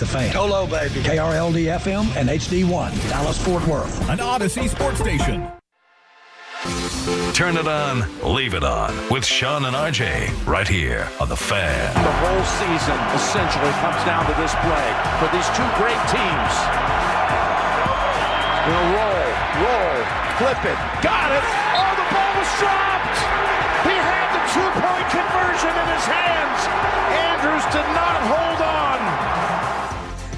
The Fan. Go low, baby. KRLD-FM and HD1, Dallas-Fort Worth. An Odyssey sports station. Turn it on, leave it on with Sean and RJ right here on The Fan. The whole season essentially comes down to this play for these two great teams. Gonna roll, flip it, got it. Oh, the ball was dropped. He had the two-point conversion in his hands. Andrews did not hold on.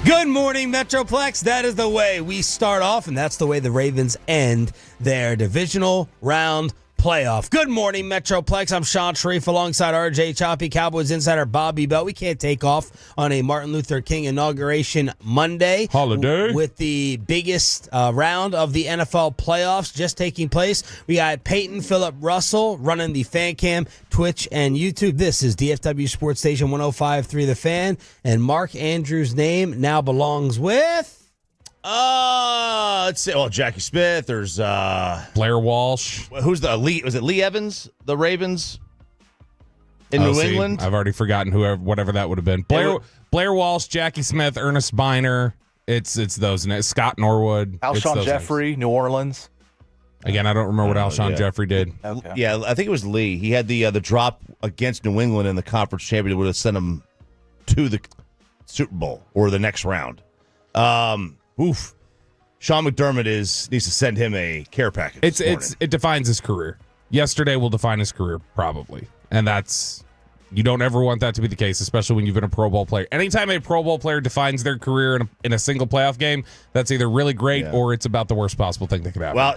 Good morning, Metroplex. That is the way we start off, and that's the way the Ravens end their divisional round playoff. Good morning, Metroplex. I'm Sean Sharif alongside RJ Choppy, Cowboys insider Bobby Bell. We can't take off on a Martin Luther King Inauguration Monday. Holiday. With the biggest round of the NFL playoffs just taking place. We got Peyton Phillip Russell running the Fan Cam, Twitch, and YouTube. This is DFW Sports Station 105.3 The Fan, and Mark Andrews' name now belongs with... Let's see. Well, Jackie Smith. There's Blair Walsh. Who's the Lee? Was it Lee Evans? The Ravens in New England. I've already forgotten whatever that would have been. Blair Walsh, Jackie Smith, Ernest Biner. It's those. Scott Norwood. Alshon Jeffrey, New Orleans. Again, I don't remember what Alshon Jeffrey did. Okay. Yeah, I think it was Lee. He had the drop against New England in the conference championship. Would have sent him to the Super Bowl or the next round. Oof. Sean McDermott needs to send him a care package. It defines his career. Yesterday will define his career, probably. And you don't ever want that to be the case, especially when you've been a Pro Bowl player. Anytime a Pro Bowl player defines their career in a single playoff game, that's either really great or it's about the worst possible thing that could happen. Well,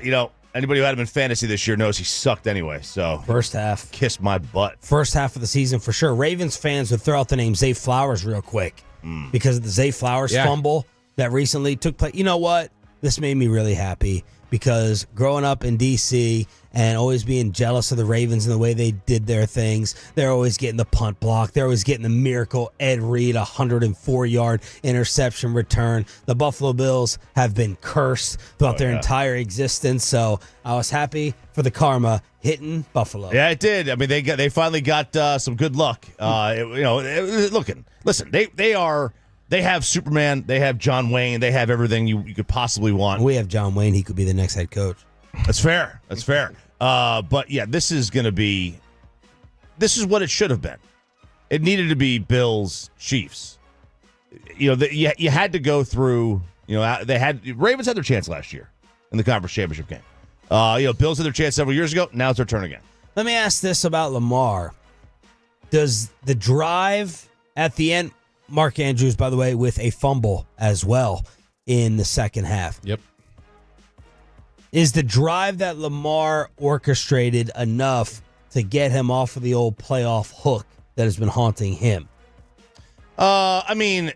anybody who had him in fantasy this year knows he sucked anyway. So first half. Kiss my butt. First half of the season for sure. Ravens fans would throw out the name Zay Flowers real quick because of the Zay Flowers fumble that recently took place. You know what? This made me really happy because growing up in D.C. and always being jealous of the Ravens and the way they did their things, they're always getting the punt block. They're always getting the miracle Ed Reed 104-yard interception return. The Buffalo Bills have been cursed throughout their entire existence, so I was happy for the karma hitting Buffalo. Yeah, it did. I mean, they finally got some good luck. Listen, They have Superman. They have John Wayne. They have everything you could possibly want. We have John Wayne. He could be the next head coach. That's fair. But yeah, this is what it should have been. It needed to be Bills Chiefs. You had to go through. Ravens had their chance last year in the conference championship game. Bills had their chance several years ago. Now it's their turn again. Let me ask this about Lamar. Does the drive at the end? Mark Andrews, by the way, with a fumble as well in the second half. Yep. Is the drive that Lamar orchestrated enough to get him off of the old playoff hook that has been haunting him? I mean,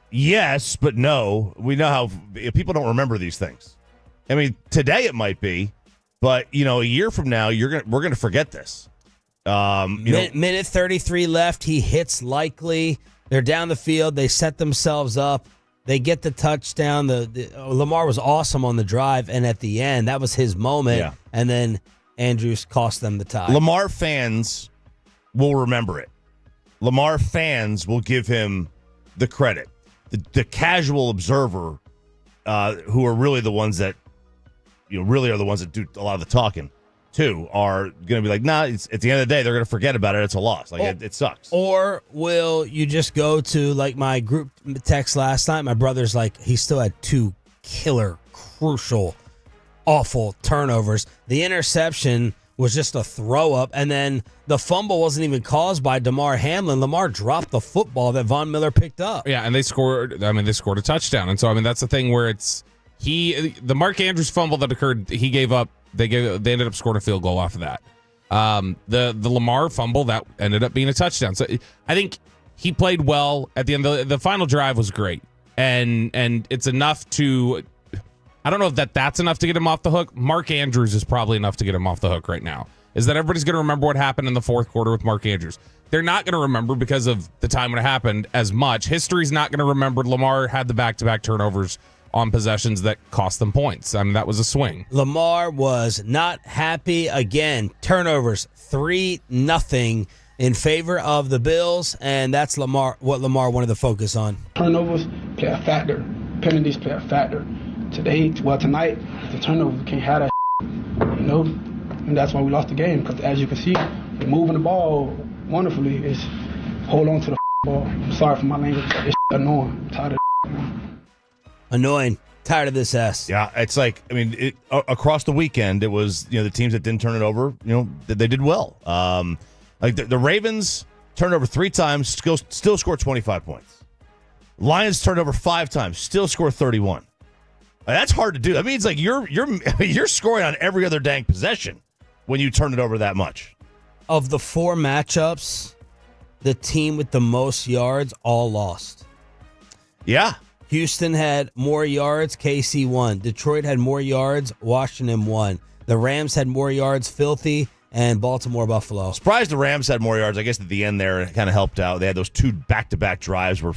yes, but no. We know how people don't remember these things. I mean, today it might be, but a year from now, we're gonna forget this. Minute 33 left. He hits likely. They're down the field. They set themselves up. They get the touchdown. Lamar was awesome on the drive, and at the end, that was his moment. Yeah. And then Andrews cost them the tie. Lamar fans will remember it. Lamar fans will give him the credit. The casual observer, who are really the ones that really are the ones that do a lot of the talking, too, are going to be like, nah, at the end of the day, they're going to forget about it. It's a loss. It sucks. Or will you just go to, my group text last night? My brother's like, he still had two killer, crucial, awful turnovers. The interception was just a throw-up, and then the fumble wasn't even caused by Damar Hamlin. Lamar dropped the football that Von Miller picked up. Yeah, and they scored a touchdown. And so, that's the thing where the Mark Andrews fumble that occurred, he gave up. They ended up scoring a field goal off of that. The Lamar fumble, that ended up being a touchdown. So I think he played well at the end. The final drive was great, and it's enough to. I don't know if that's enough to get him off the hook. Mark Andrews is probably enough to get him off the hook right now. Is that everybody's going to remember what happened in the fourth quarter with Mark Andrews? They're not going to remember because of the time when it happened as much. History's not going to remember. Lamar had the back-to-back turnovers on possessions that cost them points. That was a swing. Lamar was not happy again. Turnovers, 3-0. in favor of the Bills, and that's what Lamar wanted to focus on. Turnovers play a factor. Penalties play a factor. Tonight, the turnovers can't have that, and that's why we lost the game. Because as you can see, we're moving the ball wonderfully. It's hold on to the ball. I'm sorry for my language. It's annoying. I'm tired of Annoying. Tired of this S. Yeah, it's like, across the weekend, it was, the teams that didn't turn it over, they did well. Like the Ravens turned over 3 times, still scored 25 points. Lions turned over 5 times, still score 31. That's hard to do. That means like you're scoring on every other dang possession when you turn it over that much. Of the 4 matchups, the team with the most yards all lost. Yeah. Houston had more yards, KC won. Detroit had more yards, Washington won. The Rams had more yards, Filthy, and Baltimore Buffalo. Surprised the Rams had more yards. I guess at the end there, it kind of helped out. They had those 2 back-to-back drives where,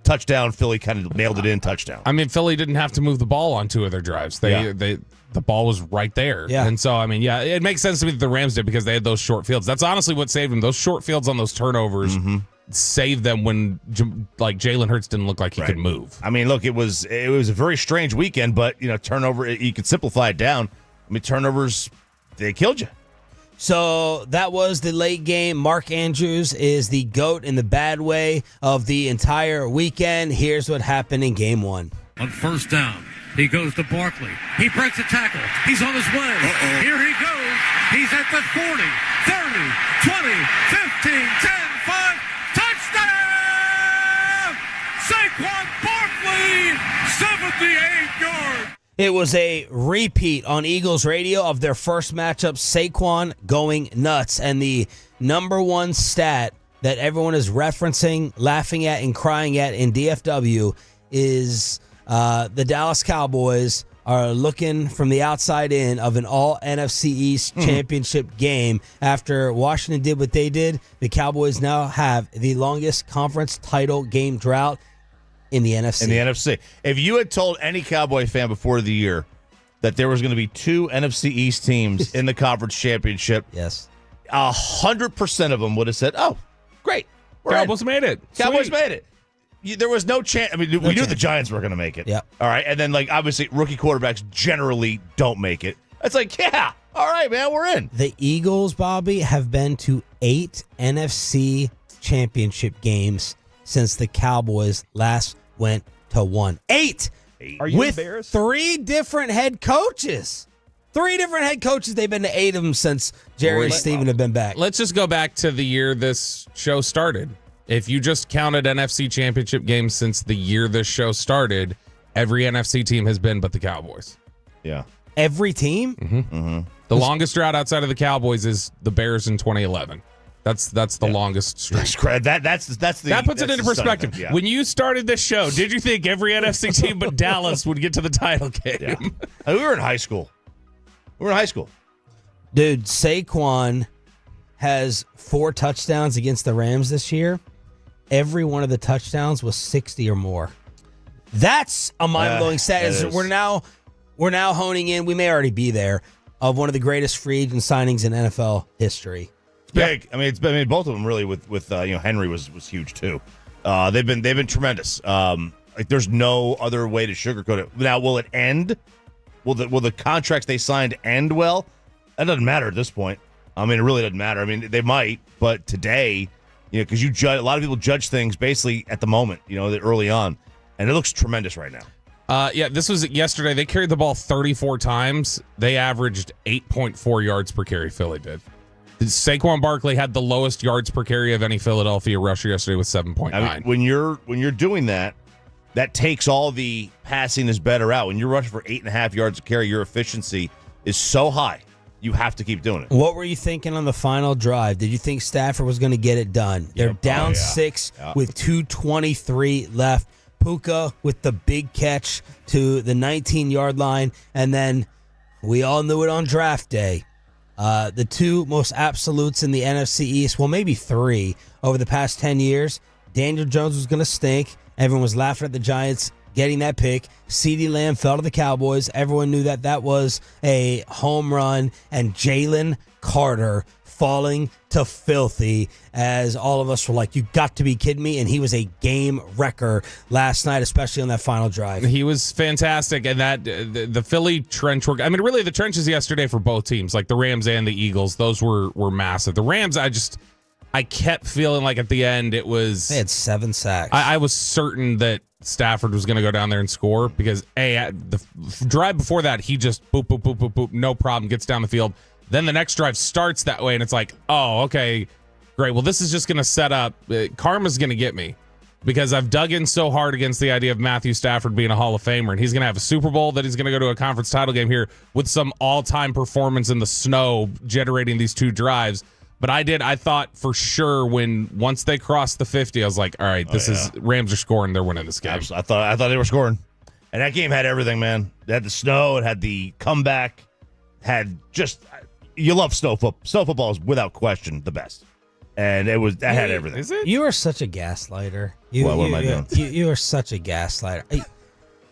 touchdown, Philly kind of nailed it in, touchdown. I mean, Philly didn't have to move the ball on 2 of their drives. The ball was right there. Yeah. And so, it makes sense to me that the Rams did because they had those short fields. That's honestly what saved them. Those short fields on those turnovers saved them when, Jalen Hurts didn't look like he could move. Look, it was a very strange weekend, but, turnover, you could simplify it down. Turnovers, they killed you. So that was the late game. Mark Andrews is the GOAT in the bad way of the entire weekend. Here's what happened in game 1. On first down, he goes to Barkley. He breaks a tackle. He's on his way. Here he goes. He's at the 40, 30, 20, 15, 10, 5. Touchdown! Saquon Barkley, 78 yards. It was a repeat on Eagles radio of their first matchup, Saquon going nuts. And the number 1 stat that everyone is referencing, laughing at, and crying at in DFW is the Dallas Cowboys are looking from the outside in of an all NFC East championship game. After Washington did what they did, the Cowboys now have the longest conference title game drought in the NFC. In the NFC. If you had told any Cowboy fan before the year that there was going to be 2 NFC East teams in the conference championship, yes, 100% of them would have said, "Oh, great, Cowboys made it. Cowboys Sweet. made it." There was no chance. We knew the Giants were going to make it. Yeah. All right, and then obviously rookie quarterbacks generally don't make it. It's like, yeah, all right, man, we're in. The Eagles, Bobby, have been to 8 NFC championship games since the Cowboys last went to 1. 8! Are you with embarrassed? 3 different head coaches. 3 different head coaches. They've been to 8 of them since Jerry and Steven have been back. Let's just go back to the year this show started. If you just counted NFC Championship games since the year this show started, every NFC team has been but the Cowboys. Yeah. Every team? The longest drought outside of the Cowboys is the Bears in 2011. That's the longest streak. That puts it into perspective. Yeah. When you started this show, did you think every NFC team but Dallas would get to the title game? Yeah. We were in high school. Dude, Saquon has 4 touchdowns against the Rams this year. Every one of the touchdowns was 60 or more. That's a mind-blowing stat. We're now honing in. We may already be there of one of the greatest free agent signings in NFL history. It's big. Yeah. Both of them really. With Henry was huge too. They've been tremendous. There's no other way to sugarcoat it. Now, will it end? Will the contracts they signed end well? That doesn't matter at this point. It really doesn't matter. They might, but today, because a lot of people judge things basically at the moment, early on, and it looks tremendous right now. This was yesterday. They carried the ball 34 times. They averaged 8.4 yards per carry. Philly did. Saquon Barkley had the lowest yards per carry of any Philadelphia rusher yesterday with 7.9. When you're doing that takes all the passing is better out. When you're rushing for 8.5 yards a carry, your efficiency is so high. You have to keep doing it. What were you thinking on the final drive? Did you think Stafford was going to get it done? They're down 6 with 2:23 left. Puka with the big catch to the 19-yard line. And then we all knew it on draft day. The 2 most absolutes in the NFC East, well, maybe 3 over the past 10 years. Daniel Jones was going to stink. Everyone was laughing at the Giants getting that pick. CeeDee Lamb fell to the Cowboys. Everyone knew that was a home run. And Jalen Carter falling to filthy, as all of us were like, you got to be kidding me. And he was a game wrecker last night, especially on that final drive. He was fantastic. And that the Philly trench work, I mean, really the trenches yesterday for both teams, like the Rams and the Eagles, those were massive. The Rams, I kept feeling like at the end it was... They had 7 sacks. I was certain that Stafford was going to go down there and score because, the drive before that, he just boop, boop, boop, boop, boop, no problem, gets down the field. Then the next drive starts that way, and it's like, oh, okay, great. Well, this is just going to set up. Karma's going to get me because I've dug in so hard against the idea of Matthew Stafford being a Hall of Famer, and he's going to have a Super Bowl, that he's going to go to a conference title game here with some all-time performance in the snow generating these 2 drives. But I thought for sure once they crossed the 50, I was like, all right, Rams are scoring. They're winning this game. I thought they were scoring. And that game had everything, man. It had the snow. It had the comeback. You love snow football. Snow football is without question the best. And that had everything. Is it? You are such a gaslighter. What am I doing? You are such a gaslighter.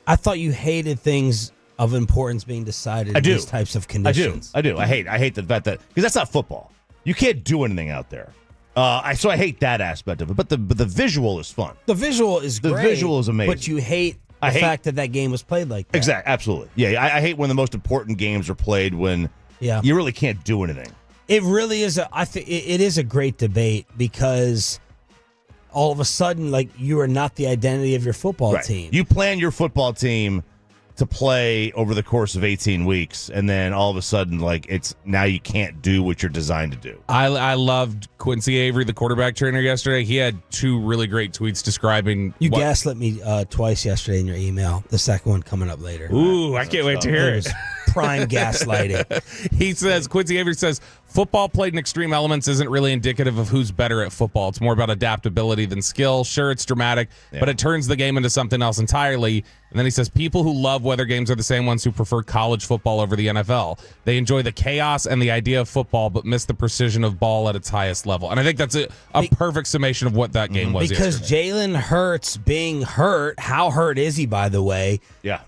I thought you hated things of importance being decided in these types of conditions. I do. I hate the fact that, because that's not football. You can't do anything out there. So I hate that aspect of it. But the visual is fun. The visual is great. The visual is amazing. But you hate the fact that game was played like that. Exactly. Absolutely. Yeah. I hate when the most important games are played when you really can't do anything. It really is. It is a great debate because all of a sudden, like, you are not the identity of your football team. You plan your football team to play over the course of 18 weeks, and then all of a sudden, like, it's now you can't do what you're designed to do. I loved Quincy Avery, the quarterback trainer, yesterday. He had 2 really great tweets describing... You gaslit me twice yesterday in your email. The second one coming up later. Ooh, I can't wait to hear it. Prime gaslighting. Quincy Avery says, football played in extreme elements isn't really indicative of who's better at football. It's more about adaptability than skill. Sure, it's dramatic, but it turns the game into something else entirely. And then he says, people who love weather games are the same ones who prefer college football over the NFL. They enjoy the chaos and the idea of football, but miss the precision of ball at its highest level. And I think that's a perfect summation of what that game was because yesterday. Jalen Hurts being hurt, how hurt is he, by the way? Yeah.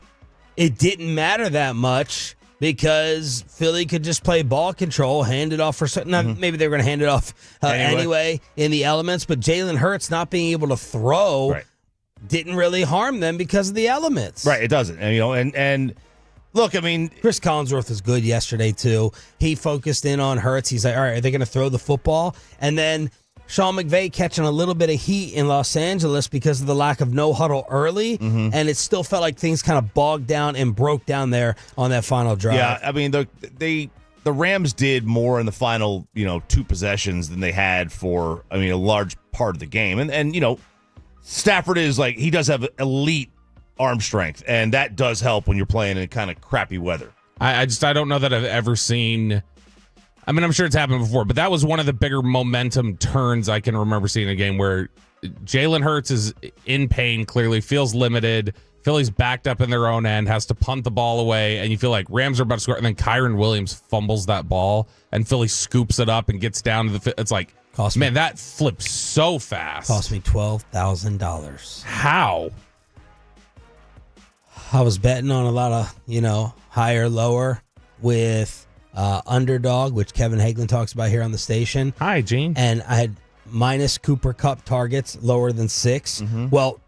It didn't matter that much because Philly could just play ball control, hand it off for something. Maybe they were going to hand it off anyway in the elements, but Jalen Hurts not being able to throw didn't really harm them because of the elements. Right, it doesn't. And and look, I mean, Chris Collinsworth was good yesterday too. He focused in on Hurts. He's like, all right, are they going to throw the football? And then Sean McVay catching a little bit of heat in Los Angeles because of the lack of no huddle early, and it still felt like things kind of bogged down and broke down there on that final drive. Yeah, I mean, the Rams did more in the final 2 possessions than they had for a large part of the game, and Stafford is like, he does have elite arm strength, and that does help when you're playing in kind of crappy weather. I don't know that I've ever seen. I mean, I'm sure it's happened before, but that was one of the bigger momentum turns I can remember seeing in a game where Jalen Hurts is in pain, clearly feels limited. Philly's backed up in their own end, has to punt the ball away, and you feel like Rams are about to score, and then Kyron Williams fumbles that ball, and Philly scoops it up and gets down to the. It's like, man, that flips so fast. Cost me $12,000. How? I was betting on a lot of higher, lower with. Underdog, which Kevin Hagelin talks about here on the station. Hi, Gene. And I had minus Cooper Kupp targets lower than 6. Well,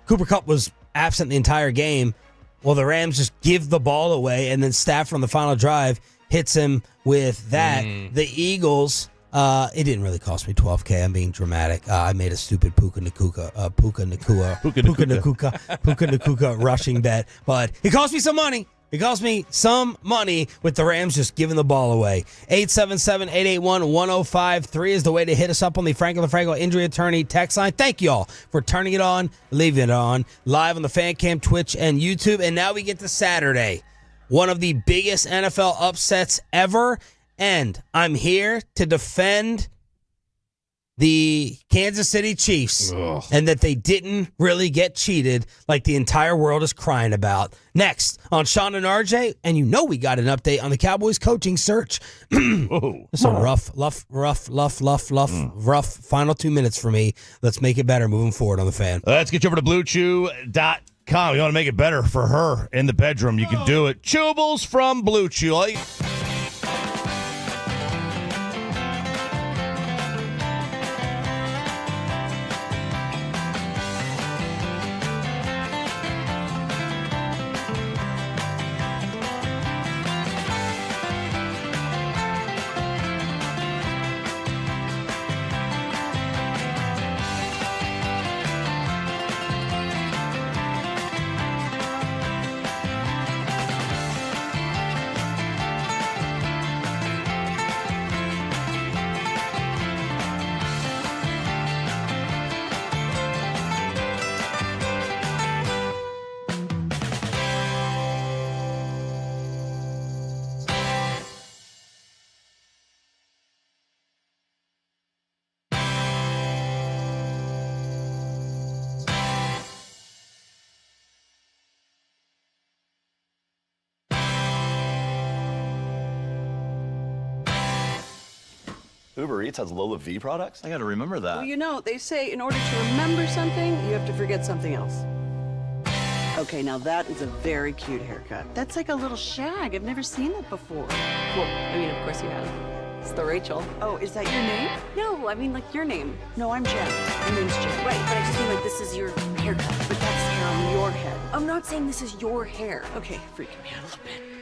Cooper Kupp was absent the entire game. Well, the Rams just give the ball away, and then Stafford on the final drive hits him with that. The Eagles, it didn't really cost me $12K. I'm being dramatic. I made a stupid Puka Nakua rushing bet, but it cost me some money. It cost me some money with the Rams just giving the ball away. 877-881-1053 is the way to hit us up on the Franco LaFranco Injury Attorney text line. Thank you all for turning it on, leaving it on, live on the Fan Cam, Twitch, and YouTube. And now we get to Saturday, one of the biggest NFL upsets ever. And I'm here to defend the Kansas City Chiefs and that they didn't really get cheated like the entire world is crying about. Next on Sean and RJ, and we got an update on the Cowboys coaching search. It's a rough final 2 minutes for me. Let's make it better moving forward on the Fan. Let's get you over to BlueChew.com. Con, you want to make it better for her in the bedroom, you can do it. Chewables from Blue Chew. Uber Eats has Lola V products? I gotta remember that. Well, you know, they say in order to remember something, you have to forget something else. Okay, now that is a very cute haircut. That's like a little shag. I've never seen that before. Well, I mean, of course you have. It's the Rachel. Oh, is that your name? No, I mean like your name. No, I'm Jen. My name's Jen. Right, but I just mean like this is your haircut. But that's hair on your head. I'm not saying this is your hair. Okay, freaking me out a little bit.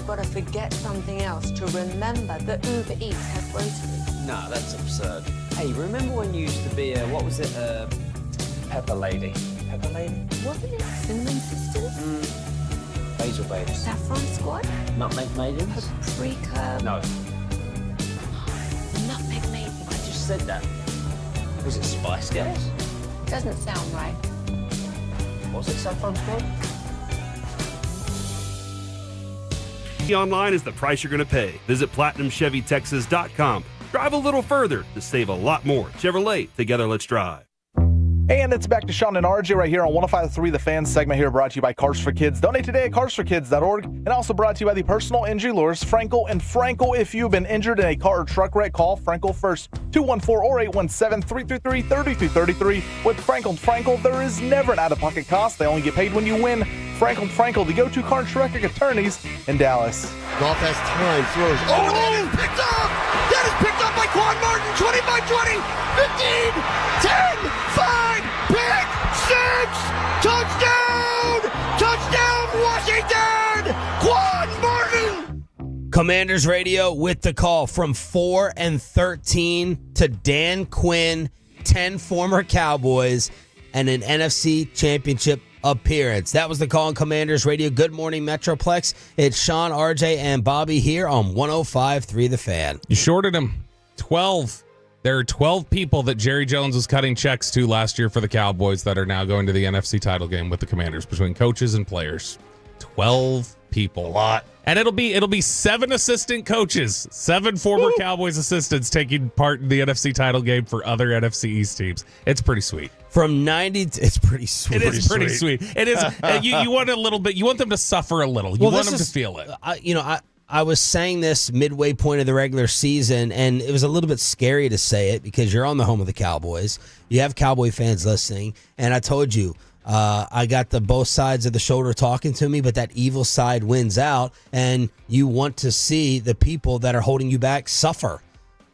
you've got to forget something else to remember that Uber Eats has groceries. No, that's absurd. Hey, remember when you used to be What was it? Pepper Lady. Pepper Lady? Wasn't it Cinnamon Sisters? Basil Babes. Saffron Squad? Nutmeg Maidens? Paprika? No. Nutmeg Maidens. I just said that. Was it Spice Girls? Doesn't sound right. Was it Saffron Squad? Online is the price you're going to pay. Visit PlatinumChevyTexas.com. Drive a little further to save a lot more. Chevrolet, together let's drive. And it's back to Sean and RJ right here on 105.3 The Fan segment here, brought to you by Cars for Kids. Donate today at carsforkids.org, and also brought to you by the personal injury lawyers Frankel and Frankel. If you've been injured in a car or truck wreck, call Frankel first, 214 or 817-333-3233. With Frankel and Frankel, there is never an out-of-pocket cost. They only get paid when you win. Frankel and Frankel, the go-to car and truck attorneys in Dallas. Goff has time, throws. Oh, that is picked up! That is picked up by Quan Martin. 25-20, 15, 10, 5, pick, 6, touchdown! Touchdown, Washington! Quan Martin! Commanders Radio with the call from 4-13 to Dan Quinn, 10 former Cowboys, and an NFC Championship appearance. That was the call on Commanders Radio. Good morning, Metroplex. It's Sean, RJ, and Bobby here on 105.3 The Fan. You shorted him. 12. There are 12 people that Jerry Jones was cutting checks to last year for the Cowboys that are now going to the NFC title game with the Commanders, between coaches and players. 12 people. A lot. And it'll be 7 assistant coaches, 7 former Cowboys assistants taking part in the NFC title game for other NFC East teams. It's pretty sweet. From 90 to, it's pretty sweet. It is pretty sweet. It is. You want a little bit. You want them to suffer a little. You want them to feel it. I was saying this midway point of the regular season, and it was a little bit scary to say it because you're on the home of the Cowboys. You have Cowboy fans listening, and I told you, I got the both sides of the shoulder talking to me, but that evil side wins out, and you want to see the people that are holding you back suffer.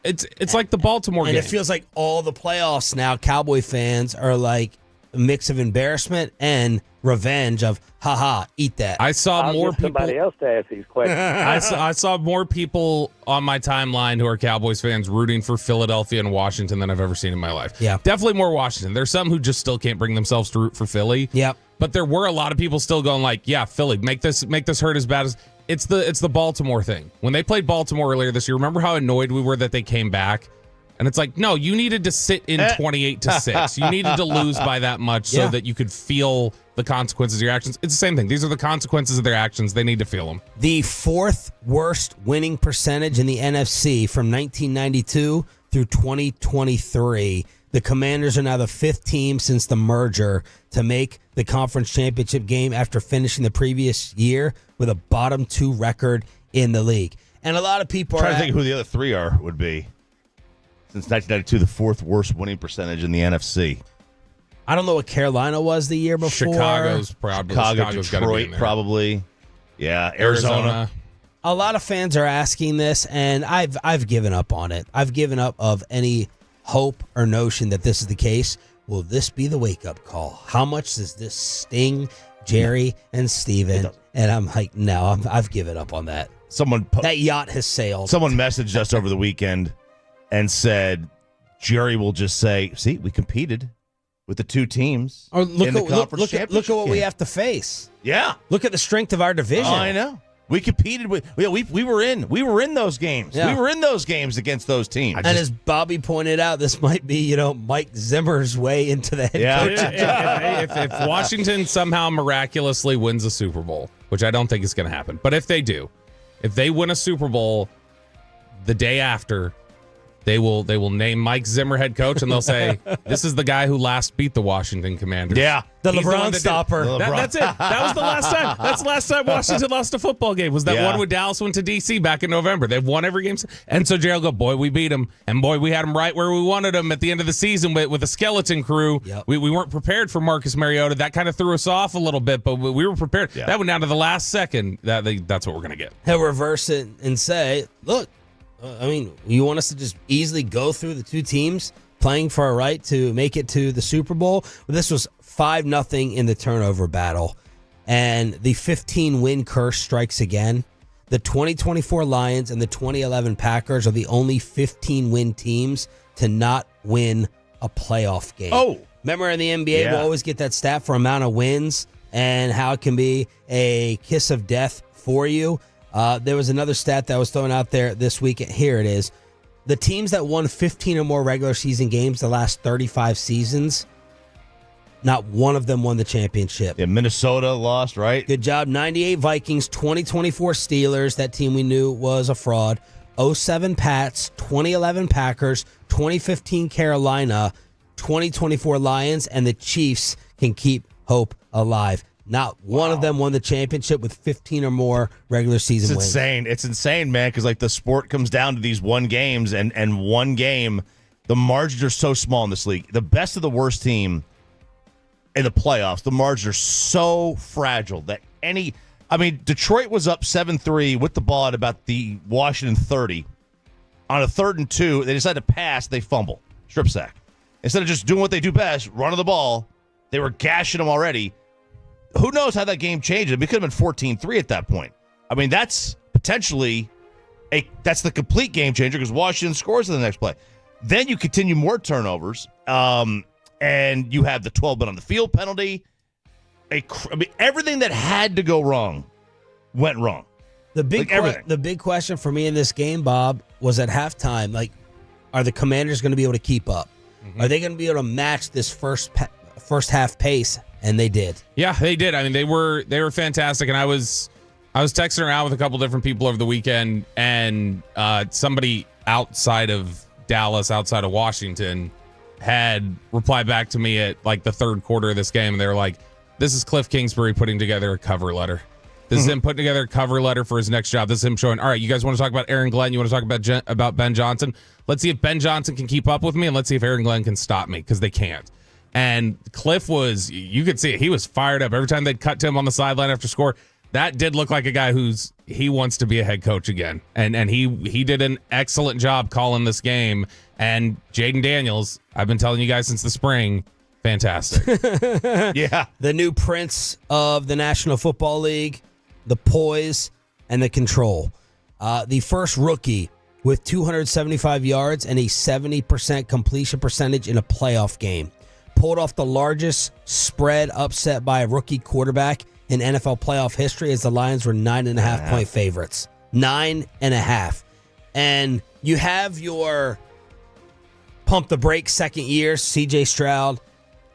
It's like the Baltimore game. And it feels like all the playoffs now, Cowboy fans are like a mix of embarrassment and revenge of, haha, eat that. I saw more people. Somebody else to ask these questions. I saw more people on my timeline who are Cowboys fans rooting for Philadelphia and Washington than I've ever seen in my life. Yeah. Definitely more Washington. There's some who just still can't bring themselves to root for Philly. Yep. But there were a lot of people still going like, yeah, Philly, make this hurt as bad as it's the Baltimore thing. When they played Baltimore earlier this year, remember how annoyed we were that they came back? And it's like, no, you needed to sit in 28-6. You needed to lose by that much so that you could feel the consequences of your actions. It's the same thing. These are the consequences of their actions. They need to feel them. The 4th worst winning percentage in the NFC from 1992 through 2023. The Commanders are now the 5th team since the merger to make the conference championship game after finishing the previous year with a bottom 2 record in the league. And a lot of people I'm trying to think who the other 3 would be. Since 1992, the 4th worst winning percentage in the NFC. I don't know what Carolina was the year before. Chicago's probably. Chicago's Detroit, probably. Yeah, Arizona. A lot of fans are asking this, and I've given up on it. I've given up of any hope or notion that this is the case. Will this be the wake-up call? How much does this sting Jerry and Steven? And I'm like, no, I've given up on that. That yacht has sailed. Someone messaged us over the weekend and said, Jerry will just say, see, we competed with the 2 teams in the conference championship look at what game. we have to face. Yeah. Look at the strength of our division. Oh, I know. We competed with we were in those games. Yeah. We were in those games against those teams. And as Bobby pointed out, this might be, Mike Zimmer's way into the head coach. If Washington somehow miraculously wins a Super Bowl, which I don't think is going to happen, but if they do, if they win a Super Bowl the day after, they will name Mike Zimmer head coach, and they'll say, this is the guy who last beat the Washington Commanders. Yeah. The LeBron stopper. That's it. That was the last time. That's the last time Washington lost a football game. Was that one when Dallas went to D.C. back in November. They've won every game. And so Gerald go, boy, we beat them. And boy, we had them right where we wanted them at the end of the season with a skeleton crew. Yep. We weren't prepared for Marcus Mariota. That kind of threw us off a little bit, but we were prepared. Yeah. That went down to the last second. That's what we're going to get. He'll reverse it and say, look, you want us to just easily go through the 2 teams playing for a right to make it to the Super Bowl? Well, this was 5-0 in the turnover battle, and the 15-win curse strikes again. The 2024 Lions and the 2011 Packers are the only 15-win teams to not win a playoff game. Oh. Remember in the NBA, we'll always get that stat for amount of wins and how it can be a kiss of death for you. There was another stat that was thrown out there this week. Here it is. The teams that won 15 or more regular season games the last 35 seasons, not one of them won the championship. Yeah, Minnesota lost, right? Good job. 98 Vikings, 2024 Steelers. That team we knew was a fraud. 07 Pats, 2011 Packers, 2015 Carolina, 2024 Lions, and the Chiefs can keep hope alive. Not one of them won the championship with 15 or more regular season wins. It's insane. It's insane, man, because like the sport comes down to these one games, and one game, the margins are so small in this league. The best of the worst team in the playoffs, the margins are so fragile that Detroit was up 7-3 with the ball at about the Washington 30. On a 3rd and 2, they decide to pass, they fumble. Strip sack. Instead of just doing what they do best, running the ball, they were gashing them already. Who knows how that game changed? It could have been 14-3 at that point. I mean, that's potentially that's the complete game changer because Washington scores in the next play. Then you continue more turnovers, and you have the 12 men on the field penalty. Everything that had to go wrong went wrong. The big question for me in this game, Bob, was at halftime. Are the Commanders going to be able to keep up? Mm-hmm. Are they going to be able to match this first half pace? And they did. Yeah, they did. I mean, they were fantastic. And I was texting around with a couple different people over the weekend, and somebody outside of Dallas, outside of Washington, had replied back to me at like the third quarter of this game, and they were like, "This is Cliff Kingsbury putting together a cover letter. This is him putting together a cover letter for his next job. This is him showing, all right, you guys want to talk about Aaron Glenn? You want to talk about Ben Johnson? Let's see if Ben Johnson can keep up with me, and let's see if Aaron Glenn can stop me, because they can't." And Cliff you could see it. He was fired up every time they'd cut to him on the sideline after score. That did look like a guy he wants to be a head coach again. And he did an excellent job calling this game. And Jaden Daniels, I've been telling you guys since the spring, fantastic. Yeah. The new prince of the National Football League, the poise and the control. The first rookie with 275 yards and a 70% completion percentage in a playoff game. Pulled off the largest spread upset by a rookie quarterback in NFL playoff history as the Lions were 9.5-point favorites. 9.5. And you have your pump the brakes second year, CJ Stroud,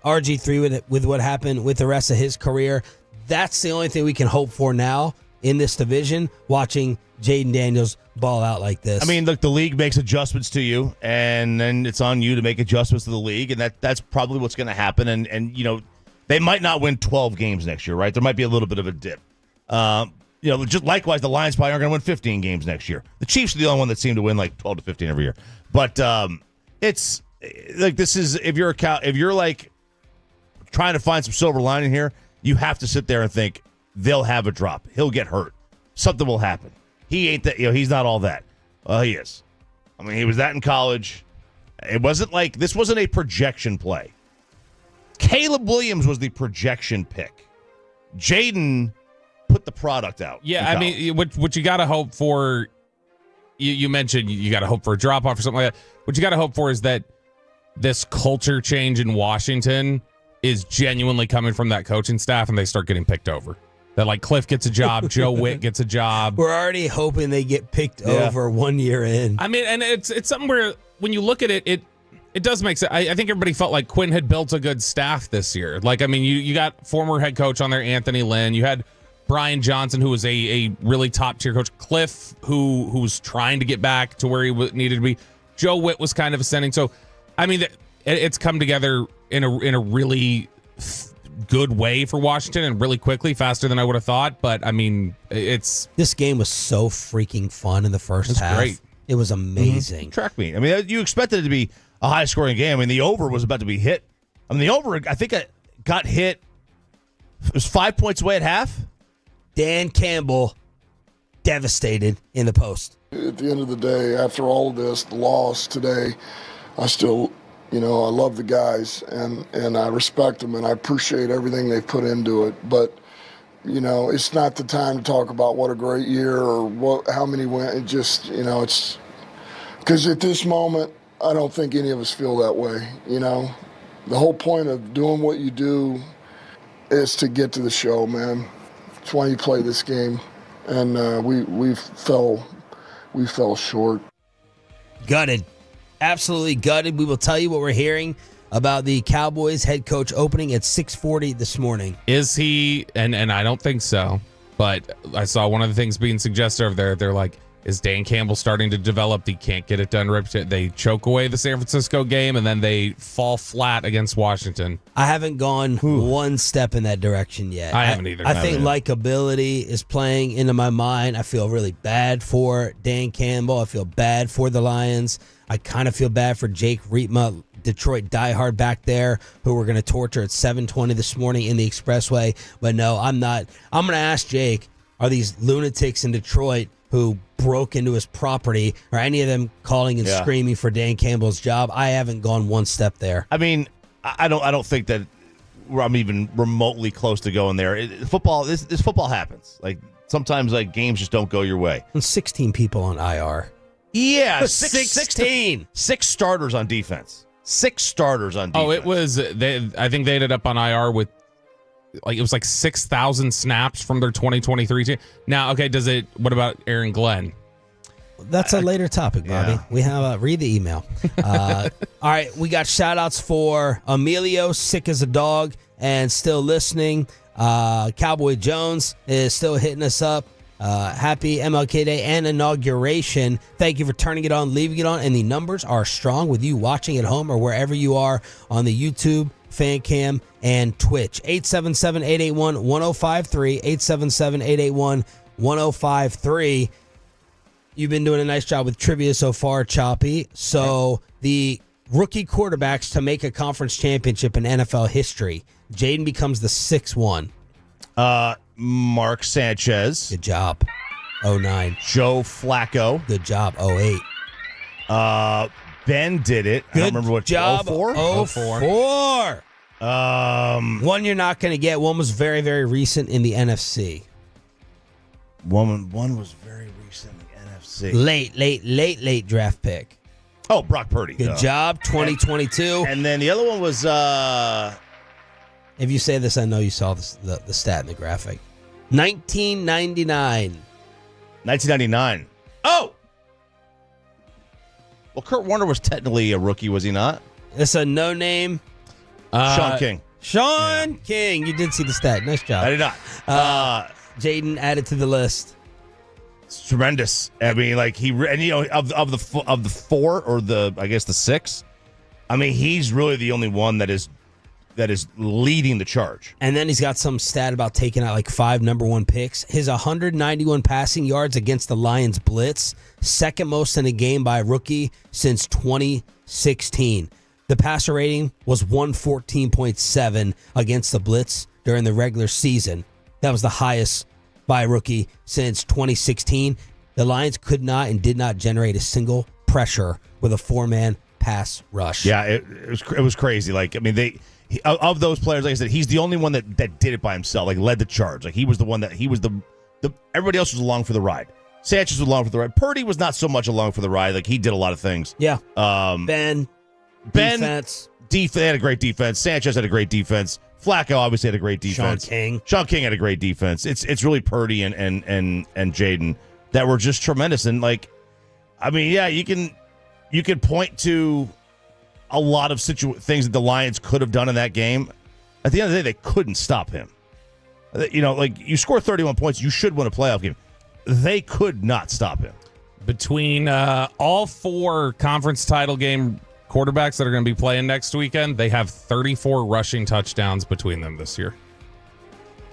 RG3 with what happened with the rest of his career. That's the only thing we can hope for now in this division, watching Jaden Daniels ball out like this. I mean, look, the league makes adjustments to you, and then it's on you to make adjustments to the league, and that's probably what's going to happen. And they might not win 12 games next year, right? There might be a little bit of a dip. Just likewise, the Lions probably aren't going to win 15 games next year. The Chiefs are the only one that seem to win like 12 to 15 every year. But it's like this is if you're like trying to find some silver lining here, you have to sit there and think they'll have a drop. He'll get hurt. Something will happen. He ain't that. He's not all that. Well, he is. I mean, he was that in college. It wasn't like this wasn't a projection play. Caleb Williams was the projection pick. Jaden put the product out. Yeah, I mean, what you got to hope for, you mentioned you got to hope for a drop-off or something like that. What you got to hope for is that this culture change in Washington is genuinely coming from that coaching staff, and they start getting picked over. That like Cliff gets a job, Joe Witt gets a job. We're already hoping they get picked over 1 year in. I mean, and it's something where when you look at it, it does make sense. I think everybody felt like Quinn had built a good staff this year. Like, I mean, you got former head coach on there, Anthony Lynn. You had Brian Johnson, who was a really top tier coach. Cliff, who was trying to get back to where he needed to be. Joe Witt was kind of ascending. So, I mean, it's come together in a really good way for Washington and really quickly, faster than I would have thought. But I mean, this game was so freaking fun in the first half. Great. It was amazing. Track meet. I mean, you expected it to be a high scoring game. I mean, the over was about to be hit. I mean, the over, I think it got hit. It was 5 points away at half. Dan Campbell devastated in the post. At the end of the day, after all of this, the loss today, I still, I love the guys and I respect them and I appreciate everything they've put into it. But it's not the time to talk about what a great year or how many wins. It just, it's because at this moment, I don't think any of us feel that way. The whole point of doing what you do is to get to the show, man. That's why you play this game, and we fell short. Gutted, absolutely gutted. We will tell you what we're hearing about the Cowboys head coach opening at 6:40 this morning. Is he? And I don't think so. But I saw one of the things being suggested over there. They're like, is Dan Campbell starting to develop? He can't get it done. They choke away the San Francisco game, and then they fall flat against Washington. I haven't gone one step in that direction yet. I haven't either. I think likability is playing into my mind. I feel really bad for Dan Campbell. I feel bad for the Lions. I kind of feel bad for Jake Rietma, Detroit diehard back there, who we're going to torture at 7:20 this morning in the expressway. But no, I'm not. I'm going to ask Jake, are these lunatics in Detroit who broke into his property, or any of them calling and screaming for Dan Campbell's job? I haven't gone one step there. I mean, I don't think that I'm even remotely close to going there. Football, this football happens. Like sometimes, like games just don't go your way. And 16 people on IR. Yeah, 16. Six starters on defense. 6 starters on defense. Oh, it was. I think they ended up on IR with it was like 6,000 snaps from their 2023 team. Now, okay, what about Aaron Glenn? That's a later topic, Bobby. Yeah. We have read the email. All right, we got shout outs for Emilio, sick as a dog and still listening. Cowboy Jones is still hitting us up. Happy MLK Day and Inauguration. Thank you for turning it on, leaving it on, and the numbers are strong with you watching at home or wherever you are on the YouTube, fan cam, and Twitch. 877-881-1053, 877-881-1053. You've been doing a nice job with trivia so far, Choppy. So the rookie quarterbacks to make a conference championship in NFL history. Jaden becomes the 6th one. Mark Sanchez. Good job. 09. Joe Flacco. Good job. 08. Ben did it. Good I don't remember what job. 04? 04. One you're not going to get. One was very, very recent in the NFC. One was very recent in the NFC. Late draft pick. Oh, Brock Purdy. Good job. 2022. And then the other one was if you say this, I know you saw the stat in the graphic. 1999. 1999. Oh! Well, Kurt Warner was technically a rookie, was he not? It's a no-name. Sean King. Sean King. You did see the stat. Nice job. I did not. Jaden added to the list. It's tremendous. I mean, like of the 4 or the 6. I mean, he's really the only one that is leading the charge. And then he's got some stat about taking out like 5 number 1 picks. His 191 passing yards against the Lions blitz, second most in a game by a rookie since 2016. The passer rating was 114.7 against the blitz during the regular season. That was the highest by a rookie since 2016. The Lions could not and did not generate a single pressure with a 4-man pass rush. Yeah, it was crazy. Like, I mean, of those players, like I said, he's the only one that did it by himself, like led the charge. Like he was the one everybody else was along for the ride. Sanchez was along for the ride. Purdy was not so much along for the ride. Like he did a lot of things. Yeah. Ben, defense. Had a great defense. Sanchez had a great defense. Flacco obviously had a great defense. Sean King had a great defense. It's really Purdy and Jaden that were just tremendous. And like, I mean, yeah, you can point to a lot of things that the Lions could have done in that game. At the end of the day, they couldn't stop him. Like you score 31 points, you should win a playoff game. They could not stop him. Between all 4 conference title game quarterbacks that are going to be playing next weekend, they have 34 rushing touchdowns between them this year.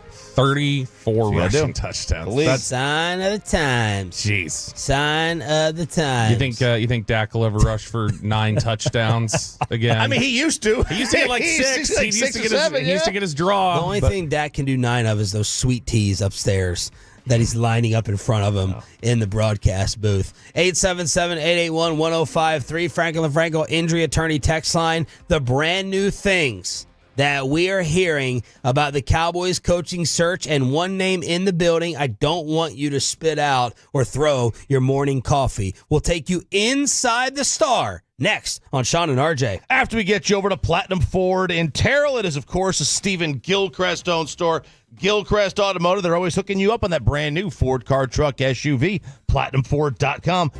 34 rushing touchdowns. That's sign of the times. Jeez. Sign of the times. You think Dak will ever rush for 9 touchdowns again? I mean, he used to. He used to get like 6. He used to get his draw. The only thing Dak can do 9 of is those sweet teas upstairs that he's lining up in front of him in the broadcast booth. 877-881-1053. Franklin Franco injury attorney text line. The brand new things that we are hearing about the Cowboys coaching search and one name in the building, I don't want you to spit out or throw your morning coffee. We'll take you inside the Star next on Sean and RJ. After we get you over to Platinum Ford in Terrell, it is, of course, a Stephen Gilchrist-owned store. Gilchrist Automotive, they're always hooking you up on that brand new Ford car, truck, SUV. PlatinumFord.com.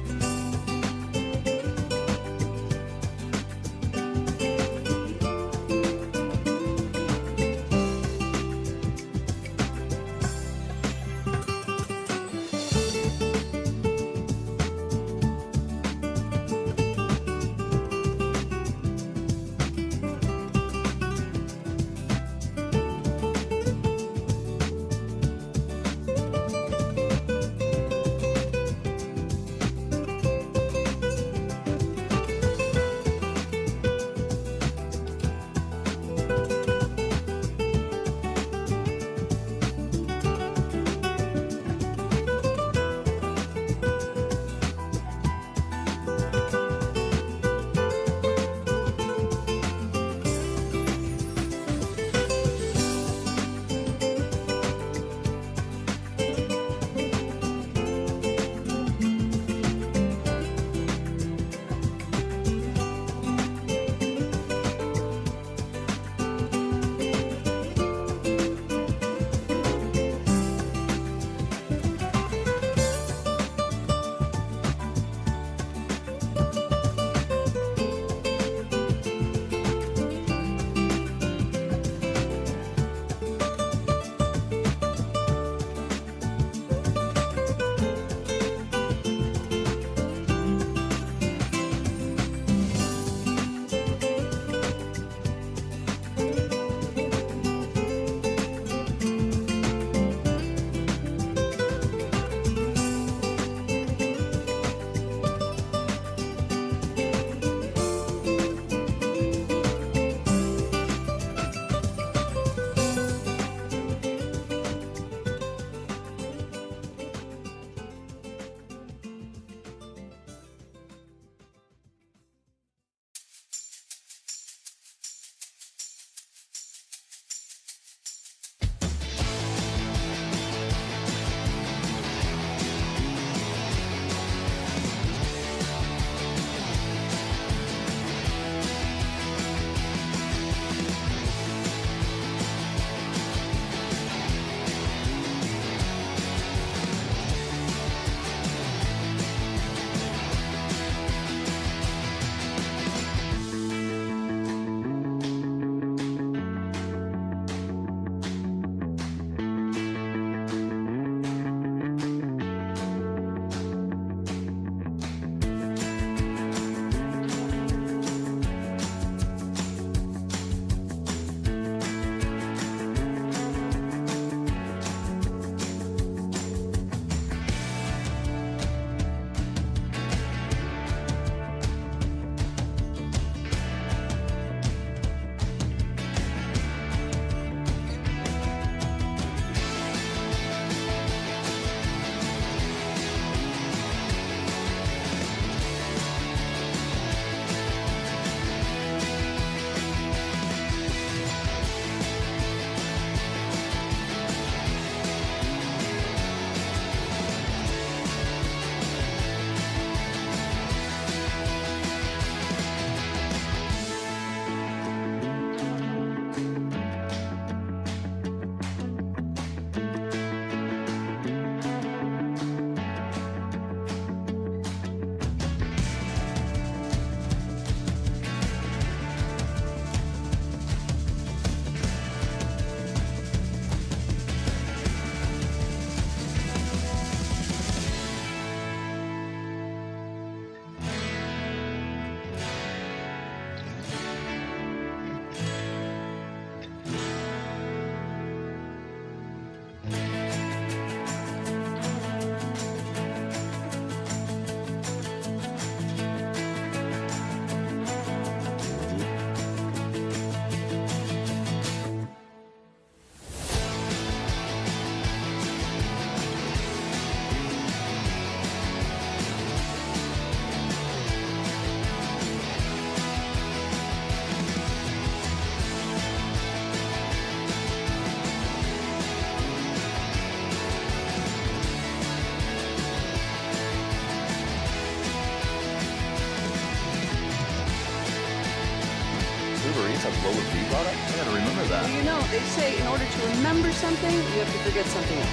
Lola V product? I gotta remember that. Well, you know, they say in order to remember something, you have to forget something else.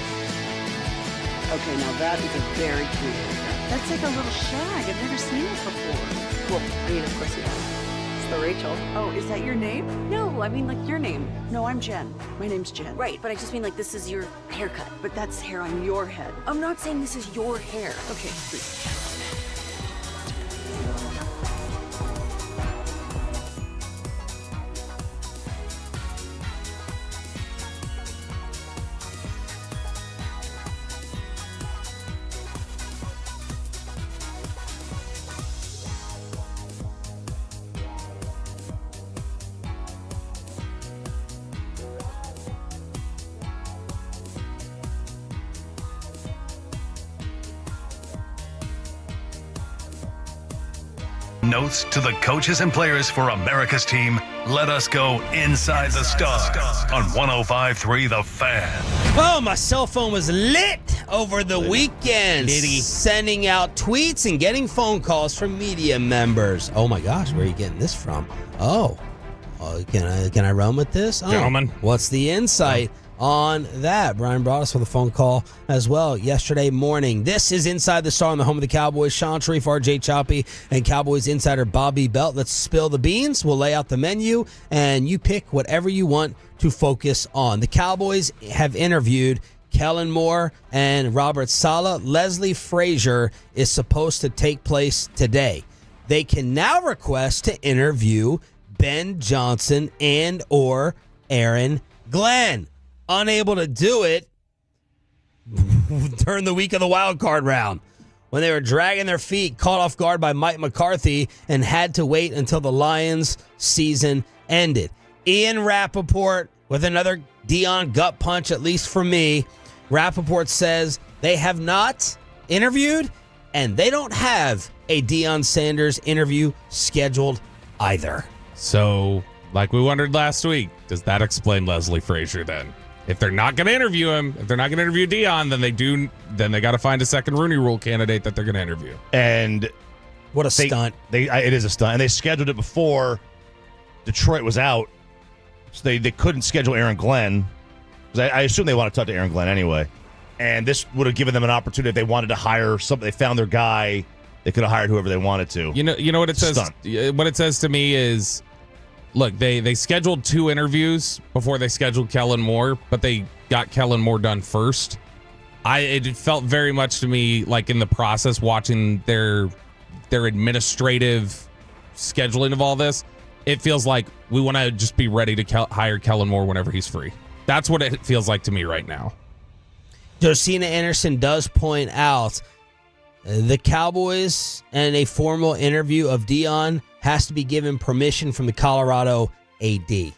Okay, now that is a very cute haircut. That's like a little shag. I've never seen it before. Well, I mean, of course you have. It's the Rachel. Oh, is that your name? No, I mean like your name. No, I'm Jen. My name's Jen. Right, but I just mean like this is your haircut. But that's hair on your head. I'm not saying this is your hair. Okay, please. Notes to the coaches and players for America's team. Let us go inside the stars on 105.3 The Fan. Oh, my cell phone was lit over the weekend. Sending out tweets and getting phone calls from media members. Oh my gosh, where are you getting this from? Can I run with this? Gentlemen. What's the insight on that? Brian brought us with a phone call as well yesterday morning. This is Inside the Star on the home of the Cowboys. Sean Sharif, RJ Choppy, and Cowboys insider Bobby Belt. Let's spill the beans. We'll lay out the menu, and you pick whatever you want to focus on. The Cowboys have interviewed Kellen Moore and Robert Saleh. Leslie Frazier is supposed to take place today. They can now request to interview Ben Johnson and or Aaron Glenn. Unable to do it during the week of the wild card round when they were dragging their feet, caught off guard by Mike McCarthy, and had to wait until the Lions season ended. Ian Rappaport with another Deion gut punch, at least for me. Rappaport says they have not interviewed and they don't have a Deion Sanders interview scheduled either. So, like we wondered last week, does that explain Leslie Frazier then? If they're not going to interview him, if they're not going to interview Deion, then they got to find a second Rooney Rule candidate that they're going to interview. And what a stunt. It is a stunt. And they scheduled it before Detroit was out. So they couldn't schedule Aaron Glenn. Because I assume they want to talk to Aaron Glenn anyway. And this would have given them an opportunity if they wanted to hire somebody. They found their guy. They could have hired whoever they wanted to. You know what it says? Stunt. What it says to me is, look, they scheduled 2 interviews before they scheduled Kellen Moore, but they got Kellen Moore done first. It felt very much to me like in the process watching their administrative scheduling of all this, it feels like we want to just be ready to hire Kellen Moore whenever he's free. That's what it feels like to me right now. Josina Anderson does point out the Cowboys and a formal interview of Deion has to be given permission from the Colorado AD.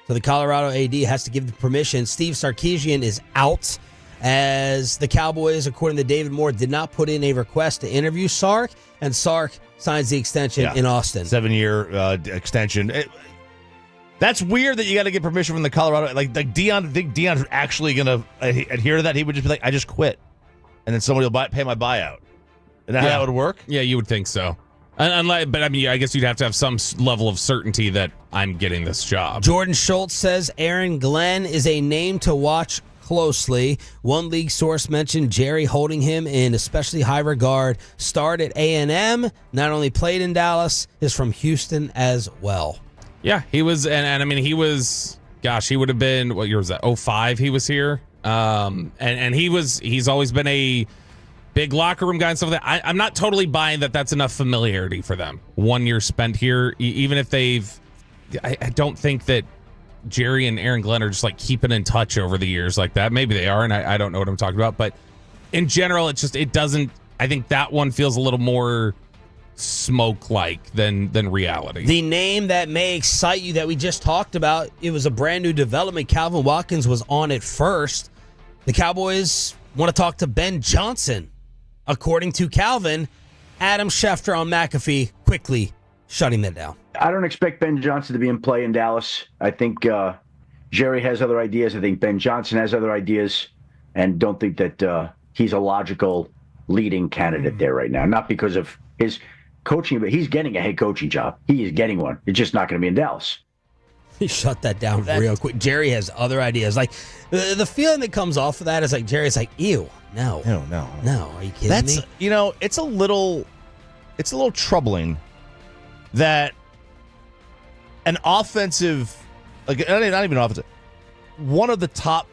So the Colorado AD has to give the permission. Steve Sarkisian is out as the Cowboys, according to David Moore, did not put in a request to interview Sark, and Sark signs the extension in Austin. 7-year extension. That's weird that you got to get permission from the Colorado. Like Deion, I think Deion's actually going to adhere to that. He would just be like, I just quit. And then somebody will pay my buyout. Is that how that would work? Yeah, you would think so. But I mean, I guess you'd have to have some level of certainty that I'm getting this job. Jordan Schultz says Aaron Glenn is a name to watch closely. One league source mentioned Jerry holding him in especially high regard. Starred at A&M, not only played in Dallas, is from Houston as well. Yeah, he was, and I mean, he was, gosh, he would have been, what year was that? 05 he was here. And he's always been a big locker room guy and stuff like that. I'm not totally buying that that's enough familiarity for them. 1 year spent here, even if I don't think that Jerry and Aaron Glenn are just like keeping in touch over the years like that. Maybe they are, and I don't know what I'm talking about. But in general, it doesn't, I think that one feels a little more smoke-like than reality. The name that may excite you that we just talked about, it was a brand new development. Calvin Watkins was on it first. The Cowboys want to talk to Ben Johnson. According to Calvin, Adam Schefter on McAfee quickly shutting that down. I don't expect Ben Johnson to be in play in Dallas. I think Jerry has other ideas. I think Ben Johnson has other ideas, and don't think that he's a logical leading candidate there right now. Not because of his coaching, but he's getting a head coaching job. He is getting one. It's just not going to be in Dallas. me shut that down real quick. Jerry has other ideas. Like the feeling that comes off of that is like Jerry's like, ew, no. Are you kidding me? You know, it's a little troubling that an offensive, like not even offensive, one of the top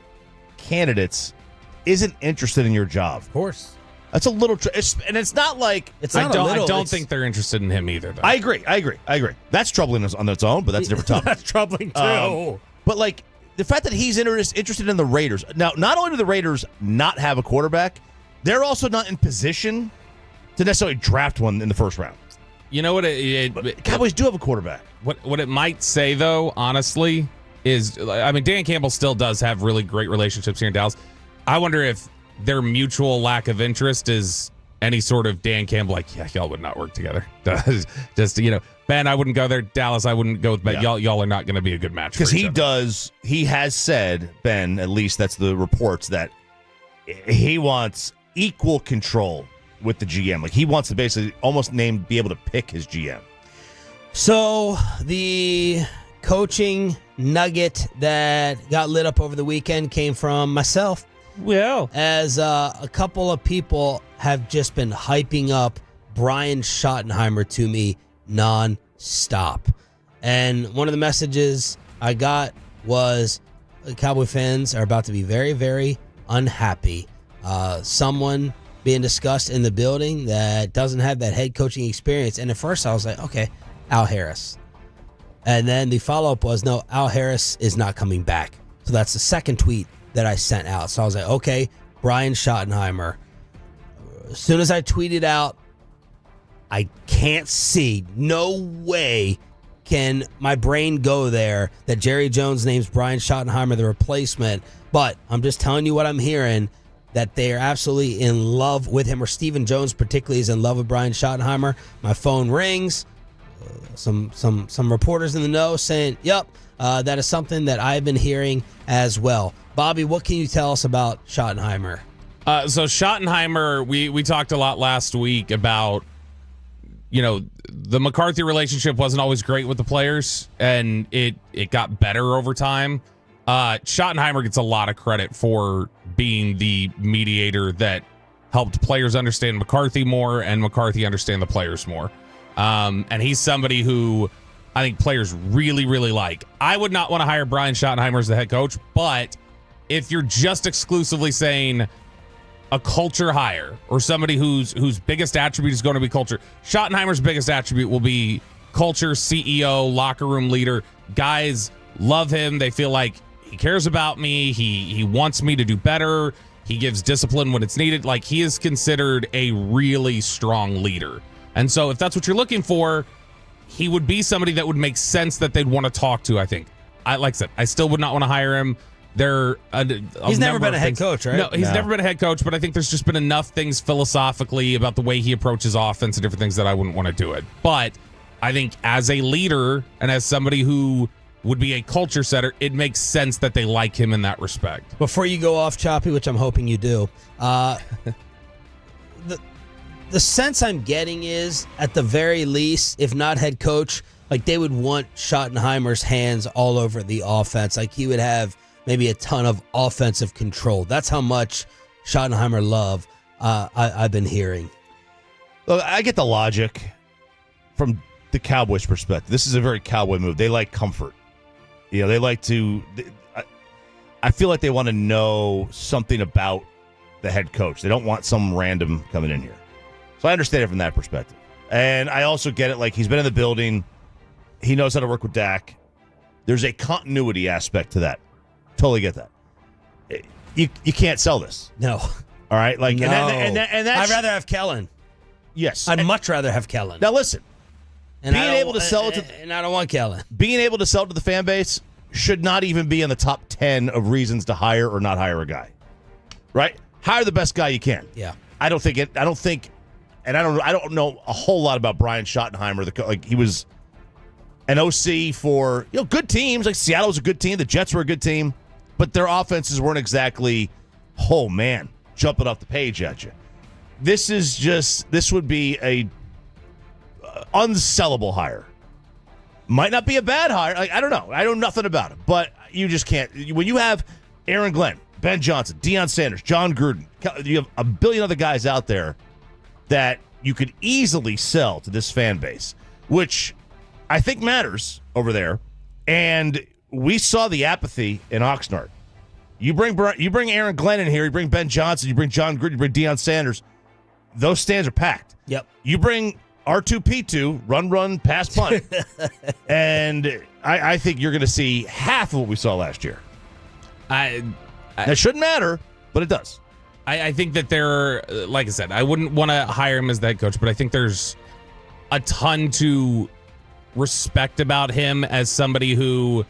candidates isn't interested in your job. Of course. That's a little, and it's not like it's not I don't think they're interested in him either. Though. I agree. That's troubling on its own, but that's a different topic. That's troubling too. But like the fact that he's interested in the Raiders. Now, not only do the Raiders not have a quarterback, they're also not in position to necessarily draft one in the first round. You know what? Cowboys do have a quarterback. What it might say, though, honestly, is I mean, Dan Campbell still does have really great relationships here in Dallas. I wonder if their mutual lack of interest is any sort of Dan Campbell, like, yeah, y'all would not work together. Just, you know, Ben, I wouldn't go there. Dallas, I wouldn't go with Ben. Yeah. Y'all are not going to be a good match. Because he has said, Ben, at least that's the reports, that he wants equal control with the GM. Like, he wants to basically almost be able to pick his GM. So the coaching nugget that got lit up over the weekend came from myself. Well, as a couple of people have just been hyping up Brian Schottenheimer to me non-stop. And one of the messages I got was Cowboy fans are about to be very, very unhappy. Someone being discussed in the building that doesn't have that head coaching experience. And at first I was like, okay, Al Harris. And then the follow-up was, no, Al Harris is not coming back. So that's the second tweet that I sent out. So I was like, okay, Brian Schottenheimer. As soon as I tweeted out, I can't see, no way can my brain go there that Jerry Jones names Brian Schottenheimer the replacement. But I'm just telling you what I'm hearing, that they are absolutely in love with him, or Stephen Jones particularly is in love with Brian Schottenheimer. My phone rings. Some reporters in the know saying, yep, that is something that I've been hearing as well. Bobby, what can you tell us about Schottenheimer? So Schottenheimer, we talked a lot last week about, you know, the McCarthy relationship wasn't always great with the players, and it got better over time. Schottenheimer gets a lot of credit for being the mediator that helped players understand McCarthy more and McCarthy understand the players more. And he's somebody who I think players really, really like. I would not want to hire Brian Schottenheimer as the head coach, but if you're just exclusively saying a culture hire or somebody whose biggest attribute is going to be culture, Schottenheimer's biggest attribute will be culture, CEO, locker room leader. Guys love him. They feel like he cares about me. He wants me to do better. He gives discipline when it's needed. Like, he is considered a really strong leader. And so if that's what you're looking for, he would be somebody that would make sense that they'd want to talk to, I think. Like I said, I still would not want to hire him. He's never been a head coach, right? No, he's never been a head coach, but I think there's just been enough things philosophically about the way he approaches offense and different things that I wouldn't want to do it. But I think as a leader and as somebody who would be a culture setter, it makes sense that they like him in that respect. Before you go off, Choppy, which I'm hoping you do, the sense I'm getting is, at the very least, if not head coach, like they would want Schottenheimer's hands all over the offense. Like he would have maybe a ton of offensive control. That's how much Schottenheimer love I've been hearing. Look, I get the logic from the Cowboys' perspective. This is a very Cowboy move. They like comfort. You know, they like to. I feel like they want to know something about the head coach. They don't want some random coming in here. So I understand it from that perspective. And I also get it. Like, he's been in the building. He knows how to work with Dak. There's a continuity aspect to that. Totally get that. You can't sell this. No. All right? Like, no. And that's, I'd rather have Kellen. Yes. I'd much rather have Kellen. Now, listen. And being able to sell it to... And I don't want Kellen. Being able to sell it to the fan base should not even be in the top 10 of reasons to hire or not hire a guy. Right? Hire the best guy you can. Yeah. I don't know a whole lot about Brian Schottenheimer. Like, he was an OC for, you know, good teams. Like, Seattle was a good team. The Jets were a good team. But their offenses weren't exactly, oh, man, jumping off the page at you. This would be a unsellable hire. Might not be a bad hire. Like, I don't know. I know nothing about him. But you just can't. When you have Aaron Glenn, Ben Johnson, Deion Sanders, John Gruden, you have a billion other guys out there that you could easily sell to this fan base, which I think matters over there. And we saw the apathy in Oxnard. You bring Aaron Glenn in here, you bring Ben Johnson, you bring John Gruden, you bring Deion Sanders. Those stands are packed. Yep. You bring R2P2, run, pass, punt. And I think you're going to see half of what we saw last year. That shouldn't matter, but it does. I think that there, like I said, I wouldn't want to hire him as the head coach, but I think there's a ton to respect about him as somebody who,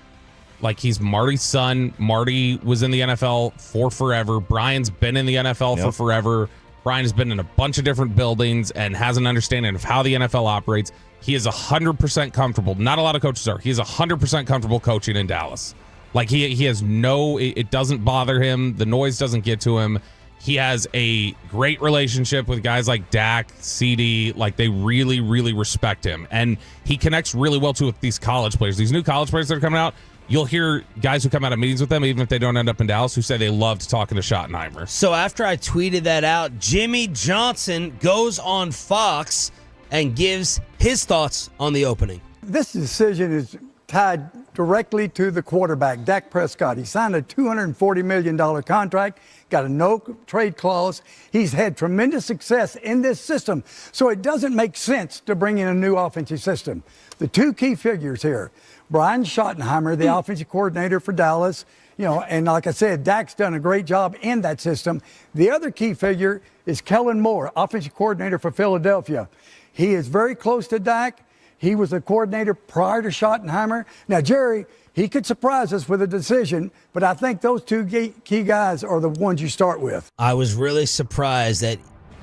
like, he's Marty's son. Marty was in the NFL for forever. Brian's been in the NFL for forever. Brian has been in a bunch of different buildings and has an understanding of how the NFL operates. He is 100% comfortable. Not a lot of coaches are. He is 100% comfortable coaching in Dallas. Like, he has it doesn't bother him. The noise doesn't get to him. He has a great relationship with guys like Dak, CD. Like, they really, really respect him. And he connects really well, too, with these college players. These new college players that are coming out, you'll hear guys who come out of meetings with them, even if they don't end up in Dallas, who say they loved talking to Schottenheimer. So after I tweeted that out, Jimmy Johnson goes on Fox and gives his thoughts on the opening. This decision is tied directly to the quarterback, Dak Prescott. He signed a $240 million contract, got a no-trade clause. He's had tremendous success in this system, so it doesn't make sense to bring in a new offensive system. The two key figures here, Brian Schottenheimer, the offensive coordinator for Dallas, and like I said, Dak's done a great job in that system. The other key figure is Kellen Moore, offensive coordinator for Philadelphia. He is very close to Dak. He was a coordinator prior to Schottenheimer. Now, Jerry, he could surprise us with a decision, but I think those two key guys are the ones you start with. I was really surprised that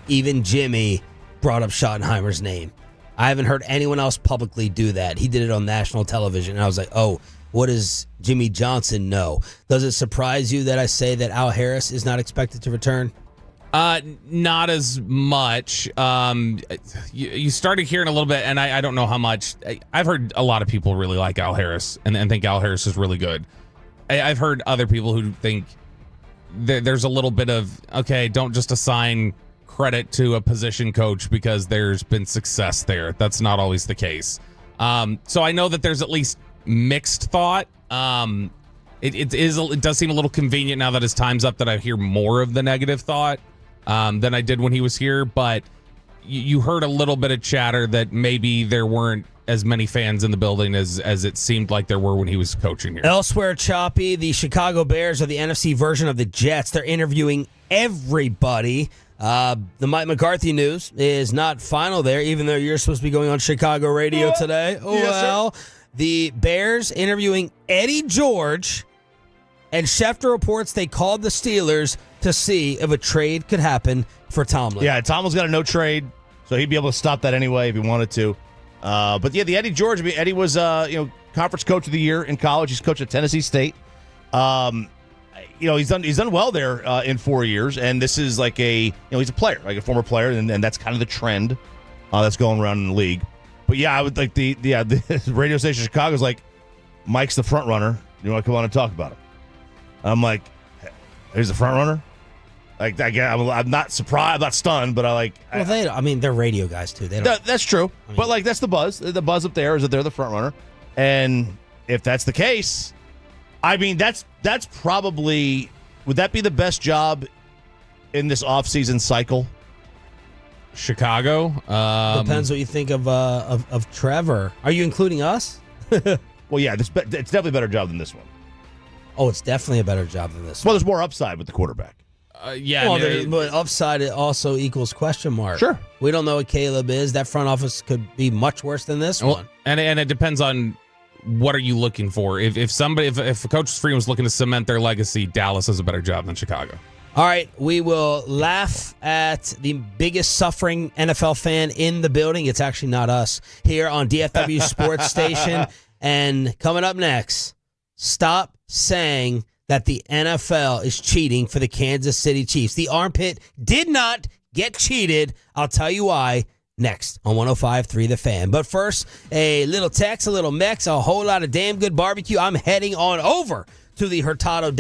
even Jimmy brought up Schottenheimer's name. I haven't heard anyone else publicly do that. He did it on national television, and I was like, oh, what does Jimmy Johnson know? Does it surprise you that I say that Al Harris is not expected to return? Not as much. You started hearing a little bit, and I don't know how much. I've heard a lot of people really like Al Harris and think Al Harris is really good. I've heard other people who think there's a little bit of, okay, don't just assign credit to a position coach because there's been success there. That's not always the case. So I know that there's at least mixed thought. It does seem a little convenient now that his time's up that I hear more of the negative thought than I did when he was here, but you heard a little bit of chatter that maybe there weren't as many fans in the building as it seemed like there were when he was coaching here. Elsewhere, Choppy, the Chicago Bears are the NFC version of the Jets. They're interviewing everybody. The Mike McCarthy news is not final there, even though you're supposed to be going on Chicago radio today. Well, the Bears interviewing Eddie George, and Schefter reports they called the Steelers to see if a trade could happen for Tomlin. Yeah, Tomlin's got a no trade, so he'd be able to stop that anyway if he wanted to. But yeah, the Eddie George. Eddie was conference coach of the year in college. He's coached at Tennessee State. He's done well there in 4 years, and this is like he's a player, like a former player, and that's kind of the trend that's going around in the league. But yeah, I would like the radio station in Chicago is like, Mike's the front runner. You want to come on and talk about him? I'm like, he's the front runner. Like, I'm not surprised, I'm not stunned, but they're radio guys too. That's true, but that's the buzz. The buzz up there is that they're the front runner, and if that's the case, that's probably, would that be the best job in this offseason cycle? Chicago. Depends what you think of Trevor. Are you including us? Well, yeah, it's definitely a better job than this one. Oh, it's definitely a better job than this one. Well, there's more upside with the quarterback. But upside it also equals question mark. Sure. We don't know what Caleb is. That front office could be much worse than this one. And it depends on what are you looking for. If Coach Freeman was looking to cement their legacy, Dallas has a better job than Chicago. All right, we will laugh at the biggest suffering NFL fan in the building. It's actually not us here on DFW Sports Station. And coming up next, stop saying that the NFL is cheating for the Kansas City Chiefs. The armpit did not get cheated. I'll tell you why next on 105.3 The Fan. But first, a little Tex, a little Mex, a whole lot of damn good barbecue. I'm heading on over to the Hurtado.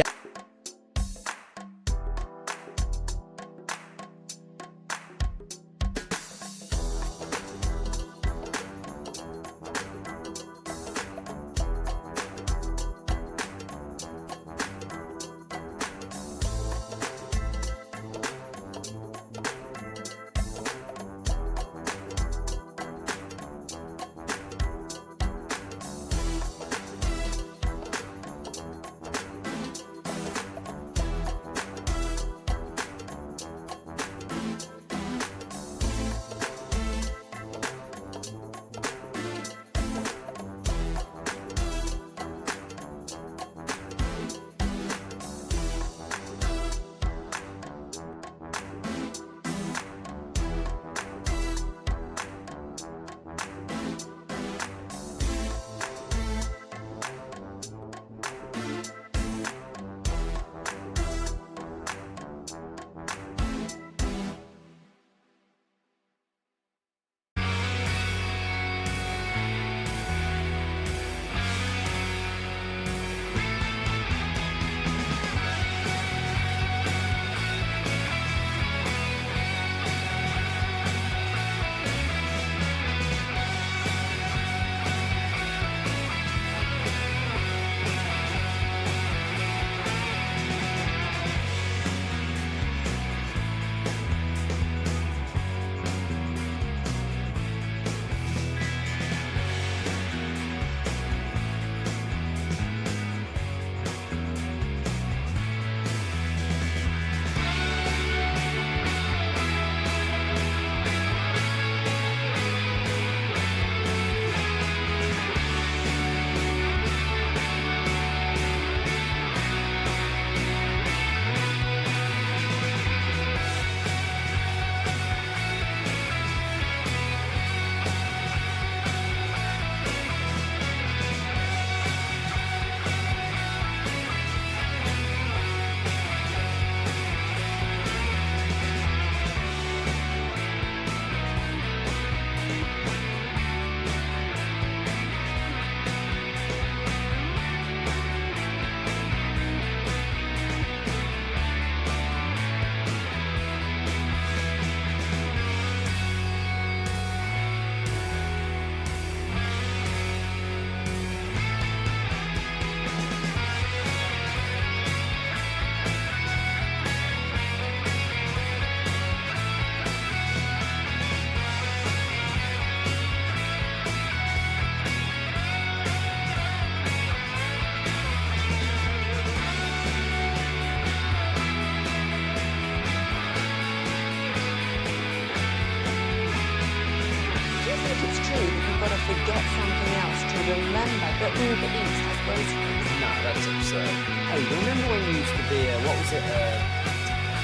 forget something else to remember that Uber Eats has groceries. No, that's absurd. Hey, remember when you used to be a, what was it,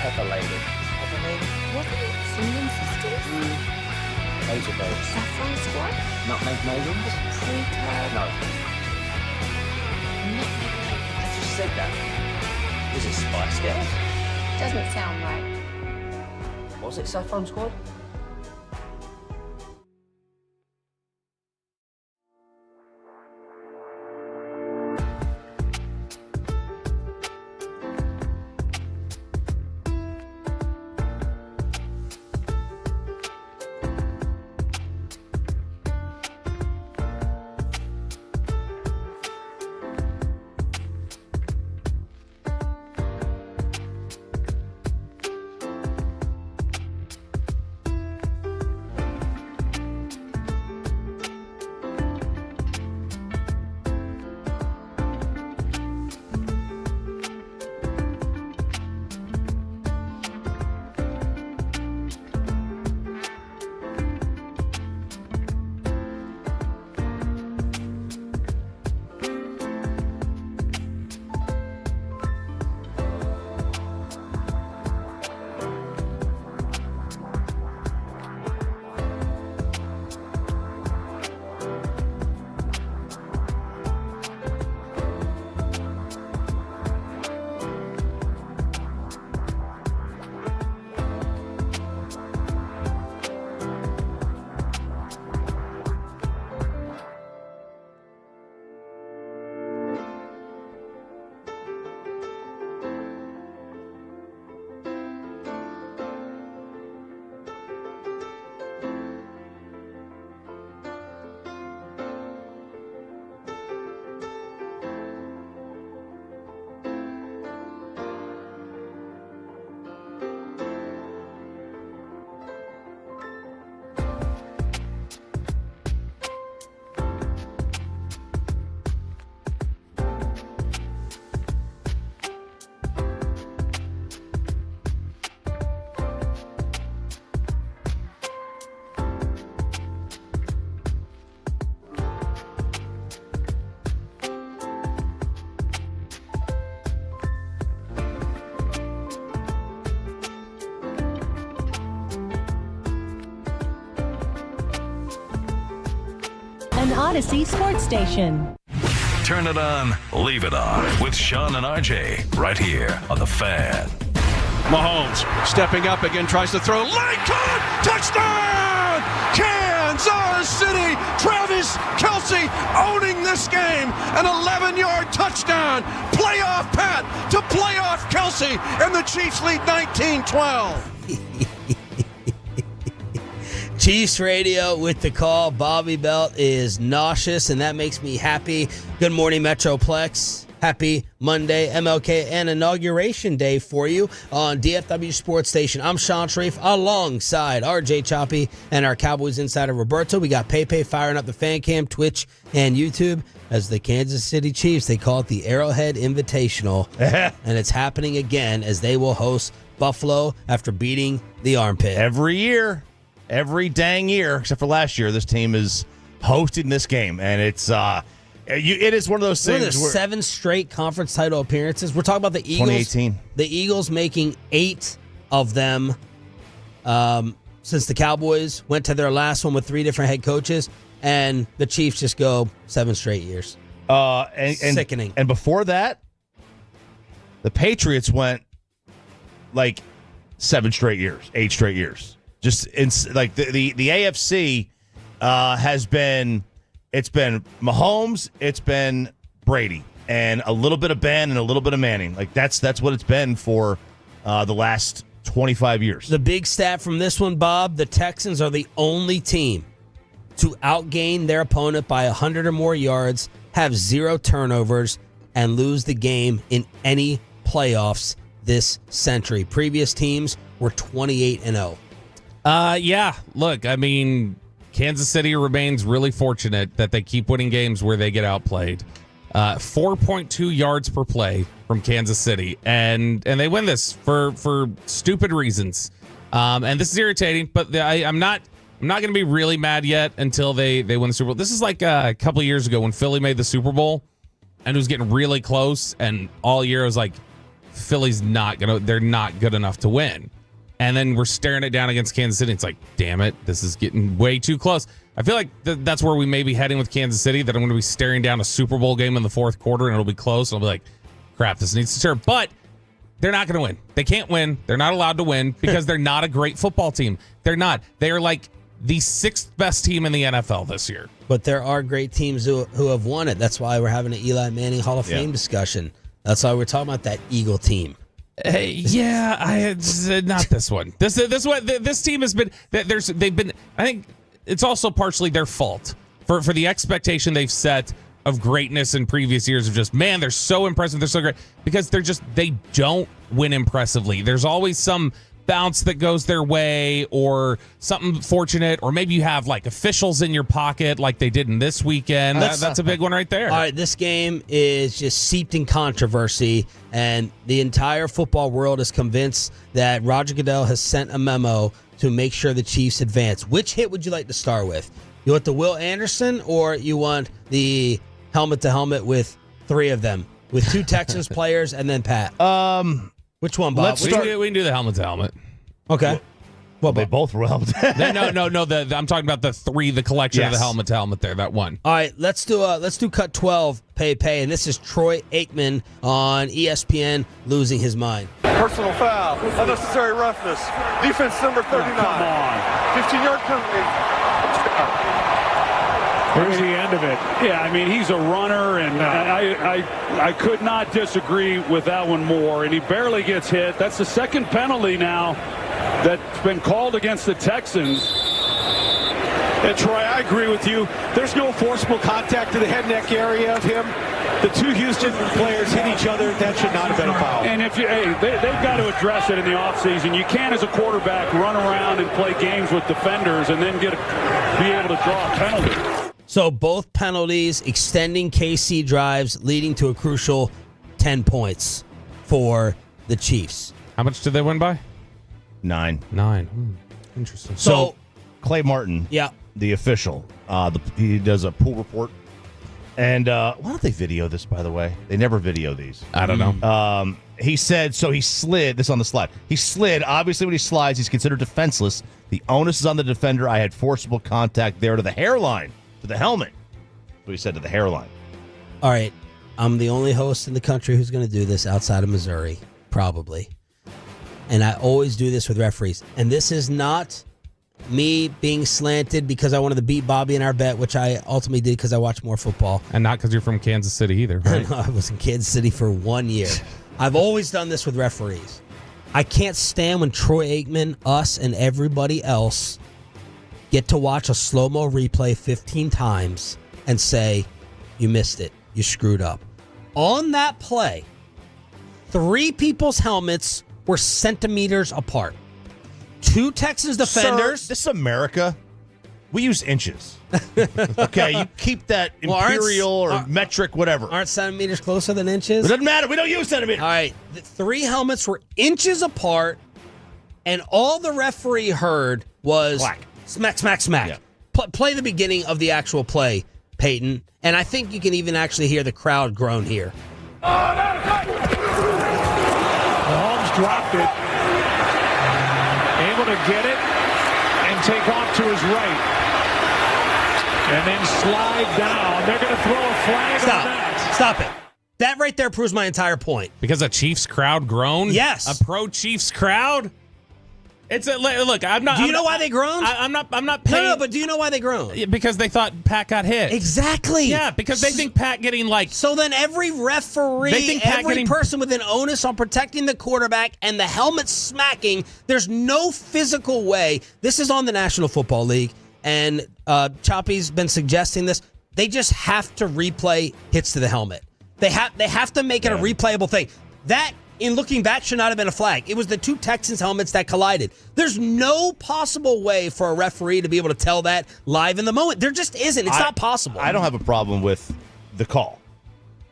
Pepper Lady? Pepper Lady? Wasn't it Singing Sisters? Those are those. Saffron Squad? Nutmeg Maidens? Pre-curd? No. Nutmeg Maidens. I just said that. Was it Spice Girls? Doesn't sound right. Was it Saffron Squad? Odyssey Sports Station. Turn it on, leave it on with Sean and RJ right here on The Fan. Mahomes stepping up again, tries to throw. Line caught! Touchdown! Kansas City! Travis Kelce owning this game. An 11-yard touchdown. Playoff Pat to playoff Kelce. And the Chiefs lead 19-12. Chiefs Radio with the call. Bobby Belt is nauseous, and that makes me happy. Good morning, Metroplex. Happy Monday, MLK, and Inauguration Day for you on DFW Sports Station. I'm Sean Sharif alongside RJ Choppy and our Cowboys insider Roberto. We got Pepe firing up the fan cam, Twitch, and YouTube as the Kansas City Chiefs. They call it the Arrowhead Invitational, and it's happening again as they will host Buffalo after beating the Armpit. Every year, every dang year, except for last year, this team is hosting this game, and it's it is one of those things. One of the 7 straight conference title appearances. We're talking about the Eagles. 2018. The Eagles making 8 of them since the Cowboys went to their last one with 3 different head coaches, and the Chiefs just go 7 straight years. Sickening. And before that, the Patriots went like 7 straight years, 8 straight years. Just like the AFC has been. It's been Mahomes, it's been Brady, and a little bit of Ben and a little bit of Manning. Like that's what it's been for the last 25 years. The big stat from this one, Bob, the Texans are the only team to outgain their opponent by 100 or more yards, have 0 turnovers, and lose the game in any playoffs this century. Previous teams were 28-0. Yeah, look, I mean, Kansas City remains really fortunate that they keep winning games where they get outplayed. 4.2 yards per play from Kansas City, and they win this for stupid reasons. And this is irritating, but I'm not going to be really mad yet until they win the Super Bowl. This is like a couple of years ago when Philly made the Super Bowl and it was getting really close, and all year I was like, Philly's they're not good enough to win. And then we're staring it down against Kansas City. It's like, damn it, this is getting way too close. I feel like that's where we may be heading with Kansas City, that I'm going to be staring down a Super Bowl game in the fourth quarter, and it'll be close. And I'll be like, crap, this needs to turn. But they're not going to win. They can't win. They're not allowed to win because they're not a great football team. They're not. They are like the 6th best team in the NFL this year. But there are great teams who have won it. That's why we're having an Eli Manning Hall of Fame discussion. That's why we're talking about that Eagle team. Not this one. This team has been. They've been. I think it's also partially their fault for the expectation they've set of greatness in previous years of just, man, they're so impressive, they're so great, because they don't win impressively. There's always some bounce that goes their way or something fortunate, or maybe you have like officials in your pocket like they did in this weekend. That's a big one right there. All right, this game is just seeped in controversy, and the entire football world is convinced that Roger Goodell has sent a memo to make sure the Chiefs advance. Which hit would you like to start with? You want the Will Anderson, or you want the helmet-to-helmet with 3 of them, with 2 Texans players and then Pat? Which one, Bob? We can do the helmet to helmet. Okay. Well, they both were helmet. No. I'm talking about the 3, the collection of the helmet to helmet there. That one. All right, let's do cut 12. Pay, and this is Troy Aikman on ESPN losing his mind. Personal foul, unnecessary roughness. Defense number 39. Come on. 15-yard penalty. Here's the end of it. Yeah, I mean, he's a runner, and I could not disagree with that one more. And he barely gets hit. That's the 2nd penalty now that's been called against the Texans. And Troy, I agree with you. There's no forcible contact to the head neck area of him. The 2 Houston players hit each other. That should not have been a foul. And if they've got to address it in the offseason. You can't, as a quarterback, run around and play games with defenders and then be able to draw a penalty. So both penalties extending KC drives, leading to a crucial 10 points for the Chiefs. How much did they win by? 9. Interesting. So Clay Martin, yeah, the official, he does a pool report. And why don't they video this, by the way? They never video these. I don't know. He said, so he slid, this on the slide. He slid. Obviously, when he slides, he's considered defenseless. The onus is on the defender. I had forcible contact there to the hairline, to the helmet. what he said to the hairline. All right. I'm the only host in the country who's going to do this outside of Missouri, probably. And I always do this with referees. And this is not me being slanted because I wanted to beat Bobby in our bet, which I ultimately did because I watch more football. And not because you're from Kansas City either, right? No, I was in Kansas City for 1 year. I've always done this with referees. I can't stand when Troy Aikman, us, and everybody else get to watch a slow-mo replay 15 times and say, you missed it. You screwed up. On that play, 3 people's helmets were centimeters apart. 2 Texans defenders. Sir, this is America. We use inches. Okay, you keep that imperial or metric, whatever. Aren't centimeters closer than inches? It doesn't matter. We don't use centimeters. All right, the 3 helmets were inches apart, and all the referee heard was clack. Smack, smack, smack. Yeah. Play the beginning of the actual play, Peyton, and I think you can even actually hear the crowd groan here. Mahomes dropped it. Able to get it and take off to his right. And then slide down. They're going to throw a flag on that. Stop it. That right there proves my entire point. Because a Chiefs crowd groaned? Yes. A pro-Chiefs crowd? It's a look. I'm not. Do you know why they groaned? I'm not paying. No, but do you know why they groaned? Because they thought Pat got hit. Exactly. Yeah, because they think Pat getting like. So then every referee, every person with an onus on protecting the quarterback and the helmet smacking, there's no physical way. This is on the National Football League, and Choppy's been suggesting this. They just have to replay hits to the helmet. They have to make it a replayable thing. That, in looking back, should not have been a flag. It was the 2 Texans helmets that collided. There's no possible way for a referee to be able to tell that live in the moment. There just isn't. It's not possible. I don't have a problem with the call.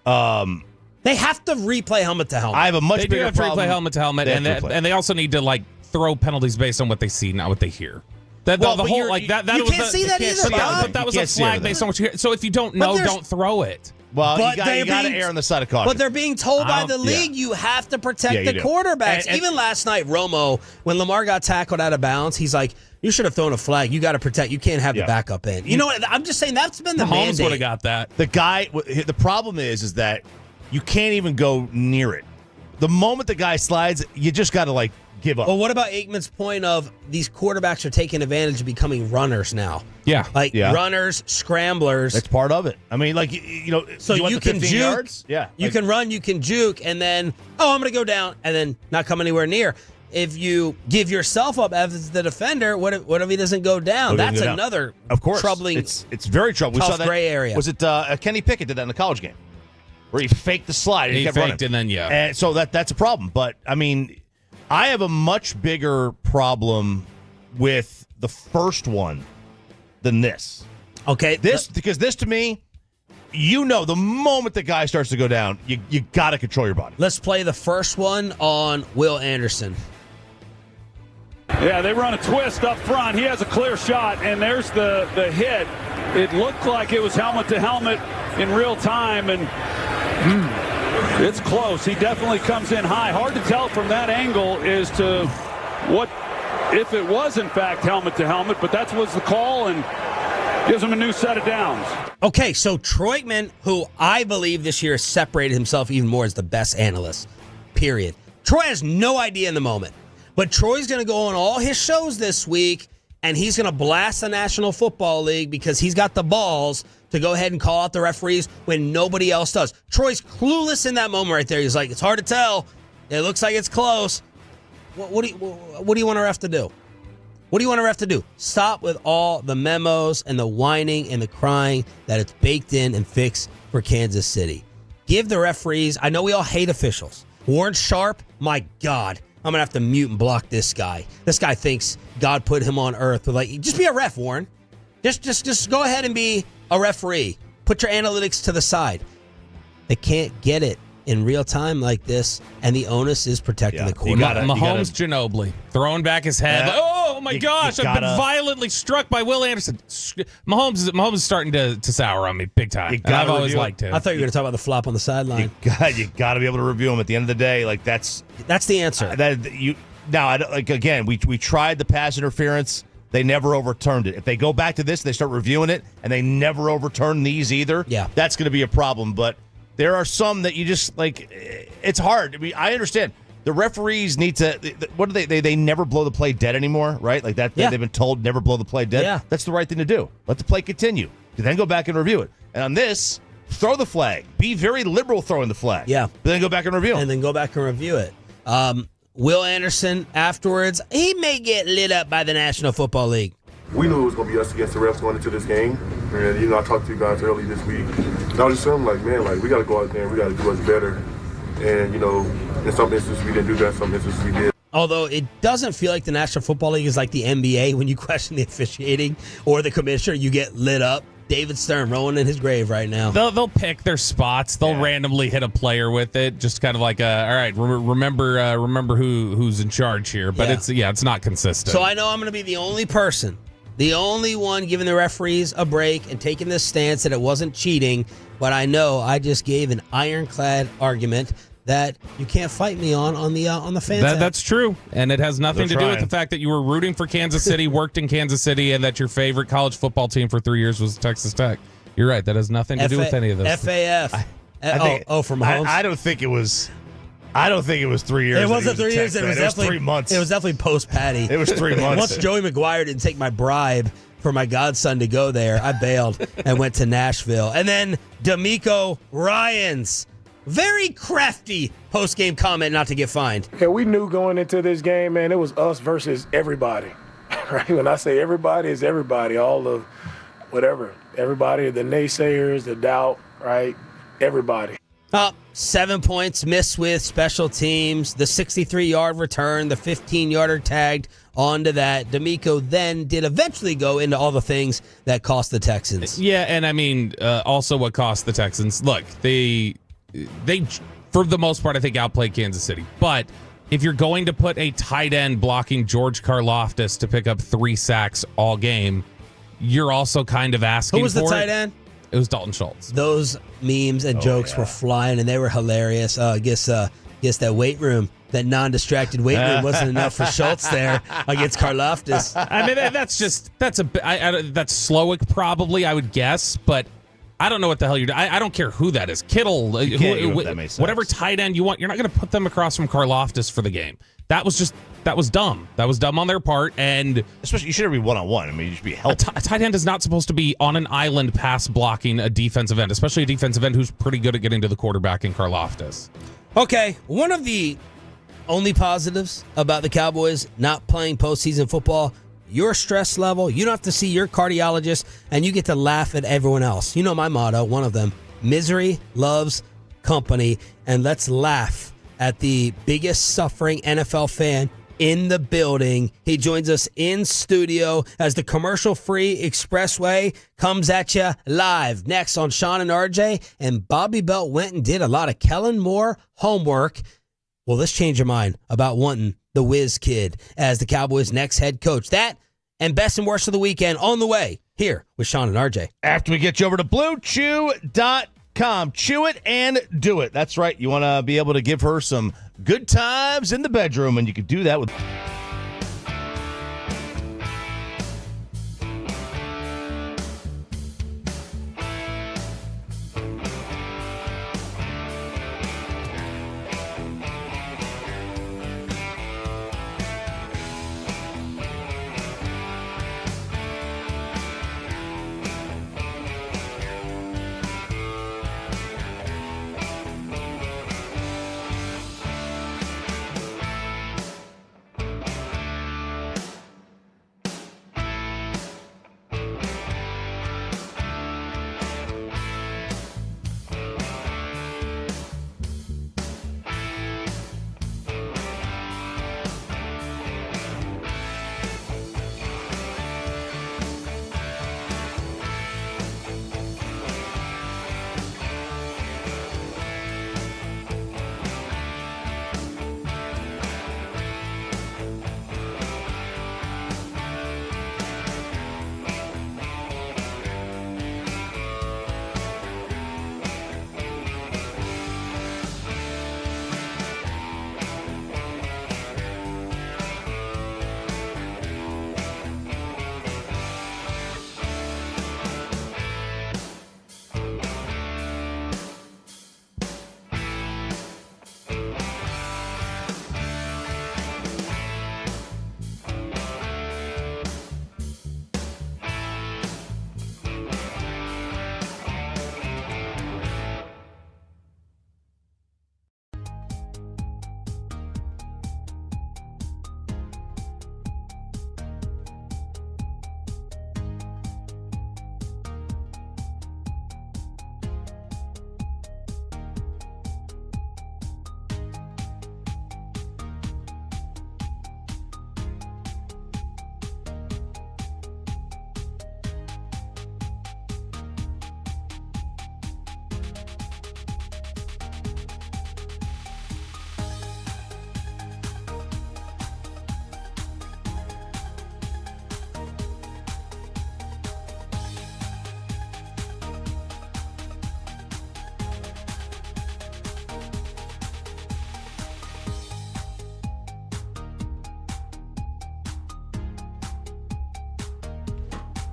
They have to replay helmet to helmet. I have a much They bigger do have to problem. replay helmet to helmet, and they also need to like throw penalties based on what they see, not what they hear. That Well, the but whole you're- like that. you was can't the, see that either, Bob. But that was You a can't see flag everything. based on what you hear. So if you don't know, don't throw it. Well, But you they're got to being- err on the side of caution. But they're being told by the league you have to protect the do. quarterbacks. And- Even last night, Romo, when Lamar got tackled out of bounds, he's like, you should have thrown a flag. You got to protect. You can't have the backup in. You know what? I'm just saying that's been the Mahomes mandate. would have got that. The problem is that you can't even go near it. The moment the guy slides, you just got to like give up. Well, what about Aikman's point of these quarterbacks are taking advantage of becoming runners now? Yeah. Like runners, scramblers. That's part of it. I mean, like, you know, So you, want you the can 15 juke. yards? Yeah. You can run, you can juke, and then, I'm going to go down, and then not come anywhere near. If you give yourself up as the defender, what if he doesn't go down? That's another troubling. It's very troubling. Tough We saw that gray area. Was it Kenny Pickett did that in the college game where he faked the slide and He kept faked running. and then And so that's a problem. But I mean, I have a much bigger problem with the first one than this. Okay, because this to me, the moment the guy starts to go down, you got to control your body. Let's play the first one on Will Anderson. Yeah, they run a twist up front. He has a clear shot, and there's the hit. It looked like it was helmet to helmet in real time, and it's close. He definitely comes in high. Hard to tell from that angle as to what if it was in fact helmet to helmet, but that was the call and gives him a new set of downs. Okay, so Troy Aikman, who I believe this year has separated himself even more as the best analyst, period. Troy has no idea in the moment. But Troy's going to go on all his shows this week, and he's going to blast the National Football League because he's got the balls to go ahead and call out the referees when nobody else does. Troy's clueless in that moment right there. He's like, it's hard to tell. It looks like it's close. What do you want a ref to do? What do you want a ref to do? Stop with all the memos and the whining and the crying that it's baked in and fixed for Kansas City. Give the referees, I know we all hate officials. Warren Sharp, my God, I'm going to have to mute and block this guy. This guy thinks God put him on earth. With just be a ref, Warren. Just go ahead and be a referee. Put your analytics to the side. They can't get it in real time like this, and the onus is protecting the quarterback. Mahomes Ginobili throwing back his head. Like, oh my gosh! I've been violently struck by Will Anderson. Mahomes is starting to sour on me big time. And I've always liked him. I thought you were going to talk about the flop on the sideline. You got to be able to review him at the end of the day. Like that's the answer. We tried the pass interference. they never overturned it. If they go back to this, they start reviewing it, and they never overturn these either, that's going to be a problem. But there are some that you just, like, it's hard. I mean, I understand. The referees need to, what do they never blow the play dead anymore, right? Like that, they've been told never blow the play dead. Yeah. That's the right thing to do. Let the play continue. You then go back and review it. And on this, throw the flag. Be very liberal throwing the flag. Yeah. But then go back and review it. And then go back and review it. Will Anderson, afterwards, he may get lit up by the National Football League. We knew it was going to be us against the refs going into this game. And, I talked to you guys early this week. And I was just saying, like, man, like, we got to go out there and we got to do us better. And, in some instances we didn't do that, some instances we did. Although it doesn't feel like the National Football League is like the NBA. When you question the officiating or the commissioner, you get lit up. David Stern rolling in his grave right now. They'll pick their spots. They'll randomly hit a player with it, just kind of like, all right, remember who's in charge here. But it's not consistent. So I know I'm going to be the only person, the only one giving the referees a break and taking this stance that it wasn't cheating. But I know I just gave an ironclad argument that you can't fight me on the fans. That's true, and it has nothing to do with the fact that you were rooting for Kansas City, worked in Kansas City, and that your favorite college football team for 3 years was Texas Tech. You're right. That has nothing to do with any of this. FAF. From Mahomes. I don't think it was. I don't think it was 3 years. It wasn't 3 years. It was definitely 3 months. It was definitely post Patty. It was 3 months. Once Joey McGuire didn't take my bribe for my godson to go there, I bailed and went to Nashville. And then DeMeco Ryans. Very crafty post-game comment not to get fined. Yeah, we knew going into this game, man, it was us versus everybody. Right? When I say everybody, it's everybody. All the whatever. Everybody, the naysayers, the doubt, right? Everybody. 7 points missed with special teams, the 63-yard return, the 15-yarder tagged onto that. DeMeco then did eventually go into all the things that cost the Texans. Yeah, and I mean, also what cost the Texans. Look, they for the most part, I think, outplayed Kansas City. But if you're going to put a tight end blocking George Karlaftis to pick up 3 sacks all game, you're also kind of asking for it. Who was the tight end? It was Dalton Schultz. Those memes and jokes were flying, and they were hilarious. I guess that weight room, that non-distracted weight room wasn't enough for Schultz there against Karlaftis. I mean, that's Slowick probably, I would guess, but I don't know what the hell you're doing. I don't care who that is. Kittle, whatever tight end you want, you're not going to put them across from Karlaftis for the game. That was dumb. That was dumb on their part, and especially you shouldn't be one-on-one. I mean, you should be helping. A tight end is not supposed to be on an island pass blocking a defensive end, especially a defensive end who's pretty good at getting to the quarterback in Karlaftis. Okay, one of the only positives about the Cowboys not playing postseason football, your stress level, you don't have to see your cardiologist, and you get to laugh at everyone else. You know my motto, one of them, misery loves company, and let's laugh at the biggest suffering NFL fan in the building. He joins us in studio as the commercial-free Expressway comes at you live. Next on Sean and RJ, and Bobby Belt went and did a lot of Kellen Moore homework. Well, let's change your mind about wanting the Whiz Kid as the Cowboys' next head coach. That and best and worst of the weekend on the way here with Sean and RJ. After we get you over to BlueChew.com. Chew it and do it. That's right. You want to be able to give her some good times in the bedroom, and you can do that with...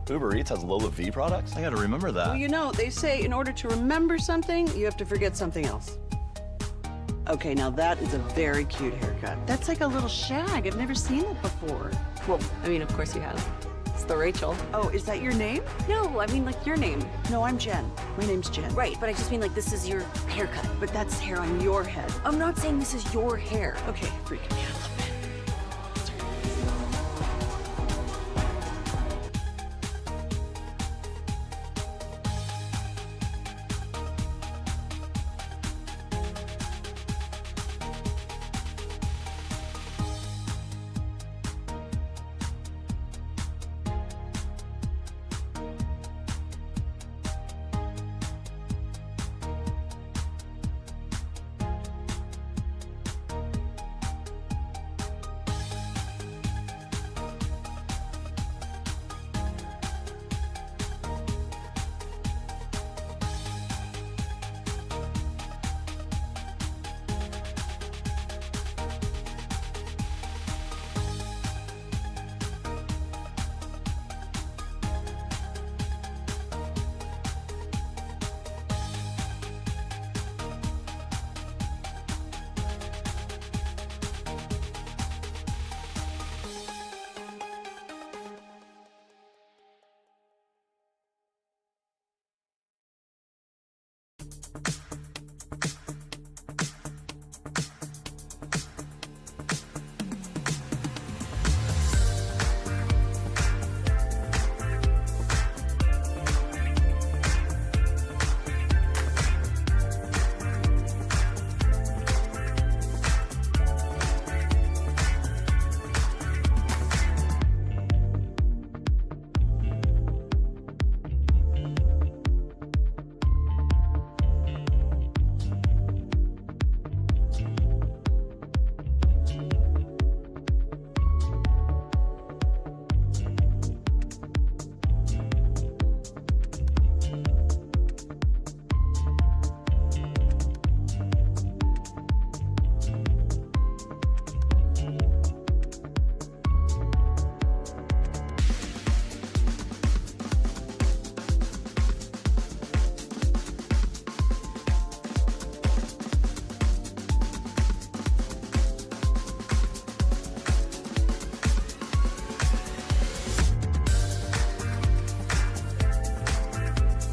Uber Eats has Lola V products? I gotta remember that. Well, you know, they say in order to remember something, you have to forget something else. Okay, now that is a very cute haircut. That's like a little shag. I've never seen it before. Well, I mean, of course you have. It's the Rachel. Oh, is that your name? No, I mean like your name. No, I'm Jen. My name's Jen. Right, but I just mean like this is your haircut. But that's hair on your head. I'm not saying this is your hair. Okay, freaking me out a little bit.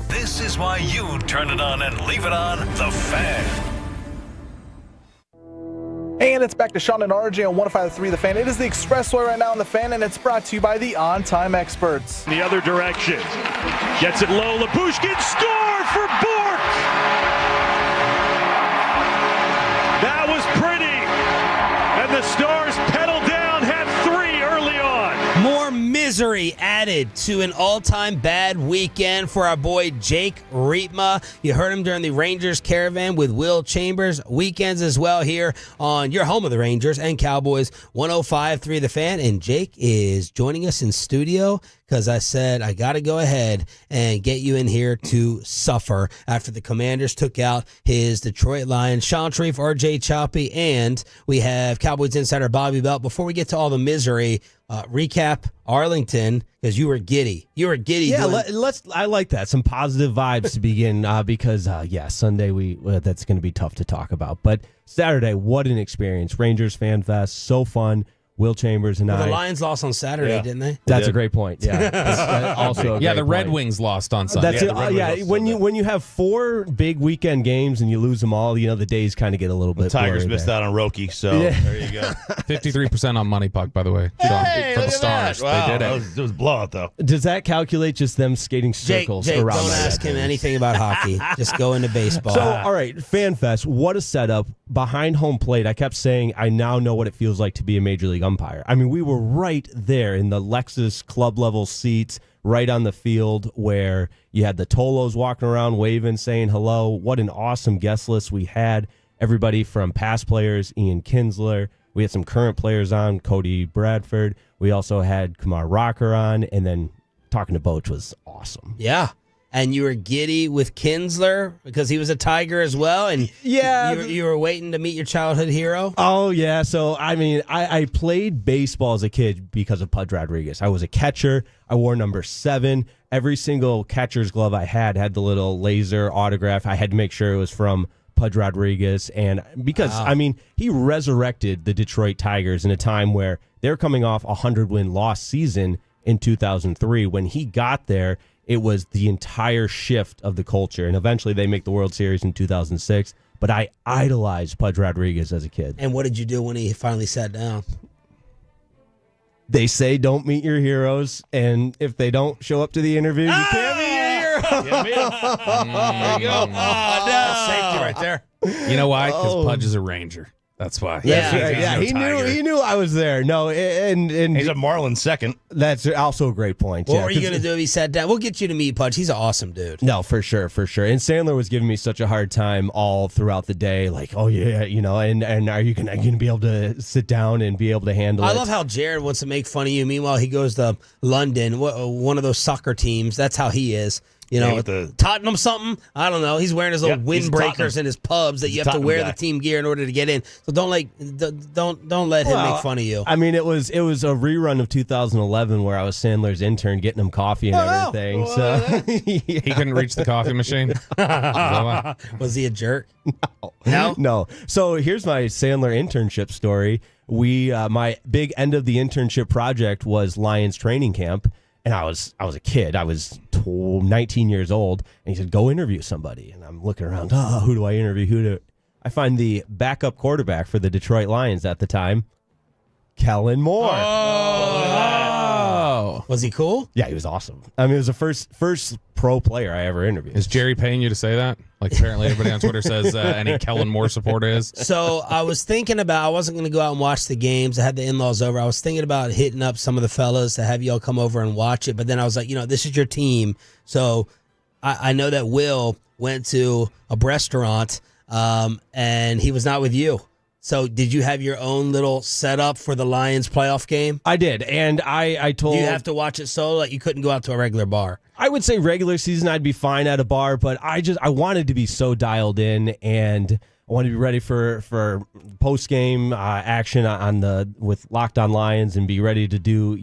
This is why you turn it on and leave it on The Fan. And it's back to Sean and RJ on 105.3 The Fan. It is the Expressway right now on The Fan, and it's brought to you by the On-Time Experts. The other direction. Gets it low. Labushkin score for Bork. That was pretty. And the Stars pedal down, had 3 early on. More misery added to an all-time bad weekend for our boy Jake Riepma. You heard him during the Rangers Caravan with Will Chambers. Weekends as well here on your home of the Rangers and Cowboys, 105.3 The Fan. And Jake is joining us in studio because I said I got to go ahead and get you in here to suffer after the Commanders took out his Detroit Lions. Sean Sharif, RJ Choppy, and we have Cowboys insider Bobby Belt. Before we get to all the misery, recap Arlington, because you were giddy. You were giddy. Yeah, I like that. Some positive vibes to begin because, Sunday that's going to be tough to talk about. But Saturday, what an experience. Rangers FanFest, so fun. Will Chambers and the Lions lost on Saturday, didn't they? That's a great point. Yeah, that's also the Red Wings lost on Sunday. That's when you have 4 big weekend games and you lose them all, the days kind of get a little bit. Tigers missed out on Roki, so there you go. 53% on Money Puck, by the way. Hey, for the Stars, wow, they did it. It was blowout though. Does that calculate just them skating circles Jake, around? Don't ask him anything about hockey. Just go into baseball. So, all right, FanFest, what a setup behind home plate. I kept saying I now know what it feels like to be a major league umpire. I mean, we were right there in the Lexus club level seats, right on the field where you had the Tolos walking around waving, saying hello. What an awesome guest list we had. Everybody from past players, Ian Kinsler. We had some current players on, Cody Bradford. We also had Kumar Rocker on, and then talking to Boach was awesome. Yeah. and you were giddy with Kinsler because he was a Tiger as well, and you were waiting to meet your childhood hero? Oh, yeah. So, I mean, I played baseball as a kid because of Pudge Rodriguez. I was a catcher. I wore number 7. Every single catcher's glove I had the little laser autograph. I had to make sure it was from Pudge Rodriguez. And because, I mean, he resurrected the Detroit Tigers in a time where they're coming off a 100-win loss season in 2003. When he got there, it was the entire shift of the culture. And eventually they make the World Series in 2006. But I idolized Pudge Rodriguez as a kid. And what did you do when he finally sat down? They say don't meet your heroes. And if they don't show up to the interview, you can't meet your hero. There you go. Oh, no. Safety right there. You know why? Because Pudge is a Ranger. That's why. Yeah, he knew I was there. No, and he's a Marlin second. That's also a great point. What were you going to do if he sat down? We'll get you to meet Pudge. He's an awesome dude. No, for sure. And Sandler was giving me such a hard time all throughout the day. Like, oh yeah, and are you gonna be able to sit down and be able to handle it? I love how Jared wants to make fun of you. Meanwhile, he goes to London, one of those soccer teams. That's how he is. Tottenham something. I don't know. He's wearing his little windbreakers in his pubs that you have to wear the team gear in order to get in. So don't let him make fun of you. I mean, it was a rerun of 2011 where I was Sandler's intern getting him coffee and everything. So he couldn't reach the coffee machine. Was he a jerk? No. So here's my Sandler internship story. My big end of the internship project was Lions training camp. And I was a kid. I was 19 years old. And he said, go interview somebody. And I'm looking around. Who do I interview? I find the backup quarterback for the Detroit Lions at the time, Kellen Moore. Oh. Was he cool? Yeah, he was awesome. I mean, it was the first pro player I ever interviewed. Is Jerry paying you to say that? Like, apparently everybody on Twitter says any Kellen Moore supporter is. So I was thinking about, I wasn't going to go out and watch the games. I had the in-laws over. I was thinking about hitting up some of the fellas to have y'all come over and watch it. But then I was like, this is your team. So I know that Will went to a restaurant and he was not with you. So did you have your own little setup for the Lions playoff game? I did. And I told... Do you have to watch it solo? Like you couldn't go out to a regular bar? I would say regular season I'd be fine at a bar, but I wanted to be so dialed in, and I wanted to be ready for post-game action with Locked On Lions and be ready to do,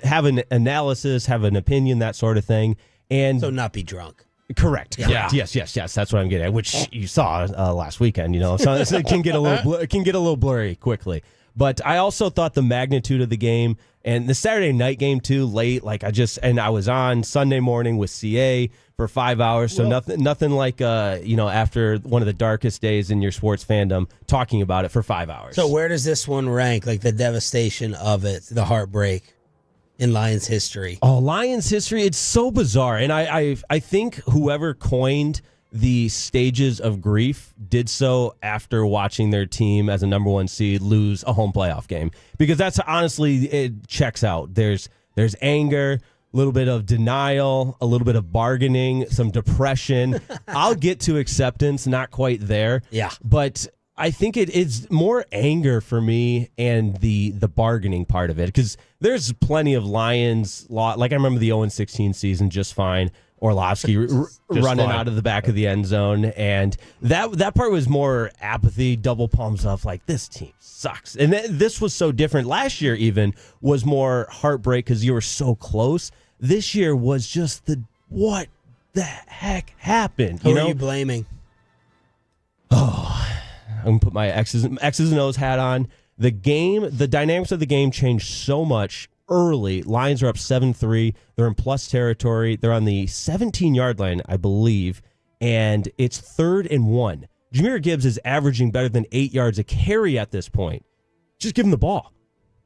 have an analysis, have an opinion, that sort of thing. And so not be drunk. Correct. Yeah. Yes. That's what I'm getting at, which you saw last weekend. So it can get a little blurry quickly. But I also thought the magnitude of the game and the Saturday night game too late. I was on Sunday morning with CA for 5 hours. So nothing like after one of the darkest days in your sports fandom talking about it for 5 hours. So where does this one rank? Like the devastation of it, the heartbreak in Lions history? Oh, Lions history. It's so bizarre. And I think whoever coined the stages of grief did so after watching their team as a number 1 seed lose a home playoff game, because that's honestly, it checks out. There's anger, a little bit of denial, a little bit of bargaining, some depression. I'll get to acceptance, not quite there. Yeah. But I think it's more anger for me and the bargaining part of it, because there's plenty of Lions like I remember the 0-16 season just fine. Orlovsky running out of the back of the end zone, and that part was more apathy, double palms up, like this team sucks. And this was so different. Last year even was more heartbreak because you were so close. This year was just what the heck happened? Who are you blaming? Oh, I'm gonna put my X's and O's hat on. The dynamics of the game changed so much. Early, Lions are up 7-3. They're in plus territory. They're on the 17-yard line, I believe, and it's 3rd and 1. Jahmyr Gibbs is averaging better than 8 yards a carry at this point. Just give him the ball.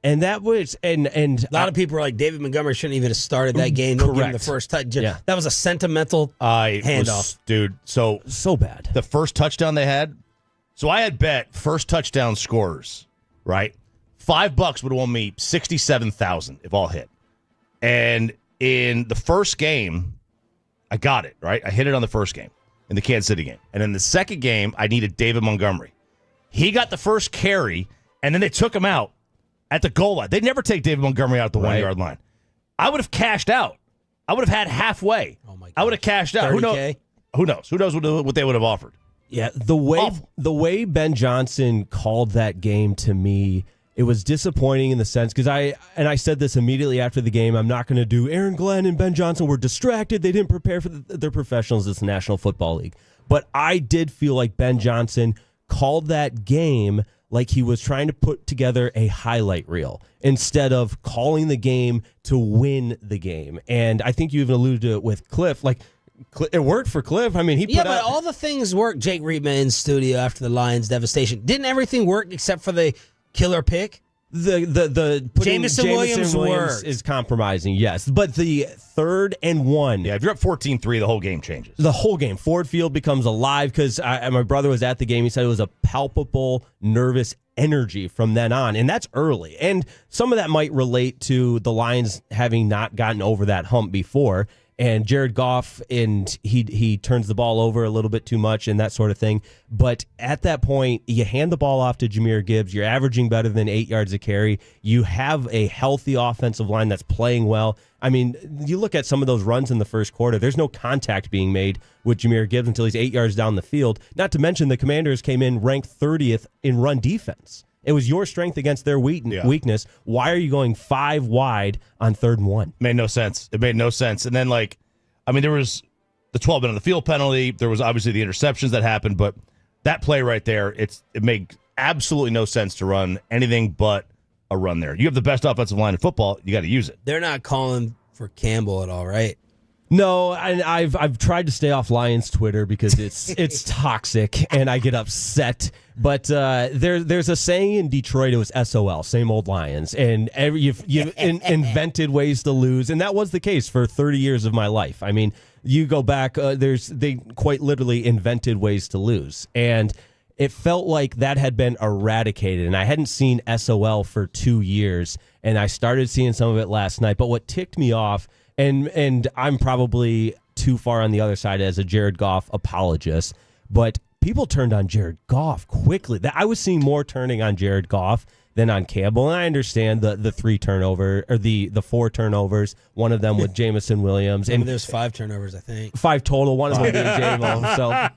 And that was and a lot of people are like, David Montgomery shouldn't even have started that game. Don't give him the first touch. Yeah. That was a sentimental handoff. Dude, so bad. The first touchdown they had, so I had bet first touchdown scorers, right? $5 would have won me $67,000 if all hit. And in the first game, I got it, right? I hit it on the first game, in the Kansas City game. And in the second game, I needed David Montgomery. He got the first carry, and then they took him out at the goal line. They'd never take David Montgomery out at the 1 yard line. I would have cashed out. I would have had halfway. Oh my God. I would have cashed out. Who knows? 30K? Who knows? Who knows what they would have offered? Yeah, the way Ben Johnson called that game to me, it was disappointing in the sense because I said this immediately after the game. I'm not going to do Aaron Glenn and Ben Johnson were distracted. They didn't prepare for their professionals. It's the National Football League. But I did feel like Ben Johnson called that game like he was trying to put together a highlight reel instead of calling the game to win the game. And I think you even alluded to it with Cliff. Like, it worked for Cliff. I mean, he put but all the things worked. Jake Reitman in studio after the Lions devastation. Didn't everything work except for the killer pick? The Jameson Williams worked. is compromising, yes. But the 3rd and 1. Yeah, if you're up 14-3, the whole game changes. The whole game. Ford Field becomes alive because my brother was at the game. He said it was a palpable, nervous energy from then on. And that's early. And some of that might relate to the Lions having not gotten over that hump before. And Jared Goff, and he turns the ball over a little bit too much and that sort of thing. But at that point, you hand the ball off to Jahmyr Gibbs. You're averaging better than 8 yards a carry. You have a healthy offensive line that's playing well. I mean, you look at some of those runs in the first quarter, there's no contact being made with Jahmyr Gibbs until he's 8 yards down the field. Not to mention the Commanders came in ranked 30th in run defense. It was your strength against their weakness. Why are you going 5 wide on 3rd and 1? Made no sense. It made no sense. And then, there was the 12 men on the field penalty. There was obviously the interceptions that happened, but that play right there, it made absolutely no sense to run anything but a run there. You have the best offensive line in football. You got to use it. They're not calling for Campbell at all, right? No, and I've tried to stay off Lions Twitter because it's toxic and I get upset. But there's a saying in Detroit, it was SOL, same old Lions, and you've invented ways to lose, and that was the case for 30 years of my life. I mean, you go back, they quite literally invented ways to lose, and it felt like that had been eradicated, and I hadn't seen SOL for 2 years, and I started seeing some of it last night. But what ticked me off. And I'm probably too far on the other side as a Jared Goff apologist, but people turned on Jared Goff quickly. I was seeing more turning on Jared Goff than on Campbell, and I understand the 3 turnover or the 4 turnovers. One of them with Jameson Williams, and there's 5 turnovers, I think. 5 total. One of them being J-Mo. So,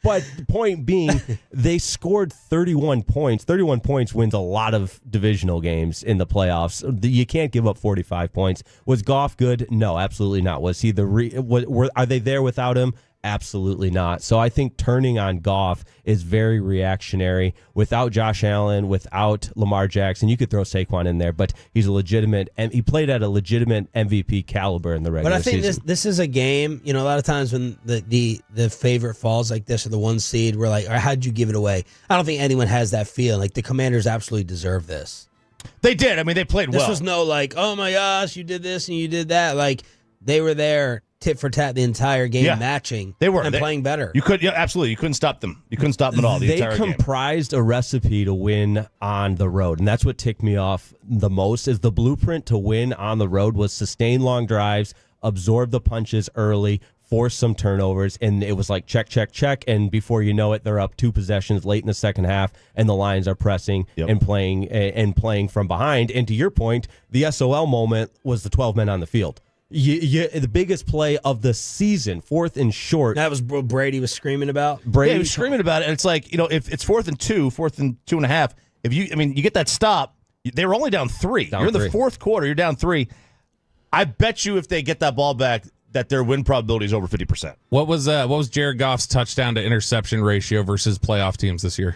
but the point being, they scored 31 points. 31 points wins a lot of divisional games in the playoffs. You can't give up 45 points. Was Goff good? No, absolutely not. Was he are they there without him? Absolutely not. So I think turning on Goff is very reactionary. Without Josh Allen, without Lamar Jackson, you could throw Saquon in there, but he's a legitimate, and he played at a legitimate MVP caliber in the regular season. But I think this is a game. A lot of times when the favorite falls like this or the 1 seed, we're like, all right, how'd you give it away? I don't think anyone has that feeling. Like the Commanders absolutely deserve this. They did. I mean, they played well. This was no oh my gosh, you did this and you did that. Like they were there. Tit for tat the entire game, matching. They were and playing better. You could, absolutely. You couldn't stop them. You couldn't stop them at all. The entire game. They comprised a recipe to win on the road, and that's what ticked me off the most. Is the blueprint to win on the road was sustain long drives, absorb the punches early, force some turnovers, and it was like check, check, check, and before you know it, they're up 2 possessions late in the second half, and the Lions are pressing and playing from behind. And to your point, the SOL moment was the 12 men on the field. The biggest play of the season, 4th and short. That was what Brady was screaming about. Brady was screaming about it, and it's like, if it's 4th and 2, 4th and 2.5, you get that stop. They were only down 3. You're in the 4th quarter. You're down 3. I bet you if they get that ball back, that their win probability is over 50%. What was Jared Goff's touchdown to interception ratio versus playoff teams this year?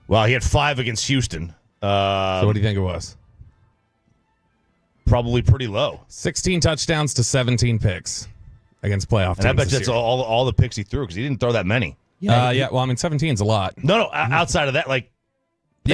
Well, he had 5 against Houston. So what do you think it was? Probably pretty low. 16 touchdowns to 17 picks against playoff teams. And I bet that's all the picks he threw because he didn't throw that many. Yeah. Well, I mean, 17 is a lot. No. Outside of that, he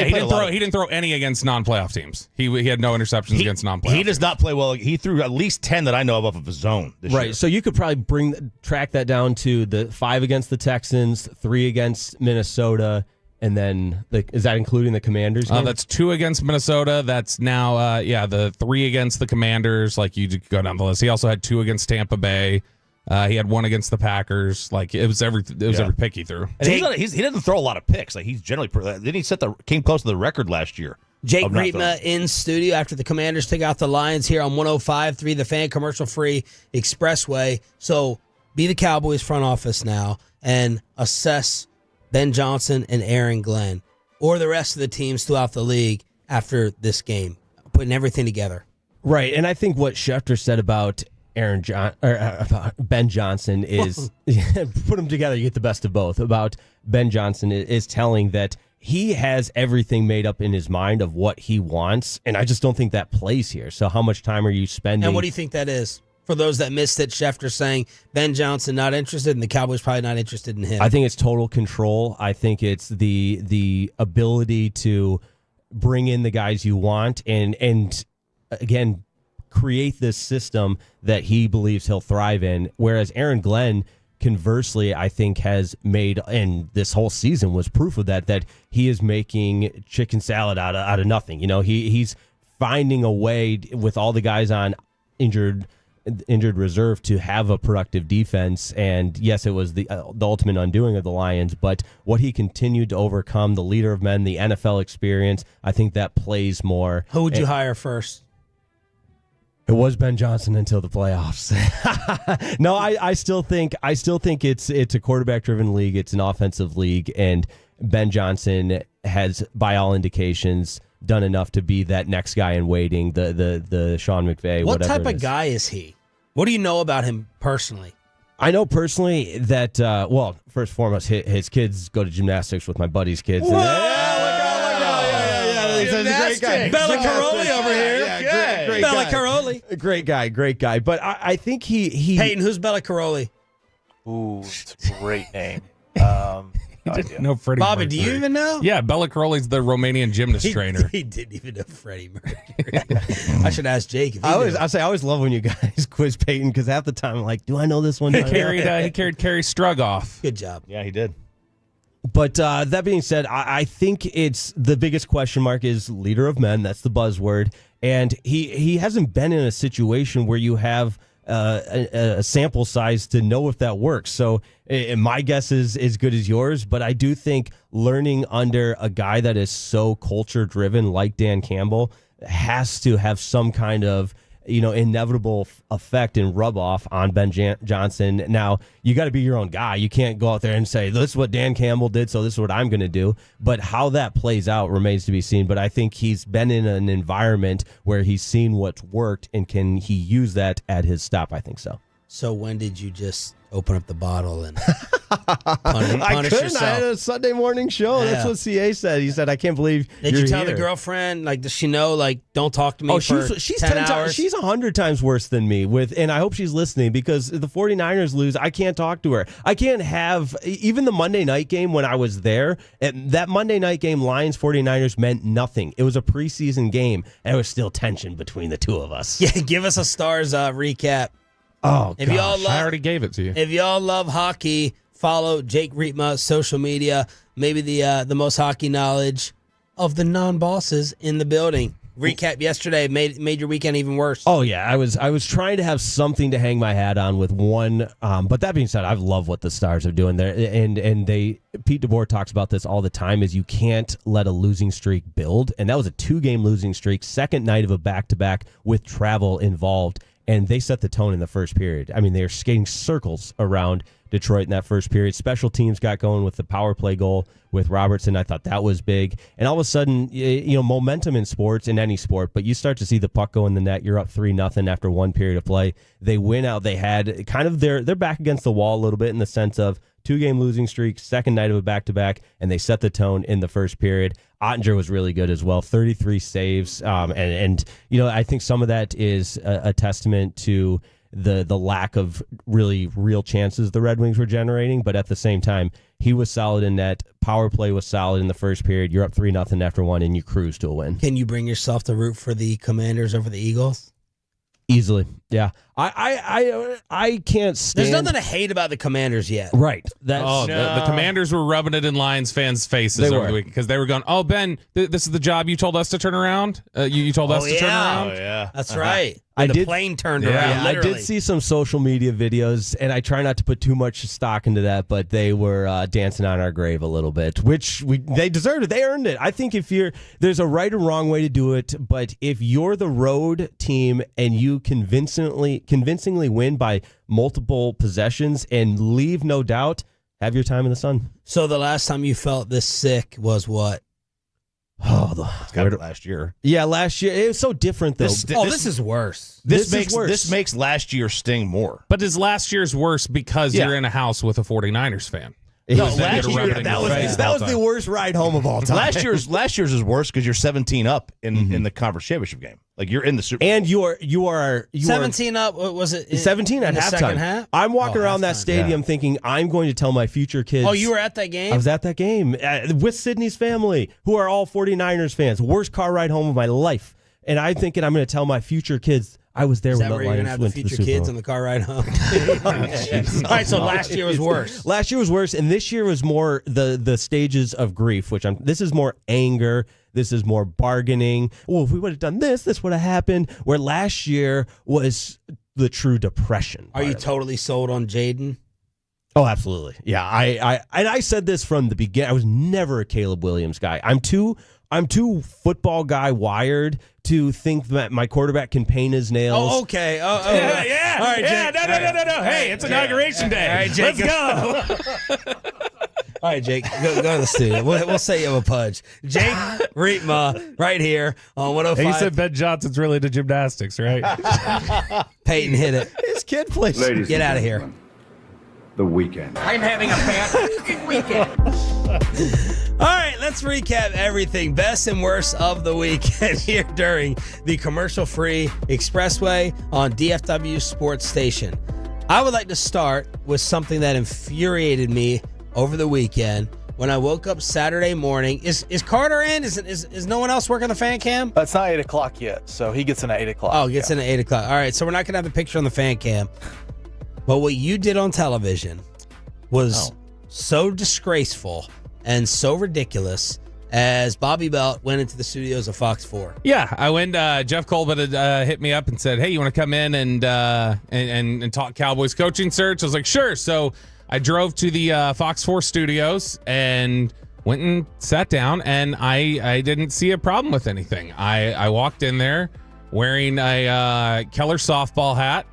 didn't throw any against non-playoff teams. He had no interceptions against non-playoff. He does not play well. He threw at least 10 that I know of off of his zone this year. So you could probably track that down to the 5 against the Texans, 3 against Minnesota. And then, is that including the Commanders game? That's 2 against Minnesota. That's now, the 3 against the Commanders. Like, you go down the list. He also had 2 against Tampa Bay. He had 1 against the Packers. Like, it was every pick he threw. And he doesn't throw a lot of picks. Like, he's generally, didn't he came close to the record last year Jake Rietma in studio after the Commanders take out the Lions here on 105.3 The Fan, commercial-free Expressway. So be the Cowboys front office now and assess Ben Johnson and Aaron Glenn or the rest of the teams throughout the league after this game, putting everything together. Right, and I think what Schefter said about about Ben Johnson is put them together, you get the best of both. About Ben Johnson is telling that he has everything made up in his mind of what he wants, and I just don't think that plays here. So how much time are you spending? And what do you think that is? For those that missed it, Schefter saying Ben Johnson not interested and the Cowboys probably not interested in him. I think it's total control. I think it's the ability to bring in the guys you want and again, create this system that he believes he'll thrive in. Whereas Aaron Glenn, conversely, I think has made, and this whole season was proof of that he is making chicken salad out of nothing. You know, he's finding a way with all the guys on injured reserve to have a productive defense. And yes, it was the ultimate undoing of the Lions, but what he continued to overcome, the leader of men, the NFL experience, I think that plays more. Who would you hire first? It was Ben Johnson until the playoffs. No, I still think it's a quarterback-driven league. It's an offensive league, and Ben Johnson has, by all indications, done enough to be that next guy in waiting. The Sean McVay. What whatever type of guy is he? What do you know about him personally? I know personally that well, first and foremost, his kids go to gymnastics with my buddy's kids. Whoa! He's a great guy. Bella Caroli over here. Yeah, great Bella guy. Caroli. Great guy. But I think he Peyton, who's Bella Caroli? Ooh, it's a great name. No idea. No, Freddie Bobby, Mercury. do you even know? Yeah, Bella Caroli's the Romanian gymnast trainer. He didn't even know Freddie Mercury. I should ask Jake if he knew. I always love when you guys quiz Peyton because half the time I'm like, do I know this one? He carried Carrie Strugoff. Good job. Yeah, he did. But that being said, I think it's the biggest question mark is leader of men. That's the buzzword. And he hasn't been in a situation where you have a sample size to know if that works. So my guess is as good as yours. But I do think learning under a guy that is so culture driven like Dan Campbell has to have some kind of inevitable effect and rub off on Ben Johnson. Now, you got to be your own guy. You can't go out there and say, this is what Dan Campbell did, so this is what I'm going to do. But how that plays out remains to be seen. But I think he's been in an environment where he's seen what's worked, and can he use that at his stop? I think so. So when did you just open up the bottle and punish yourself? I had a Sunday morning show. Yeah. That's what CA said. He said, I can't believe Did you tell here. the girlfriend, like, does she know, like, don't talk to me for she's 10 hours? She's 100 times worse than me, and I hope she's listening, because the 49ers lose, I can't talk to her. I can't have, even the Monday night game when I was there, that Monday night game, Lions-49ers, meant nothing. It was a preseason game, and there was still tension between the two of us. Yeah, give us a Stars recap. Oh, if y'all love, I already gave it to you. If y'all love hockey, follow Jake Rietma social media. Maybe the most hockey knowledge of the non-bosses in the building. Recap yesterday made your weekend even worse. Oh yeah, I was trying to have something to hang my hat on with one. But that being said, I love what the Stars are doing there, and Pete DeBoer talks about this all the time. Is you can't let a losing streak build, and that was a 2-game losing streak, second night of a back-to-back with travel involved. And they set the tone in the first period. I mean, they were skating circles around Detroit in that first period. Special teams got going with the power play goal with Robertson. I thought that was big. And all of a sudden, momentum in sports, in any sport, but you start to see the puck go in the net. You're up 3-0 after one period of play. They win out. They had kind of they're back against the wall a little bit in the sense of 2-game losing streak, second night of a back-to-back, and they set the tone in the first period. Ottinger was really good as well, 33 saves, and I think some of that is a testament to the lack of really real chances the Red Wings were generating, but at the same time, he was solid in net. Power play was solid in the first period. You're up 3-0 after one, and you cruise to a win. Can you bring yourself to root for the Commanders over the Eagles? Easily. Yeah, I can't stand. There's nothing to hate about the Commanders yet. Right. That's the Commanders were rubbing it in Lions fans' faces over the week because they were going, "Oh, Ben, this is the job you told us to turn around. You told us to turn around." Oh yeah, that's right. The plane turned around. Yeah, I literally. did see some social media videos, and I try not to put too much stock into that, but they were dancing on our grave a little bit, which they deserved it. They earned it. I think there's a right or wrong way to do it, but if you're the road team and you convincingly win by multiple possessions and leave no doubt, have your time in the sun. So the last time you felt this sick was what? It's got it last year. Yeah, last year. It was so different, though. This is worse. This makes last year sting more. But is last year's worse because you're in a house with a 49ers fan? No, last year that was the worst ride home of all time. Last year's is worse because you're 17 up in the conference championship game. Like you're in the Super Bowl. And you are 17 up. What was it? 17 at the halftime. Second half? I'm walking around that stadium thinking I'm going to tell my future kids. Oh, you were at that game? I was at that game with Sydney's family, who are all 49ers fans. Worst car ride home of my life. And I'm thinking I'm going to tell my future kids I was there Is when that the where you're going Lions to have the went to the future Super kids Bowl. in the car ride home? All right, so last year was worse. Last year was worse, and this year was more the stages of grief, which this is more anger. This is more bargaining. Well, if we would have done this would have happened. Where last year was the true depression. Are you totally sold on Jaden? Oh, absolutely. Yeah, I said this from the beginning. I was never a Caleb Williams guy. I'm too football guy wired to think that my quarterback can paint his nails. Oh, okay. Yeah. All right, Jake. No. Hey, it's Inauguration Day. All right, Jake. Let's go. All right, Jake, go to the studio. We'll say you a pudge. Jake Rietma, right here on 105. Hey, you said Ben Johnson's really into gymnastics, right? Peyton hit it. His kid plays. Ladies Get and out of here. gentlemen, The weekend. I'm having a fantastic weekend. All right, let's recap everything best and worst of the weekend here during the commercial-free Expressway on DFW Sports Station. I would like to start with something that infuriated me over the weekend when I woke up Saturday morning. Is Carter in? Is no one else working the fan cam? It's not 8 o'clock yet, so he gets in at 8 o'clock. Oh, gets in at 8 o'clock. All right, so we're not going to have the picture on the fan cam. But what you did on television was so disgraceful and so ridiculous as Bobby Belt went into the studios of Fox 4. Yeah, I went. Jeff Colbert had hit me up and said, "Hey, you want to come in and talk Cowboys coaching search?" I was like, "Sure." So I drove to the Fox 4 studios and went and sat down, and I didn't see a problem with anything. I walked in there wearing a Keller softball hat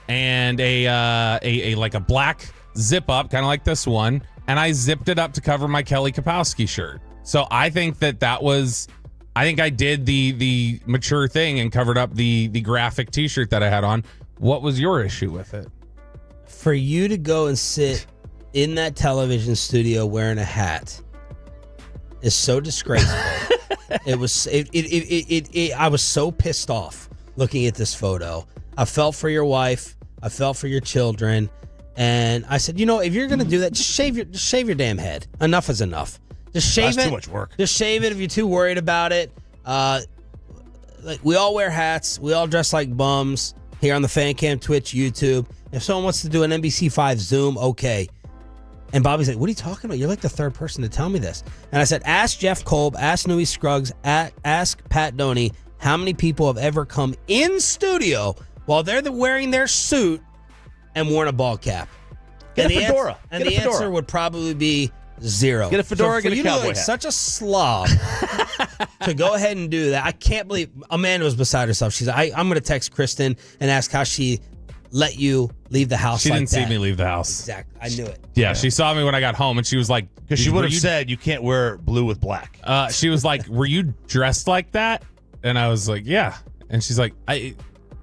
and a like a black zip up, kind of like this one, and I zipped it up to cover my Kelly Kapowski shirt. So I think that was, I think I did the mature thing and covered up the graphic T-shirt that I had on. What was your issue with it? For you to go and sit in that television studio wearing a hat is so disgraceful. I was so pissed off looking at this photo. I felt for your wife. I felt for your children. And I said, if you're going to do that, just shave your damn head. Enough is enough. Just shave it. That's too much work. Just shave it if you're too worried about it. Like we all wear hats. We all dress like bums here on the Fan Cam, Twitch, YouTube. If someone wants to do an NBC5 Zoom, okay. And Bobby's like, what are you talking about? You're like the third person to tell me this. And I said, ask Jeff Kolb, ask Newey Scruggs, ask Pat Doney, how many people have ever come in studio while they're wearing their suit and worn a ball cap? Get a fedora. And the answer would probably be zero. Get a fedora, so get a cowboy hat. Such a slob to go ahead and do that. I can't believe Amanda was beside herself. She's like, I'm going to text Kristen and ask how she let you leave the house. She like didn't that. see me leave the house. Exactly. I knew it. Yeah, she saw me when I got home, and she was like, because she would have said you can't wear blue with black. She was like, were you dressed like that? And I was like, yeah. And she's like,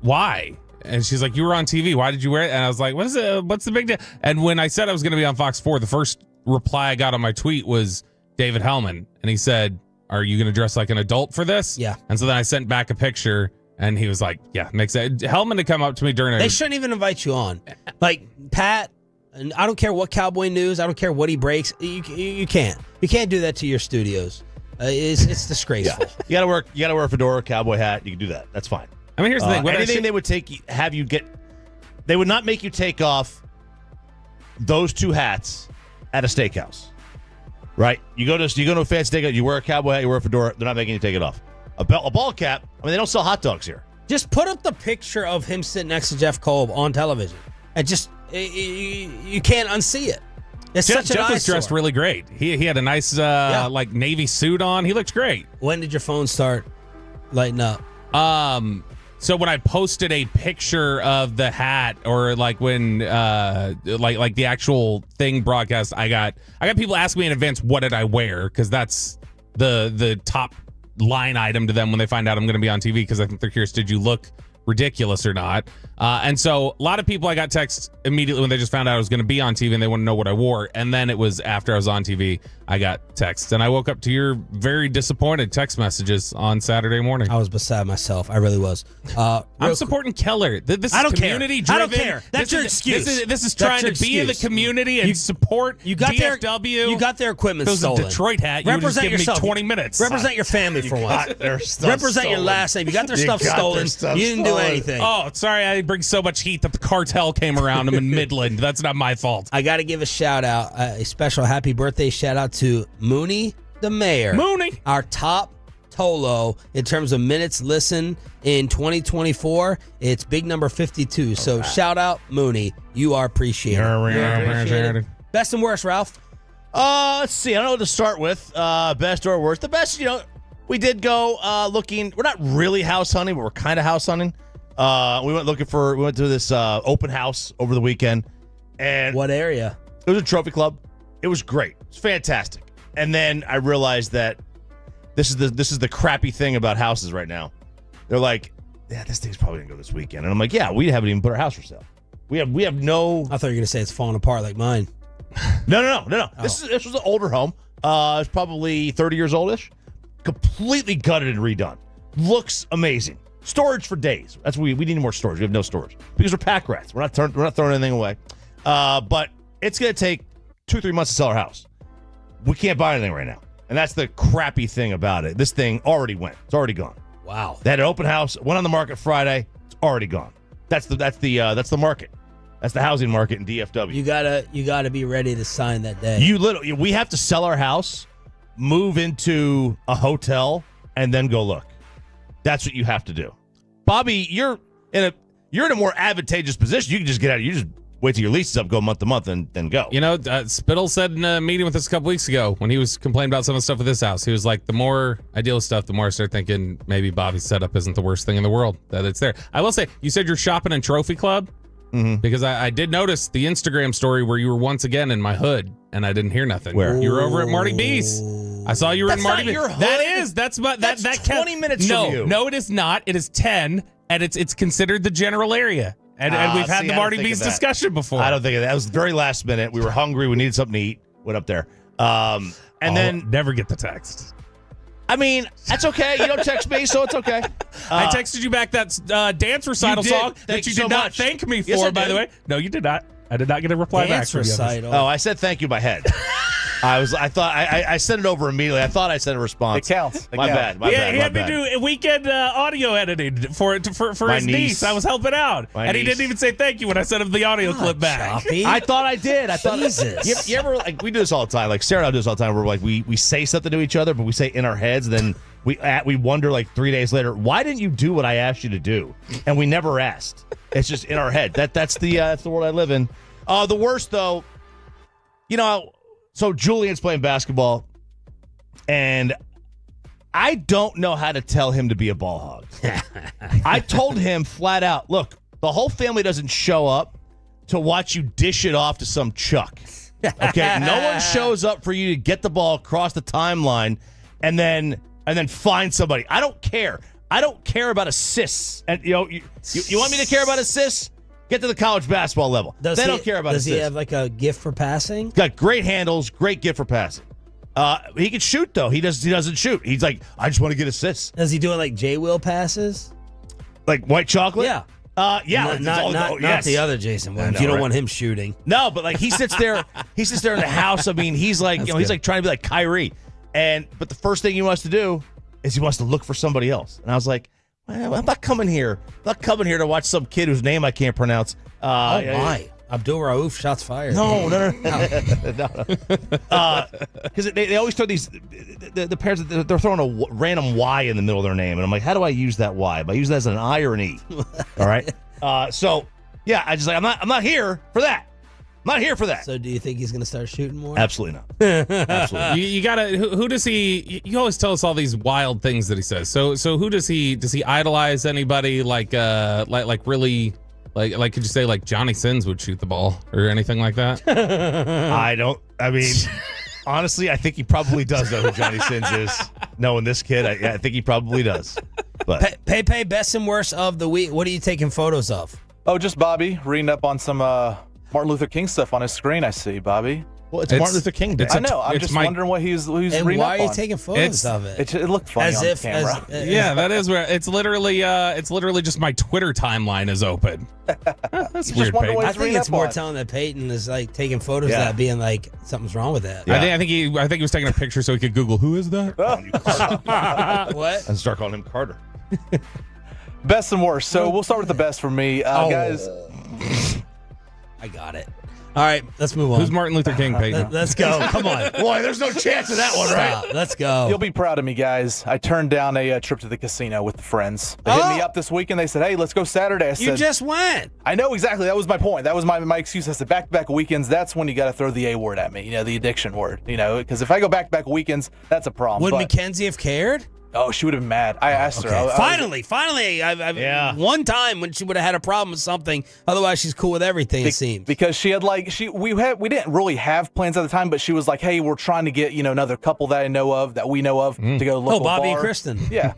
why? And she's like, you were on TV. Why did you wear it? And I was like, what's the big deal? And when I said I was going to be on Fox 4, the first reply I got on my tweet was David Hellman. And he said, are you going to dress like an adult for this? Yeah. And so then I sent back a picture, and he was like, yeah, makes sense. Hellman to come up to me during They shouldn't even invite you on. Like, Pat, and I don't care what Cowboy News, I don't care what he breaks. You can't. You can't do that to your studios. It's disgraceful. Yeah. You gotta wear a fedora, cowboy hat. You can do that. That's fine. I mean, here's the thing. Anything they would they would not make you take off those two hats at a steakhouse, right? You go to a fancy steakhouse, you wear a cowboy hat, you wear a fedora. They're not making you take it off. A ball cap. I mean, they don't sell hot dogs here. Just put up the picture of him sitting next to Jeff Kolb on television, and just you can't unsee it. It's such an Jeff was eyesore. dressed really great. He had a nice like navy suit on. He looked great. When did your phone start lighting up? So when I posted a picture of the hat, or like when like the actual thing broadcast, I got people asking me in advance what did I wear, because that's the top line item to them when they find out I'm going to be on TV, because I think they're curious, did you look ridiculous or not? And so a lot of people, I got texts immediately when they just found out I was going to be on TV and they want to know what I wore. And then it was after I was on TV, I got texts, and I woke up to your very disappointed text messages on Saturday morning. I was beside myself. I really was. I'm supporting Keller. This I is don't care. community driven. I don't care. That's your excuse. This is That's trying your to be in the excuse. community and support DFW. You got their equipment If it was stolen. a Detroit hat, you would just give me 20 minutes. Represent your family for once. Represent your last name. You got their stuff stolen. You didn't do anything. Oh, sorry, I bring so much heat that the cartel came around them in Midland. That's not my fault. I got to give a shout out, a special happy birthday shout out to Mooney the Mayor. Mooney, our top Tolo in terms of minutes listened in 2024. It's big number 52. So shout out Mooney. You are appreciated. Best and worst, Ralph. Let's see. I don't know what to start with. Best or worst. The best, we did go looking. We're not really house hunting, but we're kind of house hunting. We went to this open house over the weekend. And what area? It was a trophy club. It was great. It's fantastic. And then I realized that this is the crappy thing about houses right now. They're like, yeah, this thing's probably gonna go this weekend. And I'm like, yeah, we haven't even put our house for sale. We have no. I thought you were gonna say it's falling apart like mine. No. Oh. This was an older home. It's probably 30 years oldish. Completely gutted and redone. Looks amazing. Storage for days. That's what we need more storage. We have no storage because we're pack rats. We're not throwing anything away. But it's gonna take 2-3 months to sell our house. We can't buy anything right now, and that's the crappy thing about it. This thing already went. It's already gone. Wow. They had an open house. Went on the market Friday. It's already gone. That's the market. That's the housing market in DFW. You gotta be ready to sign that day. We have to sell our house, move into a hotel, and then go look. That's what you have to do. Bobby, you're in a more advantageous position. You can just get out. You just wait till your lease is up, go month to month, and then go. Spittle said in a meeting with us a couple weeks ago when he was complaining about some of the stuff with this house, he was like, the more I deal with stuff, the more I start thinking maybe Bobby's setup isn't the worst thing in the world, that it's there. I will say, you said you're shopping in Trophy Club? Mm-hmm. Because I did notice the Instagram story where you were once again in my hood, and I didn't hear nothing. Where? You were over at Marty B's. I saw you were in Marty B's. Your hood. That's 20 minutes from you. No, it is not. It is 10, and it's considered the general area. And we've had the Marty B's discussion before. I don't think of that. It was very last minute. We were hungry. We needed something to eat. Went up there. Then never get the text. I mean, that's okay. You don't text me, so it's okay. I texted you back that dance recital song that you did not thank me for, by the way. No, you did not. I did not get a reply back from you. Oh, I said thank you by head. I sent it over immediately. I thought I sent a response. It counts. My bad. He had me do a weekend audio editing for his niece. I was helping out, and he didn't even say thank you when I sent him the audio clip back. I thought I did. I thought. Jesus. You ever we do this all the time? Like Sarah and I do this all the time. Where like we say something to each other, but we say it in our heads, then we wonder like 3 days later, why didn't you do what I asked you to do? And we never asked. It's just in our head. That's the world I live in. The worst though, so Julian's playing basketball, and I don't know how to tell him to be a ball hog. I told him flat out, look, the whole family doesn't show up to watch you dish it off to some Chuck. Okay, no one shows up for you to get the ball across the timeline and then find somebody. I don't care. I don't care about assists. And you want me to care about assists? Get to the college basketball level. They don't care about assists. Does he have like a gift for passing? Got great handles, great gift for passing. He can shoot though. He doesn't shoot. He's like, I just want to get assists. Does he do it like J-Will passes? Like white chocolate? Yeah. Yeah. Not the other Jason Williams. You don't want him shooting. No, but like he sits there in the house. I mean, he's like, he's like trying to be like Kyrie. But the first thing he wants to do is he wants to look for somebody else. And I was like, I'm not coming here. I'm not coming here to watch some kid whose name I can't pronounce. My. Abdul Rauf, shots fired. No. Because they always throw these, the parents, they're throwing a random Y in the middle of their name. And I'm like, how do I use that Y? Do I use that as an I or an E? All right. So, yeah, I just like, I'm not here for that. I'm not here for that. So do you think he's going to start shooting more? Absolutely not. Absolutely. You gotta. Who does he? You always tell us all these wild things that he says. So who does he? Does he idolize anybody like really? Like could you say like Johnny Sins would shoot the ball or anything like that? I mean, honestly, I think he probably does know who Johnny Sins is. Knowing this kid, I think he probably does. But Pepe, best and worst of the week. What are you taking photos of? Oh, just Bobby reading up on some Martin Luther King stuff on his screen. I see, Bobby. Well, it's Martin Luther King Day. I know. I'm just wondering what he's and reading why up are you on. taking photos of it? It looked funny As on if, camera. Yeah, that is where it's literally just my Twitter timeline is open. That's weird. Peyton. I think it's more telling that Peyton is like taking photos of that, being like something's wrong with that. Yeah. I think he was taking a picture so he could Google who is that. What? And start calling him Carter. Best and worst. So we'll start with the best for me, guys. I got it. All right, let's move on. Who's Martin Luther King, Peyton? Let's go. Come on. Boy, there's no chance of that one, right? Stop. Let's go. You'll be proud of me, guys. I turned down a trip to the casino with the friends. They hit me up this weekend. They said, hey, let's go Saturday. I said, You just went. I know exactly. That was my point. That was my excuse. I said back-to-back weekends, that's when you got to throw the A word at me, the addiction word, because if I go back-to-back weekends, that's a problem. Would Mackenzie have cared? Oh, she would have been mad. I asked her. Finally, one time when she would have had a problem with something. Otherwise, she's cool with everything. It seems because she had we didn't really have plans at the time, but she was like, "Hey, we're trying to get another couple that we know of to go to a local Bobby bar." and Kristen. Yeah.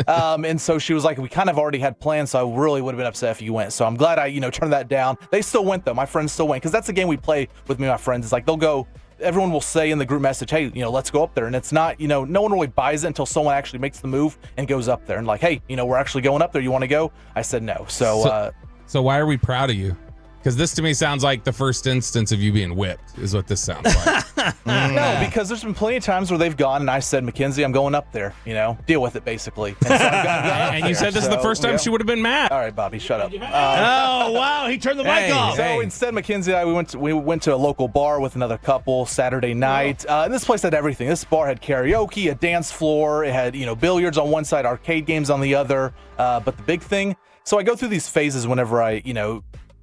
And so she was like, "We kind of already had plans, so I really would have been upset if you went." So I'm glad I turned that down. They still went though. My friends still went because that's the game we play with me and my friends. It's like they'll go. Everyone will say in the group message, hey, let's go up there. And it's not, no one really buys it until someone actually makes the move and goes up there and like, hey, we're actually going up there. You want to go? I said no. So why are we proud of you? Because this to me sounds like the first instance of you being whipped is what this sounds like. No, because there's been plenty of times where they've gone and I said, Mackenzie, I'm going up there, deal with it basically. And, so and you said this is the first time she would have been mad. All right, Bobby, shut up. Oh, wow, he turned the mic off. So instead, Mackenzie and I, we went to a local bar with another couple Saturday night. And this place had everything. This bar had karaoke, a dance floor. It had, billiards on one side, arcade games on the other. But the big thing, so I go through these phases whenever I,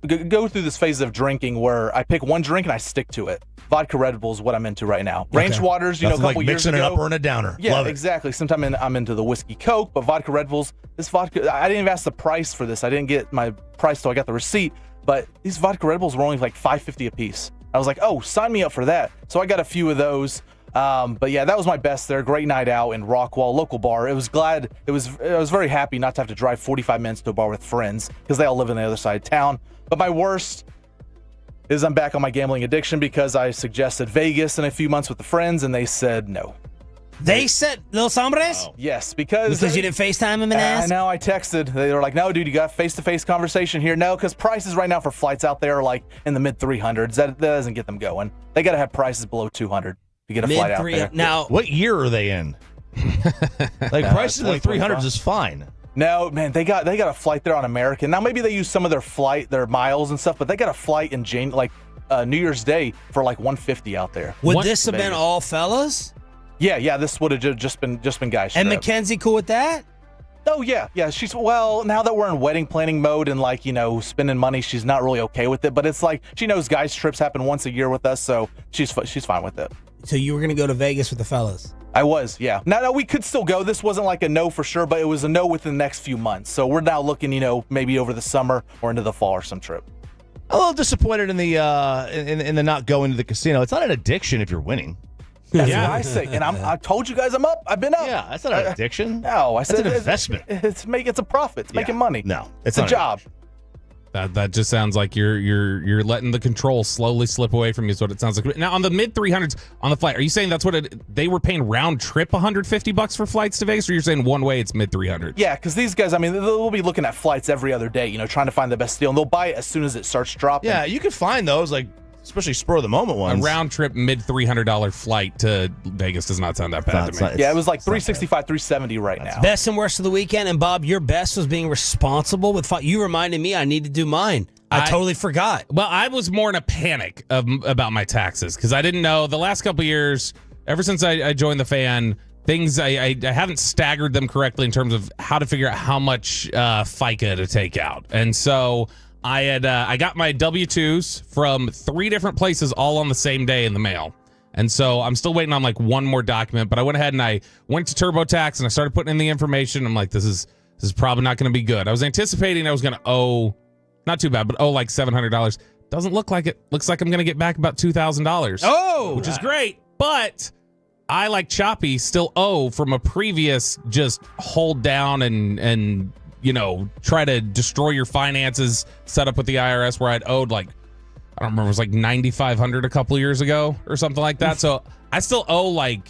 go through this phase of drinking where I pick one drink and I stick to it. Vodka Red Bull is what I'm into right now. Range Waters, a couple like years mixing ago. an upper and a downer. Yeah, Love it. exactly. Sometimes I'm into the whiskey Coke, but Vodka Red Bulls, this vodka, I didn't even ask the price for this. I didn't get my price till I got the receipt, but these Vodka Red Bulls were only like $5.50 a piece. I was like, oh, sign me up for that. So I got a few of those. But yeah, that was my best there. Great night out in Rockwall, local bar. I was very happy not to have to drive 45 minutes to a bar with friends because they all live on the other side of town. But my worst is I'm back on my gambling addiction because I suggested Vegas in a few months with the friends and they said no. They said Los Hombres? Yes, because you didn't FaceTime him and ask? I know, I texted. They were like, no, dude, you got face-to-face conversation here. No, because prices right now for flights out there are like in the mid-300s. That doesn't get them going. They got to have prices below 200 to get a flight out there. Now, what year are they in? Like prices in the 300s is fine. No, man, they got a flight there on American. Now maybe they use some of their miles and stuff, but they got a flight in New Year's Day for like $150 out there. Would this have been all fellas? Yeah, this would have just been guys. And Mackenzie cool with that? Oh yeah. She's now that we're in wedding planning mode and like spending money, she's not really okay with it. But it's like she knows guys trips happen once a year with us, so she's fine with it. So you were gonna go to Vegas with the fellas? I was, yeah. Now we could still go. This wasn't like a no for sure, but it was a no within the next few months. So we're now looking, maybe over the summer or into the fall or some trip. A little disappointed in the in the not going to the casino. It's not an addiction if you're winning. That's what I say. And I told you guys I'm up. I've been up. Yeah, that's not an addiction. No, I said it's an investment. It's a profit. It's making money. No, it's a job. That just sounds like you're letting the control slowly slip away from you. Is what it sounds like. Now on the mid 300s on the flight, are you saying that's what they were paying round trip $150 for flights to Vegas, or you're saying one way it's mid 300s? Yeah, because these guys, they'll be looking at flights every other day, trying to find the best deal, and they'll buy it as soon as it starts dropping. Yeah, you can find those like especially spur of the moment ones. A round trip mid $300 flight to Vegas does not sound that bad to me. Yeah, it was like $365, $370 right now. Best and worst of the weekend. And Bob, your best was being responsible with you reminded me I need to do mine. I totally forgot. Well, I was more in a panic about my taxes because I didn't know the last couple of years, ever since I joined the Fan, things I haven't staggered them correctly in terms of how to figure out how much FICA to take out. And so I got my W-2s from 3 different places all on the same day in the mail. And so I'm still waiting on like one more document, but I went ahead and I went to TurboTax and I started putting in the information. I'm like, this is probably not going to be good. I was anticipating I was going to owe, not too bad, but like $700. Doesn't look like it. Looks like I'm going to get back about $2,000. Oh, which is great. But I, like Choppy, still owe from a previous just hold down and try to destroy your finances setup with the IRS where I'd owed like, I don't remember, it was like $9,500 a couple of years ago or something like that. So I still owe like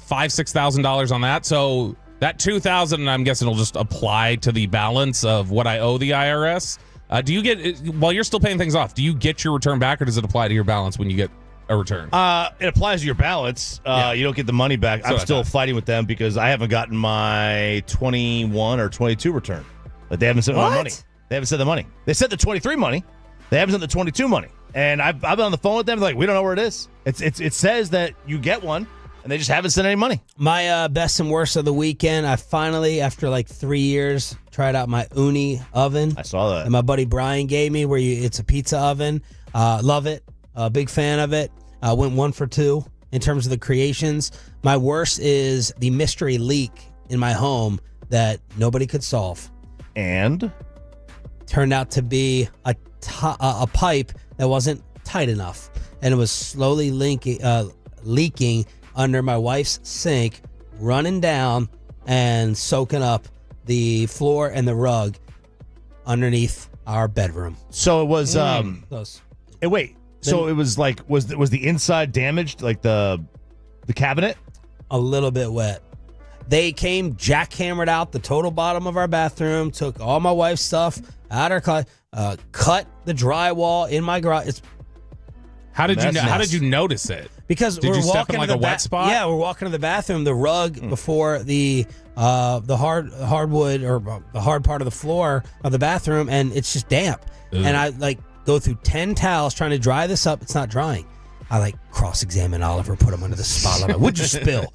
$5,000-$6,000 on that. So that $2,000, I'm guessing, will just apply to the balance of what I owe the IRS. Do you get, while you're still paying things off, do you get your return back, or does it apply to your balance when you get a return? It applies to your balance. You don't get the money back. I'm still fighting with them because I haven't gotten my 21 or 22 return. But they haven't sent my money. They haven't sent the money. They sent the 23 money. They haven't sent the 22 money. And I've been on the phone with them. Like, we don't know where it is. It says that you get one, and they just haven't sent any money. My best and worst of the weekend, I finally, after like 3 years, tried out my Uni oven. I saw that. And my buddy Brian gave me, it's a pizza oven. Love it. Big fan of it. Went 1 for 2 in terms of the creations. My worst is the mystery leak in my home that nobody could solve. And? Turned out to be a pipe that wasn't tight enough. And it was slowly leaking under my wife's sink, running down and soaking up the floor and the rug underneath our bedroom. So it was wait. So it was like was the inside damaged, like the cabinet? A little bit wet. They came, jackhammered out the total bottom of our bathroom, took all my wife's stuff out of her cut the drywall in my garage. How did you notice it? Because did we're you step walking in like to a the wet spot? Yeah, we're walking to the bathroom. The rug before the hardwood or the hard part of the floor of the bathroom, and it's just damp. Ugh. And I go through 10 towels trying to dry this up. It's not drying. I cross-examine Oliver, put him under the spotlight. What'd you spill?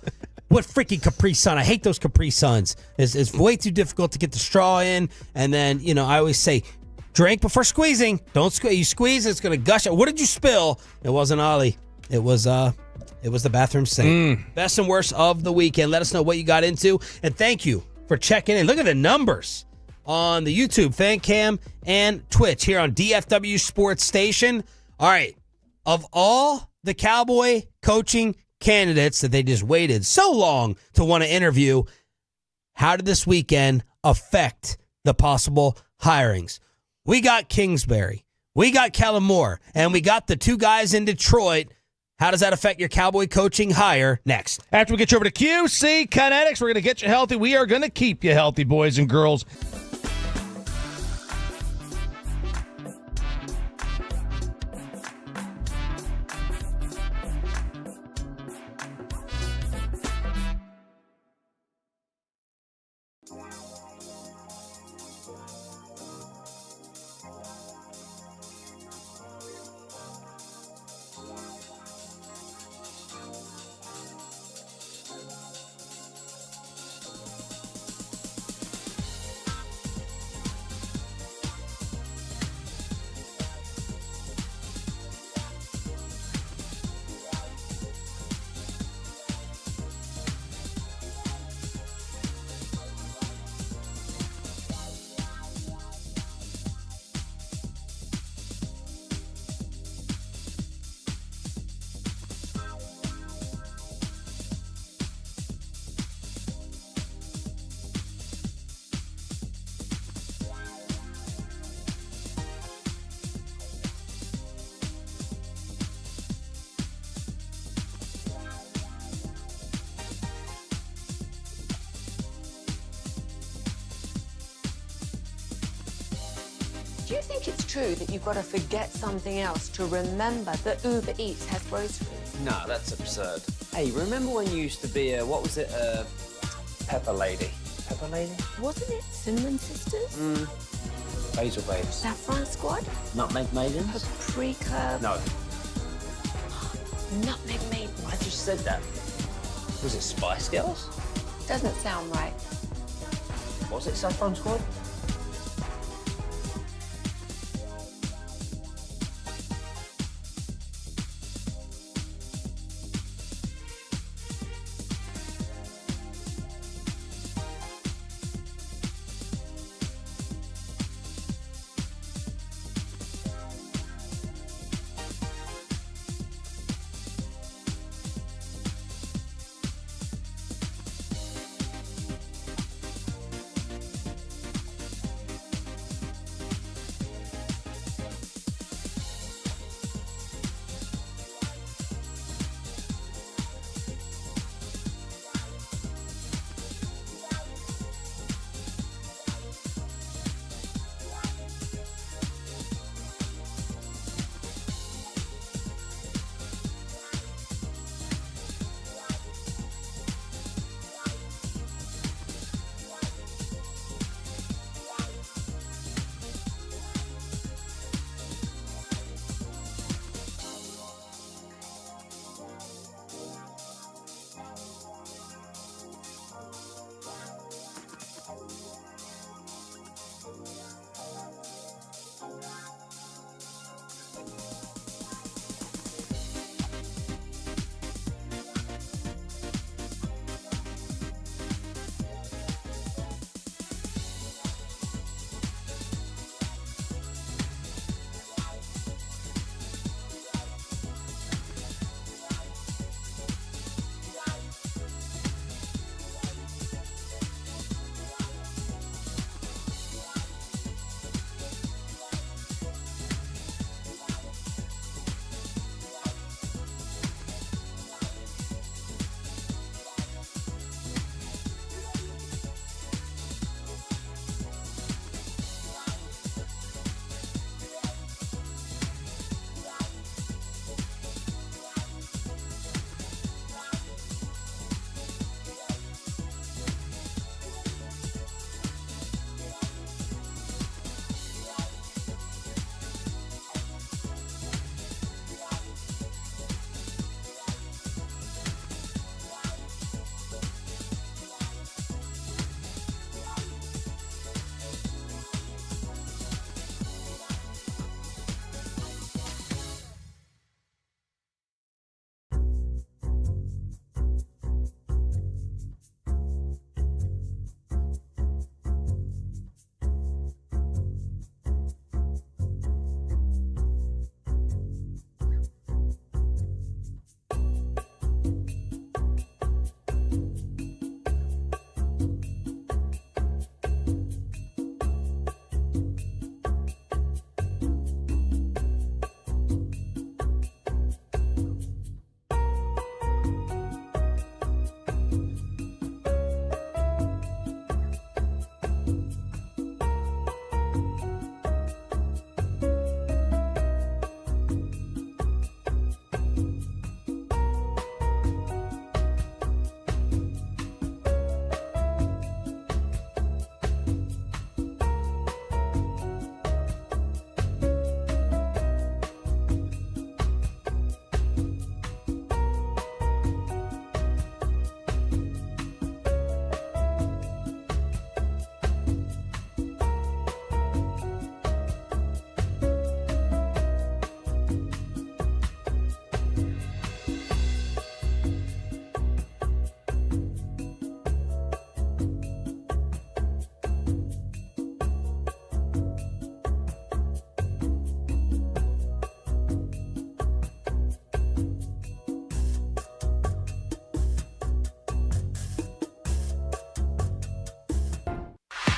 What freaking Capri Sun? I hate those Capri Suns. It's way too difficult to get the straw in. And then, I always say, drink before squeezing. Don't squeeze. You squeeze, it's going to gush out. What did you spill? It wasn't Ollie. It was the bathroom sink. Best and worst of the weekend. Let us know what you got into. And thank you for checking in. Look at the numbers on the YouTube, Fan Cam, and Twitch here on DFW Sports Station. All right. Of all the Cowboy coaching candidates that they just waited so long to want to interview, how did this weekend affect the possible hirings? We got Kingsbury, we got Kellen Moore, and we got the 2 guys in Detroit. How does that affect your Cowboy coaching hire? Next. After we get you over to QC Kinetics, we're going to get you healthy. We are going to keep you healthy, boys and girls. Do you think it's true that you've got to forget something else to remember that Uber Eats has groceries? No, that's absurd. Hey, remember when you used to be a, what was it, Pepper Lady? Pepper Lady? Wasn't it Cinnamon Sisters? Basil Babes. Saffron Squad? Nutmeg Maidens? Paprika? No. Nutmeg Maidens. I just said that. Was it Spice Girls? Doesn't sound right. Was it Saffron Squad?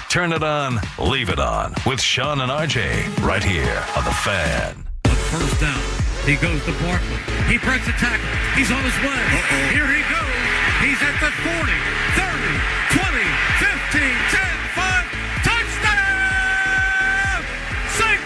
Turn it on, leave it on with Sean and RJ right here on The Fan. First down. He goes to Barkley. He breaks a tackle. He's on his way. Here he goes. He's at the 40, 30, 20, 15, 10, 5. Touchdown! St.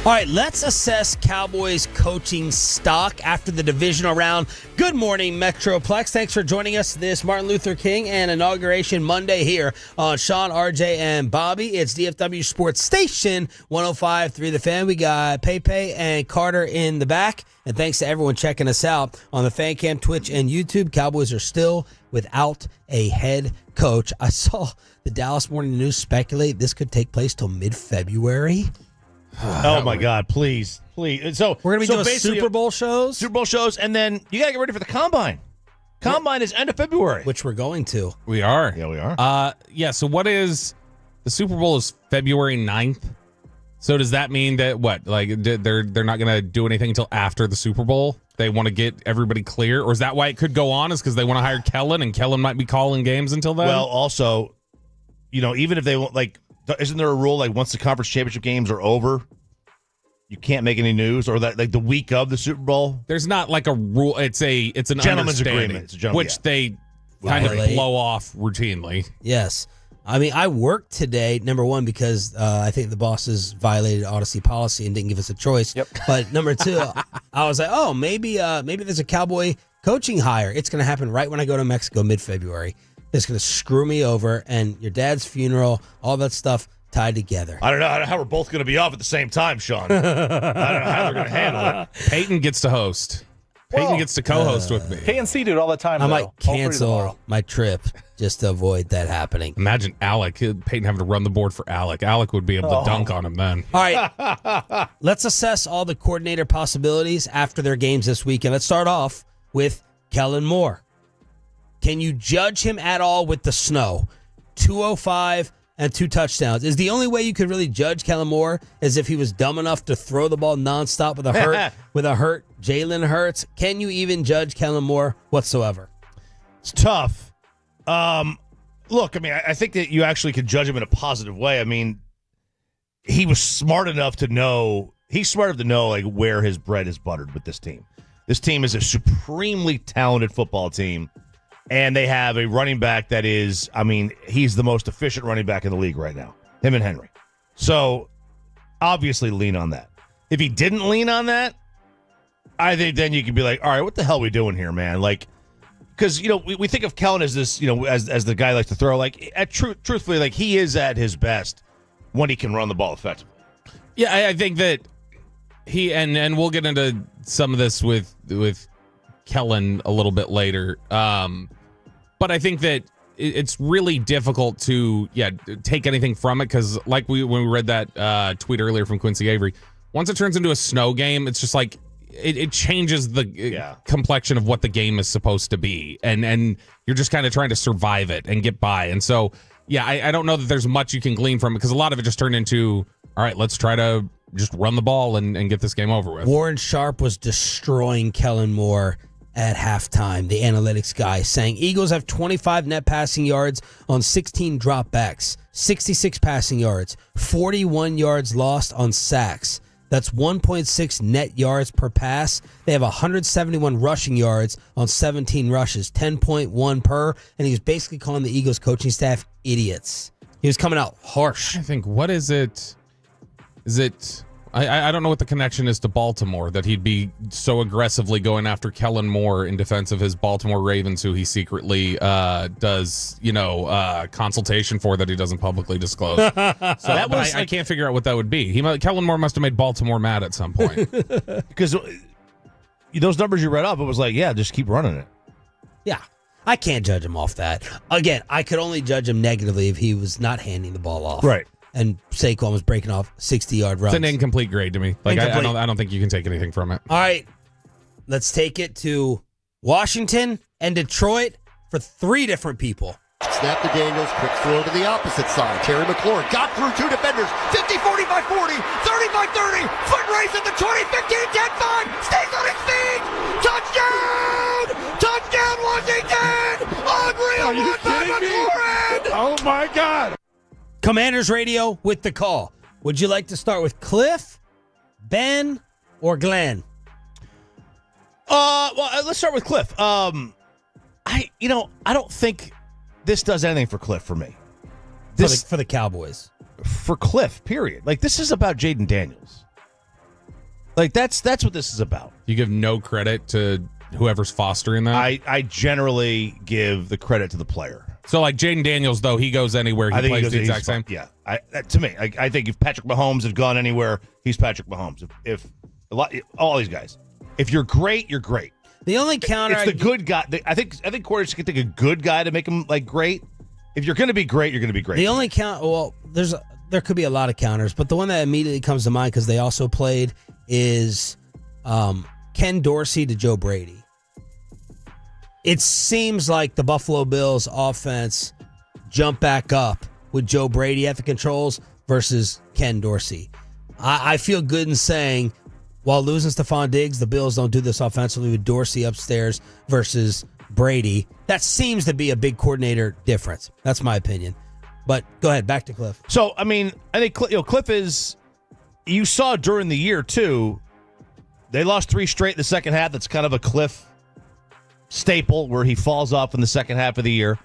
All right, let's assess Cowboys coaching stock after the divisional round. Good morning, Metroplex. Thanks for joining us this Martin Luther King and Inauguration Monday here on Sean, RJ, and Bobby. It's DFW Sports Station 105.3 The Fan. We got Pepe and Carter in the back. And thanks to everyone checking us out on the Fan Cam, Twitch, and YouTube. Cowboys are still without a head coach. I saw the Dallas Morning News speculate this could take place till mid-February. Oh my God! Please. So we're gonna be doing basically Super Bowl shows, and then you gotta get ready for the combine. Combine is end of February, which we're going to. We are. Yeah, we are. So what is the Super Bowl? Is February 9th? So does that mean that they're not gonna do anything until after the Super Bowl? They want to get everybody clear, or is that why it could go on? Is because they want to hire Kellen, and Kellen might be calling games until then? Well, also, even if they won't isn't there a rule once the conference championship games are over, you can't make any news, or that the week of the Super Bowl? There's not a rule. It's an gentleman's understanding, agreement. Which they kind of blow off routinely. Yes. I mean, I worked today, number one, because I think the bosses violated Odyssey policy and didn't give us a choice. Yep. But number two, I was like, maybe there's a Cowboy coaching hire. It's going to happen right when I go to Mexico mid-February. It's going to screw me over, and your dad's funeral, all that stuff tied together. I don't know how we're both going to be off at the same time, Sean. I don't know how they're going to handle it. Peyton gets to host. Peyton gets to co-host with me. KNC do it all the time. I might cancel my trip just to avoid that happening. Imagine Alec, Peyton having to run the board for Alec. Alec would be able to dunk on him then. All right, let's assess all the coordinator possibilities after their games this weekend. Let's start off with Kellen Moore. Can you judge him at all with the snow? 205 and 2 touchdowns. Is the only way you could really judge Kellen Moore is if he was dumb enough to throw the ball nonstop with a hurt Jalen Hurts? Can you even judge Kellen Moore whatsoever? It's tough. Look, I mean, I think that you actually could judge him in a positive way. I mean, he was smart enough to know. He's smart enough to know where his bread is buttered with this team. This team is a supremely talented football team. And they have a running back that is, he's the most efficient running back in the league right now. Him and Henry. So, obviously lean on that. If he didn't lean on that, I think then you could be like, all right, what the hell are we doing here, man? Because, we think of Kellen as this, as the guy who likes to throw. Truthfully, he is at his best when he can run the ball effectively. Yeah, I think that he, and we'll get into some of this with Kellen a little bit later. But I think that it's really difficult to take anything from it, because when we read that tweet earlier from Quincy Avery, once it turns into a snow game, it's just it changes the complexion of what the game is supposed to be, and you're just kind of trying to survive it and get by. And so I don't know that there's much you can glean from it, because a lot of it just turned into, all right, let's try to just run the ball and get this game over with. Warren Sharp was destroying Kellen Moore at halftime, the analytics guy, saying Eagles have 25 net passing yards on 16 dropbacks, 66 passing yards, 41 yards lost on sacks. That's 1.6 net yards per pass. They have 171 rushing yards on 17 rushes, 10.1 per, and he was basically calling the Eagles coaching staff idiots. He was coming out harsh. I think, what is it? Is it... I don't know what the connection is to Baltimore, that he'd be so aggressively going after Kellen Moore in defense of his Baltimore Ravens, who he secretly does, consultation for that he doesn't publicly disclose. So that was, I can't figure out what that would be. Kellen Moore must have made Baltimore mad at some point. Because those numbers you read off, it was just keep running it. Yeah. I can't judge him off that. Again, I could only judge him negatively if he was not handing the ball off. Right. And Saquon was breaking off 60-yard runs. It's an incomplete grade to me. I don't think you can take anything from it. All right, let's take it to Washington and Detroit for 3 different people. Snap to Daniels, quick throw to the opposite side. Terry McLaurin got through 2 defenders. 50, 45, 40, 35, 30. Foot race at the 20, 15, 10, 5. Stays on his feet. Touchdown! Touchdown, Washington! Unreal run by McLaurin! Oh, my God. Commanders Radio with the call. Would you like to start with Cliff, Ben, or Glenn? Let's start with Cliff. I don't think this does anything for Cliff for me. For the Cowboys. For Cliff, period. This is about Jaden Daniels. Like that's what this is about. You give no credit to whoever's fostering that. I generally give the credit to the player. So like Jaden Daniels, though, he goes anywhere, he plays the exact same. Yeah, to me, I think if Patrick Mahomes had gone anywhere, he's Patrick Mahomes. If all these guys, if you're great, you're great. The only counter, it's the good guy. I think quarterbacks can take a good guy to make him like great. If you're going to be great, you're going to be great. The only there could be a lot of counters, but the one that immediately comes to mind because they also played is Ken Dorsey to Joe Brady. It seems like the Buffalo Bills offense jumped back up with Joe Brady at the controls versus Ken Dorsey. I feel good in saying, while losing Stephon Diggs, the Bills don't do this offensively with Dorsey upstairs versus Brady. That seems to be a big coordinator difference. That's my opinion. But go ahead, back to Cliff. So, I mean, I think Cliff is, you saw during the year, too, they lost 3 straight in the second half. That's kind of a Cliff staple where he falls off in the second half of the year.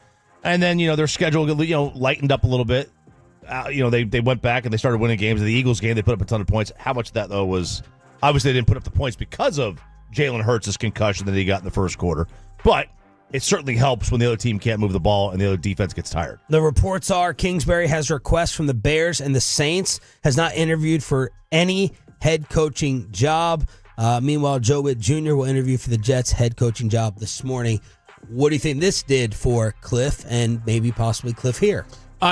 And then, their schedule, lightened up a little bit. They went back and they started winning games. In the Eagles game, they put up a ton of points. How much of that, though, was obviously they didn't put up the points because of Jalen Hurts' concussion that he got in the first quarter. But it certainly helps when the other team can't move the ball and the other defense gets tired. The reports are Kingsbury has requests from the Bears and the Saints, has not interviewed for any head coaching job. Meanwhile, Joe Witt Jr. will interview for the Jets head coaching job this morning. What do you think this did for Cliff and maybe possibly Cliff here?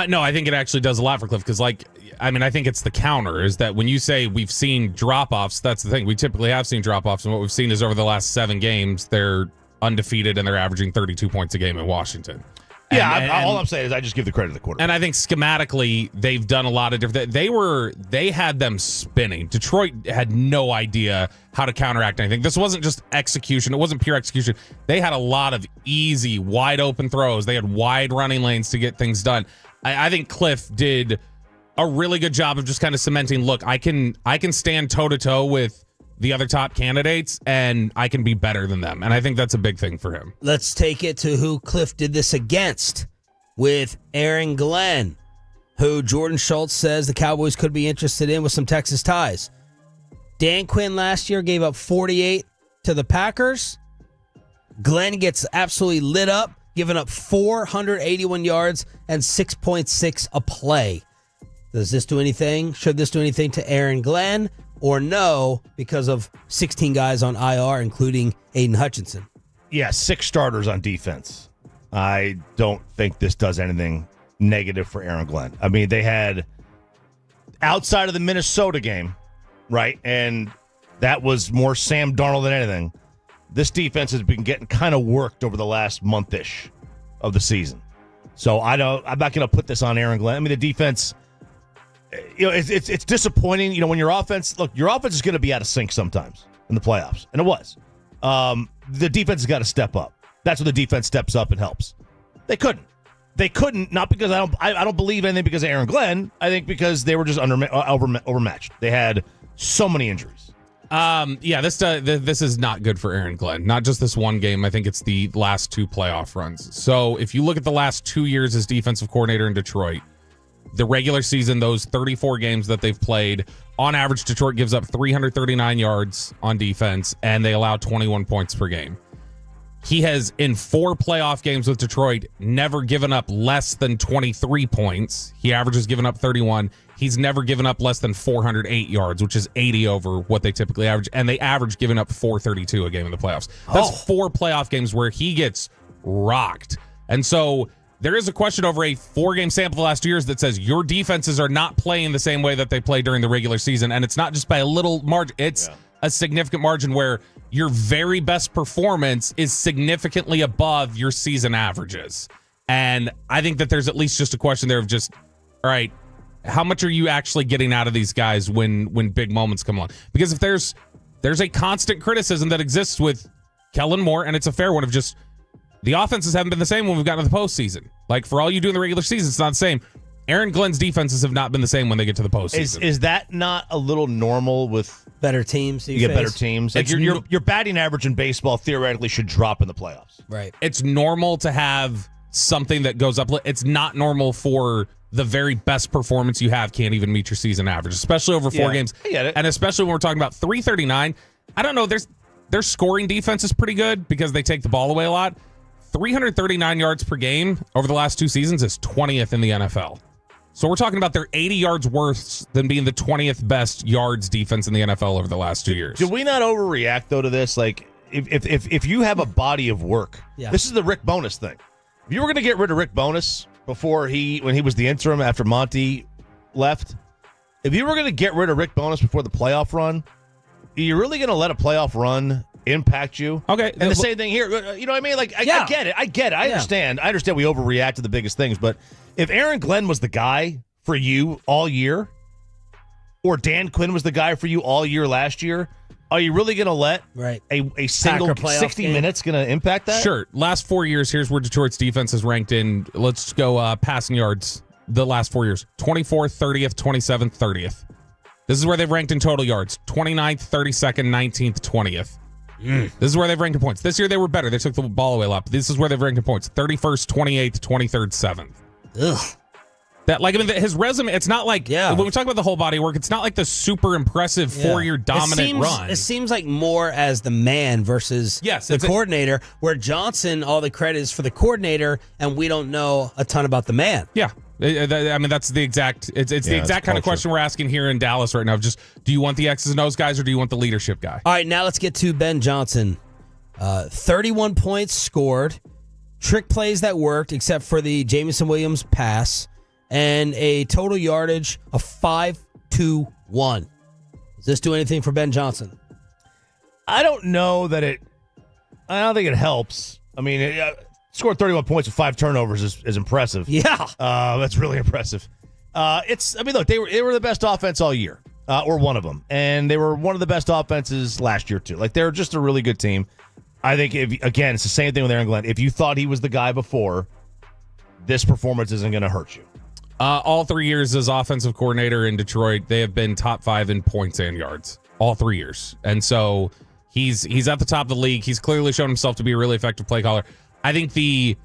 No, I think it actually does a lot for Cliff because, I think it's the counter is that when you say we've seen drop-offs, that's the thing. We typically have seen drop-offs, and what we've seen is over the last 7 games, they're undefeated and they're averaging 32 points a game in Washington. All I'm saying is I just give the credit to the quarterback. And I think schematically, they've done a lot of different. They had them spinning. Detroit had no idea how to counteract anything. This wasn't just execution. It wasn't pure execution. They had a lot of easy, wide open throws. They had wide running lanes to get things done. I think Cliff did a really good job of just kind of cementing. Look, I can stand toe to toe with the other top candidates, and I can be better than them. And I think that's a big thing for him. Let's take it to who Cliff did this against with Aaron Glenn, who Jordan Schultz says the Cowboys could be interested in with some Texas ties. Dan Quinn last year gave up 48 to the Packers. Glenn gets absolutely lit up, giving up 481 yards and 6.6 a play. Does this do anything? Should this do anything to Aaron Glenn? Or no, because of 16 guys on IR, including Aiden Hutchinson? Yeah, 6 starters on defense. I don't think this does anything negative for Aaron Glenn. I mean, they had, outside of the Minnesota game, right, and that was more Sam Darnold than anything, this defense has been getting kind of worked over the last month-ish of the season. So I'm not going to put this on Aaron Glenn. I mean, the defense, it's disappointing. When your offense is going to be out of sync sometimes in the playoffs, and it was. The defense has got to step up. That's when the defense steps up and helps. They couldn't, not because I don't believe anything because of Aaron Glenn. I think because they were just overmatched. They had so many injuries. This is not good for Aaron Glenn. Not just this one game. I think it's the last 2 playoff runs. So if you look at the last 2 years as defensive coordinator in Detroit, the regular season, those 34 games that they've played, on average, Detroit gives up 339 yards on defense, and they allow 21 points per game. He has, in 4 playoff games with Detroit, never given up less than 23 points. He averages giving up 31. He's never given up less than 408 yards, which is 80 over what they typically average, and they average giving up 432 a game in the playoffs. That's 4 playoff games where he gets rocked. And so there is a question over a 4-game sample the last 2 years that says your defenses are not playing the same way that they play during the regular season. And it's not just by a little margin. It's a significant margin where your very best performance is significantly above your season averages. And I think that there's at least just a question there of just, all right, how much are you actually getting out of these guys when big moments come along? Because if there's a constant criticism that exists with Kellen Moore, and it's a fair one, of just the offenses haven't been the same when we've gotten to the postseason. Like, for all you do in the regular season, it's not the same. Aaron Glenn's defenses have not been the same when they get to the postseason. Is that not a little normal with better teams? You get better teams. Like your batting average in baseball theoretically should drop in the playoffs. Right. It's normal to have something that goes up. It's not normal for the very best performance you have can't even meet your season average, especially over 4 games. I get it. And especially when we're talking about 339. I don't know. Their scoring defense is pretty good because they take the ball away a lot. 339 yards per game over the last 2 seasons is 20th in the NFL. So we're talking about they're 80 yards worse than being the 20th best yards defense in the NFL over the last 2 years. Did we not overreact, though, to this? Like, if you have a body of work, this is the Rick Bonus thing. If you were going to get rid of Rick Bonus when he was the interim after Monty left, if you were going to get rid of Rick Bonus before the playoff run, are you really going to let a playoff run impact you? Okay. And the same thing here. You know what I mean? Like, I get it. I get it. I understand. I understand we overreact to the biggest things, but if Aaron Glenn was the guy for you all year, or Dan Quinn was the guy for you all year last year, are you really going to let a single 60 minutes going to impact that? Sure. Last 4 years, here's where Detroit's defense is ranked in. Let's go passing yards the last 4 years. 24th, 30th, 27th, 30th. This is where they've ranked in total yards. 29th, 32nd, 19th, 20th. This is where they've ranked in points. This year they were better. They took the ball away a lot. But this is where they've ranked in points. 31st, 28th, 23rd, 7th. Ugh. That, like, I mean, his resume, it's not like, when we talk about the whole body of work, it's not like the super impressive 4-year dominant run. It seems like more as the man versus the coordinator, where Johnson, all the credit is for the coordinator, and we don't know a ton about the man. Yeah. I mean, that's the exact, it's the exact kind of question we're asking here in Dallas right now. Just, do you want the X's and O's guys or do you want the leadership guy? All right, now let's get to Ben Johnson. 31 points scored, trick plays that worked, except for the Jamison Williams pass, and a total yardage of 521. Does this do anything for Ben Johnson? I don't know that I don't think it helps. I mean, scored 31 points with 5 turnovers is impressive. Yeah. That's really impressive. I mean, look, they were the best offense all year, or one of them. And they were one of the best offenses last year, too. Like, they're just a really good team. I think, again, it's the same thing with Aaron Glenn. If you thought he was the guy before, this performance isn't going to hurt you. All 3 years as offensive coordinator in Detroit, they have been top 5 in points and yards. All 3 years. And so he's at the top of the league. He's clearly shown himself to be a really effective play caller. I think the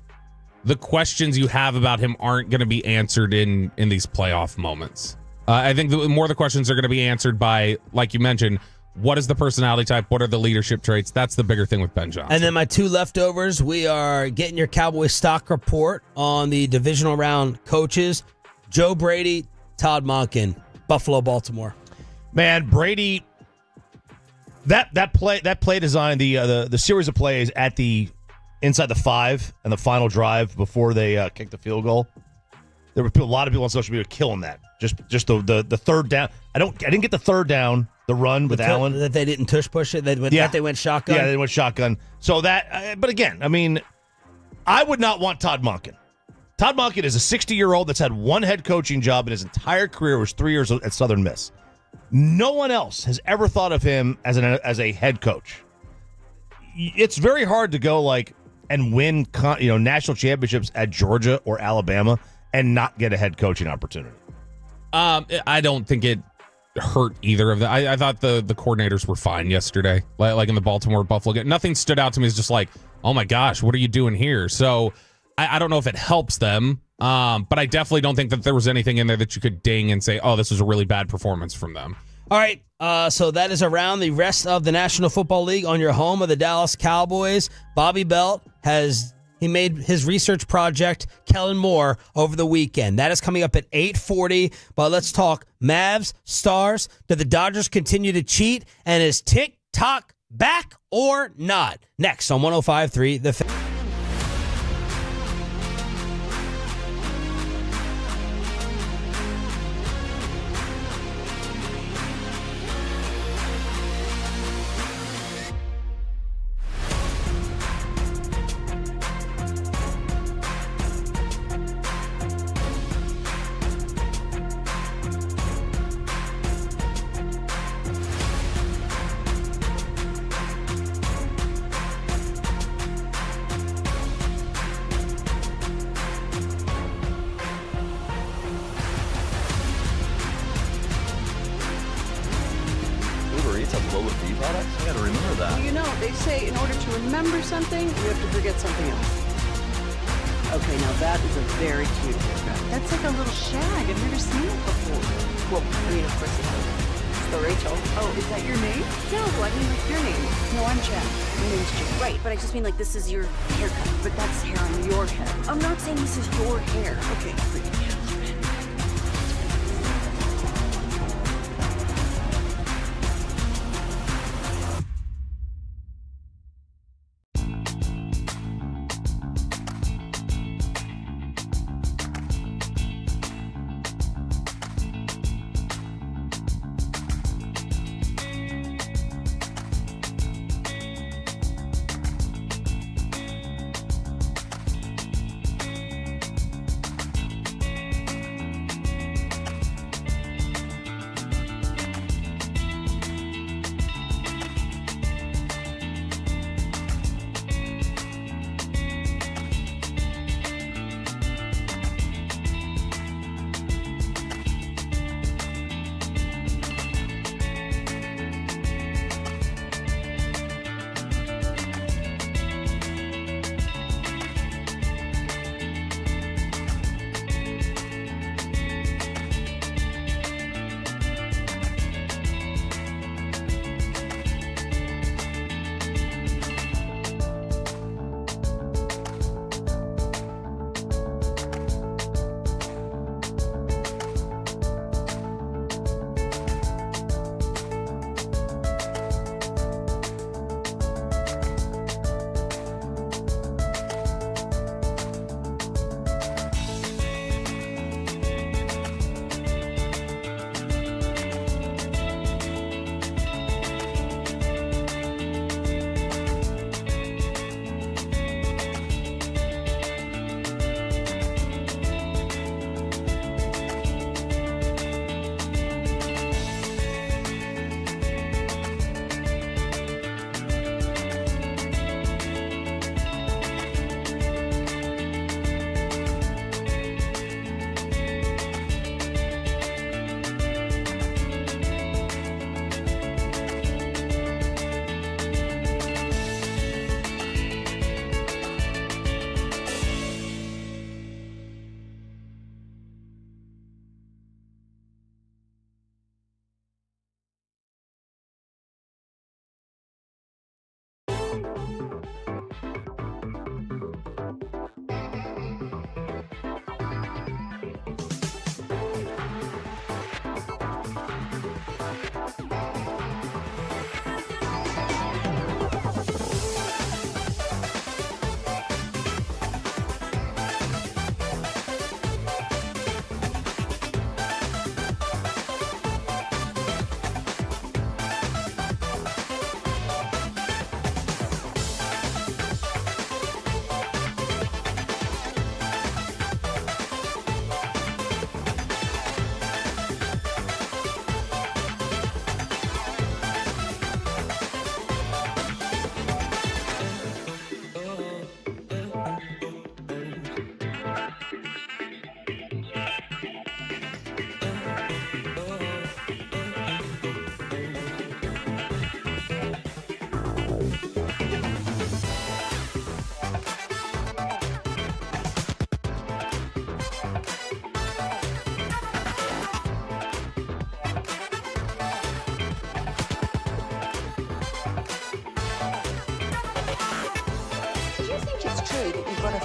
questions you have about him aren't going to be answered in these playoff moments. I think more of the questions are going to be answered by, like you mentioned, what is the personality type? What are the leadership traits? That's the bigger thing with Ben Johnson. And then my 2 leftovers, we are getting your Cowboys stock report on the divisional round coaches. Joe Brady, Todd Monken, Buffalo, Baltimore. Man, Brady, that play design, the series of plays at the inside the 5 and the final drive before they kicked the field goal. There were a lot of people on social media killing that. Just the third down. I didn't get the third down. The run with Allen. That they didn't tush push it. That they went shotgun. Yeah, they went shotgun. So that. But again, I mean, I would not want Todd Monken. Todd Monken is a 60-year-old that's had one head coaching job in his entire career, was 3 years at Southern Miss. No one else has ever thought of him as a head coach. It's very hard to go and win national championships at Georgia or Alabama and not get a head coaching opportunity. I don't think it hurt either of them. I thought the coordinators were fine yesterday, like in the Baltimore-Buffalo game. Nothing stood out to me as just like, oh my gosh, what are you doing here? So I don't know if it helps them, but I definitely don't think that there was anything in there that you could ding and say, oh, this was a really bad performance from them. All right, so that is around the rest of the National Football League on your home of the Dallas Cowboys. Bobby Belt he made his research project, Kellen Moore, over the weekend. That is coming up at 8:40, but let's talk Mavs, Stars. Do the Dodgers continue to cheat? And is TikTok back or not? Next on 105.3 The Fan. I gotta remember that. Well, they say in order to remember something, you have to forget something else. Okay, now that is a very cute haircut. That's like a little shag. I've never seen it before. Well, I mean, of course you have. It's the Rachel. Oh, is that your name? No, I mean, like your name. No, I'm Chad. My name's Jane. Right, but I just mean like this is your haircut. But that's hair on your head. I'm not saying this is your hair. Okay,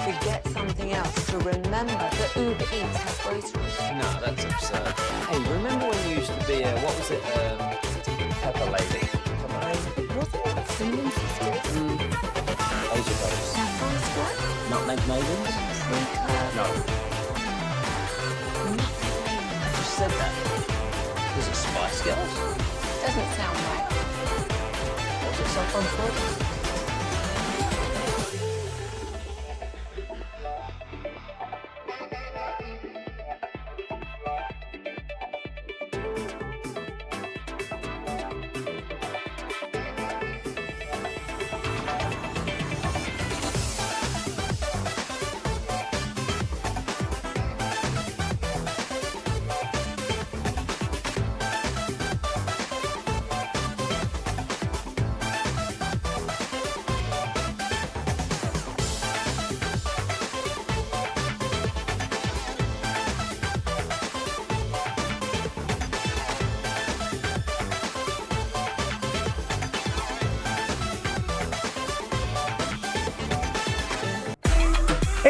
forget something else to remember that Uber Eats has groceries. No, that's absurd. Hey, remember when you used to be a, what was it, Pepper Lady? Pepper Lady? Wasn't it Cinnamon Sisters? Those are those. Saffron Squad? Nutmeg Maidens? No. I just said that. Was it Spice Girls? Doesn't sound right. Was it Saffron Squad?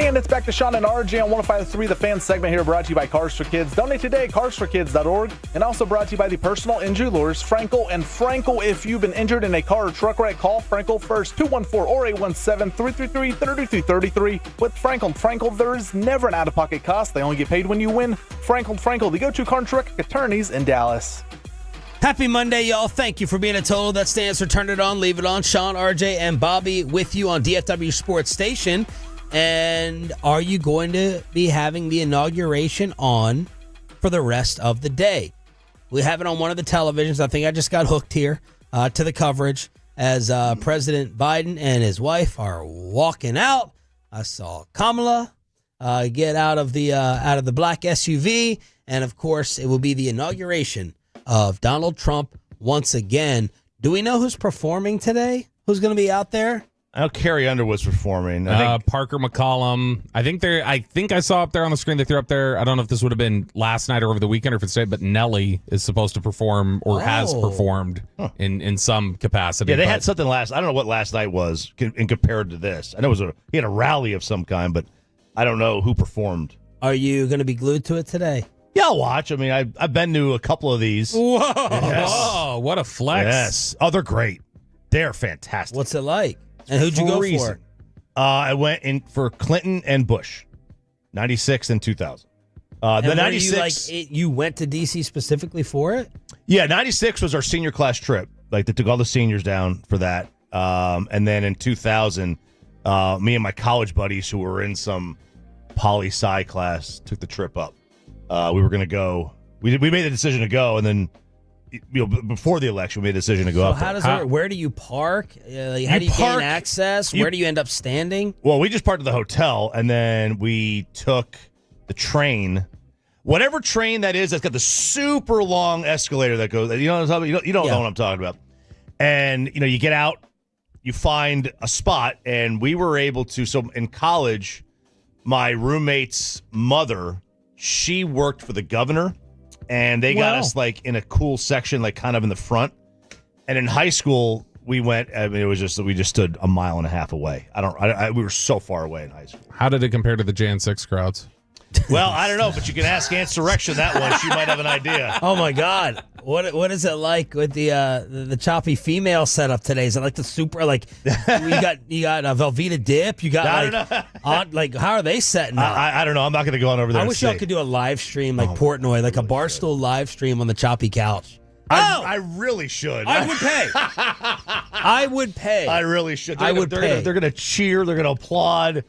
And it's back to Sean and RJ on 105.3, the fan segment here, brought to you by Cars for Kids. Donate today at carsforkids.org, and also brought to you by the personal injury lawyers, Frankel and Frankel. If you've been injured in a car or truck wreck, call Frankel first, 214 or 817-333-3333. With Frankel and Frankel, there's never an out-of-pocket cost. They only get paid when you win. Frankel and Frankel, the go-to car and truck attorneys in Dallas. Happy Monday, y'all. Thank you for being a total that stands for Turn It On, Leave It On. Sean, RJ, and Bobby with you on DFW Sports Station. And are you going to be having the inauguration on for the rest of the day? We have it on one of the televisions. I think I just got hooked here to the coverage as President Biden and his wife are walking out. I saw Kamala get out of the black SUV, and of course, it will be the inauguration of Donald Trump once again. Do we know who's performing today? Who's going to be out there? I know Carrie Underwood's performing. I think Parker McCollum. I think I saw up there on the screen they threw up there. I don't know if this would have been last night or over the weekend or if it's today, but Nelly is supposed to perform or has performed in some capacity. Yeah, they had something last. I don't know what last night was in compared to this. I know he had a rally of some kind, but I don't know who performed. Are you going to be glued to it today? Yeah, I'll watch. I mean, I've been to a couple of these. Whoa! Yes. Whoa! What a flex! Yes. Oh, they're great. They're fantastic. What's it like? And who'd you go for? I went in for Clinton and Bush, 96 and 2000. The 96. You went to D.C. specifically for it? Yeah, 96 was our senior class trip. Like they took all the seniors down for that. And then in 2000, me and my college buddies who were in some poli-sci class took the trip up. We were going to go. We made the decision to go, and then before the election, we made a decision to go up. How does it work? Where do you park? How do you gain access? Where do you end up standing? Well, we just parked at the hotel, and then we took the train. Whatever train that is, that's got the super long escalator that goes. You know what I'm talking about? You don't know what I'm talking about. And you get out, you find a spot, and we were able to. So in college, my roommate's mother, she worked for the governor. And they got us like in a cool section, like kind of in the front. And in high school, we went. I mean, it was just we just stood a mile and a half away. We were so far away in high school. How did it compare to the Jan 6 crowds? Well, I don't know, but you can ask Insurrection that one. She might have an idea. Oh my God, what is it like with the choppy female setup today? Is it like the super you got a Velveeta dip? You got how are they setting up? I don't know. I'm not going to go on over there. I wish y'all could do a live stream like Portnoy, like a Barstool live stream on the choppy couch. I really should. I would pay. I would pay. I really should. They're going to cheer. They're going to applaud.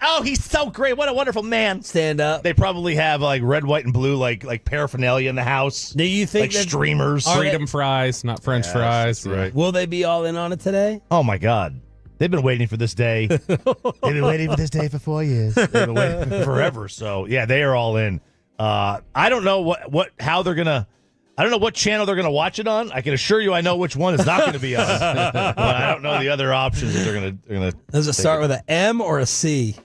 Oh, he's so great. What a wonderful man. Stand up. They probably have like red, white, and blue like paraphernalia in the house. Do you think like streamers? Freedom fries, not French fries. Right. Will they be all in on it today? Oh, my God. They've been waiting for this day. They've been waiting for this day for 4 years. They've been waiting forever. So, yeah, they are all in. I don't know how they're going to. I don't know what channel they're going to watch it on. I can assure you I know which one is not going to be on. But I don't know the other options that they're going to. Does it start with an M or a C?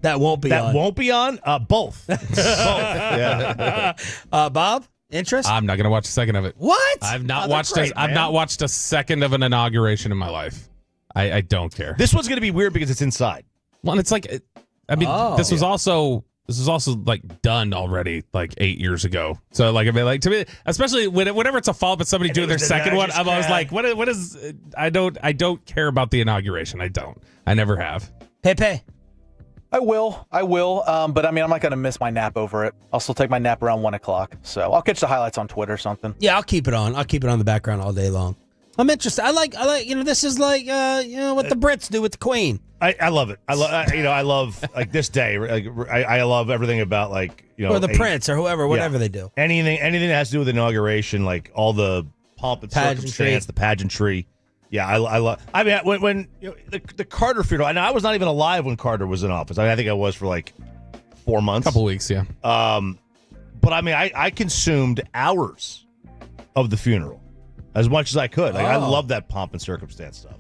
That won't be on. That won't be on? Both. Both. Yeah. Bob, interest? I'm not going to watch a second of it. What? I've not watched a second of an inauguration in my life. I don't care. This one's going to be weird because it's inside. Well, it's like, this was also like done already like 8 years ago. So like, I mean, like to me, especially whenever it's a follow-up with somebody doing their second one, I'm always like, what is, I don't care about the inauguration. I never have. Pepe. I will. But I mean, I'm not going to miss my nap over it. I'll still take my nap around 1 o'clock. So I'll catch the highlights on Twitter or something. Yeah, I'll keep it on. I'll keep it on the background all day long. I'm interested. I like, this is like, what the Brits do with the Queen. I love it. I love like this day. Like, I love everything about or the Prince or whoever, whatever they do. Anything that has to do with inauguration, like all the pomp and circumstance, the pageantry. Yeah, I love. I mean, when the Carter funeral, and I was not even alive when Carter was in office. I think I was for like 4 months, couple weeks, yeah. But I mean, I consumed hours of the funeral as much as I could. Like, I love that pomp and circumstance stuff.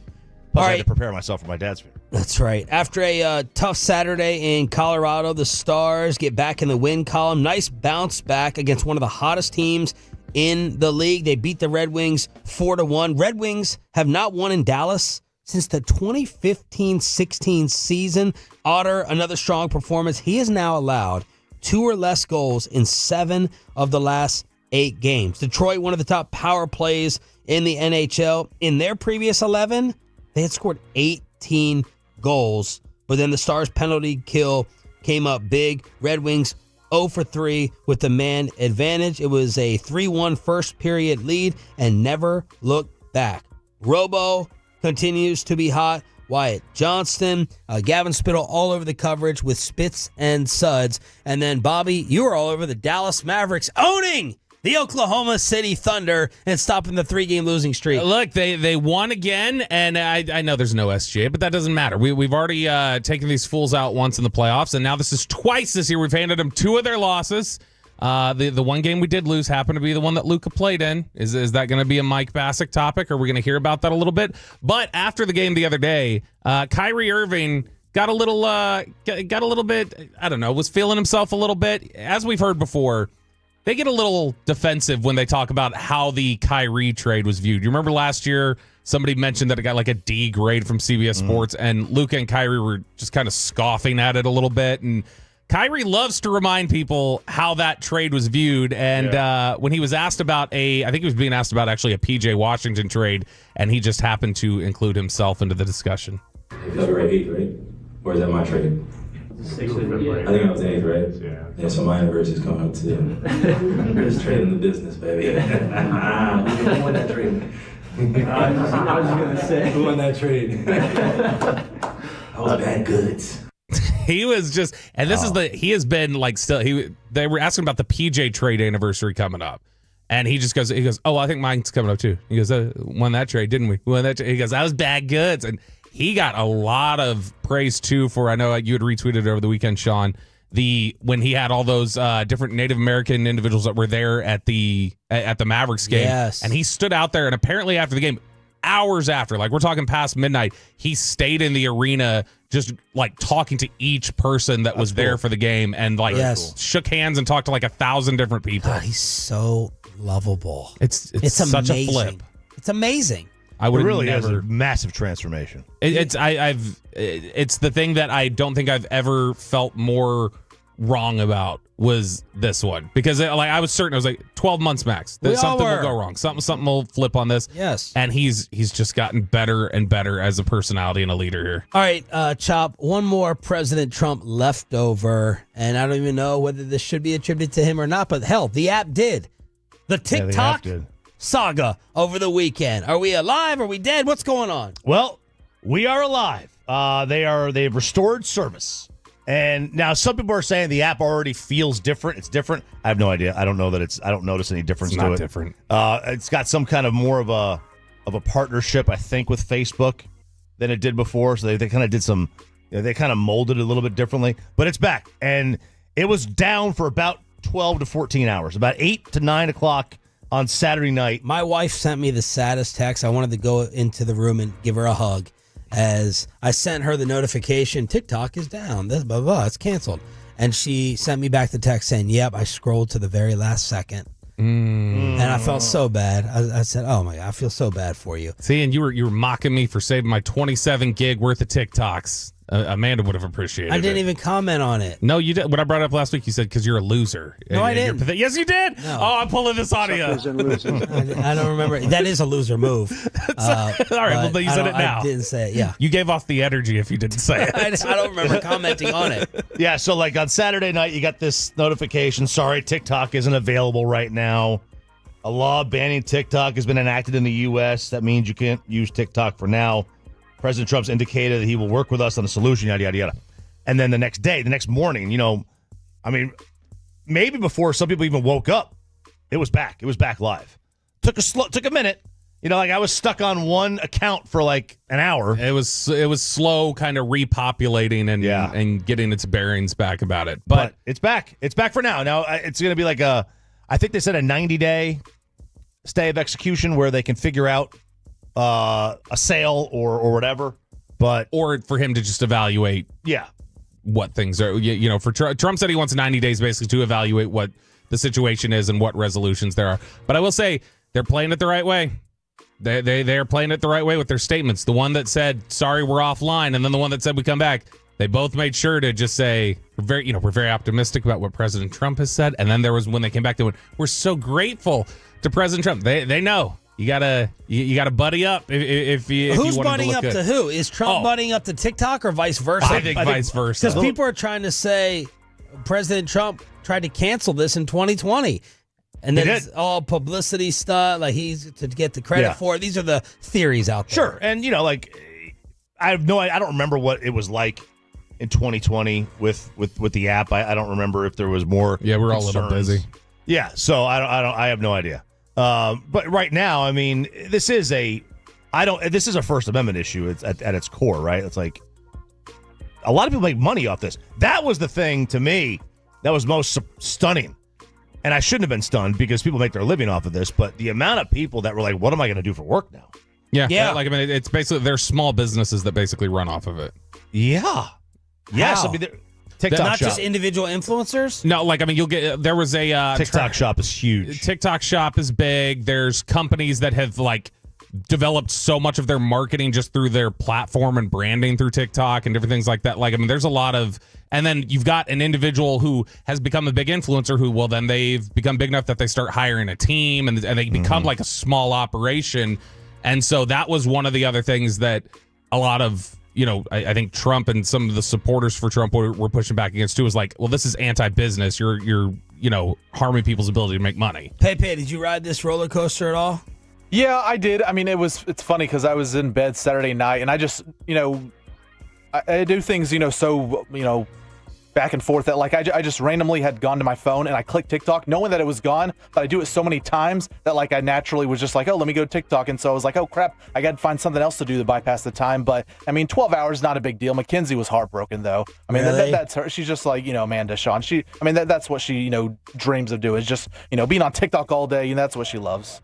Plus, I had to prepare myself for my dad's funeral. That's right. After a tough Saturday in Colorado, the Stars get back in the win column. Nice bounce back against one of the hottest teams in the league. They beat the Red Wings 4-1. Red Wings have not won in Dallas since the 2015-16 season. Otter, another strong performance. He has now allowed 2 or less goals in 7 of the last 8 games. Detroit, one of the top power plays in the NHL. In their previous 11, they had scored 18 goals, but then the Stars' penalty kill came up big. Red Wings 0 for 3 with the man advantage. It was a 3-1 first period lead and never looked back. Romo continues to be hot. Wyatt Johnston, Gavin Spittle all over the coverage with spits and suds. And then, Bobby, you were all over the Dallas Mavericks owning the Oklahoma City Thunder and stopping the 3-game losing streak. Look, they won again, and I know there's no SGA, but that doesn't matter. We've already taken these fools out once in the playoffs, and now this is twice this year. We've handed them 2 of their losses. The one game we did lose happened to be the one that Luka played in. Is that going to be a Mike Bassick topic? Are we going to hear about that a little bit? But after the game the other day, Kyrie Irving got a little bit, I don't know, was feeling himself a little bit. As we've heard before, they get a little defensive when they talk about how the Kyrie trade was viewed. You remember last year, somebody mentioned that it got like a D grade from CBS Sports, and Luka and Kyrie were just kind of scoffing at it a little bit. And Kyrie loves to remind people how that trade was viewed. And when he was asked about I think he was being asked about actually a PJ Washington trade, and he just happened to include himself into the discussion. February 8th, right? Or is that my trade? I think it was 8th, right? Yeah, so my anniversary is coming up too. Greatest trade in the business, baby. Who won that trade? I was going to say. Who won that trade? I was bad goods. He was just, and this is he has been like they were asking about the PJ trade anniversary coming up. And he just goes, oh, I think mine's coming up too. He goes, won that trade, didn't we? Won that trade. He goes, that was bad goods. And he got a lot of praise too for, I know you had retweeted over the weekend, Sean, when he had all those different Native American individuals that were there at the Mavericks game. Yes. And he stood out there, and apparently after the game, hours after, like we're talking past midnight, he stayed in the arena just like talking to each person that was there for the game, and like shook hands and talked to like 1,000 different people. God, he's so lovable. It's such amazing. A flip. It's amazing. It really is a massive transformation. It's the thing that I don't think I've ever felt more wrong about was this one, because I was certain, I was like 12 months max that something will go wrong, something will flip on this. Yes, and he's just gotten better and better as a personality and a leader here. All right, Chop, one more President Trump leftover, and I don't even know whether this should be attributed to him or not, but hell, the app did. The TikTok saga over the weekend. Are we alive? Are we dead? What's going on? Well, we are alive. They've restored service. And now some people are saying the app already feels different. It's different. I have no idea. I don't know that I don't notice any difference to it. It's not different. It's got some kind of more of a partnership, I think, with Facebook than it did before. So they kind of did some, they kind of molded it a little bit differently. But it's back. And it was down for about 12 to 14 hours, about 8 to 9 o'clock on Saturday night. My wife sent me the saddest text. I wanted to go into the room and give her a hug. As I sent her the notification, TikTok is down, this blah, blah, it's canceled. And she sent me back the text saying, yep, I scrolled to the very last second. And I felt so bad. I said, oh my God, I feel so bad for you. See, and you were mocking me for saving my 27 gig worth of TikToks. Amanda would have appreciated it. I didn't even comment on it. No, you did. When I brought it up last week, you said because you're a loser. No, I didn't. Yes, you did. No. Oh, I'm pulling this audio. I don't remember. That is a loser move. All right, well, you said it now. I didn't say it, yeah. You gave off the energy if you didn't say it. I don't remember commenting on it. Yeah, so like on Saturday night, you got this notification. Sorry, TikTok isn't available right now. A law banning TikTok has been enacted in the U.S. That means you can't use TikTok for now. President Trump's indicated that he will work with us on a solution, yada, yada, yada. And then the next morning, maybe before some people even woke up, it was back. It was back live. Took a minute. I was stuck on one account for like an hour. It was slow kind of repopulating and getting its bearings back about it. But it's back. It's back for now. Now, it's going to be like I think they said a 90-day stay of execution where they can figure out a sale or whatever, or for him to just evaluate what things are, for Trump said he wants 90 days basically to evaluate what the situation is and what resolutions there are. But I will say they're playing it the right way. They are playing it the right way with their statements. The one that said, sorry, we're offline, and then the one that said we come back. They both made sure to just say, we're very optimistic about what President Trump has said. And then there was when they came back, they went, we're so grateful to President Trump. They know. You gotta buddy up if you Who's want buddying up to who? Is Trump buddying up to TikTok or vice versa? I think vice versa. Because people are trying to say President Trump tried to cancel this in 2020. And then it's all publicity stuff, like he's to get the credit for it. These are the theories out there. Sure. And I don't remember what it was like in 2020 with the app. I don't remember if there was more. Yeah, we're all a little busy. Yeah, so I have no idea. But right now, I mean, this is a First Amendment issue. It's at its core, right? It's like a lot of people make money off this. That was the thing to me that was most stunning. And I shouldn't have been stunned because people make their living off of this, but the amount of people that were like, what am I going to do for work now? Yeah. It's basically, they're small businesses that basically run off of it. Yeah. Yes. How? I mean, TikTok not shop. just individual influencers? No, you'll get, there was a TikTok shop is huge. TikTok shop is big. There's companies that have developed so much of their marketing just through their platform and branding through TikTok and different things like that. There's a lot of, and then you've got an individual who has become a big influencer who, then they've become big enough that they start hiring a team and they become like a small operation. And so that was one of the other things that a lot of, I think Trump and some of the supporters for Trump were pushing back against too, was like, well, this is anti-business. You're harming people's ability to make money. Pepe, did you ride this roller coaster at all? Yeah, I did. I mean, it's funny because I was in bed Saturday night and I just, I do things, so, back and forth that I just randomly had gone to my phone and I clicked TikTok knowing that it was gone, but I do it so many times that I naturally was just like, oh, let me go to TikTok. And so I was like, oh crap, I got to find something else to do to bypass the time. But I mean, 12 hours, not a big deal. Mackenzie was heartbroken though. I mean, really? that's her. She's just like, Amanda Shawn. That's what she, dreams of doing is just, being on TikTok all day. And that's what she loves.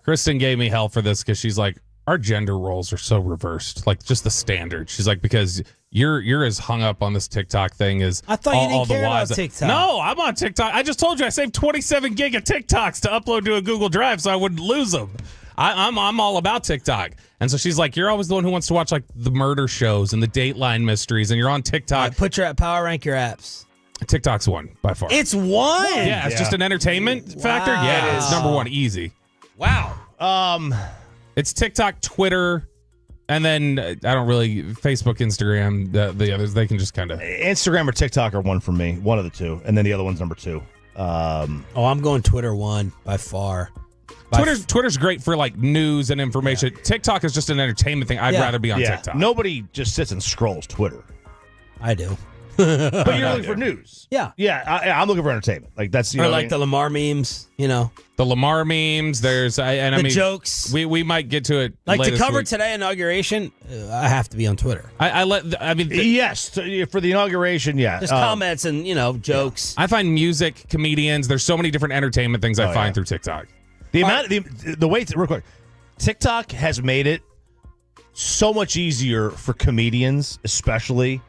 Kristen gave me hell for this because she's like, our gender roles are so reversed, just the standard. She's like, because you're as hung up on this TikTok thing as I thought you didn't care about TikTok. No, I'm on TikTok. I just told you I saved 27 gig of TikToks to upload to a Google Drive so I wouldn't lose them. I'm all about TikTok. And so she's like, you're always the one who wants to watch the murder shows and the Dateline mysteries, and you're on TikTok. Right, power rank your apps. TikTok's one by far. It's one. Yeah, it's just an entertainment factor. Yeah, it's number one, easy. Wow. It's TikTok, Twitter, and then I don't really Facebook, Instagram. The others, they can just kind of Instagram or TikTok are one for me, one of the two, and then the other one's number two. I'm going Twitter one by far. Twitter's great for news and information. Yeah. TikTok is just an entertainment thing. I'd rather be on TikTok. Nobody just sits and scrolls Twitter. I do. But you're looking for news. Yeah. I'm looking for entertainment. That's the Lamar memes, The Lamar memes, there's the jokes. We might get to it to cover week. Today Inauguration, I have to be on Twitter. Yes, for the inauguration, yeah. Just comments and, jokes. I find music, comedians, there's so many different entertainment things I find through TikTok. The way, real quick, TikTok has made it so much easier for comedians, especially,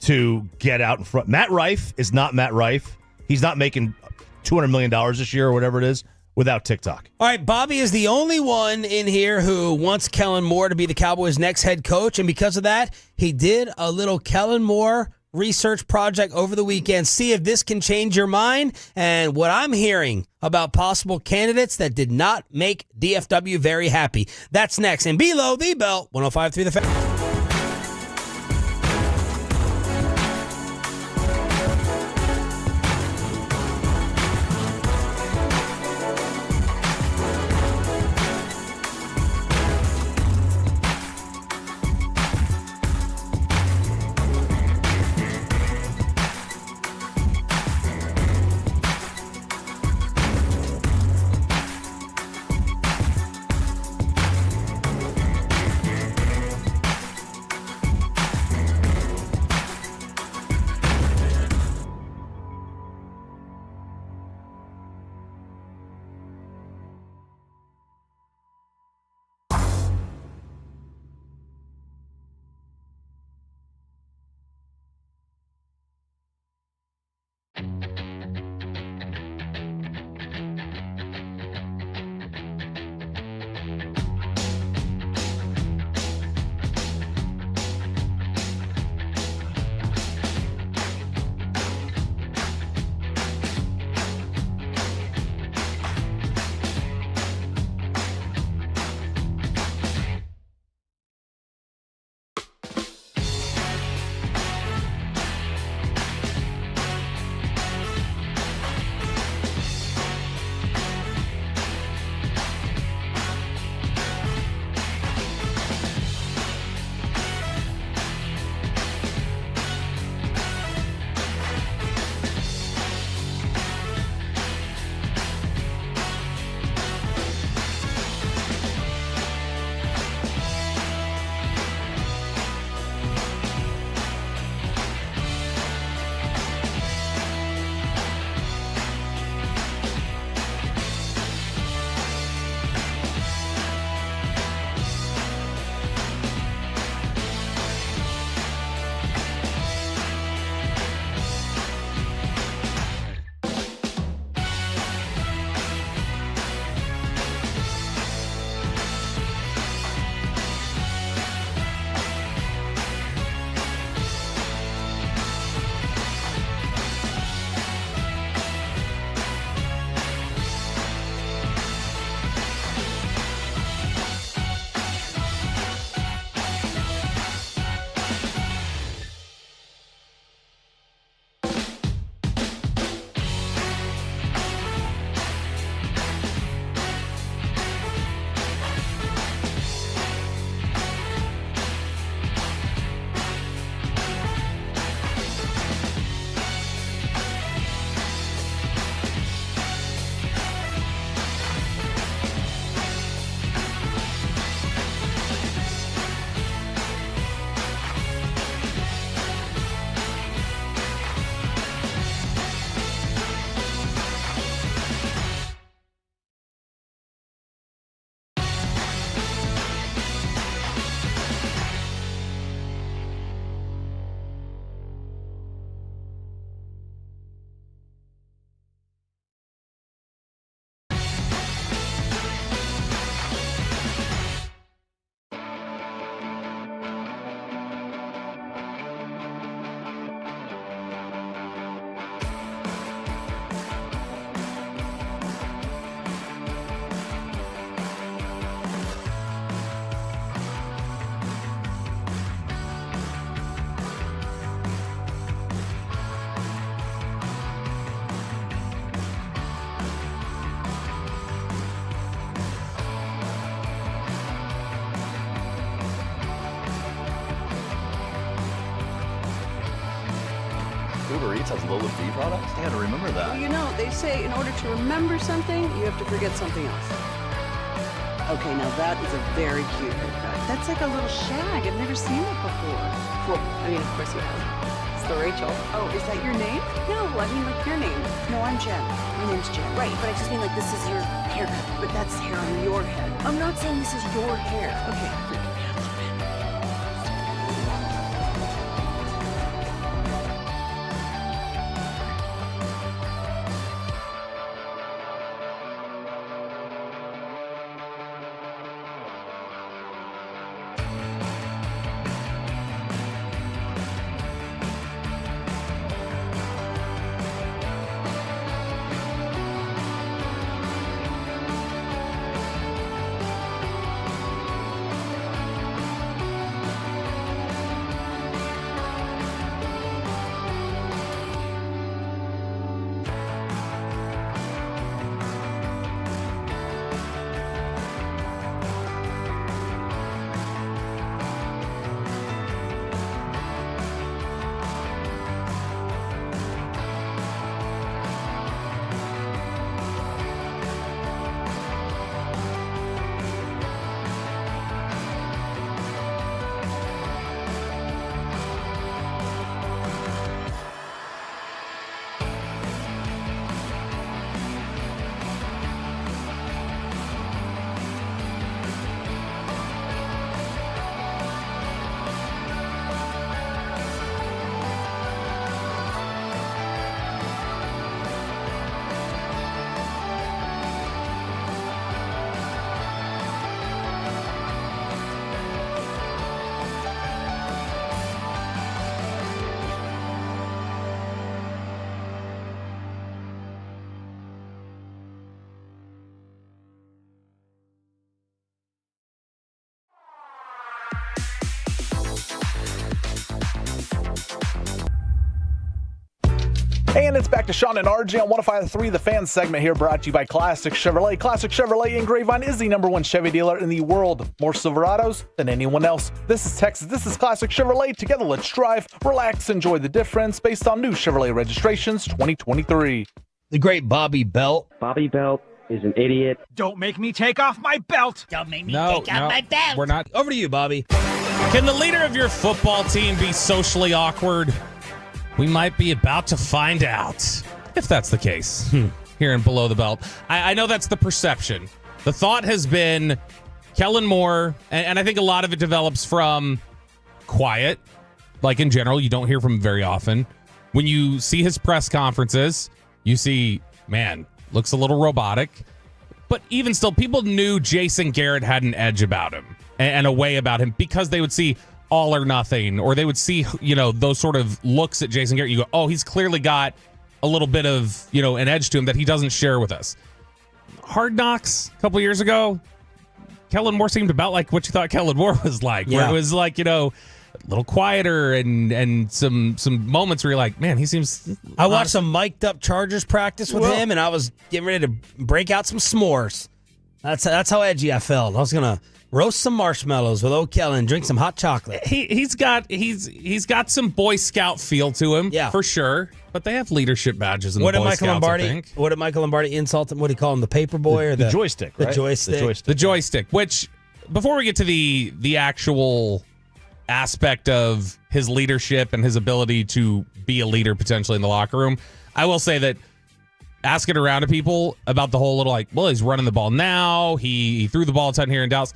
to get out in front. Matt Rife is not Matt Rife. He's not making $200 million this year or whatever it is without TikTok. All right, Bobby is the only one in here who wants Kellen Moore to be the Cowboys' next head coach, and because of that, he did a little Kellen Moore research project over the weekend. See if this can change your mind and what I'm hearing about possible candidates that did not make DFW very happy. That's next. And below the belt, 105.3 The Fan. Eats has Lola V products? I gotta remember that. Well, you know, they say in order to remember something, you have to forget something else. Okay, now that is a very cute haircut. That's like a little shag. I've never seen it before. Well, I mean, of course you have. It's the Rachel. Oh, is that your name? No, I mean like your name. No, I'm Jen. My name's Jen. Right, but I just mean like this is your haircut, but that's hair on your head. I'm not saying this is your hair. Okay, freak me out a little bit. And it's back to Sean and RJ on 105.3, the fan segment here, brought to you by Classic Chevrolet. Classic Chevrolet in Grapevine is the #1 Chevy dealer in the world. More Silverados than anyone else. This is Texas. This is Classic Chevrolet. Together, let's drive, relax, enjoy the difference based on new Chevrolet registrations 2023. The great Bobby Belt. Bobby Belt is an idiot. Don't make me take off my belt. Don't make me No, take out my belt. we're not. Over to you, Bobby. Can the leader of your football team be socially awkward? We might be about to find out if that's the case here in Below the Belt. I know that's the perception. The thought has been Kellen Moore, and I think a lot of it develops from quiet. Like in general, you don't hear from him very often. When you see his press conferences, you see, man, looks a little robotic. But even still, people knew Jason Garrett had an edge about him and a way about him because they would see all or nothing, or they would see, those sort of looks at Jason Garrett. You go, oh, he's clearly got a little bit of, an edge to him that he doesn't share with us. Hard Knocks a couple years ago, Kellen Moore seemed about like what you thought Kellen Moore was like, where it was like, a little quieter and some moments where you're like, man, he seems... I watched some mic'd up Chargers practice with him, and I was getting ready to break out some s'mores. That's how edgy I felt. I was going to roast some marshmallows with old Kellen, drink some hot chocolate. He's got some Boy Scout feel to him, for sure. But they have leadership badges in the Boy Scouts, I think. What did Michael Lombardi insult him? What do you call him? The paper boy or the joystick? Right? The joystick. The joystick. Which, before we get to the actual aspect of his leadership and his ability to be a leader potentially in the locker room, I will say that asking around to people about the whole little he's running the ball now. He threw the ball a ton here in Dallas.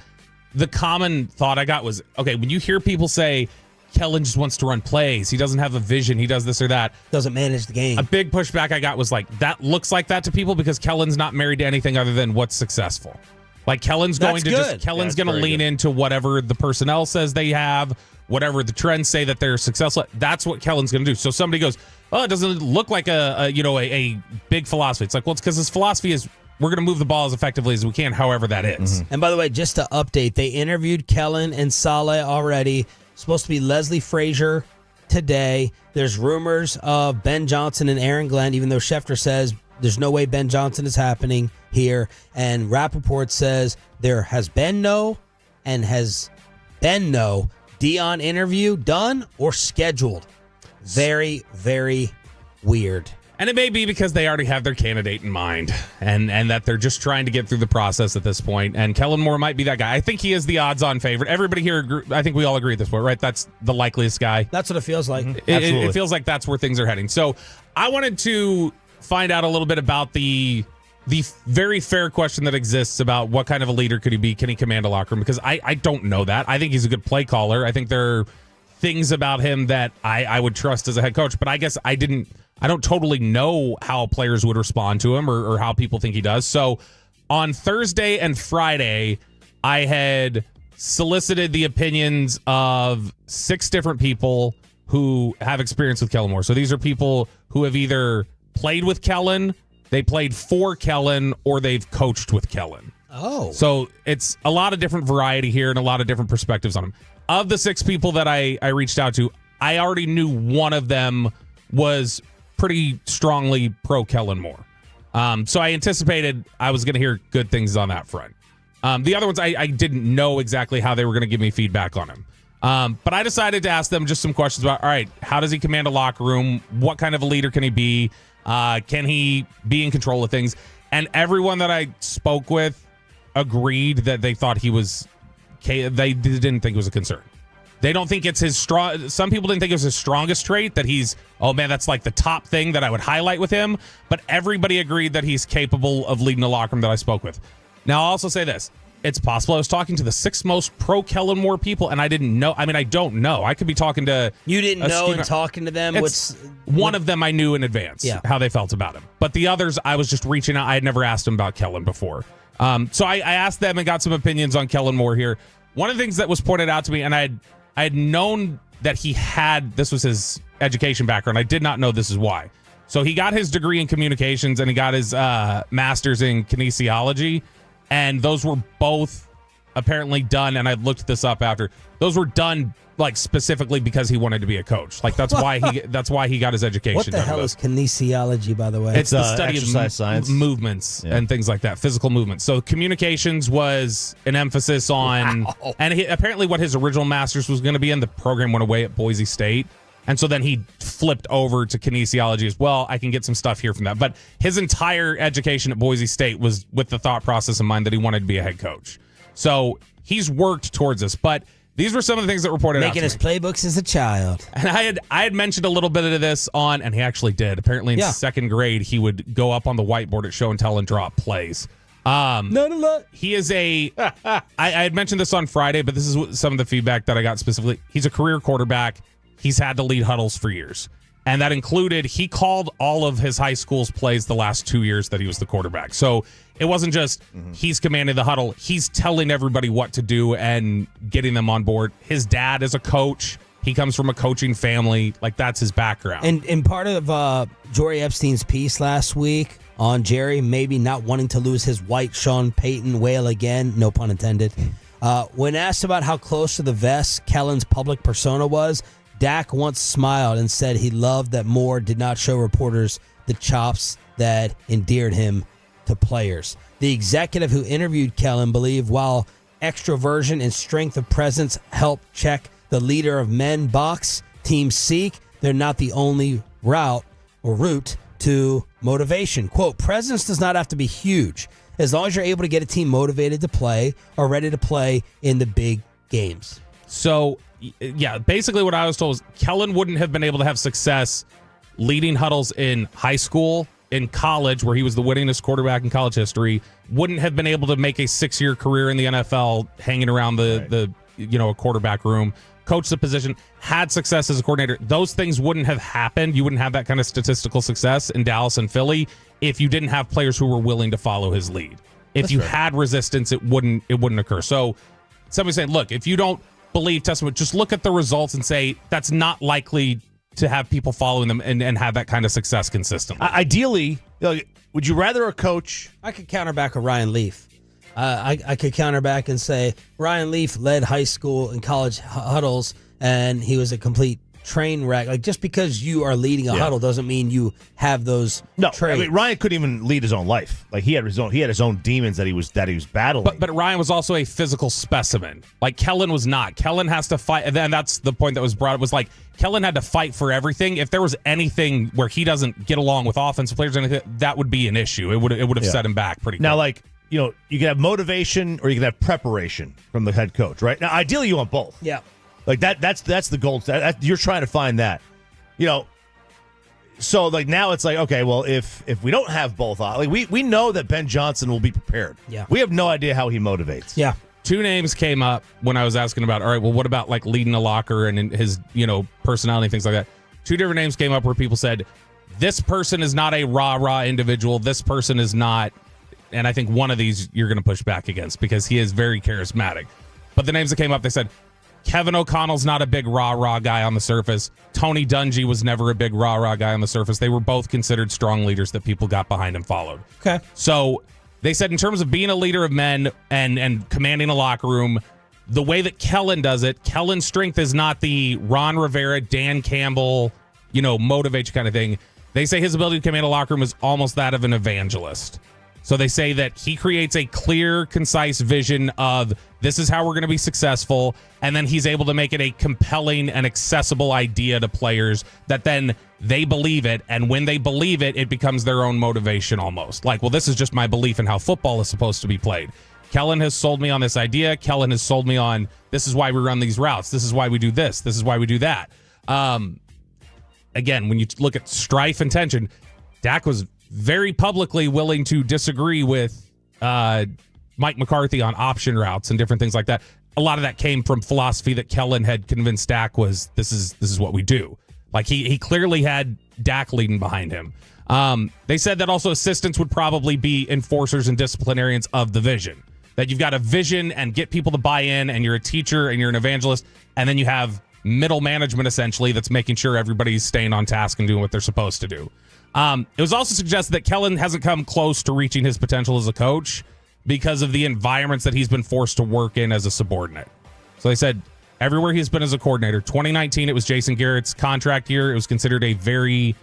The common thought I got was, okay, when you hear people say Kellen just wants to run plays, he doesn't have a vision, he does this or that, doesn't manage the game. A big pushback I got was that looks like that to people because Kellen's not married to anything other than what's successful. Like Kellen's going to lean into whatever the personnel says they have, whatever the trends say that they're successful. That's what Kellen's going to do. So somebody goes, oh, it doesn't look like a big philosophy. It's like, well, it's because his philosophy is we're going to move the ball as effectively as we can, however that is. And by the way, just to update, they interviewed Kellen and Saleh already. Supposed to be Leslie Frazier today. There's rumors of Ben Johnson and Aaron Glenn, even though Schefter says there's no way Ben Johnson is happening here. And Rappaport says there has been no Dion interview done or scheduled. Very, very weird. And it may be because they already have their candidate in mind and that they're just trying to get through the process at this point. And Kellen Moore might be that guy. I think he is the odds-on favorite. Everybody here, I think we all agree at this point, right? That's the likeliest guy. That's what it feels like. It feels like that's where things are heading. So I wanted to find out a little bit about the very fair question that exists about what kind of a leader could he be? Can he command a locker room? Because I don't know that. I think he's a good play caller. I think there are things about him that I would trust as a head coach. But I guess I don't totally know how players would respond to him or how people think he does. So on Thursday and Friday, I had solicited the opinions of 6 different people who have experience with Kellen Moore. So these are people who have either played with Kellen, they played for Kellen, or they've coached with Kellen. Oh. So it's a lot of different variety here and a lot of different perspectives on him. Of the 6 people that I reached out to, I already knew one of them was pretty strongly pro Kellen Moore. So I anticipated I was going to hear good things on that front. The other ones, I didn't know exactly how they were going to give me feedback on him. But I decided to ask them just some questions about, all right, how does he command a locker room? What kind of a leader can he be? Can he be in control of things? And everyone that I spoke with agreed that they thought he was, they didn't think it was a concern. They don't think it's his strong. Some people didn't think it was his strongest trait, that he's, oh man, that's like the top thing that I would highlight with him. But everybody agreed that he's capable of leading the locker room that I spoke with. Now, I'll also say this. It's possible I was talking to the 6 most pro Kellen Moore people, and I didn't know. I mean, I don't know. I could be talking to. You didn't know and talking to them? One of them I knew in advance how they felt about him. But the others, I was just reaching out. I had never asked them about Kellen before. So I asked them and got some opinions on Kellen Moore here. One of the things that was pointed out to me, and I had known that he had, this was his education background. I did not know this is why. So he got his degree in communications and he got his master's in kinesiology. And those were both apparently done, and I looked this up after. Those were done like specifically because he wanted to be a coach. Like that's why he got his education. What the hell is kinesiology, by the way? It's the study exercise of science movements and things like that, physical movements. So communications was an emphasis on, and apparently what his original master's was going to be in, the program went away at Boise State. And so then he flipped over to kinesiology as well. I can get some stuff here from that. But his entire education at Boise State was with the thought process in mind that he wanted to be a head coach. So he's worked towards this. But these were some of the things that reported out. Making his playbooks as a child. And I had mentioned a little bit of this on, and he actually did. Apparently in 2nd grade, he would go up on the whiteboard at show and tell and draw up plays. He is I had mentioned this on Friday, but this is some of the feedback that I got specifically. He's a career quarterback. He's had to lead huddles for years. And that included, he called all of his high school's plays the last 2 years that he was the quarterback. So it wasn't just he's commanding the huddle. He's telling everybody what to do and getting them on board. His dad is a coach. He comes from a coaching family. Like, that's his background. And part of Jory Epstein's piece last week on Jerry maybe not wanting to lose his white Sean Payton whale again, no pun intended, when asked about how close to the vest Kellen's public persona was, Dak once smiled and said he loved that Moore did not show reporters the chops that endeared him to players. The executive who interviewed Kellen believed while extroversion and strength of presence help check the leader of men box teams seek, they're not the only route to motivation. Quote, presence does not have to be huge as long as you're able to get a team motivated to play or ready to play in the big games. So, yeah, basically what I was told is Kellen wouldn't have been able to have success leading huddles in high school, in college, where he was the winningest quarterback in college history, wouldn't have been able to make a 6-year career in the NFL hanging around the a quarterback room, coach the position, had success as a coordinator. Those things wouldn't have happened. You wouldn't have that kind of statistical success in Dallas and Philly if you didn't have players who were willing to follow his lead. If you had resistance, it wouldn't occur. So somebody's saying, look, if you don't believe Testament, just look at the results and say that's not likely to have people following them and have that kind of success consistently. Ideally, would you rather a coach? I could counter back a Ryan Leaf. I could counter back and say Ryan Leaf led high school and college huddles, and he was a complete train wreck. Like, just because you are leading a huddle doesn't mean you have those traits. I mean, Ryan couldn't even lead his own life. Like, he had his own demons that he was battling. But Ryan was also a physical specimen. Like, Kellen was not. Kellen has to fight, and then that's the point that was brought up, was like, Kellen had to fight for everything. If there was anything where he doesn't get along with offensive players or anything, that would be an issue. It would have set him back pretty quick. Now, like, you can have motivation or you can have preparation from the head coach, right? Now, ideally, you want both. Yeah. Like, that's the goal. You're trying to find that. So, like, now it's like, okay, well, if we don't have both, like, we know that Ben Johnson will be prepared. Yeah. We have no idea how he motivates. Yeah. Two names came up when I was asking about, all right, well, what about, like, leading a locker and his, personality and things like that? Two different names came up where people said, this person is not a rah-rah individual. This person is not, and I think one of these you're going to push back against because he is very charismatic. But the names that came up, they said, Kevin O'Connell's not a big rah-rah guy on the surface. Tony Dungy was never a big rah-rah guy on the surface. They were both considered strong leaders that people got behind and followed. Okay. So they said in terms of being a leader of men and commanding a locker room, the way that Kellen does it, Kellen's strength is not the Ron Rivera, Dan Campbell, motivate you kind of thing. They say his ability to command a locker room is almost that of an evangelist. So they say that he creates a clear, concise vision of this is how we're going to be successful, and then he's able to make it a compelling and accessible idea to players that then they believe it, and when they believe it, it becomes their own motivation almost. Like, well, this is just my belief in how football is supposed to be played. Kellen has sold me on this idea. Kellen has sold me on this is why we run these routes. This is why we do this. This is why we do that. Again, when you look at strife and tension, Dak was very publicly willing to disagree with Mike McCarthy on option routes and different things like that. A lot of that came from philosophy that Kellen had convinced Dak was this is what we do. Like he clearly had Dak leading behind him. They said that also assistants would probably be enforcers and disciplinarians of the vision. That you've got a vision and get people to buy in, and you're a teacher and you're an evangelist, and then you have middle management essentially that's making sure everybody's staying on task and doing what they're supposed to do. It was also suggested that Kellen hasn't come close to reaching his potential as a coach because of the environments that he's been forced to work in as a subordinate. So they said everywhere he's been as a coordinator, 2019, it was Jason Garrett's contract year. It was considered a very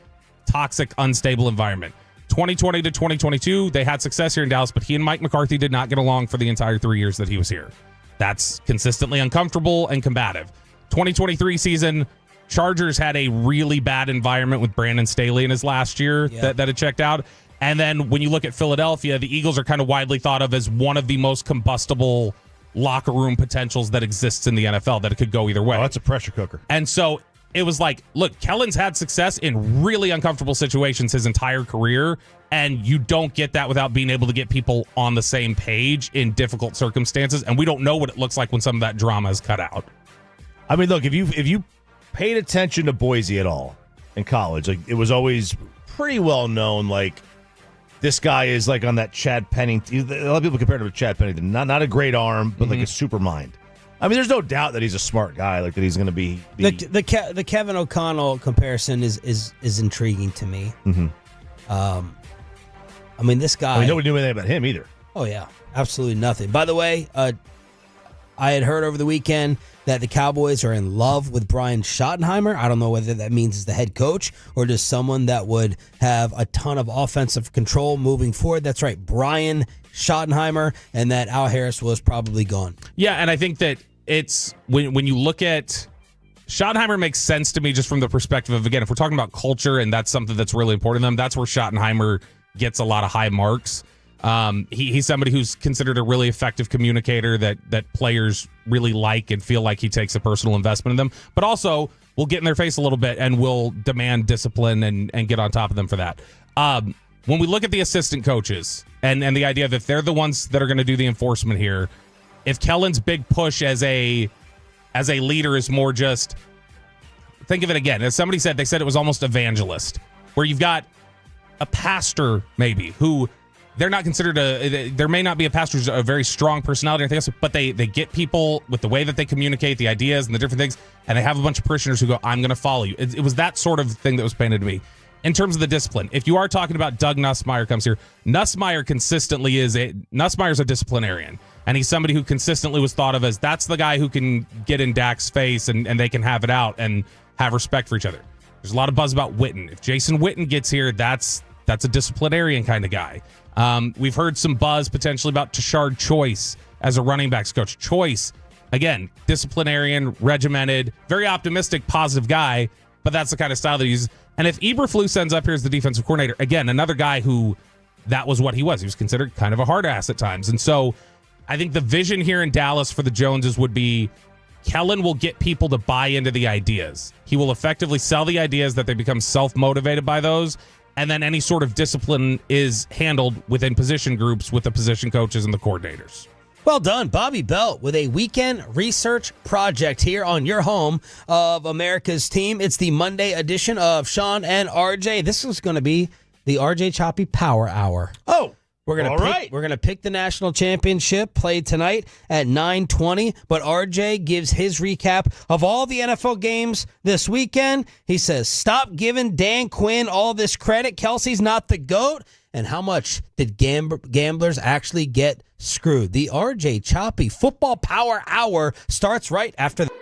toxic, unstable environment. 2020 to 2022, they had success here in Dallas, but he and Mike McCarthy did not get along for the entire 3 years that he was here. That's consistently uncomfortable and combative. 2023 season, Chargers had a really bad environment with Brandon Staley in his last year that had checked out. And then when you look at Philadelphia, the Eagles are kind of widely thought of as one of the most combustible locker room potentials that exists in the NFL, that it could go either way. Oh, that's a pressure cooker. And so it was like, look, Kellen's had success in really uncomfortable situations his entire career, and you don't get that without being able to get people on the same page in difficult circumstances. And we don't know what it looks like when some of that drama is cut out. I mean, look, if you paid attention to Boise at all in college, like, it was always pretty well known, like, this guy is like on that Chad Pennington. A lot of people compare him to Chad Pennington. Not a great arm, but like a super mind. I mean, there's no doubt that he's a smart guy, like that he's going to be. The Kevin O'Connell comparison is intriguing to me. Mm-hmm. I mean, this guy. I mean, nobody knew anything about him either. Oh yeah, absolutely nothing. By the way, I had heard over the weekend that the Cowboys are in love with Brian Schottenheimer. I don't know whether that means as the head coach or just someone that would have a ton of offensive control moving forward. That's right, Brian Schottenheimer, and that Al Harris was probably gone. Yeah, and I think that it's when you look at Schottenheimer makes sense to me just from the perspective of, again, if we're talking about culture and that's something that's really important to them, that's where Schottenheimer gets a lot of high marks. He's somebody who's considered a really effective communicator that players really like and feel like he takes a personal investment in them, but also will get in their face a little bit and will demand discipline and get on top of them for that. When we look at the assistant coaches and the idea that they're the ones that are going to do the enforcement here, if Kellen's big push as a leader is more just, think of it again, as somebody said, they said it was almost evangelist, where you've got a pastor maybe who they're not considered there may not be a pastor who's a very strong personality or anything else, but they get people with the way that they communicate the ideas and the different things, and they have a bunch of parishioners who go, I'm going to follow you. It was that sort of thing that was painted to me. In terms of the discipline, if you are talking about Doug Nussmeier comes here, Nussmeier's a disciplinarian, and he's somebody who consistently was thought of as that's the guy who can get in Dak's face and they can have it out. And have respect for each other. There's a lot of buzz about Writen. If Jason Written gets here, that's a disciplinarian kind of guy. We've heard some buzz potentially about Tashard Choice as a running backs coach. Choice, again, disciplinarian, regimented, very optimistic, positive guy, but that's the kind of style that he uses. And if Eberflus ends up here as the defensive coordinator, again, another guy who that was what he was. He was considered kind of a hard ass at times. And so I think the vision here in Dallas for the Joneses would be Kellen will get people to buy into the ideas. He will effectively sell the ideas that they become self-motivated by those. And then any sort of discipline is handled within position groups with the position coaches and the coordinators. Well done, Bobby Belt, with a weekend research project here on your home of America's team. It's the Monday edition of Sean and RJ. This is going to be the RJ Choppy Power Hour. Oh, we're gonna pick the national championship played tonight at 9:20. But RJ gives his recap of all the NFL games this weekend. He says, "Stop giving Dan Quinn all this credit. Kelce's not the GOAT." And how much did gamblers actually get screwed? The RJ Choppy Football Power Hour starts right after that.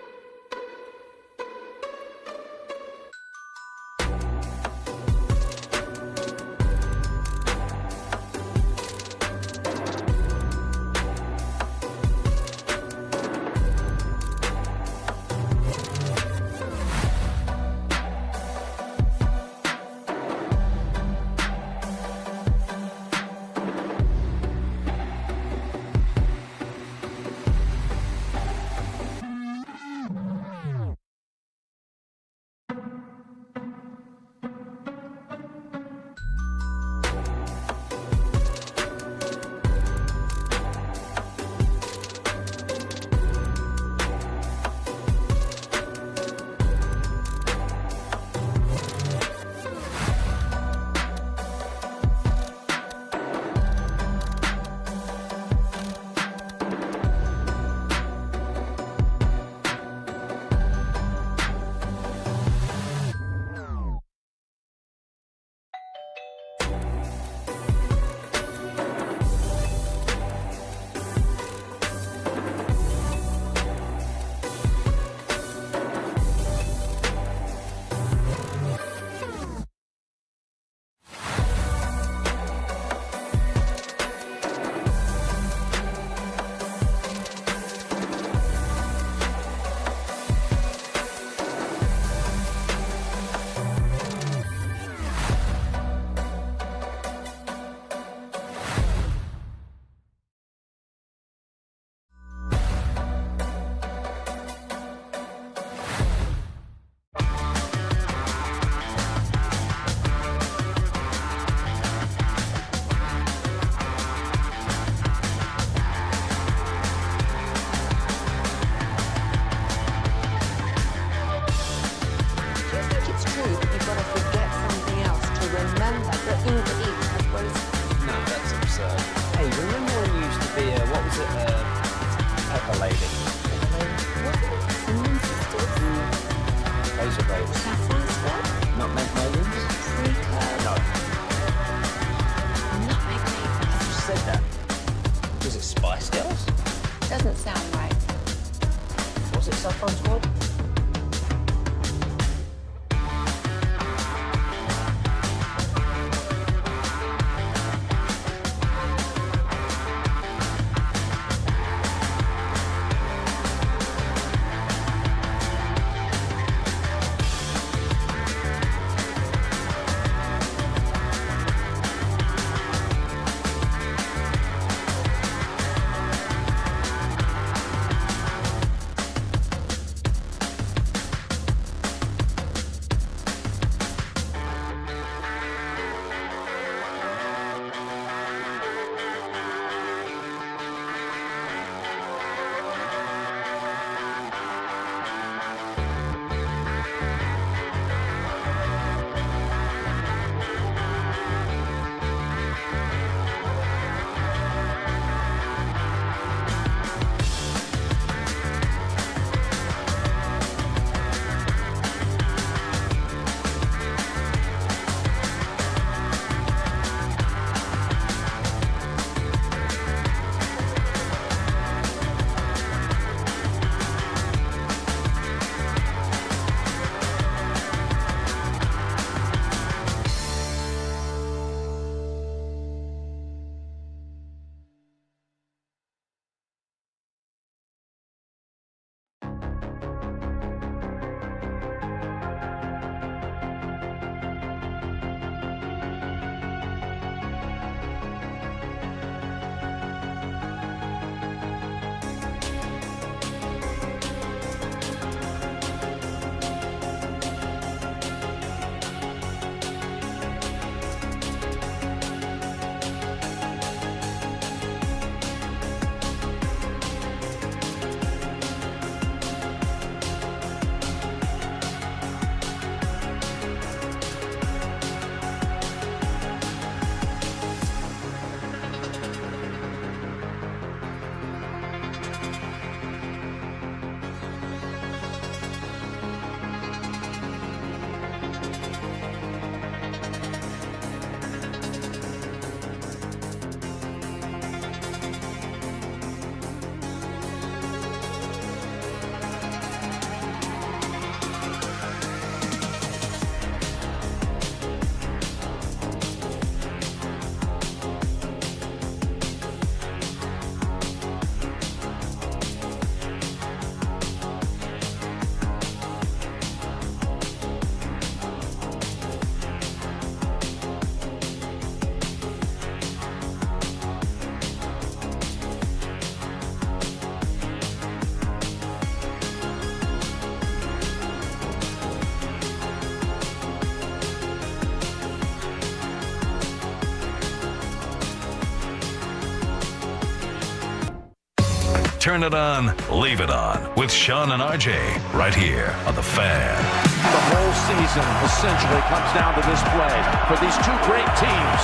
turn it on, leave it on with Sean and RJ right here on The Fan. The whole season essentially comes down to this play for these two great teams.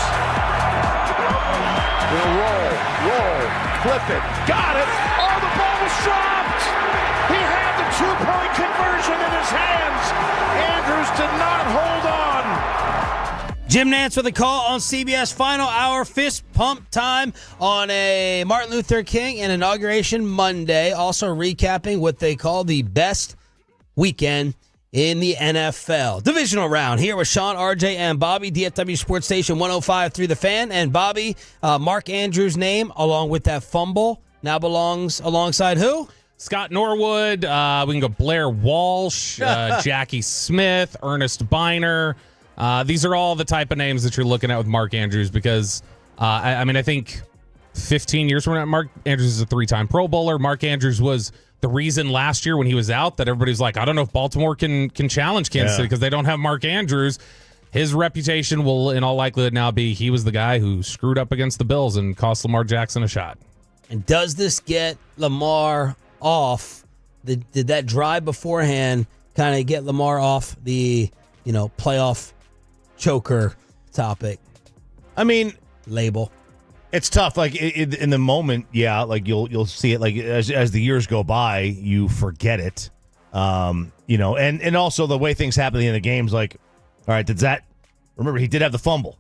We'll roll, flip it, got it. Oh, the ball was dropped. He had the two-point conversion in his hands. Andrews did not hold on. Jim Nantz with a call on CBS Final Hour Fist Pump Time on a Martin Luther King and Inauguration Monday. Also recapping what they call the best weekend in the NFL. Divisional round here with Sean, RJ, and Bobby, DFW Sports Station 105.3 The Fan. And Bobby, Mark Andrews' name, along with that fumble, now belongs alongside who? Scott Norwood. We can go Blair Walsh, Jackie Smith, Ernest Biner. These are all the type of names that you're looking at with Mark Andrews because, I think 15 years from now, Mark Andrews is a 3-time Pro Bowler. Mark Andrews was the reason last year when he was out that everybody's like, I don't know if Baltimore can challenge Kansas City because they don't have Mark Andrews. His reputation will, in all likelihood, now be he was the guy who screwed up against the Bills and cost Lamar Jackson a shot. And does this get Lamar off? Did that drive beforehand kind of get Lamar off the, playoff choker topic? I mean, label. It's tough. Like in the moment, yeah. Like you'll see it. Like as the years go by, you forget it. And also the way things happen in the games. Like, all right, remember he did have the fumble.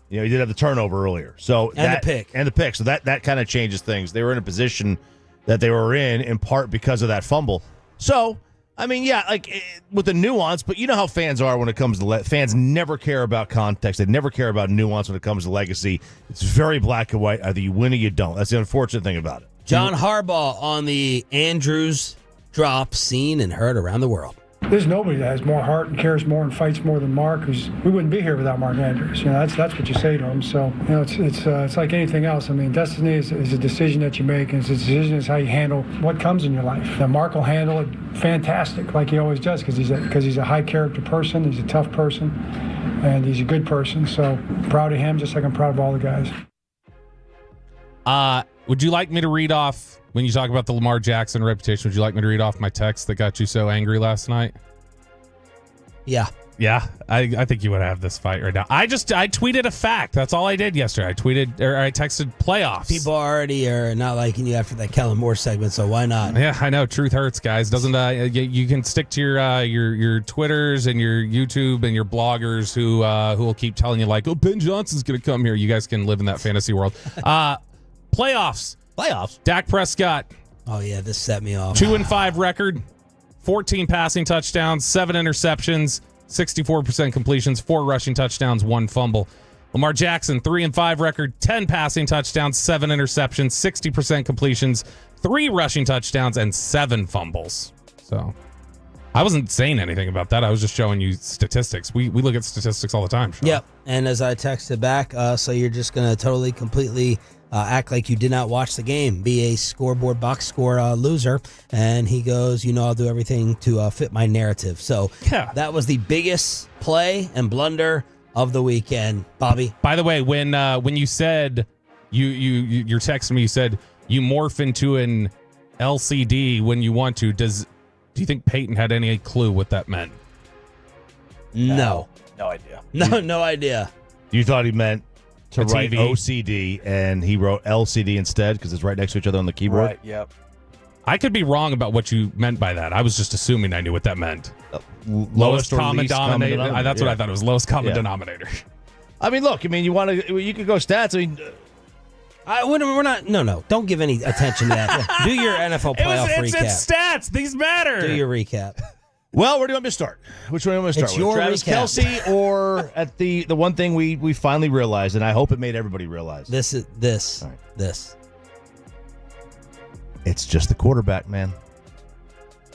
He did have the turnover earlier. So the pick. So that kind of changes things. They were in a position that they were in part because of that fumble. So. I mean, yeah, with the nuance, but you know how fans are when it comes to fans never care about context. They never care about nuance when it comes to legacy. It's very black and white. Either you win or you don't. That's the unfortunate thing about it. John Harbaugh on the Andrews drop, seen and heard around the world. There's nobody that has more heart and cares more and fights more than Mark. We wouldn't be here without Mark Andrews. That's what you say to him. So it's like anything else. I mean, destiny is a decision that you make, and it's a decision is how you handle what comes in your life. Now, Mark will handle it fantastic, like he always does, because he's a high character person. He's a tough person, and he's a good person. So proud of him, just like I'm proud of all the guys. Would you like me to read off? When you talk about the Lamar Jackson reputation, would you like me to read off my text that got you so angry last night? Yeah. Yeah, I think you would have this fight right now. I tweeted a fact. That's all I did yesterday. I texted playoffs. People already are not liking you after that Kellen Moore segment, so why not? Yeah, I know. Truth hurts, guys. Doesn't you can stick to your Twitters and your YouTube and your bloggers who will keep telling you like, oh, Ben Johnson's going to come here. You guys can live in that fantasy world. Playoffs. Dak Prescott. Oh, yeah, this set me off. 2-5 record, 14 passing touchdowns, 7 interceptions, 64% completions, 4 rushing touchdowns, 1 fumble. Lamar Jackson, 3-5 record, 10 passing touchdowns, 7 interceptions, 60% completions, 3 rushing touchdowns, and 7 fumbles. So I wasn't saying anything about that. I was just showing you statistics. We look at statistics all the time, Sean. Yep. And as I texted back, so you're just going to completely act like you did not watch the game, be a scoreboard box score loser. And he goes, I'll do everything to fit my narrative. So that was the biggest play and blunder of the weekend, Bobby. By the way, when you said you're texting me, you said you morph into an LCD when you want to. Do you think Peyton had any clue what that meant? No. No idea. No idea. You thought he meant to write TV. OCD, and he wrote LCD instead because it's right next to each other on the keyboard? Right, yep. I could be wrong about what you meant by that. I was just assuming I knew what that meant. Lowest or common least common denominator. That's what I thought it was. Lowest common denominator. I mean, look. I mean, you could go stats. I mean, we're not. No. Don't give any attention to that. Do your NFL playoff recap. It's stats. These matter. Do your recap. Well, where do you want me to start? Which one do you want me to start It's with? your Travis recap. Kelce or at the one thing we finally realized, and I hope it made everybody realize. This. It's just the quarterback, man.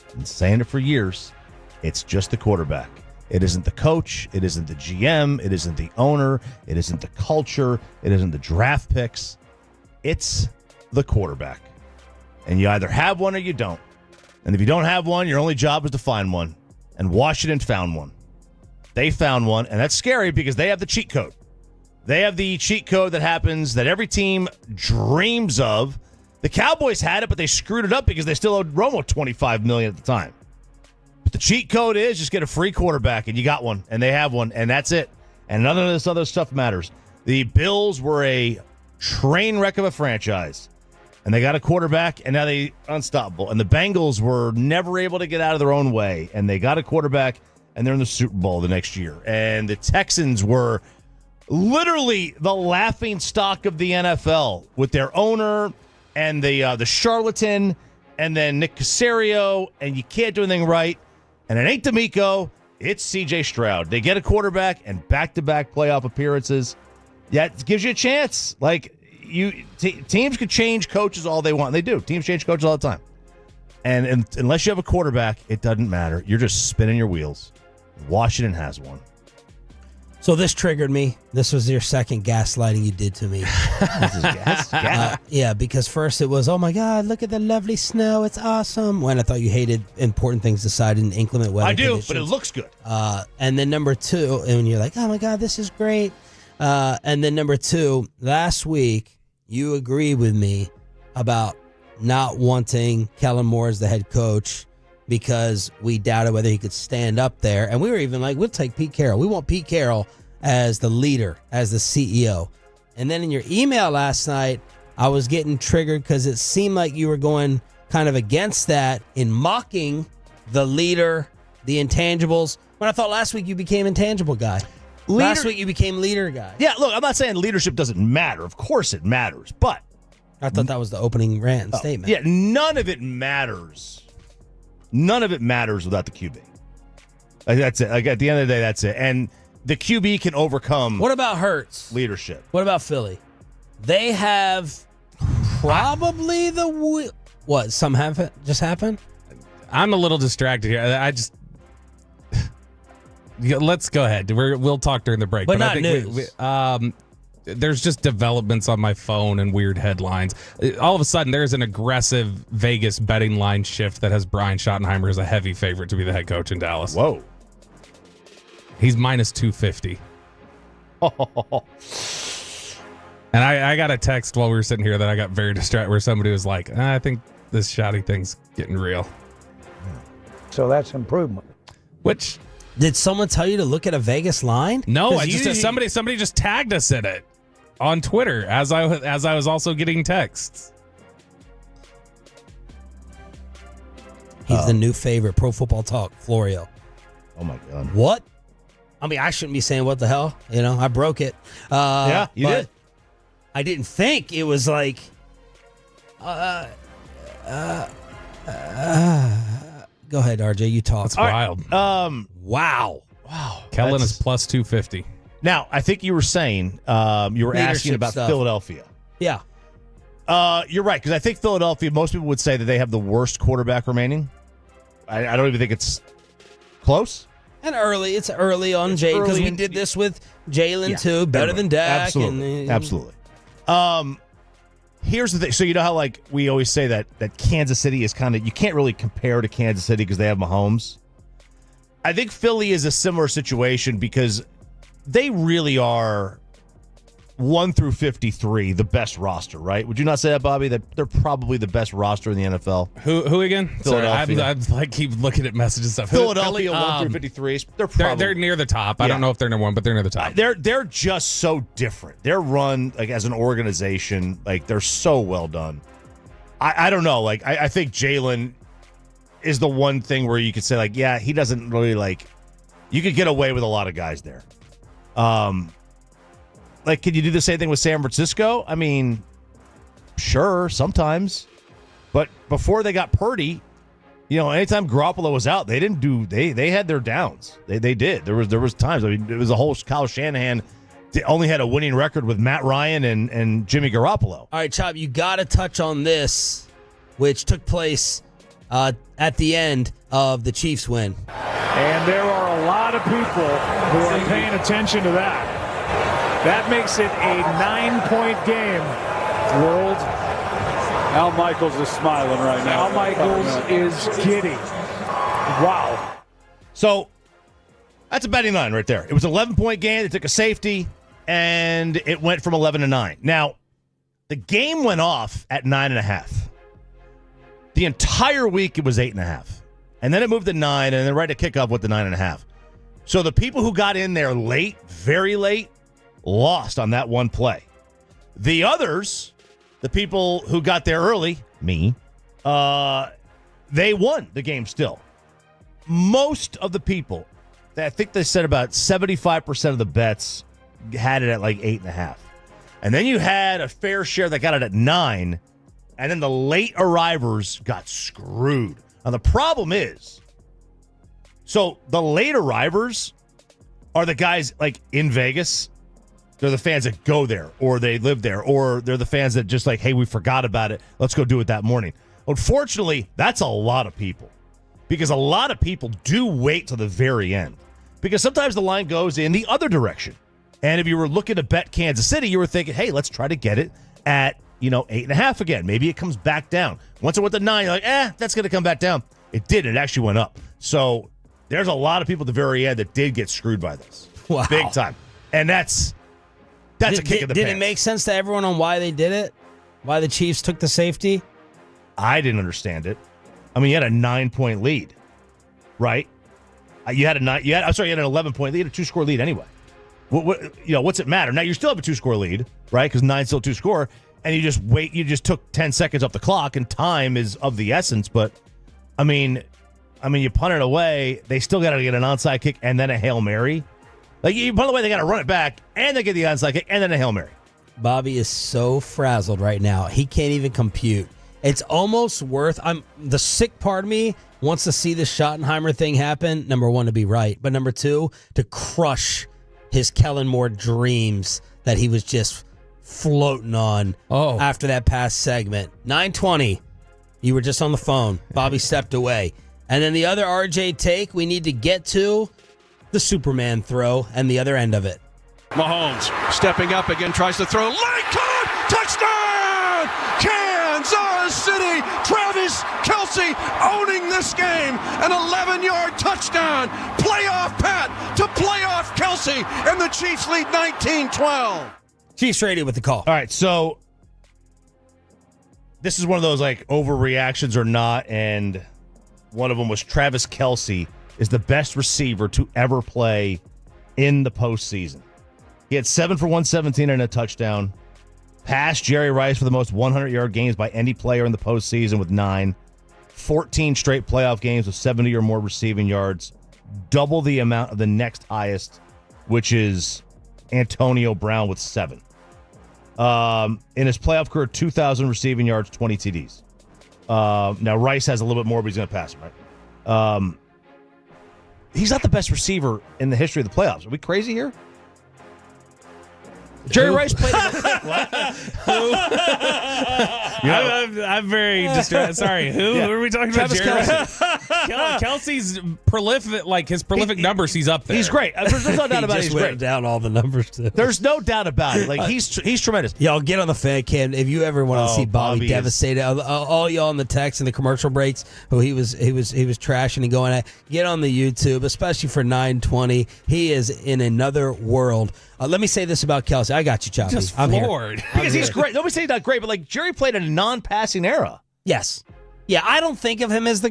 I've been saying it for years. It's just the quarterback. It isn't the coach. It isn't the GM. It isn't the owner. It isn't the culture. It isn't the draft picks. It's the quarterback. And you either have one or you don't. And if you don't have one, your only job is to find one. And Washington found one. They found one, and that's scary because they have the cheat code. They have the cheat code that happens that every team dreams of. The Cowboys had it, but they screwed it up because they still owed Romo $25 million at the time. But the cheat code is just get a free quarterback, and you got one, and they have one, and that's it. And none of this other stuff matters. The Bills were a train wreck of a franchise, and they got a quarterback, and now they unstoppable. And the Bengals were never able to get out of their own way, and they got a quarterback, and they're in the Super Bowl the next year. And the Texans were literally the laughing stock of the NFL with their owner and the charlatan, and then Nick Caserio, and you can't do anything right. And it ain't DeMeco, it's C.J. Stroud. They get a quarterback and back-to-back playoff appearances. Yeah, it gives you a chance. Like, teams could change coaches all they want. They do. Teams change coaches all the time. And unless you have a quarterback, it doesn't matter. You're just spinning your wheels. Washington has one. So this triggered me. This was your second gaslighting you did to me. Yeah, because first it was, oh my God, look at the lovely snow. It's awesome. When I thought you hated important things decided in inclement weather I do, conditions. but it looks good. And then number two, and you're like, oh my God, this is great. And then number two, last week, you agreed with me about not wanting Kellen Moore as the head coach because we doubted whether he could stand up there. And we were even like, we'll take Pete Carroll. We want Pete Carroll as the leader, as the CEO. And then in your email last night, I was getting triggered because it seemed like you were going kind of against that in mocking the leader, the intangibles. When I thought last week you became intangible guy. Last week you became leader guy. Yeah, look, I'm not saying leadership doesn't matter. Of course it matters, but I thought that was the opening rant statement. Yeah, none of it matters. None of it matters without the QB. Like, that's it. Like, at the end of the day, that's it. And the QB can overcome. What about Hurts? Leadership. What about Philly? They have probably what? Some have just happened? I'm a little distracted here. Let's go ahead. We'll talk during the break. But not I think news. There's just developments on my phone and weird headlines. All of a sudden, there's an aggressive Vegas betting line shift that has Brian Schottenheimer as a heavy favorite to be the head coach in Dallas. Whoa. He's minus 250. And I got a text while we were sitting here that I got very distracted where somebody was like, I think this Shotty thing's getting real. So that's improvement. Which... Did someone tell you to look at a Vegas line? No, somebody just tagged us in it on Twitter as I was also getting texts. He's the new favorite. Pro Football Talk, Florio. Oh my God. What? I mean, I shouldn't be saying what the hell. You know, I broke it. Yeah, you did. I didn't think it was like. Go ahead, RJ. You talk. That's wild. Wow. Kellen is plus 250. Now, I think you were saying you were asking about stuff. Philadelphia. Yeah. You're right, because I think Philadelphia, most people would say that they have the worst quarterback remaining. I don't even think it's close. And it's early on Jay, because we did this with Jalen too. Better than Dak. Absolutely. Absolutely. Here's the thing. So you know how like we always say that Kansas City is kind of, you can't really compare to Kansas City because they have Mahomes. I think Philly is a similar situation because they really are 1 through 53 the best roster, right? Would you not say that, Bobby? That they're probably the best roster in the NFL. Who again? Philadelphia. Sorry, I'm like keep looking at messages and stuff. Philadelphia 1 through 53. They're near the top. I don't know if they're number one, but they're near the top. They're just so different. They're run like as an organization, like they're so well done. I don't know. Like I think Jalen is the one thing where you could say like, yeah, he doesn't really like. You could get away with a lot of guys there. Like, can you do the same thing with San Francisco? I mean, sure, sometimes. But before they got Purdy, anytime Garoppolo was out, they didn't do. They had their downs. They did. There was times. I mean, it was a whole Kyle Shanahan only had a winning record with Matt Ryan and Jimmy Garoppolo. All right, Chop, you got to touch on this, which took place at the end of the Chiefs win. And there are a lot of people who are paying attention to that. That makes it a 9-point game. World. Al Michaels is smiling right now. Al Michaels is giddy. Wow. So that's a betting line right there. It was an 11-point game. They took a safety, and it went from 11 to 9. Now, The game went off at 9.5. The entire week it was 8.5. And then it moved to 9, and then right to kickoff with the 9.5. So the people who got in there late, very late, lost on that one play. The others, the people who got there early, me, they won the game still. Most of the people, I think they said about 75% of the bets had it at like 8.5. And then you had a fair share that got it at 9, and then the late arrivers got screwed. Now, the problem is, so the late arrivers are the guys like in Vegas. They're the fans that go there, or they live there, or they're the fans that just like, hey, we forgot about it. Let's go do it that morning. Unfortunately, that's a lot of people, because a lot of people do wait till the very end, because sometimes the line goes in the other direction. And if you were looking to bet Kansas City, you were thinking, hey, let's try to get it at 8.5 again. Maybe it comes back down. Once it went to 9, you're like, that's going to come back down. It did. It actually went up. So there's a lot of people at the very end that did get screwed by this. Wow. Big time. And that's a kick in the pants. Did it make sense to everyone on why they did it? Why the Chiefs took the safety? I didn't understand it. I mean, you had a 9-point lead, right? You had an 11-point lead, you had a 2-score lead anyway. What's it matter? Now you still have a 2-score lead, right? Because 9's still 2-score, and you just wait. You just took 10 seconds off the clock, and time is of the essence. But I mean, you punt it away. They still got to get an onside kick and then a Hail Mary. Like you punt it away, they got to run it back and they get the onside kick and then a Hail Mary. Bobby is so frazzled right now. He can't even compute. It's almost worth. The sick part of me wants to see this Schottenheimer thing happen. Number one, to be right, but number two, to crush his Kellen Moore dreams that he was just floating on after that past segment. 9:20, you were just on the phone. Bobby stepped away. And then the other RJ take, we need to get to the Superman throw and the other end of it. Mahomes stepping up again, tries to throw. Line caught! Touchdown! Kansas City! Travis Kelce owning this game. An 11-yard touchdown. Playoff Pat to playoff Kelce. And the Chiefs lead 19-12. Chiefs Radio with the call. All right, so this is one of those like overreactions or not, and one of them was Travis Kelce is the best receiver to ever play in the postseason. He had 7 for 117 and a touchdown. Passed Jerry Rice for the most 100-yard games by any player in the postseason with 9. 14 straight playoff games with 70 or more receiving yards. Double the amount of the next highest, which is Antonio Brown with 7. In his playoff career, 2,000 receiving yards, 20 TDs. Now, Rice has a little bit more, but he's going to pass him, right? He's not the best receiver in the history of the playoffs. Are we crazy here? Jerry Rice played. I'm very distracted. Sorry, who are we talking about? Jerry Rice. Kelsey's prolific, like his prolific numbers. He's up there. He's great. There's no doubt about it. He's great. Down all the numbers too. There's no doubt about it. Like he's tremendous. Y'all get on the fan cam if you ever want to see Bobby devastated. All y'all in the text and the commercial breaks who he was trashing and going at. Get on the YouTube, especially for 9:20. He is in another world. Let me say this about Kelce. I got you, Choppy. Just floored. Because he's great. Nobody say he's not great, but like Jerry played in a non-passing era. Yes. Yeah, I don't think of him as the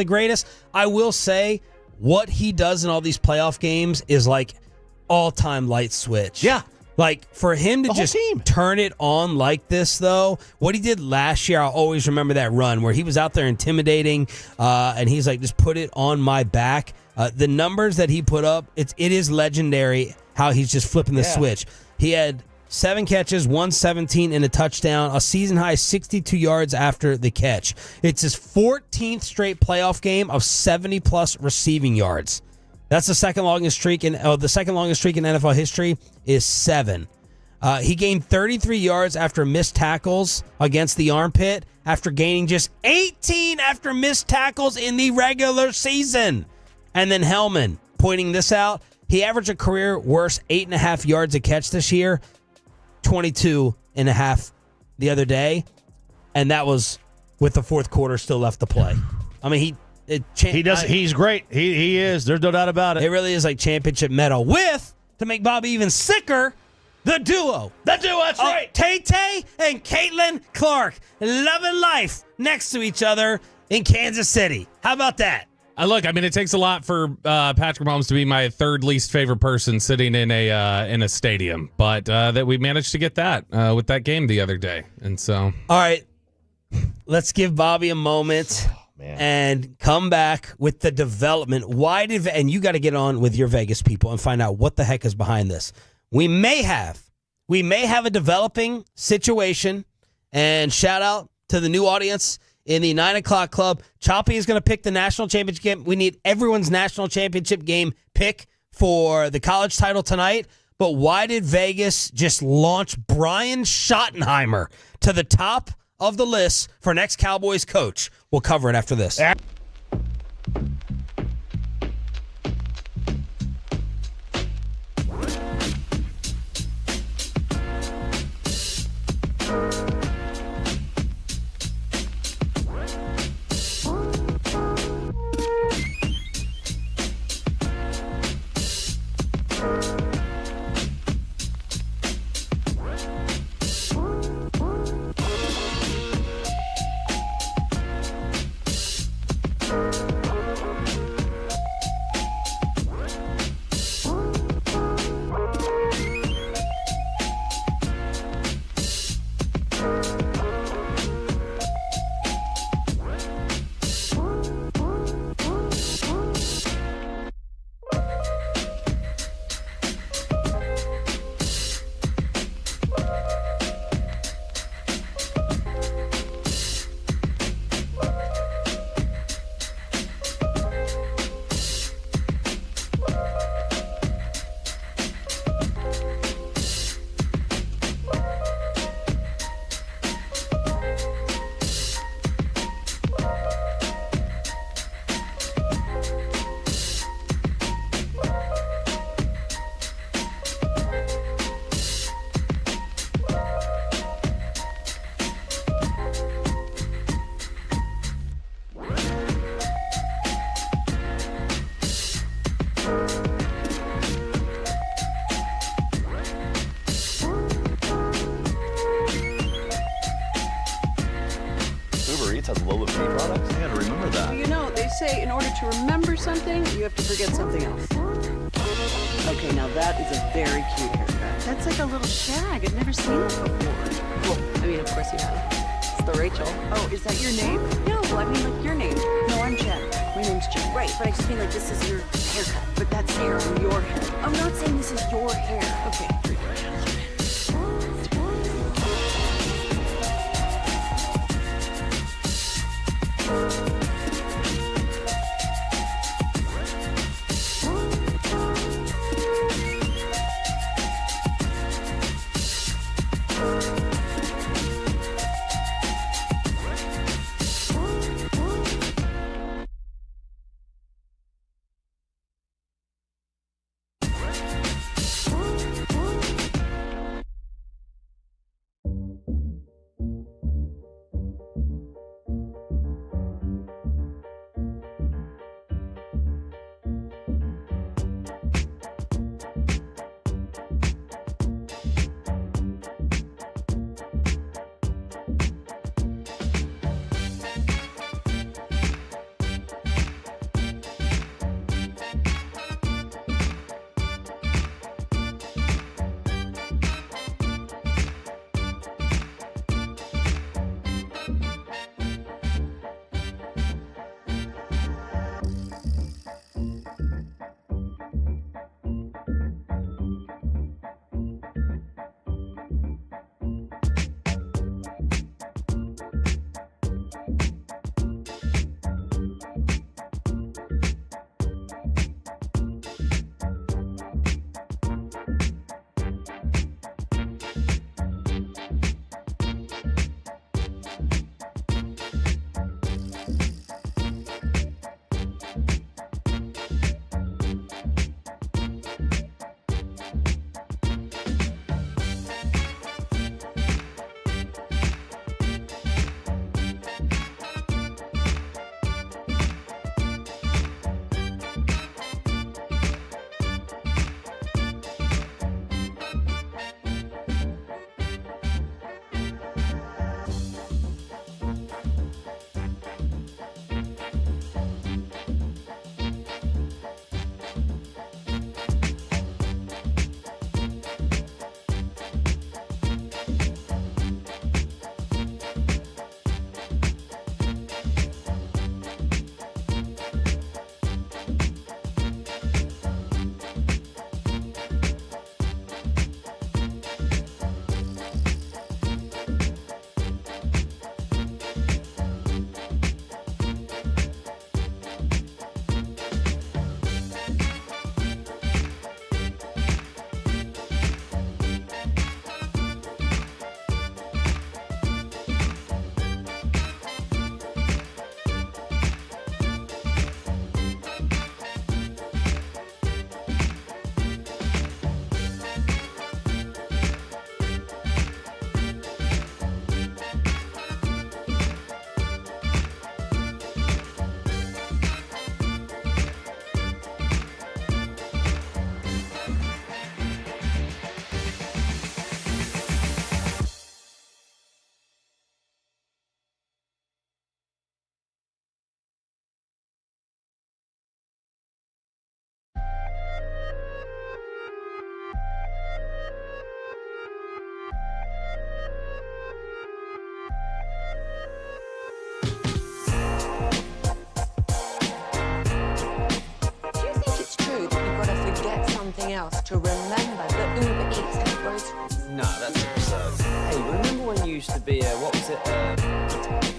greatest. I will say what he does in all these playoff games is like all-time light switch. Yeah. Like for him to just turn it on like this, though, what he did last year, I'll always remember that run where he was out there intimidating, and he's like, just put it on my back. The numbers that he put up, it is legendary how he's just flipping the switch. He had 7 catches, 117 and a touchdown, a season-high 62 yards after the catch. It's his 14th straight playoff game of 70-plus receiving yards. That's the second longest streak in NFL history is 7. He gained 33 yards after missed tackles against the armpit after gaining just 18 after missed tackles in the regular season. And then Hellman, pointing this out, he averaged a career worst 8.5 yards a catch this year, 22.5 the other day, and that was with the fourth quarter still left to play. I mean, he's great. He is. There's no doubt about it. It really is like championship medal. To make Bobby even sicker, The duo. That's right. Tay-Tay and Caitlin Clark. Loving life next to each other in Kansas City. How about that? Look, I mean, it takes a lot for Patrick Mahomes to be my third least favorite person sitting in a stadium, but that we managed to get that with that game the other day, and so. All right, let's give Bobby a moment and come back with the development. And you got to get on with your Vegas people and find out what the heck is behind this. We may have a developing situation, and shout out to the new audience in the 9 o'clock club. Choppy is going to pick the national championship game. We need everyone's national championship game pick for the college title tonight. But why did Vegas just launch Brian Schottenheimer to the top of the list for next Cowboys coach? We'll cover it after this. Say in order to remember something, you have to forget something else. Okay, now that is a very cute haircut. That's like a little shag. I've never seen it before. Well, I mean, of course you have. It's the Rachel. Oh, is that your name? No, I mean like your name. No, I'm Jen. My name's Jen. Right, but I just mean like this is your haircut. But that's hair on your head. I'm not saying this is your hair. Okay. something else to remember that Uber Eats has groceries. No, that's absurd. Hey, remember when you used to be what was it?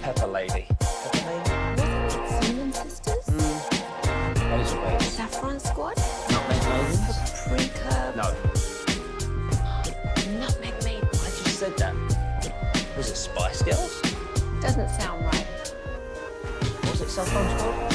Pepper Lady. Pepper Lady? Cinnamon Sisters? Those are ways. Saffron Squad? Nutmeg Maidens? Paprika? No. Nutmeg Maiden. I just said that. Was it Spice Girls? Doesn't sound right. Was it Saffron Squad?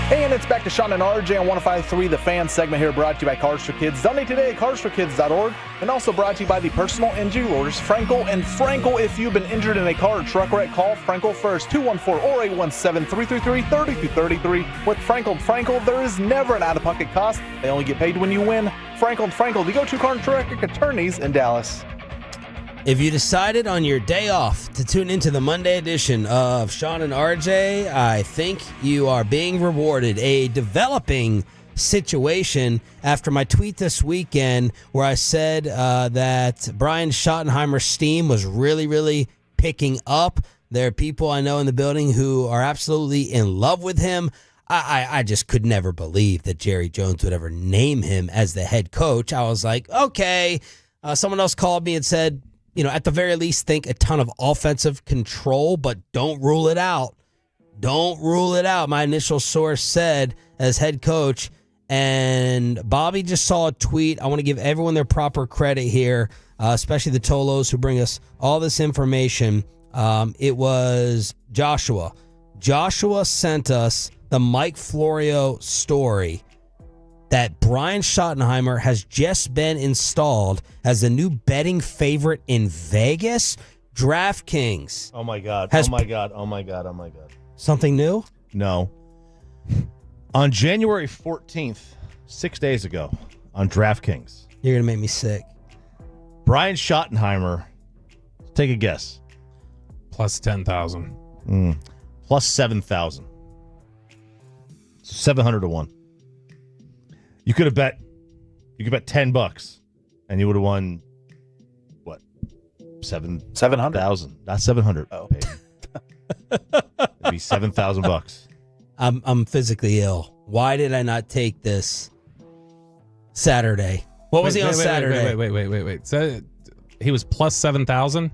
Hey, and it's back to Sean and RJ on 105.3, the fan segment here, brought to you by Cars for Kids. Donate today at KarsForKids.org, and also brought to you by the personal injury lawyers, Frankel and Frankel. If you've been injured in a car or truck wreck, call Frankel first, 214 or 817-333-3233. With Frankel, there is never an out-of-pocket cost. They only get paid when you win. Frankel, the go-to car and truck attorneys in Dallas. If you decided on your day off to tune into the Monday edition of Sean and RJ, I think you are being rewarded. A developing situation after my tweet this weekend where I said that Brian Schottenheimer's steam was really, really picking up. There are people I know in the building who are absolutely in love with him. I just could never believe that Jerry Jones would ever name him as the head coach. I was like, okay. Someone else called me and said, at the very least, think a ton of offensive control, but don't rule it out. Don't rule it out. My initial source said as head coach, and Bobby just saw a tweet. I want to give everyone their proper credit here, especially the Tolos who bring us all this information. It was Joshua. Joshua sent us the Mike Florio story that Brian Schottenheimer has just been installed as the new betting favorite in Vegas. DraftKings. Oh my God. Has- Oh my God. Something new? No. On January 14th, 6 days ago, on DraftKings, You're going to make me sick. Brian Schottenheimer, take a guess. Plus 10,000. Plus 7,000. 700 to 1. You could bet $10 and you would have won what? 700,000. Not 700. Oh. It'd be $7,000. I'm physically ill. Why did I not take this Saturday? What was he on Saturday? Wait. So he was plus 7,000?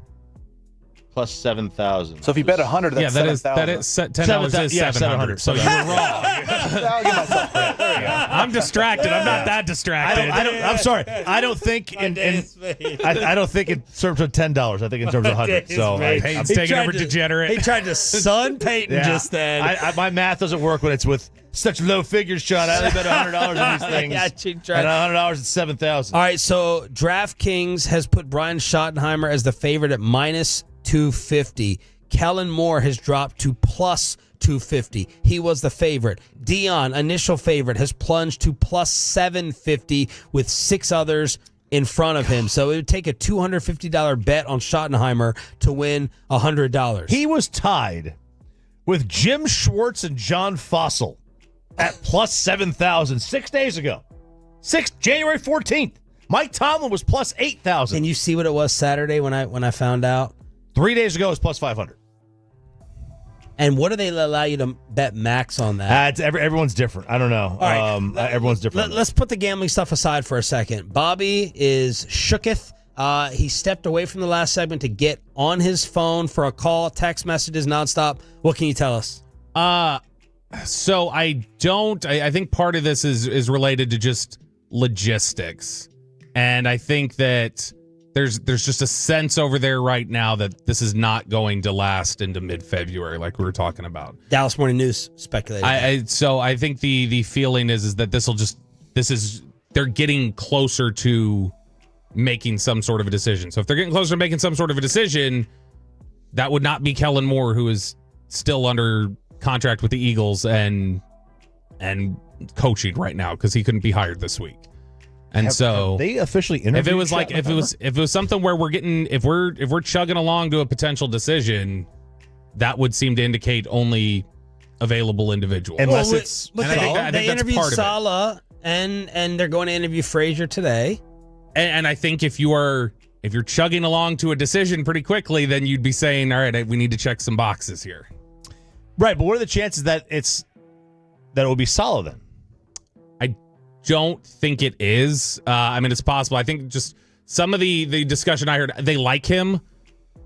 Plus 7,000. So if you bet 100, that's that is $10 is 700. So you were wrong. I'll give myself credit. There you go. I'm distracted. I'm not that distracted. I'm sorry. I don't think I don't think in terms of $10. I think in terms of 100. So Peyton's taking over degenerate. He tried to sun Peyton just then. My math doesn't work when it's with such low figures, Sean. I only bet $100 on these things. And $100 is 7,000. All right, so DraftKings has put Brian Schottenheimer as the favorite at minus 250. Kellen Moore has dropped to plus 250. He was the favorite. Dion, initial favorite, has plunged to plus 750 with 6 others in front of him. So it would take a $250 bet on Schottenheimer to win $100. He was tied with Jim Schwartz and John Fossil at plus 7,000 6 days ago. January 14th. Mike Tomlin was plus 8,000. Can you see what it was Saturday when I found out? 3 days ago, it was plus 500. And what do they allow you to bet max on that? Everyone's different. I don't know. All right. Everyone's different. Let's put the gambling stuff aside for a second. Bobby is shooketh. He stepped away from the last segment to get on his phone for a call, text messages nonstop. What can you tell us? So I think part of this is related to just logistics. And I think that there's just a sense over there right now that this is not going to last into mid-February like we were talking about. Dallas Morning News speculated. So I think the feeling is that they're getting closer to making some sort of a decision. So if they're getting closer to making some sort of a decision, that would not be Kellen Moore, who is still under contract with the Eagles and coaching right now because he couldn't be hired this week. And have they officially interviewed? If it was something where if we're chugging along to a potential decision, that would seem to indicate only available individuals. Unless it's they interviewed Saleh and they're going to interview Frazier today. And I think if you're chugging along to a decision pretty quickly, then you'd be saying, all right, we need to check some boxes here. Right, but what are the chances that it will be solid then? I don't think it is. I mean, it's possible. I think just some of the discussion I heard, they like him,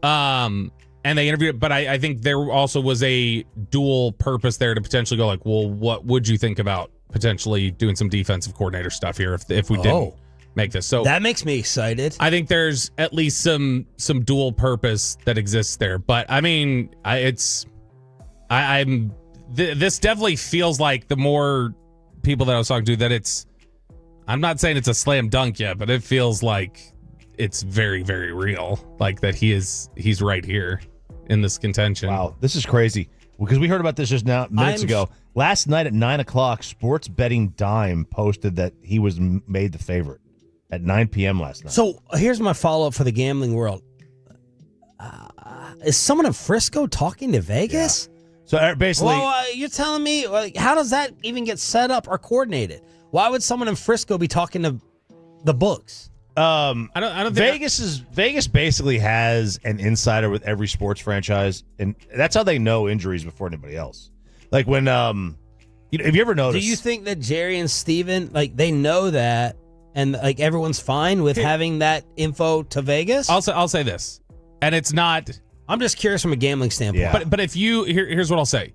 and they interviewed. But I think there also was a dual purpose there to potentially go like, well, what would you think about potentially doing some defensive coordinator stuff here if we didn't make this? So that makes me excited. I think there's at least some dual purpose that exists there. But I mean, this definitely feels like the more people that I was talking to that I'm not saying it's a slam dunk yet, but it feels like it's very, very real. Like that he's right here in this contention. Wow, this is crazy. Because we heard about this just now minutes ago. Last night at 9:00, Sports Betting Dime posted that he was made the favorite at 9 p.m. last night. So here's my follow-up for the gambling world. Is someone in Frisco talking to Vegas? Yeah. So basically... Well, you're telling me, how does that even get set up or coordinated? Why would someone in Frisco be talking to the books? I don't think Vegas basically has an insider with every sports franchise, and that's how they know injuries before anybody else. Like when, have you ever noticed? Do you think that Jerry and Steven, they know that, and everyone's fine with having that info to Vegas? I'll say this, and it's not. I'm just curious from a gambling standpoint. Yeah. But if here's what I'll say: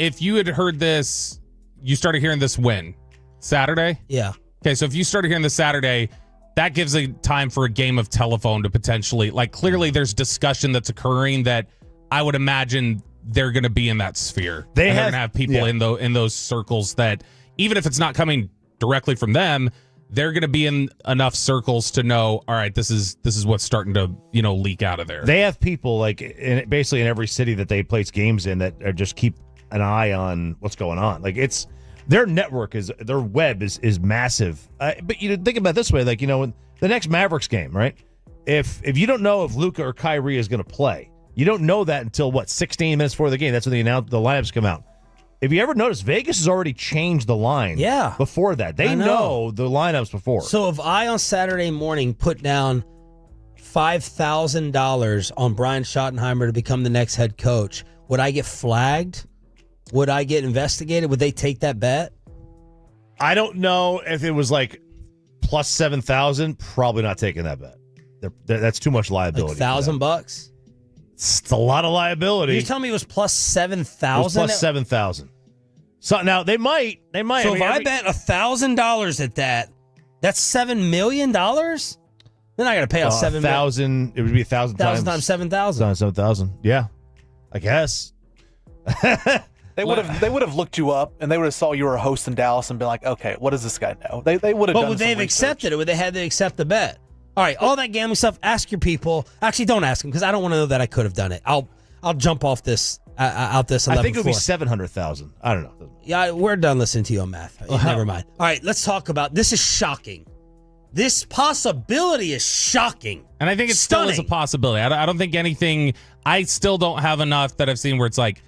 if you had heard this, you started hearing this when Saturday. Yeah. Okay, so if you started hearing this Saturday. That gives a time for a game of telephone to potentially, clearly there's discussion that's occurring that I would imagine they're going to be in that sphere. They're going to have people in those circles that, even if it's not coming directly from them, they're going to be in enough circles to know, all right, this is what's starting to leak out of there. They have people basically in every city that they place games in that just keep an eye on what's going on. Their network their web is massive. But think about it this way, the next Mavericks game, right? If you don't know if Luka or Kyrie is going to play, you don't know that until 16 minutes before the game. That's when the lineups come out. If you ever notice, Vegas has already changed the line. Yeah. Before that, they know the lineups before. So if I on Saturday morning put down $5,000 on Brian Schottenheimer to become the next head coach, would I get flagged? Would I get investigated? Would they take that bet? I don't know if it was plus 7,000. Probably not taking that bet. That's too much liability. $1,000? It's a lot of liability. You're telling me it was plus 7,000? It was plus 7,000. So now they might. So if I bet $1,000 at that, that's $7 million. Then I got to pay out $7,000. It would be 1,000 times 7,000. Times 7,000. Yeah, I guess. They would have looked you up and they would have saw you were a host in Dallas and been like, okay, what does this guy know? They would have. But done would they have accepted it? Would they had to accept the bet? All right, all that gambling stuff. Ask your people. Actually, don't ask them because I don't want to know that I could have done it. I'll jump off this out this 11 I think it would be 700,000. I don't know. Yeah, we're done listening to you on math. Never mind. All right, let's talk about this. Is shocking. This possibility is shocking. And I think it still is a possibility. I don't think anything. I still don't have enough that I've seen where it's like,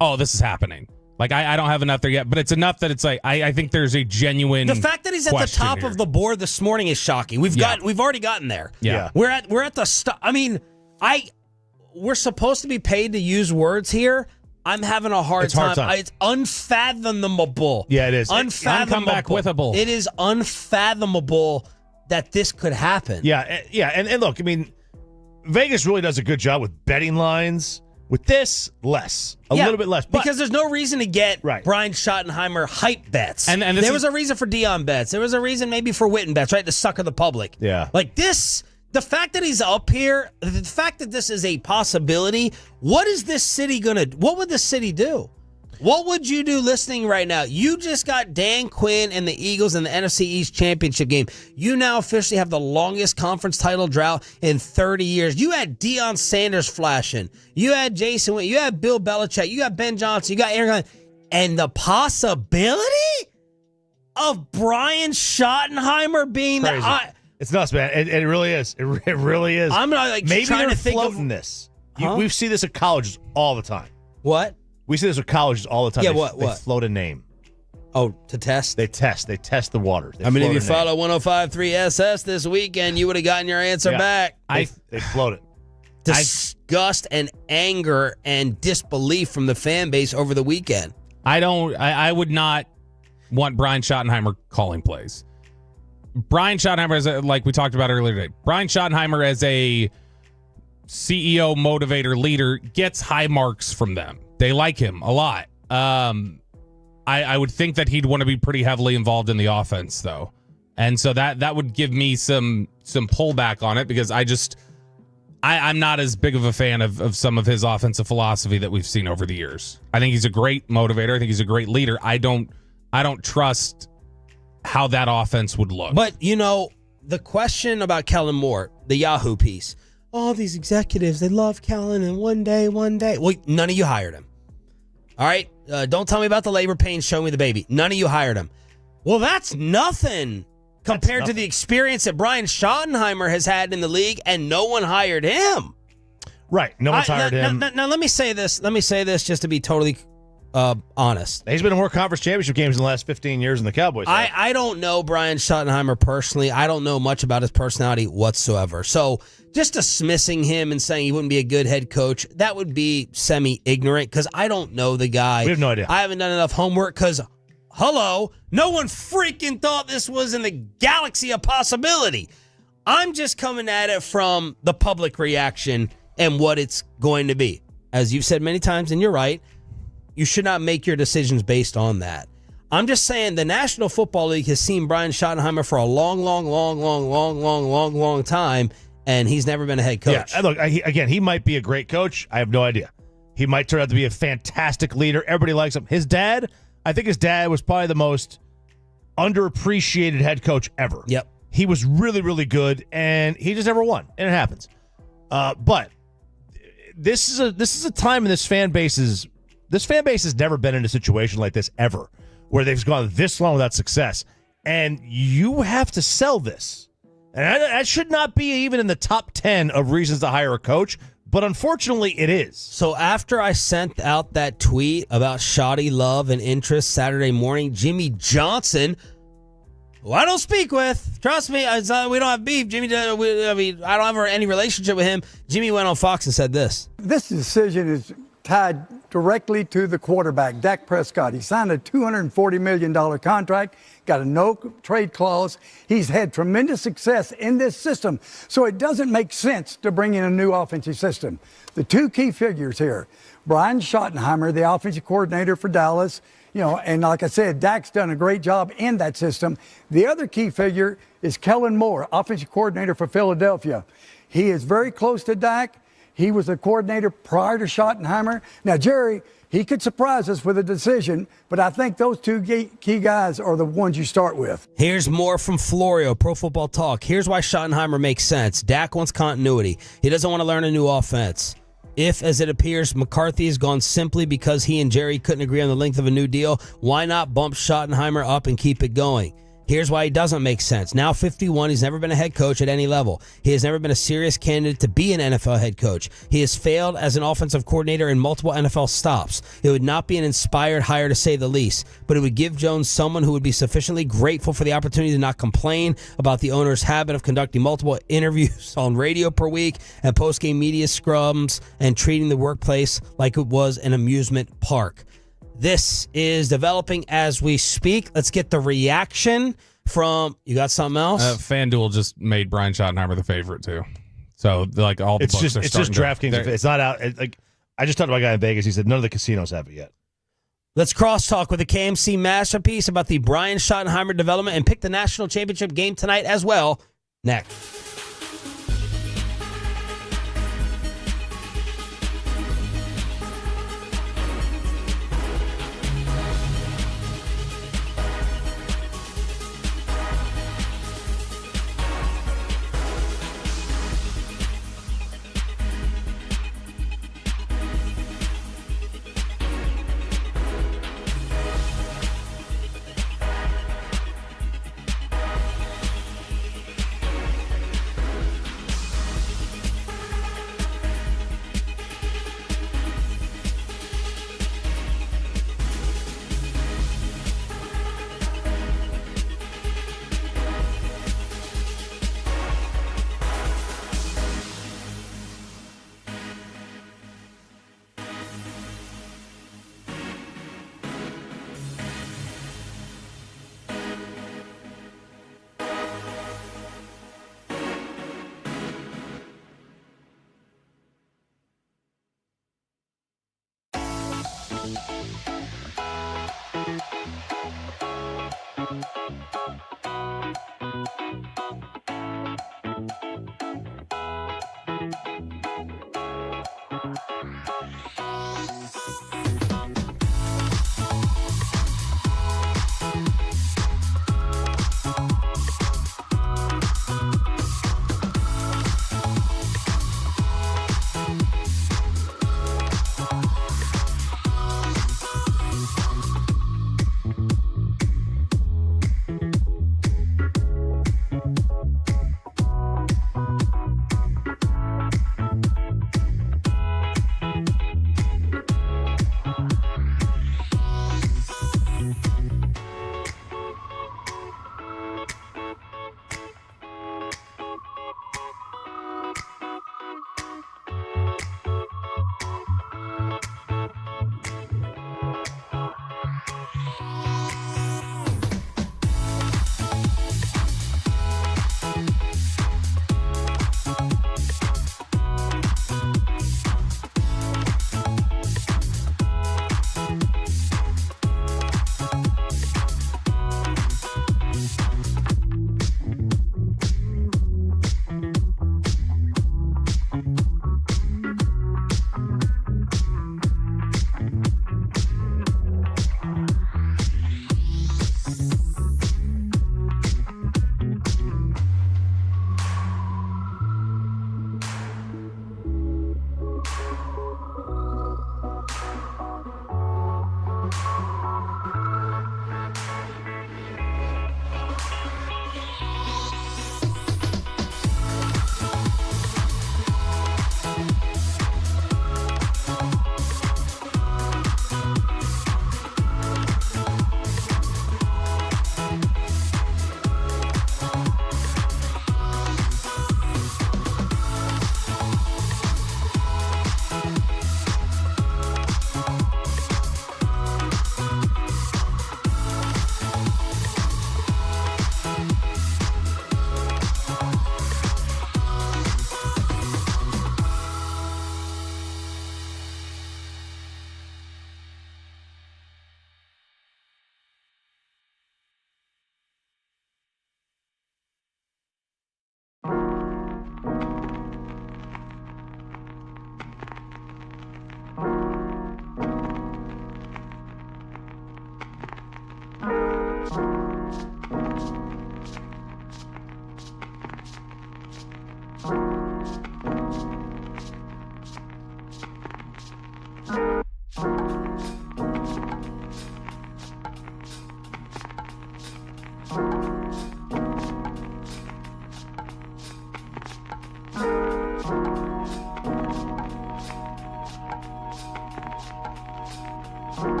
oh, this is happening. I don't have enough there yet, but it's enough that it's I think there's a genuine. The fact that he's at the top of the board this morning is shocking. We've already gotten there. Yeah. We're at the stop. I mean, we're supposed to be paid to use words here. I'm having a hard time. It's unfathomable. Yeah, it is. Unfathomable. Come back with a bull. It is unfathomable that this could happen. Yeah, and look, I mean, Vegas really does a good job with betting lines. With this, less. A little bit less. Because there's no reason to get Brian Schottenheimer hype bets. And there was a reason for Dion bets. There was a reason maybe for Written bets, right? To sucker the public. Yeah. The fact that he's up here, the fact that this is a possibility, what would this city do? What would you do listening right now? You just got Dan Quinn and the Eagles in the NFC East Championship game. You now officially have the longest conference title drought in 30 years. You had Deion Sanders flashing. You had Jason Witten. You had Bill Belichick. You got Ben Johnson. You got Aaron. And the possibility of Brian Schottenheimer being crazy. It's nuts, man. It really is. It really is. I'm not maybe trying they're to think floating this. We see this at colleges all the time. What? We see this with colleges all the time. Yeah, They what? float a name. Oh, to test? They test the water. They I mean, if you float a name. follow 105.3 SS this weekend, you would have gotten your answer back. They float it. Disgust and anger and disbelief from the fan base over the weekend. I would not want Brian Schottenheimer calling plays. Brian Schottenheimer, like we talked about earlier today, Brian Schottenheimer as a CEO, motivator, leader, gets high marks from them. They like him a lot. I would think that he'd want to be pretty heavily involved in the offense, though. And so that would give me some pullback on it because I'm not as big of a fan of some of his offensive philosophy that we've seen over the years. I think he's a great motivator. I think he's a great leader. I don't trust how that offense would look. But, the question about Kellen Moore, the Yahoo piece, all these executives, they love Kellen, and one day. Well, none of you hired him. All right? Don't tell me about the labor pains, show me the baby. None of you hired him. Well, that's nothing compared to the experience that Brian Schottenheimer has had in the league, and no one hired him. Right. No one's hired him. Now, let me say this. just to be totally honest. He's been in more conference championship games in the last 15 years in the Cowboys. I don't know Brian Schottenheimer personally. I don't know much about his personality whatsoever. So just dismissing him and saying he wouldn't be a good head coach, that would be semi-ignorant because I don't know the guy. We have no idea. I haven't done enough homework because, hello, no one freaking thought this was in the galaxy of possibility. I'm just coming at it from the public reaction and what it's going to be. As you've said many times, and you're right, you should not make your decisions based on that. I'm just saying the National Football League has seen Brian Schottenheimer for a long time, and he's never been a head coach. Yeah, look, he might be a great coach. I have no idea. He might turn out to be a fantastic leader. Everybody likes him. I think his dad was probably the most underappreciated head coach ever. Yep. He was really, really good, and he just never won, and it happens. But this is a time in this fan base has never been in a situation like this ever, where they've gone this long without success, and you have to sell this. And that should not be even in the top 10 of reasons to hire a coach, but unfortunately it is. So after I sent out that tweet about shoddy love and interest Saturday morning, Jimmy Johnson, who I don't speak with, trust me, we don't have beef. I don't have any relationship with him. Jimmy went on Fox and said this. This decision is tied directly to the quarterback, Dak Prescott. He signed a $240 million contract, got a no-trade clause. He's had tremendous success in this system, so it doesn't make sense to bring in a new offensive system. The two key figures here, Brian Schottenheimer, the offensive coordinator for Dallas, and like I said, Dak's done a great job in that system. The other key figure is Kellen Moore, offensive coordinator for Philadelphia. He is very close to Dak. He was the coordinator prior to Schottenheimer. Now, Jerry, he could surprise us with a decision, but I think those two key guys are the ones you start with. Here's more from Florio, Pro Football Talk. Here's why Schottenheimer makes sense. Dak wants continuity. He doesn't want to learn a new offense. If, as it appears, McCarthy has gone simply because he and Jerry couldn't agree on the length of a new deal, why not bump Schottenheimer up and keep it going? Here's why he doesn't make sense. Now 51, he's never been a head coach at any level. He has never been a serious candidate to be an NFL head coach. He has failed as an offensive coordinator in multiple NFL stops. It would not be an inspired hire to say the least, but it would give Jones someone who would be sufficiently grateful for the opportunity to not complain about the owner's habit of conducting multiple interviews on radio per week and post-game media scrums and treating the workplace like it was an amusement park. This is developing as we speak. Let's get the reaction from, you got something else? FanDuel just made Brian Schottenheimer the favorite too. So like all the it's books just DraftKings. It's not out. I just talked to my guy in Vegas. He said none of the casinos have it yet. Let's crosstalk with a KMC masterpiece about the Brian Schottenheimer development and pick the national championship game tonight as well. Next.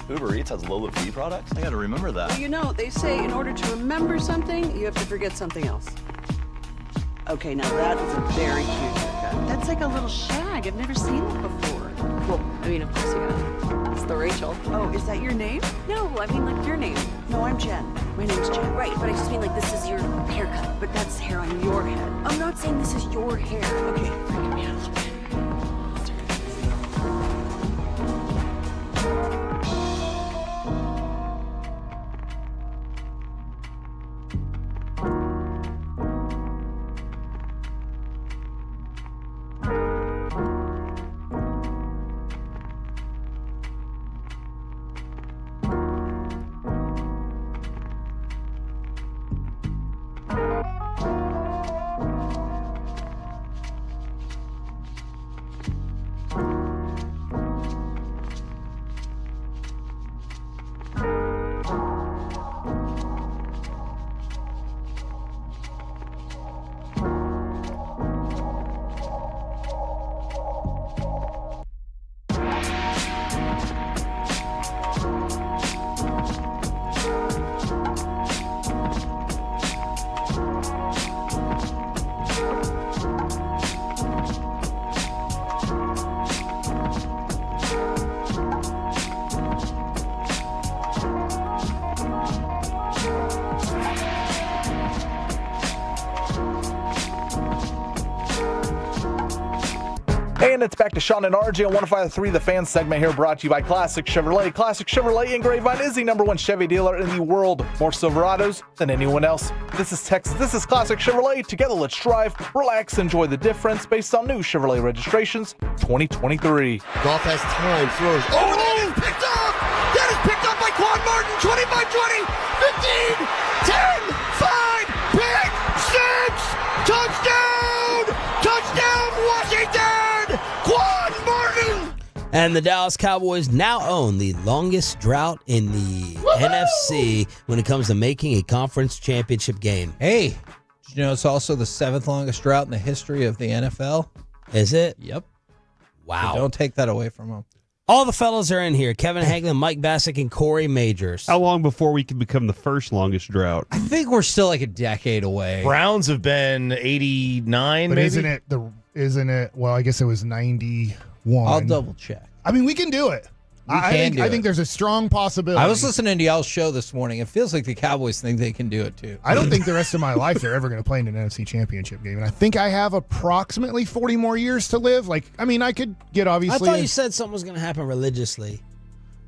Uber Eats has low fee products? I gotta remember that. Well, you know, they say in order to remember something, you have to forget something else. Okay, now that is a very cute haircut. That's like a little shag. I've never seen that before. Well, I mean, of course you have. It's the Rachel. Oh, is that your name? No, I mean like your name. No, I'm Jen. My name's Jen. Right, but I just mean like this is your haircut. But that's hair on your head. I'm not saying this is your hair. Okay, freaking me out a little bit. minutes back to Sean and RJ on 105.3, the fan segment here brought to you by Classic Chevrolet. Classic Chevrolet in Grapevine is the #1 Chevy dealer in the world. More Silverados than anyone else. This is Texas. This is Classic Chevrolet. Together, let's drive, relax, enjoy the difference based on new Chevrolet registrations 2023. Goff has time, throws. Oh, that is picked up! That is picked up by Quan Martin. 25-20, 15, 10, 5, pick, 6, touchdown! Touchdown, Washington! Quan Martin! And the Dallas Cowboys now own the longest drought in the NFC when it comes to making a conference championship game. Hey, did you know it's also the 7th longest drought in the history of the NFL? Is it? Yep. Wow. So don't take that away from them. All the fellas are in here. Kevin Hagelin, Mike Bassick, and Corey Majors. How long before we can become the first longest drought? I think we're still like a decade away. Browns have been 89, but maybe? Isn't it? Well, I guess it was 91. I'll double check. I mean, we can do it. I think there's a strong possibility. I was listening to y'all's show this morning. It feels like the Cowboys think they can do it too. I don't think the rest of my life they're ever going to play in an NFC Championship game. And I think I have approximately 40 more years to live. Like, I mean, I could get obviously. I thought you said something was going to happen religiously.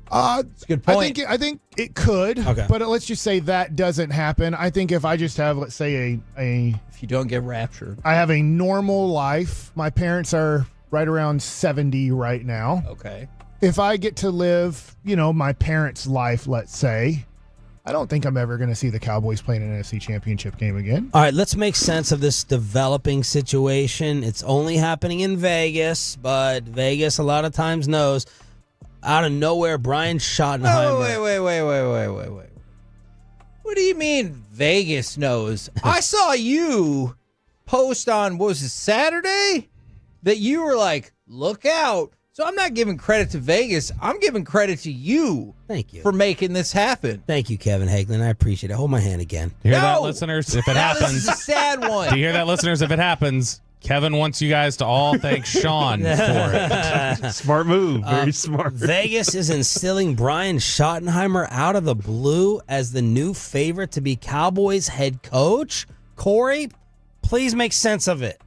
That's a good point. I think it could, okay. But let's just say that doesn't happen. I think if I just have, let's say, if you don't get raptured, I have a normal life. My parents are right around 70 right now. Okay. If I get to live, my parents' life, let's say, I don't think I'm ever going to see the Cowboys playing an NFC Championship game again. All right, let's make sense of this developing situation. It's only happening in Vegas, but Vegas a lot of times knows out of nowhere Brian Schottenheimer. Oh, wait. What do you mean Vegas knows? I saw you post on, what was it, Saturday? That you were like, look out. So I'm not giving credit to Vegas. I'm giving credit to you. Thank you for making this happen. Thank you, Kevin Hagelin. I appreciate it. Hold my hand again. You hear that, listeners? If it happens, this is a sad one. Do you hear that, listeners? If it happens, Kevin wants you guys to all thank Sean for it. Smart move. Very smart. Vegas is instilling Brian Schottenheimer out of the blue as the new favorite to be Cowboys head coach. Corey, please make sense of it.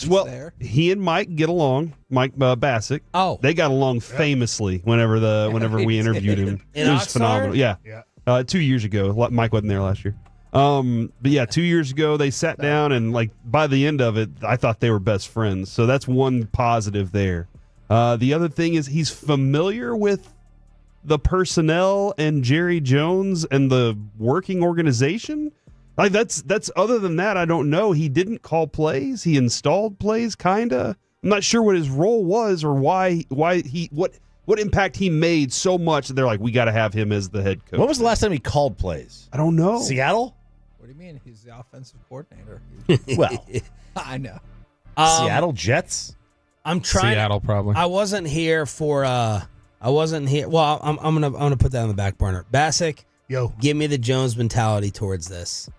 Well, he and Mike get along. Mike Bassick. Oh, they got along famously. Whenever we interviewed him, it was phenomenal. Yeah. 2 years ago, Mike wasn't there last year. But yeah, 2 years ago they sat down and by the end of it, I thought they were best friends. So that's one positive there. The other thing is he's familiar with the personnel and Jerry Jones and the working organization. That's other than that, I don't know. He didn't call plays. He installed plays, kinda. I'm not sure what his role was or what impact he made so much that they're like, we got to have him as the head coach. When was the last time he called plays? I don't know. Seattle? What do you mean? He's the offensive coordinator. Well, I know. Seattle Jets? I'm trying. Seattle probably. I wasn't here for. I wasn't here. Well, I'm gonna put that on the back burner. Bassick, give me the Jones mentality towards this.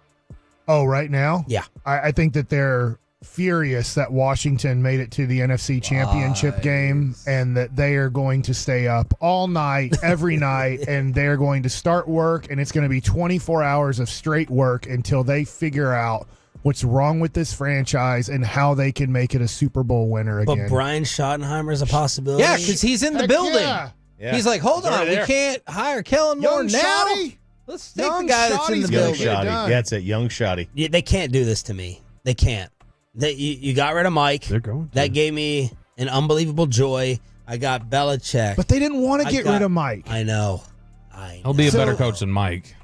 Oh, right now? Yeah. I think that they're furious that Washington made it to the NFC Championship game and that they are going to stay up all night, every night, and they're going to start work, and it's going to be 24 hours of straight work until they figure out what's wrong with this franchise and how they can make it a Super Bowl winner again. But Brian Schottenheimer is a possibility? Yeah, because he's in the building. Yeah. He's like, hold on, we can't hire Kellen more now. Shoddy. Let's take the guy that's in the Young building. Shoddy. That's it, young Shoddy. Yeah, they can't do this to me. They can't. You got rid of Mike. They're going. That gave me an unbelievable joy. I got Belichick. But they didn't want to get rid of Mike. I know. He'll be a better coach than Mike.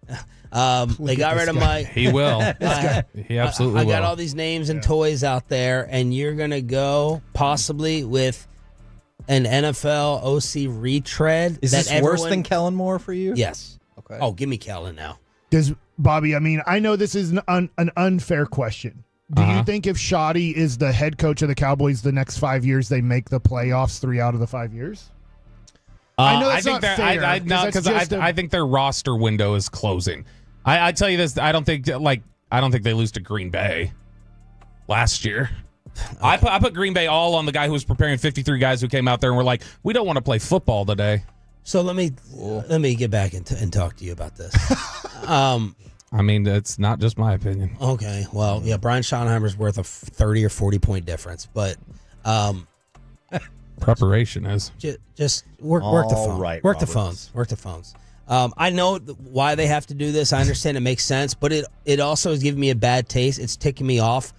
They got rid of Mike. He will. He absolutely will. I got all these names and toys out there, and you're going to go possibly with an NFL OC retread. Is this worse than Kellen Moore for you? Yes. Okay. Oh, give me Kellen now. Does Bobby, I mean, I know this is an unfair question. Do you think if Shoddy is the head coach of the Cowboys the next 5 years, they make the playoffs 3 out of the 5 years? I know that's not fair. I think their roster window is closing. I tell you this, I don't think they lose to Green Bay last year. I put Green Bay all on the guy who was preparing 53 guys who came out there and were like, we don't want to play football today. So let me get back and talk to you about this. I mean, it's not just my opinion. Okay, well, yeah, Brian Schottenheimer's worth a 30 or 40 point difference, but Preparation is just work the phone. Right, work the Roberts. phones. Work the phones. I know why they have to do this. I understand it makes sense, but it also is giving me a bad taste. It's ticking me off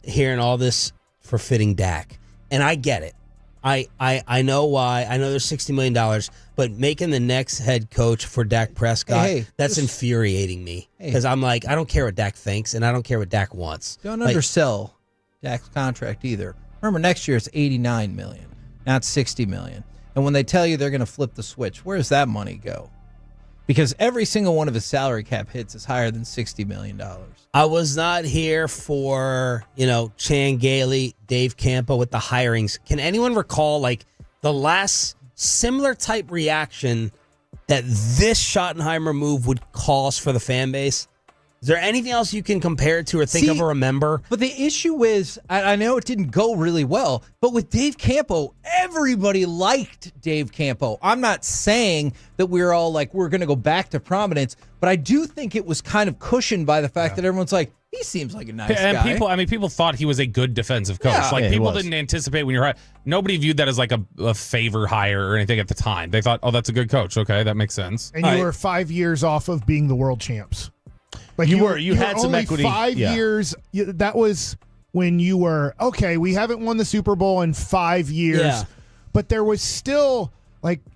hearing all this for fitting Dak, and I get it. I know why. I know there's $60 million, but making the next head coach for Dak Prescott, that's infuriating me because I'm like, I don't care what Dak thinks, and I don't care what Dak wants. Don't undersell Dak's contract either. Remember, next year it's $89 million, not $60 million. And when they tell you they're going to flip the switch, where does that money go? Because every single one of his salary cap hits is higher than $60 million. I was not here for, Chan Gailey, Dave Campo with the hirings. Can anyone recall the last similar type reaction that this Schottenheimer move would cause for the fan base? Is there anything else you can compare it to or think of or remember? But the issue is, I know it didn't go really well, but with Dave Campo, everybody liked Dave Campo. I'm not saying that we're all we're going to go back to prominence, but I do think it was kind of cushioned by the fact that everyone's like, he seems like a nice guy. And people thought he was a good defensive coach. People didn't anticipate when you're nobody viewed that as a favor hire or anything at the time. They thought, oh, that's a good coach. Okay, that makes sense. And you were 5 years off of being the world champs. You had some only equity. 5 years. That was when you were, okay, we haven't won the Super Bowl in 5 years. Yeah. But there was still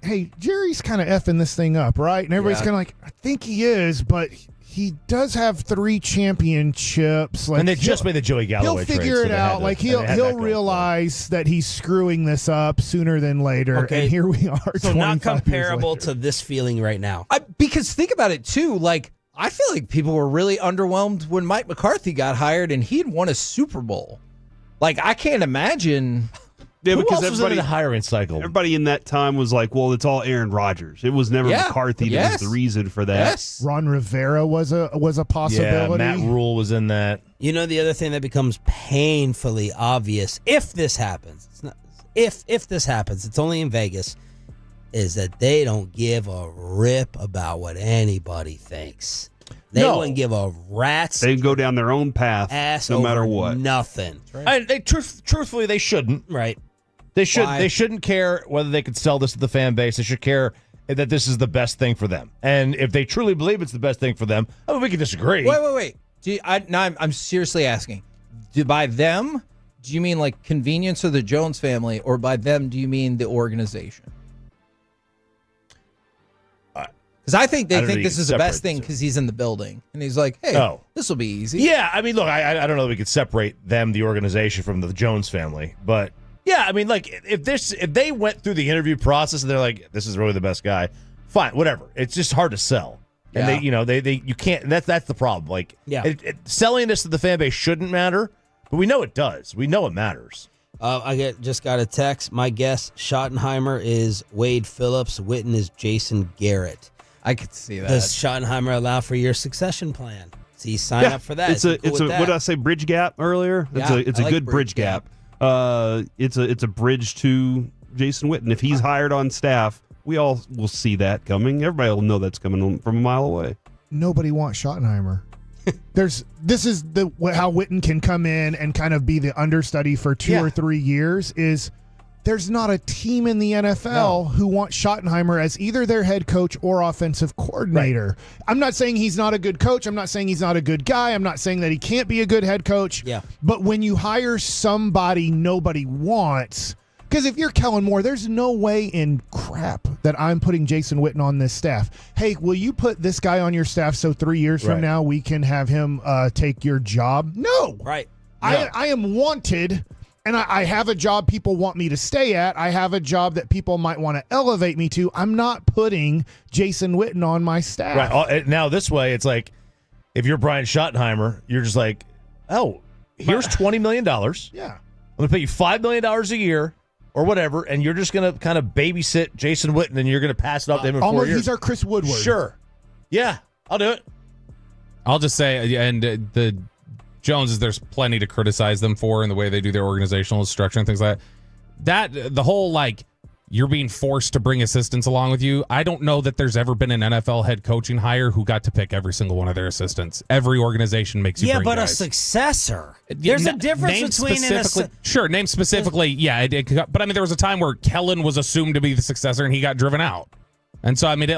hey, Jerry's kind of effing this thing up, right? And everybody's kind of I think he is, but he does have 3 championships. And they just made the Joey Galloway He'll figure trade, it out. He'll realize that he's screwing this up sooner than later. Okay. And here we are. So not 25 years comparable later. to this feeling right now. Because think about it, too. I feel like people were really underwhelmed when Mike McCarthy got hired and he had won a Super Bowl. I can't imagine. Yeah, Who because else was in the hiring cycle? Everybody in that time was like, well, it's all Aaron Rodgers. It was never McCarthy that was the reason for that. Yes. Ron Rivera was a possibility. Yeah, Matt Rule was in that. The other thing that becomes painfully obvious if this happens, if this happens, it's only in Vegas, is that they don't give a rip about what anybody thinks. They wouldn't give a rat's. They go down their own path, ass no matter over what. Nothing. Truthfully, they shouldn't. Right. They should. Why? They shouldn't care whether they could sell this to the fan base. They should care that this is the best thing for them. And if they truly believe it's the best thing for them, we can disagree. Wait. I'm seriously asking. By them, do you mean convenience of the Jones family, or by them, do you mean the organization? Because I think they think this is the best thing because he's in the building. And he's like, hey, this will be easy. Yeah, look, I don't know if we could separate them, the organization, from the Jones family. But, yeah, if they went through the interview process and they're like, this is really the best guy, fine, whatever. It's just hard to sell. And you can't, that's the problem. Selling this to the fan base shouldn't matter, but we know it does. We know it matters. I just got a text. My guess, Schottenheimer is Wade Phillips. Written is Jason Garrett. I could see that. Does Schottenheimer allow for your succession plan? So you sign up for that. It's a what did I say? Bridge gap earlier. It's a good bridge gap. It's a bridge to Jason Witten. If he's hired on staff, we all will see that coming. Everybody will know that's coming from a mile away. Nobody wants Schottenheimer. This is how Witten can come in and kind of be the understudy for 2 or 3 years. Is there's not a team in the NFL who wants Schottenheimer as either their head coach or offensive coordinator. Right. I'm not saying he's not a good coach. I'm not saying he's not a good guy. I'm not saying that he can't be a good head coach. Yeah. But when you hire somebody nobody wants, because if you're Kellen Moore, there's no way in crap that I'm putting Jason Witten on this staff. Hey, will you put this guy on your staff so 3 years from now we can have him take your job? No. Right. I am wanted. And I have a job people want me to stay at. I have a job that people might want to elevate me to. I'm not putting Jason Witten on my staff. Right. Now, this way, it's like, if you're Brian Schottenheimer, you're just like, oh, here's $20 million. Yeah. I'm going to pay you $5 million a year or whatever, and you're just going to kind of babysit Jason Witten, and you're going to pass it off to him in 4 years. He's our Chris Woodward. Sure. Yeah, I'll do it. I'll just say, and the Joneses, there's plenty to criticize them for in the way they do their organizational structure and things like that. The whole you're being forced to bring assistants along with you. I don't know that there's ever been an NFL head coaching hire who got to pick every single one of their assistants. Every organization makes you bring guys. A successor. There's a difference between name specifically. Yeah, but I mean, there was a time where Kellen was assumed to be the successor and he got driven out. And so, I mean,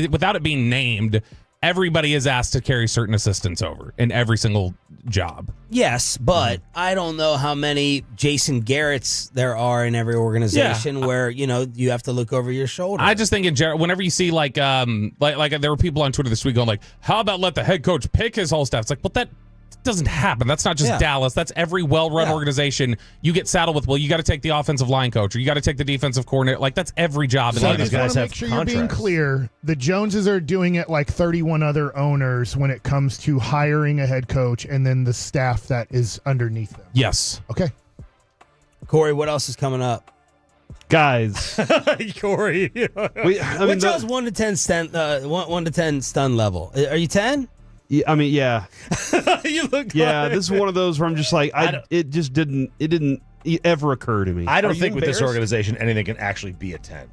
without it being named, everybody is asked to carry certain assistants over in every single job. Yes, but I don't know how many Jason Garretts there are in every organization where, you have to look over your shoulder. I just think in general, whenever you see like there were people on Twitter this week going like, how about let the head coach pick his whole staff? It's like, well, that doesn't happen. That's not just Dallas. That's every well-run organization. You get saddled with, well, you got to take the offensive line coach or you got to take the defensive coordinator. Like, that's every job. So I just want to make sure you're being clear. The Joneses are doing it like 31 other owners when it comes to hiring a head coach and then the staff that is underneath them. Yes. Okay. Corey, what else is coming up? Guys. Corey. Which y'all's 1 to 10 stun level? Are you 10? Yeah, I mean, yeah. You look. Yeah, this is one of those where I'm just like, it didn't ever occur to me. I don't think with this organization anything can actually be a 10.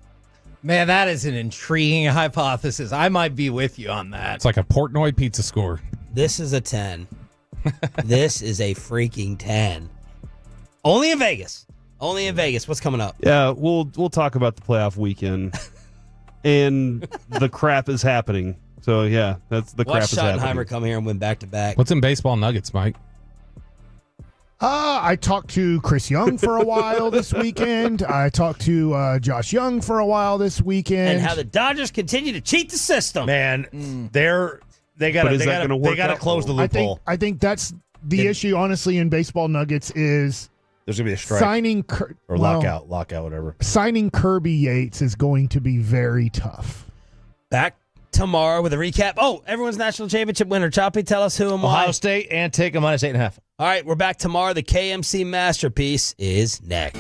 Man, that is an intriguing hypothesis. I might be with you on that. It's like a Portnoy pizza score. This is a 10. This is a freaking 10. Only in Vegas. What's coming up? Yeah, we'll talk about the playoff weekend, and the crap is happening. So, yeah, that's the crap is happening. Schottenheimer come here and win back-to-back. What's in baseball nuggets, Mike? I talked to Chris Young for a while this weekend. I talked to Josh Young for a while this weekend. And how the Dodgers continue to cheat the system. Man, they got to close the loophole. I think that's the issue, honestly, in baseball nuggets is there's going to be a strike. Lockout, whatever. Signing Kirby Yates is going to be very tough. Back tomorrow with a recap. Oh, everyone's national championship winner. Choppy, tell us who and why. Ohio State and take a -8.5. All right, we're back tomorrow. The KMC Masterpiece is next.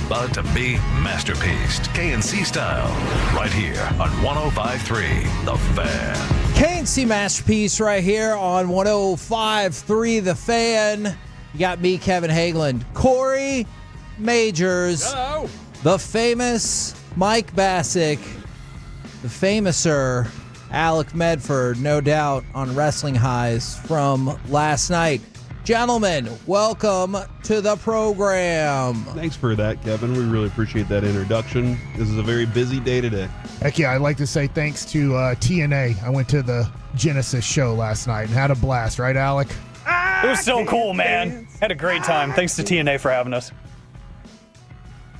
about to be masterpieced, KNC style, right here on 105.3 The Fan. KNC Masterpiece right here on 105.3 The Fan. You got me, Kevin Hageland, Corey Majors, Hello. the famous Mike Bassick, the famouser Alec Medford, no doubt on wrestling highs from last night. Gentlemen, welcome to the program. Thanks for that, Kevin. We really appreciate that introduction. This is a very busy day today. Heck yeah, I'd like to say thanks to TNA. I went to the Genesis show last night and had a blast, right, Alec? It was so cool, man. Had a great time. Thanks to TNA for having us.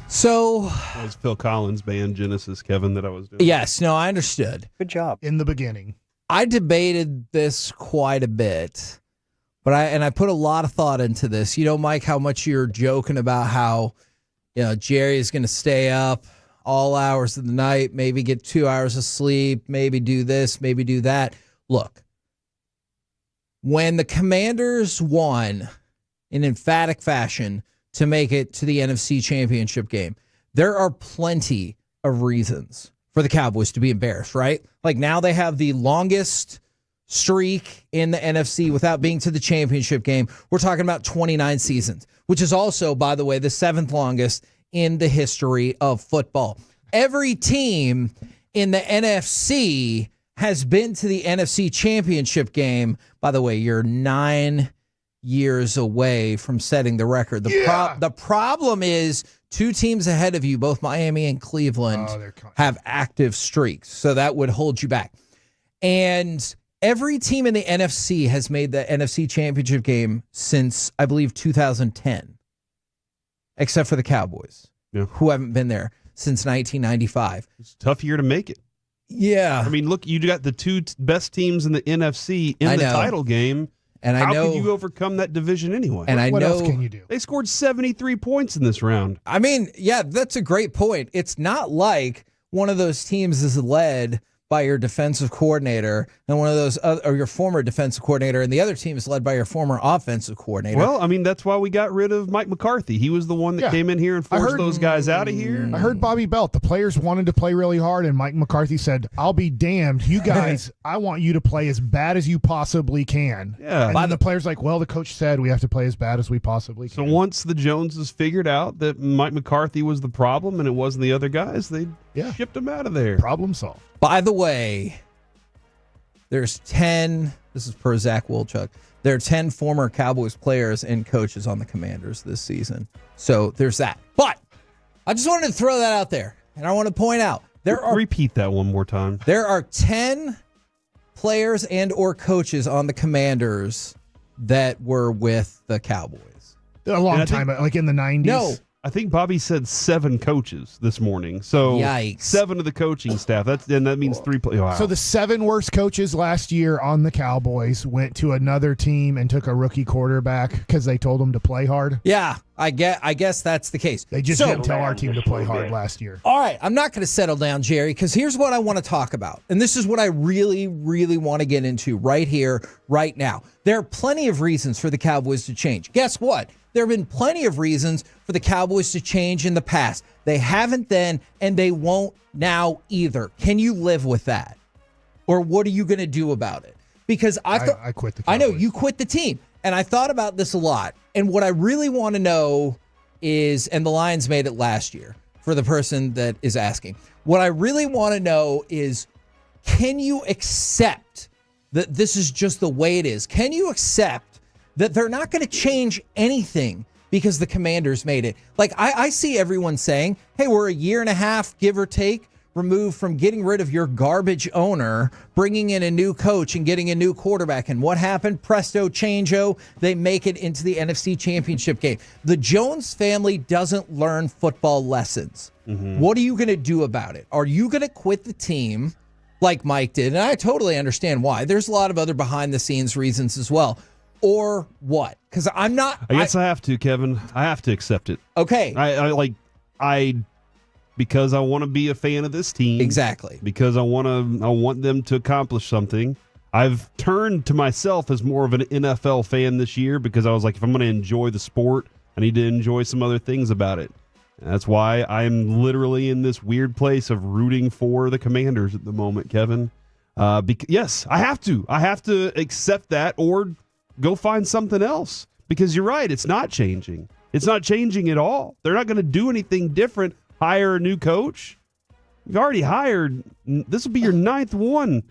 So that was Phil Collins' band Genesis, Kevin, that I was doing. Yes, no, I understood. Good job. In the beginning. I debated this quite a bit. But I put a lot of thought into this. You know, Mike, how much you're joking about how, Jerry is going to stay up all hours of the night, maybe get 2 hours of sleep, maybe do this, maybe do that. Look, when the Commanders won in emphatic fashion to make it to the NFC Championship game, there are plenty of reasons for the Cowboys to be embarrassed, right? Like now they have the longest streak in the NFC without being to the championship game. We're talking about 29 seasons, which is also, by the way, the seventh longest in the history of football. Every team in the NFC has been to the NFC Championship game. By the way, you're 9 years away from setting the record. The problem is two teams ahead of you, both Miami and Cleveland, have active streaks, so that would hold you back. And every team in the NFC has made the NFC Championship game since, I believe, 2010, except for the Cowboys, who haven't been there since 1995. It's a tough year to make it. Yeah. I mean, look, you got the two best teams in the NFC in the title game. And how could you overcome that division anyway? And what else can you do? They scored 73 points in this round. I mean, yeah, that's a great point. It's not like one of those teams is led by your defensive coordinator and one of those or your former defensive coordinator, and the other team is led by your former offensive coordinator. Well, I mean, that's why we got rid of Mike McCarthy. He was the one that came in here and forced those guys out of here. I heard Bobby Belt. The players wanted to play really hard, and Mike McCarthy said, I'll be damned. You guys, I want you to play as bad as you possibly can. Yeah. And then the players like, well, the coach said we have to play as bad as we possibly can. So once the Joneses figured out that Mike McCarthy was the problem and it wasn't the other guys, they shipped him out of there. Problem solved. By the way, there's 10, this is per Zach Wolchuk, there are 10 former Cowboys players and coaches on the Commanders this season. So there's that. But I just wanted to throw that out there. And I want to point out, repeat that one more time. There are 10 players and or coaches on the Commanders that were with the Cowboys. A long time, like in the 90s? No. I think Bobby said 7 coaches this morning. So Yikes. 7 of the coaching staff. That means 3 players. Wow. So the 7 worst coaches last year on the Cowboys went to another team and took a rookie quarterback because they told them to play hard? Yeah, I guess that's the case. They just didn't tell our team to play hard last year. All right, I'm not going to settle down, Jerry, because here's what I want to talk about. And this is what I really, really want to get into right here, right now. There are plenty of reasons for the Cowboys to change. Guess what? There have been plenty of reasons for the Cowboys to change in the past. They haven't then, and they won't now either. Can you live with that? Or what are you going to do about it? Because I quit the Cowboys. I know, you quit the team. And I thought about this a lot. And what I really want to know is, and the Lions made it last year for the person that is asking, what I really want to know is, can you accept that this is just the way it is? Can you accept that they're not going to change anything because the Commanders made it? Like, I see everyone saying, hey, we're a year and a half, give or take, removed from getting rid of your garbage owner, bringing in a new coach and getting a new quarterback. And what happened? Presto, changeo, they make it into the NFC Championship game. The Jones family doesn't learn football lessons. Mm-hmm. What are you going to do about it? Are you going to quit the team like Mike did? And I totally understand why. There's a lot of other behind-the-scenes reasons as well. Or what? Because I'm not. I guess I have to, Kevin. I have to accept it. Okay. Because I want to be a fan of this team. Exactly. Because I want them to accomplish something. I've turned to myself as more of an NFL fan this year because I was like, if I'm going to enjoy the sport, I need to enjoy some other things about it. That's why I'm literally in this weird place of rooting for the Commanders at the moment, Kevin. Yes, I have to. I have to accept that or go find something else. Because you're right, it's not changing. It's not changing at all. They're not going to do anything different. Hire a new coach. You've already hired. This will be your 9th one.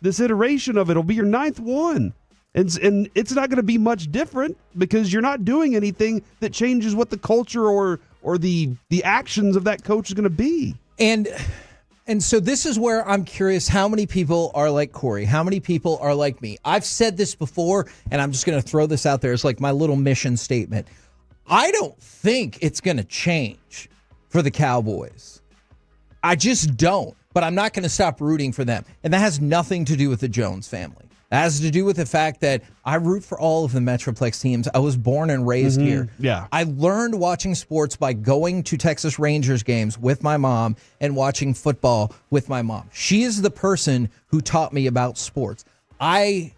This iteration of it will be your 9th one. And it's not going to be much different because you're not doing anything that changes what the culture or the actions of that coach is going to be. And so this is where I'm curious how many people are like Corey, how many people are like me. I've said this before, and I'm just going to throw this out there as like my little mission statement. I don't think it's going to change for the Cowboys. I just don't, but I'm not going to stop rooting for them. And that has nothing to do with the Jones family. It has to do with the fact that I root for all of the Metroplex teams. I was born and raised here. Yeah. I learned watching sports by going to Texas Rangers games with my mom and watching football with my mom. She is the person who taught me about sports. I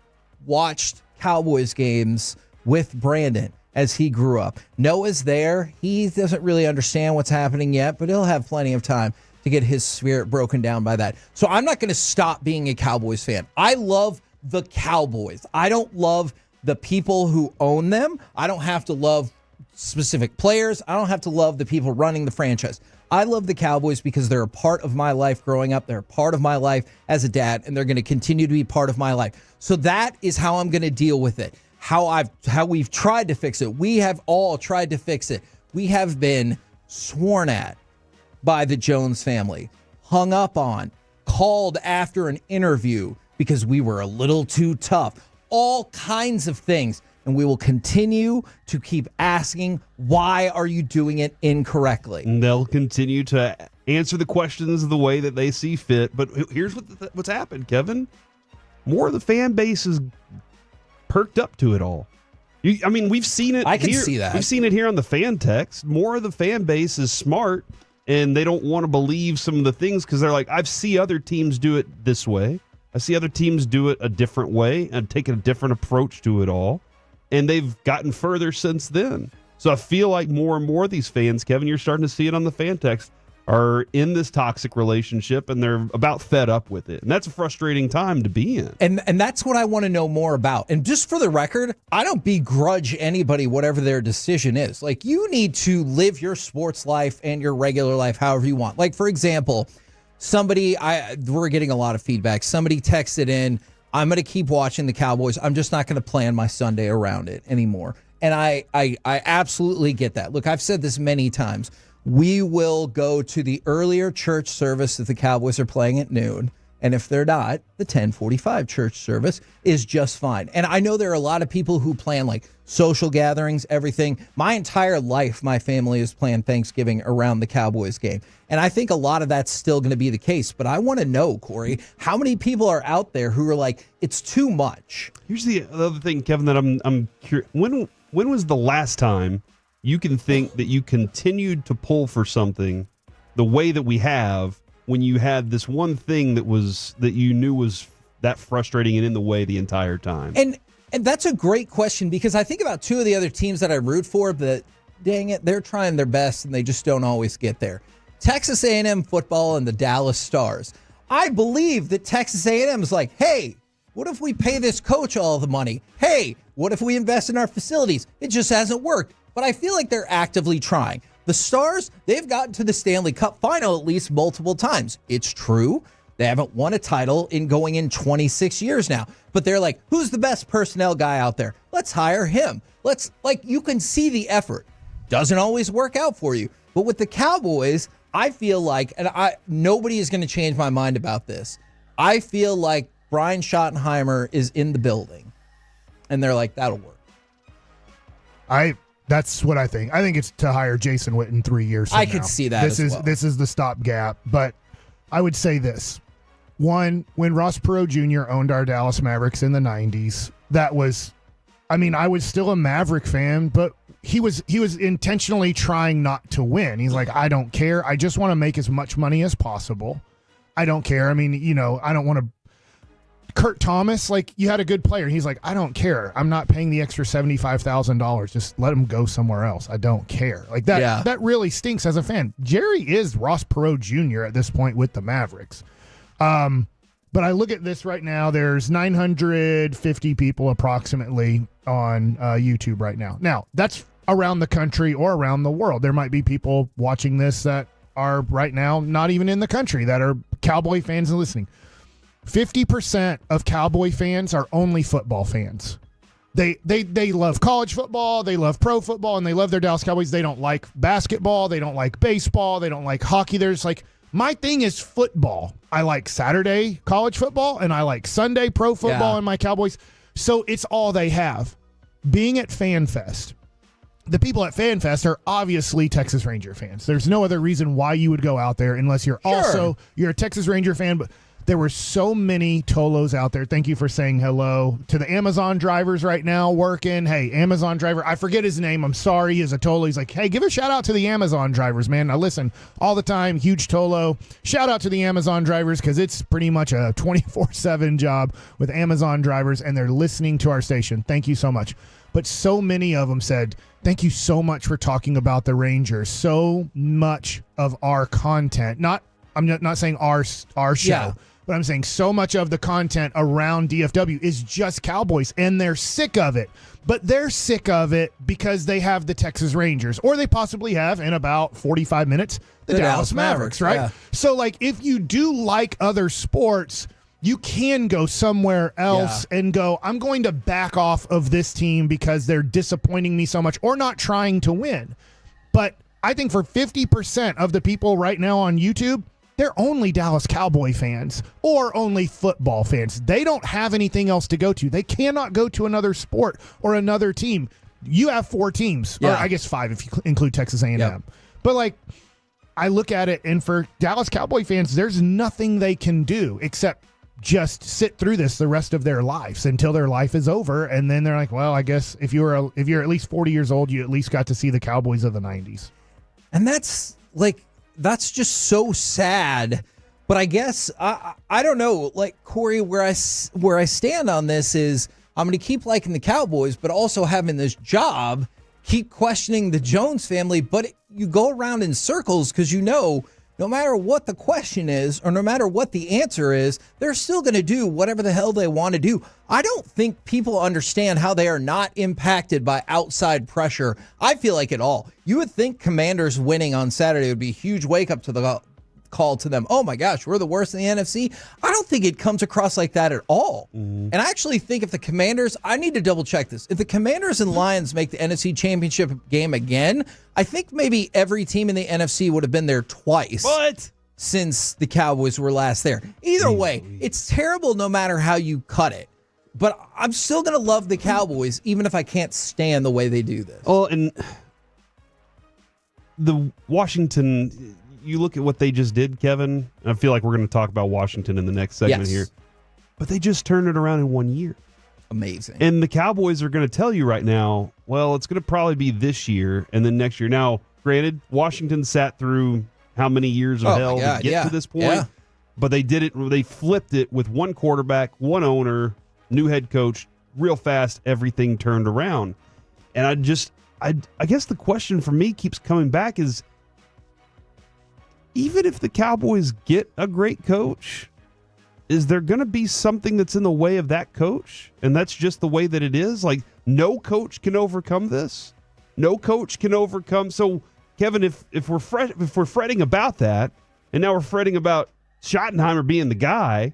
watched Cowboys games with Brandon as he grew up. Noah's there. He doesn't really understand what's happening yet, but he'll have plenty of time to get his spirit broken down by that. So I'm not going to stop being a Cowboys fan. I love the Cowboys. I don't love the people who own them. I don't have to love specific players. I don't have to love the people running the franchise. I love the Cowboys because they're a part of my life growing up. They're a part of my life as a dad, and they're going to continue to be part of my life. So that is how I'm going to deal with it. How we've tried to fix it. We have all tried to fix it. We have been sworn at by the Jones family, hung up on, called after an interview because we were a little too tough, all kinds of things. And we will continue to keep asking, why are you doing it incorrectly? And they'll continue to answer the questions the way that they see fit. But here's what's happened, Kevin. More of the fan base is perked up to it all. We've seen it. I can see that. We've seen it here on the fan text. More of the fan base is smart, and they don't want to believe some of the things because they're like, I see other teams do it this way. I see other teams do it a different way and take a different approach to it all. And they've gotten further since then. So I feel like more and more of these fans, Kevin, you're starting to see it on the fan text, are in this toxic relationship and they're about fed up with it. And that's a frustrating time to be in. And that's what I want to know more about. And just for the record, I don't begrudge anybody whatever their decision is. Like, you need to live your sports life and your regular life however you want. Like, for example, we're getting a lot of feedback. Somebody texted in, I'm going to keep watching the Cowboys. I'm just not going to plan my Sunday around it anymore. And I absolutely get that. Look, I've said this many times. We will go to the earlier church service if the Cowboys are playing at noon. And if they're not, the 10:45 church service is just fine. And I know there are a lot of people who plan like social gatherings, everything. My entire life, my family has planned Thanksgiving around the Cowboys game. And I think a lot of that's still going to be the case. But I want to know, Corey, how many people are out there who are like, it's too much? Here's the other thing, Kevin, that I'm curious. When was the last time you can think that you continued to pull for something the way that we have when you had this one thing that you knew was that frustrating and in the way the entire time? And that's a great question because I think about two of the other teams that I root for, but dang it, they're trying their best and they just don't always get there. Texas A&M football and the Dallas Stars. I believe that Texas A&M is like, hey, what if we pay this coach all the money? Hey, what if we invest in our facilities? It just hasn't worked. But I feel like they're actively trying. The Stars, they've gotten to the Stanley Cup final at least multiple times. It's true. They haven't won a title in 26 years now. But they're like, who's the best personnel guy out there? Let's hire him. You can see the effort. Doesn't always work out for you. But with the Cowboys, I feel like, and nobody is going to change my mind about this. I feel like Brian Schottenheimer is in the building. And they're like, that'll work. That's what I think. I think it's to hire Jason Witten 3 years from now. I could see that This is the stopgap. But I would say this. One, when Ross Perot Jr. owned our Dallas Mavericks in the 90s, I was still a Maverick fan, but he was intentionally trying not to win. He's like, I don't care. I just want to make as much money as possible. I don't care. I don't want to Kurt Thomas, like, you had a good player. He's like, I don't care. I'm not paying the extra $75,000. Just let him go somewhere else. I don't care. Like that. Yeah. That really stinks as a fan. Jerry is Ross Perot Jr. at this point with the Mavericks. But I look at this right now. There's 950 people approximately on YouTube right now. Now, that's around the country or around the world. There might be people watching this that are right now not even in the country that are Cowboy fans and listening. 50% of Cowboy fans are only football fans. They love college football, they love pro football, and they love their Dallas Cowboys. They don't like basketball, they don't like baseball, they don't like hockey. There's like, my thing is football. I like Saturday college football, and I like Sunday pro football and my Cowboys. So it's all they have. Being at FanFest, the people at FanFest are obviously Texas Ranger fans. There's no other reason why you would go out there unless you're you're a Texas Ranger fan. But there were so many Tolos out there. Thank you for saying hello to the Amazon drivers right now working. Hey, Amazon driver, I forget his name. I'm sorry. He is a Tolo. He's like, hey, give a shout out to the Amazon drivers, man. I listen all the time. Huge Tolo. Shout out to the Amazon drivers because it's pretty much a 24/7 job with Amazon drivers, and they're listening to our station. Thank you so much. But so many of them said, thank you so much for talking about the Rangers. So much of our content, I'm not saying our show, but I'm saying so much of the content around DFW is just Cowboys, and they're sick of it. But they're sick of it because they have the Texas Rangers, or they possibly have, in about 45 minutes, the Dallas Mavericks, right? Yeah. So, like, if you do like other sports, you can go somewhere else and go, I'm going to back off of this team because they're disappointing me so much or not trying to win. But I think for 50% of the people right now on YouTube, they're only Dallas Cowboy fans or only football fans. They don't have anything else to go to. They cannot go to another sport or another team. You have 4 teams, or I guess 5 if you include Texas A&M. Yep. But, like, I look at it, and for Dallas Cowboy fans, there's nothing they can do except just sit through this the rest of their lives until their life is over, and then they're like, well, I guess if you're at least 40 years old, you at least got to see the Cowboys of the 90s. And that's just so sad. But I guess I don't know, like, Corey, where I stand on this is I'm going to keep liking the Cowboys, but also having this job, keep questioning the Jones family. But you go around in circles because no matter what the question is or no matter what the answer is, they're still going to do whatever the hell they want to do. I don't think people understand how they are not impacted by outside pressure. I feel like at all. You would think Commanders winning on Saturday would be a huge wake up to the call to them. Oh my gosh, we're the worst in the NFC. I don't think it comes across like that at all. Mm-hmm. And I actually think if the Commanders, I need to double check this. If the Commanders and Lions make the NFC Championship game again, I think maybe every team in the NFC would have been there twice. What? Since the Cowboys were last there. Either way, it's terrible no matter how you cut it. But I'm still going to love the Cowboys even if I can't stand the way they do this. Well, and the Washington, you look at what they just did, Kevin. I feel like we're going to talk about Washington in the next segment here. But they just turned it around in 1 year. Amazing. And the Cowboys are going to tell you right now, well, it's going to probably be this year and then next year. Now, granted, Washington sat through how many years of hell to get to this point? Yeah. But they did it. They flipped it with one quarterback, one owner, new head coach, real fast. Everything turned around. And I guess the question for me keeps coming back is, even if the Cowboys get a great coach, is there going to be something that's in the way of that coach? And that's just the way that it is? Like, no coach can overcome this? No coach can overcome. So, Kevin, if we're fretting about that, and now we're fretting about Schottenheimer being the guy,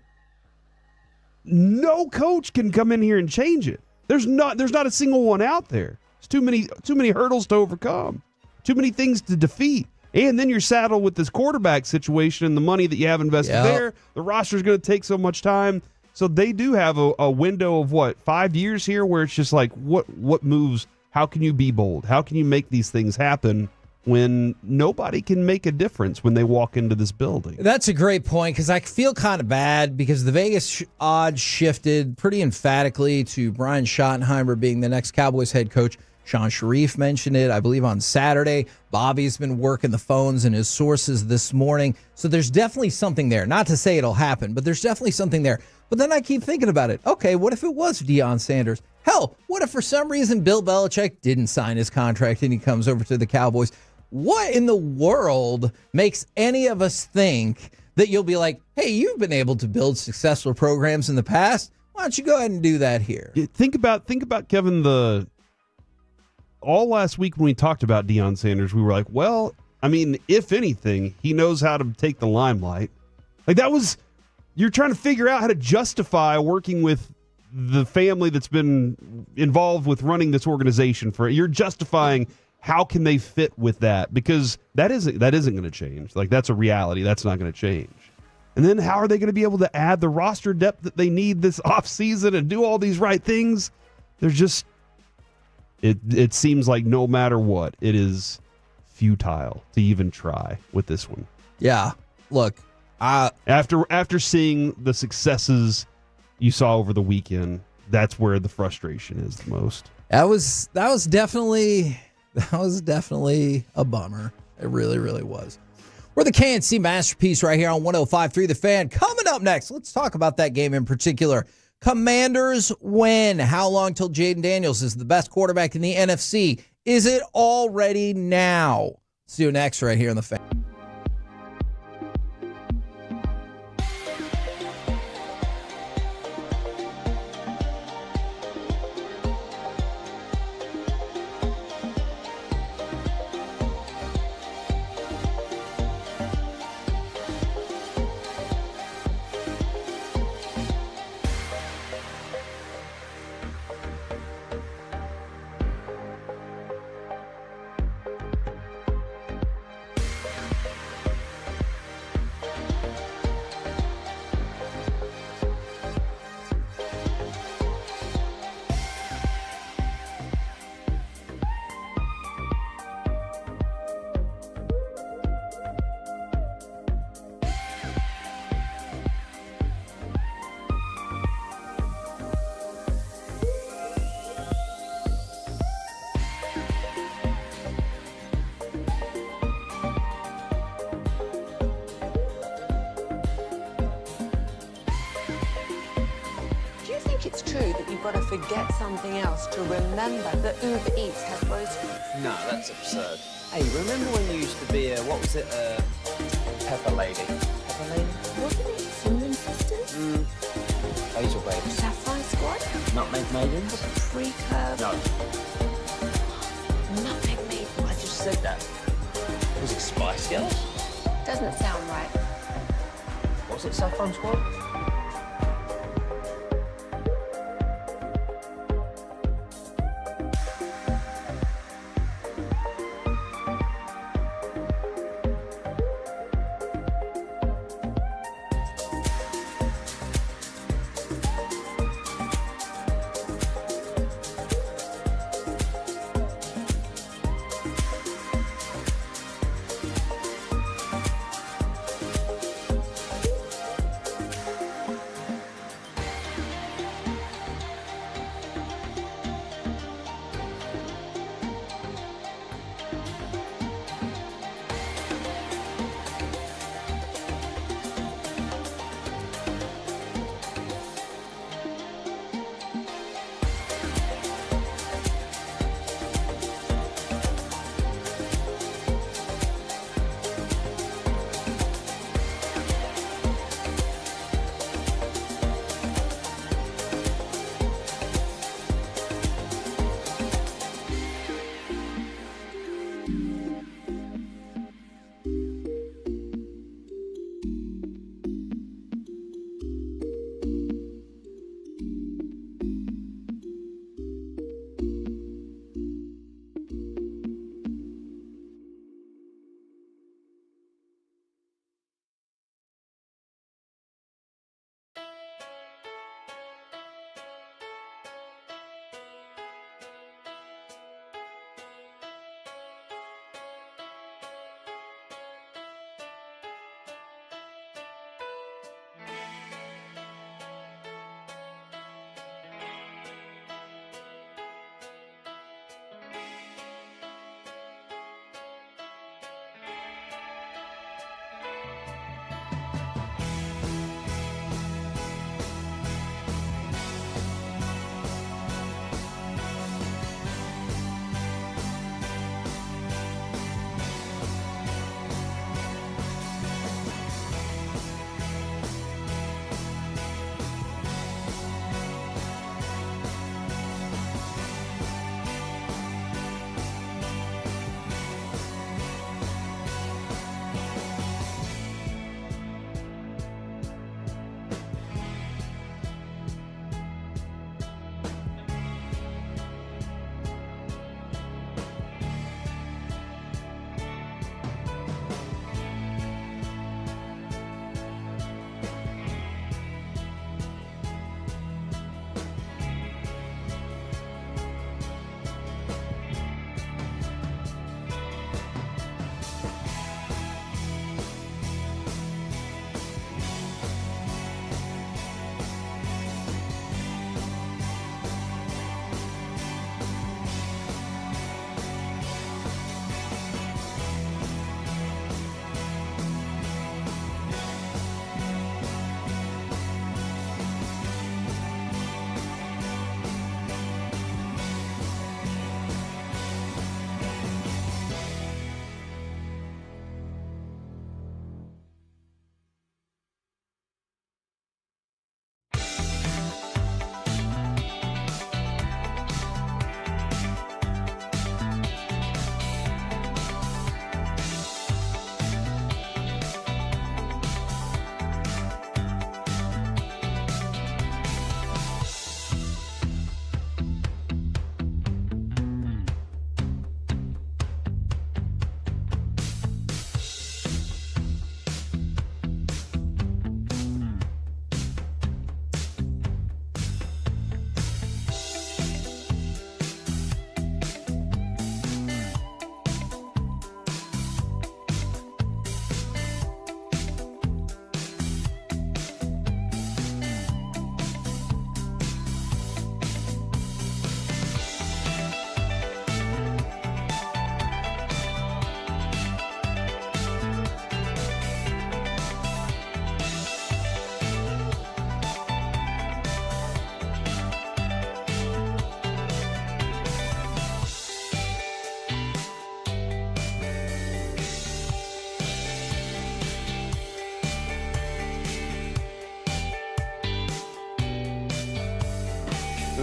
no coach can come in here and change it. There's not a single one out there. There's too many hurdles to overcome, too many things to defeat. And then you're saddled with this quarterback situation and the money that you have invested there. The roster's going to take so much time. So they do have a window of 5 years here where it's just like, what moves? How can you be bold? How can you make these things happen when nobody can make a difference when they walk into this building? That's a great point because I feel kind of bad because the Vegas odds shifted pretty emphatically to Brian Schottenheimer being the next Cowboys head coach. Sean Sharif mentioned it, I believe, on Saturday. Bobby's been working the phones and his sources this morning. So there's definitely something there. Not to say it'll happen, but there's definitely something there. But then I keep thinking about it. Okay, what if it was Deion Sanders? Hell, what if for some reason Bill Belichick didn't sign his contract and he comes over to the Cowboys? What in the world makes any of us think that you'll be like, hey, you've been able to build successful programs in the past. Why don't you go ahead and do that here? Think about Kevin, all last week when we talked about Deion Sanders, we were like, well, I mean, if anything, he knows how to take the limelight. Like you're trying to figure out how to justify working with the family that's been involved with running this organization you're justifying how can they fit with that, because that isn't going to change. Like, that's a reality. That's not going to change. And then how are they going to be able to add the roster depth that they need this offseason and do all these right things? There's just it seems like no matter what, it is futile to even try with this one. Yeah. Look, after seeing the successes you saw over the weekend, that's where the frustration is the most. That was definitely a bummer. It really, really was. We're the KNC Masterpiece right here on 105.3 The Fan. Coming up next, let's talk about that game in particular. Commanders win. How long till Jaden Daniels is the best quarterback in the NFC? Is it already now? See you next right here on The Fan. It's true that you've got to forget something else to remember that Uber Eats has groceries. No, that's absurd. Hey, remember when you used to be what was it, Pepper Lady? Pepper Lady? Wasn't it Cinnamon Sisters? Hazel Baby. Sapphire Squad? Nutmeg Maidens? Pre-curve? No. Nutmeg Maidens. I just said that. Was it Spice Girls? Doesn't sound right. Was it Saffron Squad?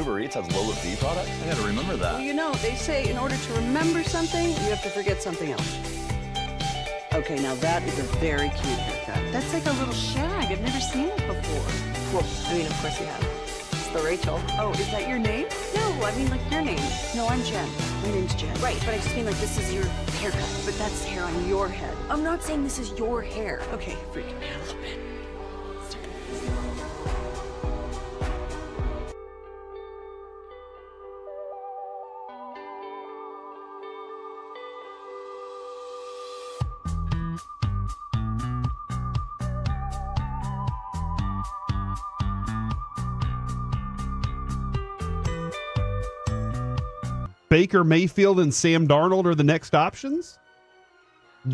Uber Eats has Lola V products? I gotta remember that. Well, you know, they say in order to remember something, you have to forget something else. Okay, now that is a very cute haircut. That's like a little shag. I've never seen it before. Well, I mean, of course you have. It's the Rachel. Oh, is that your name? No, I mean like your name. No, I'm Jen. My name's Jen. Right, but I just mean like this is your haircut. But that's hair on your head. I'm not saying this is your hair. Okay, freaking me out a little bit. Baker Mayfield and Sam Darnold are the next options?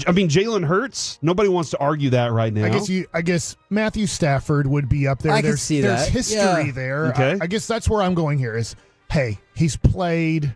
I mean, Jalen Hurts, nobody wants to argue that right now. I guess Matthew Stafford would be up there. I can see there's that. history there. Okay. I guess that's where I'm going here is, hey, he's played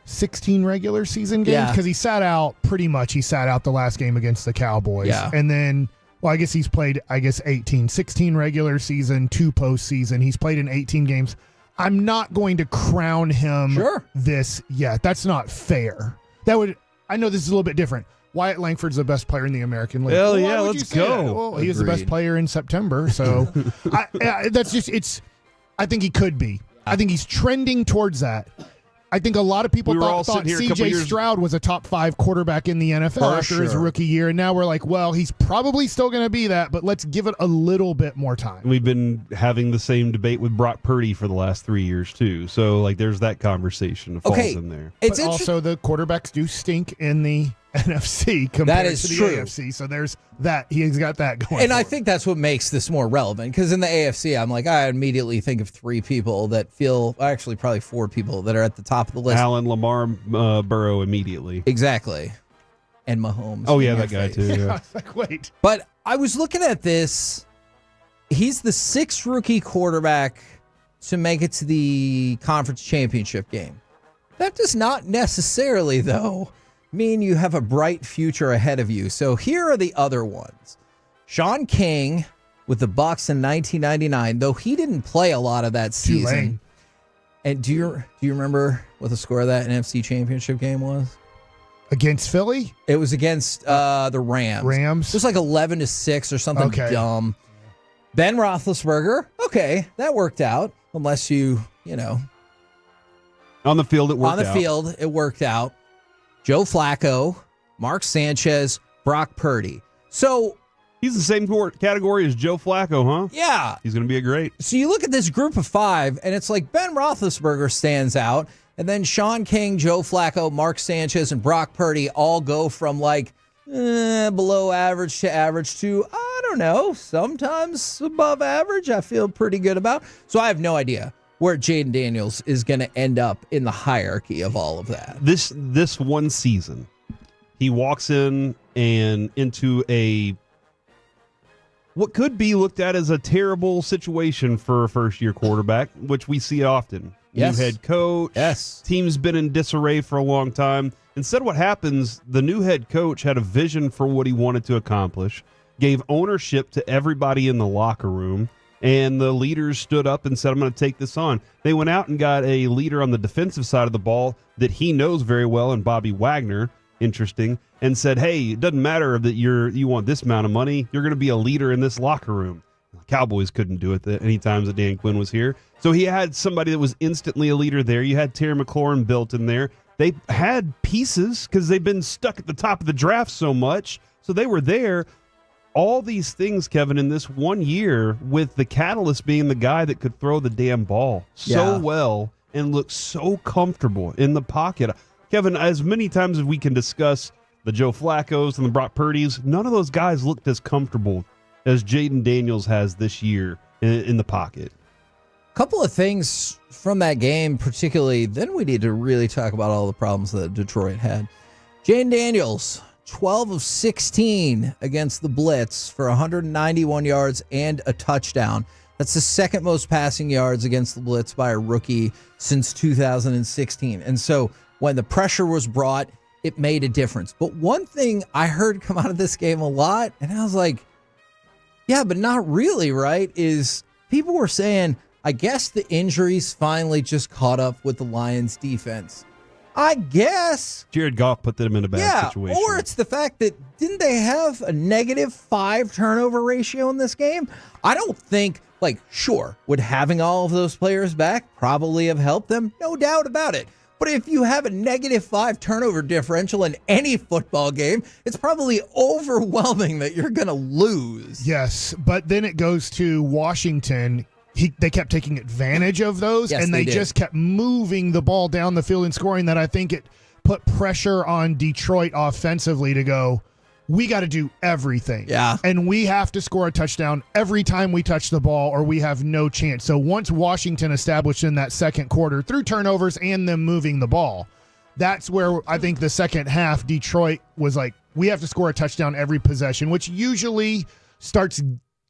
16 regular season games because he sat out the last game against the Cowboys. Yeah. And then, well, I guess he's played, 16 regular season, 2 postseason. He's played in 18 games. I'm not going to crown him this yet. That's not fair. I know this is a little bit different. Wyatt Langford's the best player in the American League. Hell yeah, let's go. Well, he was the best player in September. So I think he could be. I think he's trending towards that. I think a lot of people thought C.J. Stroud was a top 5 quarterback in the NFL after his rookie year. And now we're like, well, he's probably still going to be that, but let's give it a little bit more time. We've been having the same debate with Brock Purdy for the last 3 years, too. So, like, there's that conversation that falls in there. But also, the quarterbacks do stink in the NFC compared to the AFC. So there's that. He's got that going. And I think that's what makes this more relevant because in the AFC, I'm like, I immediately think of 3 people that actually probably 4 people that are at the top of the list. Allen, Lamar, Burrow immediately. Exactly. And Mahomes. Oh, yeah, that guy too. Yeah. I was like, wait. But I was looking at this. He's the 6th rookie quarterback to make it to the conference championship game. That does not necessarily, though, mean you have a bright future ahead of you. So here are the other ones. Sean King with the Bucs in 1999, though he didn't play a lot of that season. Tulane. And do you remember what the score of that NFC Championship game was? Against Philly? It was against the Rams. It was like 11-6 or something dumb. Ben Roethlisberger. Okay, that worked out. Unless you on the field it worked out. On the field it worked out. Joe Flacco, Mark Sanchez, Brock Purdy. So he's the same category as Joe Flacco, huh? Yeah. He's going to be a great. So you look at this group of 5, and it's like Ben Roethlisberger stands out, and then Sean King, Joe Flacco, Mark Sanchez, and Brock Purdy all go from like below average to, I don't know, sometimes above average. I feel pretty good about. So I have no idea where Jaden Daniels is going to end up in the hierarchy of all of that. This one season, he walks in and into what could be looked at as a terrible situation for a first-year quarterback, which we see often. Yes. New head coach. Yes. Team's been in disarray for a long time. Instead, what happens, the new head coach had a vision for what he wanted to accomplish, gave ownership to everybody in the locker room, and the leaders stood up and said, I'm going to take this on. They went out and got a leader on the defensive side of the ball that he knows very well, and Bobby Wagner, interesting, and said, hey, it doesn't matter that you want this amount of money. You're going to be a leader in this locker room. The Cowboys couldn't do it any times that Dan Quinn was here. So he had somebody that was instantly a leader there. You had Terry McLaurin built in there. They had pieces because they've been stuck at the top of the draft so much. So they were there. All these things, Kevin, in this 1 year with the catalyst being the guy that could throw the damn ball so well and look so comfortable in the pocket. Kevin, as many times as we can discuss the Joe Flaccos and the Brock Purdys, none of those guys looked as comfortable as Jaden Daniels has this year in the pocket. A couple of things from that game, particularly, then we need to really talk about all the problems that Detroit had. Jaden Daniels, 12 of 16 against the Blitz for 191 yards and a touchdown. That's the second most passing yards against the Blitz by a rookie since 2016. And so when the pressure was brought, it made a difference. But one thing I heard come out of this game a lot, and I was like, yeah, but not really, right, is people were saying, I guess the injuries finally just caught up with the Lions defense. I guess. Jared Goff put them in a bad situation. Or it's the fact that didn't they have a -5 turnover ratio in this game? I don't think, sure, would having all of those players back probably have helped them? No doubt about it. But if you have a -5 turnover differential in any football game, it's probably overwhelming that you're going to lose. Yes, but then it goes to Washington. They kept taking advantage of those, and they just kept moving the ball down the field and scoring. That I think it put pressure on Detroit offensively to go, we got to do everything. Yeah. And we have to score a touchdown every time we touch the ball or we have no chance. So once Washington established in that second quarter through turnovers and them moving the ball, that's where I think the second half Detroit was like, we have to score a touchdown every possession, which usually starts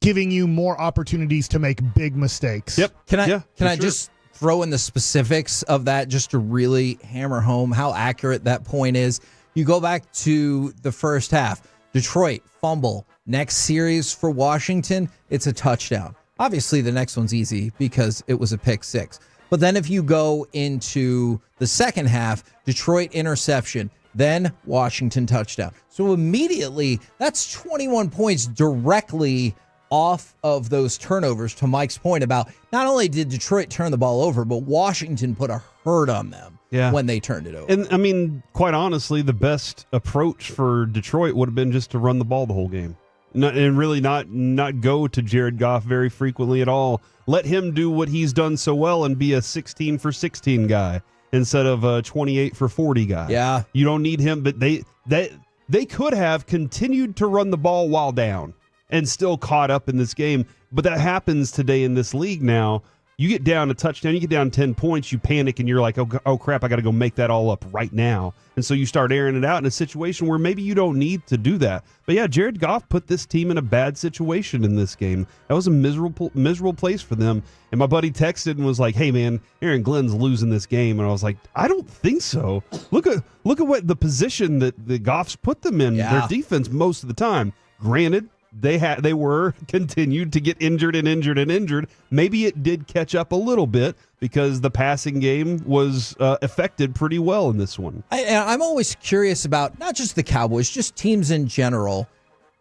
giving you more opportunities to make big mistakes. Yep. Can I just throw in the specifics of that just to really hammer home how accurate that point is? You go back to the first half. Detroit, fumble. Next series for Washington, it's a touchdown. Obviously, the next one's easy because it was a pick six. But then if you go into the second half, Detroit interception, then Washington touchdown. So immediately, that's 21 points directly off of those turnovers, to Mike's point about not only did Detroit turn the ball over, but Washington put a hurt on them when they turned it over. And I mean, quite honestly, the best approach for Detroit would have been just to run the ball the whole game. And really not go to Jared Goff very frequently at all. Let him do what he's done so well and be a 16 for 16 guy instead of a 28 for 40 guy. Yeah. You don't need him, but they could have continued to run the ball while down and still caught up in this game. But that happens today in this league now. You get down a touchdown, you get down 10 points, you panic, and you're like, oh crap, I got to go make that all up right now. And so you start airing it out in a situation where maybe you don't need to do that. But yeah, Jared Goff put this team in a bad situation in this game. That was a miserable place for them. And my buddy texted and was like, hey man, Aaron Glenn's losing this game. And I was like, I don't think so. Look at what the position that the Goffs put them in, their defense most of the time. Granted, they were continued to get injured. Maybe it did catch up a little bit because the passing game was affected pretty well in this one. I'm always curious about not just the Cowboys, just teams in general.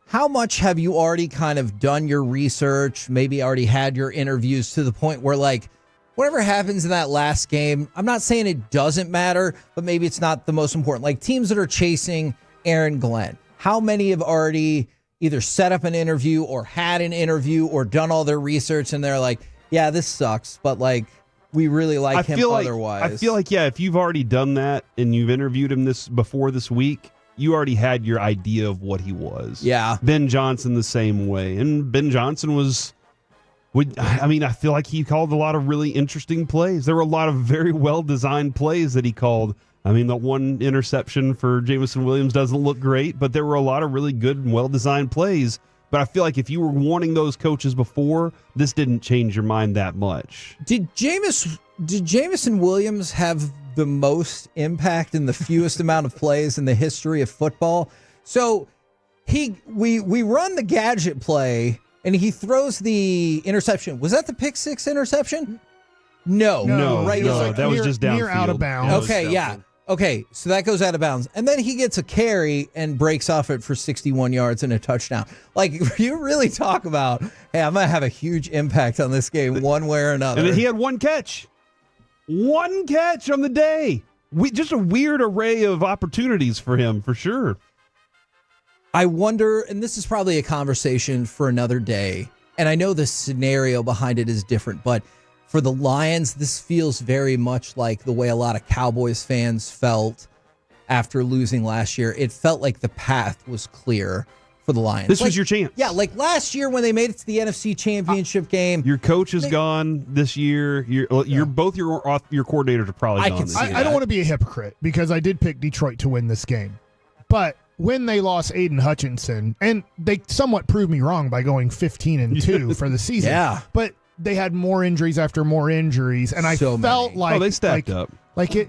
How much have you already kind of done your research, maybe already had your interviews to the point where whatever happens in that last game, I'm not saying it doesn't matter, but maybe it's not the most important. Like teams that are chasing Aaron Glenn, how many have already either set up an interview or had an interview or done all their research and they're like, yeah, this sucks, but we really like him otherwise. I feel like, if you've already done that and you've interviewed him before this week, you already had your idea of what he was. Yeah. Ben Johnson the same way. And Ben Johnson I feel like he called a lot of really interesting plays. There were a lot of very well-designed plays that he called. I mean, the one interception for Jameson Williams doesn't look great, but there were a lot of really good and well-designed plays. But I feel like if you were wanting those coaches before, this didn't change your mind that much. Did Jameson Williams have the most impact in the fewest amount of plays in the history of football? So we run the gadget play, and he throws the interception. Was that the pick six interception? No, right. That was just downfield. Near out of bounds. Okay, yeah. Okay, so that goes out of bounds. And then he gets a carry and breaks off it for 61 yards and a touchdown. You really talk about, hey, I'm going to have a huge impact on this game one way or another. And then he had one catch. One catch on the day. Just a weird array of opportunities for him, for sure. I wonder, and this is probably a conversation for another day, and I know the scenario behind it is different, but for the Lions, this feels very much like the way a lot of Cowboys fans felt after losing last year. It felt like the path was clear for the Lions. This was your chance. Yeah, like last year when they made it to the NFC Championship game. Your coach is gone this year. Both your coordinators are probably gone this year. I don't want to be a hypocrite because I did pick Detroit to win this game. But when they lost Aiden Hutchinson, and they somewhat proved me wrong by going 15-2 for the season. Yeah. But they had more injuries after more injuries, and I felt like they stacked up.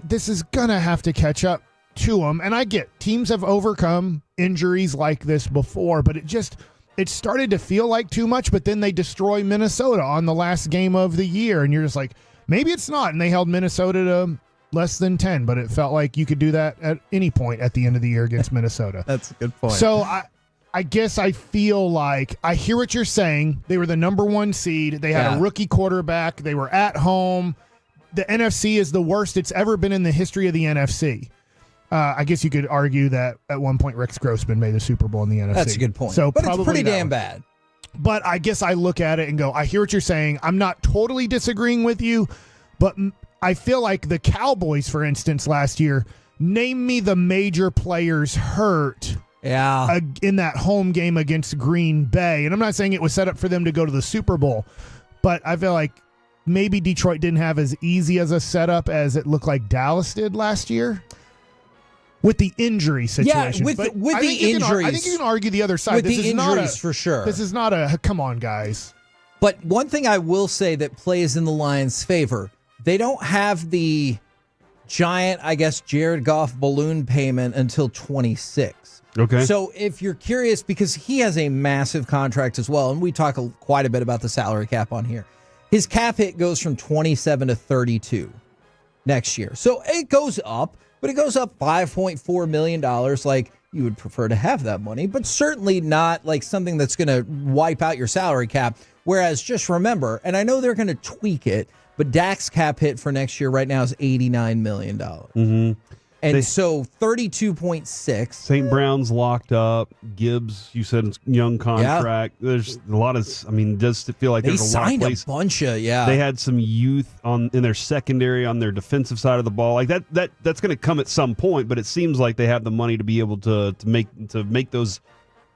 This is gonna have to catch up to them. And I get teams have overcome injuries like this before, but it started to feel like too much, but then they destroy Minnesota on the last game of the year, and you're just like, maybe it's not. And they held Minnesota to less than 10, but it felt like you could do that at any point at the end of the year against Minnesota. That's a good point. So I guess I feel like I hear what you're saying. They were the number 1 seed. They had a rookie quarterback. They were at home. The NFC is the worst it's ever been in the history of the NFC. I guess you could argue that at one point Rex Grossman made the Super Bowl in the NFC. That's a good point. So but probably it's pretty that damn one. bad. But I guess I look at it and go, I hear what you're saying. I'm not totally disagreeing with you, but I feel like the Cowboys, for instance, last year, name me the major players hurt in that home game against Green Bay. And I'm not saying it was set up for them to go to the Super Bowl, but I feel like maybe Detroit didn't have as easy as a setup as it looked like Dallas did last year. With the injury situation. Yeah, with But the I think injuries. I think you can argue the other side. With This the is not injuries, for sure. This is not a, come on, guys. But one thing I will say that plays in the Lions' favor, they don't have the giant, I guess, Jared Goff balloon payment until 26. Okay. So if you're curious, because he has a massive contract as well, and we talk quite a bit about the salary cap on here, his cap hit goes from 27 to 32 next year. So it goes up. But it goes up $5.4 million. Like, you would prefer to have that money, but certainly not like something that's going to wipe out your salary cap. Whereas, just remember, and I know they're going to tweak it, but Dak's cap hit for next year right now is $89 million. Mm-hmm. And so 32.6. St. Brown's locked up. Gibbs, you said it's young contract. Yeah. There's a lot of, I mean, does feel like there's a lot of places. They signed a bunch of, They had some youth in their secondary, on their defensive side of the ball. Like that's going to come at some point, but it seems like they have the money to be able to make those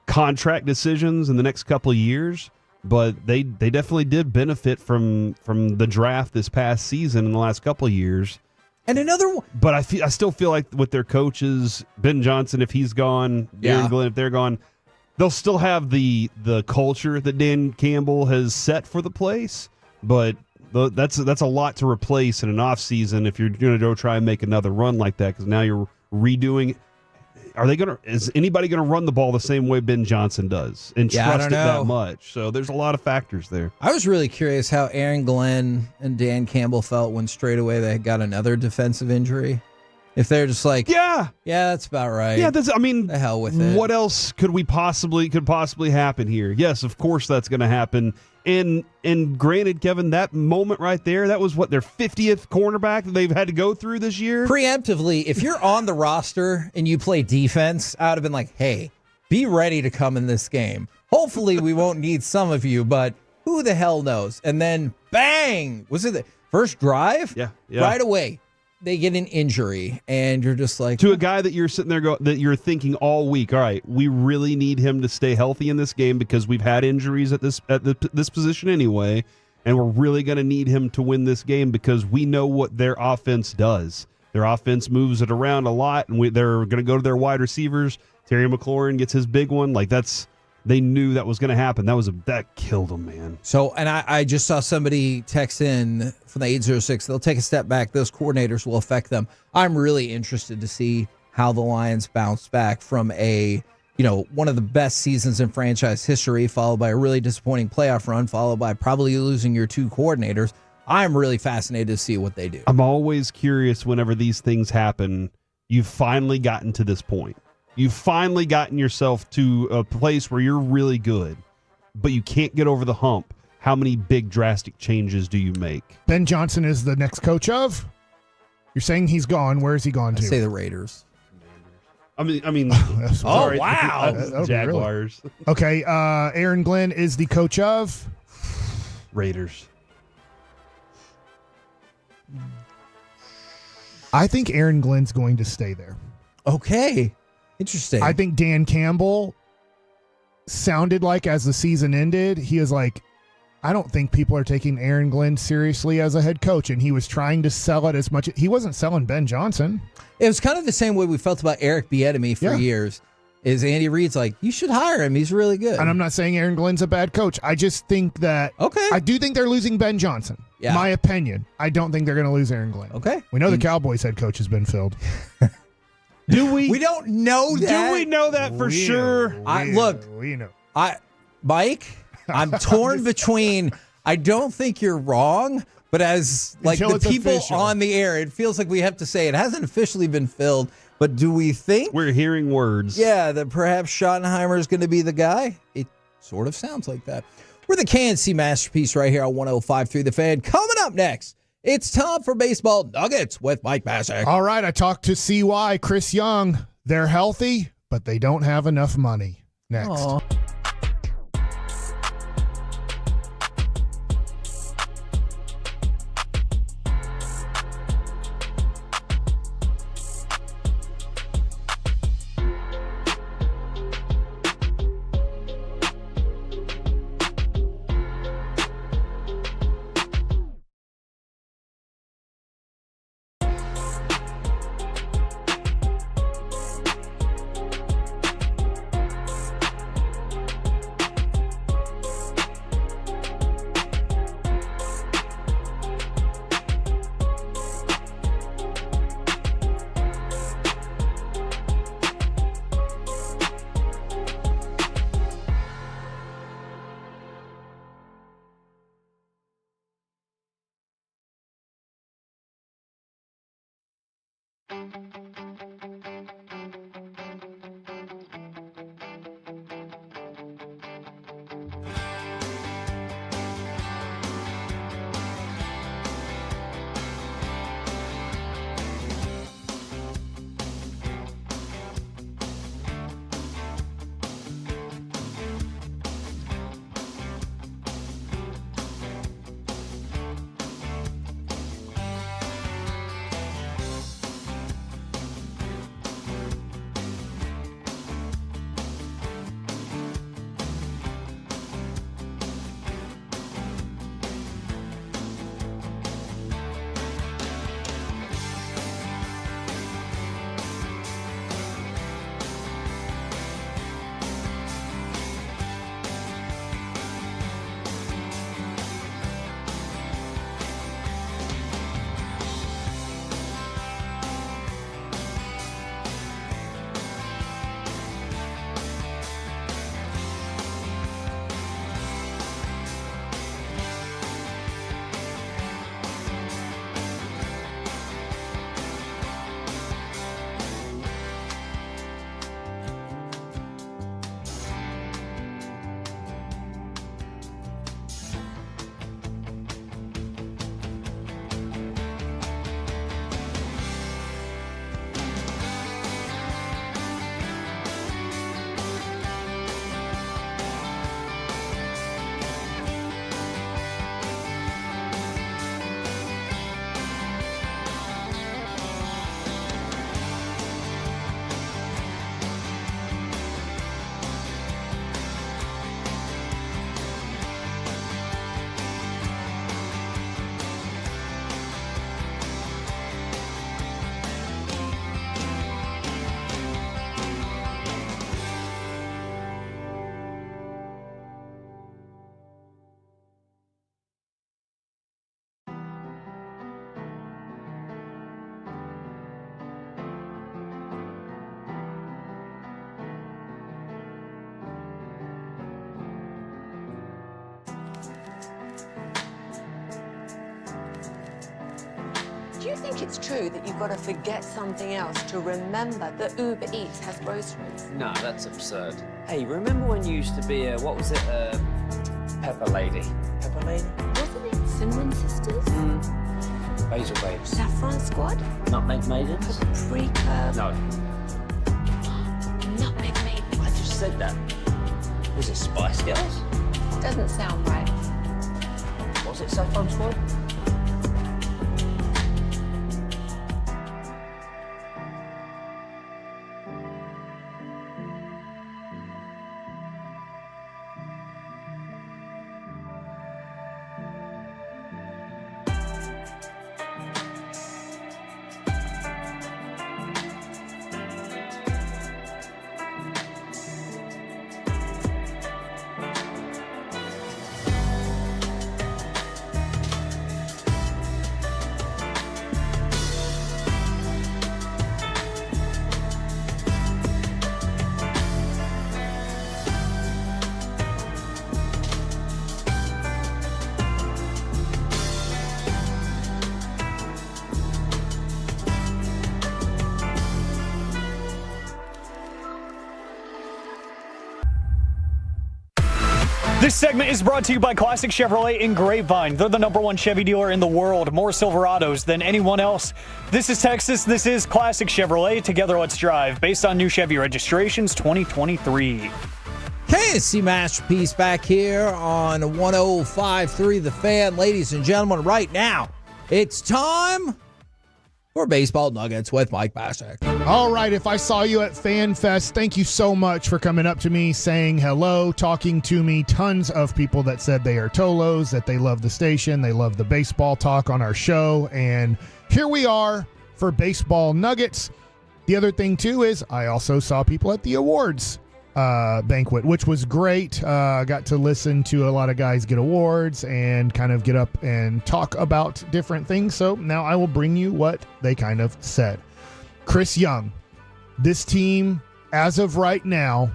contract decisions in the next couple of years. But they definitely did benefit from the draft this past season in the last couple of years. And another one. But I still feel like with their coaches, Ben Johnson, if he's gone, Aaron Glenn, if they're gone, they'll still have the culture that Dan Campbell has set for the place. But that's a lot to replace in an offseason if you're going to go try and make another run like that, because now you're redoing it. Is anybody going to run the ball the same way Ben Johnson does and trust it that much? So there's a lot of factors there. I was really curious how Aaron Glenn and Dan Campbell felt when straight away they got another defensive injury. If they're just like, yeah, that's about right. Yeah, the hell with it. What else could possibly happen here? Yes, of course that's going to happen. And granted, Kevin, that moment right there, that was their 50th cornerback that they've had to go through this year. Preemptively, if you're on the roster and you play defense, I would have been like, hey, be ready to come in this game. Hopefully we won't need some of you, but who the hell knows? And then bang, was it the first drive? Yeah. Right away. They get an injury, and you're just like... To a guy that you're sitting there that you're thinking all week, all right, we really need him to stay healthy in this game because we've had injuries at this position anyway, and we're really going to need him to win this game because we know what their offense does. Their offense moves it around a lot, and they're going to go to their wide receivers. Terry McLaurin gets his big one. Like, they knew that was going to happen. That killed them, man. So, and I just saw somebody text in from the 806. They'll take a step back. Those coordinators will affect them. I'm really interested to see how the Lions bounce back from one of the best seasons in franchise history, followed by a really disappointing playoff run, followed by probably losing your two coordinators. I'm really fascinated to see what they do. I'm always curious whenever these things happen. You've finally gotten to this point. You've finally gotten yourself to a place where you're really good, but you can't get over the hump. How many big drastic changes do you make? Ben Johnson is the next coach of? You're saying he's gone. Where is he gone to? I say the Raiders. I mean. Sorry. Wow. Jaguars. Really... Okay. Aaron Glenn is the coach of? Raiders. I think Aaron Glenn's going to stay there. Okay. Interesting. I think Dan Campbell sounded like as the season ended, he was like, I don't think people are taking Aaron Glenn seriously as a head coach. And he was trying to sell it as much. He wasn't selling Ben Johnson. It was kind of the same way we felt about Eric Bieniemy for years. Is Andy Reid's like, you should hire him. He's really good. And I'm not saying Aaron Glenn's a bad coach. I just think that I do think they're losing Ben Johnson. Yeah. My opinion. I don't think they're going to lose Aaron Glenn. Okay. We know the Cowboys head coach has been filled. Do we? We don't know that. Do we know that for sure? We know. Mike, I'm torn between I don't think you're wrong, but as like Until the it's people official. on the air, it feels like we have to say it hasn't officially been filled, but do we think We're hearing words. yeah, that perhaps Schottenheimer is going to be the guy? It sort of sounds like that. We're the KNC Masterpiece right here on 105.3 The Fan. Coming up next, it's time for Baseball Nuggets with Mike Bassick. All right, I talked to CY, Chris Young. They're healthy, but they don't have enough money. Next. Aw. Do you think it's true that you've got to forget something else to remember that Uber Eats has groceries? No, that's absurd. Hey, remember when you used to be a, what was it, Pepper Lady? Pepper Lady? Wasn't it Cinnamon Sisters? Basil Babes. Saffron Squad? Nutmeg Maidens? Paprika? No. Nutmeg Maidens? I just said that. Was it Spice Girls? Doesn't sound right. Was it Saffron Squad? This segment is brought to you by Classic Chevrolet in Grapevine. They're the #1 Chevy dealer in the world, more Silverados than anyone else. This is Texas. This is Classic Chevrolet. Together, let's drive. Based on new Chevy registrations 2023. KSC Masterpiece back here on 105.3 The Fan. Ladies and gentlemen, right now, it's time for Baseball Nuggets with Mike Bassett. All right, if I saw you at FanFest, thank you so much for coming up to me, saying hello, talking to me. Tons of people that said they are Tolos, that they love the station, they love the baseball talk on our show, and here we are for Baseball Nuggets. The other thing, too, is I also saw people at the awards banquet, which was great. Got to listen to a lot of guys get awards and kind of get up and talk about different things. So now I will bring you what they kind of said. Chris Young, this team, as of right now,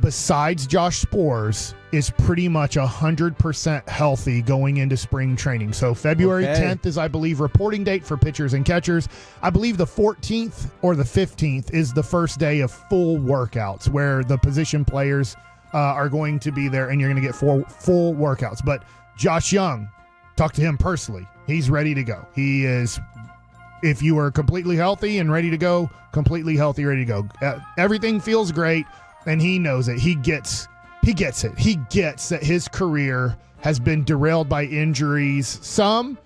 besides Josh Spores, is pretty much 100% healthy going into spring training. So February 10th is, I believe, reporting date for pitchers and catchers. I believe the 14th or the 15th is the first day of full workouts where the position players are going to be there and you're going to get full workouts. But Josh Young, talk to him personally. He's ready to go. He is, if you are completely healthy and ready to go, completely healthy, ready to go. Everything feels great, and he knows it. He gets it. He gets that his career has been derailed by injuries. Some,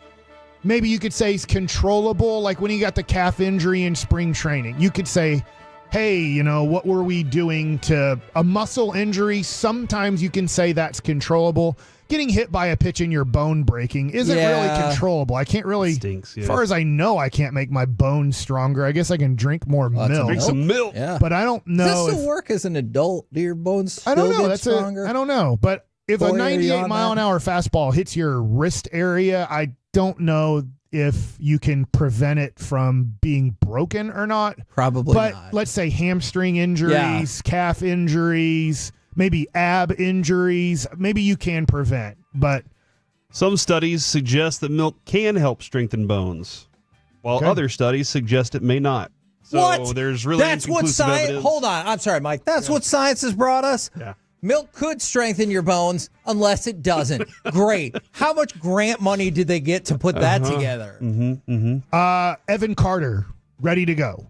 maybe you could say, is controllable, like when he got the calf injury in spring training. You could say, hey, you know, what were we doing to a muscle injury? Sometimes you can say that's controllable. Getting hit by a pitch in your bone breaking isn't really controllable. I can't really, stinks, as far as I know, I can't make my bones stronger. I guess I can drink more milk. Drink some milk. Yeah. But I don't know. Does this still work as an adult? Do your bones still I don't know. get stronger? I don't know. But if a Boy, 98-mile-an-hour fastball hits your wrist area, I don't know if you can prevent it from being broken or not. Probably but not. Let's say hamstring injuries, calf injuries, maybe ab injuries, maybe you can prevent. But some studies suggest that milk can help strengthen bones, while other studies suggest it may not. So what? There's really That's what science. evidence. Hold on. I'm sorry, Mike. That's what science has brought us. Yeah. Milk could strengthen your bones unless it doesn't. Great. How much grant money did they get to put that together? Evan Carter, ready to go.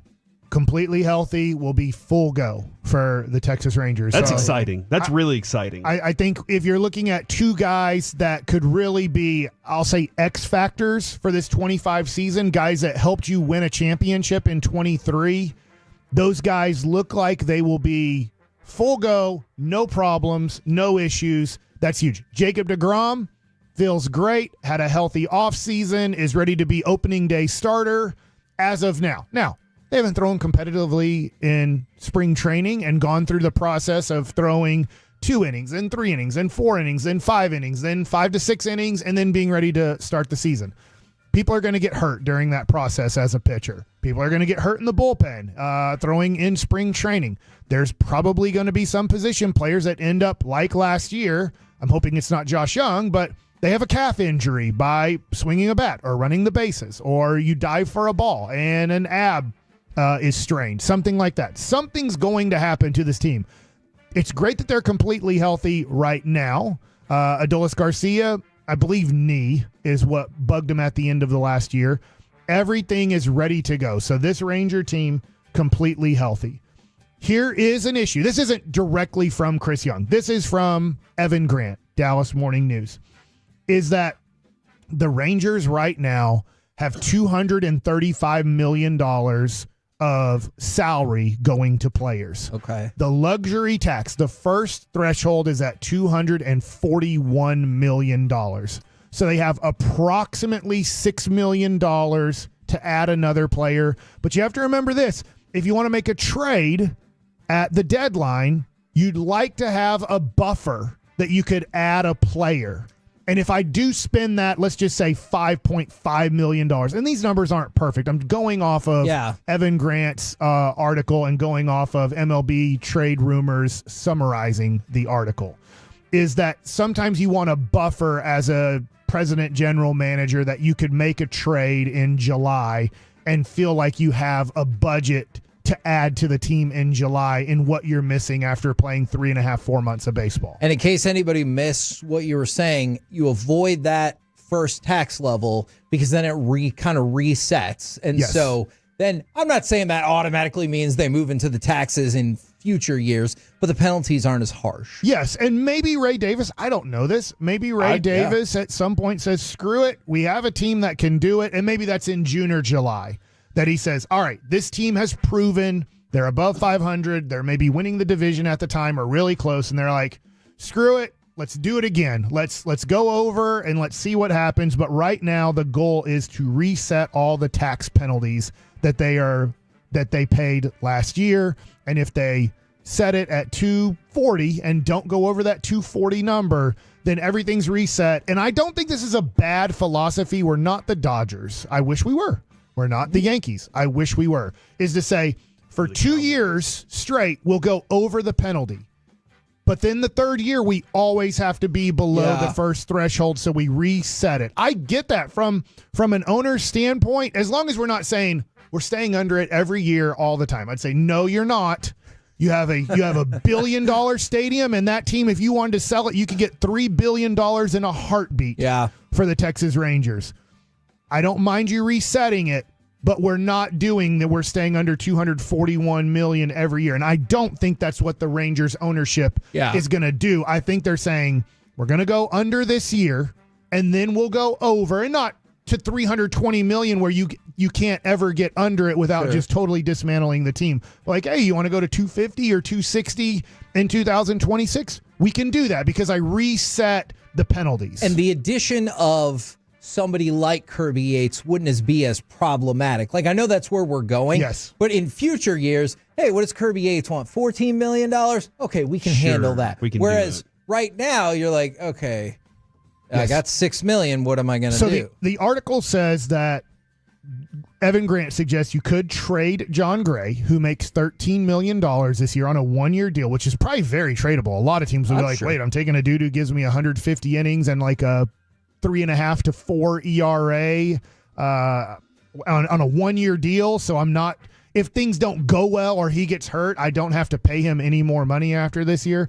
Completely healthy, will be full go for the Texas Rangers. That's So exciting. That's really exciting. I think if you're looking at two guys that could really be, I'll say, X factors for this 25 season, guys that helped you win a championship in 23, those guys look like they will be full go, no problems, no issues. That's huge. Jacob deGrom feels great, had a healthy offseason, is ready to be opening day starter as of now. Now, they haven't thrown competitively in spring training and gone through the process of throwing 2 innings and 3 innings and 4 innings and 5 innings, then 5 to 6 innings, and then being ready to start the season. People are going to get hurt during that process as a pitcher. People are going to get hurt in the bullpen, throwing in spring training. There's probably going to be some position players that end up like last year. I'm hoping it's not Josh Young, but they have a calf injury by swinging a bat or running the bases, or you dive for a ball and an ab is strained, something like that. Something's going to happen to this team. It's great that they're completely healthy right now. Adolis Garcia, I believe knee is what bugged him at the end of the last year. Everything is ready to go. So this Ranger team completely healthy. Here is an issue. This isn't directly from Chris Young. This is from Evan Grant, Dallas Morning News, is that the Rangers right now have $235 million of salary going to players. Okay. The luxury tax, the first threshold is at $241 million. So they have approximately $6 million to add another player. But you have to remember this. If you want to make a trade at the deadline, you'd like to have a buffer that you could add a player. And if I do spend that, let's just say $5.5 million, and these numbers aren't perfect. I'm going off of Evan Grant's article and going off of MLB Trade Rumors summarizing the article, is that sometimes you want a buffer as a president general manager that you could make a trade in July and feel like you have a budget to add to the team in July in what you're missing after playing 3.5, 4 months of baseball. And in case anybody missed what you were saying, you avoid that first tax level because then it kind of resets. And so then I'm not saying that automatically means they move into the taxes in future years, but the penalties aren't as harsh. Yes, and maybe Ray Davis, I don't know this, maybe Ray Davis at some point says, screw it, we have a team that can do it, and maybe that's in June or July. That he says, all right, this team has proven they're above 500. They're maybe winning the division at the time or really close. And they're like, screw it. Let's do it again. Let's go over and let's see what happens. But right now, the goal is to reset all the tax penalties that they paid last year. And if they set it at 240 and don't go over that 240 number, then everything's reset. And I don't think this is a bad philosophy. We're not the Dodgers. I wish we were. We're not the Yankees. I wish we were. Is to say, for 2 years straight, we'll go over the penalty. But then the third year, we always have to be below the first threshold, so we reset it. I get that from an owner's standpoint, as long as we're not saying we're staying under it every year all the time. I'd say, no, you're not. You have a $1 billion stadium, and that team, if you wanted to sell it, you could get $3 billion in a heartbeat for the Texas Rangers. I don't mind you resetting it, but we're not doing that. We're staying under $241 million every year. And I don't think that's what the Rangers ownership is going to do. I think they're saying we're going to go under this year and then we'll go over, and not to $320 million where you can't ever get under it without just totally dismantling the team. Like, hey, you want to go to 250 or 260 in 2026? We can do that because I reset the penalties. And the addition of somebody like Kirby Yates wouldn't be as problematic. Like, I know that's where we're going. Yes. But in future years, hey, what does Kirby Yates want? $14 million? Okay, we can handle that. Whereas right now, you're like, okay, I got $6 million. What am I going to do? The article says that Evan Grant suggests you could trade John Gray, who makes $13 million this year on a one-year deal, which is probably very tradable. A lot of teams will be like, wait, I'm taking a dude who gives me 150 innings and like a 3.5 to 4 ERA on a one-year deal. So I'm not, if things don't go well or he gets hurt, I don't have to pay him any more money after this year.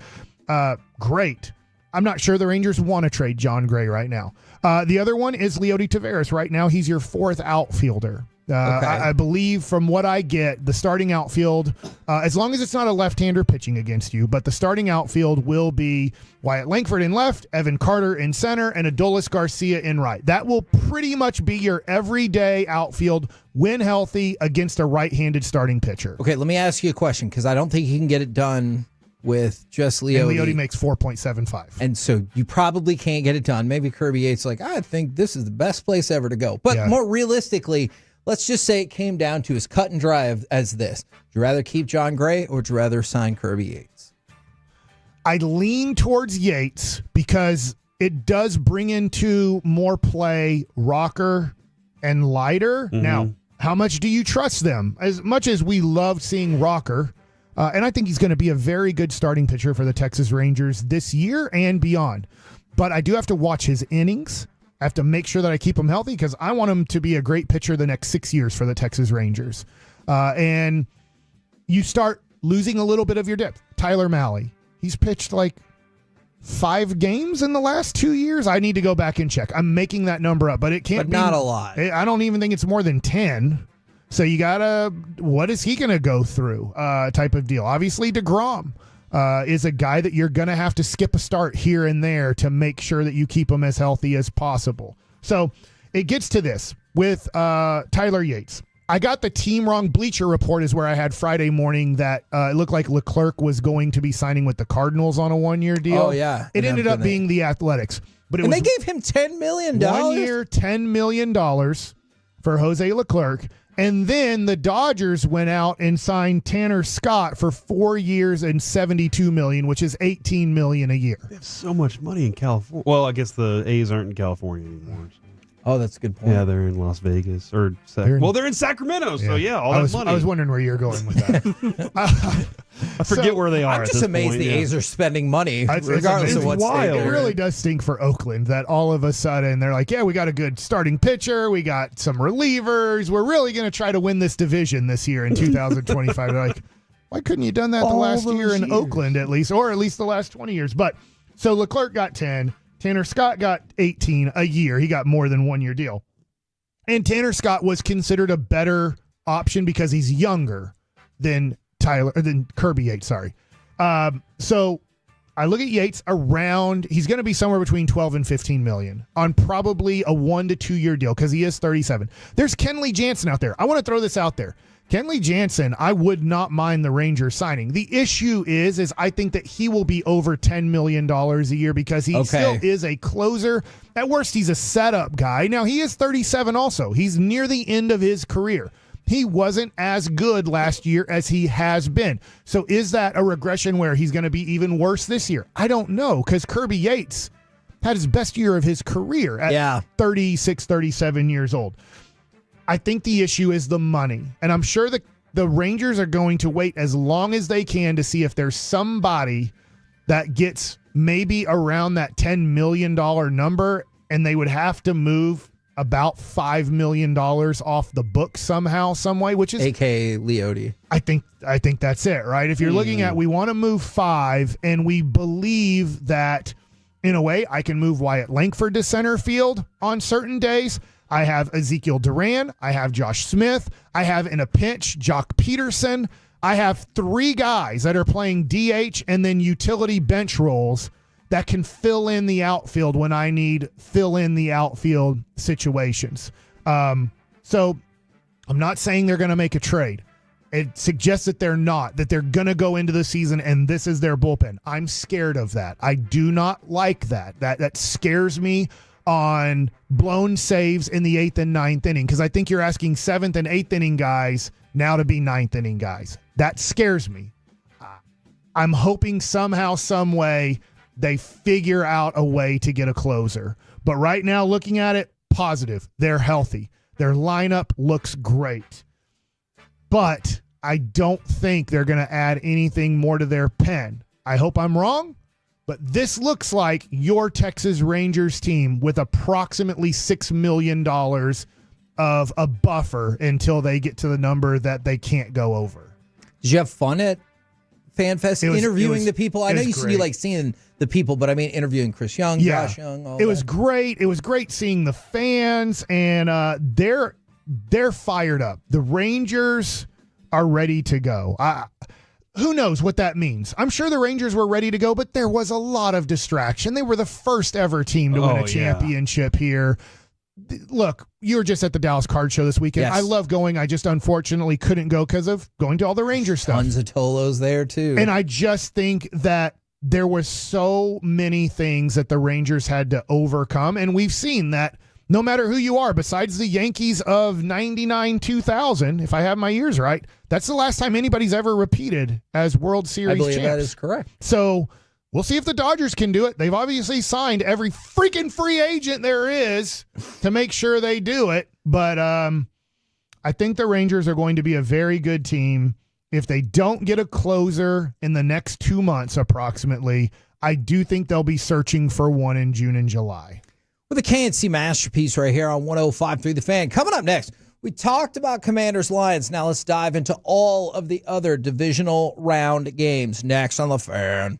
Great. I'm not sure the Rangers want to trade John Gray right now. The other one is Leody Taveras. Right now, he's your fourth outfielder. I believe from what I get, the starting outfield, as long as it's not a left-hander pitching against you, but the starting outfield will be Wyatt Langford in left, Evan Carter in center, and Adolis Garcia in right. That will pretty much be your everyday outfield when healthy against a right-handed starting pitcher. Okay, let me ask you a question, because I don't think he can get it done with just Leody. And Leody makes 4.75. And so you probably can't get it done. Maybe Kirby Yates like, I think this is the best place ever to go. But more realistically, let's just say it came down to as cut and dry as this. Would you rather keep John Gray or would you rather sign Kirby Yates? I lean towards Yates because it does bring into more play Rocker and Leiter. Mm-hmm. Now, how much do you trust them? As much as we loved seeing Rocker, and I think he's going to be a very good starting pitcher for the Texas Rangers this year and beyond. But I do have to watch his innings. I have to make sure that I keep him healthy because I want him to be a great pitcher the next 6 years for the Texas Rangers. And you start losing a little bit of your depth. Tyler Mahle, he's pitched like 5 games in the last 2 years. I need to go back and check. I'm making that number up, but it can't be. But not a lot. I don't even think it's more than 10. So you got to, what is he going to go through type of deal? Obviously, DeGrom is a guy that you're going to have to skip a start here and there to make sure that you keep him as healthy as possible. So it gets to this with Tyler Yates. I got the team wrong. Bleacher Report is where I had Friday morning that it looked like Leclerc was going to be signing with the Cardinals on a one-year deal. Oh, yeah. It ended up being the Athletics. But it and was they gave him $10 million. 1 year, $10 million for Jose Leclerc. And then the Dodgers went out and signed Tanner Scott for 4 years and $72 million, which is $18 million a year. They have so much money in California. Well, I guess the A's aren't in California anymore. So. Oh, that's a good point. Yeah, they're in Las Vegas. They're in Sacramento, so all that money. I was wondering where you're going with that. I forget where they are. I'm just amazed the A's are spending money, regardless of what state they're It really does stink for Oakland that all of a sudden they're like, yeah, we got a good starting pitcher. We got some relievers. We're really going to try to win this division this year in 2025. They're like, why couldn't you have done that the last year in Oakland at least, or at least the last 20 years? But so Leclerc got 10. Tanner Scott got 18 a year. He got more than 1 year deal. And Tanner Scott was considered a better option because he's younger than Kirby Yates, sorry. So I look at Yates he's going to be somewhere between 12 and 15 million on probably a 1 to 2 year deal because he is 37. There's Kenley Jansen out there. I want to throw this out there. Kenley Jansen, I would not mind the Rangers signing. The issue is I think that he will be over $10 million a year because he still is a closer. At worst, he's a setup guy. Now, he is 37 also. He's near the end of his career. He wasn't as good last year as he has been. So is that a regression where he's going to be even worse this year? I don't know, because Kirby Yates had his best year of his career at 36, 37 years old. I think the issue is the money. And I'm sure the Rangers are going to wait as long as they can to see if there's somebody that gets maybe around that $10 million number, and they would have to move about $5 million off the book somehow, some way, which is AKA Leote. I think that's it, right? If you're looking at, we want to move 5, and we believe that in a way I can move Wyatt Langford to center field on certain days. I have Ezekiel Duran. I have Josh Smith. I have in a pinch Jock Peterson. I have 3 guys that are playing DH and then utility bench roles that can fill in the outfield when I need fill in the outfield situations. So I'm not saying they're going to make a trade. It suggests that they're not, that they're going to go into the season and this is their bullpen. I'm scared of that. I do not like that. That scares me on blown saves in the 8th and 9th inning, because I think you're asking 7th and 8th inning guys now to be 9th inning guys. That scares me. I'm hoping somehow, some way, they figure out a way to get a closer. But right now, looking at it, positive. They're healthy. Their lineup looks great. But I don't think they're going to add anything more to their pen. I hope I'm wrong. But this looks like your Texas Rangers team with approximately $6 million of a buffer until they get to the number that they can't go over. Did you have fun at FanFest interviewing the people? I know you said you like seeing the people, but I mean interviewing Chris Young, Josh Young. It was great. It was great seeing the fans, and they're fired up. The Rangers are ready to go. Who knows what that means? I'm sure the Rangers were ready to go, but there was a lot of distraction. They were the first ever team to win a championship here. Look, you were just at the Dallas Card Show this weekend. Yes. I love going. I just unfortunately couldn't go because of going to all the Ranger stuff. Tons of Tolos there, too. And I just think that there was so many things that the Rangers had to overcome. And we've seen that no matter who you are, besides the Yankees of 99, 2000, if I have my years right, that's the last time anybody's ever repeated as World Series I believe champs. that is correct. So we'll see if the Dodgers can do it. They've obviously signed every freaking free agent there is to make sure they do it. But I think the Rangers are going to be a very good team. If they don't get a closer in the next 2 months approximately, I do think they'll be searching for one in June and July. With a KNC masterpiece right here on 105.3 The Fan. Coming up next, we talked about Commanders Lions. Now let's dive into all of the other divisional round games next on The Fan.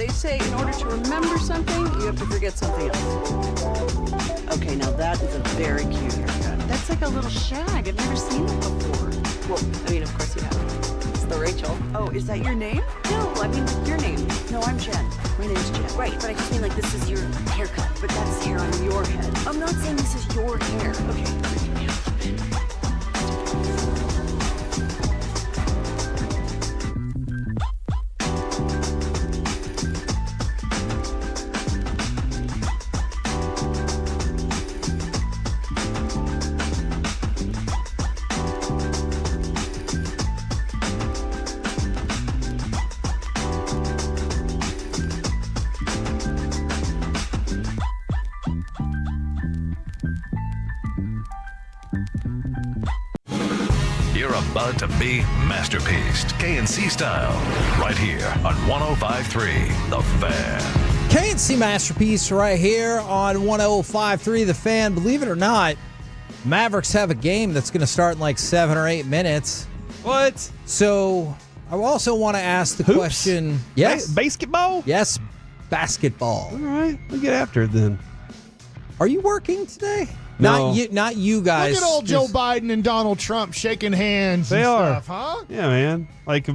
They say in order to remember something, you have to forget something else. Okay, now that is a very cute haircut. That's like a little shag. I've never seen it before. Well, I mean, of course you have. It's the Rachel. Oh, is that your name? No, I mean your name. No, I'm Jen. My name's Jen. Right, but I just mean like this is your haircut, but that's hair on your head. I'm not saying this is your hair. Okay. You're about to be masterpieced, KNC style, right here on 105.3 The Fan. KNC Masterpiece right here on 105.3 The Fan. Believe it or not, Mavericks have a game that's going to start in like 7 or 8 minutes. What? So I also want to ask the Hoops? question. Yes. Basketball? Yes, basketball. All right, we'll get after it then. Are you working today? No. Not you guys. Look at old Joe Biden and Donald Trump shaking hands They and are. stuff, huh? Yeah, man. Like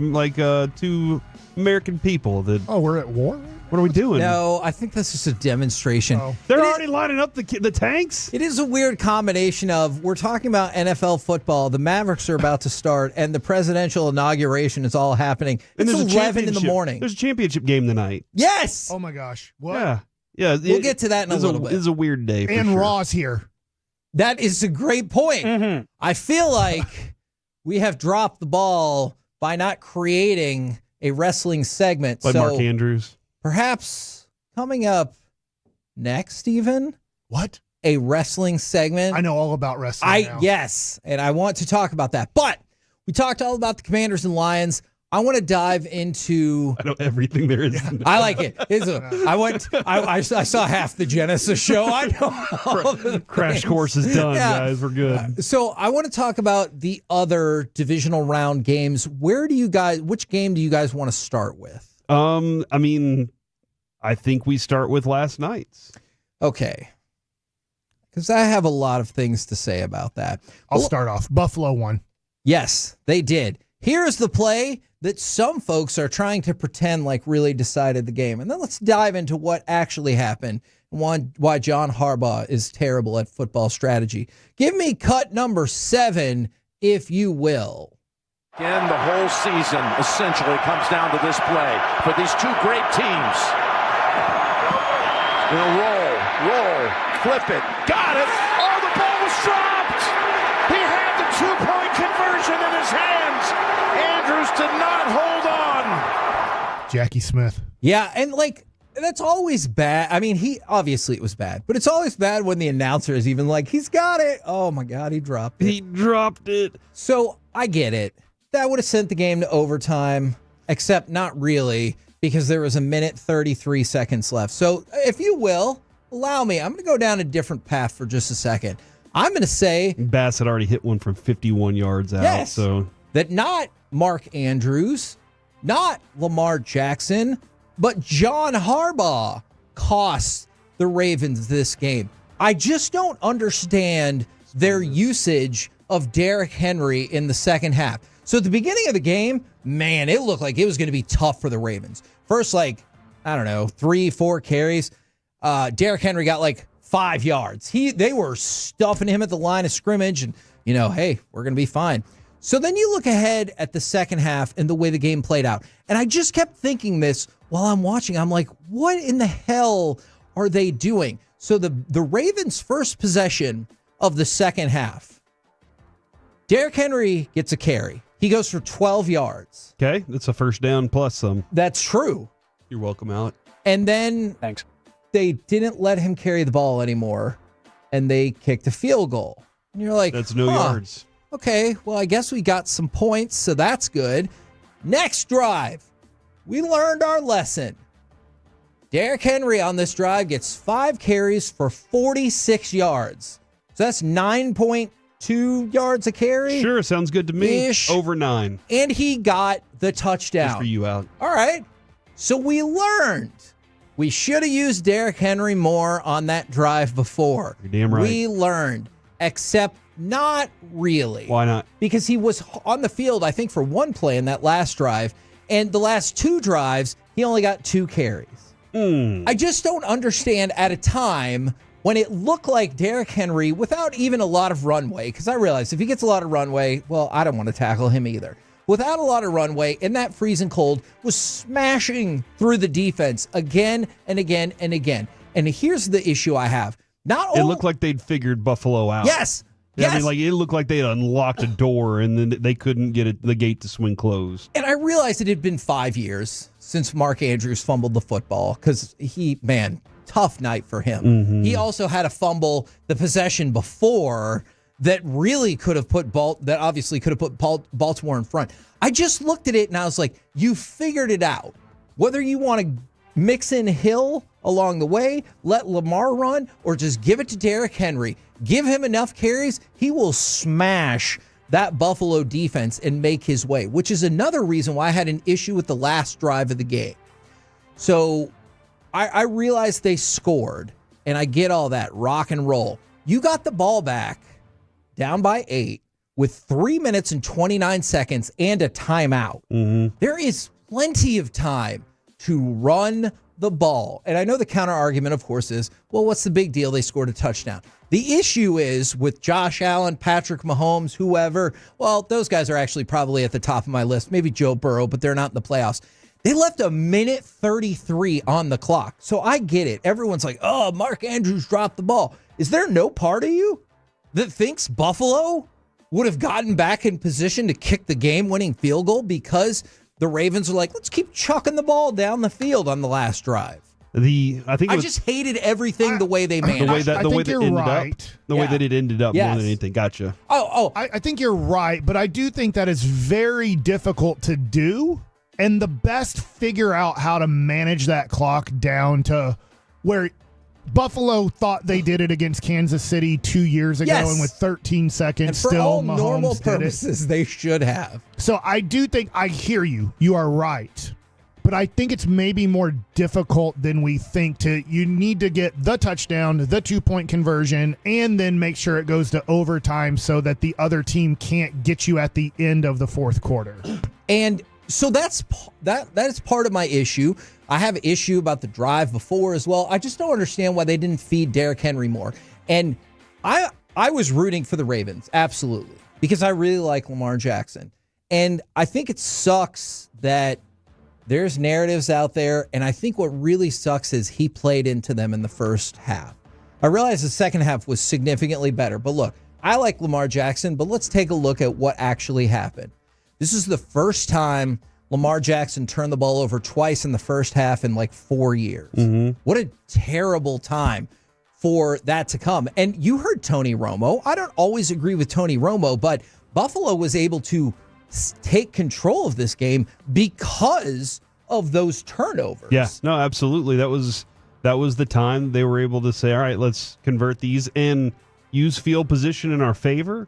two American people that. Oh, we're at war? What are we doing? No, I think this is a demonstration. They're already lining up the tanks? It is a weird combination of we're talking about NFL football, the Mavericks are about to start, and the presidential inauguration is all happening. And It's there's a 11 in the championship. morning. There's a championship game tonight. Yes! Oh, my gosh. What? Yeah. Yeah. We'll get to that in a little bit. It's a weird day for And sure. Raw's here. That is a great point. I feel like we have dropped the ball by not creating a wrestling segment. By so Mark Andrews. perhaps coming up next, even What? a wrestling segment. I know all about wrestling now. Yes, and I want to talk about that. But we talked all about the Commanders and Lions. I want to dive into. I know everything there is. I like it. I saw half the Genesis show. I know. All the Crash things. course is done, Yeah. guys. We're good. So I want to talk about the other divisional round games. Which game do you guys want to start with? I mean, I think we start with last night's. Okay. Because I have a lot of things to say about that. I'll start off. Buffalo won. Yes, they did. Here's the play that some folks are trying to pretend like really decided the game. And then let's dive into what actually happened and why John Harbaugh is terrible at football strategy. Give me cut number 7, if you will. Again, the whole season essentially comes down to this play for these two great teams. Roll, flip it, got it. Oh, the ball was dropped. He had the 2-point conversion in his hands. Andrews did not hold on. Jackie Smith. Yeah, and that's always bad. I mean, obviously it was bad, but it's always bad when the announcer is even like, he's got it. Oh my God, he dropped it. He dropped it. So I get it. That would have sent the game to overtime, except not really, because there was 1:33 seconds left. So if you will, allow me, I'm going to go down a different path for just a second. I'm going to say Bass had already hit one from 51 yards out. Yes. So that not Mark Andrews, not Lamar Jackson, but John Harbaugh cost the Ravens this game. I just don't understand their usage of Derrick Henry in the second half. So at the beginning of the game, man, it looked like it was going to be tough for the Ravens. First, 3-4 carries. Derrick Henry got 5 yards. They were stuffing him at the line of scrimmage and, hey, we're going to be fine. So then you look ahead at the second half and the way the game played out. And I just kept thinking this while I'm watching. I'm like, what in the hell are they doing? So the Ravens' first possession of the second half, Derrick Henry gets a carry. He goes for 12 yards. okay, that's a first down plus some. That's true. You're welcome, Alec. And then Thanks. they didn't let him carry the ball anymore, and they kicked a field goal. And you're like, That's no yards. Okay, well, I guess we got some points, so that's good. Next drive, we learned our lesson. Derrick Henry on this drive gets 5 carries for 46 yards. So that's 9.2 yards a carry. Sure, sounds good to me. Ish. Over 9. And he got the touchdown. Just for you, Alec. All right. So we learned we should have used Derrick Henry more on that drive before. You're damn right. We learned, except not really. Why not? Because he was on the field, I think, for one play in that last drive. And the last 2 drives, he only got 2 carries. I just don't understand at a time when it looked like Derrick Henry, without even a lot of runway, because I realize if he gets a lot of runway, well, I don't want to tackle him either. Without a lot of runway, in that freezing cold, was smashing through the defense again and again and again. And here's the issue I have. It looked like they'd figured Buffalo out. Yes. Yeah, I mean, like it looked like they had unlocked a door and then they couldn't get the gate to swing closed. And I realized it had been 5 years since Mark Andrews fumbled the football because tough night for him. Mm-hmm. He also had a fumble the possession before that really could have put Baltimore in front. I just looked at it and I was like, you figured it out. Whether you want to mix in Hill along the way, let Lamar run, or just give it to Derrick Henry. Give him enough carries, he will smash that Buffalo defense and make his way, which is another reason why I had an issue with the last drive of the game. So I realized they scored, and I get all that, rock and roll. You got the ball back, down by 8, with 3 minutes and 29 seconds and a timeout. Mm-hmm. There is plenty of time to run the ball. And I know the counter argument, of course, is, well, what's the big deal? They scored a touchdown. The issue is with Josh Allen, Patrick Mahomes, whoever, well, those guys are actually probably at the top of my list. Maybe Joe Burrow, but they're not in the playoffs. They left 1:33 on the clock. So I get it. Everyone's like, oh, Mark Andrews dropped the ball. Is there no part of you that thinks Buffalo would have gotten back in position to kick the game-winning field goal because the Ravens are like, let's keep chucking the ball down the field on the last drive? I just hated everything the way they managed. The way that it ended up more than anything. Gotcha. I think you're right, but I do think that is very difficult to do. And the best figure out how to manage that clock down to where Buffalo thought they did it against Kansas City 2 years ago, and with 13 seconds, and for still all Mahomes normal did purposes, they should have. So I do think I hear you. You are right. But I think it's maybe more difficult than we think. You need to get the touchdown, the 2-point conversion, and then make sure it goes to overtime so that the other team can't get you at the end of the fourth quarter. And so that is part of my issue. I have an issue about the drive before as well. I just don't understand why they didn't feed Derrick Henry more. And I was rooting for the Ravens, absolutely, because I really like Lamar Jackson. And I think it sucks that there's narratives out there, and I think what really sucks is he played into them in the first half. I realize the second half was significantly better, but look, I like Lamar Jackson, but let's take a look at what actually happened. This is the first time Lamar Jackson turned the ball over twice in the first half in like 4 years. Mm-hmm. What a terrible time for that to come. And you heard Tony Romo. I don't always agree with Tony Romo, but Buffalo was able to take control of this game because of those turnovers. Yeah, no, absolutely. That was the time they were able to say, all right, let's convert these and use field position in our favor.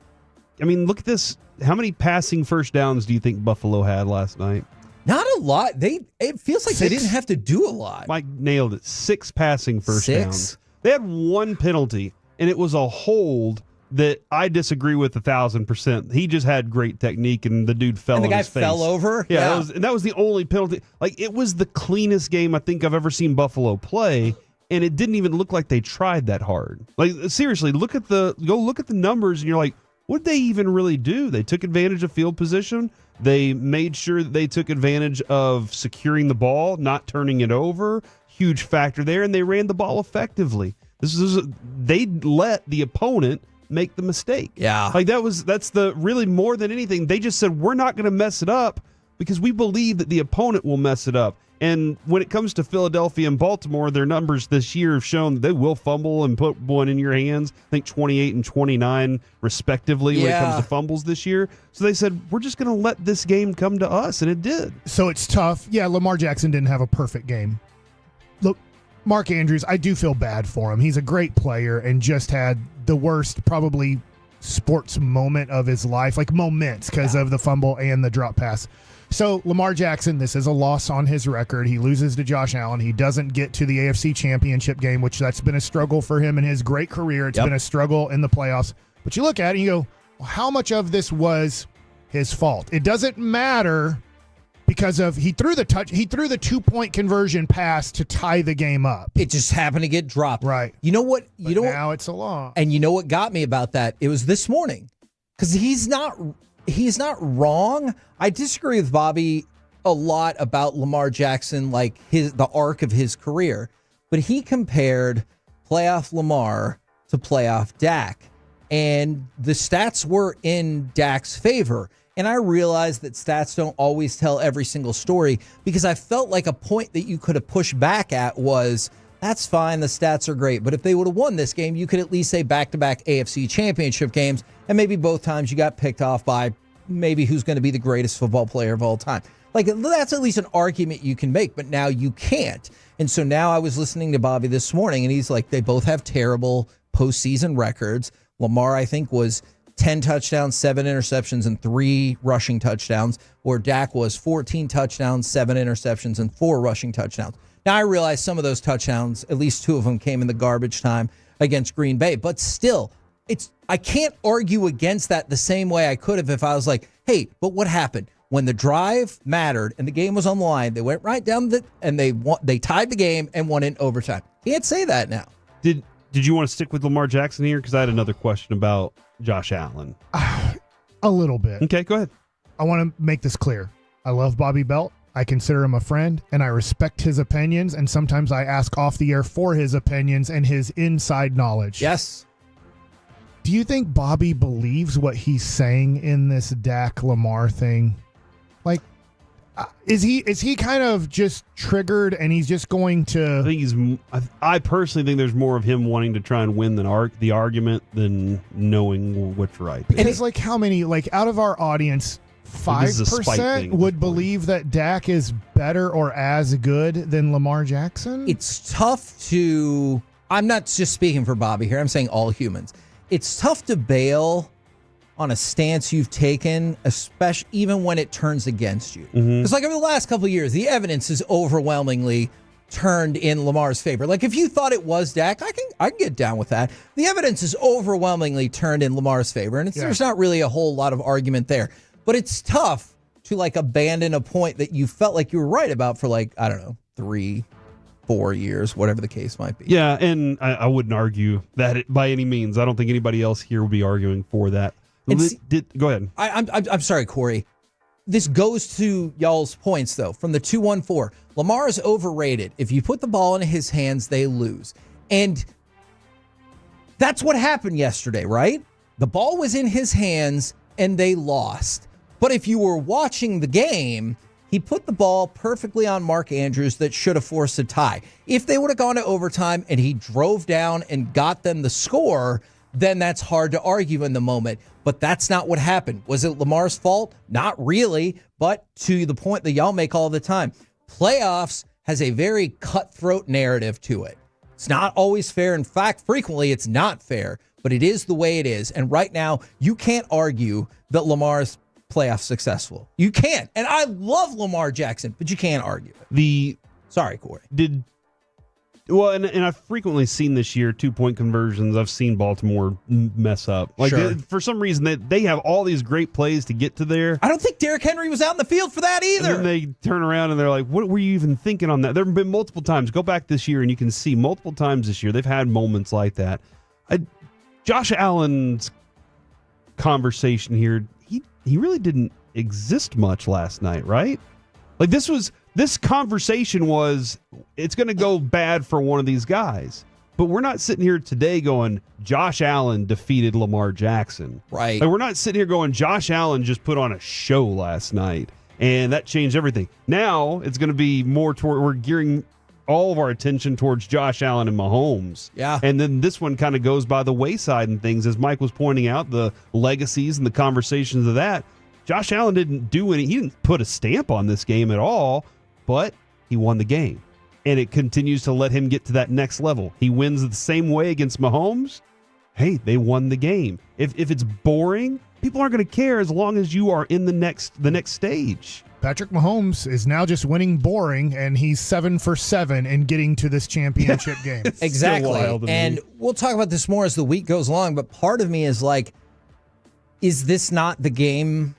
I mean, look at this. How many passing first downs do you think Buffalo had last night? Not a lot. It feels like 6. They didn't have to do a lot. Mike nailed it. 6 passing first downs. They had 1 penalty, and it was a hold that I disagree with 1,000%. He just had great technique, and the dude fell on his face. And the guy fell over? Yeah. That was the only penalty. Like, it was the cleanest game I think I've ever seen Buffalo play, and it didn't even look like they tried that hard. Like, seriously, go look at the numbers, and you're like, what did they even really do? They took advantage of field position. They made sure that they took advantage of securing the ball, not turning it over. Huge factor there, and they ran the ball effectively. They let the opponent make the mistake. Yeah. Like that's the really more than anything. They just said, we're not going to mess it up because we believe that the opponent will mess it up. And when it comes to Philadelphia and Baltimore, their numbers this year have shown that they will fumble and put one in your hands. I think 28 and 29 respectively when it comes to fumbles this year. So they said, we're just going to let this game come to us, and it did. So it's tough. Yeah, Lamar Jackson didn't have a perfect game. Look, Mark Andrews, I do feel bad for him. He's a great player and just had the worst probably sports moment of his life, like moments because of the fumble and the drop pass. So Lamar Jackson, this is a loss on his record. He loses to Josh Allen. He doesn't get to the AFC Championship game, which that's been a struggle for him in his great career. It's been a struggle in the playoffs. But you look at it and you go, well, how much of this was his fault? It doesn't matter because he threw the 2-point conversion pass to tie the game up. It just happened to get dropped. Right. You know what? Now it's a loss. And you know what got me about that? It was this morning. Because he's not wrong. I disagree with Bobby a lot about Lamar Jackson, like the arc of his career. But he compared playoff Lamar to playoff Dak. And the stats were in Dak's favor. And I realized that stats don't always tell every single story, because I felt like a point that you could have pushed back at was, that's fine, the stats are great. But if they would have won this game, you could at least say back-to-back AFC Championship games, and maybe both times you got picked off by maybe who's going to be the greatest football player of all time. Like, that's at least an argument you can make, but now you can't. And so now I was listening to Bobby this morning, and he's like, they both have terrible postseason records. Lamar, I think, was 10 touchdowns, 7 interceptions, and 3 rushing touchdowns, where Dak was 14 touchdowns, 7 interceptions, and 4 rushing touchdowns. Now, I realize some of those touchdowns, at least 2 of them, came in the garbage time against Green Bay, but still, I can't argue against that the same way I could have if I was like, hey, but what happened? When the drive mattered and the game was on the line, they went right down and they tied the game and won in overtime. Can't say that now. Did you want to stick with Lamar Jackson here? Because I had another question about Josh Allen. A little bit. Okay, go ahead. I want to make this clear. I love Bobby Belt. I consider him a friend, and I respect his opinions, and sometimes I ask off the air for his opinions and his inside knowledge. Yes. Do you think Bobby believes what he's saying in this Dak Lamar thing? Like, is he kind of just triggered and he's just going to? I personally think there's more of him wanting to try and win the argument than knowing what's right. And it's like, how many, like, out of our audience, 5% would believe that Dak is better or as good than Lamar Jackson? It's tough to, I'm not just speaking for Bobby here, I'm saying all humans. It's tough to bail on a stance you've taken, especially even when it turns against you. It's like over the last couple of years, the evidence is overwhelmingly turned in Lamar's favor. Like, if you thought it was Dak, I can get down with that. The evidence is overwhelmingly turned in Lamar's favor, and there's not really a whole lot of argument there. But it's tough to, like, abandon a point that you felt like you were right about for, like, I don't know, 3-4 years, whatever the case might be. Yeah, and I wouldn't argue that by any means. I don't think anybody else here would be arguing for that. Go ahead. I'm sorry, Corey. This goes to y'all's points, though. From the 2-1-4, Lamar is overrated. If you put the ball in his hands, they lose. And that's what happened yesterday, right? The ball was in his hands, and they lost. But if you were watching the game, he put the ball perfectly on Mark Andrews that should have forced a tie. If they would have gone to overtime and he drove down and got them the score, then that's hard to argue in the moment. But that's not what happened. Was it Lamar's fault? Not really, but to the point that y'all make all the time, playoffs has a very cutthroat narrative to it. It's not always fair. In fact, frequently it's not fair, but it is the way it is. And right now, you can't argue that Lamar's playoff successful. You can't. And I love Lamar Jackson, but you can't argue it. Sorry, Corey. And I've frequently seen this year 2-point conversions. I've seen Baltimore mess up. Like, for some reason, they have all these great plays to get to there. I don't think Derrick Henry was out in the field for that either. And then they turn around and they're like, what were you even thinking on that? There have been multiple times. Go back this year and you can see multiple times this year they've had moments like that. Josh Allen's conversation here, he really didn't exist much last night, right? Like, this conversation was, it's going to go bad for one of these guys. But we're not sitting here today going, Josh Allen defeated Lamar Jackson. Right. Like, we're not sitting here going, Josh Allen just put on a show last night, and that changed everything. Now, it's going to be more toward, we're gearing all of our attention towards Josh Allen and Mahomes. Yeah. And then this one kind of goes by the wayside and things, as Mike was pointing out, the legacies and the conversations of that. Josh Allen didn't do he didn't put a stamp on this game at all, but he won the game. And it continues to let him get to that next level. He wins the same way against Mahomes. Hey, they won the game. If it's boring, people aren't going to care as long as you are in the next stage. Patrick Mahomes is now just winning boring, and he's 7 for 7 in getting to this championship game. Exactly. And we'll talk about this more as the week goes along, but part of me is like, is this not the game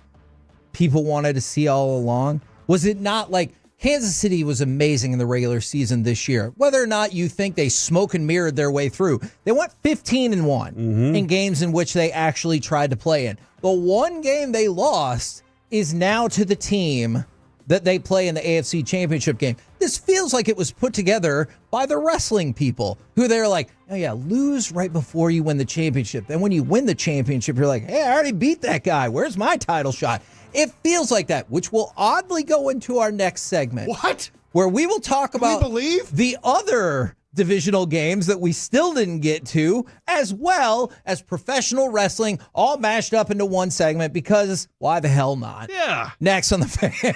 people wanted to see all along? Was it not like Kansas City was amazing in the regular season this year? Whether or not you think they smoke and mirrored their way through, they went 15-1 in games in which they actually tried to play in. The one game they lost is now to the team that they play in the AFC Championship game. This feels like it was put together by the wrestling people who they're like, oh yeah, lose right before you win the championship. Then when you win the championship, you're like, hey, I already beat that guy. Where's my title shot? It feels like that, which will oddly go into our next segment. What? Where we will talk about the other divisional games that we still didn't get to, as well as professional wrestling, all mashed up into one segment, because why the hell not? Yeah. Next on the Fan.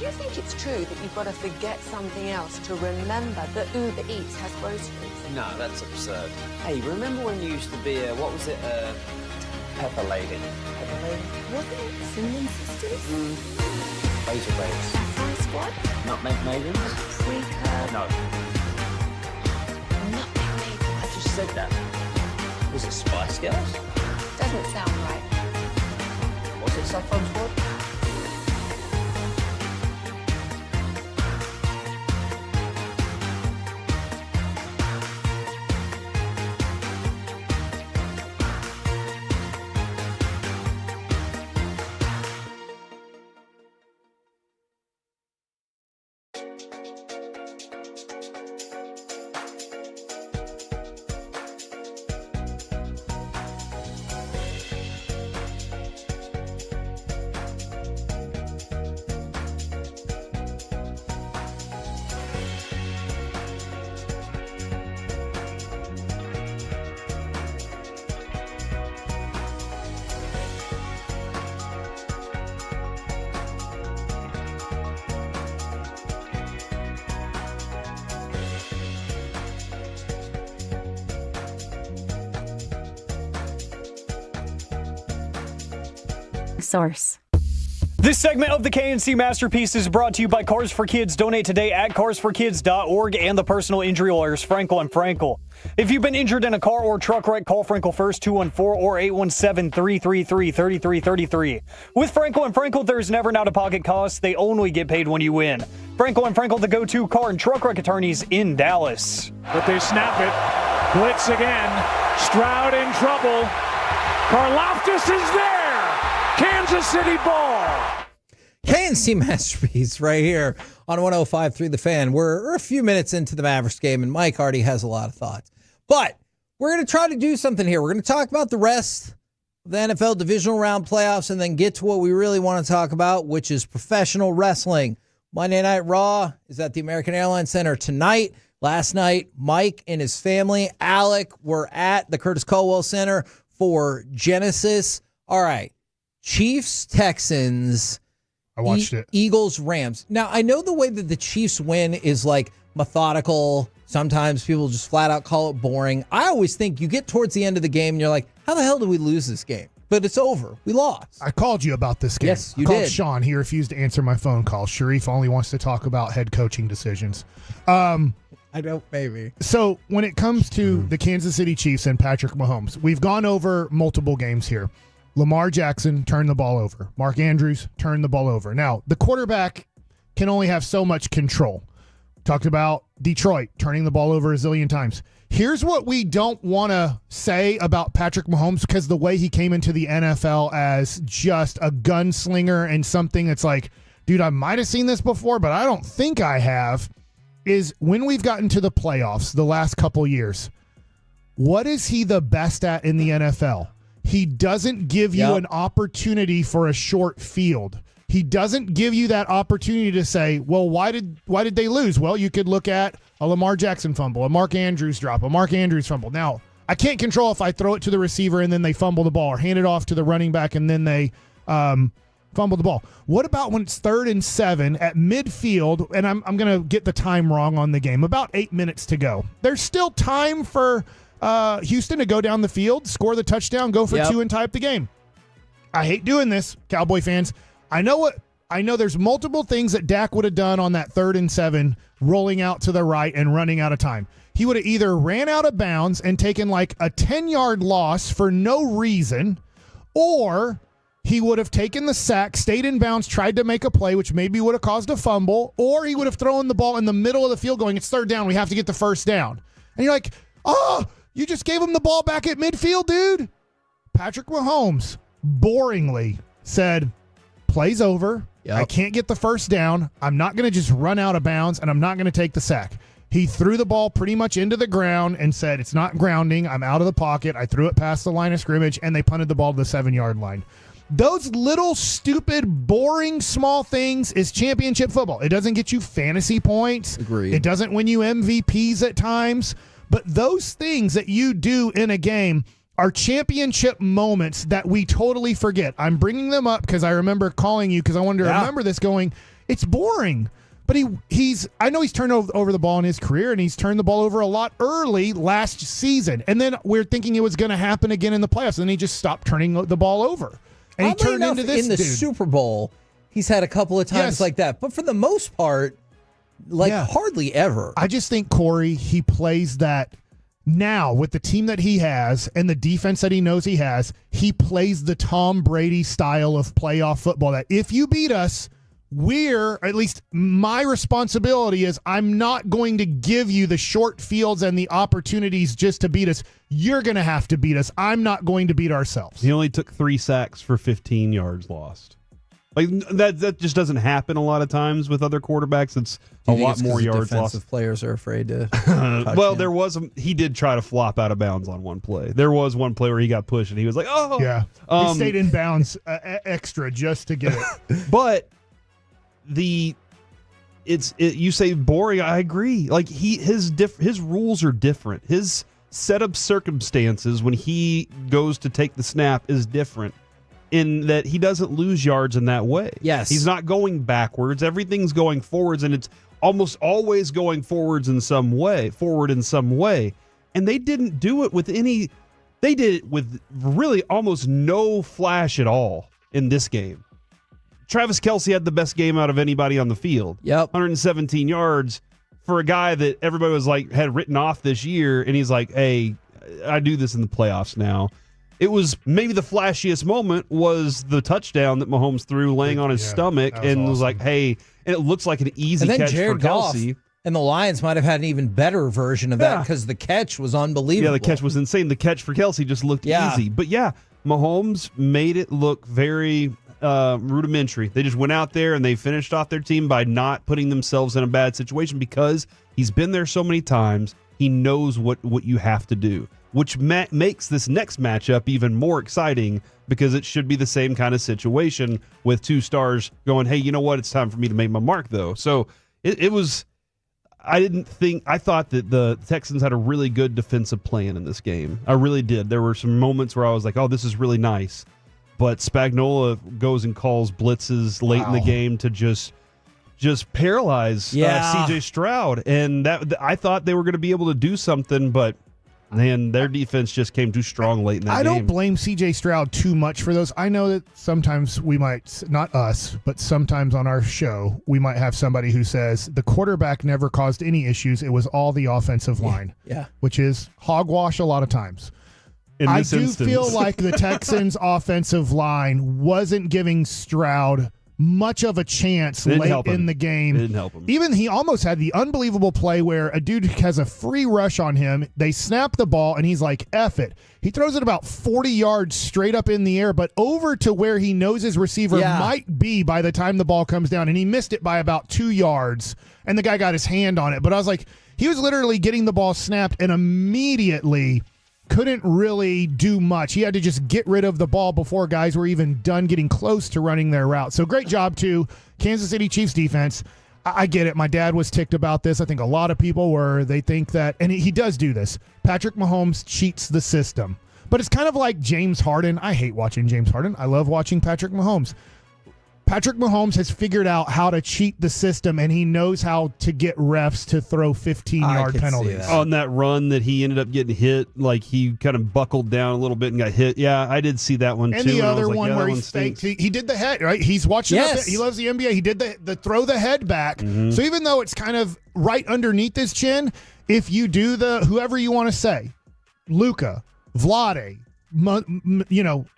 Do you think it's true that you've got to forget something else to remember that Uber Eats has groceries? No, that's absurd. Hey, remember when you used to be a, what was it, Pepper Lady? Pepper Lady? Was it Cinnamon Sisters? Razor Blades. Sapphire Squad? Nutmeg Maidens? Pre-curd? No. Nutmeg Maidens? I just said that. Was it Spice Girls? Doesn't sound right. Was it Saffron Squad? Source. This segment of the KNC Masterpiece is brought to you by Cars for Kids. Donate today at carsforkids.org and the personal injury lawyers, Frankel and Frankel. If you've been injured in a car or truck wreck, call Frankel first, 214 or 817-333-3333. With Frankel and Frankel, there's never an out-of-pocket cost. They only get paid when you win. Frankel and Frankel, the go-to car and truck wreck attorneys in Dallas. But they snap it. Blitz again. Stroud in trouble. Karlaftis is there. Kansas City ball. KNC Masterpiece right here on 105.3 The Fan. We're a few minutes into the Mavericks game, and Mike already has a lot of thoughts. But we're going to try to do something here. We're going to talk about the rest of the NFL Divisional Round playoffs and then get to what we really want to talk about, which is professional wrestling. Monday Night Raw is at the American Airlines Center tonight. Last night, Mike and his family, Alec, were at the Curtis Culwell Center for Genesis. All right. Chiefs, Texans, I watched it. Eagles, Rams. Now, I know the way that the Chiefs win is like methodical. Sometimes people just flat out call it boring. I always think you get towards the end of the game and you're like, how the hell did we lose this game? But it's over. We lost. I called you about this game. Yes, you I called did. Sean. He refused to answer my phone call. Sharif only wants to talk about head coaching decisions. I don't, maybe. So when it comes to the Kansas City Chiefs and Patrick Mahomes, we've gone over multiple games here. Lamar Jackson turned the ball over. Mark Andrews turned the ball over. Now, the quarterback can only have so much control. Talked about Detroit turning the ball over a zillion times. Here's what we don't want to say about Patrick Mahomes, because the way he came into the NFL as just a gunslinger and something that's like, dude, I might have seen this before, but I don't think I have, is when we've gotten to the playoffs the last couple years, what is he the best at in the NFL? He doesn't give you an opportunity for a short field. He doesn't give you that opportunity to say, well, why did they lose? Well, you could look at a Lamar Jackson fumble, a Mark Andrews drop, a Mark Andrews fumble. Now, I can't control if I throw it to the receiver and then they fumble the ball, or hand it off to the running back and then they fumble the ball. What about when it's 3rd and 7 at midfield, and I'm going to get the time wrong on the game, about 8 minutes to go. There's still time for Houston to go down the field, score the touchdown, go for 2 and tie up the game. I hate doing this, Cowboy fans. I know there's multiple things that Dak would have done on that 3rd and 7, rolling out to the right and running out of time. He would have either ran out of bounds and taken like a 10-yard loss for no reason, or he would have taken the sack, stayed in bounds, tried to make a play, which maybe would have caused a fumble, or he would have thrown the ball in the middle of the field going, it's 3rd down, we have to get the 1st down. And you're like, oh, you just gave him the ball back at midfield, dude. Patrick Mahomes boringly said, play's over. Yep. I can't get the 1st down. I'm not going to just run out of bounds, and I'm not going to take the sack. He threw the ball pretty much into the ground and said, it's not grounding. I'm out of the pocket. I threw it past the line of scrimmage, and they punted the ball to the 7-yard line. Those little stupid, boring, small things is championship football. It doesn't get you fantasy points. Agreed. It doesn't win you MVPs at times. But those things that you do in a game are championship moments that we totally forget. I'm bringing them up because I remember calling you because I wanted to remember this going, it's boring. But I know he's turned over the ball in his career, and he's turned the ball over a lot early last season. And then we're thinking it was going to happen again in the playoffs, and he just stopped turning the ball over. And he turned into this in the dude. Super Bowl, he's had a couple of times like that. But for the most part, hardly ever. I just think, Corey, he plays that now with the team that he has and the defense that he knows he has. He plays the Tom Brady style of playoff football that if you beat us, at least my responsibility is I'm not going to give you the short fields and the opportunities just to beat us. You're going to have to beat us. I'm not going to beat ourselves. He only took 3 sacks for 15 yards lost. Like that just doesn't happen a lot of times with other quarterbacks. It's a lot more yards lost. Defensive players are afraid to. Well, he did try to flop out of bounds on one play. There was one play where he got pushed and he was like, "Oh, yeah." He stayed in bounds extra just to get it. But you say boring. I agree. Like his rules are different. His setup circumstances when he goes to take the snap is different. In that he doesn't lose yards in that way. Yes. He's not going backwards. Everything's going forwards, and it's almost always going forward in some way. And they didn't do it with they did it with really almost no flash at all in this game. Travis Kelce had the best game out of anybody on the field. Yep. 117 yards for a guy that everybody was like had written off this year, and he's like, hey, I do this in the playoffs now. It was maybe the flashiest moment was the touchdown that Mahomes threw laying on his stomach and was like, hey, and it looks like an easy catch for Kelce. And the Lions might have had an even better version of that because the catch was unbelievable. Yeah, the catch was insane. The catch for Kelce just looked easy. But yeah, Mahomes made it look very rudimentary. They just went out there and they finished off their team by not putting themselves in a bad situation because he's been there so many times. He knows what you have to do, which makes this next matchup even more exciting because it should be the same kind of situation with two stars going, hey, you know what? It's time for me to make my mark, though. So it was – I thought that the Texans had a really good defensive plan in this game. I really did. There were some moments where I was like, oh, this is really nice. But Spagnuolo goes and calls blitzes late in the game to just paralyze C.J. Stroud. And that I thought they were going to be able to do something, but man, their defense just came too strong late in that game. I don't blame C.J. Stroud too much for those. I know that sometimes we might, not us, but sometimes on our show, we might have somebody who says the quarterback never caused any issues. It was all the offensive line, which is hogwash a lot of times. I do feel like the Texans' offensive line wasn't giving Stroud much of a chance late in the game. It didn't help him. Even he almost had the unbelievable play where a dude has a free rush on him. They snap the ball, and he's like, F it. He throws it about 40 yards straight up in the air, but over to where he knows his receiver might be by the time the ball comes down, and he missed it by about 2 yards, and the guy got his hand on it. But I was like, he was literally getting the ball snapped and immediately couldn't really do much. He had to just get rid of the ball before guys were even done getting close to running their route. So great job to Kansas City Chiefs defense. I get it. My dad was ticked about this. I think a lot of people were. They think that, and he does do this, Patrick Mahomes cheats the system. But it's kind of like James Harden. I hate watching James Harden. I love watching Patrick Mahomes. Patrick Mahomes has figured out how to cheat the system, and he knows how to get refs to throw 15-yard penalties. On that run that he ended up getting hit, like he kind of buckled down a little bit and got hit. Yeah, I did see that one, and too. And the other like, one where he faked. He did the head, right? He's watching up. He loves the NBA. He did the throw the head back. Mm-hmm. So even though it's kind of right underneath his chin, if you do the whoever you want to say, Luka, Vlade,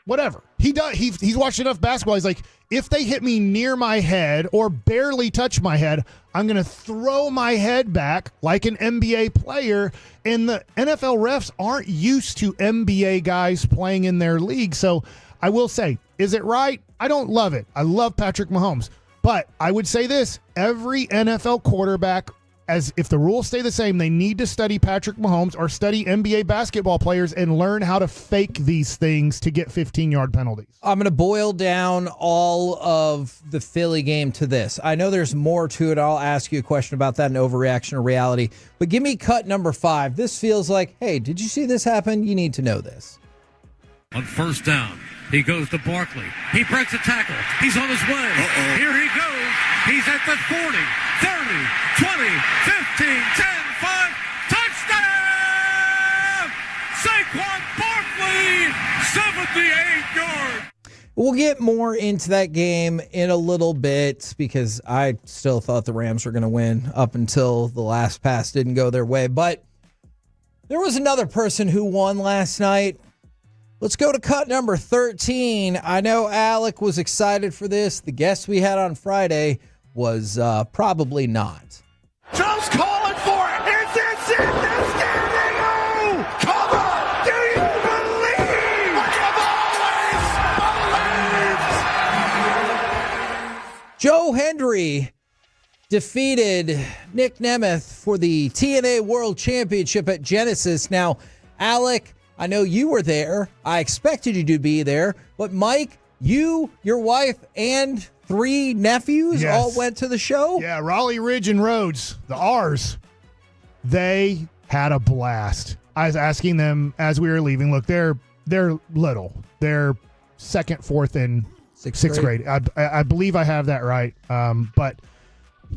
whatever. He does. He's watched enough basketball. He's like, if they hit me near my head or barely touch my head, I'm going to throw my head back like an NBA player. And the NFL refs aren't used to NBA guys playing in their league. So I will say, is it right? I don't love it. I love Patrick Mahomes. But I would say this, every NFL quarterback, as if the rules stay the same, they need to study Patrick Mahomes or study NBA basketball players and learn how to fake these things to get 15-yard penalties. I'm going to boil down all of the Philly game to this. I know there's more to it. I'll ask you a question about that in overreaction or reality. But give me cut number 5. This feels like, hey, did you see this happen? You need to know this. On first down, he goes to Barkley. He breaks a tackle. He's on his way. Here he goes. He's at the 40, 30, 20, 15, 10, 5. Touchdown! Saquon Barkley, 78 yards. We'll get more into that game in a little bit because I still thought the Rams were going to win up until the last pass didn't go their way. But there was another person who won last night. Let's go to cut number 13. I know Alec was excited for this. The guest we had on Friday was probably not. Joe's calling for it. Is this it? They're standing. Oh, cover. Do you believe? I have Joe Hendry defeated Nick Nemeth for the TNA World Championship at Genesis. Now, Alec, I know you were there. I expected you to be there. But Mike, you, your wife, and 3 nephews all went to the show? Yeah, Raleigh Ridge and Rhodes, the R's. They had a blast. I was asking them as we were leaving, look, they're little. They're 2nd, 4th, and 6th grade. I believe I have that right. But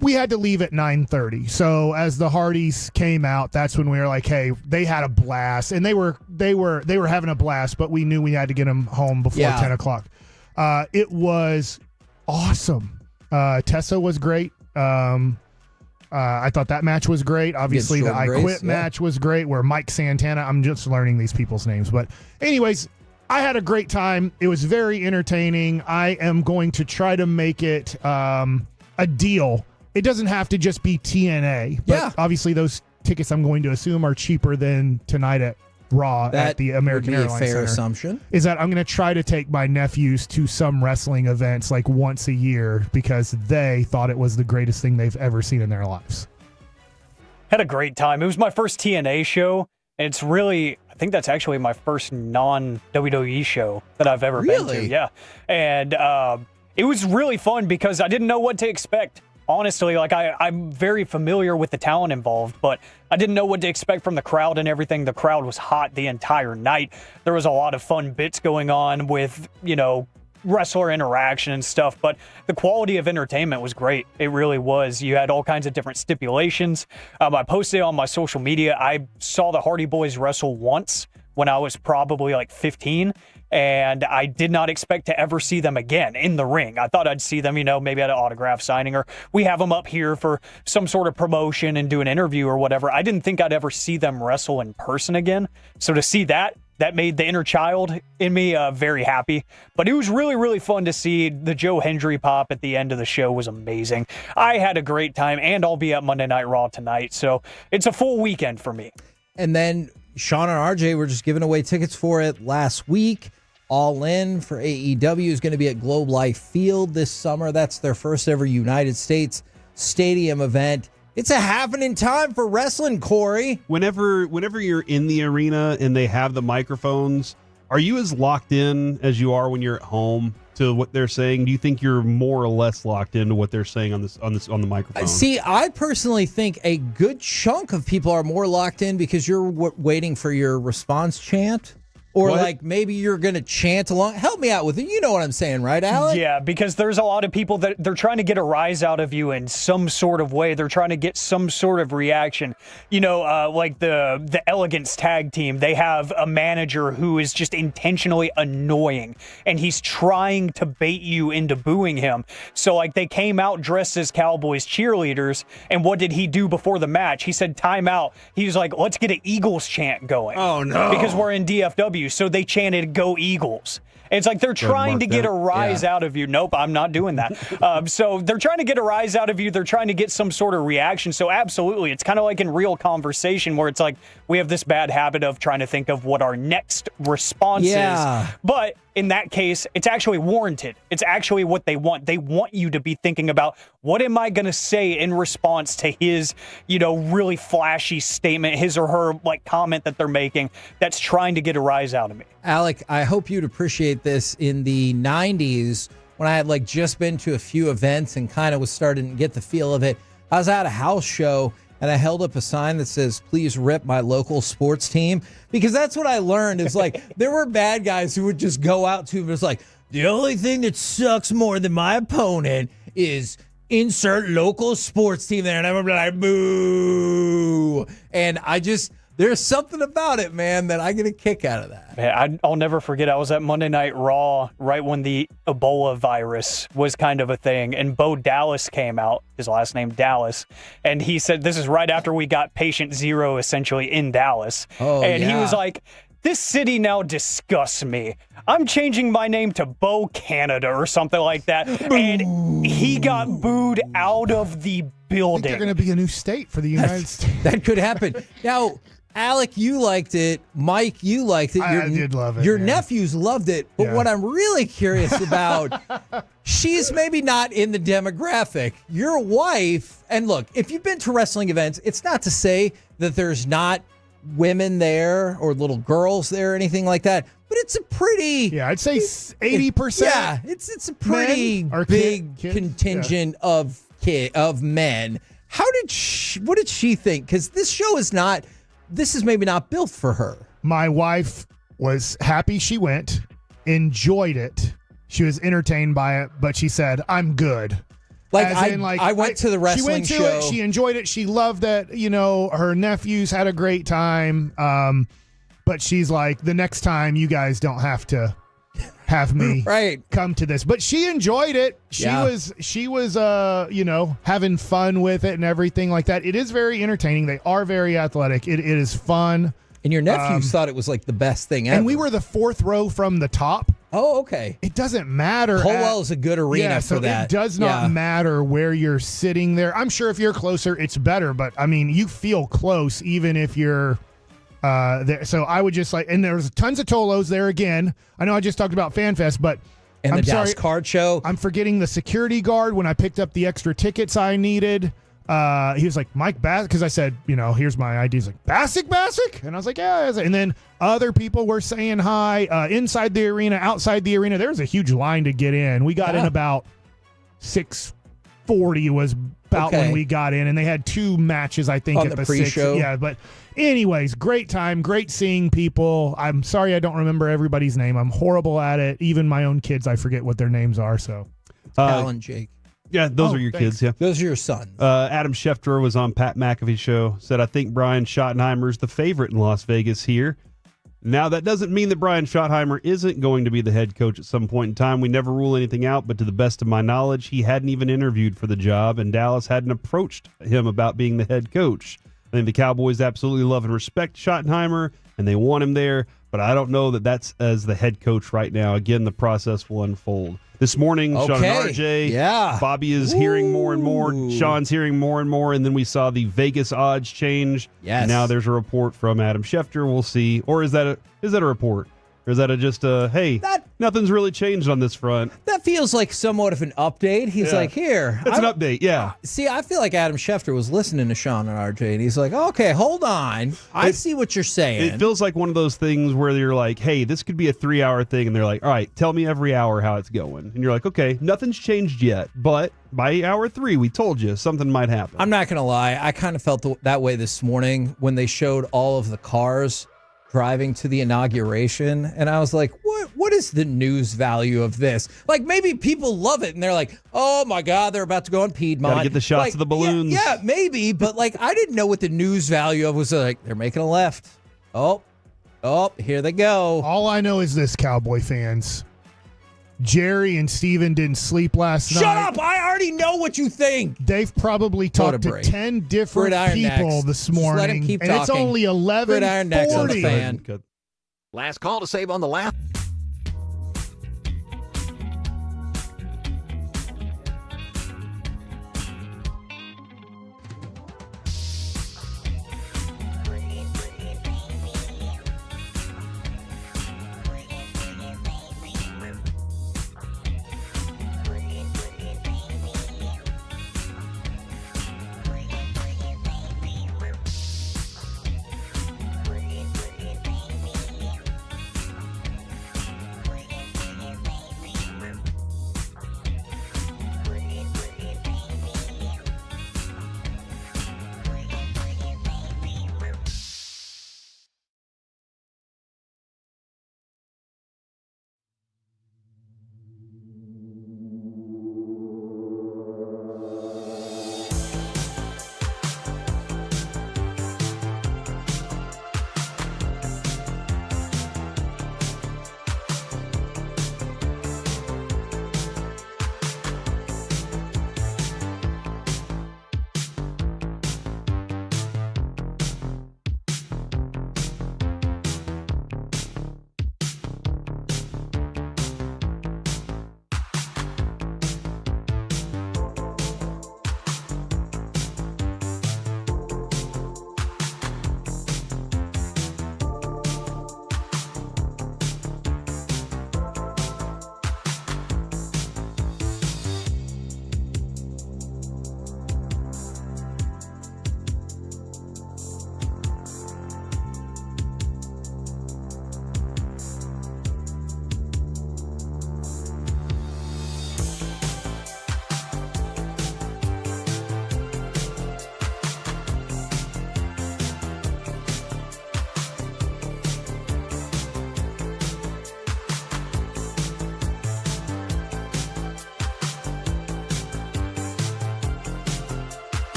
we had to leave at 9:30. So as the Hardys came out, that's when we were like, hey, they had a blast. And they were having a blast, but we knew we had to get them home before 10 o'clock. It was awesome. Tessa was great. I thought that match was great. Obviously, the I Quit match was great, where Mike Santana, I'm just learning these people's names. But anyways, I had a great time. It was very entertaining. I am going to try to make it a deal. It doesn't have to just be TNA. But obviously, those tickets, I'm going to assume, are cheaper than tonight at Raw at the American Airlines Center. Fair assumption. Is that I'm going to try to take my nephews to some wrestling events like once a year because they thought it was the greatest thing they've ever seen in their lives. Had a great time. It was my first TNA show. And it's really, I think that's actually my first non-WWE show that I've ever been to. Yeah. And it was really fun because I didn't know what to expect. Honestly, like I'm very familiar with the talent involved, but I didn't know what to expect from the crowd and everything. The crowd was hot the entire night. There was a lot of fun bits going on with, wrestler interaction and stuff, but the quality of entertainment was great. It really was. You had all kinds of different stipulations. I posted on my social media. I saw the Hardy Boys wrestle once when I was probably like 15. And I did not expect to ever see them again in the ring. I thought I'd see them, maybe at an autograph signing, or we have them up here for some sort of promotion and do an interview or whatever. I didn't think I'd ever see them wrestle in person again. So to see that made the inner child in me very happy. But it was really, really fun to see. The Joe Hendry pop at the end of the show was amazing. I had a great time, and I'll be at Monday Night Raw tonight. So it's a full weekend for me. And then Sean and RJ were just giving away tickets for it last week. All In for AEW is going to be at Globe Life Field this summer. That's their first ever United States Stadium event. It's a happening time for wrestling, Corey. Whenever you're in the arena and they have the microphones, are you as locked in as you are when you're at home to what they're saying? Do you think you're more or less locked into what they're saying on the microphone? See, I personally think a good chunk of people are more locked in because you're waiting for your response chant. Or like maybe you're going to chant along. Help me out with it. You know what I'm saying, right, Alec? Yeah, because there's a lot of people that they're trying to get a rise out of you in some sort of way. They're trying to get some sort of reaction. Like the Elegance tag team, they have a manager who is just intentionally annoying, and he's trying to bait you into booing him. So like they came out dressed as Cowboys cheerleaders, and what did he do before the match? He said timeout. He was like, let's get an Eagles chant going. Oh, no. Because we're in DFW. So they chanted, "Go Eagles." And it's like they're trying to get a rise out of you. Nope, I'm not doing that. So they're trying to get a rise out of you. They're trying to get some sort of reaction. So absolutely, it's kind of like in real conversation where it's like we have this bad habit of trying to think of what our next response is. But in that case, it's actually warranted. It's actually what they want. They want you to be thinking about, what am I going to say in response to his, really flashy statement, his or her like comment that they're making that's trying to get a rise out of me. Alec, I hope you'd appreciate this. In the 90s, when I had just been to a few events and kind of was starting to get the feel of it, I was at a house show and I held up a sign that says, "Please rip my local sports team," because that's what I learned is there were bad guys who would just go out to him. It's like, the only thing that sucks more than my opponent is insert local sports team there. And I'm like, boo. And there's something about it, man, that I get a kick out of that. Man, I'll never forget. I was at Monday Night Raw right when the Ebola virus was kind of a thing, and Bo Dallas came out, his last name Dallas, and he said, this is right after we got patient zero essentially in Dallas. He was like, this city now disgusts me. I'm changing my name to Bo Canada or something like that. And he got booed out of the building. I think they're going to be a new state for the United States. That could happen. Now, Alec, you liked it. Mike, you liked it. I did love it. Your man. nephews loved it. But Yeah. what I'm really curious about, she's maybe not in the demographic. Your wife, and look, if you've been to wrestling events, it's not to say that there's not women there or little girls there or anything like that. But it's a pretty, Yeah, I'd say 80%. yeah, it's a pretty Men or big kids? contingent of men. What did she think? Because this show is not. This is maybe not built for her. My wife was happy she went, enjoyed it. She was entertained by it, but she said, "I'm good." Like As I went to the wrestling she went to show. it. She enjoyed it. She loved that. Her nephews had a great time. But she's like, the next time you guys don't have to have me come to this. But she enjoyed it. She was having fun with it and everything like that. It is very entertaining. They are very athletic. It is fun. And your nephews thought it was like the best thing ever. And we were the fourth row from the top. Oh, okay. It doesn't matter. Colwell is a good arena for that. It does not matter where you're sitting there. I'm sure if you're closer, it's better. But, I mean, you feel close even if you're there. So I would just and there's tons of Tolos there again. I know I just talked about FanFest, but and I'm the Dallas sorry, card show. I'm forgetting the security guard when I picked up the extra tickets I needed. He was like, Mike Bass, because I said, here's my ID. He's like, Bassick? And I was like, yeah. And then other people were saying hi inside the arena, outside the arena. There was a huge line to get in. We got in about 6:40 was about when we got in, and they had 2 matches, I think, on at the the pre-show. 6. Yeah, but anyways, great time, great seeing people. I'm sorry I don't remember everybody's name. I'm horrible at it. Even my own kids, I forget what their names are. So, Alan, Jake. Yeah, those are your thanks. kids. Yeah, those are your sons. Adam Schefter was on Pat McAfee's show. Said, "I think Brian Schottenheimer's the favorite in Las Vegas here." Now, that doesn't mean that Brian Schottenheimer isn't going to be the head coach at some point in time. We never rule anything out, but to the best of my knowledge, he hadn't even interviewed for the job, and Dallas hadn't approached him about being the head coach. I think the Cowboys absolutely love and respect Schottenheimer, and they want him there, but I don't know that that's as the head coach right now. Again, the process will unfold. This morning, Sean and RJ, Bobby is hearing more and more. Sean's hearing more and more, and then we saw the Vegas odds change. Yes. Now there's a report from Adam Schefter. We'll see. Or is that a report? Or is that just hey, nothing's really changed on this front? That feels like somewhat of an update. He's like, here. It's an update, yeah. See, I feel like Adam Schefter was listening to Sean and RJ, and he's like, okay, hold on. I see what you're saying. It feels like one of those things where you're like, hey, this could be a 3-hour thing, and they're like, all right, tell me every hour how it's going. And you're like, okay, nothing's changed yet, but by hour 3, we told you something might happen. I'm not going to lie. I kind of felt that way this morning when they showed all of the cars driving to the inauguration, and I was like, what is the news value of this? Like, maybe people love it and they're like, oh my god, they're about to go on Piedmont, gotta get the shots of the balloons. Yeah, maybe, but like, I didn't know what the news value of was. Like, they're making a left. Oh, here they go. All I know is this, Cowboy fans. Jerry and Steven didn't sleep last night. Shut up! I already know what you think. They've probably talked to 10 different people this morning, let him keep and it's talking. only 11:40. Last call to save on the last.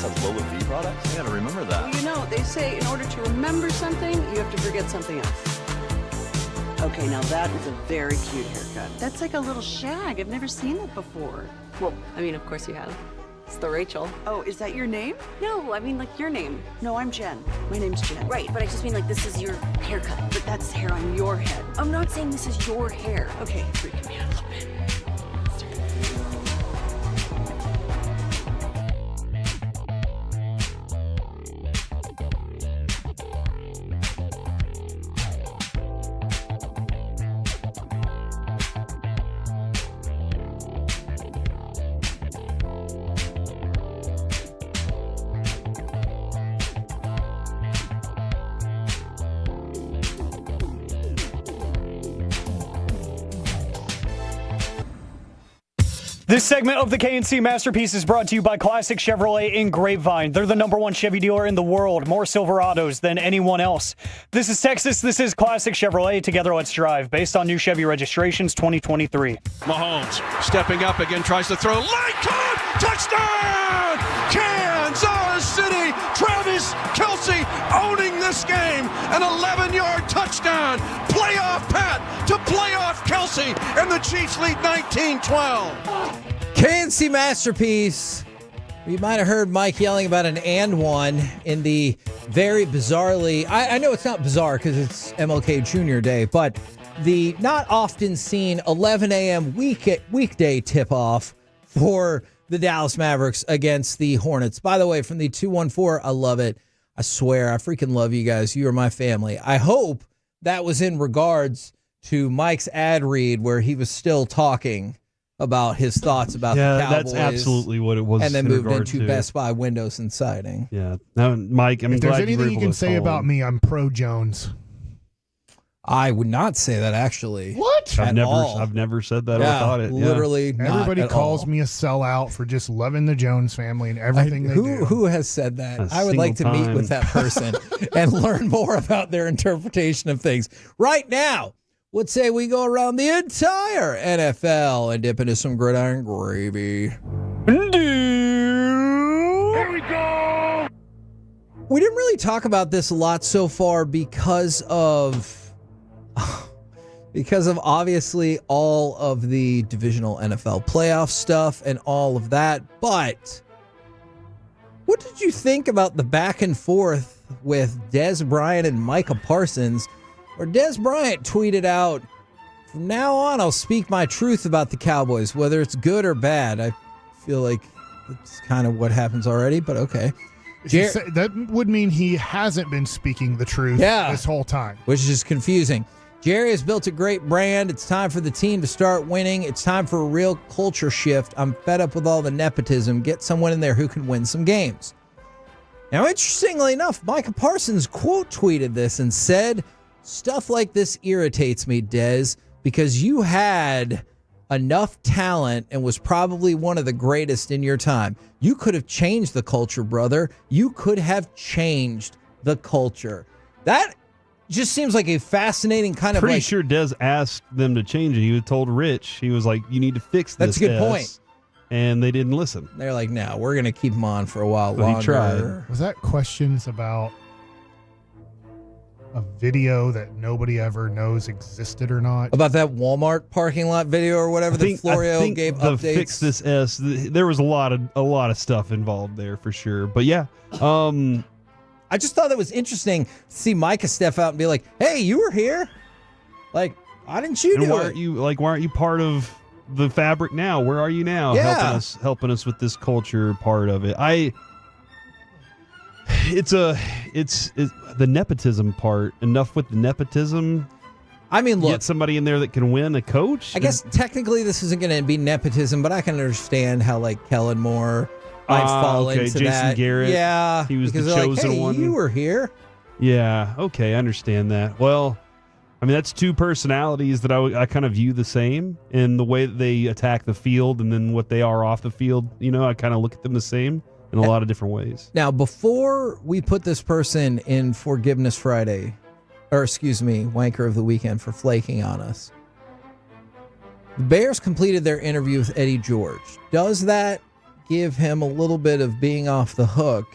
has Lola V products? I gotta remember that. Well, you know, they say in order to remember something, you have to forget something else. Okay, now that is a very cute haircut. That's like a little shag. I've never seen that before. Well, I mean, of course you have. It's the Rachel. Oh, is that your name? No, I mean, like, your name. No, I'm Jen. My name's Jen. Right, but I just mean, like, this is your haircut. But that's hair on your head. I'm not saying this is your hair. Okay, freaking me out a little bit. This segment of the KNC Masterpiece is brought to you by Classic Chevrolet in Grapevine. They're the #1 Chevy dealer in the world, more Silverados than anyone else. This is Texas, this is Classic Chevrolet, together let's drive, based on new Chevy registrations 2023. Mahomes stepping up again, tries to throw. Line caught! Touchdown! Kansas City! Travis Kelce owning this game. An 11-yard touchdown. Playoff Pat to playoff Kelce, and the Chiefs lead 19-12. KNC Masterpiece. You might have heard Mike yelling about an and one in the very bizarrely, I know it's not bizarre because it's MLK Jr. Day, but the not often seen 11 a.m. weekday tip-off for the Dallas Mavericks against the Hornets. By the way, from the 214, I love it. I swear, I freaking love you guys. You are my family. I hope that was in regards to Mike's ad read where he was still talking about his thoughts about the Cowboys. That's absolutely what it was. And then moved into Best Buy windows and siding. Yeah. Now, Mike, I'm if glad there's anything you can say about me, I'm pro Jones. I would not say that, actually. What? I've never said that or thought it. Literally not Everybody at calls all. me a sellout for just loving the Jones family and everything they do. Who has said that? A I would like to single meet time. with that person and learn more about their interpretation of things. Right now, let's say we go around the entire NFL and dip into some gridiron gravy. Here we go! We didn't really talk about this a lot so far because of obviously all of the divisional NFL playoff stuff and all of that. But what did you think about the back and forth with Des Bryant and Micah Parsons, where Des Bryant tweeted out, "From now on, I'll speak my truth about the Cowboys, whether it's good or bad." I feel like that's kind of what happens already, but okay. That would mean he hasn't been speaking the truth this whole time. Which is just confusing. Jerry has built a great brand. It's time for the team to start winning. It's time for a real culture shift. I'm fed up with all the nepotism. Get someone in there who can win some games. Now, interestingly enough, Micah Parsons quote tweeted this and said, "Stuff like this irritates me, Des, because you had enough talent and was probably one of the greatest in your time. You could have changed the culture, brother. You could have changed the culture." That just seems like a fascinating kind of Pretty sure Des asked them to change it. He was told Rich, he was like, "You need to fix this." That's a good Des." point. And they didn't listen. They're like, "No, we're going to keep him on for a while But he longer." tried. Was that questions about a video that nobody ever knows existed or not? About that Walmart parking lot video or whatever that Florio gave the updates. Fix This S, there was a lot of stuff involved there for sure. But yeah, I just thought that was interesting to see Micah step out and be like, "Hey, you were here. Like, why didn't you do why it?" aren't you part of the fabric now? Where are you now? Yeah. Helping us with this culture part of it. It's the nepotism part. Enough with the nepotism. I mean, look, get somebody in there that can win a coach. I guess technically this isn't going to be nepotism, but I can understand how like Kellen Moore might fall into Jason that. Garrett. Yeah, he was the because they're chosen like, "Hey, one. you were here." Yeah, okay, I understand that. Well, I mean, that's two personalities that I kind of view the same in the way that they attack the field and then what they are off the field. You know, I kind of look at them the same in a lot of different ways. Now, before we put this person in Forgiveness Friday, or excuse me, Wanker of the Weekend for flaking on us, the Bears completed their interview with Eddie George. Does that give him a little bit of being off the hook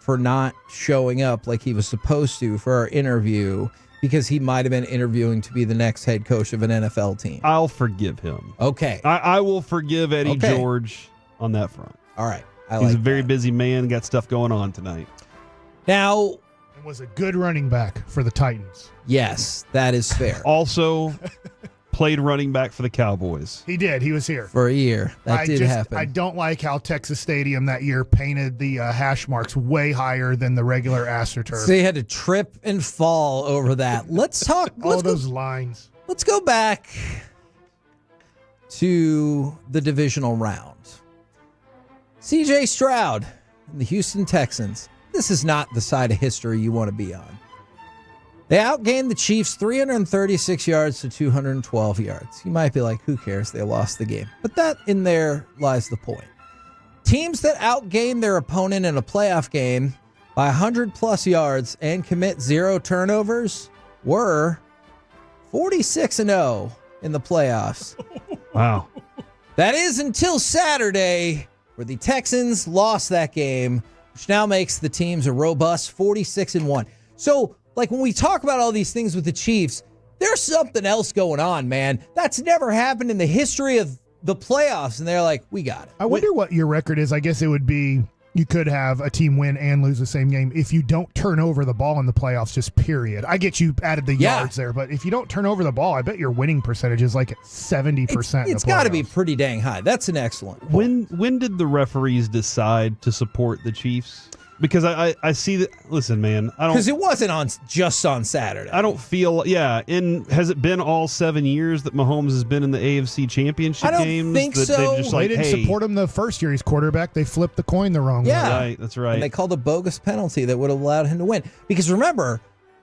for not showing up like he was supposed to for our interview because he might have been interviewing to be the next head coach of an NFL team? I'll forgive him. Okay. I will forgive Eddie George on that front. All right. He's a very busy man, got stuff going on tonight. Now, and was a good running back for the Titans. Yes, that is fair. Also played running back for the Cowboys. He did. He was here for a year. That did happen. I don't like how Texas Stadium that year painted the hash marks way higher than the regular AstroTurf. So you had to trip and fall over that. Let's talk. All those lines. Let's go back to the divisional round. C.J. Stroud and the Houston Texans. This is not the side of history you want to be on. They outgained the Chiefs 336 yards to 212 yards. You might be like, who cares? They lost the game. But that in there lies the point. Teams that outgain their opponent in a playoff game by 100-plus yards and commit 0 turnovers were 46-0 in the playoffs. Wow. That is until Saturday, where the Texans lost that game, which now makes the teams a robust 46-1. So, like, when we talk about all these things with the Chiefs, there's something else going on, man. That's never happened in the history of the playoffs, and they're like, we got it. I wonder what your record is. I guess it would be you could have a team win and lose the same game if you don't turn over the ball in the playoffs, just period. I get you added the yards there, but if you don't turn over the ball, I bet your winning percentage is like at 70%. It's got to be pretty dang high. That's an excellent point. When did the referees decide to support the Chiefs? Because I see that. Listen, man, I don't. Because it wasn't just on Saturday. I don't feel. Yeah, and has it been all 7 years that Mahomes has been in the AFC Championship games? I don't think so. They didn't support him the first year he's quarterback. They flipped the coin the wrong way. Right, that's right. And they called a bogus penalty that would have allowed him to win. Because remember,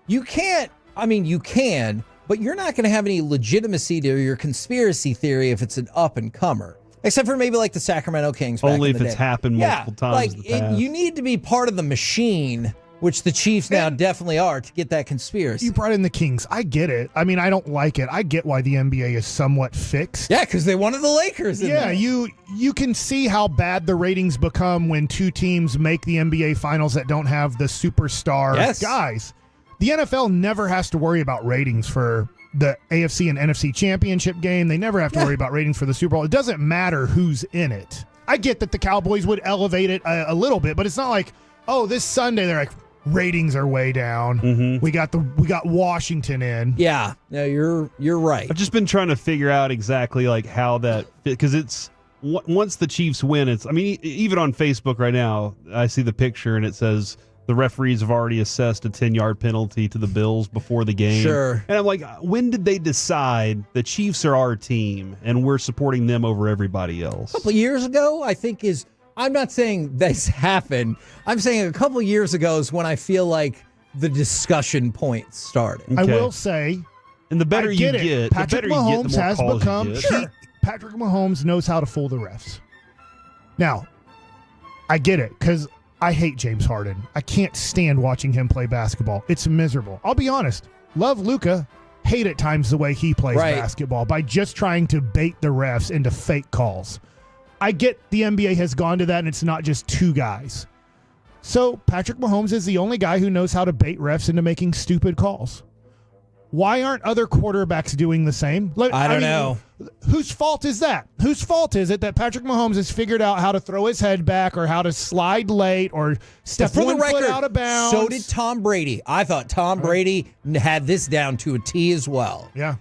you can't. I mean, you can, but you're not going to have any legitimacy to your conspiracy theory if it's an up and comer. Except for maybe like the Sacramento Kings. Only if it's happened multiple times. Like you need to be part of the machine, which the Chiefs now definitely are, to get that conspiracy. You brought in the Kings. I get it. I mean, I don't like it. I get why the NBA is somewhat fixed. Yeah, because they wanted the Lakers. Yeah, you can see how bad the ratings become when two teams make the NBA Finals that don't have the superstar guys. The NFL never has to worry about ratings for the AFC and NFC Championship Game. They never have to worry about ratings for the Super Bowl. It doesn't matter who's in it. I get that the Cowboys would elevate it a little bit, but it's not like, oh, this Sunday they're like, ratings are way down. Mm-hmm. We got Washington in. Yeah, no, you're right. I've just been trying to figure out exactly like how that fit, because it's once the Chiefs win, it's. I mean, even on Facebook right now, I see the picture and it says the referees have already assessed a 10-yard penalty to the Bills before the game. Sure. And I'm like, when did they decide the Chiefs are our team and we're supporting them over everybody else? A couple years ago, I think I'm not saying this happened. I'm saying a couple years ago is when I feel like the discussion point started. Okay. I will say, and the better you get, Patrick Mahomes has become. Patrick Mahomes knows how to fool the refs. Now, I get it because I hate James Harden. I can't stand watching him play basketball. It's miserable. I'll be honest. Love Luka. Hate at times the way he plays basketball by just trying to bait the refs into fake calls. I get the NBA has gone to that and it's not just two guys. So Patrick Mahomes is the only guy who knows how to bait refs into making stupid calls. Why aren't other quarterbacks doing the same? I don't know. Whose fault is that? Whose fault is it that Patrick Mahomes has figured out how to throw his head back or how to slide late or step one foot out of bounds? So did Tom Brady. I thought Tom Brady had this down to a T as well. Yeah.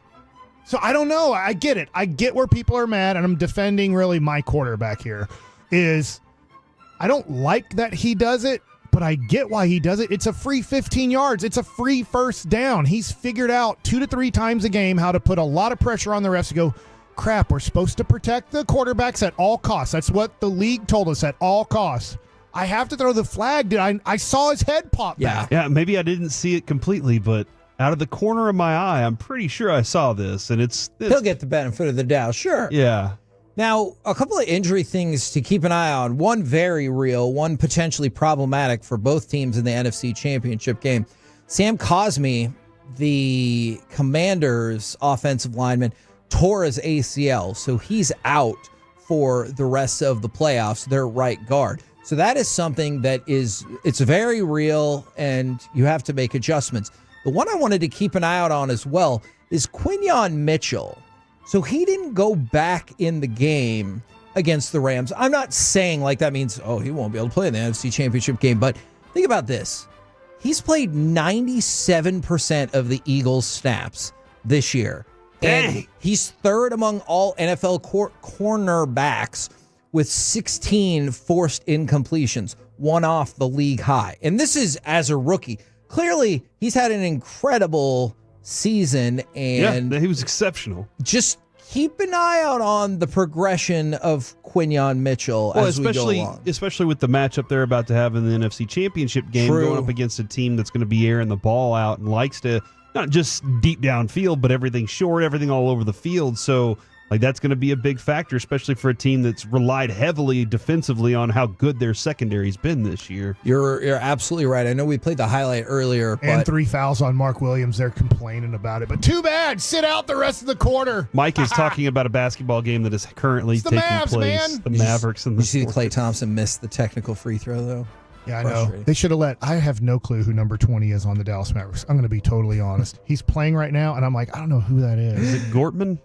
So I don't know. I get it. I get where people are mad, and I'm defending really my quarterback here. I don't like that he does it, but I get why he does it. It's a free 15 yards. It's a free first down. He's figured out 2 to 3 times a game how to put a lot of pressure on the refs to go, crap, we're supposed to protect the quarterbacks at all costs. That's what the league told us, at all costs. I have to throw the flag. I saw his head pop back. Yeah, maybe I didn't see it completely, but out of the corner of my eye, I'm pretty sure I saw this, and it's he'll get the benefit of the doubt, sure. Yeah. Now, a couple of injury things to keep an eye on. One very real, one potentially problematic for both teams in the NFC Championship game. Sam Cosmi, the Commanders' offensive lineman, tore his ACL, so he's out for the rest of the playoffs, their right guard. So that is something that it's very real, and you have to make adjustments. The one I wanted to keep an eye out on as well is Quinyon Mitchell. So he didn't go back in the game against the Rams. I'm not saying like that means, he won't be able to play in the NFC Championship game, but think about this. He's played 97% of the Eagles' snaps this year. Dang. And he's third among all NFL cornerbacks with 16 forced incompletions, one off the league high. And this is as a rookie. Clearly, he's had an incredible season, and he was exceptional. Just keep an eye out on the progression of Quinyon Mitchell as we go along. Especially with the matchup they're about to have in the NFC Championship game, True. going up against a team that's going to be airing the ball out and likes to not just deep downfield, but everything short, everything all over the field. So, that's going to be a big factor, especially for a team that's relied heavily defensively on how good their secondary's been this year. You're absolutely right. I know we played the highlight earlier, And but 3 fouls on Mark Williams. They're complaining about it. But too bad. Sit out the rest of the quarter. Mike is talking about a basketball game that is currently taking Mavs, place. man. The Mavericks and the you see Klay Thompson miss the technical free throw, though? Yeah, I know. They should have I have no clue who number 20 is on the Dallas Mavericks. I'm going to be totally honest. He's playing right now, and I'm like, I don't know who that is. Is it Gortman?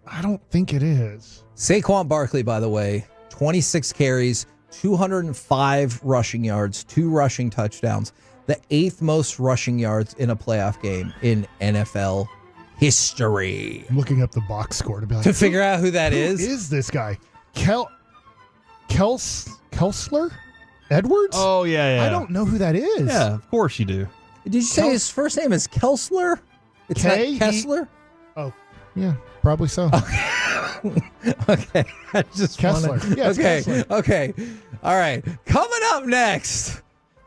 I don't think it is. Saquon Barkley, by the way, 26 carries, 205 rushing yards, 2 rushing touchdowns, the 8th most rushing yards in a playoff game in NFL history. I'm looking up the box score to be like, To figure out who that who is? is this guy? Kelsler? Edwards? Oh, yeah. I don't know who that is. Yeah, of course you do. Did you say his first name is Kelsler? It's K- not Kessler? Yeah, probably so. Okay. I just Kessler. wanna- Yeah, it's Kessler. Okay. All right. Coming up next,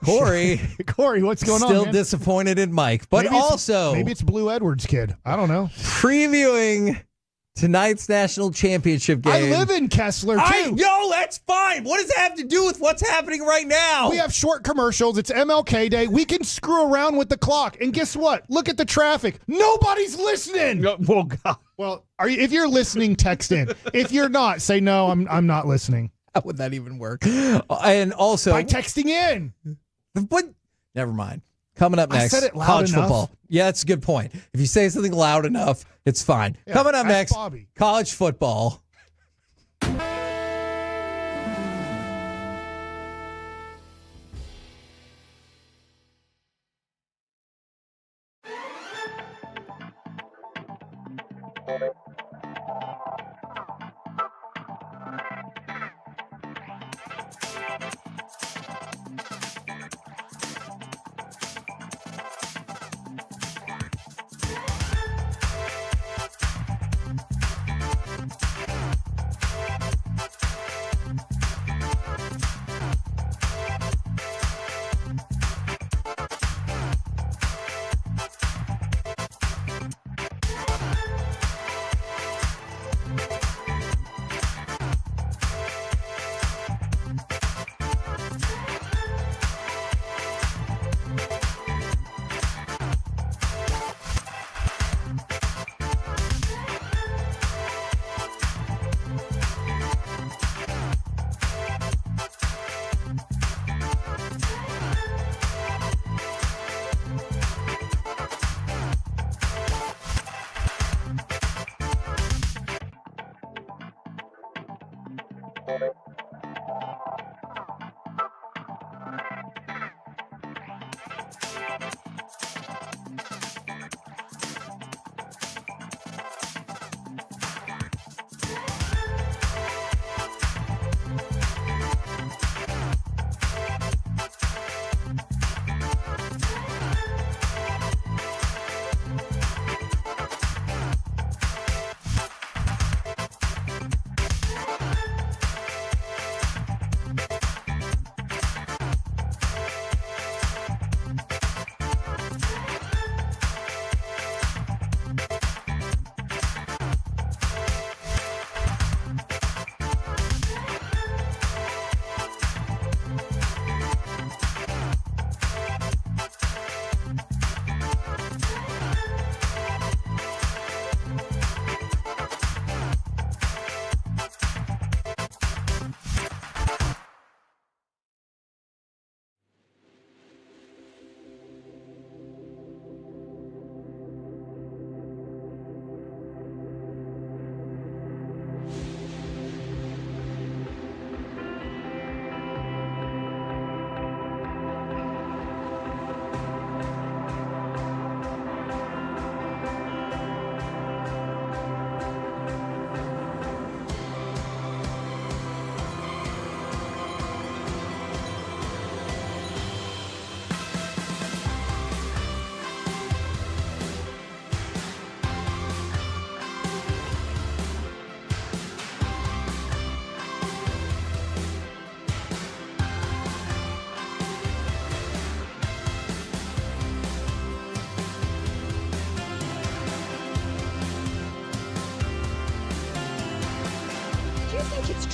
Corey. Corey, what's going on? Still Man? disappointed in Mike, but also maybe it's Blue Edwards' kid. I don't know. previewing tonight's national championship game. I live in Kessler too. Yo, that's fine. What does that have to do with what's happening right now? We have short commercials. It's MLK Day. We can screw around with the clock. And guess what? Look at the traffic. Nobody's listening. Well, God. Well, if you're listening, text in. If you're not, say no. I'm not listening. How would that even work? And also By texting in. But never mind. Coming up next, I said it loud college enough. football. Yeah, that's a good point. If you say something loud enough, it's fine. Yeah, Coming up ask next, Bobby. college football.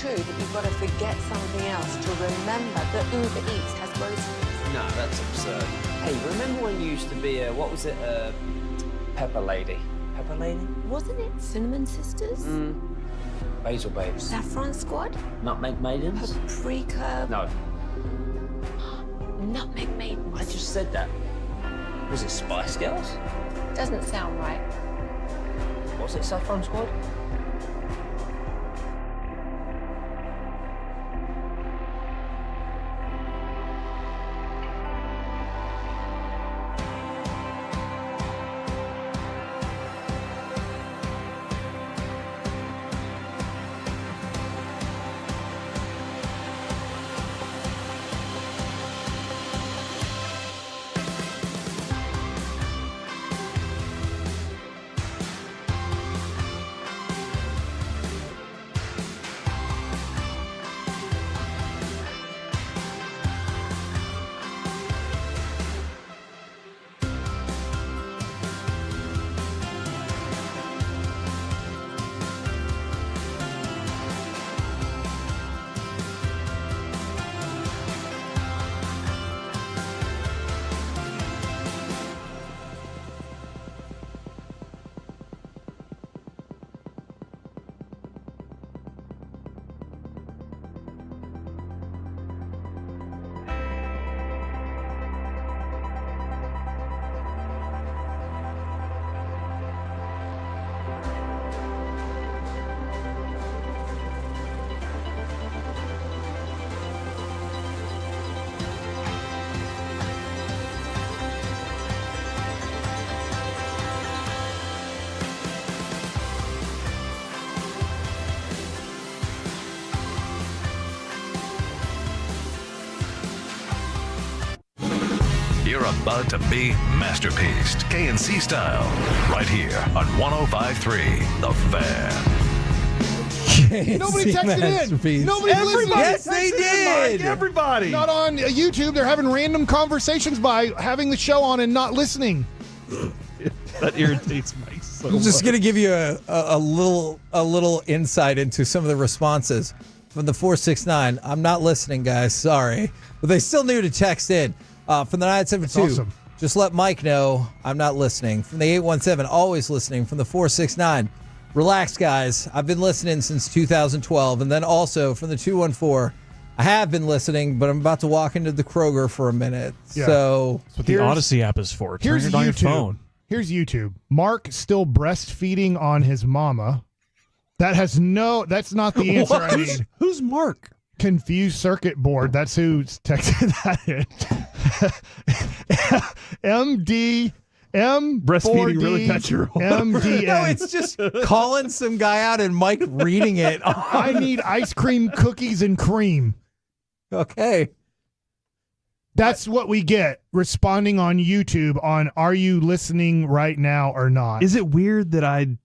true that you've got to forget something else to remember that Uber Eats has groceries? No, that's absurd. Hey, remember when you used to be a, what was it, Pepper Lady? Pepper Lady? Wasn't it Cinnamon Sisters? Basil Babes. Saffron Squad? Nutmeg Maidens? Paprika? No. Nutmeg Maidens. I just said that. Was it Spice Girls? Doesn't sound right. Was it Saffron Squad? You're about to be masterpieced, KNC style, right here on 105.3 The Fan. Nobody texted in. Nobody listened. Yes, they did. Everybody. Not on YouTube. They're having random conversations by having the show on and not listening. That irritates me so I'm just much. going to give you a little insight into some of the responses from the 469. I'm not listening, guys. Sorry. But they still knew to text in. From the 972, awesome. Just let Mike know I'm not listening. From the 817, always listening. From the 469, relax, guys. I've been listening since 2012. And then also from the 214, I have been listening, but I'm about to walk into the Kroger for a minute. Yeah. So That's what the Odyssey app is for. Turn Here's it on your YouTube. phone. Here's YouTube. Mark still breastfeeding on his mama. That's not the answer I need. Who's Mark? Confused circuit board. That's who's texted that in. Breastfeeding really got your MDN. no, it's just calling some guy out and Mike reading it. I need ice cream, cookies, and cream. Okay. That's what we get responding on YouTube on are you listening right now or not? Is it weird that I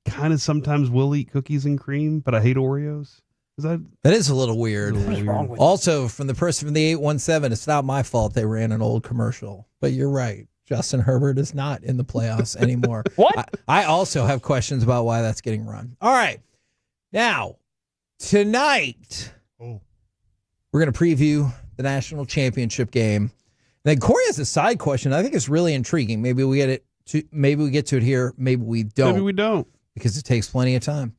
kind of sometimes will eat cookies and cream, but I hate Oreos? That is a little weird. What's wrong with Also, from the person from the 817, it's not my fault they ran an old commercial. But you're right. Justin Herbert is not in the playoffs anymore. What? I also have questions about why that's getting run. All right. Now, tonight, we're going to preview the National Championship Game. And then Corey has a side question I think it's really intriguing. Maybe we get to it here. Maybe we don't. Maybe we don't. Because it takes plenty of time.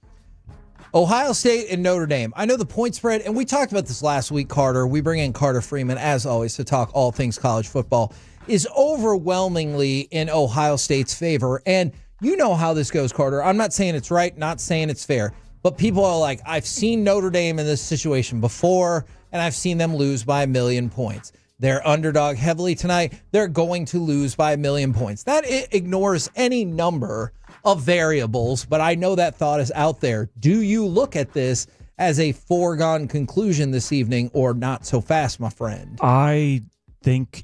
Ohio State and Notre Dame. I know the point spread, and we talked about this last week, Carter. We bring in Carter Freeman, as always, to talk all things college football, is overwhelmingly in Ohio State's favor. And you know how this goes, Carter. I'm not saying it's right, not saying it's fair, but people are like, I've seen Notre Dame in this situation before, and I've seen them lose by 1,000,000 points. They're underdog heavily tonight. They're going to lose by 1,000,000 points. That ignores any number of variables, but I know that thought is out there. Do you look at this as a foregone conclusion this evening or not so fast, my friend? I think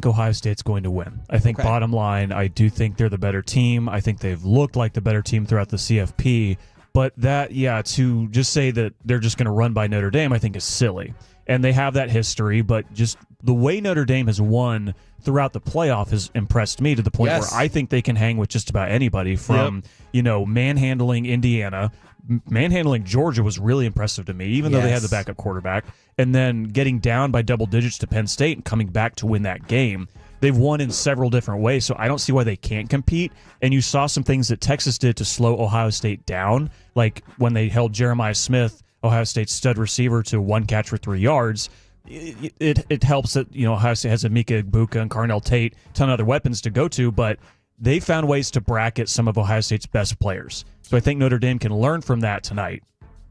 Ohio State's going to win. I think bottom line, I do think they're the better team. I think they've looked like the better team throughout the CFP. But to just say that they're just going to run by Notre Dame, I think is silly. and they have that history, but just the way Notre Dame has won throughout the playoff has impressed me to the point where I think they can hang with just about anybody from, manhandling Indiana. Manhandling Georgia was really impressive to me, even though they had the backup quarterback, and then getting down by double digits to Penn State and coming back to win that game. They've won in several different ways, so I don't see why they can't compete. And you saw some things that Texas did to slow Ohio State down, like when they held Jeremiah Smith, Ohio State's stud receiver, to 1 catch for 3 yards. It helps that Ohio State has Emeka Egbuka and Carnell Tate, a ton of other weapons to go to, but they found ways to bracket some of Ohio State's best players. So I think Notre Dame can learn from that tonight.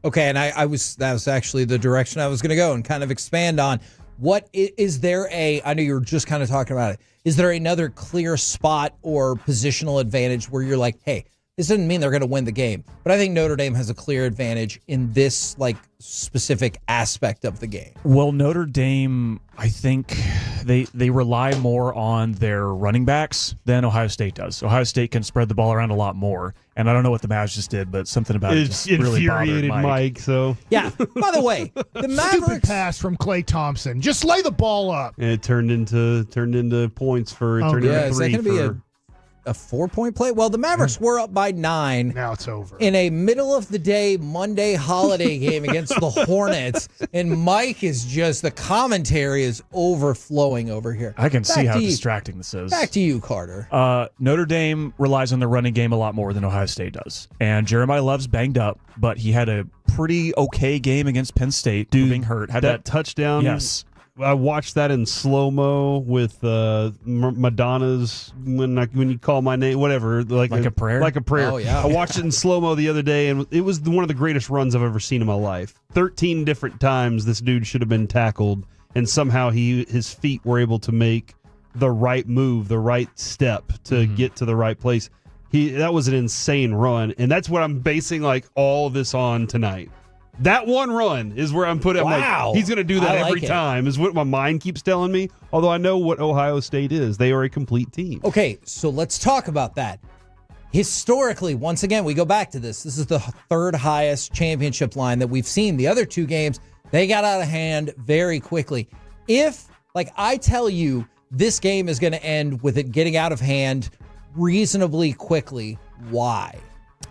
Okay, and that was actually the direction I was going to go and kind of expand on. What is there I know you were just kind of talking about it. Is there another clear spot or positional advantage where you're like, hey, this doesn't mean they're going to win the game, but I think Notre Dame has a clear advantage in this specific aspect of the game? Well, Notre Dame, I think they rely more on their running backs than Ohio State does. Ohio State can spread the ball around a lot more, and I don't know what the Mavs just did, but something about it just really infuriated bothered Mike. So yeah. By the way, the Mavericks stupid pass from Klay Thompson. Just lay the ball up. And it turned into points for. Turned into is that going to be a 4-point play? Well, the Mavericks were up by 9. Now it's over. In a middle-of-the-day Monday holiday game against the Hornets, and Mike is the commentary is overflowing over here. I can see how distracting this is. Back to you, Carter. Notre Dame relies on the running game a lot more than Ohio State does. And Jeremiah Love's banged up, but he had a pretty okay game against Penn State, being hurt. Had that touchdown. Yes. I watched that in slow-mo with Madonna's when you call my name, whatever, like a prayer. Like a prayer. Oh, yeah. I watched it in slow-mo the other day, and it was one of the greatest runs I've ever seen in my life. 13 different times this dude should have been tackled, and somehow his feet were able to make the right move, the right step to get to the right place. That was an insane run, and that's what I'm basing all of this on tonight. That one run is where I'm putting. Wow. He's going to do that every time, is what my mind keeps telling me. Although I know what Ohio State is. They are a complete team. Okay, so let's talk about that. Historically, once again, we go back to this. This is the third highest championship line that we've seen. The other 2 games, they got out of hand very quickly. If, I tell you, this game is going to end with it getting out of hand reasonably quickly, why?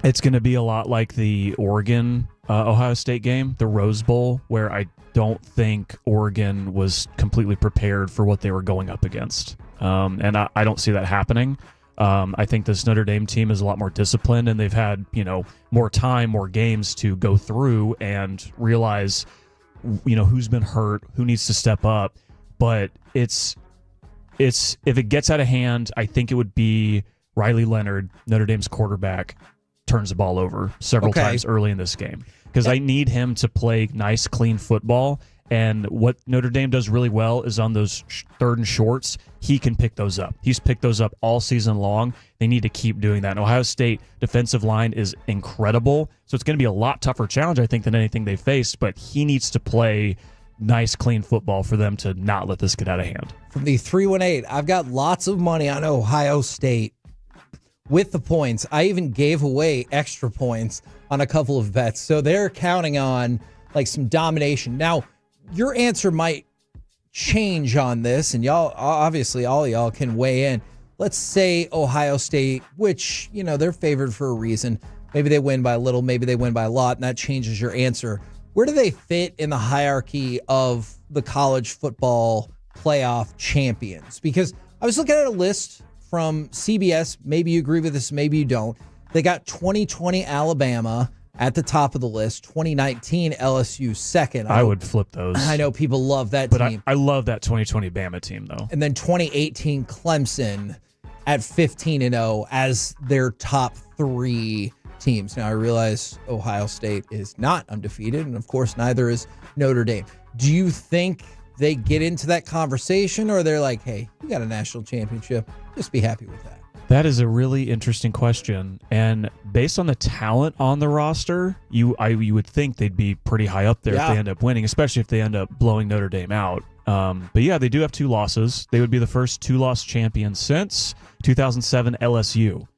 It's going to be a lot like the Oregon Ohio State game, the Rose Bowl, where I don't think Oregon was completely prepared for what they were going up against. And I don't see that happening. I think this Notre Dame team is a lot more disciplined, and they've had, more time, more games to go through and realize, who's been hurt, who needs to step up. But it's if it gets out of hand, I think it would be Riley Leonard, Notre Dame's quarterback, turns the ball over several times early in this game, because I need him to play nice, clean football. And what Notre Dame does really well is on those 3rd and shorts, he can pick those up. He's picked those up all season long. They need to keep doing that. And Ohio State defensive line is incredible, so it's going to be a lot tougher challenge, I think, than anything they faced. But he needs to play nice, clean football for them to not let this get out of hand. From the 318, I've got lots of money on Ohio State with the points. I even gave away extra points on a couple of bets. So they're counting on some domination. Now, your answer might change on this, and y'all, obviously, all y'all can weigh in. Let's say Ohio State, which, they're favored for a reason. Maybe they win by a little, maybe they win by a lot, and that changes your answer. Where do they fit in the hierarchy of the college football playoff champions? Because I was looking at a list from CBS. Maybe you agree with this, maybe you don't. They got 2020 Alabama at the top of the list, 2019 LSU second. I would flip those. I know people love that team. I love that 2020 Bama team, though. And then 2018 Clemson at 15-0 as their top 3 teams. Now, I realize Ohio State is not undefeated, and of course, neither is Notre Dame. Do you think they get into that conversation, or they're like, hey, we got a national championship, just be happy with that? That is a really interesting question. And based on the talent on the roster, you would think they'd be pretty high up there if they end up winning, especially if they end up blowing Notre Dame out. But yeah, they do have 2 losses. They would be the first 2-loss champion since 2007 LSU.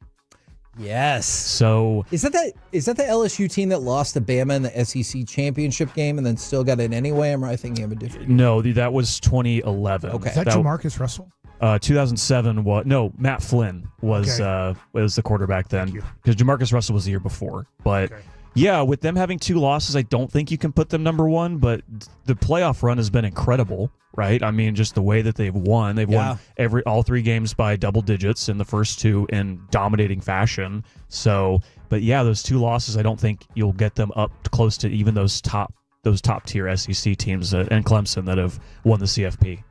Yes. So is that the LSU team that lost to Bama in the SEC championship game and then still got in anyway? Am I thinking of a different? No, that was 2011. Okay. Is that Jamarcus Russell? 2007 was Matt Flynn was the quarterback then because Jamarcus Russell was the year before. But yeah, with them having 2 losses, I don't think you can put them number 1. But the playoff run has been incredible, right? I mean, just the way that they've won. They've won all 3 games by double digits in the first 2 in dominating fashion. So, but yeah, those 2 losses, I don't think you'll get them up close to even those top tier SEC teams and Clemson that have won the CFP.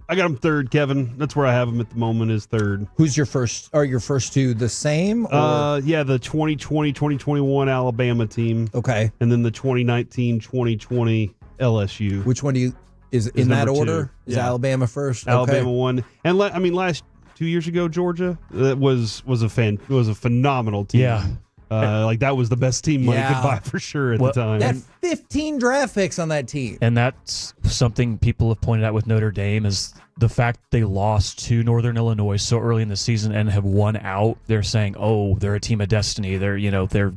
I got him third, Kevin. That's where I have him at the moment is third. Who's your first? Are your first 2 the same? Yeah, the 2020-2021 Alabama team. Okay. And then the 2019-2020 LSU. Which one is in that order? 2. Is Alabama first? Alabama won. And last 2 years ago, Georgia, that was a phenomenal team. Yeah. That was the best team money could buy for sure at the time. They had 15 draft picks on that team. And that's something people have pointed out with Notre Dame is the fact they lost to Northern Illinois so early in the season and have won out. They're saying, "Oh, they're a team of destiny. They're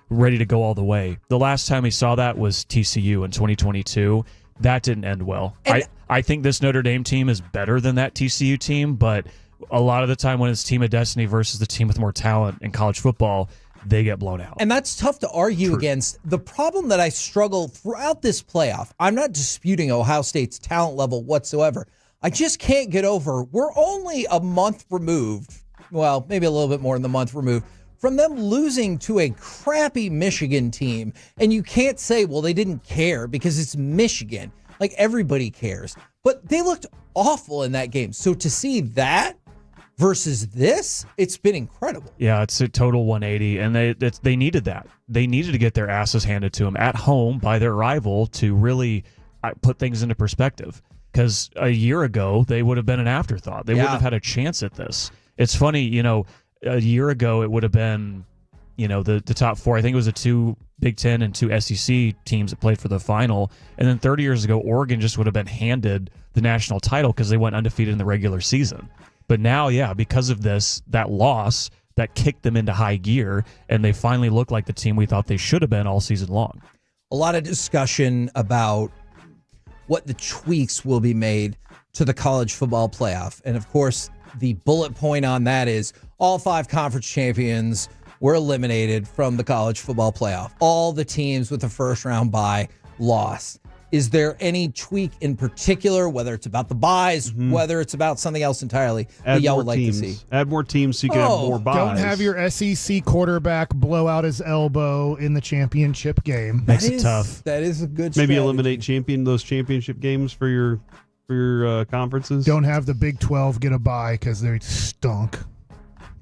ready to go all the way." The last time we saw that was TCU in 2022. That didn't end well. I think this Notre Dame team is better than that TCU team, but a lot of the time when it's team of destiny versus the team with more talent in college football, they get blown out. And that's tough to argue against. The problem that I struggle throughout this playoff, I'm not disputing Ohio State's talent level whatsoever. I just can't get over, we're only a month removed, well, maybe a little bit more than a month removed, from them losing to a crappy Michigan team. And you can't say, well, they didn't care because it's Michigan. Like, everybody cares. But they looked awful in that game. So to see that versus this, it's been incredible. Yeah, it's a total 180, and they needed that. They needed to get their asses handed to them at home by their rival to really put things into perspective. Because a year ago, they would have been an afterthought. They wouldn't have had a chance at this. It's funny, a year ago, it would have been, the top 4. I think it was the 2 Big Ten and 2 SEC teams that played for the final. And then 30 years ago, Oregon just would have been handed the national title because they went undefeated in the regular season. But now, because of that loss, that kicked them into high gear, and they finally look like the team we thought they should have been all season long. A lot of discussion about what the tweaks will be made to the college football playoff. And of course, the bullet point on that is all 5 conference champions were eliminated from the college football playoff. All the teams with the first round bye lost. Is there any tweak in particular, whether it's about the buys, whether it's about something else entirely, that y'all would like to see? Add more teams so you can have more buys. Don't have your SEC quarterback blow out his elbow in the championship game. Makes it tough. That is a good Maybe strategy. eliminate those championship games for your conferences. Don't have the Big 12 get a bye because they stunk.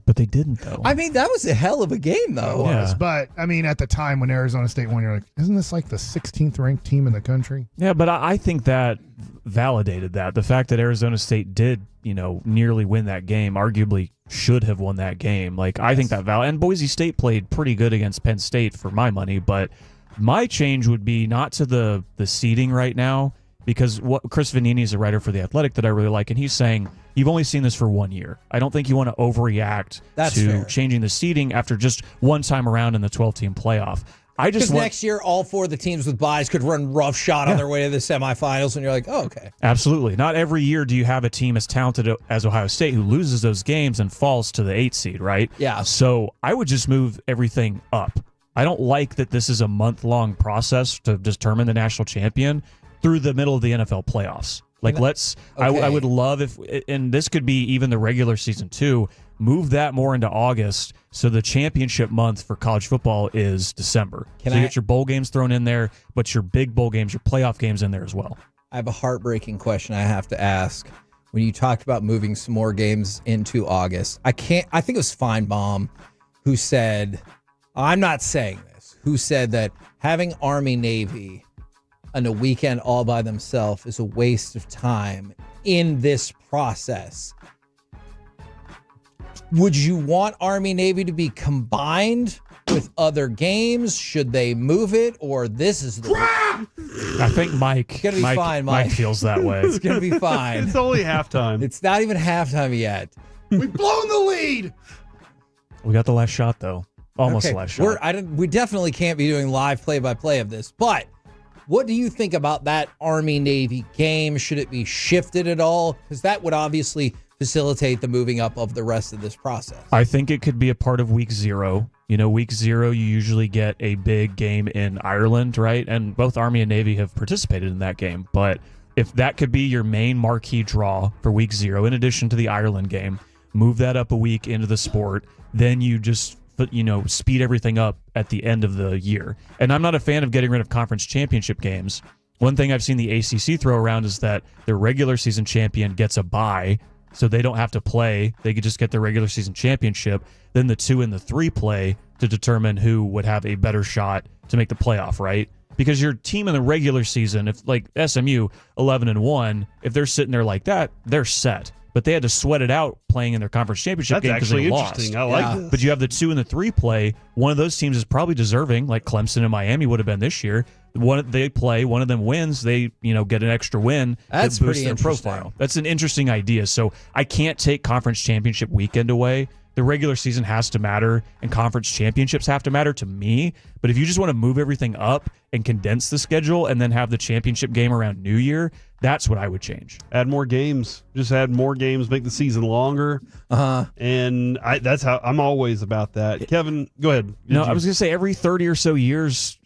But they didn't, though. I mean, that was a hell of a game, though. It was. But, I mean, at the time when Arizona State won, you're like, isn't this like the 16th ranked team in the country? Yeah, but I think that validated that. The fact that Arizona State did, nearly win that game, arguably should have won that game. Like, I think that and Boise State played pretty good against Penn State for my money, but my change would be not to the seeding right now, because what Chris Vanini is a writer for The Athletic that I really like, and he's saying, you've only seen this for 1 year. I don't think you want to overreact to changing the seeding after just one time around in the 12-team playoff. Because next year, all 4 of the teams with buys could run roughshod on their way to the semifinals, and you're like, oh, okay. Absolutely. Not every year do you have a team as talented as Ohio State who loses those games and falls to the 8 seed, right? Yeah. So I would just move everything up. I don't like that this is a month-long process to determine the national champion through the middle of the NFL playoffs. Like, I would love if, and this could be even the regular season too, move that more into August so the championship month for college football is December. You get your bowl games thrown in there, but your big bowl games, your playoff games in there as well. I have a heartbreaking question I have to ask. When you talked about moving some more games into August, I think it was Feinbaum who said, I'm not saying this, who said that having Army-Navy on a weekend all by themselves is a waste of time in this process. Would you want Army-Navy to be combined with other games? Should they move it, or this is the... I think Mike feels that way. It's going to be fine. It's only halftime. It's not even halftime yet. We've blown the lead. We got the last shot, though. Almost Okay, the last shot. We definitely can't be doing live play-by-play of this, but what do you think about that Army-Navy game? Should it be shifted at all? Because that would obviously facilitate the moving up of the rest of this process. I think it could be a part of week 0. Week 0, you usually get a big game in Ireland, right? And both Army and Navy have participated in that game. But if that could be your main marquee draw for week 0, in addition to the Ireland game, move that up a week into the sport, then you just speed everything up at the end of the year. And I'm not a fan of getting rid of conference championship games. One thing I've seen the ACC throw around is that their regular season champion gets a bye, so they don't have to play. They could just get their regular season championship. Then the 2 and the 3 play to determine who would have a better shot to make the playoff, right? Because your team in the regular season, if like SMU 11-1, if they're sitting there like that, they're set. But they had to sweat it out playing in their conference championship game because they lost. Interesting. I like this. But you have the 2 and the 3 play. One of those teams is probably deserving, like Clemson and Miami would have been this year. They play, one of them wins, they get an extra win. That's that boosts pretty their interesting. profile. That's an interesting idea. So I can't take conference championship weekend away. The regular season has to matter, and conference championships have to matter to me. But if you just want to move everything up and condense the schedule and then have the championship game around New Year, that's what I would change. Add more games. Just add more games. Make the season longer. And that's how I'm always about that. Kevin, go ahead. I was going to say every 30 or so years,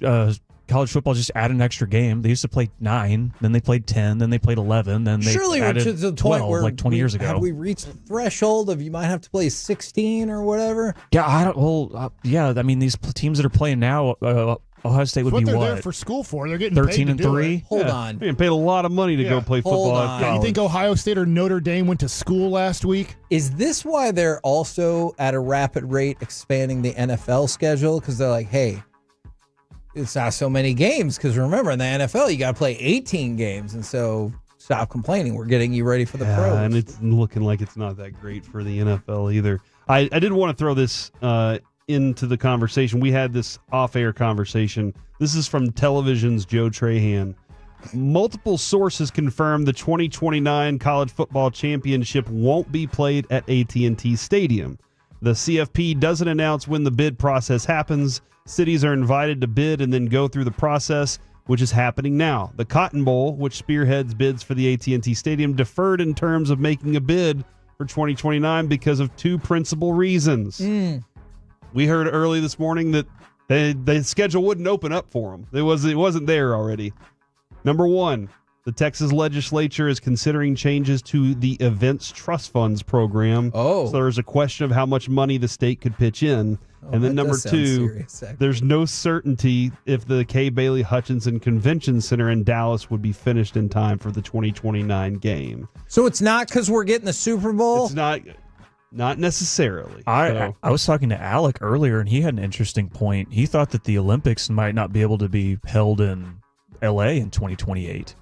college football just add an extra game. They used to play 9, then they played 10, then they played 11, then they Surely we're added to the point 12, where like 20 years ago. Have we reached the threshold of you might have to play 16 or whatever? Yeah, I don't. Well, yeah. I mean, these teams that are playing now, Ohio State would What be they're what? there for school for? They're getting 13 paid and to do 3. it. Hold on. They paid a lot of money to go play football at on. Yeah, you college. think Ohio State or Notre Dame went to school last week? Is this why they're also at a rapid rate expanding the NFL schedule? Because they're like, hey, it's not so many games. Because remember, in the NFL, you got to play 18 games. And so stop complaining. We're getting you ready for the pros. And it's looking like it's not that great for the NFL either. I did want to throw this into the conversation. We had this off-air conversation. This is from Television's Joe Trahan. Multiple sources confirm the 2029 college football championship won't be played at AT&T Stadium. The CFP doesn't announce when the bid process happens. Cities are invited to bid and then go through the process, which is happening now. The Cotton Bowl, which spearheads bids for the AT&T Stadium, deferred in terms of making a bid for 2029 because of 2 principal reasons. We heard early this morning that the schedule wouldn't open up for them. It wasn't there already. Number 1, the Texas legislature is considering changes to the Events Trust Funds program. Oh. So there's a question of how much money the state could pitch in. And then number 2, there's no certainty if the Kay Bailey Hutchinson Convention Center in Dallas would be finished in time for the 2029 game. So it's not because we're getting the Super Bowl? It's not necessarily. I was talking to Alec earlier, and he had an interesting point. He thought that the Olympics might not be able to be held in L.A. in 2028,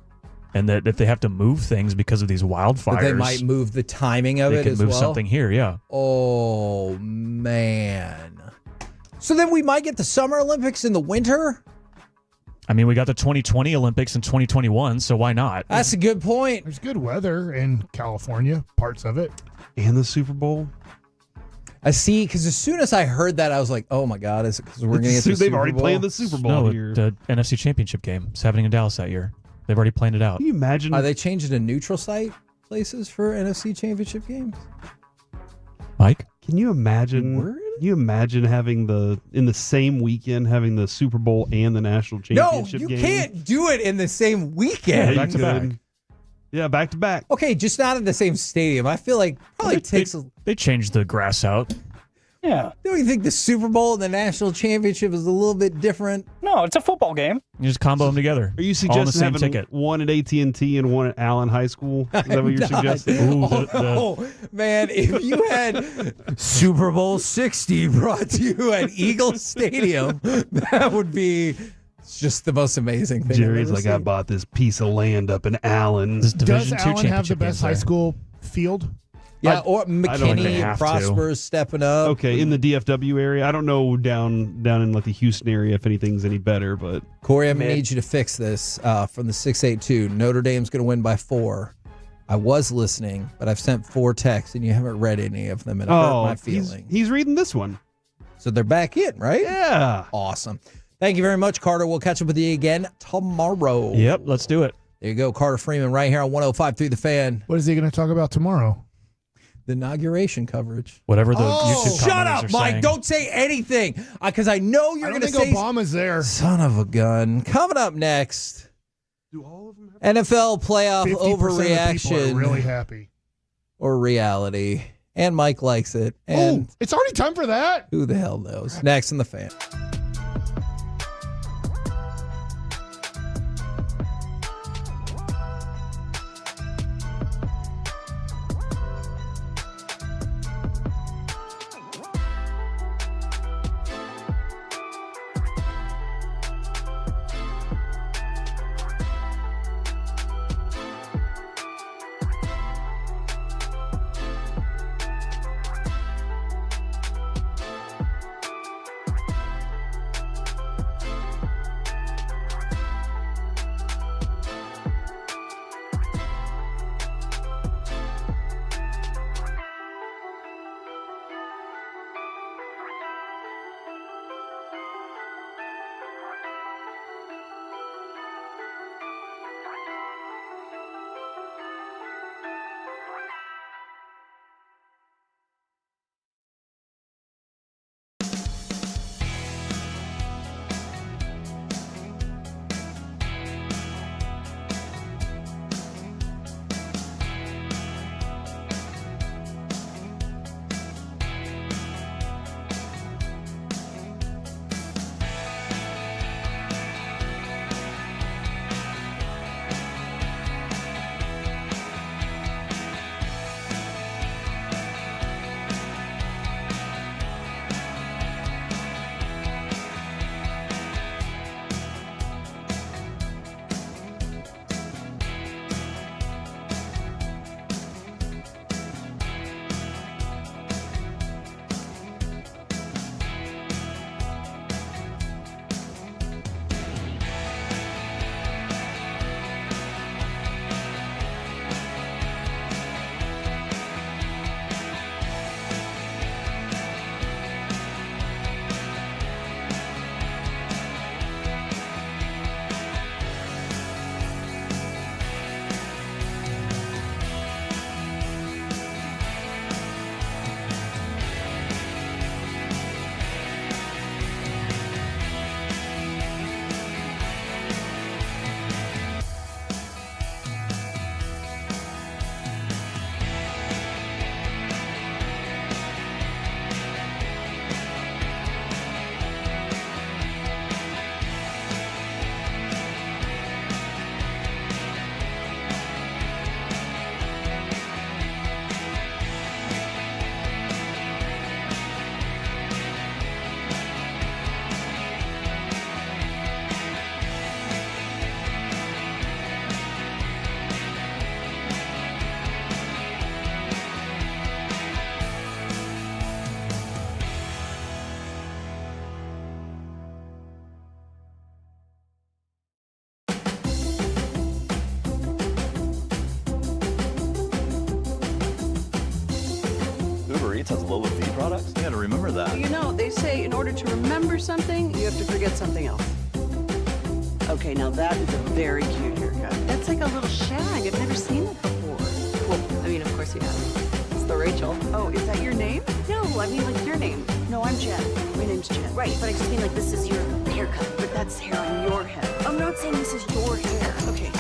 and that if they have to move things because of these wildfires, But they might move the timing of they it could as move well? something here, yeah. Oh, man. So then we might get the Summer Olympics in the winter? I mean, we got the 2020 Olympics in 2021, so why not? That's a good point. There's good weather in California, parts of it. And the Super Bowl. I see, because as soon as I heard that, I was like, oh my God, is it because we're going to get the They've Super already Bowl? played the Super Bowl No, here. the NFC Championship game. It's happening in Dallas that year. They've already planned it out. Can you imagine? Are they changing to neutral site places for NFC Championship games? Mike? Can you imagine? Can you imagine having in the same weekend having the Super Bowl and the national championship No, game? you can't do it in the same weekend. Yeah, back to back. Yeah, back to back. Okay, just not in the same stadium. I feel like probably takes a... They changed the grass out. Yeah. Don't you think the Super Bowl and the national championship is a little bit different? No, it's a football game. You just combo them together. Are you All on the suggesting same having ticket. one at AT&T and one at Allen High School? Is that what you're suggesting? Oh, man, if you had Super Bowl 60 brought to you at Eagle Stadium, that would be just the most amazing thing. Jerry's I've like, ever I seen. bought this piece of land up in Allen. This Does Division II Allen have the championship best games high there. school field? Yeah, or don't think McKinney they and have to. Prosper's stepping up. Okay, in the DFW area. I don't know down in like the Houston area if anything's any better, but Corey, I'm going to need you to fix this from the 682. Notre Dame's going to win by 4. I was listening, but I've sent 4 texts and you haven't read any of them, and it hurt my feelings. He's reading this one. So they're back in, right? Yeah. Awesome. Thank you very much, Carter. We'll catch up with you again tomorrow. Yep, let's do it. There you go, Carter Freeman right here on 105 through the Fan. What is he going to talk about tomorrow? The inauguration coverage. Whatever the YouTube Shut commenters up, are Mike. saying. Don't say anything because I know you're going to say. Obama's there. Son of a gun. Coming up next. Do all of them have NFL playoff 50% of people overreaction. are really happy. Or reality. And Mike likes it. And it's already time for that. Who the hell knows? Next in the Fan. Uber Eats has low V products? You gotta remember that. You know, they say in order to remember something, you have to forget something else. Okay, now that is a very cute haircut. That's like a little shag. I've never seen it before. Well, I mean, of course you have. It's the Rachel. Oh, is that your name? No, I mean like your name. No, I'm Jen. My name's Jen. Right, but I just mean like this is your haircut. But that's hair on your head. I'm not saying this is your hair. Okay,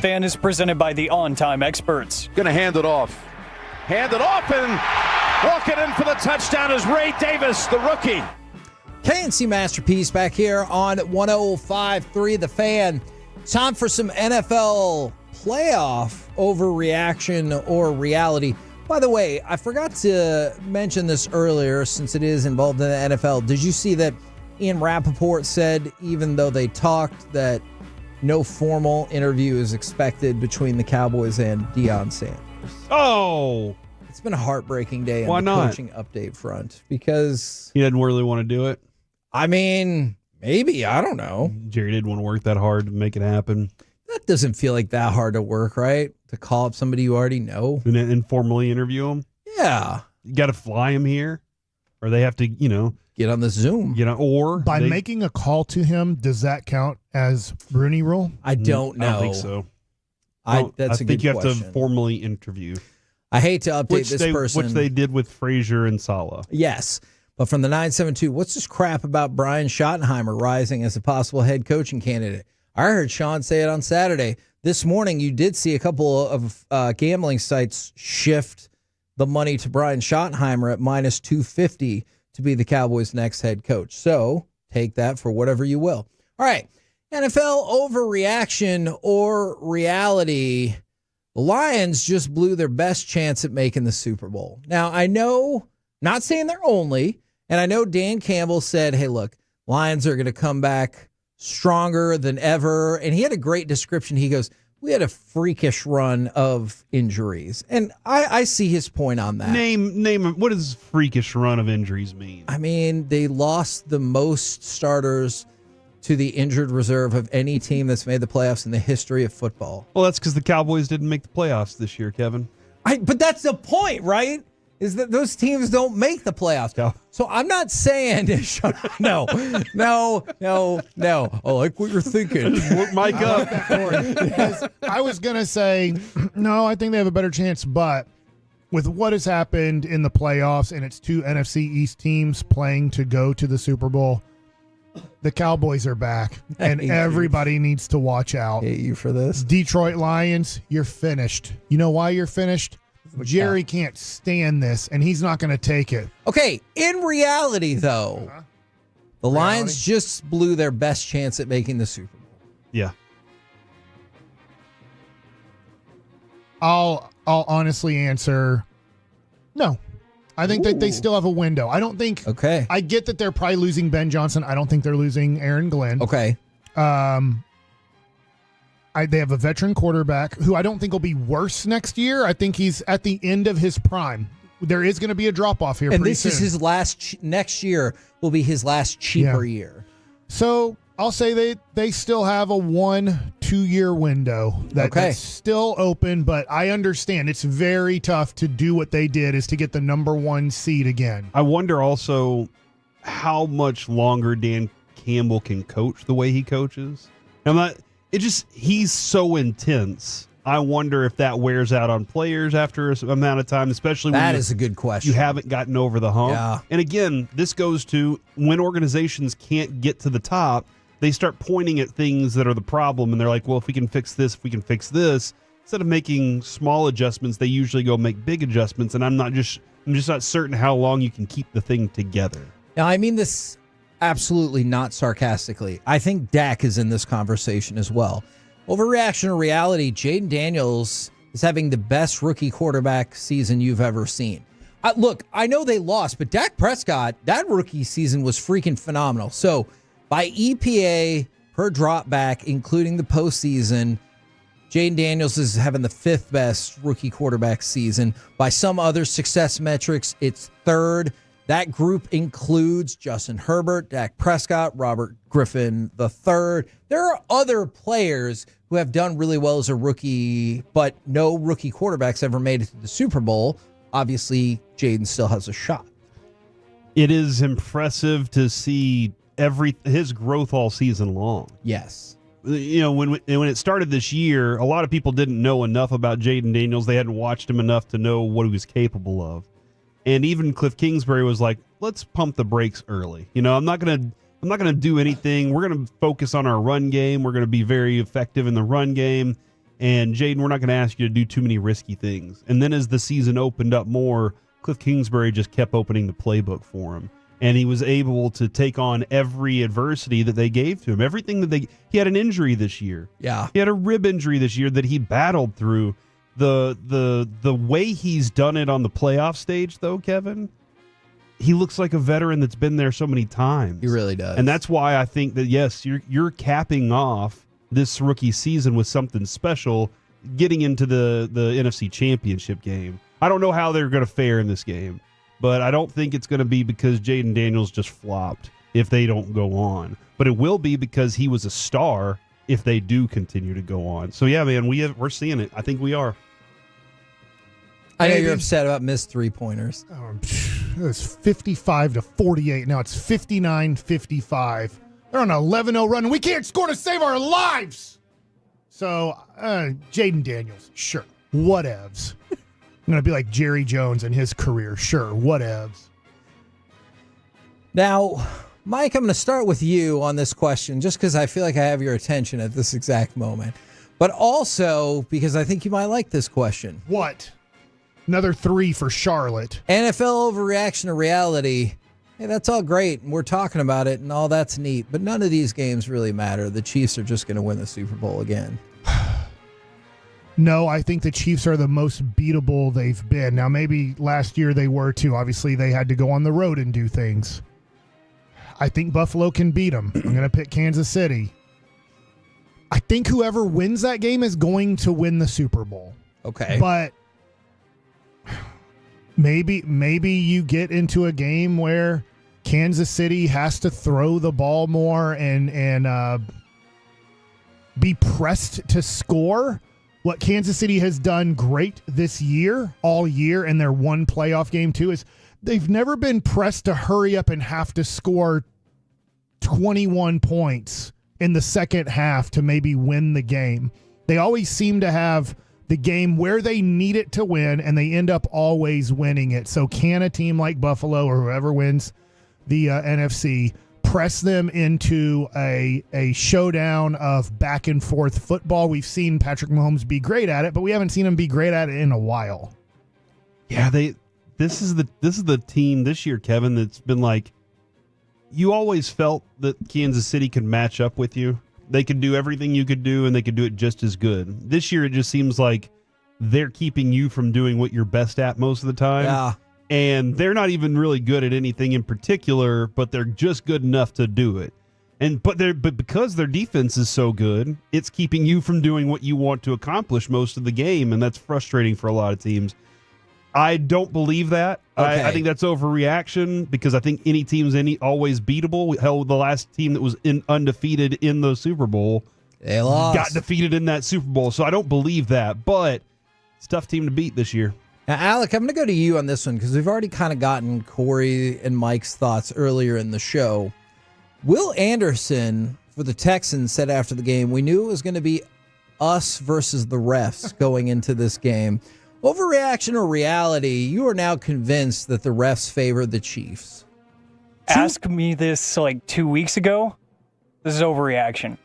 Fan is presented by the On Time Experts. Going to hand it off. And walking in for the touchdown is Ray Davis, the rookie. KNC Masterpiece back here on 105.3 The Fan. Time for some NFL playoff overreaction or reality. By the way, I forgot to mention this earlier since it is involved in the NFL. Did you see that Ian Rappaport said, even though they talked, that no formal interview is expected between the Cowboys and Deion Sanders? Oh! It's been a heartbreaking day Why on the not? coaching update front because He didn't really want to do it. I mean, maybe. I don't know. Jerry didn't want to work that hard to make it happen. That doesn't feel like that hard to work, right? To call up somebody you already know. And then informally interview him. Yeah. You got to fly him here, or they have to, get on the Zoom. Or By making a call to him, does that count as Rooney Rule? I don't know. I don't think so. That's a think good you question. have to formally interview. I hate to update this person. Which they did with Frazier and Saleh. Yes. But from the 972, what's this crap about Brian Schottenheimer rising as a possible head coaching candidate? I heard Sean say it on Saturday. This morning, you did see a couple of gambling sites shift the money to Brian Schottenheimer at minus 250 to be the Cowboys' next head coach. So take that for whatever you will. All right. NFL overreaction or reality. The Lions just blew their best chance at making the Super Bowl. Now, I know, not saying they're only, and I know Dan Campbell said, hey, look, Lions are going to come back stronger than ever. And he had a great description. He goes, we had a freakish run of injuries. And I see his point on that. Name what does freakish run of injuries mean? I mean, they lost the most starters to the injured reserve of any team that's made the playoffs in the history of football. Well, that's because the Cowboys didn't make the playoffs this year, Kevin. But that's the point, right? Is that those teams don't make the playoffs. No. So I'm not saying no. I like what you're thinking. Mike up. I was going to say, no, I think they have a better chance, but with what has happened in the playoffs and it's two NFC East teams playing to go to the Super Bowl, the Cowboys are back, and everybody needs to watch out. I hate you for this. Detroit Lions, you're finished. You know why you're finished? Jerry can't stand this, and he's not going to take it. Okay, in reality, though, the Lions just blew their best chance at making the Super Bowl. Yeah. I'll honestly answer no. I think that they still have a window. I don't think. Okay. I get that they're probably losing Ben Johnson. I don't think they're losing Aaron Glenn. Okay. They have a veteran quarterback who I don't think will be worse next year. I think he's at the end of his prime. There is going to be a drop off here. And pretty this soon. is his last. Next year will be his last cheaper year. So I'll say they still have a 1-2 year window that's still open, but I understand it's very tough to do what they did is to get the number 1 seed again. I wonder also how much longer Dan Campbell can coach the way he coaches. He's so intense. I wonder if that wears out on players after an amount of time, especially when that is a good question. You haven't gotten over the hump. Yeah. And again, this goes to when organizations can't get to the top, they start pointing at things that are the problem, and they're like, well, if we can fix this, instead of making small adjustments, they usually go make big adjustments, and I'm just not certain how long you can keep the thing together. Now, I mean this absolutely not sarcastically. I think Dak is in this conversation as well. Overreaction or reality, Jaden Daniels is having the best rookie quarterback season you've ever seen. Look, I know they lost, but Dak Prescott, that rookie season was freaking phenomenal. So by EPA per drop back, including the postseason, Jaden Daniels is having the 5th best rookie quarterback season. By some other success metrics, it's 3rd. That group includes Justin Herbert, Dak Prescott, Robert Griffin III. There are other players who have done really well as a rookie, but no rookie quarterbacks ever made it to the Super Bowl. Obviously, Jaden still has a shot. It is impressive to see his growth all season long. Yes. You know, when it started this year, a lot of people didn't know enough about Jaden Daniels. They hadn't watched him enough to know what he was capable of. And even Cliff Kingsbury was like, let's pump the brakes early. You know, I'm not gonna do anything. We're gonna focus on our run game. We're gonna be very effective in the run game. And Jaden, we're not going to ask you to do too many risky things. And then as the season opened up more, Cliff Kingsbury just kept opening the playbook for him. And he was able to take on every adversity that they gave to him. Everything that he had an injury this year. Yeah. He had a rib injury this year that he battled through. The way he's done it on the playoff stage, though, Kevin, he looks like a veteran that's been there so many times. He really does. And that's why I think that, yes, you're capping off this rookie season with something special, getting into the NFC Championship game. I don't know how they're going to fare in this game, but I don't think it's going to be because Jaden Daniels just flopped if they don't go on. But it will be because he was a star if they do continue to go on. So, yeah, man, we're seeing it. I think we are. I know you're upset about missed three-pointers. It was 55-48. Now it's 59-55. They're on an 11-0 run, and we can't score to save our lives. So, Jaden Daniels, sure, whatevs. I'm going to be like Jerry Jones in his career. Sure, whatevs. Now, Mike, I'm going to start with you on this question just because I feel like I have your attention at this exact moment. But also because I think you might like this question. What? Another 3 for Charlotte. NFL overreaction to reality. Hey, that's all great, and we're talking about it, and all that's neat, but none of these games really matter. The Chiefs are just going to win the Super Bowl again. No, I think the Chiefs are the most beatable they've been. Now, maybe last year they were too. Obviously, they had to go on the road and do things. I think Buffalo can beat them. I'm going to pick Kansas City. I think whoever wins that game is going to win the Super Bowl. Okay. But maybe you get into a game where Kansas City has to throw the ball more and be pressed to score. What Kansas City has done great this year, all year, and their one playoff game too, is they've never been pressed to hurry up and have to score 21 points in the second half to maybe win the game. They always seem to have the game where they need it to win, and they end up always winning it. So can a team like Buffalo or whoever wins the NFC press them into a showdown of back and forth football? We've seen Patrick Mahomes be great at it, but we haven't seen him be great at it in a while. Yeah, this is the team this year, Kevin, that's been like, you always felt that Kansas City could match up with you. They could do everything you could do, and they could do it just as good. This year, it just seems like they're keeping you from doing what you're best at most of the time. Yeah. And they're not even really good at anything in particular, but they're just good enough to do it. But because their defense is so good, it's keeping you from doing what you want to accomplish most of the game, and that's frustrating for a lot of teams. I don't believe that. Okay. I think that's overreaction because I think any team's always beatable. Hell, the last team that was undefeated in the Super Bowl they lost. Got defeated in that Super Bowl. So I don't believe that, but it's a tough team to beat this year. Now, Alec, I'm going to go to you on this one because we've already kind of gotten Corey and Mike's thoughts earlier in the show. Will Anderson for the Texans said after the game, we knew it was going to be us versus the refs going into this game. Overreaction or reality, you are now convinced that the refs favor the Chiefs. Ask me this like 2 weeks ago. This is overreaction.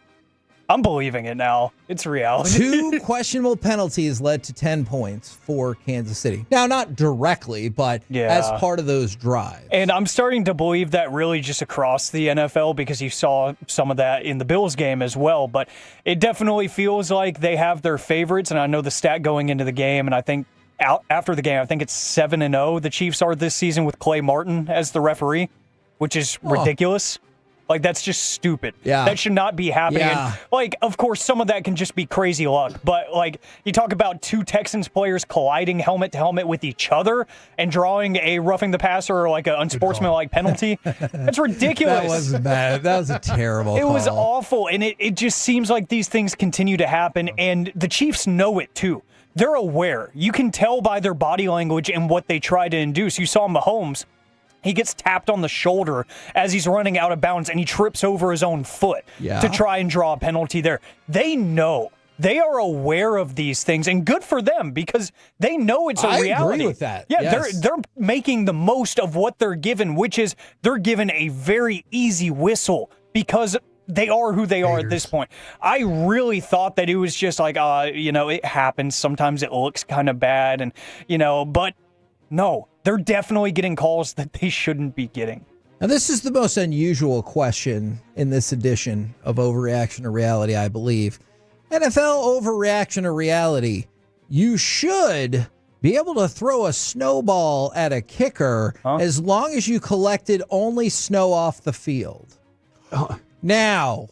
I'm believing it now. It's reality. 2 questionable penalties led to 10 points for Kansas City. Now, not directly, but as part of those drives. And I'm starting to believe that really just across the NFL because you saw some of that in the Bills game as well. But it definitely feels like they have their favorites. And I know the stat going into the game, and I think after the game, I think it's 7-0 the Chiefs are this season with Clay Martin as the referee, which is ridiculous. Like, that's just stupid. Yeah. That should not be happening. Yeah. And, like, of course, some of that can just be crazy luck. But, like, you talk about 2 Texans players colliding helmet to helmet with each other and drawing a roughing the passer or, like, an unsportsmanlike penalty. That's ridiculous. That wasn't bad. That was a terrible It call. was awful. And it just seems like these things continue to happen. And the Chiefs know it, too. They're aware. You can tell by their body language and what they try to induce. You saw Mahomes. He gets tapped on the shoulder as he's running out of bounds, and he trips over his own foot to try and draw a penalty there. They know. They are aware of these things, and good for them because they know it's a reality. I agree with that. Yeah, yes. they're making the most of what they're given, which is they're given a very easy whistle because they are who they are at this point. I really thought that it was just like, it happens. Sometimes it looks kind of bad, and but no, they're definitely getting calls that they shouldn't be getting. Now, this is the most unusual question in this edition of Overreaction to Reality, I believe. NFL Overreaction to Reality. You should be able to throw a snowball at a kicker as long as you collected only snow off the field. Now,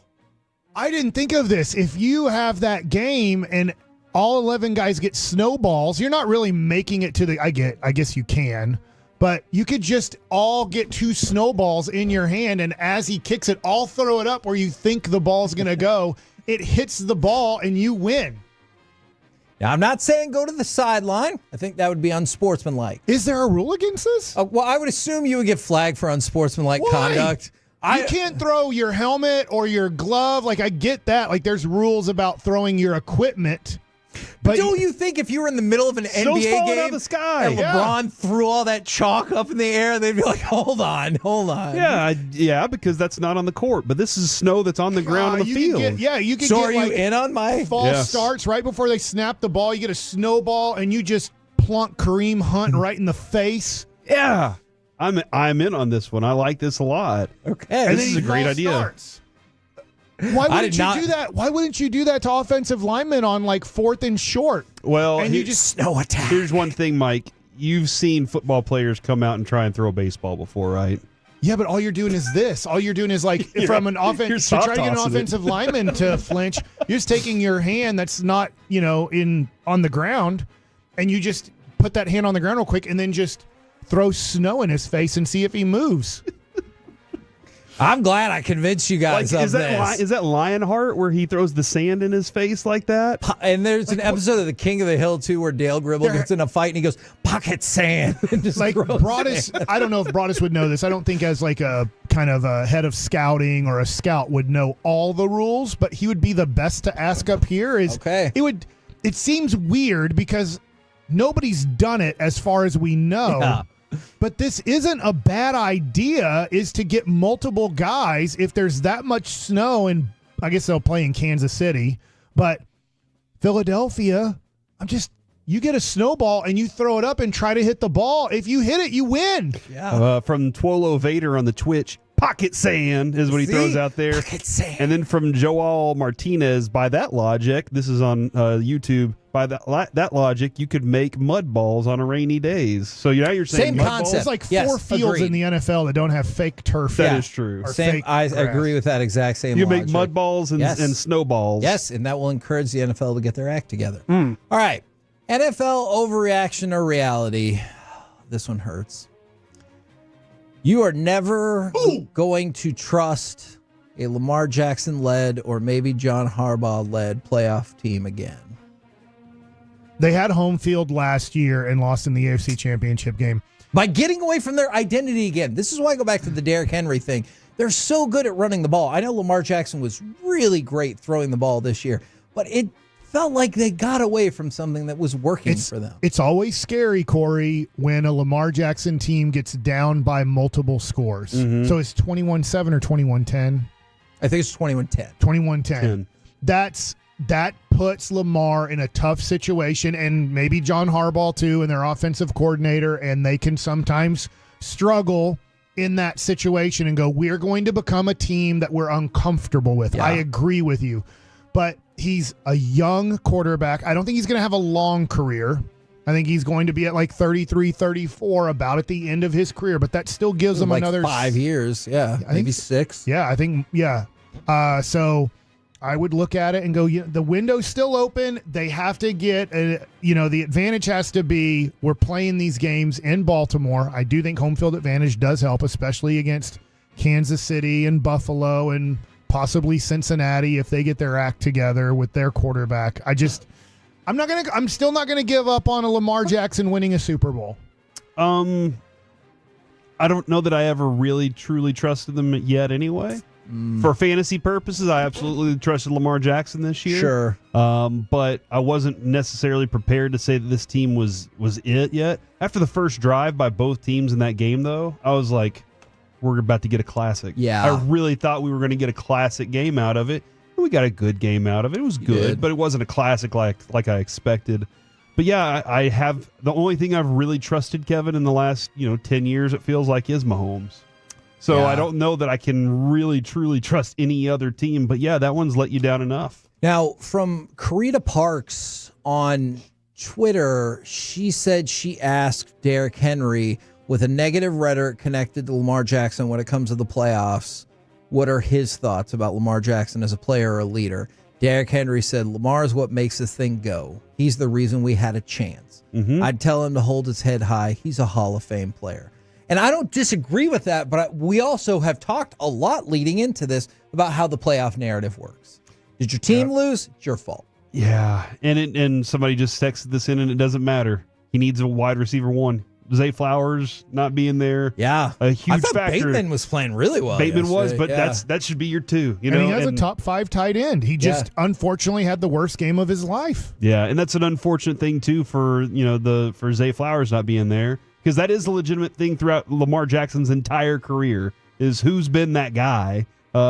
I didn't think of this. If you have that game and all 11 guys get snowballs, you're not really making it to the... I guess you can. But you could just all get 2 snowballs in your hand, and as he kicks it, all throw it up where you think the ball's going to go. It hits the ball, and you win. Now, I'm not saying go to the sideline. I think that would be unsportsmanlike. Is there a rule against this? Well, I would assume you would get flagged for unsportsmanlike conduct. You can't throw your helmet or your glove. Like, I get that. Like, there's rules about throwing your equipment. But don't you think if you were in the middle of an NBA game out of the sky. and LeBron threw all that chalk up in the air, they'd be like, hold on. Yeah, because that's not on the court. But this is snow that's on the ground on the field. You can So get are you in on my false starts right before they snap the ball. You get a snowball, and you just plunk Kareem Hunt right in the face. Yeah. I'm in on this one. I like this a lot. Okay. And this is a great idea. Starts. Why wouldn't you do that? Why wouldn't you do that to offensive linemen on like 4th and short? Well, and you just snow attack. Here's one thing, Mike. You've seen football players come out and try and throw a baseball before, right? Yeah, but all you're doing is this. All you're doing is like from an offense to try to get an offensive lineman to flinch. You're just taking your hand that's not on the ground, and you just put that hand on the ground real quick, and then just throw snow in his face and see if he moves. I'm glad I convinced you guys of this. Is that Lionheart where he throws the sand in his face like that? And there's an episode of The King of the Hill, too, where Dale Gribble gets in a fight and he goes, pocket sand. And just like Broadus, I don't know if Broadus would know this. I don't think as like a kind of a head of scouting or a scout would know all the rules, but he would be the best to ask up here. It seems weird because nobody's done it as far as we know. Yeah. But this isn't a bad idea, is to get multiple guys if there's that much snow, and I guess they'll play in Kansas City, but Philadelphia, you get a snowball and you throw it up and try to hit the ball. If you hit it, you win. Yeah. From Twolo Vader on the Twitch, pocket sand is what he throws out there. Pocket sand. And then from Joel Martinez, by that logic, this is on YouTube, by that logic, you could make mud balls on a rainy days. So now you're saying Same mud concept. balls? There's like 4 fields in the NFL that don't have fake turf. That is true. I agree with that exact same You logic. make mud balls and snowballs. Yes, and that will encourage the NFL to get their act together. All right. NFL overreaction or reality. This one hurts. You are never going to trust a Lamar Jackson-led or maybe John Harbaugh-led playoff team again. They had home field last year and lost in the AFC Championship game. By getting away from their identity again. This is why I go back to the Derrick Henry thing. They're so good at running the ball. I know Lamar Jackson was really great throwing the ball this year, but it felt like they got away from something that was working for them. It's always scary, Corey, when a Lamar Jackson team gets down by multiple scores. So it's 21-7 or 21-10? I think it's 21-10. 21-10. That puts Lamar in a tough situation, and maybe John Harbaugh too, and their offensive coordinator, and they can sometimes struggle in that situation and go, we're going to become a team that we're uncomfortable with. Yeah. I agree with you. But he's a young quarterback. I don't think he's going to have a long career. I think he's going to be at like 33, 34 about at the end of his career, but that still gives him like another 5 years. Yeah, maybe 6. Yeah, I think, so I would look at it and go, the window's still open. They have to get, the advantage has to be we're playing these games in Baltimore. I do think home field advantage does help, especially against Kansas City and Buffalo and possibly Cincinnati if they get their act together with their quarterback. I'm still not gonna give up on a Lamar Jackson winning a Super Bowl. I don't know that I ever really truly trusted them yet anyway. For fantasy purposes, I absolutely trusted Lamar Jackson this year. Sure. But I wasn't necessarily prepared to say that this team was it yet. After the first drive by both teams in that game, though, I was like, we're about to get a classic. Yeah. I really thought we were going to get a classic game out of it. We got a good game out of it. It was good, but it wasn't a classic like I expected. But yeah, I have the only thing I've really trusted, Kevin, in the last 10 years, it feels like, is Mahomes. So I don't know that I can really truly trust any other team. But yeah, that one's let you down enough. Now, from Karita Parks on Twitter, she said she asked Derrick Henry, with a negative rhetoric connected to Lamar Jackson when it comes to the playoffs, what are his thoughts about Lamar Jackson as a player or a leader? Derrick Henry said, Lamar is what makes this thing go. He's the reason we had a chance. I'd tell him to hold his head high. He's a Hall of Fame player. And I don't disagree with that, but we also have talked a lot leading into this about how the playoff narrative works. Did your team lose? It's your fault. Yeah, and somebody just texted this in, and it doesn't matter. He needs a wide receiver one. Zay Flowers not being there. Yeah. A huge I thought factor. Bateman was playing really well. Bateman was, but yeah. that should be your two. And he has a top 5 tight end. He just unfortunately had the worst game of his life. Yeah, and that's an unfortunate thing too for for Zay Flowers not being there, because that is a legitimate thing throughout Lamar Jackson's entire career, is who's been that guy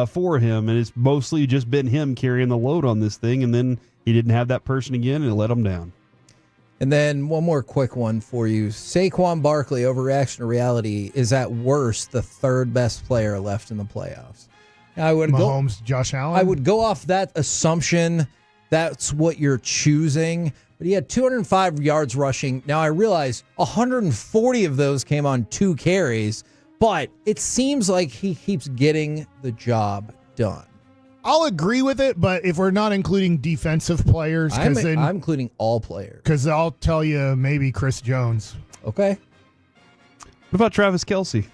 for him, and it's mostly just been him carrying the load on this thing, and then he didn't have that person again, and it let him down. And then one more quick one for you. Saquon Barkley, overreaction to reality, is at worst the third best player left in the playoffs. Now, Mahomes, Josh Allen? I would go off that assumption. That's what you're choosing. But he had 205 yards rushing. Now, I realize 140 of those came on 2 carries, but it seems like he keeps getting the job done. I'll agree with it, but if we're not including defensive players, I'm including all players. Because I'll tell you, maybe Chris Jones. Okay. What about Travis Kelce?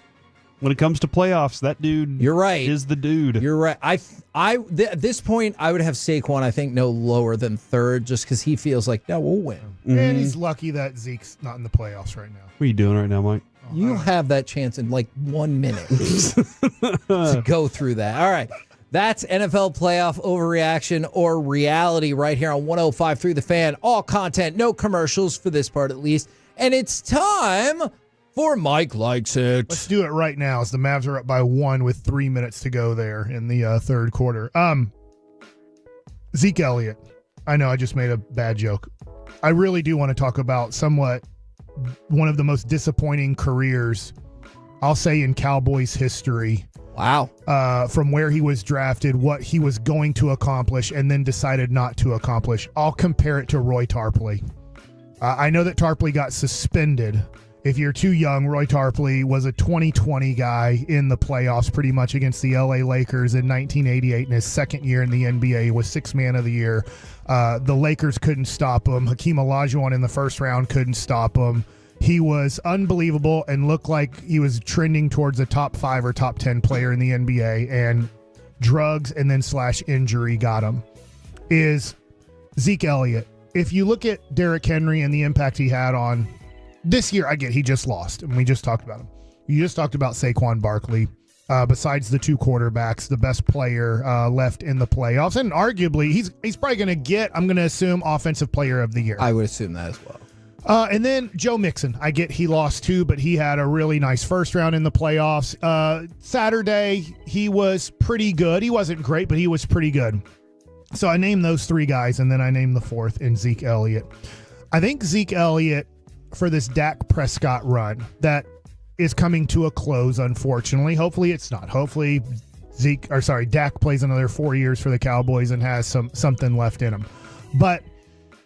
When it comes to playoffs, that dude, you're right, is the dude. You're right. At this point, I would have Saquon, I think, no lower than third, just because he feels like, no, we'll win. And he's lucky that Zeke's not in the playoffs right now. What are you doing right now, Mike? You'll have that chance in like 1 minute to go through that. All right. That's NFL playoff overreaction or reality right here on 105.3 The Fan. All content, no commercials for this part at least. And it's time for Mike Likes It. Let's do it right now as the Mavs are up by 1 with 3 minutes to go there in the third quarter. Zeke Elliott. I know I just made a bad joke. I really do want to talk about somewhat one of the most disappointing careers, I'll say, in Cowboys history. Wow. From where he was drafted, what he was going to accomplish, and then decided not to accomplish. I'll compare it to Roy Tarpley. I know that Tarpley got suspended. If you're too young, Roy Tarpley was a 2020 guy in the playoffs pretty much against the LA Lakers in 1988 in his second year in the NBA. He was 6th man of the year. The Lakers couldn't stop him. Hakeem Olajuwon in the first round couldn't stop him. He was unbelievable and looked like he was trending towards a top 5 or top 10 player in the NBA, and drugs and then / injury got him. Is Zeke Elliott. If you look at Derrick Henry and the impact he had on this year, I get he just lost, and we just talked about him. You just talked about Saquon Barkley. Besides the 2 quarterbacks, the best player left in the playoffs, and arguably he's probably going to get, I'm going to assume, Offensive Player of the Year. I would assume that as well. And then Joe Mixon. I get he lost too, but he had a really nice first round in the playoffs. Saturday, he was pretty good. He wasn't great, but he was pretty good. So I named those 3 guys, and then I named the 4th in Zeke Elliott. I think Zeke Elliott, for this Dak Prescott run that is coming to a close, unfortunately. Hopefully it's not. Hopefully Dak plays another 4 years for the Cowboys and has something left in him. But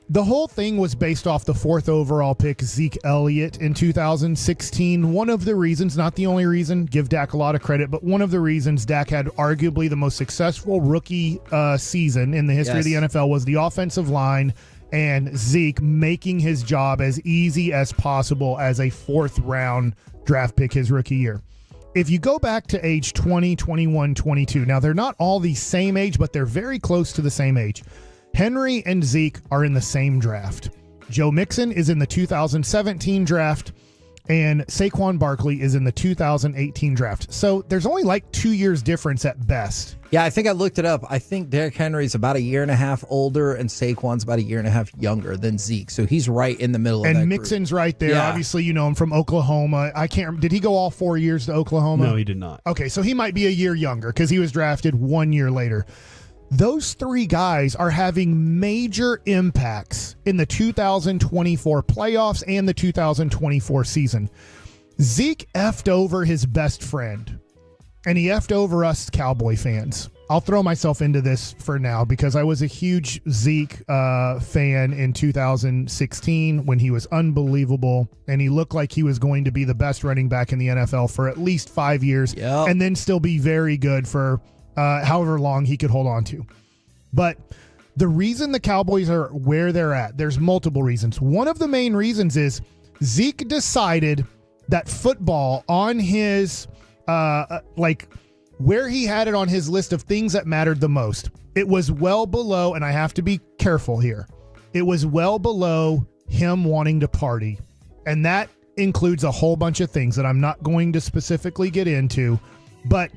the whole thing was based off the 4th overall pick, Zeke Elliott, in 2016. One of the reasons, not the only reason, give Dak a lot of credit, but one of the reasons Dak had arguably the most successful rookie season in the history of the NFL was the offensive line and Zeke making his job as easy as possible as a 4th round draft pick his rookie year. If you go back to age 20, 21, 22, now they're not all the same age, but they're very close to the same age. Henry and Zeke are in the same draft. Joe Mixon is in the 2017 draft. and Saquon Barkley is in the 2018 draft. So there's only like 2 years difference at best. Yeah, I think I looked it up. I think Derrick Henry's about a year and a half older, and Saquon's about a year and a half younger than Zeke. So he's right in the middle of that And Mixon's group. right there. Yeah. Obviously, you know him from Oklahoma. I can't. Did he go all 4 years to Oklahoma? No, he did not. Okay, so he might be a year younger because he was drafted 1 year later. Those three guys are having major impacts in the 2024 playoffs and the 2024 season. Zeke effed over his best friend, and he effed over us Cowboy fans. I'll throw myself into this for now because I was a huge Zeke fan in 2016 when he was unbelievable, and he looked like he was going to be the best running back in the NFL for at least 5 years, and then still be very good for however long he could hold on to. But the reason the Cowboys are where they're at, there's multiple reasons. One of the main reasons is Zeke decided that football on his, where he had it on his list of things that mattered the most, it was well below, and I have to be careful here, it was well below him wanting to party. And that includes a whole bunch of things that I'm not going to specifically get into, but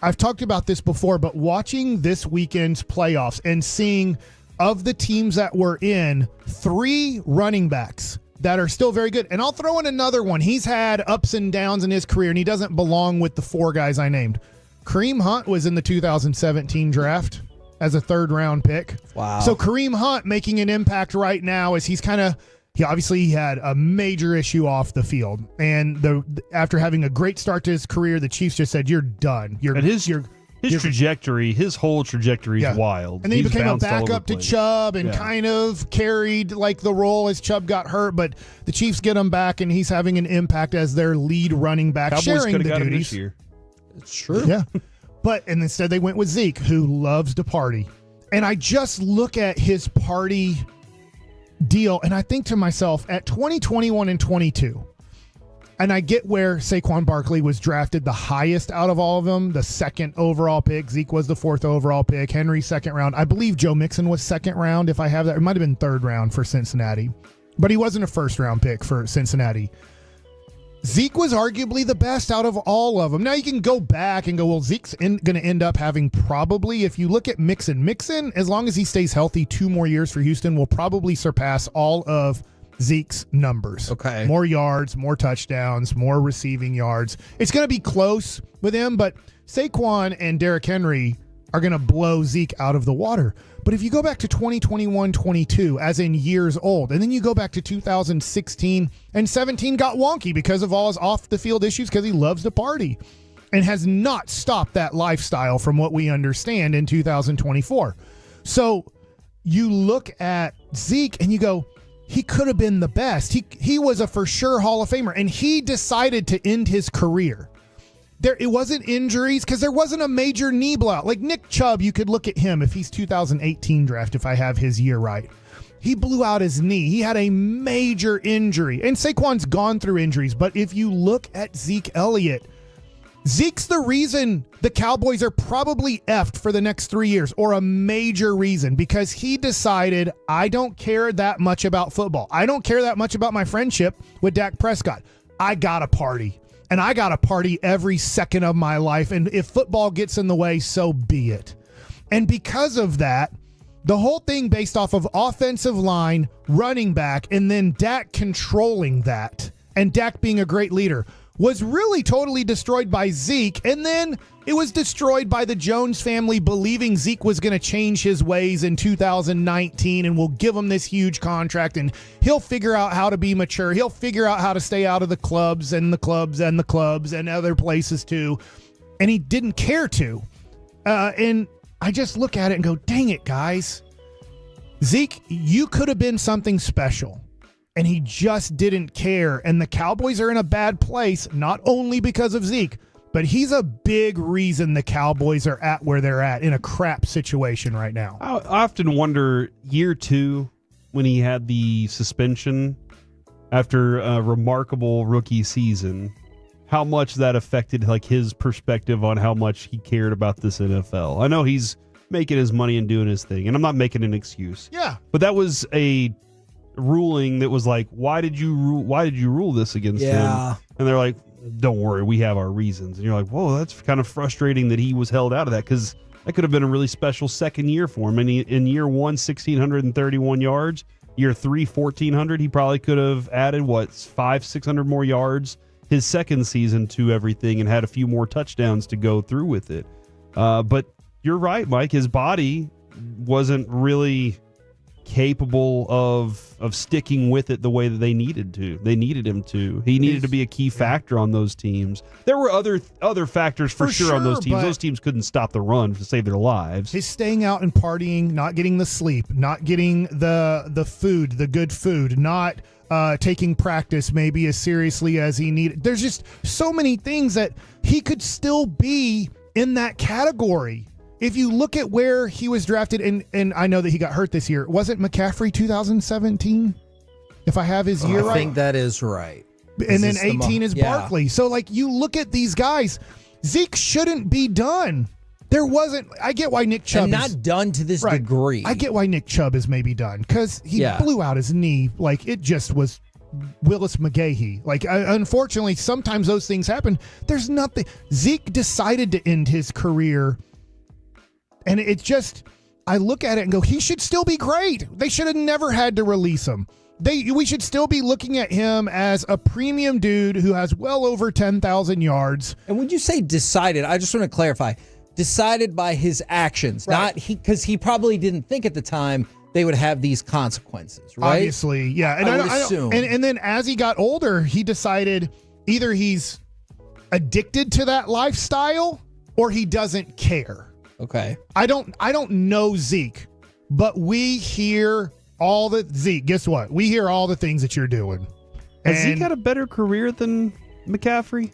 I've talked about this before, but watching this weekend's playoffs and seeing of the teams that were in, 3 running backs that are still very good. And I'll throw in another one. He's had ups and downs in his career, and he doesn't belong with the 4 guys I named. Kareem Hunt was in the 2017 draft as a 3rd-round pick. Wow. So Kareem Hunt making an impact right now as he obviously had a major issue off the field. And after having a great start to his career, the Chiefs just said, you're done. His trajectory, his whole trajectory is wild. And then he He's became a bounced all over backup the to place. Chubb and kind of carried like the role as Chubb got hurt. But the Chiefs get him back, and he's having an impact as their lead running back, Cowboys sharing could the have got him duties. this year. It's true. Yeah. And instead they went with Zeke, who loves to party. And I just look at his party deal, and I think to myself, at 2021 and 22, and I get where Saquon Barkley was drafted the highest out of all of them, the 2nd overall pick. Zeke was the 4th overall pick. Henry 2nd round. I believe Joe Mixon was 2nd round, if I have that. It might have been 3rd round for Cincinnati, but he wasn't a 1st round pick for Cincinnati. Zeke was arguably the best out of all of them. Now you can go back and go, well, Zeke's going to end up having probably, if you look at Mixon, as long as he stays healthy 2 more years for Houston, will probably surpass all of Zeke's numbers. Okay. More yards, more touchdowns, more receiving yards. It's going to be close with him, but Saquon and Derrick Henry are going to blow Zeke out of the water. But if you go back to 2021-22, as in years old, and then you go back to 2016 and 17 got wonky because of all his off-the-field issues because he loves to party and has not stopped that lifestyle from what we understand in 2024. So you look at Zeke and you go, he could have been the best. He was a for sure Hall of Famer, and he decided to end his career. It wasn't injuries because there wasn't a major knee blowout. Like Nick Chubb, you could look at him if he's 2018 draft, if I have his year right. He blew out his knee. He had a major injury. And Saquon's gone through injuries. But if you look at Zeke Elliott, Zeke's the reason the Cowboys are probably effed for the next 3 years, or a major reason, because he decided, I don't care that much about football. I don't care that much about my friendship with Dak Prescott. I got to party. And I got to party every second of my life. And if football gets in the way, so be it. And because of that, the whole thing based off of offensive line, running back, and then Dak controlling that, and Dak being a great leader, was really totally destroyed by Zeke. And then it was destroyed by the Jones family believing Zeke was going to change his ways in 2019 and we'll give him this huge contract and he'll figure out how to be mature. He'll figure out how to stay out of the clubs and other places too. And he didn't care to. And I just look at it and go, dang it, guys. Zeke, you could have been something special. And he just didn't care. And the Cowboys are in a bad place, not only because of Zeke, but he's a big reason the Cowboys are at where they're at, in a crap situation right now. I often wonder, year 2, when he had the suspension after a remarkable rookie season, how much that affected like his perspective on how much he cared about this NFL. I know he's making his money and doing his thing, and I'm not making an excuse. Yeah. But that was a ruling that was like, why did you rule this against him? And they're like, don't worry, we have our reasons. And you're like, whoa, that's kind of frustrating that he was held out of that, because that could have been a really special second year for him. And in year 1, 1,631 yards. Year 3, 1,400. He probably could have added, 500-600 more yards his second season to everything and had a few more touchdowns to go through with it. But you're right, Mike. His body wasn't really capable of sticking with it the way that they needed to. They needed him to. He needed to be a key factor on those teams. There were other factors for sure on those teams. Those teams couldn't stop the run to save their lives. His staying out and partying, not getting the sleep, not getting the food, the good food, not taking practice maybe as seriously as he needed. There's just so many things that he could still be in that category. If you look at where he was drafted, and I know that he got hurt this year, wasn't McCaffrey 2017? If I have his year right. I think that is right. And then 18 is Barkley. So, like, you look at these guys, Zeke shouldn't be done. There wasn't. I get why Nick Chubb and not done to this degree. I get why Nick Chubb is maybe done, because he blew out his knee. Like, it just was Willis McGahee. Like, unfortunately, sometimes those things happen. There's nothing. Zeke decided to end his career. And it's just, I look at it and go, he should still be great. They should have never had to release him. We should still be looking at him as a premium dude who has well over 10,000 yards. And when you say decided, I just want to clarify, decided by his actions, not because he probably didn't think at the time they would have these consequences, right? Obviously, yeah. And I would assume. And then as he got older, he decided either he's addicted to that lifestyle or he doesn't care. Okay. I don't know Zeke, but we hear all the Zeke. Guess what? We hear all the things that you're doing. Has Zeke had a better career than McCaffrey?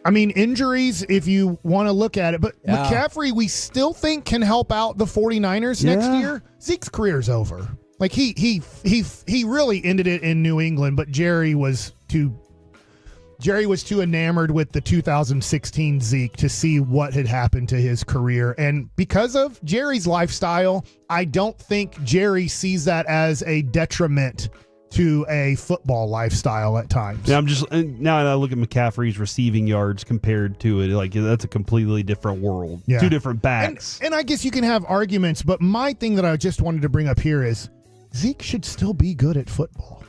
I mean, injuries, if you want to look at it, but McCaffrey, we still think can help out the 49ers next year. Zeke's career's over. Like he really ended it in New England, but Jerry was too enamored with the 2016 Zeke to see what had happened to his career. And because of Jerry's lifestyle, I don't think Jerry sees that as a detriment to a football lifestyle at times. Yeah, now I look at McCaffrey's receiving yards compared to it, like that's a completely different world. Yeah. Two different backs. And I guess you can have arguments, but my thing that I just wanted to bring up here is Zeke should still be good at football.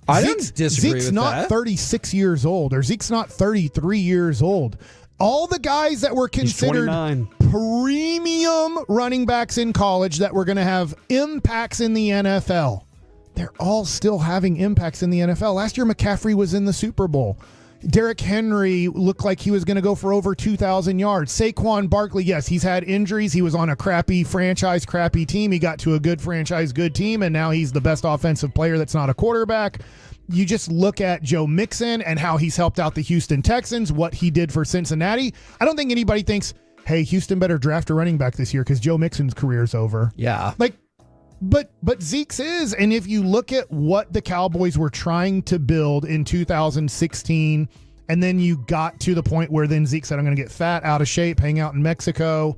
I don't disagree Zeke's with not that. 36 years old, or Zeke's not 33 years old. All the guys that were considered premium running backs in college that were going to have impacts in the NFL, they're all still having impacts in the NFL. Last year, McCaffrey was in the Super Bowl. Derrick Henry looked like he was going to go for over 2,000 yards. Saquon Barkley, yes, he's had injuries. He was on a crappy franchise, crappy team. He got to a good franchise, good team, and now he's the best offensive player that's not a quarterback. You just look at Joe Mixon and how he's helped out the Houston Texans, what he did for Cincinnati. I don't think anybody thinks, hey, Houston better draft a running back this year because Joe Mixon's career's over. Yeah. But Zeke's is, and if you look at what the Cowboys were trying to build in 2016, and then you got to the point where then Zeke said, I'm going to get fat, out of shape, hang out in Mexico,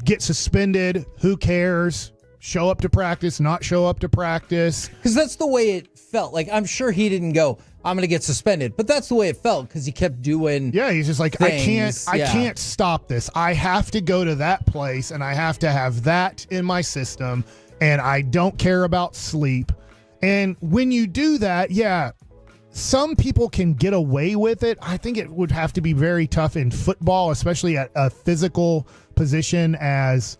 get suspended, who cares? Show up to practice, not show up to practice. Because that's the way it felt. Like, I'm sure he didn't go, I'm going to get suspended. But that's the way it felt because he kept doing he's just like, things. I can't stop this. I have to go to that place, and I have to have that in my system, and I don't care about sleep. And when you do that, some people can get away with it. I think it would have to be very tough in football, especially at a physical position as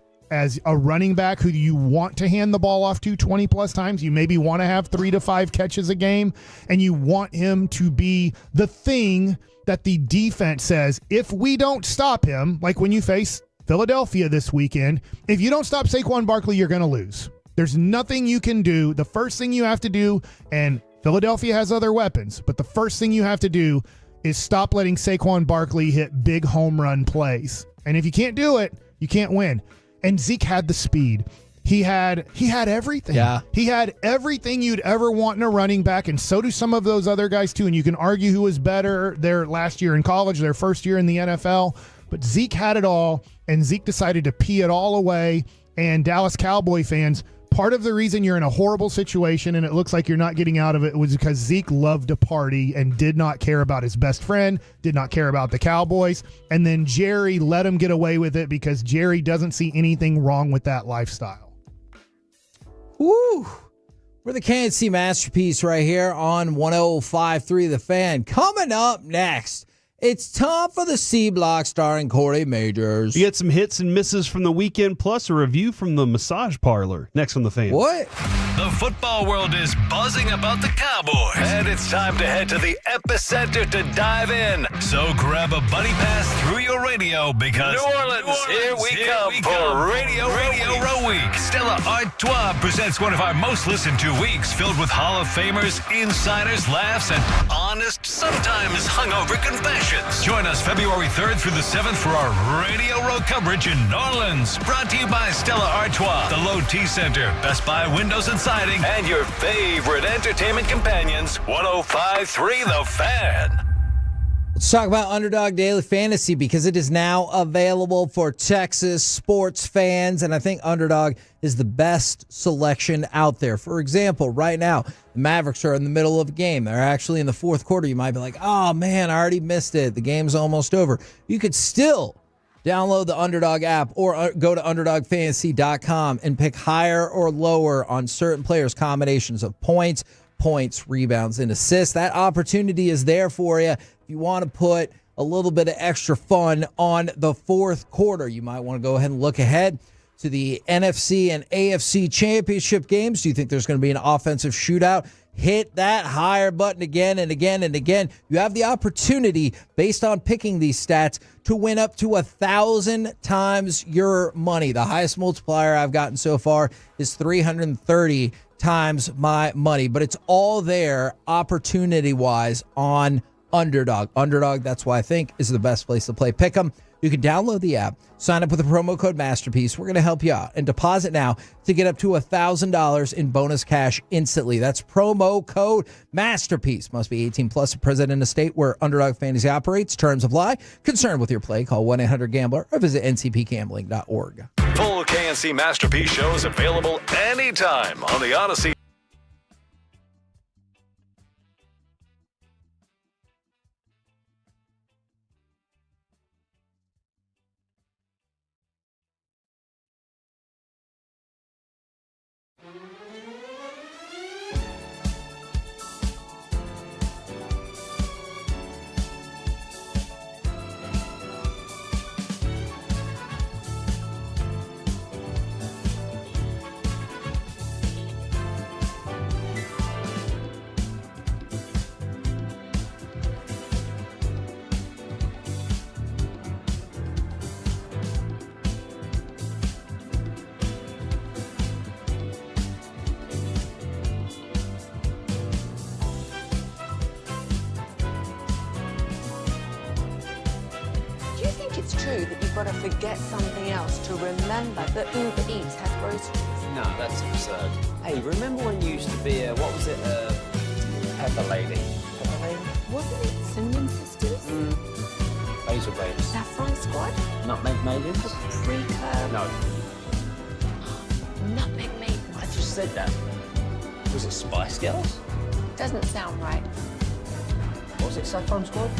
a running back who you want to hand the ball off to 20 plus times. You maybe want to have 3 to 5 catches a game, and you want him to be the thing that the defense says, if we don't stop him, like when you face Philadelphia this weekend, if you don't stop Saquon Barkley, you're going to lose. There's nothing you can do. The first thing you have to do, and Philadelphia has other weapons, but the first thing you have to do is stop letting Saquon Barkley hit big home run plays. And if you can't do it, you can't win. And Zeke had the speed. He had everything. Yeah. He had everything you'd ever want in a running back, and so do some of those other guys too. And you can argue who was better their last year in college, their first year in the NFL. But Zeke had it all, and Zeke decided to pee it all away. And Dallas Cowboy fans Part of the reason you're in a horrible situation and it looks like you're not getting out of it was because Zeke loved to party and did not care about his best friend, did not care about the Cowboys, and then Jerry let him get away with it because Jerry doesn't see anything wrong with that lifestyle. Woo! We're the KNC Masterpiece right here on 105.3 The Fan. Coming up next, it's time for the C Block starring Corey Majors. You get some hits and misses from the weekend, plus a review from the massage parlor. Next on The Fan. What? The football world is buzzing about the Cowboys. And it's time to head to the epicenter to dive in. So grab a buddy pass through your radio because New Orleans, here we come for Radio Row Week. Stella Artois presents one of our most listened to weeks filled with Hall of Famers, insiders, laughs, and honest, sometimes hungover confessions. Join us February 3rd through the 7th for our Radio Row coverage in New Orleans. Brought to you by Stella Artois, the Low T Center, Best Buy Windows and Siding, and your favorite entertainment companions, 105.3 The Fan. Let's talk about Underdog Daily Fantasy because it is now available for Texas sports fans, and I think Underdog is the best selection out there. For example, right now, the Mavericks are in the middle of a game. They're actually in the fourth quarter. You might be like, oh, man, I already missed it. The game's almost over. You could still download the Underdog app or go to UnderdogFantasy.com and pick higher or lower on certain players' combinations of points, rebounds, and assists. That opportunity is there for you. If you want to put a little bit of extra fun on the fourth quarter, you might want to go ahead and look ahead to the NFC and AFC Championship games. Do you think there's going to be an offensive shootout? Hit that higher button again and again and again. You have the opportunity, based on picking these stats, to win up to 1,000 times your money. The highest multiplier I've gotten so far is 330 times my money, but it's all there opportunity-wise on Underdog. Underdog, that's why I think is the best place to play Pick'em. You can download the app, sign up with the promo code Masterpiece. We're going to help you out and deposit now to get up to $1,000 in bonus cash instantly. That's promo code Masterpiece. Must be 18 plus, present in a state where Underdog Fantasy operates. Terms apply. Concerned with your play, call 1-800-GAMBLER or visit ncpgambling.org. Full KNC Masterpiece shows available anytime on the Odyssey. True that you've got to forget something else to remember that Uber Eats has groceries. No, that's absurd. Hey, remember when you used to be a, what was it, Pepper Lady? Pepper Lady? Wasn't it Cinnamon Sisters? Basil Babes. Saffron Squad? Nutmeg Maidens? Paprika? No. Nutmeg Maidens. I just said that. Was it Spice Girls? Doesn't sound right. Was it Saffron Squad?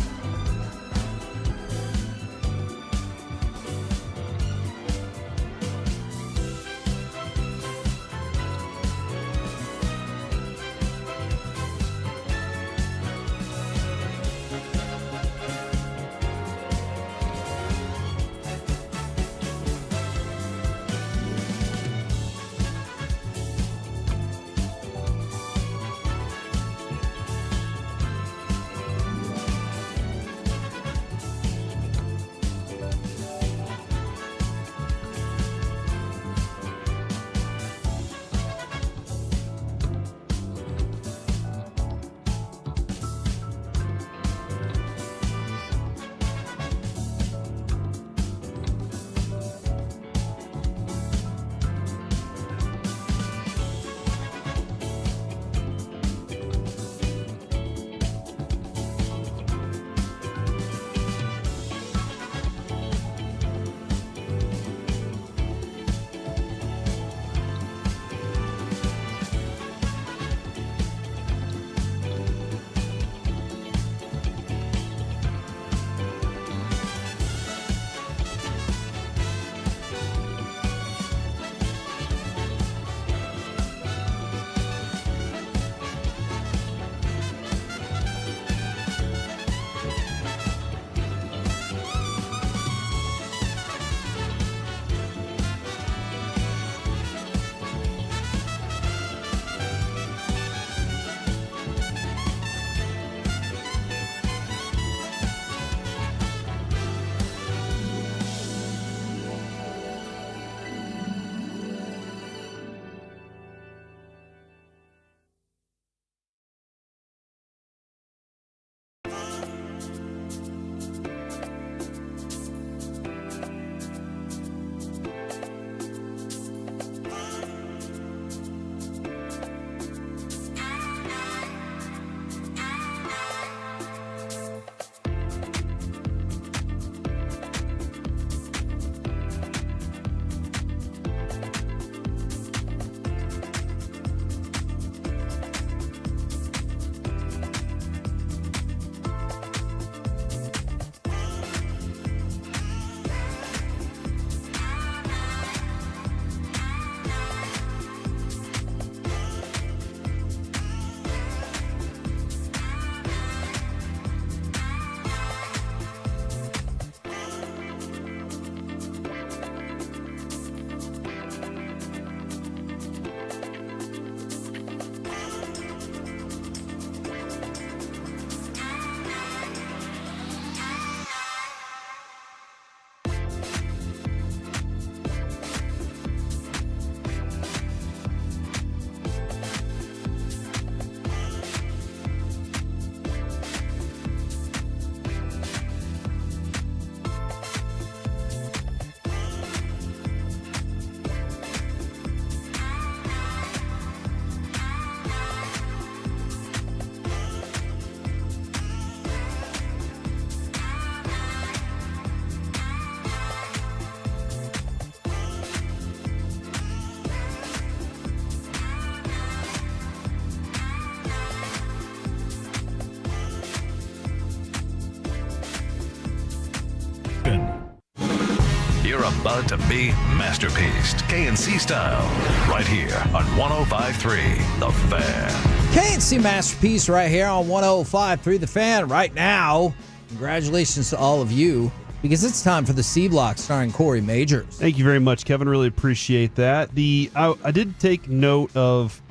about to be masterpieced, KNC style, right here on 105.3 The Fan. KNC Masterpiece right here on 105.3 The Fan right now. Congratulations to all of you, because it's time for the C Block starring Corey Majors. Thank you very much, Kevin. Really appreciate that. I did take note of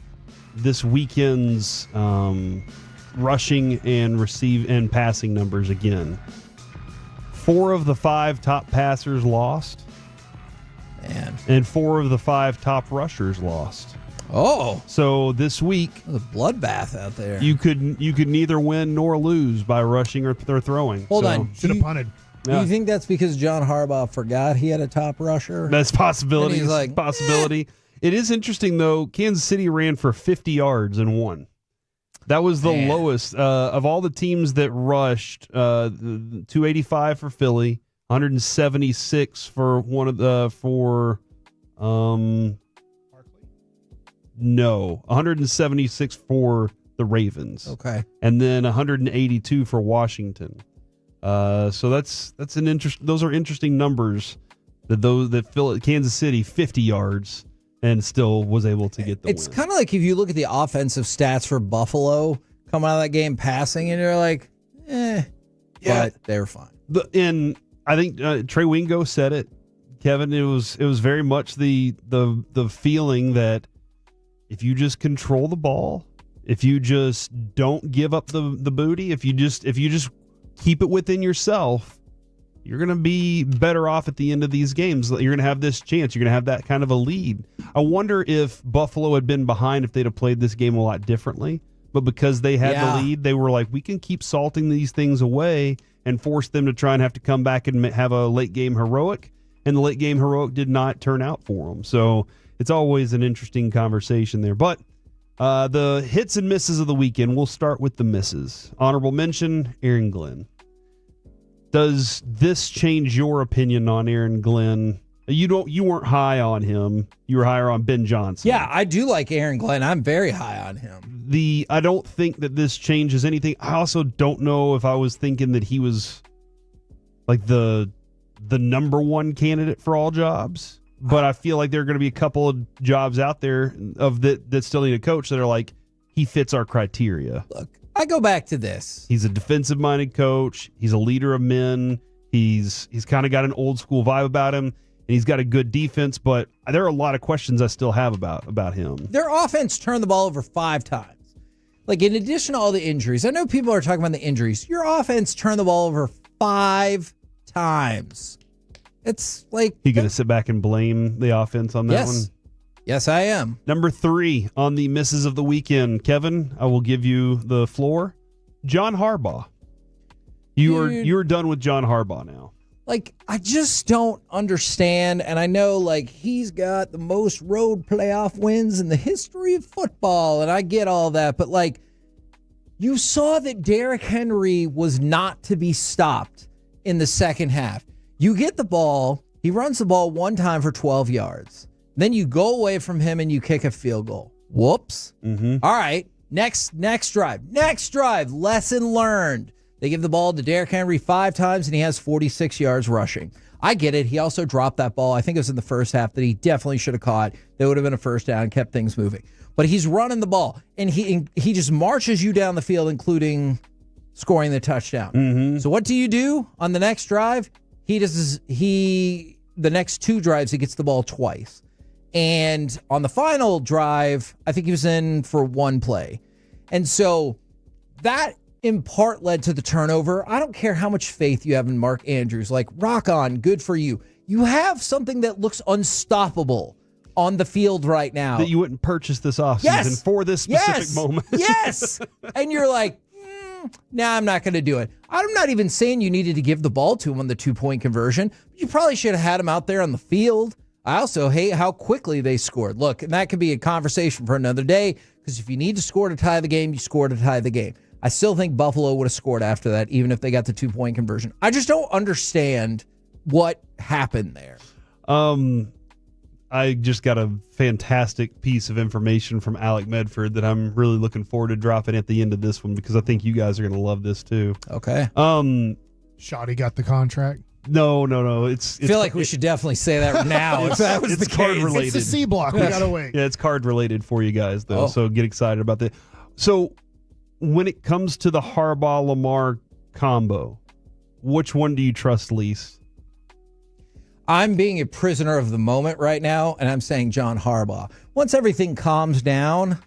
this weekend's rushing and passing numbers again. 4 of the 5 top passers lost. Man. And 4 of the 5 top rushers lost. Oh. So this week, the bloodbath out there. You could neither win nor lose by rushing or throwing. Hold on. Should have punted. Do you think that's because John Harbaugh forgot he had a top rusher? That's possibility. And he's like, possibility. It is interesting, though. Kansas City ran for 50 yards and won. That was the lowest of all the teams that rushed. 285 for Philly, 176 for no, 176 for the Ravens. Okay, and then 182 for Washington. So that's an interest. Those are interesting numbers. That Kansas City 50 yards. And still was able to get the It's win. kind of like if you look at the offensive stats for Buffalo coming out of that game passing, and you're like, but they're fine. And I think Trey Wingo said it, Kevin. It was very much the feeling that if you just control the ball, if you just don't give up the booty, if you just keep it within yourself, you're going to be better off at the end of these games. You're going to have this chance. You're going to have that kind of a lead. I wonder if Buffalo had been behind, if they'd have played this game a lot differently. But because they had the lead, they were like, we can keep salting these things away and force them to try and have to come back and have a late game heroic. And the late game heroic did not turn out for them. So it's always an interesting conversation there. But the hits and misses of the weekend, we'll start with the misses. Honorable mention, Aaron Glenn. Does this change your opinion on Aaron Glenn? You weren't high on him. You were higher on Ben Johnson. Yeah, I do like Aaron Glenn. I'm very high on him. I don't think that this changes anything. I also don't know if I was thinking that he was like the number one candidate for all jobs. But I feel like there are going to be a couple of jobs out there that still need a coach that are like, he fits our criteria. Look, I go back to this. He's a defensive-minded coach. He's a leader of men. He's kind of got an old-school vibe about him, and he's got a good defense, but there are a lot of questions I still have about him. Their offense turned the ball over 5 times. Like, in addition to all the injuries, I know people are talking about the injuries. Your offense turned the ball over 5 times. It's like... You going to sit back and blame the offense on that one? Yes, I am. Number 3 on the misses of the weekend. Kevin, I will give you the floor. John Harbaugh. You're done with John Harbaugh now. Like, I just don't understand. And I know, like, he's got the most road playoff wins in the history of football. And I get all that. But, like, you saw that Derrick Henry was not to be stopped in the second half. You get the ball. He runs the ball 1 time for 12 yards. Then you go away from him and you kick a field goal. Whoops. Mm-hmm. All right. Next drive. Lesson learned. They give the ball to Derrick Henry 5 times and he has 46 yards rushing. I get it. He also dropped that ball. I think it was in the first half that he definitely should have caught. That would have been a first down, kept things moving. But he's running the ball and he just marches you down the field, including scoring the touchdown. Mm-hmm. So what do you do on the next drive? The next 2 drives, he gets the ball twice. And on the final drive, I think he was in for 1 play. And so that in part led to the turnover. I don't care how much faith you have in Mark Andrews. Like, rock on, good for you. You have something that looks unstoppable on the field right now. That you wouldn't purchase this offseason for this specific moment. Yes. And you're like, I'm not going to do it. I'm not even saying you needed to give the ball to him on the 2-point conversion. You probably should have had him out there on the field. I also hate how quickly they scored. Look, and that could be a conversation for another day, because if you need to score to tie the game, you score to tie the game. I still think Buffalo would have scored after that, even if they got the 2-point conversion. I just don't understand what happened there. I just got a fantastic piece of information from Alec Medford that I'm really looking forward to dropping at the end of this one, because I think you guys are going to love this too. Okay. Shotty got the contract. No. I feel like we should definitely say that now. If that was the card case. related. It's the C block. We gotta wait. Yeah, it's card related for you guys though. Oh. So get excited about that. So when it comes to the Harbaugh-Lamar combo, which one do you trust least? I'm being a prisoner of the moment right now, and I'm saying John Harbaugh. Once everything calms down,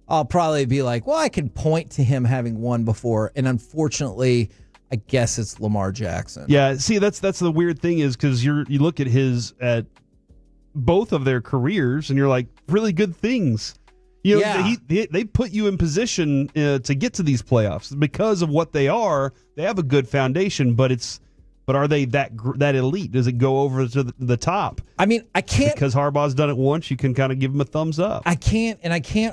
I'll probably be like, well, I can point to him having won before, and unfortunately, I guess it's Lamar Jackson. Yeah, see, that's the weird thing is because you look at both of their careers, and you're like, really good things. You know, they put you in position to get to these playoffs because of what they are. They have a good foundation, but are they that elite? Does it go over to the top? I mean, I can't, because Harbaugh's done it once. You can kind of give him a thumbs up. I can't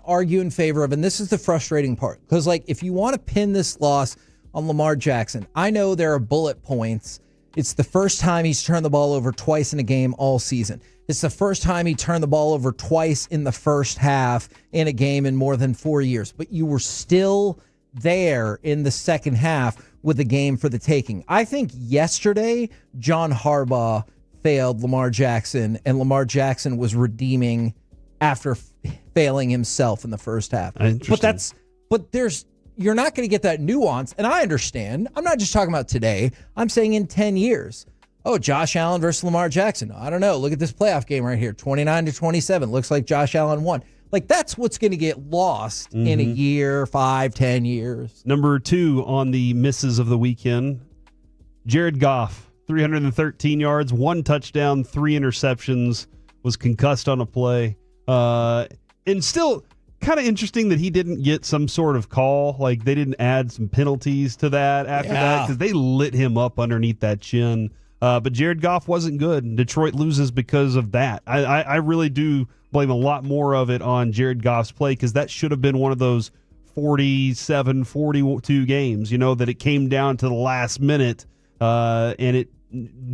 argue in favor of, and this is the frustrating part, because like if you want to pin this loss on Lamar Jackson, I know there are bullet points. It's the first time he's turned the ball over twice in a game all season. It's the first time he turned the ball over twice in the first half in a game in more than 4 years. But you were still there in the second half with the game for the taking. I think yesterday, John Harbaugh failed Lamar Jackson, and Lamar Jackson was redeeming after failing himself in the first half. You're not going to get that nuance, and I understand. I'm not just talking about today. I'm saying in 10 years. Oh, Josh Allen versus Lamar Jackson. I don't know. Look at this playoff game right here. 29-27. Looks like Josh Allen won. Like, that's what's going to get lost in a year, 5, 10 years. Number 2 on the misses of the weekend, Jared Goff, 313 yards, 1 touchdown, 3 interceptions, was concussed on a play. And still kind of interesting that he didn't get some sort of call. Like, they didn't add some penalties to that after that because they lit him up underneath that chin. But Jared Goff wasn't good. Detroit loses because of that. I really do blame a lot more of it on Jared Goff's play because that should have been one of those 47, 42 games, that it came down to the last minute. And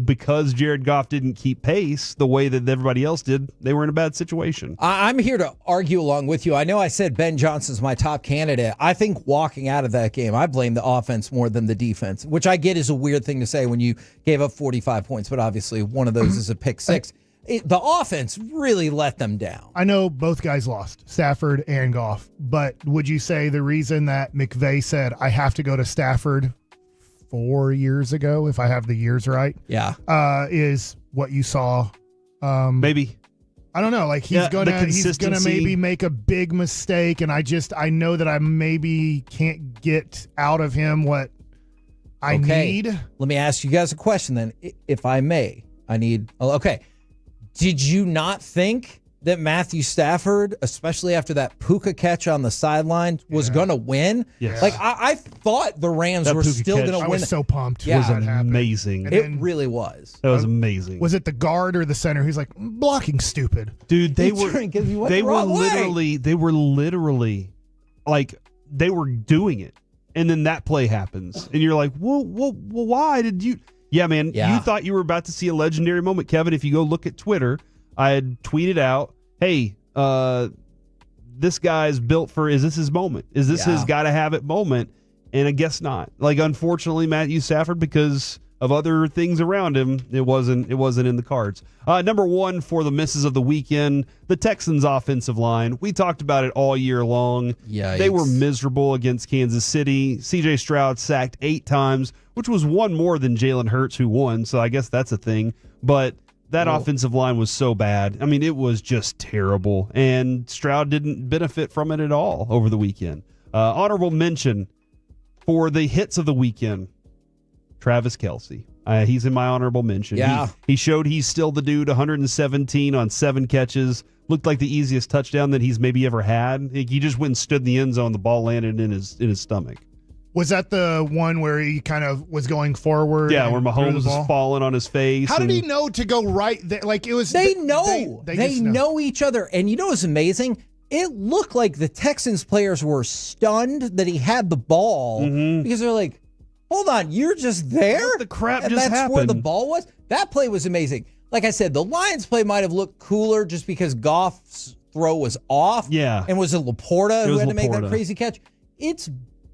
because Jared Goff didn't keep pace the way that everybody else did, they were in a bad situation. I'm here to argue along with you. I know I said Ben Johnson's my top candidate. I think walking out of that game, I blame the offense more than the defense, which I get is a weird thing to say when you gave up 45 points, but obviously one of those is a pick six. The offense really let them down. I know both guys lost, Stafford and Goff, but would you say the reason that McVay said, I have to go to Stafford 4 years ago, if I have the years right, is what you saw? Maybe. I don't know. Like he's gonna maybe make a big mistake, and I know that I maybe can't get out of him what I need. Let me ask you guys a question then, if I may. Did you not think that Matthew Stafford, especially after that Puka catch on the sideline, was going to win? Yes. Like, I thought the Rams were still going to win. I was so pumped. It was amazing. It really was. That was amazing. Was it the guard or the center? He's like, blocking stupid. Dude, they were literally like, they were doing it. And then that play happens. And you're like, well, why did you? Yeah, man, you thought you were about to see a legendary moment, Kevin. If you go look at Twitter, I had tweeted out, hey, this guy's built for, is this his moment? Is this his gotta have it moment? And I guess not. Like, unfortunately, Matthew Stafford, because of other things around him, it wasn't in the cards. Number 1 for the misses of the weekend, the Texans offensive line. We talked about it all year long. Yikes. They were miserable against Kansas City. CJ Stroud sacked 8 times, which was one more than Jalen Hurts, who won. So I guess that's a thing. But that offensive line was so bad. I mean, it was just terrible. And Stroud didn't benefit from it at all over the weekend. Honorable mention for the hits of the weekend, Travis Kelce. He's in my honorable mention. Yeah. He showed he's still the dude, 117 on 7 catches. Looked like the easiest touchdown that he's maybe ever had. He just went and stood in the end zone. The ball landed in his stomach. Was that the one where he kind of was going forward? Yeah, where Mahomes was falling on his face. How did he know to go right there? Like, it was. They know. They know each other. And you know what's amazing? It looked like the Texans players were stunned that he had the ball because they're like, hold on, you're just there? What the crap and just that's happened? Where the ball was? That play was amazing. Like I said, the Lions play might have looked cooler just because Goff's throw was off. Yeah. And was it Laporta who had to make that crazy catch? It's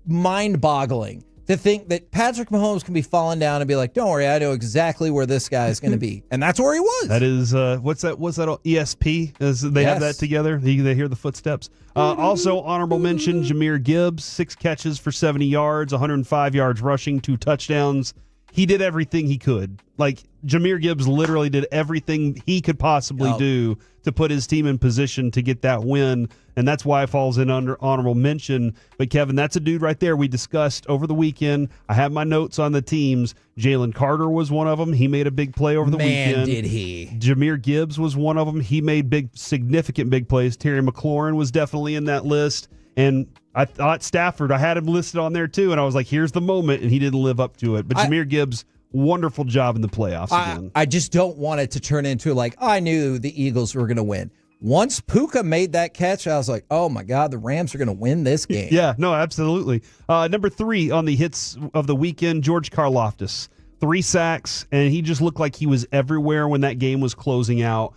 mind-boggling to think that Patrick Mahomes can be falling down and be like, don't worry, I know exactly where this guy is going to be. And that's where he was. That is, what's that ESP? They have that together. They hear the footsteps. Also, honorable mention, Jahmyr Gibbs, 6 catches for 70 yards, 105 yards rushing, 2 touchdowns. He did everything he could. Like, Jahmyr Gibbs literally did everything he could possibly do to put his team in position to get that win, and that's why it falls in under honorable mention. But, Kevin, that's a dude right there we discussed over the weekend. I have my notes on the teams. Jalen Carter was one of them. He made a big play over the weekend. Man, did he. Jahmyr Gibbs was one of them. He made significant big plays. Terry McLaurin was definitely in that list. And I thought Stafford, I had him listed on there too, and I was like, here's the moment, and he didn't live up to it. But Jahmyr Gibbs, wonderful job in the playoffs again. I just don't want it to turn into like, I knew the Eagles were going to win. Once Puka made that catch, I was like, oh my God, the Rams are going to win this game. Yeah, no, absolutely. Number 3 on the hits of the weekend, George Karlaftis. 3 sacks, and he just looked like he was everywhere when that game was closing out.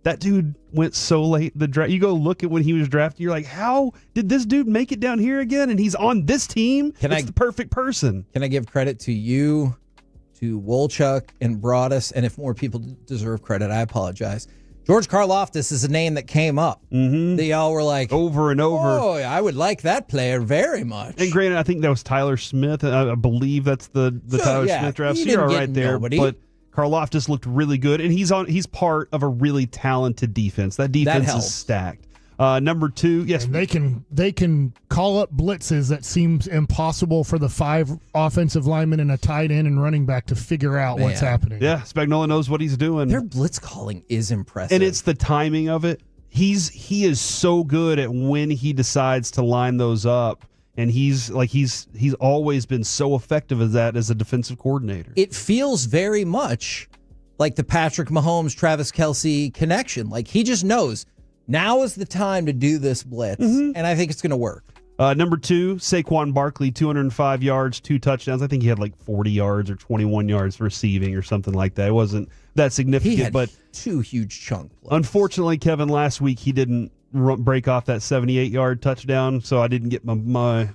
That dude went so late in the draft. You go look at when he was drafted, you're like, how did this dude make it down here again? And he's on this team? It's the perfect person. Can I give credit to you, to Wolchuk and Broadus, and if more people deserve credit, I apologize. George Karlaftis is a name that came up. Mm-hmm. They all were like, over and over. Oh, I would like that player very much. And granted, I think that was Tyler Smith. I believe that's the Tyler Smith draft. So you're all right there. Nobody. But Karlaftis looked really good, and he's part of a really talented defense. That defense is stacked. Number 2, yes, and they can call up blitzes that seems impossible for the 5 offensive linemen and a tight end and running back to figure out what's happening. Yeah, Spagnuolo knows what he's doing. Their blitz calling is impressive, and it's the timing of it. He is so good at when he decides to line those up. And he's always been so effective as a defensive coordinator. It feels very much like the Patrick Mahomes, Travis Kelce connection. Like he just knows now is the time to do this blitz, and I think it's going to work. Number 2, Saquon Barkley, 205 yards, 2 touchdowns. I think he had like 40 yards or 21 yards receiving or something like that. It wasn't that significant, He had but 2 huge chunk plays. Unfortunately, Kevin, last week he didn't break off that 78-yard touchdown, so I didn't get my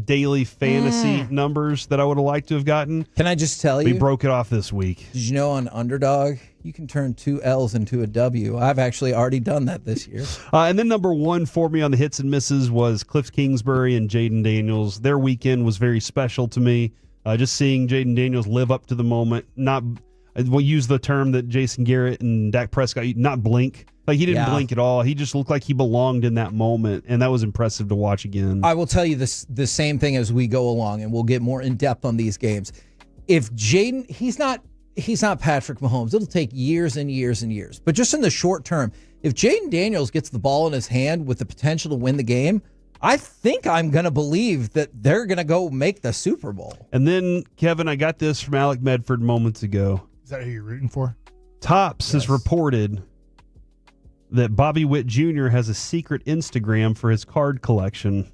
daily fantasy numbers that I would have liked to have gotten. Can I just tell you? We broke it off this week. Did you know on Underdog, you can turn 2 L's into a W? I've actually already done that this year. And then number 1 for me on the hits and misses was Cliff Kingsbury and Jaden Daniels. Their weekend was very special to me. Just seeing Jaden Daniels live up to the moment. We'll use the term that Jason Garrett and Dak Prescott, not blink. Like, he didn't blink at all. He just looked like he belonged in that moment, and that was impressive to watch again. I will tell you the same thing as we go along, and we'll get more in-depth on these games. If Jaden, he's not Patrick Mahomes. It'll take years and years and years. But just in the short term, if Jaden Daniels gets the ball in his hand with the potential to win the game, I think I'm going to believe that they're going to go make the Super Bowl. And then, Kevin, I got this from Alec Medford moments ago. Is that who you're rooting for? Tops has reported that Bobby Witt Jr. has a secret Instagram for his card collection.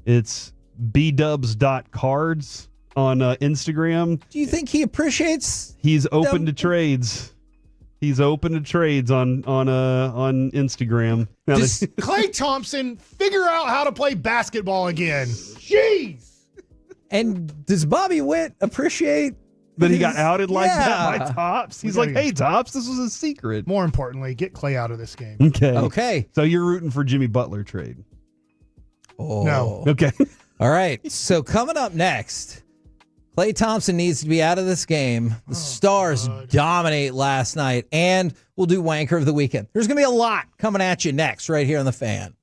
It's bdubs.cards on Instagram. Do you think he appreciates? He's open to trades. He's open to trades on Instagram. Now, Does Klay Thompson figure out how to play basketball again? Jeez. And does Bobby Witt appreciate that he got outed like that by Tops? He's like, hey, Tops, this was a secret. More importantly, get Klay out of this game. Okay. So you're rooting for Jimmy Butler trade? Oh. No. Okay. All right. So coming up next, Klay Thompson needs to be out of this game. The Stars dominate last night, and we'll do Wanker of the Weekend. There's going to be a lot coming at you next right here on The Fan.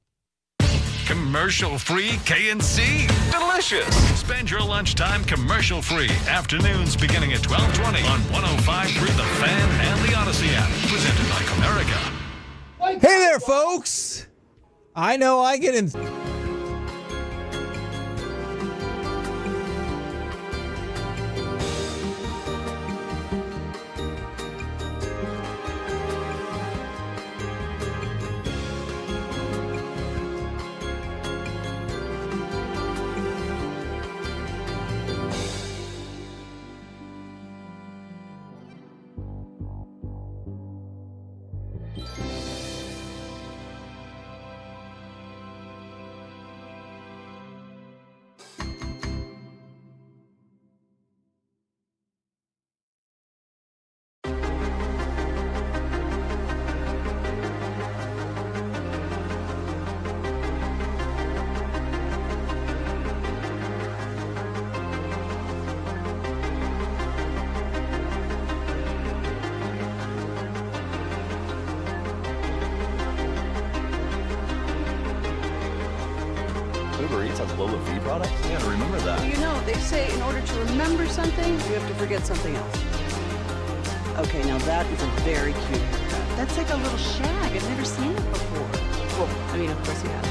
Commercial-free KNC. Delicious. Spend your lunchtime commercial-free. Afternoons beginning at 12:20 on 105.3 The Fan and the Odyssey app. Presented by Comerica. Hey there, folks. I know I get in... Uber Eats has Lola V products? Yeah, remember that. You know, they say in order to remember something, you have to forget something else. Okay, now that is a very cute haircut. That's like a little shag. I've never seen it before. Well, I mean, of course you have.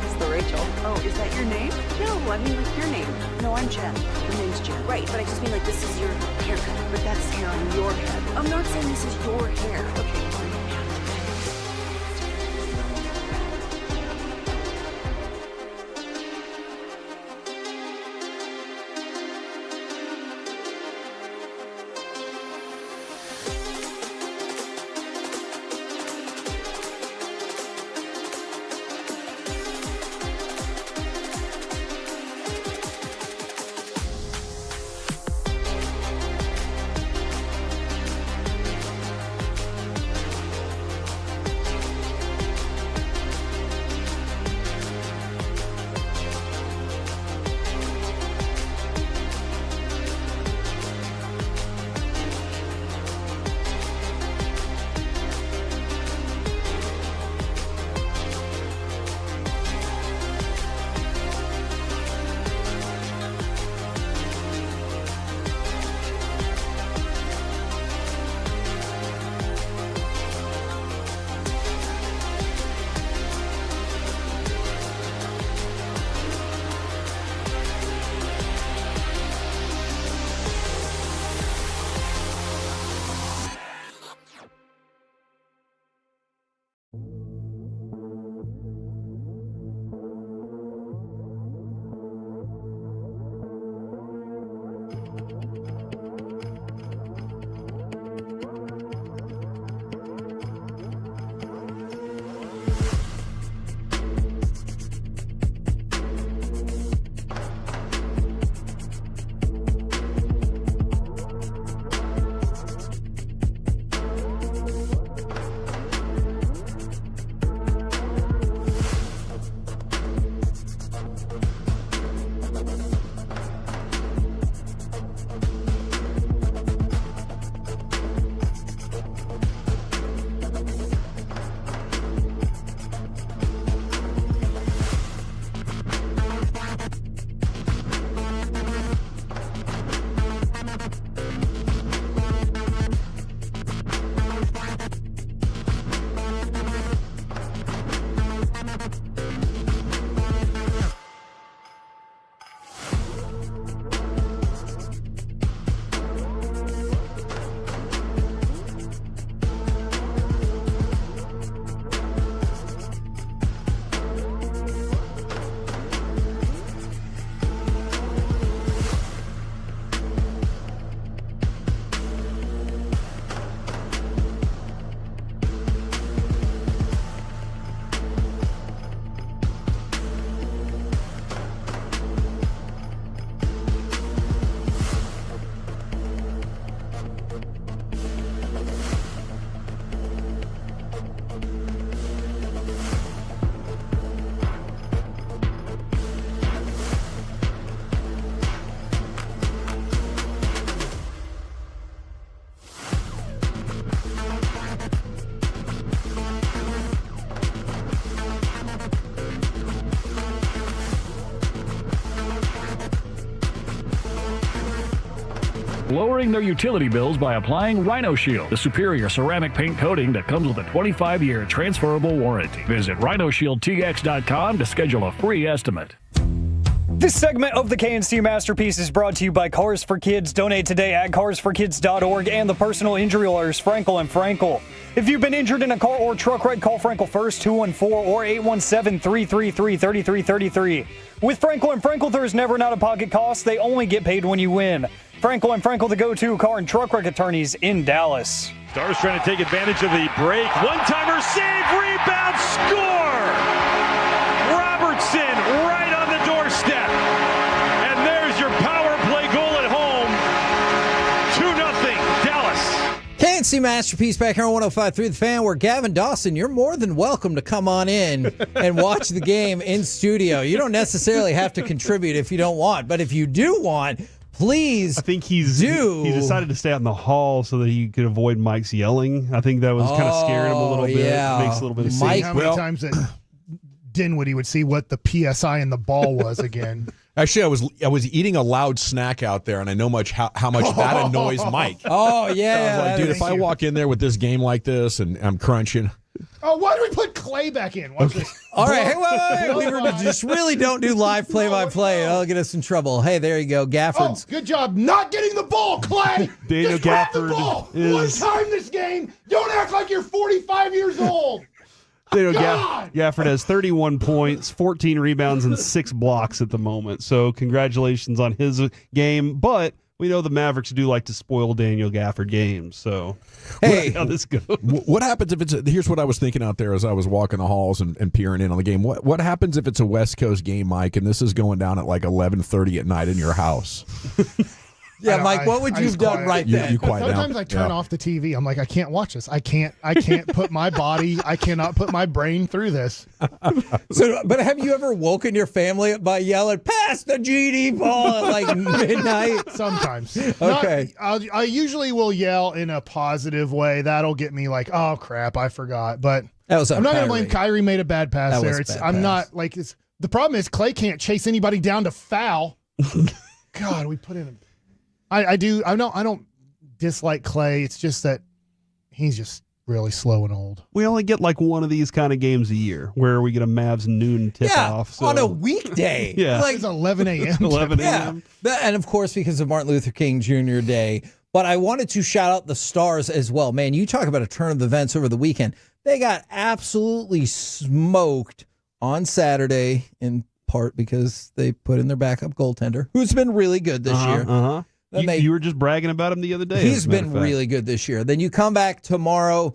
It's the Rachel. Oh, is that your name? No, I mean like your name. No, I'm Jen. Your name's Jen. Right, but I just mean like this is your haircut. But that's hair on your head. I'm not saying this is your hair. Okay, fine. lowering their utility bills by applying Rhino Shield, the superior ceramic paint coating that comes with a 25-year transferable warranty. Visit RhinoShieldTX.com to schedule a free estimate. This segment of the KNC Masterpiece is brought to you by Cars for Kids. Donate today at carsforkids.org and the personal injury lawyers Frankel and Frankel. If you've been injured in a car or truck wreck, call Frankel first, 214 or 817-333-3333. With Frankel and Frankel, there is never an out-of-pocket cost. They only get paid when you win. Frankel and Frankel, the go-to car and truck wreck attorneys in Dallas. Stars trying to take advantage of the break. One-timer save, rebound, score! Robertson right on the doorstep. And there's your power play goal at home. 2-0, Dallas. KNC Masterpiece back here on 105.3 The Fan, where Gavin Dawson, you're more than welcome to come on in and watch the game in studio. You don't necessarily have to contribute if you don't want, but if you do want, please. I think he decided to stay out in the hall so that he could avoid Mike's yelling. I think that was kind of scaring him a little bit. Yeah. It makes a little bit of Mike, sense. how many times that Dinwiddie would see what the PSI in the ball was again. Actually, I was eating a loud snack out there, and I know how much that annoys Mike. Oh, yeah. I was like, dude, if I walk in there with this game like this and I'm crunching. Oh, why do we put Clay back in? Watch this. All right, hey, wait. We just really don't do live play-by-play. It'll get us in trouble. Hey, there you go, Gafford's. Oh, good job not getting the ball, Clay. Daniel Just grab Gafford the ball. is- One time this game. Don't act like you're 45 years old. Gafford has 31 points, 14 rebounds, and 6 blocks at the moment. So congratulations on his game. But we know the Mavericks do like to spoil Daniel Gafford games. So hey, how this goes. What happens if it's here's what I was thinking out there as I was walking the halls and peering in on the game. What happens if it's a West Coast game, Mike, and this is going down at like 11:30 at night in your house? Yeah, Mike, what would you have done right then? You quiet Sometimes down. I turn off the TV. I'm like, I can't watch this. I can't put my body, I cannot put my brain through this. But have you ever woken your family up by yelling, pass the GD ball at like midnight? Sometimes. Okay. I usually will yell in a positive way. That'll get me like, oh, crap, I forgot. But that was I'm not going to Kyrie. blame Kyrie made a bad pass That there. was a bad I'm pass. not like it's. The problem is Clay can't chase anybody down to foul. God, we put in a. I don't dislike Clay. It's just that he's just really slow and old. We only get like one of these kind of games a year where we get a Mavs noon tip-off. So. On a weekday. Yeah. Like it's 11 a.m. 11 Yeah. a.m. And of course, because of Martin Luther King Jr. Day. But I wanted to shout out the Stars as well. Man, you talk about a turn of events over the weekend. They got absolutely smoked on Saturday, in part because they put in their backup goaltender, who's been really good this year. You were just bragging about him the other day. He's been really good this year. Then you come back tomorrow,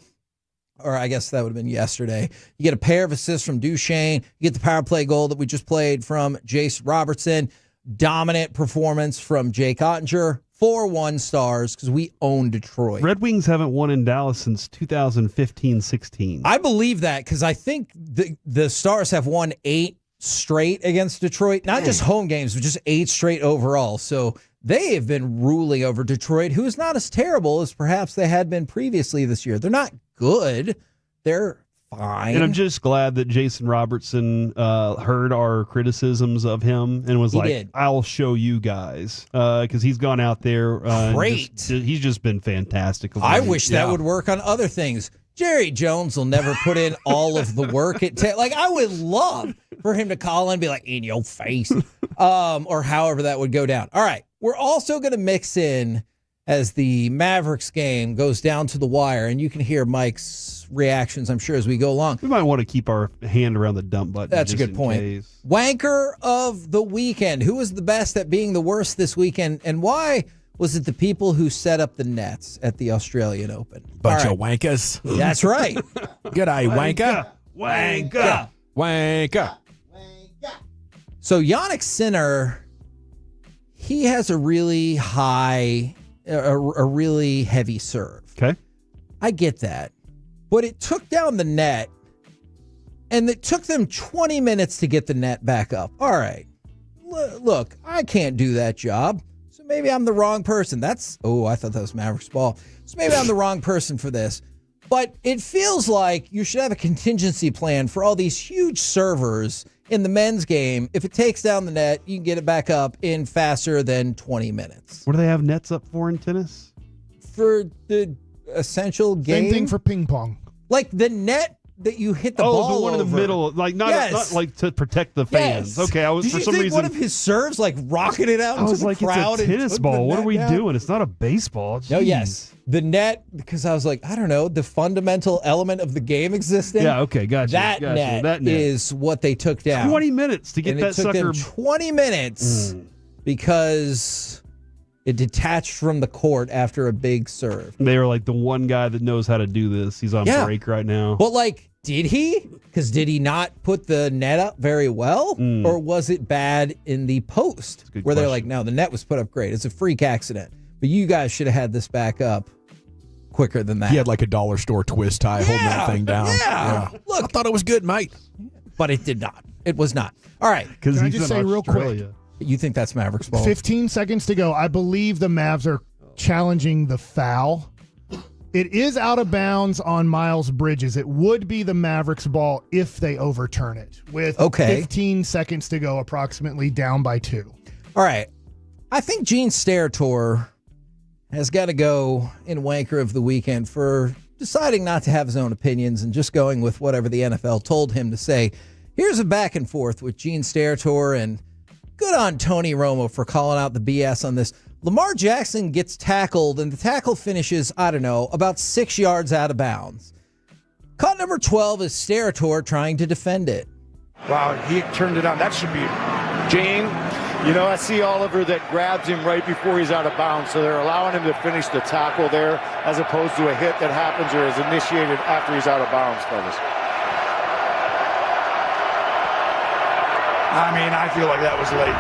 or I guess that would have been yesterday. You get a pair of assists from Duchesne. You get the power play goal that we just played from Jace Robertson. Dominant performance from Jake Ottinger. 4-1 Stars because we own Detroit. Red Wings haven't won in Dallas since 2015-16. I believe that because I think the Stars have won 8 straight against Detroit. Not just home games, but just 8 straight overall. So they have been ruling over Detroit, who is not as terrible as perhaps they had been previously this year. They're not good. They're fine. And I'm just glad that Jason Robertson heard our criticisms of him and was I'll show you guys. Because he's gone out there. Great. He's just been fantastic. I wish that would work on other things. Jerry Jones will never put in all of the work it takes. Like, I would love for him to call in and be like, in your face. Or however that would go down. All right. We're also going to mix in as the Mavericks game goes down to the wire, and you can hear Mike's reactions, I'm sure, as we go along. We might want to keep our hand around the dump button. That's a just good in point. case. Wanker of the weekend. Who was the best at being the worst this weekend, and why was it the people who set up the nets at the Australian Open? Bunch of wankers. That's right. G'day, wanker. Wanker. Wanker. So Yannick Sinner, he has a really high, a really heavy serve. Okay. I get that. But it took down the net, and it took them 20 minutes to get the net back up. All right. Look, I can't do that job. So maybe I'm the wrong person. I thought that was Mavericks ball. So maybe I'm the wrong person for this. But it feels like you should have a contingency plan for all these huge servers in the men's game. If it takes down the net, you can get it back up in faster than 20 minutes. What do they have nets up for in tennis? For the essential game. Same thing for ping pong. Like the net that you hit the ball the one in the over. middle, like not like to protect the fans. Yes. Okay, I was Did for you some think reason one of his serves like rocketed out I into was the like, crowd it's a and tennis took ball. the What are net we down? doing? It's not a baseball. No, Jeez. yes. The net, because I was like, I don't know, the fundamental element of the game existing. Yeah, okay, gotcha. That net is what they took down. 20 minutes to get And that it took sucker. them 20 minutes because it detached from the court after a big serve. They were like the one guy that knows how to do this. He's on break right now. But like, did he? Because did he not put the net up very well? Or was it bad in the post? Where they're like, no, the net was put up great. It's a freak accident. But you guys should have had this back up quicker than that. He had like a dollar store twist tie holding that thing down. Yeah. Look, I thought it was good, mate. But it did not. It was not. All right. Because Can I just say real quick? You think that's Mavericks ball? 15 seconds to go. I believe the Mavs are challenging the foul. It is out of bounds on Miles Bridges. It would be the Mavericks ball if they overturn it with 15 seconds to go, approximately down by 2. All right. I think Gene Steratore has got to go in Wanker of the Weekend for deciding not to have his own opinions and just going with whatever the NFL told him to say. Here's a back and forth with Gene Steratore, and good on Tony Romo for calling out the BS on this. Lamar Jackson gets tackled, and the tackle finishes, I don't know, about 6 yards out of bounds. Cut number 12 is Steratore trying to defend it. Wow, he turned it on. That should be Gene. You know, I see Oliver that grabs him right before he's out of bounds, so they're allowing him to finish the tackle there as opposed to a hit that happens or is initiated after he's out of bounds, fellas. I mean, I feel like that was late.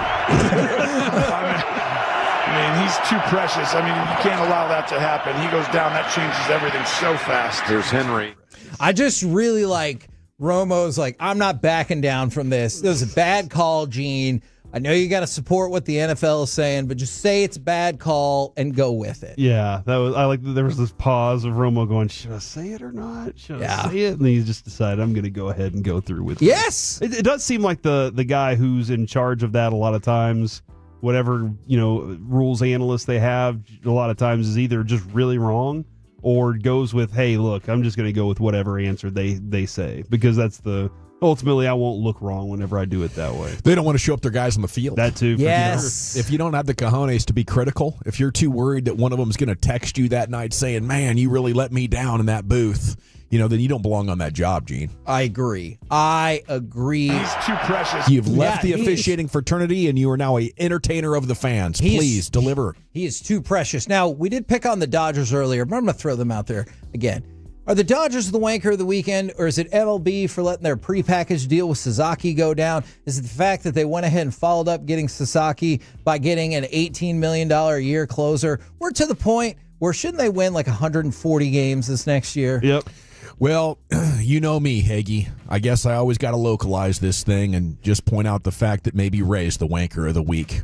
I mean, he's too precious. I mean, you can't allow that to happen. He goes down, that changes everything so fast. Here's Henry. I just really like Romo's like, I'm not backing down from this. This was a bad call, Gene. I know you got to support what the NFL is saying, but just say it's a bad call and go with it. Yeah, that was. I like that there was this pause of Romo going, should I say it or not? Should I say it? And he just decided, I'm going to go ahead and go through with it. Yes! It does seem like the guy who's in charge of that a lot of times, whatever, rules analysts they have, a lot of times is either just really wrong or goes with, hey, look, I'm just going to go with whatever answer they say, because that's the ultimately I won't look wrong whenever I do it that way. They don't want to show up their guys on the field. That too. Yes. If you don't have the cojones to be critical, if you're too worried that one of them is going to text you that night saying, man, you really let me down in that booth, then you don't belong on that job, Gene. I agree. He's too precious. You've left the officiating fraternity, and you are now an entertainer of the fans. Please deliver. He is too precious. Now, we did pick on the Dodgers earlier, but I'm going to throw them out there again. Are the Dodgers the wanker of the weekend, or is it MLB for letting their prepackaged deal with Sasaki go down? Is it the fact that they went ahead and followed up getting Sasaki by getting an $18 million a year closer? We're to the point where shouldn't they win like 140 games this next year? Yep. Well, you know me, Hagee. I guess I always got to localize this thing and just point out the fact that maybe Ray's the wanker of the week.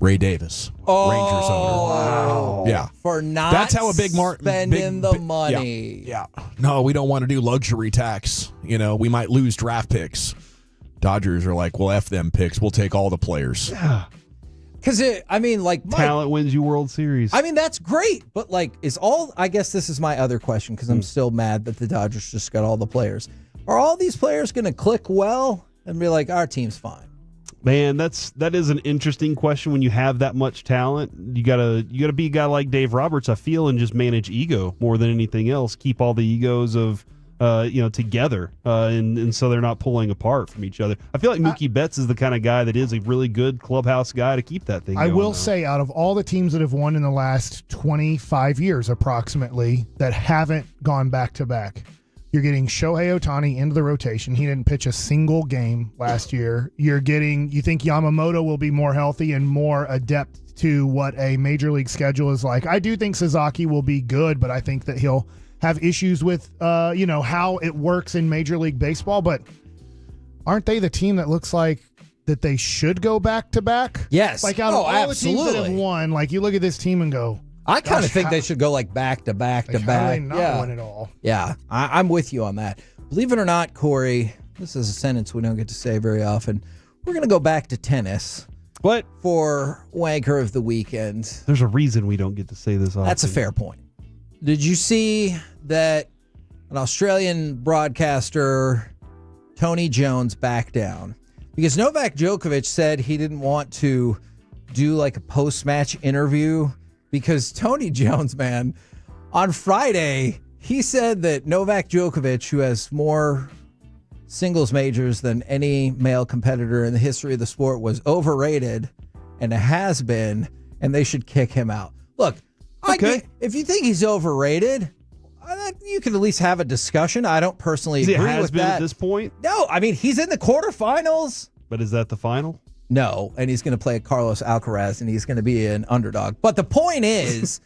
Ray Davis, Rangers owner. Wow. Yeah. For not That's how a big spending the money. Yeah. No, we don't want to do luxury tax. We might lose draft picks. Dodgers are like, well, F them picks. We'll take all the players. Yeah. Because, talent wins you World Series. I mean, that's great. But, I guess this is my other question, because I'm still mad that the Dodgers just got all the players. Are all these players going to click well and be like, our team's fine? Man, that is an interesting question when you have that much talent. You gotta be a guy like Dave Roberts, I feel, and just manage ego more than anything else. Keep all the egos of together, and so they're not pulling apart from each other. I feel like Mookie Betts is the kind of guy that is a really good clubhouse guy to keep that thing going. I will say, out of all the teams that have won in the last 25 years approximately that haven't gone back-to-back, you're getting Shohei Ohtani into the rotation. He didn't pitch a single game last year. You think Yamamoto will be more healthy and more adept to what a major league schedule is like. I do think Sasaki will be good, but I think that he'll have issues with, how it works in Major League Baseball. But aren't they the team that looks like that they should go back-to-back? Yes. Out of all the teams that have won, you look at this team and go, I kind of think they should go back to back to back. How do they not win it all? Yeah, I'm with you on that. Believe it or not, Corey, this is a sentence we don't get to say very often. We're going to go back to tennis. What? For wanker of the weekend. There's a reason we don't get to say this often. That's a fair point. Did you see that an Australian broadcaster, Tony Jones, backed down? Because Novak Djokovic said he didn't want to do a post-match interview. Because Tony Jones, man, on Friday, he said that Novak Djokovic, who has more singles majors than any male competitor in the history of the sport, was overrated and a has-been, and they should kick him out. Look, if you think he's overrated, you can at least have a discussion. I don't personally agree with that. At this point? No, I mean, he's in the quarterfinals. But is that the final? No, and he's going to play Carlos Alcaraz, and he's going to be an underdog. But the point is,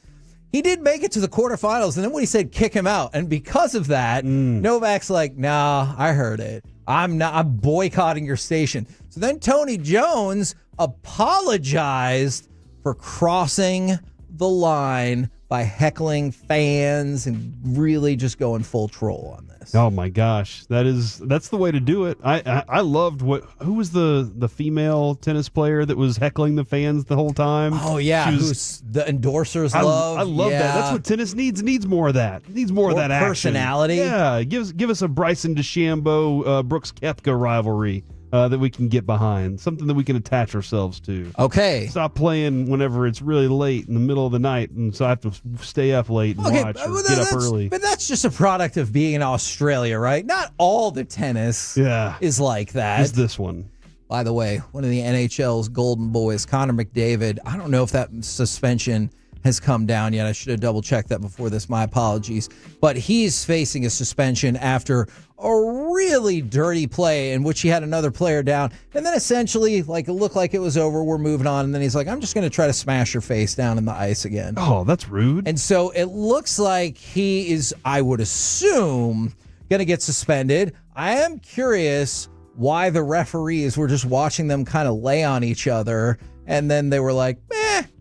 he did make it to the quarterfinals, and then when he said kick him out, and because of that, Novak's like, nah, I heard it. I'm boycotting your station. So then Tony Jones apologized for crossing the line by heckling fans and really just going full troll on this. Oh my gosh, that's the way to do it. I loved who was the female tennis player that was heckling the fans the whole time. Oh yeah, who's the endorsers love. I love that. That's what tennis needs. It needs more of that. It needs more of that action. Personality. Yeah, give us a Bryson DeChambeau Brooks Koepka rivalry. That we can get behind, something that we can attach ourselves to. Okay. Stop playing whenever it's really late in the middle of the night, and so I have to stay up late and watch or get up early. But that's just a product of being in Australia, right? Not all the tennis is like that. Is this one? By the way, one of the NHL's golden boys, Connor McDavid, I don't know if that suspension has come down yet. I should have double-checked that before this. My apologies. But he's facing a suspension after a really dirty play in which he had another player down. And then essentially, like, it looked like it was over. We're moving on. And then he's like, I'm just going to try to smash your face down in the ice again. Oh, that's rude. And so it looks like he is, I would assume, going to get suspended. I am curious why the referees were just watching them kind of lay on each other. And then they were like,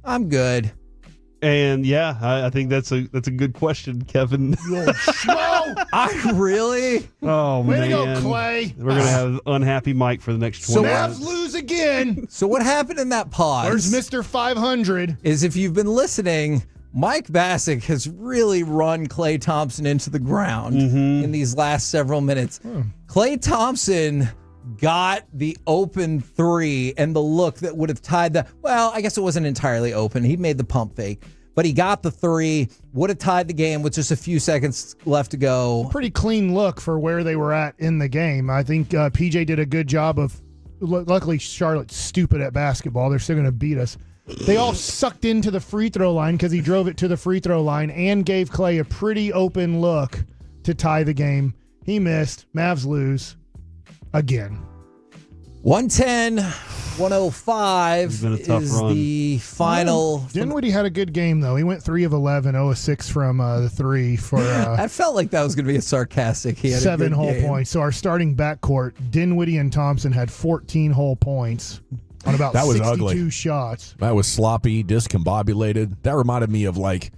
I'm good. And yeah, I think that's a good question, Kevin. You old schmo! I really? Oh Way man, to go, Clay. We're gonna have unhappy Mike for the next 20 minutes. Mavs lose again. So what happened in that pause? Where's Mr. 500? Is if you've been listening, Mike Bassick has really run Klay Thompson into the ground in these last several minutes. Klay Thompson got the open three and the look that would have tied the, well, I guess it wasn't entirely open. He made the pump fake, but he got the three, would have tied the game with just a few seconds left to go. Pretty clean look for where they were at in the game. I think PJ did a good job of, luckily Charlotte's stupid at basketball. They're still going to beat us. They all sucked into the free throw line because he drove it to the free throw line and gave Klay a pretty open look to tie the game. He missed. Mavs lose. Again. 110-105 is the final. Dinwiddie had a good game, though. He went 3 of 11, 0 of 6 from the three for. I felt like that was going to be a sarcastic. He had 7 a good whole game. points. So our starting backcourt, Dinwiddie and Thompson, had 14 whole points on about that was 62 ugly. shots. That was sloppy, discombobulated. That reminded me of like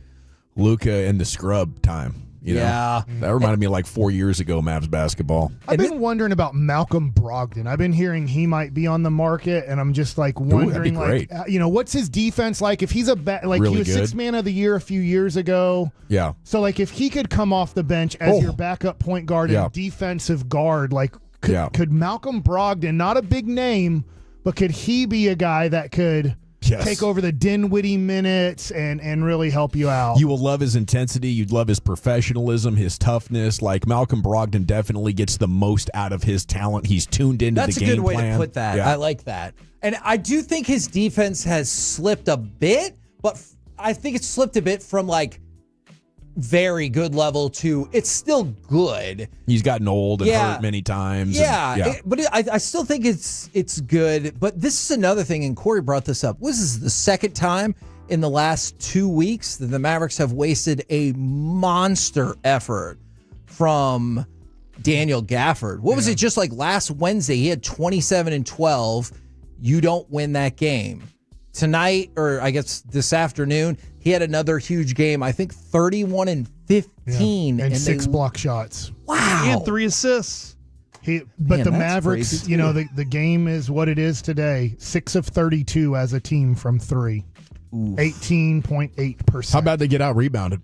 Luka and the scrub time. You know? Yeah. That reminded me of like 4 years ago, Mavs basketball. I've been wondering about Malcolm Brogdon. I've been hearing he might be on the market, and I'm just like wondering, like, what's his defense like? If he's Really he was good. Sixth Man of the Year a few years ago. Yeah. So like if he could come off the bench as your backup point guard and defensive guard, like could Malcolm Brogdon, not a big name, but could he be a guy that could take over the Dinwiddie minutes and really help you out? You will love his intensity. You'd love his professionalism, his toughness. Like Malcolm Brogdon definitely gets the most out of his talent. He's tuned into That's the game plan. That's a good way to put that. Yeah. I like that. And I do think his defense has slipped a bit, but I think it's slipped a bit from like very good level to it's still good. He's gotten old and hurt many times. But I still think it's good. But this is another thing, and Corey brought this up. This is the second time in the last 2 weeks that the Mavericks have wasted a monster effort from Daniel Gafford. What was it, just like last Wednesday? He had 27 and 12. You don't win that game. Tonight, or I guess this afternoon, he had another huge game. I think 31 and 15. And 6 block shots. Wow. And 3 assists. But the Mavericks, the game is what it is today. 6 of 32 as a team from 3. 18.8%. How about they get out rebounded?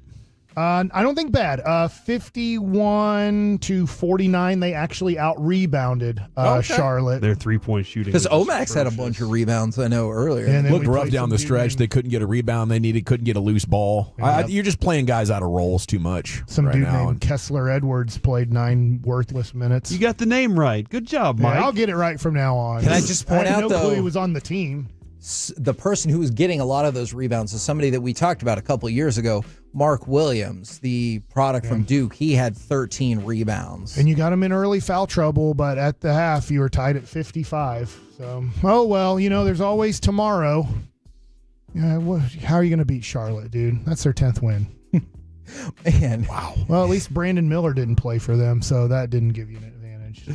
I don't think bad. 51 to 49, they actually out-rebounded Charlotte. Their three-point shooting. Because Omax had a bunch of rebounds, I know, earlier. And Looked rough down the stretch. They couldn't get a rebound they needed, couldn't get a loose ball. You're just playing guys out of roles too much. Some right dude now. named Kessler Edwards played 9 worthless minutes. You got the name right. Good job, Mike. I'll get it right from now on. Can I just point out, no though, clue he was on the team. The person who was getting a lot of those rebounds is somebody that we talked about a couple of years ago, Mark Williams, the product from Duke. He had 13 rebounds. And you got him in early foul trouble, but at the half, you were tied at 55. So, there's always tomorrow. Yeah, how are you going to beat Charlotte, dude? That's their 10th win. Man. Wow. Well, at least Brandon Miller didn't play for them, so that didn't give you an advantage.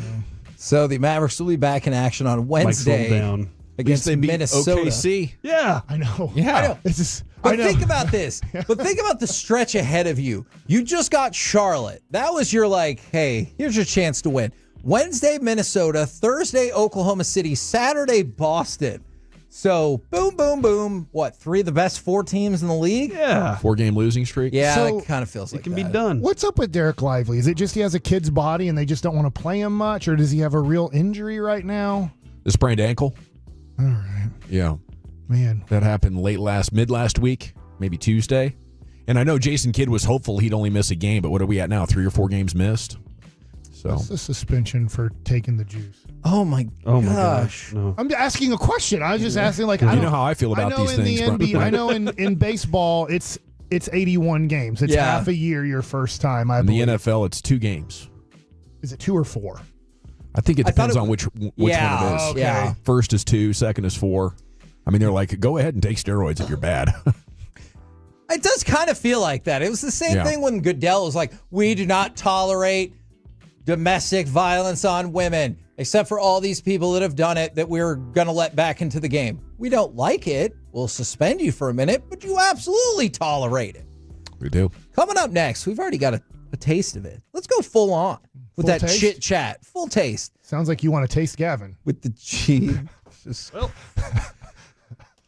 So the Mavericks will be back in action on Wednesday. Mike's down. against they beat Minnesota. OKC. Yeah. I know. Yeah. I know. It's just, But I know. think about this. But think about the stretch ahead of you. You just got Charlotte. That was your hey, here's your chance to win. Wednesday, Minnesota. Thursday, Oklahoma City. Saturday, Boston. So, boom, boom, boom. What, 3 of the best 4 teams in the league? Yeah. 4-game losing streak. Yeah, So, that kind of feels like It can that. be done. What's up with Derek Lively? Is it just he has a kid's body and they just don't want to play him much, or does he have a real injury right now? The sprained ankle. All right, Yeah. man. That happened mid last week, maybe Tuesday. And I know Jason Kidd was hopeful he'd only miss a game, but what are we at now? 3 or 4 games missed? So What's the suspension for taking the juice? Oh, my gosh. No. I'm asking a question. I was just asking, you know how I feel about these things. I know in baseball, it's 81 games. It's half a year your first time. In the NFL, it's 2 games. Is it 2 or 4? I think it depends on which one it is. Okay. Yeah. First is 2, second is 4. I mean, they're like, go ahead and take steroids if you're bad. It does kind of feel like that. It was the same thing when Goodell was like, we do not tolerate domestic violence on women, except for all these people that have done it that we're going to let back into the game. We don't like it. We'll suspend you for a minute, but you absolutely tolerate it. We do. Coming up next, we've already got a taste of it. Let's go full on with Full that taste? chit chat. Full taste. Sounds like you want to taste Gavin. With the cheese.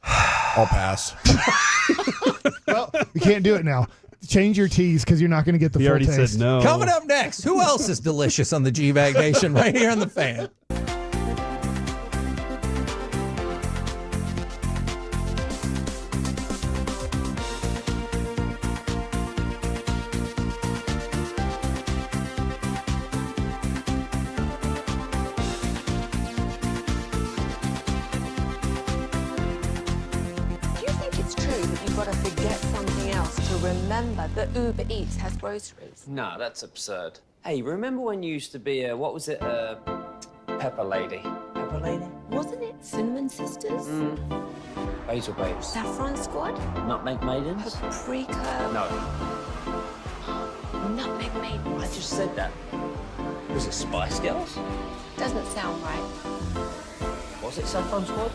I'll pass. Well, we can't do it now. Change your teas because you're not going to get the He full already taste. said no. Coming up next, who else is delicious on the G-Bag Nation right here on the Fan? Do you think it's true that you've got to forget something else to remember that Uber Eats has groceries? No, that's absurd. Hey, remember when you used to be Pepper Lady? Pepper Lady? Wasn't it Cinnamon Sisters? Basil Babes. Saffron Squad? Nutmeg Maidens? Paprika? No, Nutmeg Maidens? I just said that. Was it Spice Girls? Doesn't sound right. Was it Saffron Squad?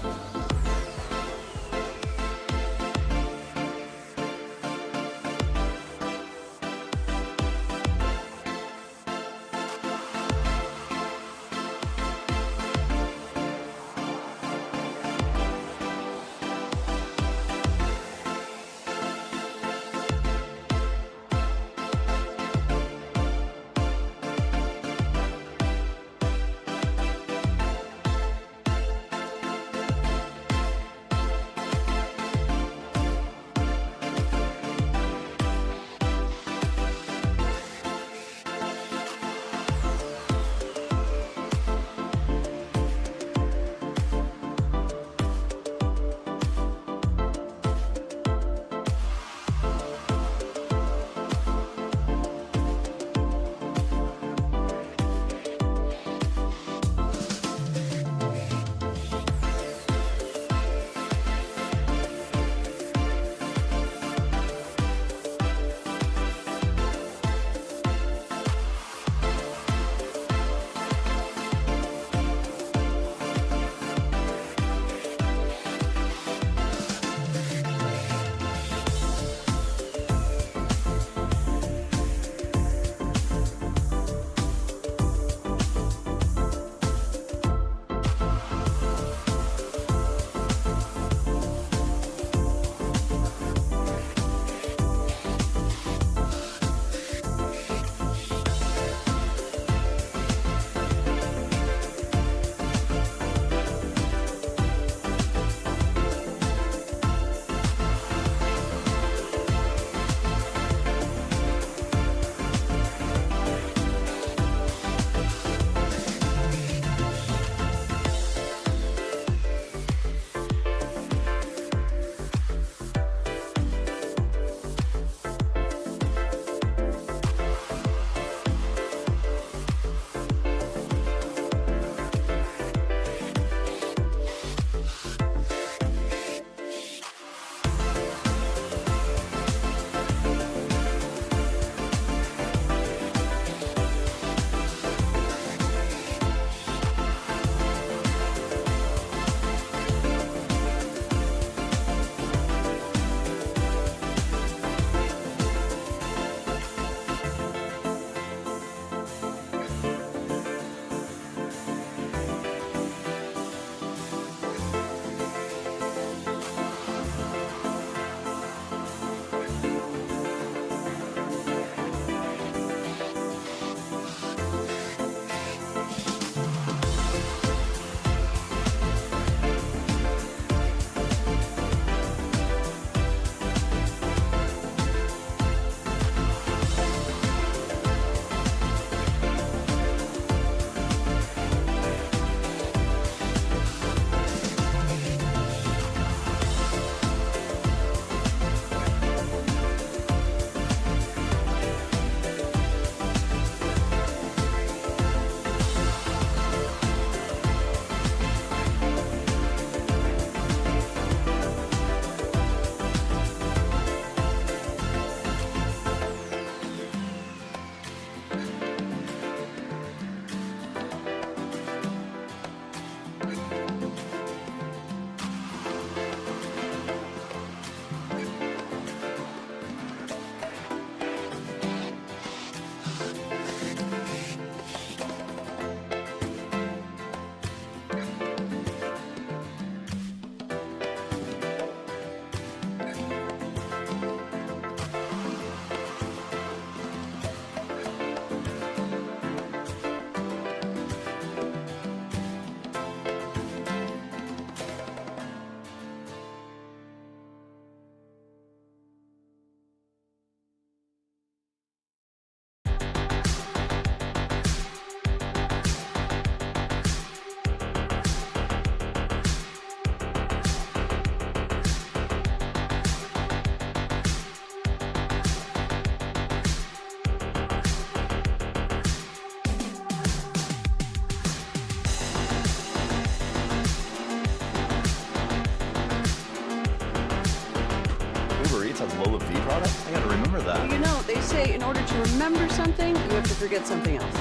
say in order to remember something, you have to forget something else.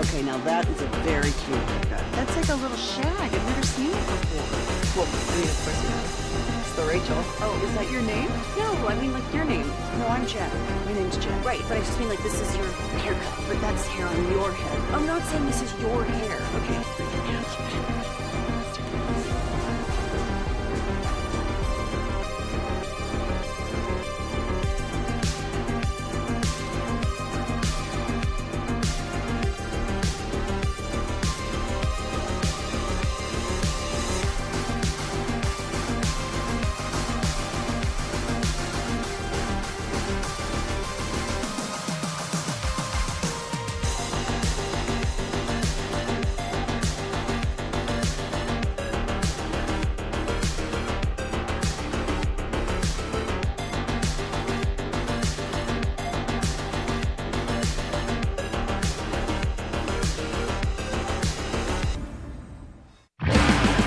Okay, now that is a very cute haircut. That's like a little shag. I've never seen it before. Well, I mean, of course you have. It's the Rachel. Oh, is that your name? No, I mean like your name. No, I'm Jen. My name's Jen. Right, but I just mean like this is your haircut, but that's hair on your head. I'm not saying this is your hair. Okay.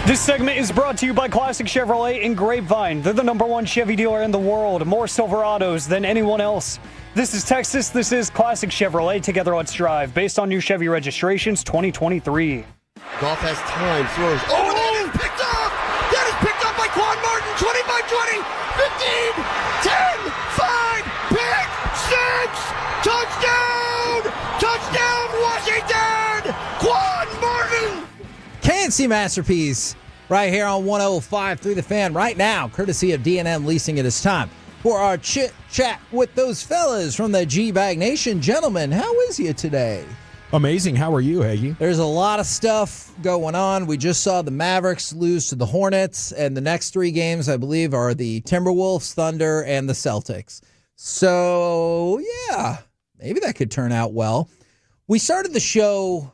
This segment is brought to you by Classic Chevrolet in Grapevine. They're the #1 Chevy dealer in the world. More Silverados than anyone else. This is Texas. This is Classic Chevrolet. Together let's drive. Based on new Chevy registrations 2023. Goff has time, throws. Oh, that is picked up! That is picked up by Quan Martin. 25-20, 15, 10, 5, pick, 6, touchdown! Touchdown, Washington! Quan Martin! KNC Masterpiece right here on 105 through the Fan right now, courtesy of D&M Leasing. It is time for our chit chat with those fellas from the G-Bag Nation. Gentlemen, how is you today? Amazing. How are you, Hagee? There's a lot of stuff going on. We just saw the Mavericks lose to the Hornets, and the next 3 games, I believe, are the Timberwolves, Thunder, and the Celtics. So, yeah, maybe that could turn out well. We started the show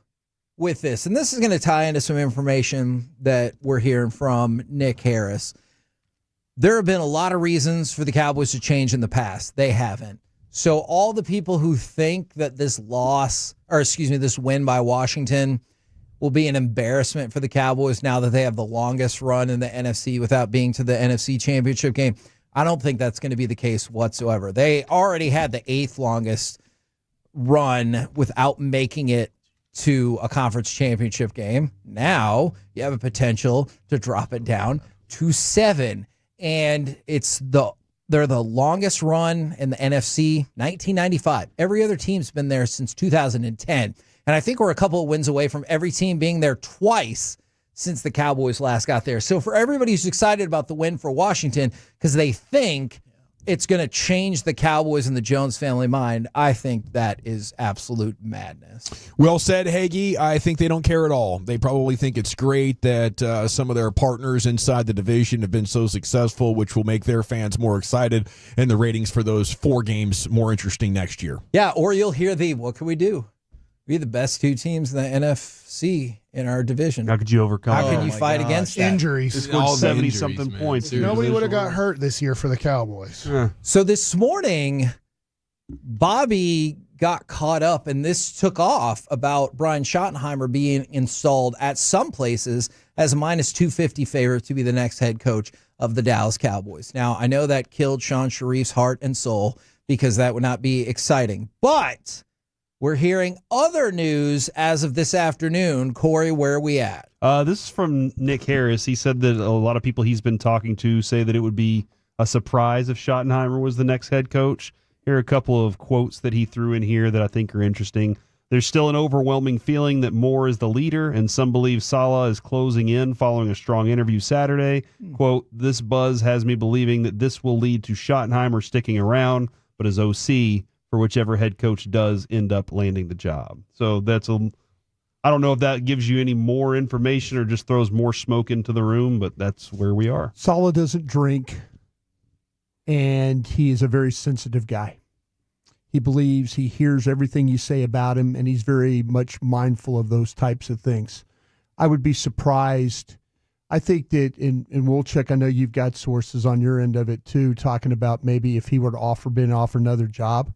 with this, and this is going to tie into some information that we're hearing from Nick Harris. There have been a lot of reasons for the Cowboys to change in the past. They haven't. So all the people who think that this this win by Washington will be an embarrassment for the Cowboys now that they have the longest run in the NFC without being to the NFC Championship game, I don't think that's going to be the case whatsoever. They already had the 8th longest run without making it to a conference championship game. Now you have a potential to drop it down to 7. And they're the longest run in the NFC, 1995. Every other team's been there since 2010. And I think we're a couple of wins away from every team being there twice since the Cowboys last got there. So for everybody who's excited about the win for Washington because they think it's going to change the Cowboys and the Jones family mind, I think that is absolute madness. Well said, Hagee. I think they don't care at all. They probably think it's great that some of their partners inside the division have been so successful, which will make their fans more excited and the ratings for those 4 games more interesting next year. Yeah, or you'll hear what can we do? We're the best 2 teams in the NFC in our division. How could you overcome? How can you fight against that? Injuries. They scored 70-something points. Nobody would have got hurt this year for the Cowboys. Yeah. So this morning, Bobby got caught up, and this took off about Brian Schottenheimer being installed at some places as a -250 favorite to be the next head coach of the Dallas Cowboys. Now, I know that killed Sean Sharif's heart and soul because that would not be exciting, but we're hearing other news as of this afternoon. Corey, where are we at? This is from Nick Harris. He said that a lot of people he's been talking to say that it would be a surprise if Schottenheimer was the next head coach. Here are a couple of quotes that he threw in here that I think are interesting. There's still an overwhelming feeling that Moore is the leader, and some believe Saleh is closing in following a strong interview Saturday. Quote, this buzz has me believing that this will lead to Schottenheimer sticking around, but as OC for whichever head coach does end up landing the job. So I don't know if that gives you any more information or just throws more smoke into the room, but that's where we are. Saleh doesn't drink, and he is a very sensitive guy. He believes, he hears everything you say about him, and he's very much mindful of those types of things. I would be surprised. I think that, and we'll check, I know you've got sources on your end of it too, talking about maybe if he were to been offered another job.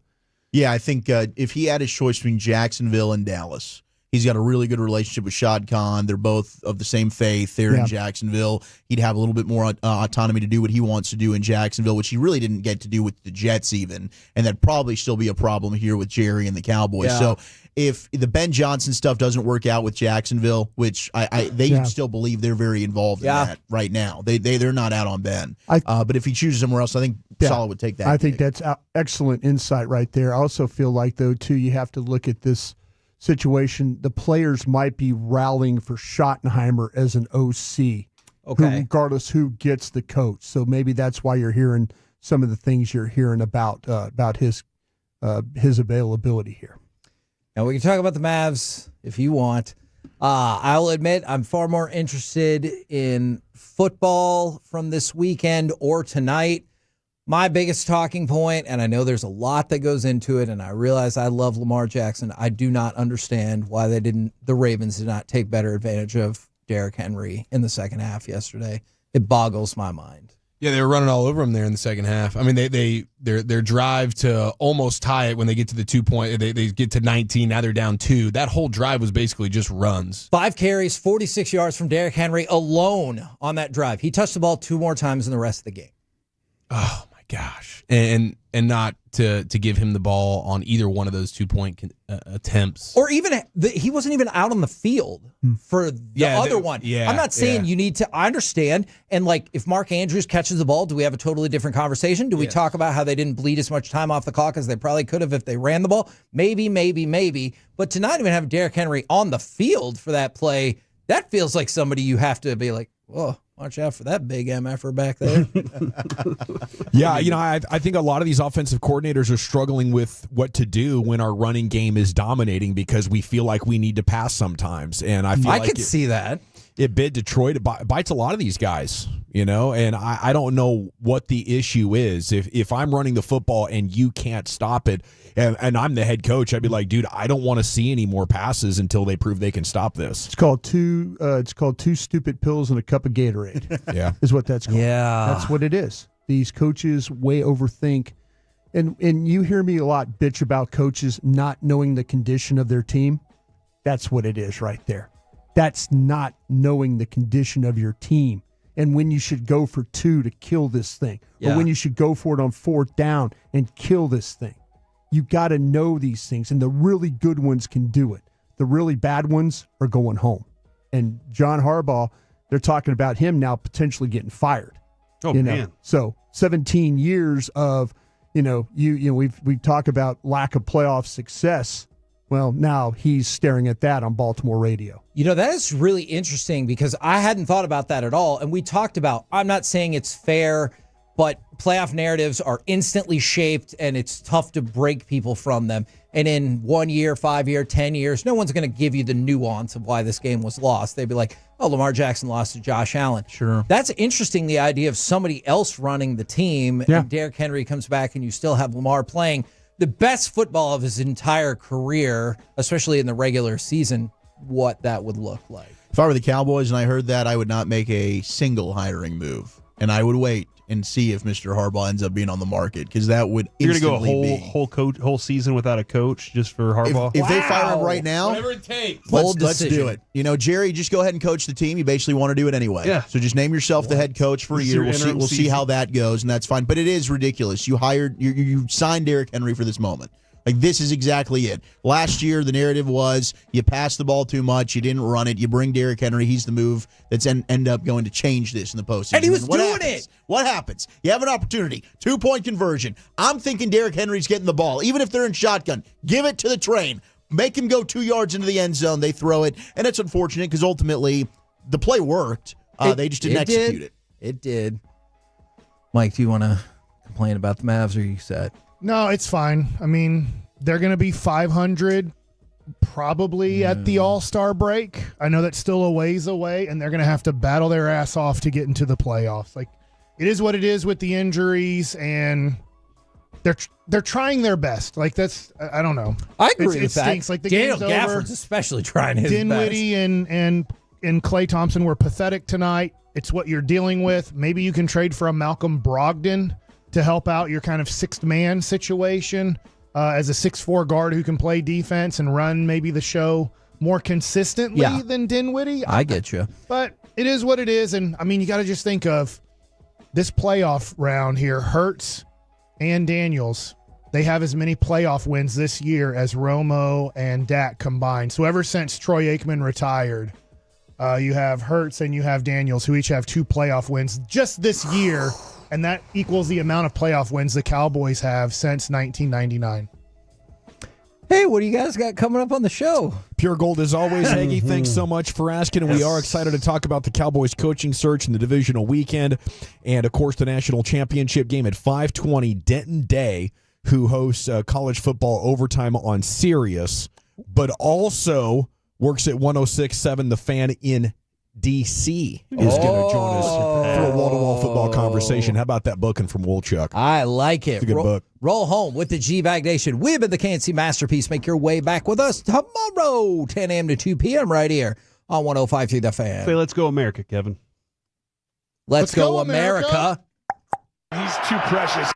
Yeah, I think if he had a choice between Jacksonville and Dallas, He's got a really good relationship with Shad Khan. They're both of the same faith. They're in Jacksonville. He'd have a little bit more autonomy to do what he wants to do in Jacksonville, which he really didn't get to do with the Jets even. And that'd probably still be a problem here with Jerry and the Cowboys. So if the Ben Johnson stuff doesn't work out with Jacksonville, which they still believe they're very involved in that right now. They're not out on Ben. But if he chooses somewhere else, I think Saleh would take that. I think that's excellent insight right there. I also feel like, though, too, you have to look at this situation. The players might be rallying for Schottenheimer as an OC, regardless who gets the coach. So maybe that's why you're hearing some of the things you're hearing about his availability here. And we can talk about the Mavs if you want. I'll admit I'm far more interested in football from this weekend or tonight. My biggest talking point, and I know there's a lot that goes into it, and I realize I love Lamar Jackson. I do not understand why the Ravens did not take better advantage of Derrick Henry in the second half yesterday. It boggles my mind. Yeah, they were running all over him there in the second half. I mean, their drive to almost tie it when they get to the 2 point, they get to 19. Now they're down 2. That whole drive was basically just runs. 5 carries, 46 yards from Derrick Henry alone on that drive. He touched the ball 2 more times in the rest of the game. Oh my gosh! And not to give him the ball on either one of those 2 point attempts, or even he wasn't even out on the field for the other one. Yeah, I'm not saying you need to. I understand, and like if Mark Andrews catches the ball, do we have a totally different conversation? Do we talk about how they didn't bleed as much time off the clock as they probably could have if they ran the ball? Maybe. But to not even have Derrick Henry on the field for that play, that feels like somebody you have to be like, whoa. Watch out for that big MFer back there. Yeah, I think a lot of these offensive coordinators are struggling with what to do when our running game is dominating because we feel like we need to pass sometimes. And I could see that. It bit Detroit. It bites a lot of these guys, and I don't know what the issue is. If I'm running the football and you can't stop it, and I'm the head coach, I'd be like, dude, I don't want to see any more passes until they prove they can stop this. It's called two stupid pills and a cup of Gatorade. Yeah, is what that's called. Yeah, that's what it is. These coaches way overthink, and you hear me a lot bitch about coaches not knowing the condition of their team. That's what it is right there. That's not knowing the condition of your team and when you should go for 2 to kill this thing, or when you should go for it on 4th down and kill this thing. You got to know these things, and the really good ones can do it. The really bad ones are going home. And John Harbaugh, they're talking about him now potentially getting fired. Oh, man. So 17 years of, we've talked about lack of playoff success. Well, now he's staring at that on Baltimore radio. That is really interesting because I hadn't thought about that at all. And we talked about, I'm not saying it's fair, but playoff narratives are instantly shaped and it's tough to break people from them. And in 1 year, 5 year, 10 years, no one's going to give you the nuance of why this game was lost. They'd be like, oh, Lamar Jackson lost to Josh Allen. Sure. That's interesting, the idea of somebody else running the team and Derrick Henry comes back and you still have Lamar playing the best football of his entire career, especially in the regular season, what that would look like. If I were the Cowboys and I heard that, I would not make a single hiring move. And I would wait and see if Mr. Harbaugh ends up being on the market, because that would instantly whole season without a coach just for Harbaugh. If they fire him right now, whatever it takes, let's do it. Jerry, just go ahead and coach the team. You basically want to do it anyway. Yeah. So just name yourself the head coach for a year. We'll see how that goes, and that's fine. But it is ridiculous. You signed Derrick Henry for this moment. Like, this is exactly it. Last year, the narrative was you passed the ball too much, you didn't run it, you bring Derrick Henry, he's the move that's end up going to change this in the postseason. And he was doing it. What happens? You have an opportunity, 2-point conversion. I'm thinking Derrick Henry's getting the ball, even if they're in shotgun. Give it to the train. Make him go 2 yards into the end zone. They throw it, and it's unfortunate because ultimately the play worked. They just didn't execute it. It did. Mike, do you want to complain about the Mavs, or are you set? No, it's fine. I mean, they're going to be 500 probably at the All-Star break. I know that's still a ways away, and they're going to have to battle their ass off to get into the playoffs. Like, it is what it is with the injuries, and they're trying their best. Like, that's, I don't know. I agree with it that. Stinks. Like, the Daniel game's Gafford's over. especially trying his Dinwiddie best. and Klay Thompson were pathetic tonight. It's what you're dealing with. Maybe you can trade for a Malcolm Brogdon to help out your kind of sixth man situation as a 6'4" guard who can play defense and run maybe the show more consistently than Dinwiddie. I get you. But it is what it is. And, I mean, you got to just think of this playoff round here. Hurts and Daniels, they have as many playoff wins this year as Romo and Dak combined. So ever since Troy Aikman retired, you have Hurts and you have Daniels, who each have 2 playoff wins just this year, and that equals the amount of playoff wins the Cowboys have since 1999. Hey, what do you guys got coming up on the show? Pure Gold as always, Aggie. Thanks so much for asking, and we are excited to talk about the Cowboys coaching search and the divisional weekend, and of course the national championship game at 5:20. Denton Day, who hosts college football overtime on Sirius, but also works at 106.7 The Fan in D.C. is going to join us for a wall-to-wall football conversation. How about that booking from Wolchuk? I like it. It's a good book. Roll home with the G-Bag Nation. We've been the Kansas Masterpiece. Make your way back with us tomorrow, 10 a.m. to 2 p.m. right here on 105.3 The Fan. Say, let's go America, Kevin. Let's go America. He's too precious.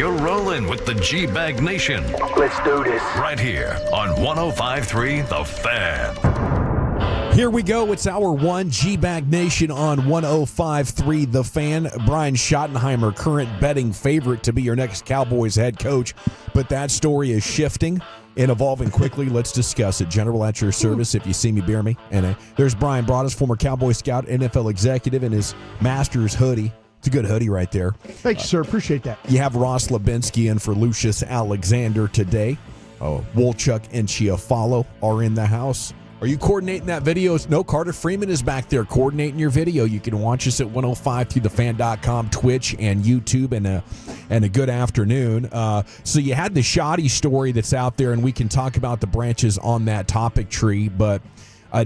you're rolling with the G-Bag Nation. Let's do this. Right here on 105.3 The Fan. Here we go. It's hour one, G-Bag Nation on 105.3 The Fan. Brian Schottenheimer, current betting favorite to be your next Cowboys head coach. But that story is shifting and evolving quickly. Let's discuss it. General at your service if you see me, bear me. And there's Brian Broaddus, former Cowboy scout, NFL executive, in his Masters hoodie. It's a good hoodie right there. Thank you, sir. Appreciate that. You have Ross Lubinsky in for Lucius Alexander today. Wolchuk and Chiafalo are in the house. Are you coordinating that video? No, Carter Freeman is back there coordinating your video. You can watch us at 105throughthefan.com, Twitch, and YouTube, and a good afternoon. So you had the Shoddy story that's out there, and we can talk about the branches on that topic tree. But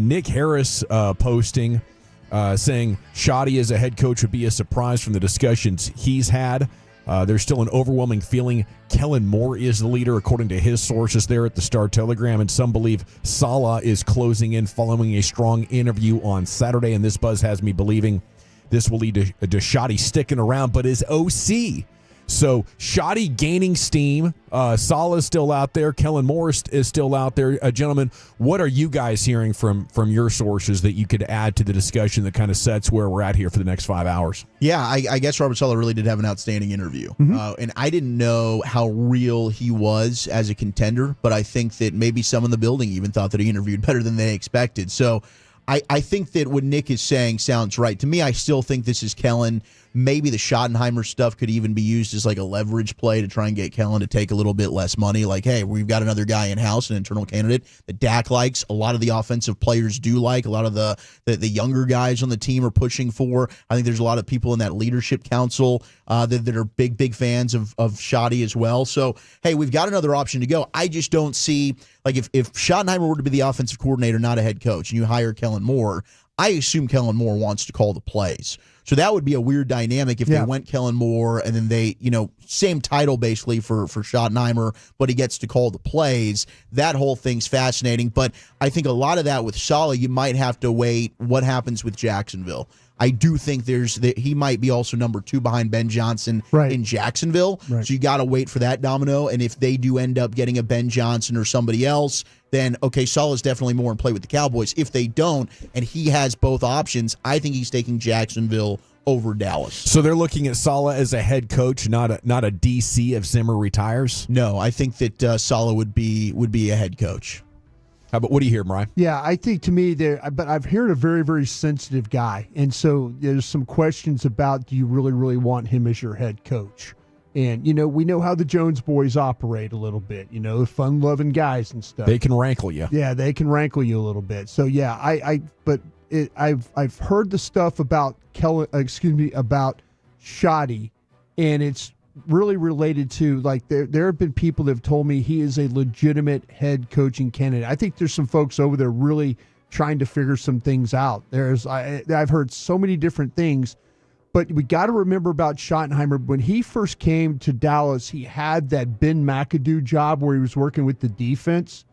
Nick Harris posting saying Shoddy as a head coach would be a surprise from the discussions he's had. There's still an overwhelming feeling Kellen Moore is the leader, according to his sources there at the Star-Telegram, and some believe Saleh is closing in following a strong interview on Saturday, and this buzz has me believing this will lead to Shoddy sticking around, but his OC. So Shoddy gaining steam. Saleh's still out there. Kellen Moore is still out there. Gentlemen, what are you guys hearing from your sources that you could add to the discussion that kind of sets where we're at here for the next 5 hours? Yeah, I guess Robert Saleh really did have an outstanding interview. And I didn't know how real he was as a contender, but I think that maybe some in the building even thought that he interviewed better than they expected. So I think that what Nick is saying sounds right. To me, I still think this is Kellen. Maybe the Schottenheimer stuff could even be used as like a leverage play to try and get Kellen to take a little bit less money. Like, hey, we've got another guy in-house, an internal candidate that Dak likes. A lot of the offensive players do like. A lot of the younger guys on the team are pushing for. I think there's a lot of people in that leadership council that are big fans of Shoddy as well. So, hey, we've got another option to go. I just don't see, like, if Schottenheimer were to be the offensive coordinator, not a head coach, and you hire Kellen Moore, I assume Kellen Moore wants to call the plays. So that would be a weird dynamic if they went Kellen Moore and then they, same title basically for Schottenheimer, but he gets to call the plays. That whole thing's fascinating. But I think a lot of that with Saleh, you might have to wait what happens with Jacksonville. I do think he might be also number 2 behind Ben Johnson in Jacksonville. Right. So you got to wait for that domino. And if they do end up getting a Ben Johnson or somebody else, then, okay, Saleh's definitely more in play with the Cowboys. If they don't, and he has both options, I think he's taking Jacksonville over Dallas. So they're looking at Saleh as a head coach, not a DC if Zimmer retires? No, I think that Saleh would be a head coach. How about, what do you hear, Mariah? Yeah, I think to me, but I've heard a very, very sensitive guy. And so there's some questions about, do you really, really want him as your head coach? And, we know how the Jones boys operate a little bit, fun-loving guys and stuff. They can rankle you. Yeah, they can rankle you a little bit. So, yeah, I've heard the stuff about about Shoddy, and it's really related to, like, there have been people that have told me he is a legitimate head coaching candidate. I think there's some folks over there really trying to figure some things out. I've heard so many different things. But we got to remember about Schottenheimer. When he first came to Dallas, he had that Ben McAdoo job where he was working with the defense.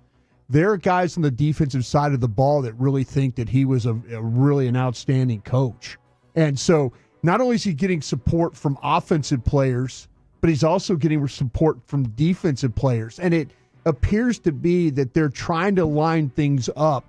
There are guys on the defensive side of the ball that really think that he was really an outstanding coach. And so not only is he getting support from offensive players, but he's also getting support from defensive players. And it appears to be that they're trying to line things up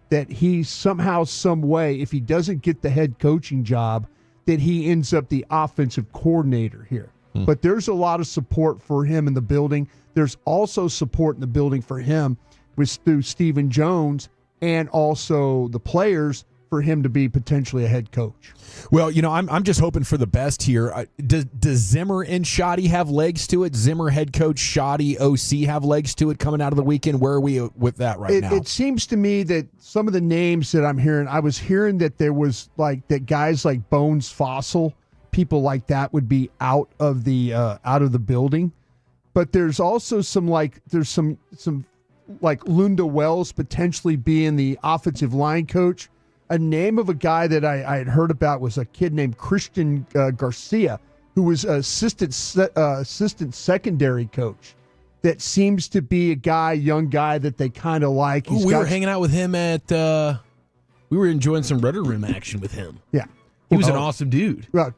that he somehow, some way, if he doesn't get the head coaching job, that he ends up the offensive coordinator here. But there's a lot of support for him in the building. There's also support in the building for him through Stephen Jones and also the players for him to be potentially a head coach. Well, I'm just hoping for the best here. Does Zimmer and Shoddy have legs to it? Zimmer head coach, Shoddy OC have legs to it coming out of the weekend? Where are we with that now? It seems to me that some of the names that I'm hearing, I was hearing that there was that guys like Bones Fossil, people like that would be out of the building. But there's also some Lunda Wells potentially being the offensive line coach. A name of a guy that I had heard about was a kid named Christian Garcia, who was assistant secondary coach. That seems to be a young guy that they kind of like. We were hanging out with him we were enjoying some Rudder Room action with him. Yeah. He was an awesome dude. Well,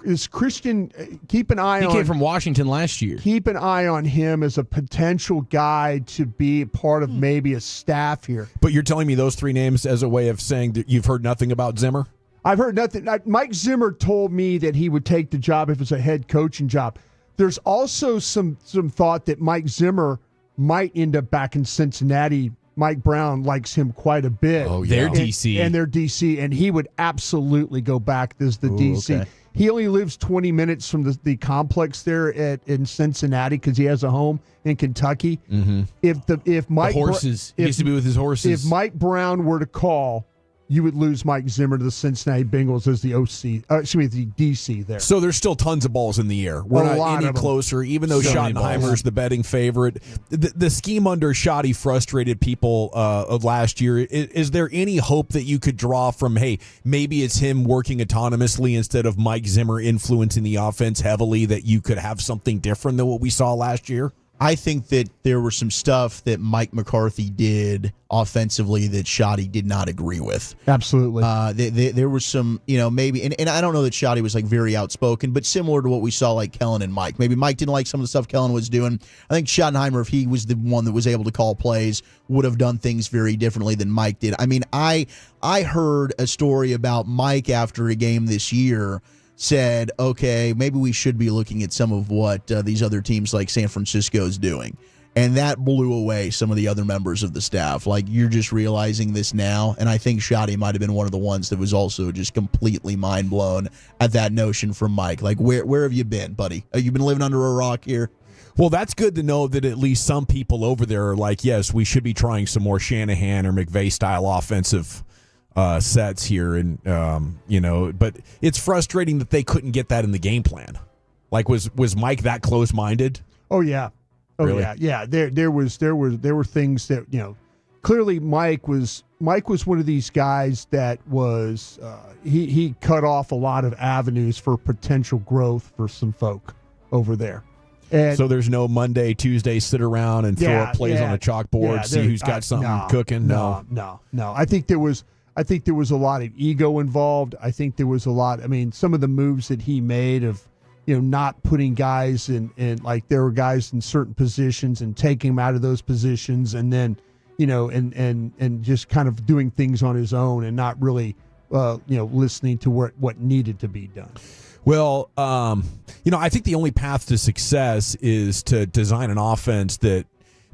is Christian. Keep an eye on. He came from Washington last year. Keep an eye on him as a potential guy to be part of maybe a staff here. But you're telling me those three names as a way of saying that you've heard nothing about Zimmer? I've heard nothing. Mike Zimmer told me that he would take the job if it's a head coaching job. There's also some thought that Mike Zimmer might end up back in Cincinnati. Mike Brown likes him quite a bit. Oh, yeah. They're DC. And they're DC, and he would absolutely go back as the DC. Okay. He only lives 20 minutes from the complex there in Cincinnati because he has a home in Kentucky. Mm-hmm. If Mike the horses, he used to be with his horses. If Mike Brown were to call, you would lose Mike Zimmer to the Cincinnati Bengals as the the DC there. So there's still tons of balls in the air. We're not any closer, even though Schottenheimer's the betting favorite. The scheme under Schotty frustrated people of last year. Is there any hope that you could draw from, hey, maybe it's him working autonomously instead of Mike Zimmer influencing the offense heavily, that you could have something different than what we saw last year? I think that there was some stuff that Mike McCarthy did offensively that Schotty did not agree with. Absolutely. There was some, maybe, and I don't know that Schotty was like very outspoken, but similar to what we saw like Kellen and Mike. Maybe Mike didn't like some of the stuff Kellen was doing. I think Schottenheimer, if he was the one that was able to call plays, would have done things very differently than Mike did. I mean, I heard a story about Mike after a game this year said, okay, maybe we should be looking at some of what these other teams like San Francisco is doing. And that blew away some of the other members of the staff. Like, you're just realizing this now. And I think Schotty might have been one of the ones that was also just completely mind blown at that notion from Mike. Like, where have you been, buddy? Have you been living under a rock here? Well, that's good to know that at least some people over there are like, yes, we should be trying some more Shanahan or McVay style offensive sets here, and but it's frustrating that they couldn't get that in the game plan. Like, was Mike that close minded? Oh yeah, Really? yeah. There were things that clearly Mike was one of these guys that was he cut off a lot of avenues for potential growth for some folk over there. And so there's no Monday, Tuesday sit around and throw up plays on a chalkboard, see who's got something cooking. No. I think there was a lot of ego involved. I think there was a lot. I mean, some of the moves that he made of, not putting guys in like there were guys in certain positions and taking them out of those positions, and then, and just kind of doing things on his own and not really, listening to what needed to be done. Well, I think the only path to success is to design an offense that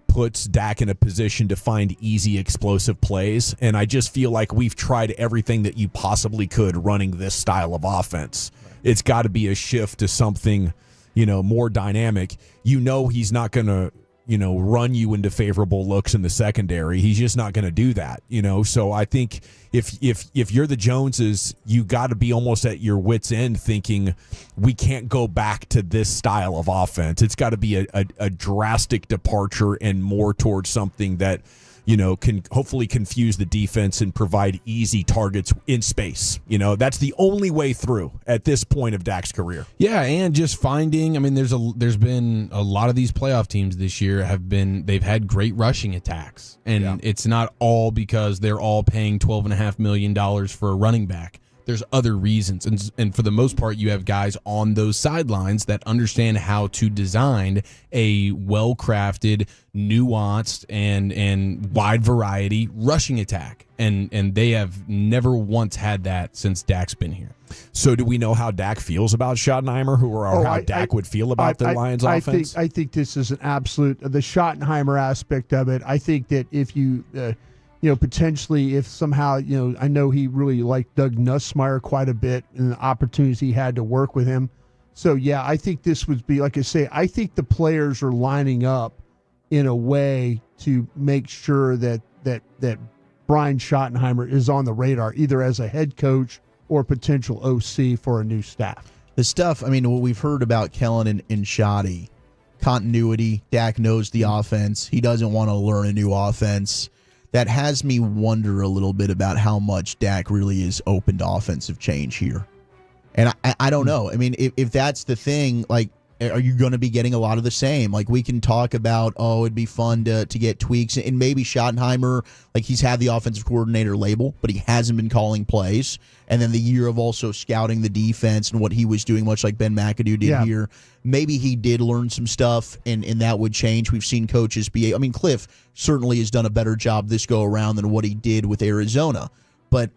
puts Dak in a position to find easy, explosive plays. And I just feel like we've tried everything that you possibly could running this style of offense. Right. It's got to be a shift to something, more dynamic. He's not going to, run you into favorable looks in the secondary. He's just not going to do that, So I think if you're the Joneses, you got to be almost at your wit's end thinking we can't go back to this style of offense. It's got to be a drastic departure and more towards something that, can hopefully confuse the defense and provide easy targets in space. That's the only way through at this point of Dak's career. Yeah, and just finding, there's been a lot of these playoff teams this year they've had great rushing attacks. And it's not all because they're all paying $12.5 million for a running back. There's other reasons. And for the most part, you have guys on those sidelines that understand how to design a well-crafted, nuanced, and wide variety rushing attack. And they have never once had that since Dak's been here. So do we know how Dak feels about Schottenheimer, or how Dak would feel about the Lions offense? I think this is an absolute, the Schottenheimer aspect of it. I think that if you... potentially if somehow, I know he really liked Doug Nussmeier quite a bit and the opportunities he had to work with him. So, yeah, I think this would be, like I say, I think the players are lining up in a way to make sure that Brian Schottenheimer is on the radar, either as a head coach or potential OC for a new staff. The stuff, what we've heard about Kellen and Schotty, continuity, Dak knows the offense. He doesn't want to learn a new offense. That has me wonder a little bit about how much Dak really is open to offensive change here. And I don't know. If that's the thing, like, are you going to be getting a lot of the same? Like, we can talk about, it'd be fun to get tweaks, and maybe Schottenheimer, like, he's had the offensive coordinator label, but he hasn't been calling plays. And then the year of also scouting the defense and what he was doing, much like Ben McAdoo did here. Maybe he did learn some stuff, and that would change. We've seen coaches be, I mean, Cliff certainly has done a better job this go around than what he did with Arizona. But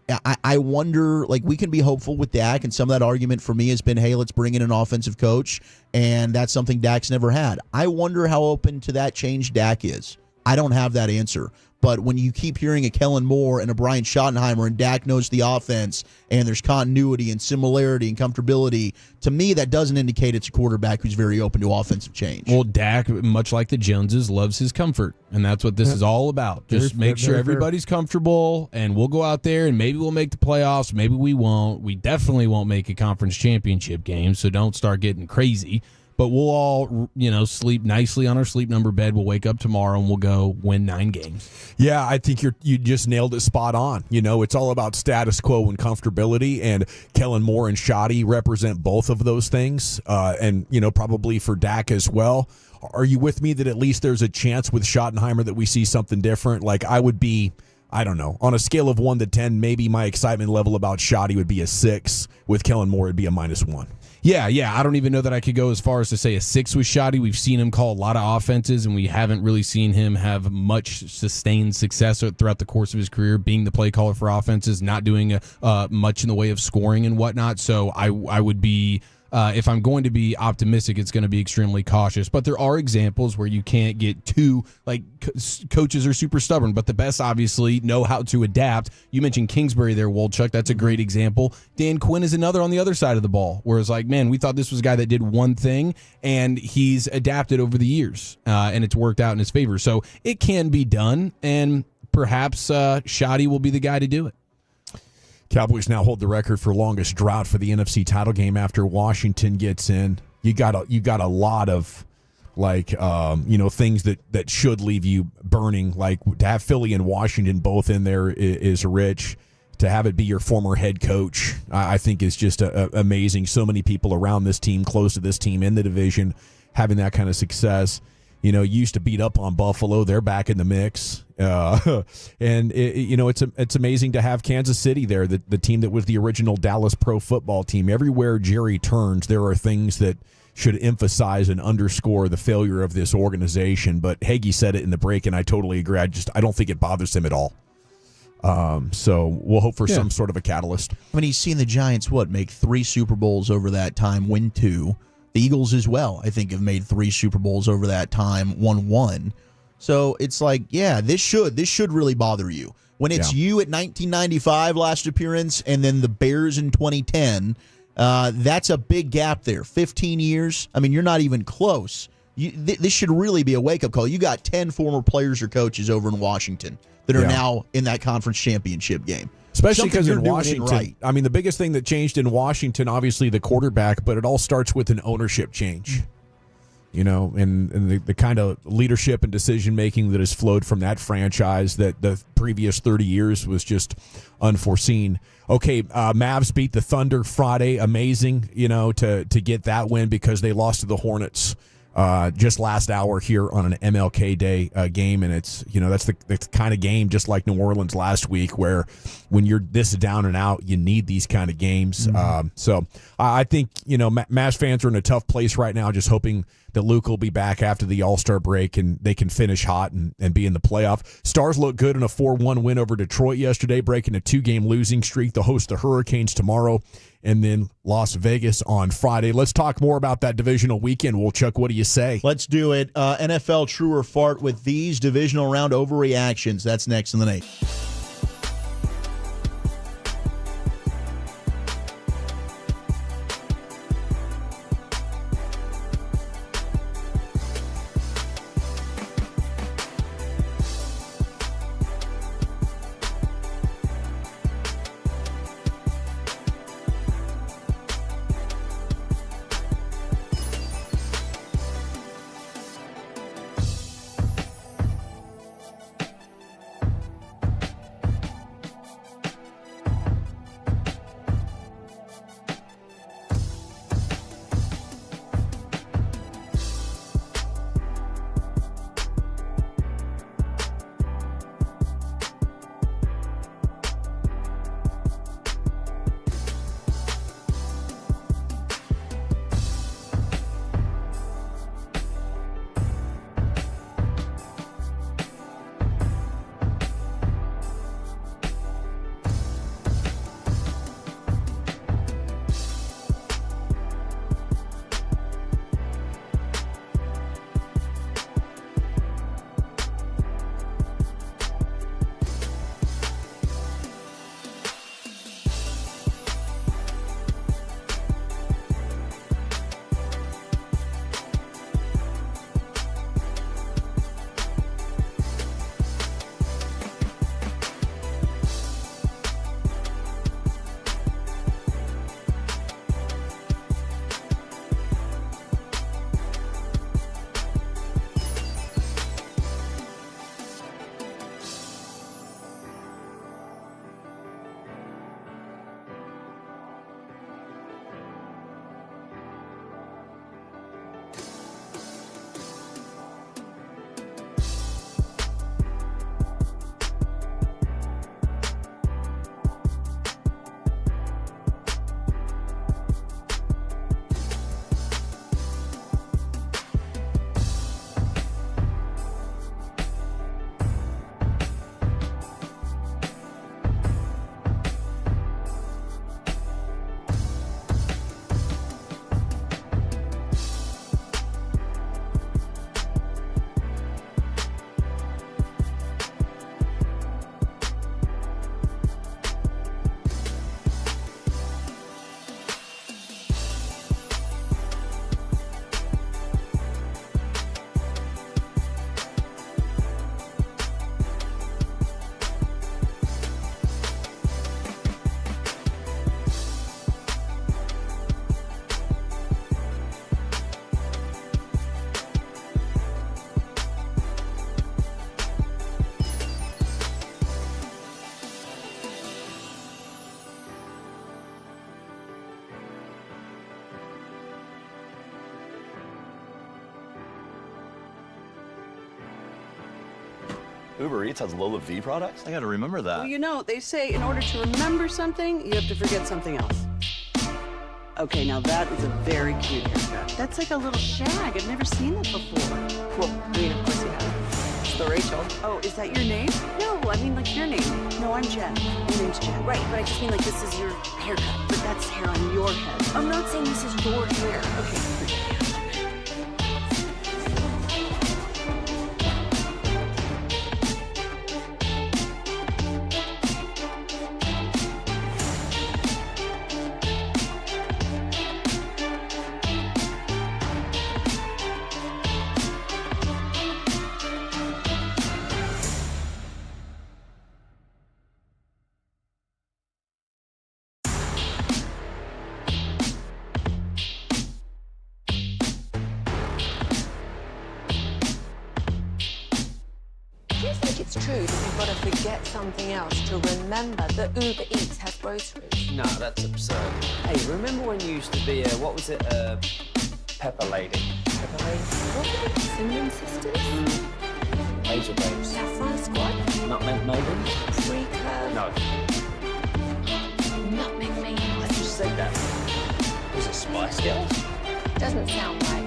I wonder, like, we can be hopeful with Dak, and some of that argument for me has been, hey, let's bring in an offensive coach, and that's something Dak's never had. I wonder how open to that change Dak is. I don't have that answer. But when you keep hearing a Kellen Moore and a Brian Schottenheimer and Dak knows the offense and there's continuity and similarity and comfortability, to me that doesn't indicate it's a quarterback who's very open to offensive change. Well, Dak, much like the Joneses, loves his comfort, and that's what this is all about. Just make sure everybody's comfortable, and we'll go out there and maybe we'll make the playoffs, maybe we won't. We definitely won't make a conference championship game, so don't start getting crazy. But we'll all, sleep nicely on our sleep number bed. We'll wake up tomorrow and we'll go win 9 games. Yeah, I think you just nailed it spot on. It's all about status quo and comfortability, and Kellen Moore and Schotty represent both of those things, and probably for Dak as well. Are you with me that at least there's a chance with Schottenheimer that we see something different? Like, I would be, I don't know, on a scale of 1 to 10, maybe my excitement level about Schotty would be a 6. With Kellen Moore, it'd be a -1. Yeah. I don't even know that I could go as far as to say a 6 with Schotty. We've seen him call a lot of offenses, and we haven't really seen him have much sustained success throughout the course of his career, being the play caller for offenses, not doing much in the way of scoring and whatnot. So I would be, if I'm going to be optimistic, it's going to be extremely cautious. But there are examples where you can't get too, like, coaches are super stubborn, but the best obviously know how to adapt. You mentioned Kingsbury there, Wolchuk. That's a great example. Dan Quinn is another on the other side of the ball, where it's like, man, we thought this was a guy that did one thing, and he's adapted over the years, and it's worked out in his favor. So it can be done, and perhaps Schotty will be the guy to do it. Cowboys now hold the record for longest drought for the NFC title game after Washington gets in. You got a lot of things that should leave you burning. Like, to have Philly and Washington both in there is rich. To have it be your former head coach, I think is just amazing. So many people around this team, close to this team in the division, having that kind of success. Used to beat up on Buffalo. They're back in the mix. And it's amazing to have Kansas City there, the team that was the original Dallas Pro Football team. Everywhere Jerry turns, there are things that should emphasize and underscore the failure of this organization. But Hagee said it in the break, and I totally agree. I don't think it bothers him at all. So we'll hope for some sort of a catalyst. I mean, he's seen the Giants, make 3 Super Bowls over that time, win 2. The Eagles as well, I think, have made 3 Super Bowls over that time, won 1. So it's like, this should really bother you. When it's you at 1995 last appearance, and then the Bears in 2010, that's a big gap there. 15 years. I mean, you're not even close. This should really be a wake-up call. You got 10 former players or coaches over in Washington that are now in that conference championship game. Especially because in Washington, I mean, the biggest thing that changed in Washington, obviously the quarterback, but it all starts with an ownership change. And the kind of leadership and decision-making that has flowed from that franchise that the previous 30 years was just unforeseen. Okay, Mavs beat the Thunder Friday. Amazing, to get that win because they lost to the Hornets just last hour here on an MLK Day game, and it's that's the kind of game, just like New Orleans last week, where when you're this down and out, you need these kind of games. So I think Mavs fans are in a tough place right now, just hoping that Luke will be back after the All-Star break and they can finish hot and be in the playoff. Stars look good in a 4-1 win over Detroit yesterday, breaking a 2-game losing streak. They'll host the Hurricanes tomorrow, and then Las Vegas on Friday. Let's talk more about that divisional weekend. Chuck, what do you say? Let's do it. NFL True or Fart with these divisional round overreactions. That's next in the Nate. Uber Eats has Lola V products? I gotta remember that. Well, you know, they say in order to remember something, you have to forget something else. Okay, now that is a very cute haircut. That's like a little shag. I've never seen that before. Well, I mean, of course you have. It's the Rachel. Oh, is that your name? No, I mean like your name. No, I'm Jen. Your name's Jen. Right, but I just mean like this is your haircut. But that's hair on your head. I'm not saying this is your hair. Okay. True that you've got to forget something else to remember that Uber Eats has groceries. No, that's absurd. Hey, remember when you used to be what was it, Pepper Lady? Pepper Lady? What? Cinnamon Sisters? Angel Babes. Saffron Squad? Nutmeg Maiden? Free Club? No. Nutmeg Maiden. I just said that. Was it Spice Girls? Doesn't sound right.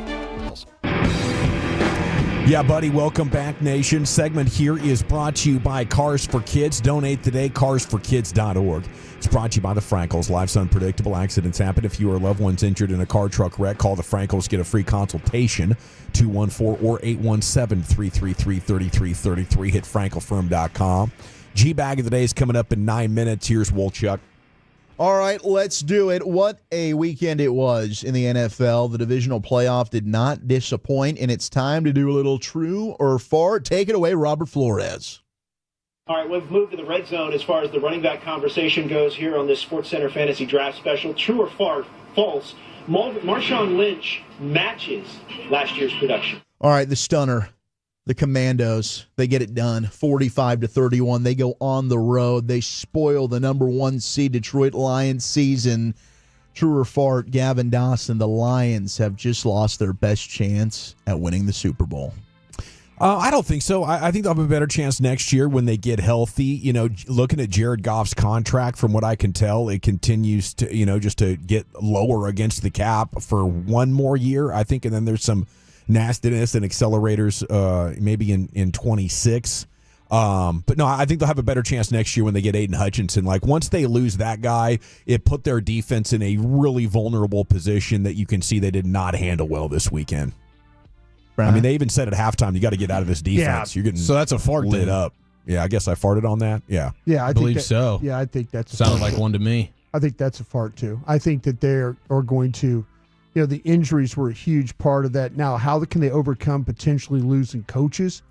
Yeah, buddy, welcome back, nation. Segment here is brought to you by Cars for Kids. Donate today, carsforkids.org. It's brought to you by the Frankels. Life's unpredictable. Accidents happen. If you or loved ones injured in a car, truck wreck, call the Frankels. Get a free consultation, 214 or 817-333-3333. Hit frankelfirm.com. G-Bag of the day is coming up in 9 minutes. Here's Wolchuk. All right, let's do it. What a weekend it was in the NFL. The divisional playoff did not disappoint, and it's time to do a little true or fart. Take it away, Robert Flores. All right, we've moved to the red zone as far as the running back conversation goes here on this SportsCenter Fantasy Draft Special. True or false? Marshawn Lynch matches last year's production. All right, the stunner. The Commandos, they get it done, 45-31. They go on the road. They spoil the number 1 seed Detroit Lions season. True or fart, Gavin Dawson, the Lions have just lost their best chance at winning the Super Bowl. I don't think so. I think they'll have a better chance next year when they get healthy. You know, looking at Jared Goff's contract, from what I can tell, it continues to, just to get lower against the cap for one more year, I think, and then there's some nastiness and accelerators maybe in 26. But no, I think they'll have a better chance next year when they get Aiden Hutchinson. Like, once they lose that guy, it put their defense in a really vulnerable position that you can see they did not handle well this weekend. Right. I mean, they even said at halftime, you got to get out of this defense. Yeah. You're getting so that's a fart lit then. up. Yeah, I guess I farted on that. Yeah. Yeah, I believe think so. Yeah, I think that's sounded like one to me. I think that's a fart too. I think that they are going to, the injuries were a huge part of that. Now, how can they overcome potentially losing coaches?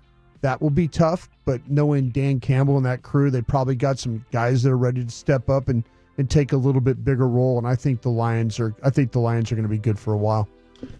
That will be tough, but knowing Dan Campbell and that crew, they probably got some guys that are ready to step up and take a little bit bigger role. And I think the Lions are going to be good for a while.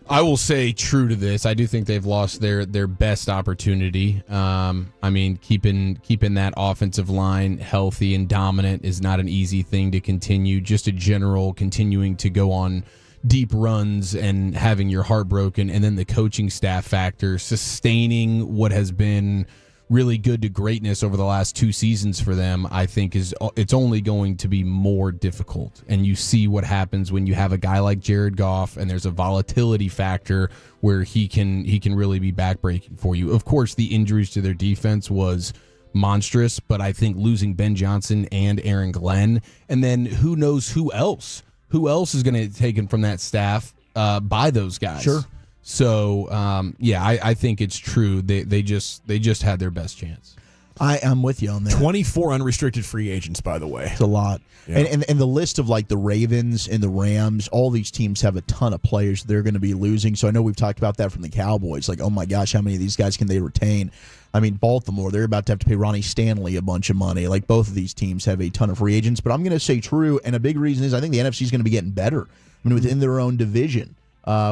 I will say true to this. I do think they've lost their best opportunity. I mean, keeping that offensive line healthy and dominant is not an easy thing to continue. Just a general continuing to go on deep runs and having your heart broken, and then the coaching staff factor, sustaining what has been really good to greatness over the last 2 seasons for them, I think it's only going to be more difficult. And you see what happens when you have a guy like Jared Goff, and there's a volatility factor where he can really be backbreaking for you. Of course, the injuries to their defense was monstrous, but I think losing Ben Johnson and Aaron Glenn, and then who knows who else is going to get taken from that staff by those guys. Sure. So, I think it's true. They just had their best chance. I am with you on that. 24 unrestricted free agents, by the way. It's a lot. Yeah. And the list of like the Ravens and the Rams, all these teams have a ton of players they're going to be losing. So I know we've talked about that from the Cowboys. Like, oh my gosh, how many of these guys can they retain? I mean, Baltimore, they're about to have to pay Ronnie Stanley a bunch of money. Like, both of these teams have a ton of free agents. But I'm going to say true, and a big reason is I think the NFC is going to be getting better. I mean, within their own division.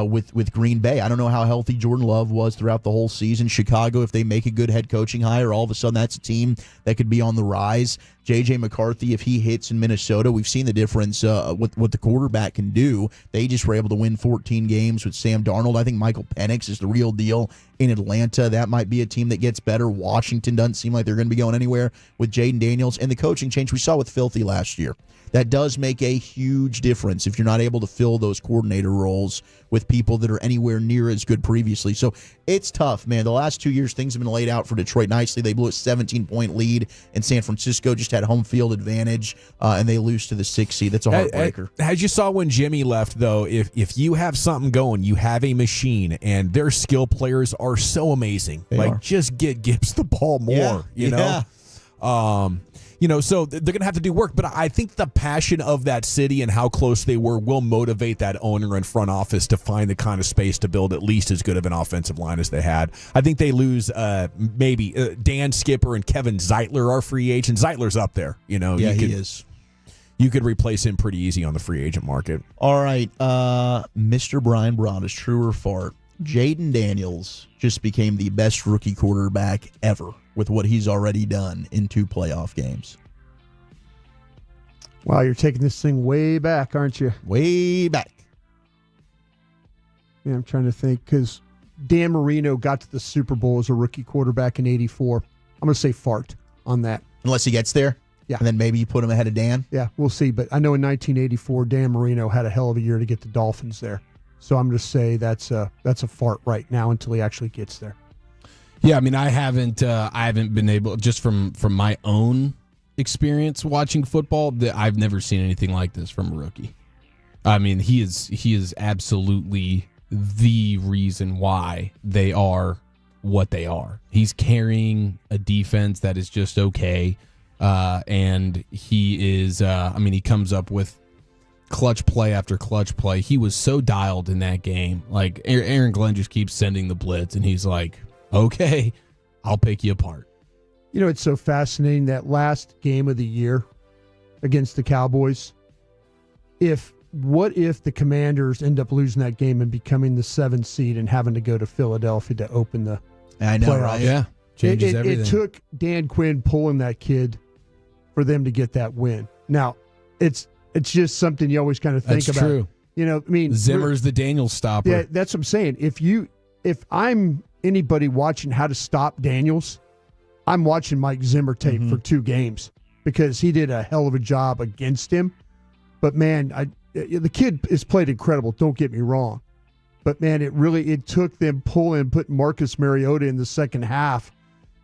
with Green Bay. I don't know how healthy Jordan Love was throughout the whole season. Chicago, if they make a good head coaching hire, all of a sudden that's a team that could be on the rise. J.J. McCarthy, if he hits in Minnesota, we've seen the difference with what the quarterback can do. They just were able to win 14 games with Sam Darnold. I think Michael Penix is the real deal in Atlanta. That might be a team that gets better. Washington doesn't seem like they're going to be going anywhere with Jaden Daniels. And the coaching change we saw with Filthy last year. That does make a huge difference if you're not able to fill those coordinator roles with people that are anywhere near as good previously. So it's tough, man. The last 2 years, things have been laid out for Detroit nicely. They blew a 17-point lead, and San Francisco just had home field advantage, and they lose to the 6th seed. That's a heartbreaker. As you saw when Jimmy left, though, if you have something going, you have a machine, and their skill players are so amazing. Just get Gibbs the ball more, you know? So they're going to have to do work, but I think the passion of that city and how close they were will motivate that owner and front office to find the kind of space to build at least as good of an offensive line as they had. I think they lose maybe Dan Skipper and Kevin Zeitler are free agents. Zeitler's up there, he is. You could replace him pretty easy on the free agent market. All right, Mr. Brian Broaddus, true or fart? Jaden Daniels just became the best rookie quarterback ever with what he's already done in 2 playoff games. Wow, you're taking this thing way back, aren't you? Way back. Yeah, I'm trying to think, because Dan Marino got to the Super Bowl as a rookie quarterback in '84. I'm going to say fart on that. Unless he gets there? Yeah. And then maybe you put him ahead of Dan? Yeah, we'll see. But I know in 1984, Dan Marino had a hell of a year to get the Dolphins there. So I'm going to say that's a fart right now until he actually gets there. Yeah, I mean, I haven't been able, just from my own experience watching football, that I've never seen anything like this from a rookie. I mean, he is absolutely the reason why they are what they are. He's carrying a defense that is just okay, and he is. He comes up with clutch play after clutch play. He was so dialed in that game. Like Aaron Glenn just keeps sending the blitz, and he's like, okay, I'll pick you apart. You know, it's so fascinating, that last game of the year against the Cowboys. What if the Commanders end up losing that game and becoming the 7th seed and having to go to Philadelphia to open the playoffs? Right? Yeah, changes everything. It took Dan Quinn pulling that kid for them to get that win. Now, it's just something you always kind of think That's about. True. Zimmer's the Daniels stopper. Yeah, that's what I'm saying. If I'm anybody watching how to stop Daniels, I'm watching Mike Zimmer tape for 2 games, because he did a hell of a job against him. But man, the kid has played incredible. Don't get me wrong, but man, it took them putting Marcus Mariota in the second half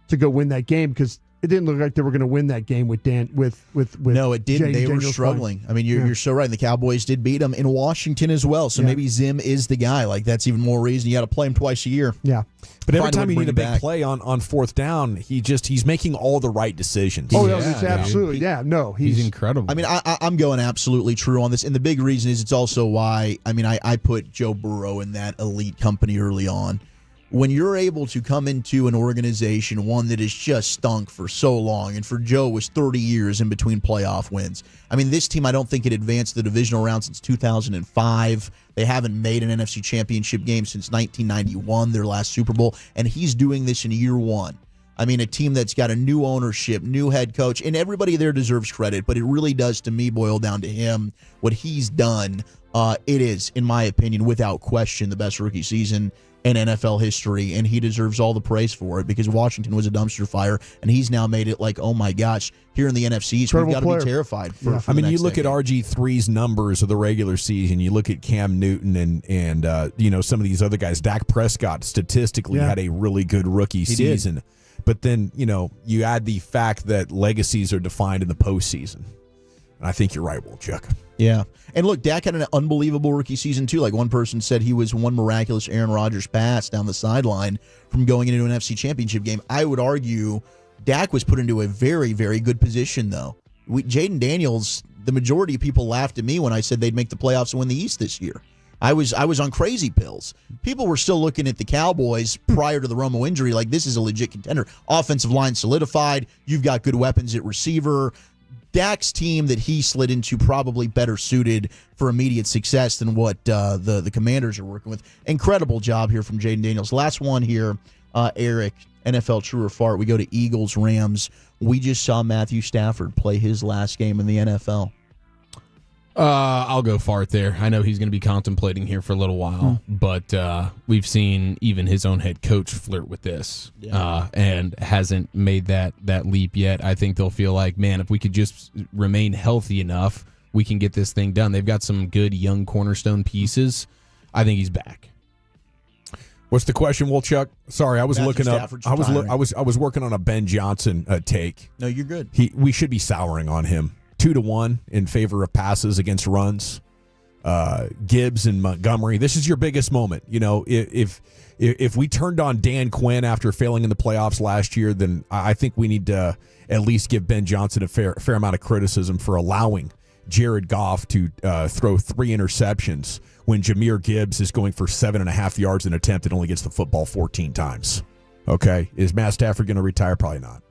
to go win that game, because it didn't look like they were going to win that game with Dan. No, it didn't. They were struggling. Playing. I mean, you're so right. And the Cowboys did beat them in Washington as well. So maybe Zim is the guy. Like, that's even more reason you got to play him twice a year. Yeah. But every time you need a big play on 4th down, he's making all the right decisions. Oh, it's absolutely. He's incredible. I mean, I'm going absolutely true on this. And the big reason is it's also why, I put Joe Burrow in that elite company early on. When you're able to come into an organization, one that has just stunk for so long, and for Joe was 30 years in between playoff wins. I mean, this team, I don't think it advanced the divisional round since 2005. They haven't made an NFC Championship game since 1991, their last Super Bowl, and he's doing this in year 1. I mean, a team that's got a new ownership, new head coach, and everybody there deserves credit, but it really does, to me, boil down to him. What he's done, it is, in my opinion, without question, the best rookie season in NFL history, and he deserves all the praise for it, because Washington was a dumpster fire, and he's now made it like, oh my gosh, here in the NFC East, we've got to be terrified. For the you next look decade. at RG3's numbers of the regular season, you look at Cam Newton and some of these other guys. Dak Prescott statistically had a really good rookie season. Did. But then, you add the fact that legacies are defined in the postseason. And I think you're right, Wolchuk. Yeah. And look, Dak had an unbelievable rookie season, too. Like, one person said he was one miraculous Aaron Rodgers pass down the sideline from going into an NFC Championship game. I would argue Dak was put into a very, very good position, though. Jaden Daniels, the majority of people laughed at me when I said they'd make the playoffs and win the East this year. I was on crazy pills. People were still looking at the Cowboys prior to the Romo injury like this is a legit contender. Offensive line solidified. You've got good weapons at receiver. Dak's team that he slid into probably better suited for immediate success than what the Commanders are working with. Incredible job here from Jaden Daniels. Last one here, Eric, NFL true or fart. We go to Eagles, Rams. We just saw Matthew Stafford play his last game in the NFL. I'll go fart there. I know he's going to be contemplating here for a little while, but we've seen even his own head coach flirt with this and hasn't made that leap yet. I think they'll feel like, man, if we could just remain healthy enough, we can get this thing done. They've got some good young cornerstone pieces. I think he's back. What's the question, Wolchuk? Sorry, I was Matthew looking up. Stafford's I was retiring. working on a Ben Johnson take. No, you're good. We should be souring on him. 2-1 in favor of passes against runs. Gibbs and Montgomery. This is your biggest moment. You know, if we turned on Dan Quinn after failing in the playoffs last year, then I think we need to at least give Ben Johnson a fair amount of criticism for allowing Jared Goff to throw 3 interceptions when Jahmyr Gibbs is going for 7.5 yards an attempt and only gets the football 14 times. Okay, is Matt Stafford going to retire? Probably not.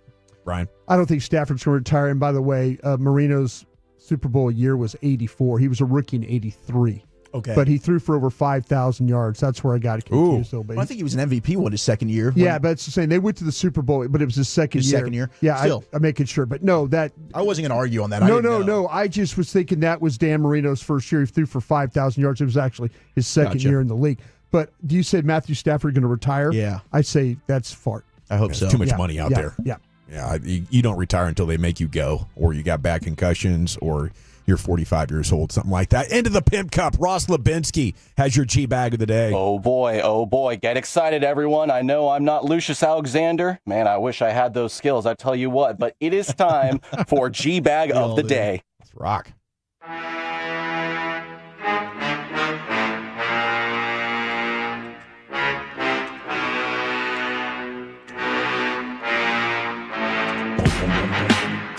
Brian? I don't think Stafford's going to retire. And by the way, Marino's Super Bowl year was 84. He was a rookie in 83. Okay. But he threw for over 5,000 yards. That's where I got confused. Well, I think he was an MVP his second year. Yeah, but it's the same. They went to the Super Bowl, but it was his second year. Yeah, Still. I'm making sure. But no, that... I wasn't going to argue on that. No. I just was thinking that was Dan Marino's first year. He threw for 5,000 yards. It was actually his second year in the league. But do you say Matthew Stafford going to retire? Yeah. I say that's fart. I hope so. Too much money out there. Yeah. Yeah, you don't retire until they make you go, or you got back concussions, or you're 45 years old, something like that. Into the Pimp Cup. Ross Lubinsky has your G-Bag of the day. Oh, boy. Get excited, everyone. I know I'm not Lucius Alexander. Man, I wish I had those skills, I tell you what. But it is time for G-Bag of the day. Let's rock.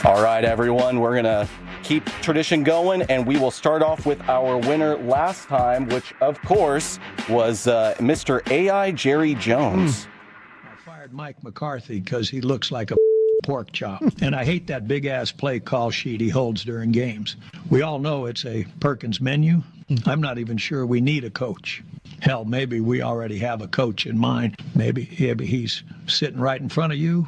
All right, everyone, we're going to keep tradition going, and we will start off with our winner last time, which, of course, was Mr. AI Jerry Jones. I fired Mike McCarthy because he looks like a pork chop, and I hate that big-ass play call sheet he holds during games. We all know it's a Perkins menu. I'm not even sure we need a coach. Hell, maybe we already have a coach in mind. Maybe he's sitting right in front of you,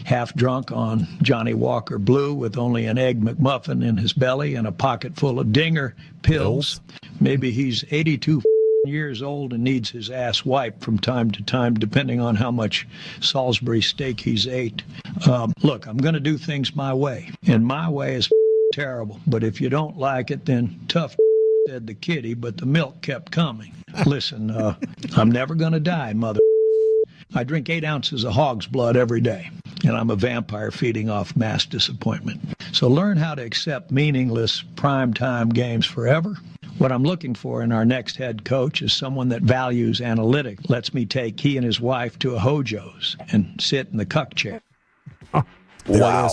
half drunk on Johnny Walker Blue with only an Egg McMuffin in his belly and a pocket full of Dinger pills. Maybe he's 82 years old and needs his ass wiped from time to time, depending on how much Salisbury steak he's ate. Look, I'm going to do things my way, and my way is terrible. But if you don't like it, then tough, said the kitty, but the milk kept coming. Listen, I'm never going to die, mother. I drink 8 ounces of hog's blood every day, and I'm a vampire feeding off mass disappointment. So learn how to accept meaningless primetime games forever. What I'm looking for in our next head coach is someone that values analytics, lets me take he and his wife to a Hojo's and sit in the cuck chair. Wow.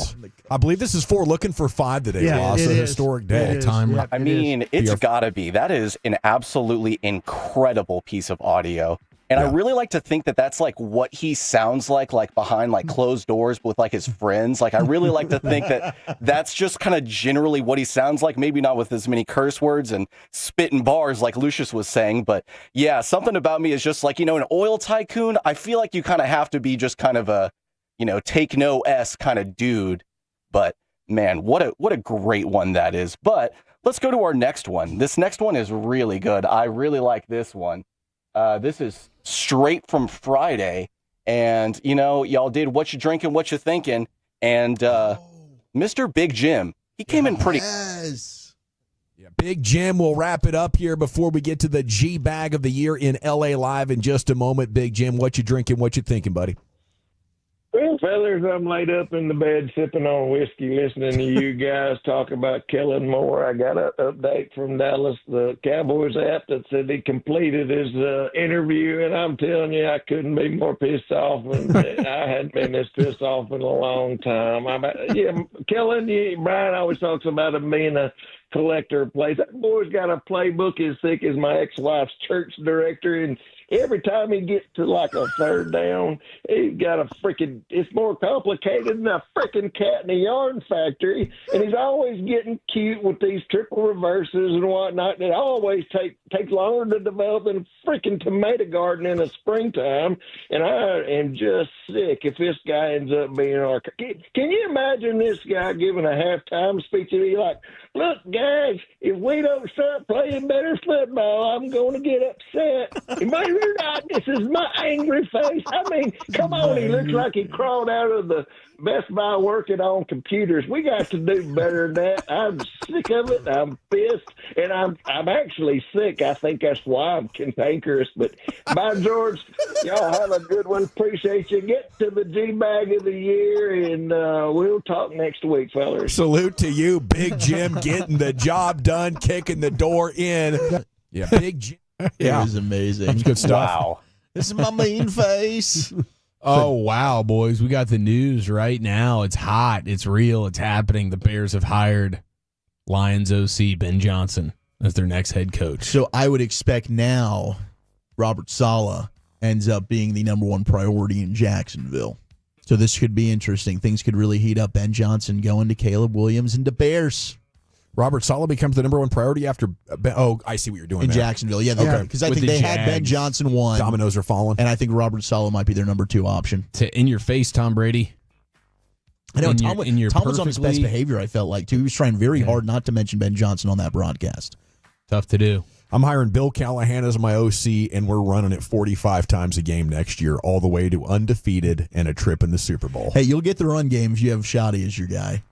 I believe this is 4 looking for 5 today, Ross. A historic day. I mean, it's got to be. That is an absolutely incredible piece of audio. And I really like to think that that's like what he sounds like behind like closed doors with like his friends. Like I really like to think that that's just kind of generally what he sounds like. Maybe not with as many curse words and spitting bars like Lucius was saying. But yeah, something about me is just like, you know, an oil tycoon. I feel like you kind of have to be just kind of a, you know, take no S kind of dude. But man, what a great one that is. But let's go to our next one. This next one is really good. I really like this one. This is straight from Friday, and you know, y'all did what you drinking, what you thinking, and Mr. Big Jim, he came in pretty. Yeah, Big Jim will wrap it up here before we get to the G-Bag of the year in LA Live in just a moment. Big Jim, what you drinking, what you thinking, buddy? Well, fellas, I'm laid up in the bed sipping on whiskey, listening to you guys talk about Kellen Moore. I got an update from Dallas, the Cowboys app, that said he completed his interview, and I'm telling you, I couldn't be more pissed off. And I hadn't been this pissed off in a long time. Kellen, Brian always talks about him being a collector of plays. That boy's got a playbook as thick as my ex-wife's church director, and every time he gets to like a third down, he's got a freaking, it's more complicated than a freaking cat in a yarn factory. And he's always getting cute with these triple reverses and whatnot. It always takes longer to develop than a freaking tomato garden in the springtime. And I am just sick if this guy ends up being our. Can you imagine this guy giving a halftime speech and be like, look, guys, if we don't start playing better football, I'm going to get upset. But you're not. This is my angry face. I mean, come on. He looks like he crawled out of the Best Buy working on computers. We got to do better than that. I'm sick of it. I'm pissed. And I'm actually sick. I think that's why I'm cantankerous. But by George, y'all have a good one. Appreciate you. Get to the G-Bag of the year, and we'll talk next week, fellas. Salute to you, Big Jim, getting the job done, kicking the door in. Yeah, Big Jim. It was amazing. That's good stuff. Wow. This is my main face. Oh, wow, boys. We got the news right now. It's hot. It's real. It's happening. The Bears have hired Lions OC Ben Johnson as their next head coach. So I would expect now Robert Saleh ends up being the number one priority in Jacksonville. So this could be interesting. Things could really heat up. Ben Johnson going to Caleb Williams and to Bears. Robert Saleh becomes the number one priority after. Oh, I see what you're doing in there. Jacksonville. Yeah, because I think they had Ben Johnson one. Dominoes are falling, and I think Robert Saleh might be their number two option. In your face, Tom Brady. I know Tom was on his best behavior. I felt like too. He was trying very hard not to mention Ben Johnson on that broadcast. Tough to do. I'm hiring Bill Callahan as my OC, and we're running it 45 times a game next year, all the way to undefeated and a trip in the Super Bowl. Hey, you'll get the run game if you have Shotty as your guy.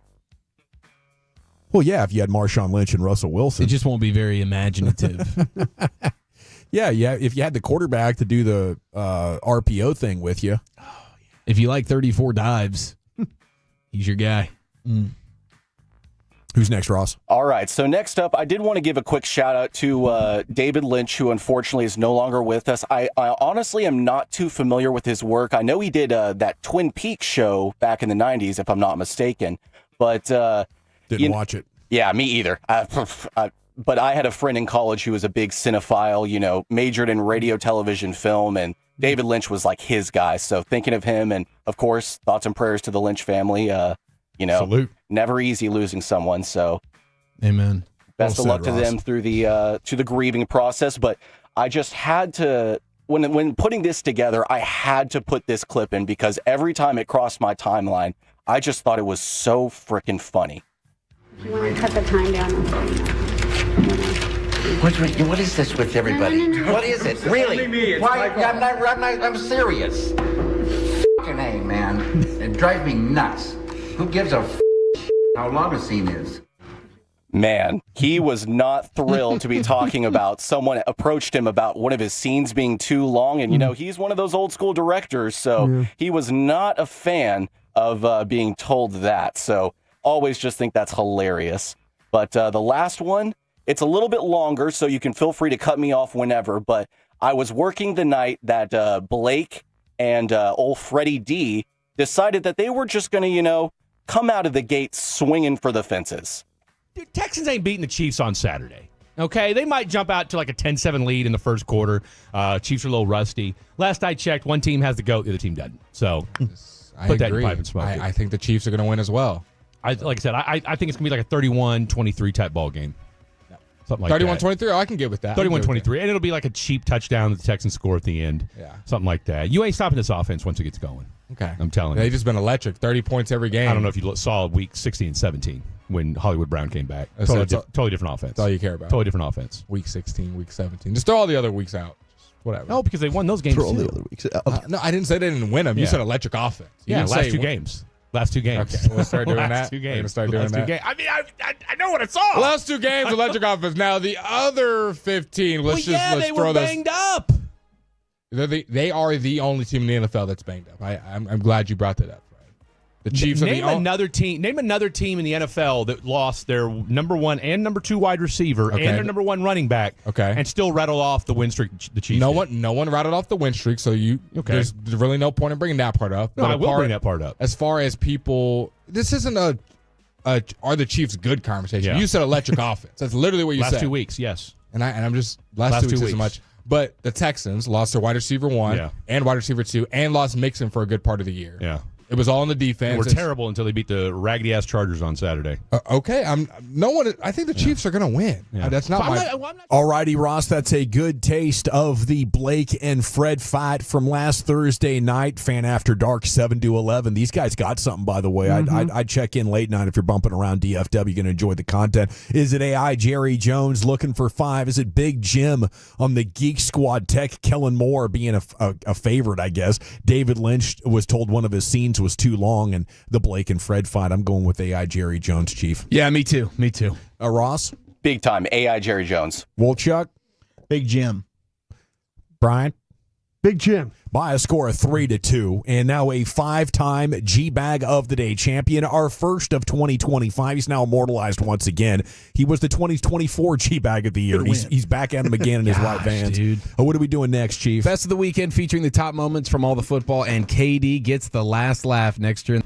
Well, yeah, if you had Marshawn Lynch and Russell Wilson. It just won't be very imaginative. Yeah, if you had the quarterback to do the RPO thing with you. If you like 34 dives, he's your guy. Who's next, Ross? All right, so next up, I did want to give a quick shout-out to David Lynch, who unfortunately is no longer with us. I honestly am not too familiar with his work. I know he did that Twin Peaks show back in the 90s, if I'm not mistaken. But didn't watch it. Yeah, me either. But I had a friend in college who was a big cinephile, majored in radio, television, film, and David Lynch was like his guy. So thinking of him, and of course, thoughts and prayers to the Lynch family. Salute. Never easy losing someone. So, amen. Best of luck to them through the grieving process. But I just had to, when putting this together, I had to put this clip in because every time it crossed my timeline, I just thought it was so freaking funny. You want to cut the time down? What is this with everybody? No. What is it? Really? Why? I'm serious. Fucking A, man. It drives me nuts. Who gives a how long a scene is? Man, he was not thrilled to be talking about. Someone approached him about one of his scenes being too long, and he's one of those old school directors, so he was not a fan of being told that. So always just think that's hilarious. But the last one, it's a little bit longer, so you can feel free to cut me off whenever. But I was working the night that Blake and old Freddie D decided that they were just going to, come out of the gate swinging for the fences. Dude, Texans ain't beating the Chiefs on Saturday. Okay, they might jump out to like a 10-7 lead in the first quarter. Chiefs are a little rusty. Last I checked, one team has the GOAT, the other team doesn't. So put that in your pipe and smoke it. I think the Chiefs are going to win as well. Like I said, I think it's going to be like a 31-23 type ball game. Something like 31-23? Oh, I can get with that. 31-23. And it'll be like a cheap touchdown that the Texans score at the end. Yeah. Something like that. You ain't stopping this offense once it gets going. Okay. I'm telling you. They've just been electric. 30 points every game. I don't know if you saw week 16 and 17 when Hollywood Brown came back. So Totally different offense. That's all you care about. Totally different offense. Week 16, week 17. Just throw all the other weeks out. Just whatever. No, because they won those games Throw all too. the other weeks out. No, I didn't say they didn't win them. You said electric offense. You didn't last say two games. Last two games. Okay, we'll start doing last that. Two We're gonna games. start doing last that. Two games. I mean, I know what I saw. Last two games, electric offense. Now the other 15. Let's they were banged up. They are the only team in the NFL that's banged up. I'm glad you brought that up. The Chiefs are name another team. Name another team in the NFL that lost their number one and number two wide receiver and their number one running back. Okay, and still rattled off the win streak. The Chiefs. No one rattled off the win streak. So there's really no point in bringing that part up. No, I will bring that part up. As far as people, this isn't a are the Chiefs good conversation. Yeah. You said electric offense. That's literally what you said. Last 2 weeks, yes. And I'm just last 2 weeks isn't much. But the Texans lost their wide receiver 1 and wide receiver 2 and lost Mixon for a good part of the year. Yeah. It was all in the defense. We're terrible until they beat the raggedy ass Chargers on Saturday. Okay, I think the Chiefs are going to win. Yeah. That's not All righty, Ross, that's a good taste of the Blake and Fred fight from last Thursday night. Fan After Dark, 7 to 11. These guys got something, by the way. I'd check in late night if you're bumping around DFW. You're going to enjoy the content. Is it AI Jerry Jones looking for 5? Is it Big Jim on the Geek Squad Tech? Kellen Moore being a favorite, I guess. David Lynch was told one of his scenes was too long, and the Blake and Fred fight. I'm going with AI Jerry Jones, Chief. Yeah, me too. Ross? Big time. AI Jerry Jones. Wolchuk? Big Jim. Brian? Big Jim. By a score of 3-2, and now a 5-time G-Bag of the Day champion, our first of 2025. He's now immortalized once again. He was the 2024 G-Bag of the year. He's back at him again in his white Vans. Dude. What are we doing next, Chief? Best of the weekend featuring the top moments from all the football, and KD gets the last laugh next year.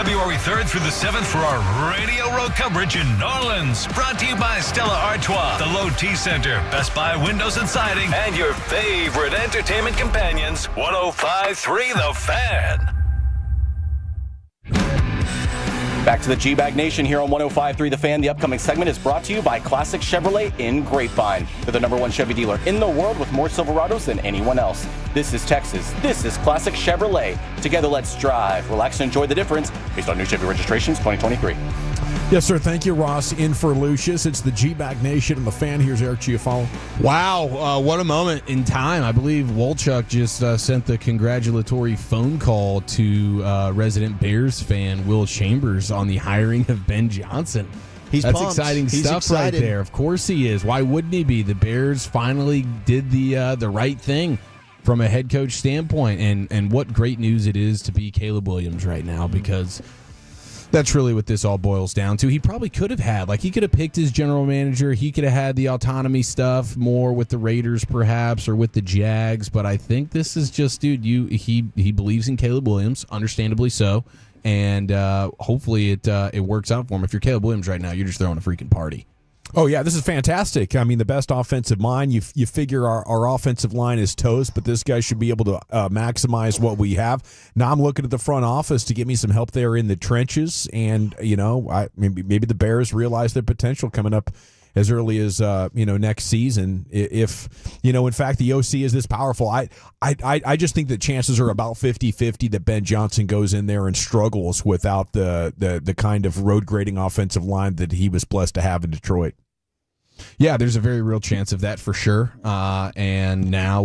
February 3rd through the 7th for our Radio Row coverage in New Orleans. Brought to you by Stella Artois, the Low T Center, Best Buy Windows and Siding, and your favorite entertainment companions, 105.3 The Fan. Back to the G-Bag Nation here on 105.3 The Fan. The upcoming segment is brought to you by Classic Chevrolet in Grapevine. They're the #1 Chevy dealer in the world with more Silverados than anyone else. This is Texas. This is Classic Chevrolet. Together, let's drive, relax, and enjoy the difference based on new Chevy registrations 2023. Yes, sir. Thank you, Ross. In for Lucius. It's the G-Bag Nation and The Fan. Here's Eric Giafalo. Wow, what a moment in time. I believe Wolchuk just sent the congratulatory phone call to resident Bears fan Will Chambers on the hiring of Ben Johnson. That's pumped. Exciting He's stuff excited. right there. Of course he is. Why wouldn't he be? The Bears finally did the right thing from a head coach standpoint. And what great news it is to be Caleb Williams right now, because that's really what this all boils down to. He probably could have had, he could have picked his general manager. He could have had the autonomy stuff more with the Raiders perhaps, or with the Jags. But I think this is just, dude, he believes in Caleb Williams, understandably so. And hopefully it works out for him. If you're Caleb Williams right now, you're just throwing a freaking party. Oh, yeah, this is fantastic. I mean, the best offensive line. You figure our offensive line is toast, but this guy should be able to maximize what we have. Now I'm looking at the front office to get me some help there in the trenches, and maybe the Bears realize their potential coming up as early as next season. If in fact the OC is this powerful, I just think the chances are about 50-50 that Ben Johnson goes in there and struggles without the kind of road grading offensive line that he was blessed to have in Detroit. Yeah, there's a very real chance of that for sure. And now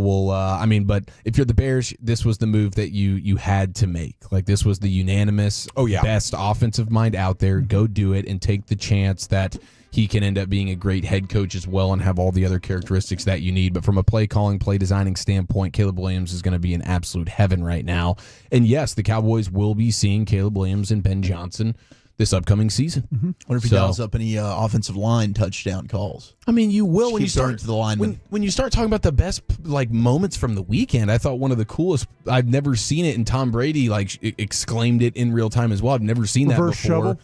but if you're the Bears, this was the move that you had to make. This was the unanimous best offensive mind out there. Go do it and take the chance that he can end up being a great head coach as well and have all the other characteristics that you need. But from a play calling, play designing standpoint, Caleb Williams is going to be in absolute heaven right now. And yes, the Cowboys will be seeing Caleb Williams and Ben Johnson this upcoming season. Mm-hmm. Wonder if he dials up any offensive line touchdown calls. I mean, you will when you start to the linemen. When you start talking about the best moments from the weekend. I thought one of the coolest. I've never seen it, and Tom Brady exclaimed it in real time as well. I've never seen Reverse that before. shovel?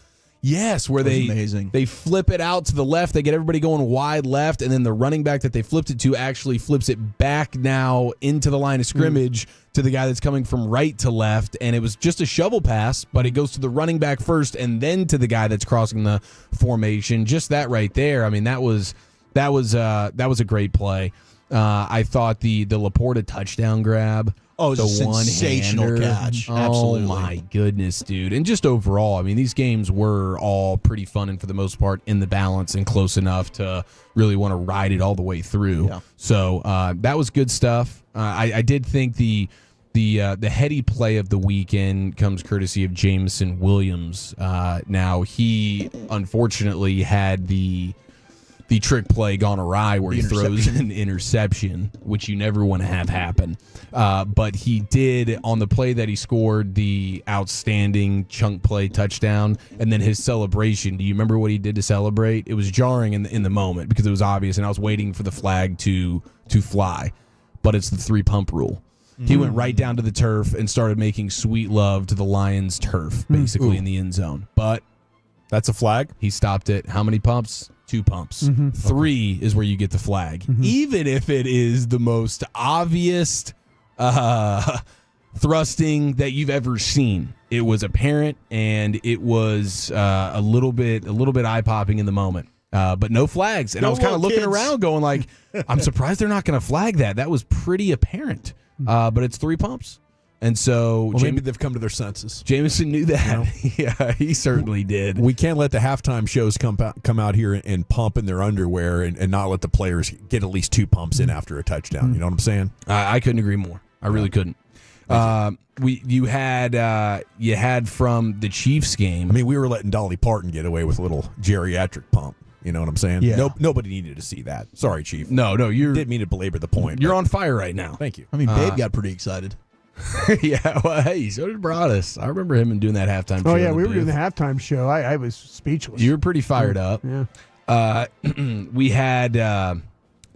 Yes, where they flip it out to the left. They get everybody going wide left, and then the running back that they flipped it to actually flips it back now into the line of scrimmage to the guy that's coming from right to left. And it was just a shovel pass, but it goes to the running back first and then to the guy that's crossing the formation. Just that right there. I mean, that was a great play. I thought the Laporta touchdown grab. Oh, it was the a sensational catch. Oh, my goodness, dude. And just overall, I mean, these games were all pretty fun and for the most part in the balance and close enough to really want to ride it all the way through. Yeah. So that was good stuff. I did think the heady play of the weekend comes courtesy of Jameson Williams. Now, he unfortunately had the trick play gone awry where he throws an interception, which you never want to have happen. But he did, on the play that he scored, the outstanding chunk play touchdown, and then his celebration. Do you remember what he did to celebrate? It was jarring in the moment because it was obvious, and I was waiting for the flag to fly. But it's the 3-pump rule. He went right down to the turf and started making sweet love to the Lions' turf, basically in the end zone. But that's a flag? He stopped it. How many pumps? 2 pumps. 3 is where you get the flag. Even if it is the most obvious thrusting that you've ever seen. It was apparent, and it was a little bit eye-popping in the moment. But no flags. And I was kind of looking around going I'm surprised they're not going to flag that. That was pretty apparent. But it's 3 pumps. And so maybe they've come to their senses. Jameson knew that. Yeah, he certainly did. We can't let the halftime shows come out here and pump in their underwear and not let the players get at least 2 pumps in after a touchdown. You know what I'm saying? I couldn't agree more. I really couldn't. You had from the Chiefs game. I mean, we were letting Dolly Parton get away with a little geriatric pump. You know what I'm saying? Yeah. Nobody needed to see that. Sorry, Chief. No, you didn't mean to belabor the point. You're on fire right now. Thank you. I mean, Babe got pretty excited. Yeah, well, hey, so did Broadus. I remember him doing that halftime show. Oh, yeah, we were doing the halftime show. I was speechless. You were pretty fired up. Yeah. We had the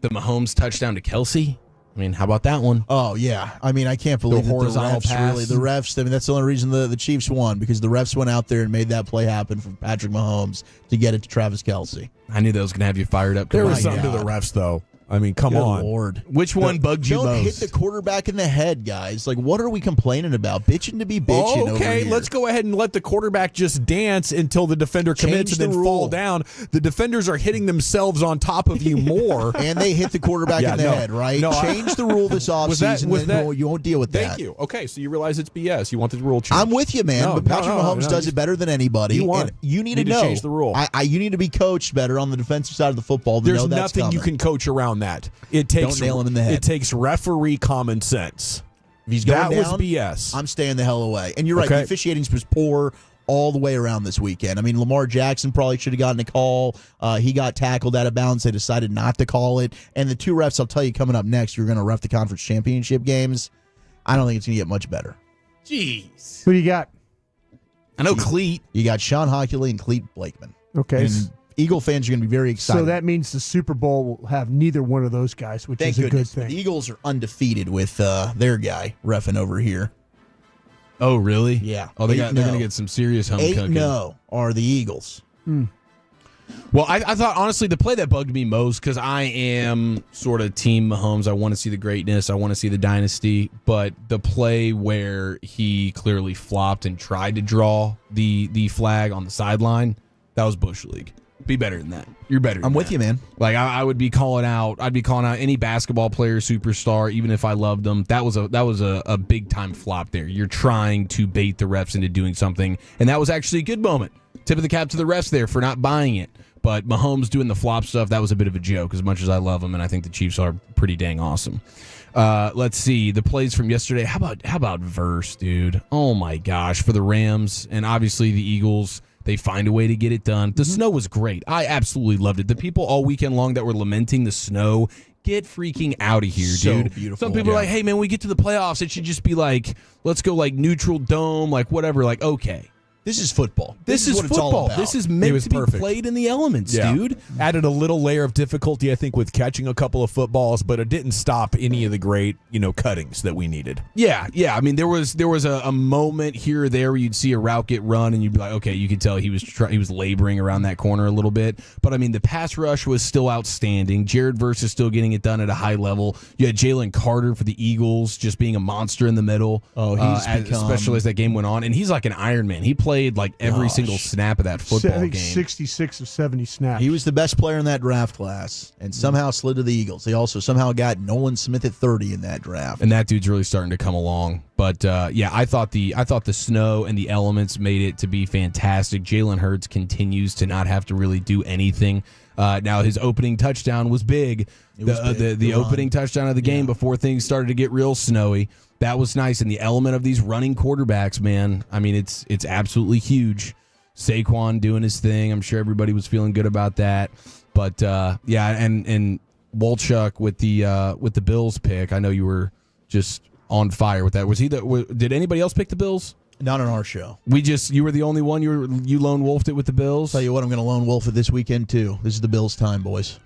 Mahomes touchdown to Kelce. I mean, how about that one? Oh, yeah. I mean, I can't believe The horizontal pass. the refs, I mean, that's the only reason the Chiefs won, because the refs went out there and made that play happen for Patrick Mahomes to get it to Travis Kelce. I knew that was going to have you fired up. There was something to the refs, though. I mean, come Good on. Lord. Which one bugged you Don't most? hit the quarterback in the head, guys. Like, what are we complaining about? Bitching to be bitching over Okay, here. let's go ahead and let the quarterback just dance until the defender commits Change and the then fall rule. down. The defenders are hitting themselves on top of you more. And they hit the quarterback in the head, right? No, Change the rule this offseason, then you won't deal with that. Thank you. Okay, so you realize it's BS. You want the rule changed. I'm with you, man. But Patrick Mahomes does it better than anybody. You won. And you need to to know. change the rule. You need to be coached better on the defensive side of the football. To There's know that's nothing you coming. can coach around that. It takes Don't nail him in the head. It takes referee common sense. If he's going that was down, BS. I'm staying the hell away. And you're right. Okay. The officiating was poor all the way around this weekend. I mean, Lamar Jackson probably should have gotten a call. He got tackled out of bounds. They decided not to call it. And the two refs, I'll tell you, coming up next, you're going to ref the conference championship games. I don't think it's going to get much better. Jeez. Who do you got? I know Cleat. You got Sean Hockley and Cleat Blakeman. Okay. And Eagle fans are going to be very excited. So that means the Super Bowl will have neither one of those guys, which Thank is a goodness. good thing. The Eagles are undefeated with their guy reffing over here. Oh, really? Yeah. Oh, they're 8-0. going to get some serious home cooking. 8-0 are the Eagles. Well, I thought, honestly, the play that bugged me most, because I am sort of team Mahomes. I want to see the greatness. I want to see the dynasty. But the play where he clearly flopped and tried to draw the flag on the sideline, that was Bush League. Be better than that. You're better than I'm with that. you, man. Like, I would be calling out. I'd be calling out any basketball player, superstar, even if I loved them. That was a big time flop there. You're trying to bait the refs into doing something, and that was actually a good moment. Tip of the cap to the refs there for not buying it. But Mahomes doing the flop stuff, that was a bit of a joke, as much as I love him, and I think the Chiefs are pretty dang awesome. Let's see the plays from yesterday. How about Verse, dude? Oh my gosh, for the Rams and obviously the Eagles. They find a way to get it done. The snow was great. I absolutely loved it. The people all weekend long that were lamenting the snow, get freaking out of here, So dude. beautiful. Some people are like, hey, man, when we get to the playoffs, it should just be like, let's go like neutral dome, like whatever. Like, okay. This is football. This is what football. It's all about. This is meant to be perfect. played in the elements, Yeah. dude. Added a little layer of difficulty, I think, with catching a couple of footballs, but it didn't stop any of the great, cuttings that we needed. Yeah. I mean, there was a moment here or there where you'd see a route get run, and you'd be like, okay, you could tell he was laboring around that corner a little bit. But I mean, the pass rush was still outstanding. Jared Verse is still getting it done at a high level. You had Jalen Carter for the Eagles just being a monster in the middle. Oh, he's especially as that game went on, and he's like an Iron Man. He played like every single snap of that football I think game. 66 of 70 snaps. He was the best player in that draft class and somehow slid to the Eagles. They also somehow got Nolan Smith at 30 in that draft. And that dude's really starting to come along. But I thought the snow and the elements made it to be fantastic. Jalen Hurts continues to not have to really do anything. Now his opening touchdown was big. The opening touchdown of the game before things started to get real snowy. That was nice. And the element of these running quarterbacks, man, I mean, it's absolutely huge. Saquon doing his thing. I'm sure everybody was feeling good about that. But and Walchuk with the Bills pick. I know you were just on fire with that. Was he did anybody else pick the Bills? Not on our show. You were the only one. You lone wolfed it with the Bills. Tell you what, I'm going to lone wolf it this weekend too. This is the Bills' time, boys.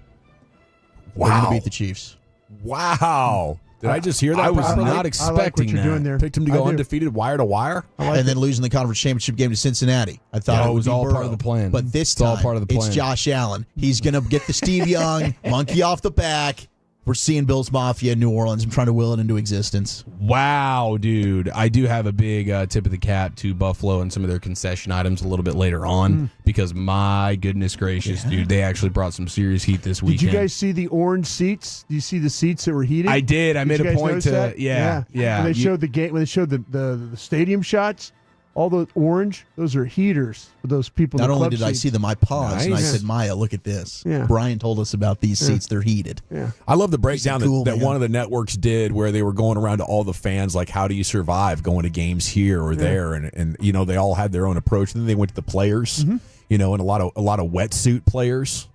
Wow. We're going to beat the Chiefs. Wow. Did I just hear that? I was properly? not expecting you're that. doing there. Picked him to go I do. undefeated wire to wire. And then losing the conference championship game to Cincinnati. I thought it was would be all Burrow. part of the plan. But this It's all time, part of the it's plan. Josh Allen. He's going to get the Steve Young monkey off the back. We're seeing Bills Mafia in New Orleans. I'm trying to will it into existence. Wow, dude. I do have a big tip of the cap to Buffalo and some of their concession items a little bit later on because my goodness gracious, dude, they actually brought some serious heat this weekend. Did you guys see the orange seats? Do you see the seats that were heated? I did. I made you a guys point notice to that? yeah. When they showed the game, when they showed the stadium shots, all the orange, those are heaters for those people. Not in the only club did I seats. see them, I paused and I Nice. said, Maya, look at this. Yeah. Brian told us about these seats. They're heated. Yeah. I love the breakdown cool, that man. one of the networks did where they were going around to all the fans, like, how do you survive going to games here or there? And they all had their own approach. And then they went to the players, and a lot of wetsuit players.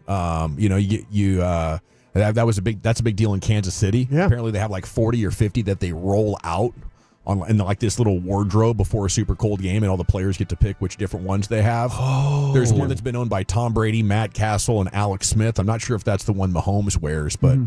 That's a big deal in Kansas City. Yeah. Apparently they have like 40 or 50 that they roll out in like this little wardrobe before a super cold game, and all the players get to pick which different ones they have. Oh. There's one that's been owned by Tom Brady, Matt Castle, and Alex Smith. I'm not sure if that's the one Mahomes wears, but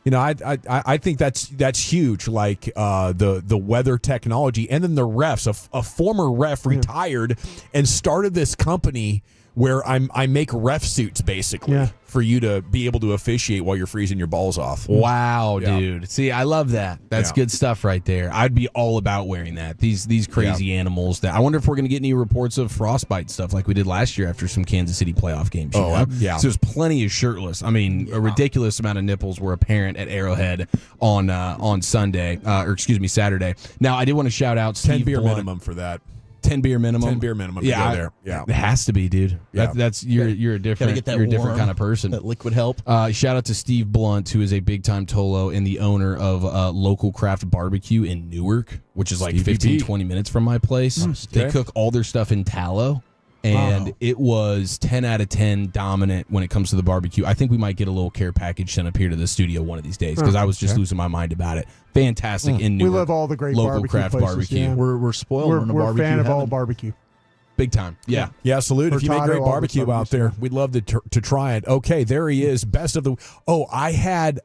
I think that's huge. Like the weather technology, and then the refs. A former ref retired and started this company where I make ref suits basically for you to be able to officiate while you're freezing your balls off. Wow, dude. See, I love that. That's good stuff right there. I'd be all about wearing that. These crazy animals. That I wonder if we're going to get any reports of frostbite stuff like we did last year after some Kansas City playoff games. Yeah. So there's plenty of shirtless. I mean, a ridiculous amount of nipples were apparent at Arrowhead on Sunday, Saturday. Now, I did want to shout out Steve 10 beer Blunt. minimum for that. 10 beer minimum. 10 beer minimum. To go there. Yeah, it has to be, dude. Yeah. That's you're a different kind of person. That liquid help. Shout out to Steve Blunt, who is a big time Tolo and the owner of Local Craft Barbecue in Newark, which is like 15-20 minutes from my place. They cook all their stuff in tallow. And it was 10 out of 10 dominant when it comes to the barbecue. I think we might get a little care package sent up here to the studio one of these days because I was just losing my mind about it. Fantastic in Newark. We love all the great local barbecue craft places, barbecue. yeah. We're spoiled. We're barbecue a fan of heaven. all barbecue. Big time. Yeah. Yeah, salute. If you make Hurtado, great all the barbecue stuff out there, we'd love to try it. Okay, there he is. Best of the. Oh, I had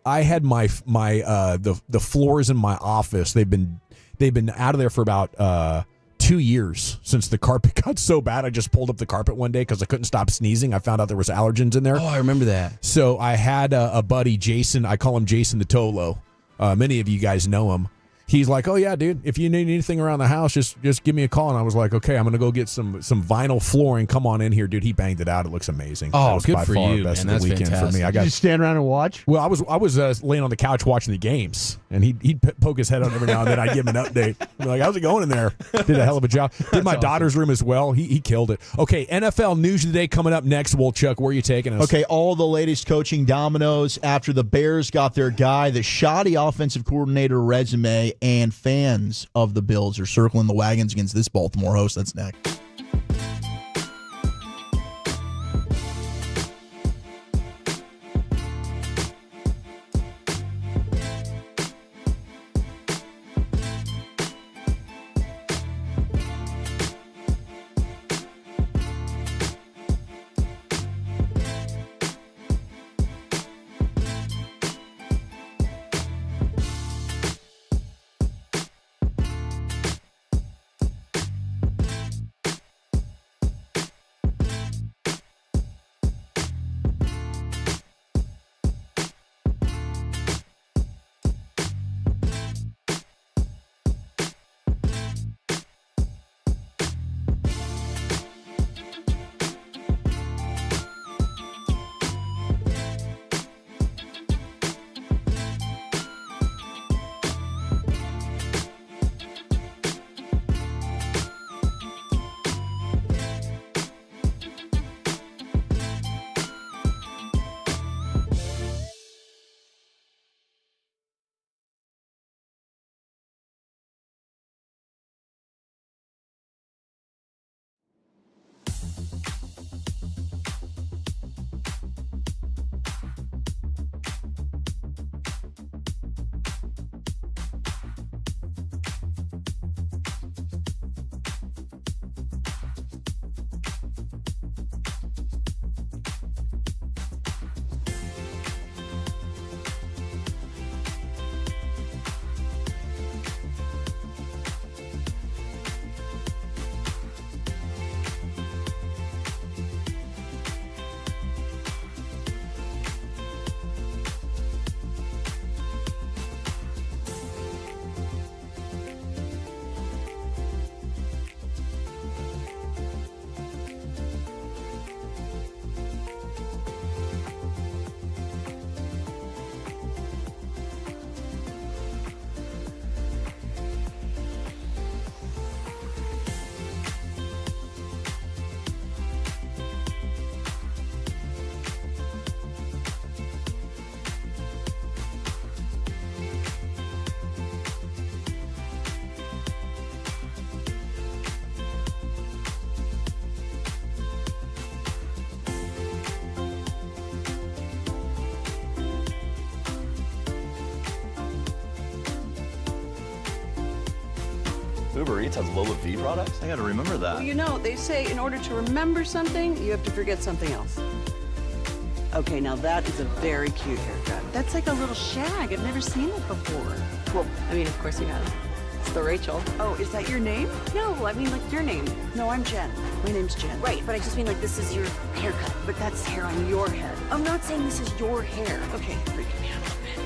my the floors in my office. They've been out of there for about 2 years since the carpet got so bad. I just pulled up the carpet one day because I couldn't stop sneezing. I found out there was allergens in there. Oh, I remember that. So I had a buddy, Jason. I call him Jason the Tolo. Many of you guys know him. He's like, oh yeah, dude, if you need anything around the house, just give me a call. And I was like, okay, I'm gonna go get some vinyl flooring. Come on in here, dude. He banged it out. It looks amazing. Oh, that was good by for far you, best man. of the That's weekend for me. fantastic. I Did you got. stand around and watch? Well, I was laying on the couch watching the games, and he'd poke his head out every now and then. I'd give him an update. I'm like, how's it going in there? Did a hell of a job. Did my daughter's room as well. He killed it. Okay, NFL news of the day coming up next. Chuck, where are you taking us? Okay, all the latest coaching dominoes after the Bears got their guy, the shoddy offensive coordinator resume, and fans of the Bills are circling the wagons against this Baltimore host. That's next. Uber Eats has Lola V products? I gotta remember that. Well, you know, they say in order to remember something, you have to forget something else. Okay, now that is a very cute haircut. That's like a little shag. I've never seen it before. Well, I mean, of course you have. It's the Rachel. Oh, is that your name? No, I mean, like, your name. No, I'm Jen. My name's Jen. Right, but I just mean, like, this is your haircut. But that's hair on your head. I'm not saying this is your hair. Okay, freaking me out a bit.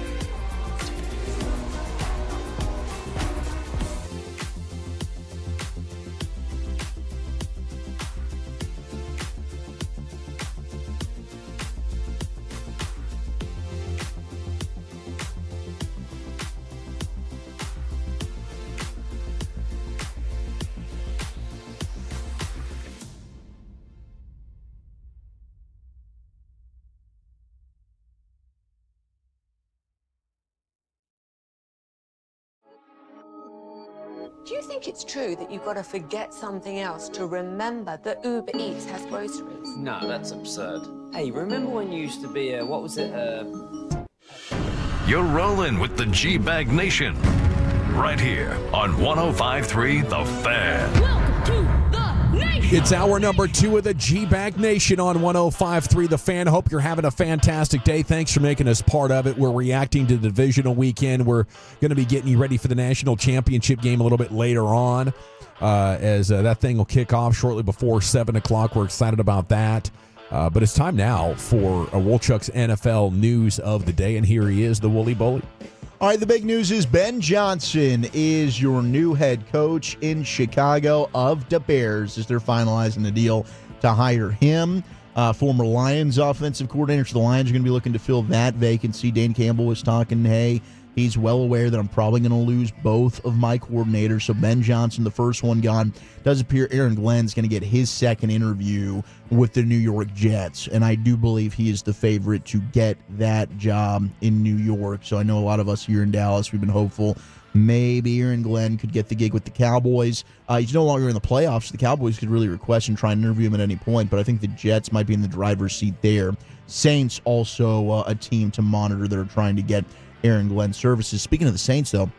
Do you think it's true that you've got to forget something else to remember that Uber Eats has groceries? No, that's absurd. Hey, remember when you used to be a, what was it, You're rolling with the G-Bag Nation. Right here on 105.3 The Fan. Welcome to the nation. It's hour number 2 of the G-Bag Nation on 105.3 The Fan. Hope you're having a fantastic day. Thanks for making us part of it. We're reacting to the divisional weekend. We're going to be getting you ready for the National Championship Game a little bit later on as that thing will kick off shortly before 7 o'clock. We're excited about that. But it's time now for Wolchuk's NFL news of the day, and here he is, the Wooly Bully. All right, the big news is Ben Johnson is your new head coach in Chicago of the Bears as they're finalizing the deal to hire him. Former Lions offensive coordinator. So the Lions are going to be looking to fill that vacancy. Dan Campbell was talking, hey, he's well aware that I'm probably going to lose both of my coordinators. So Ben Johnson, the first one gone. Does appear Aaron Glenn's going to get his second interview with the New York Jets. And I do believe he is the favorite to get that job in New York. So I know a lot of us here in Dallas, we've been hopeful maybe Aaron Glenn could get the gig with the Cowboys. He's no longer in the playoffs. The Cowboys could really request and try and interview him at any point, but I think the Jets might be in the driver's seat there. Saints also a team to monitor that are trying to get Aaron Glenn's services. Speaking of the Saints, though,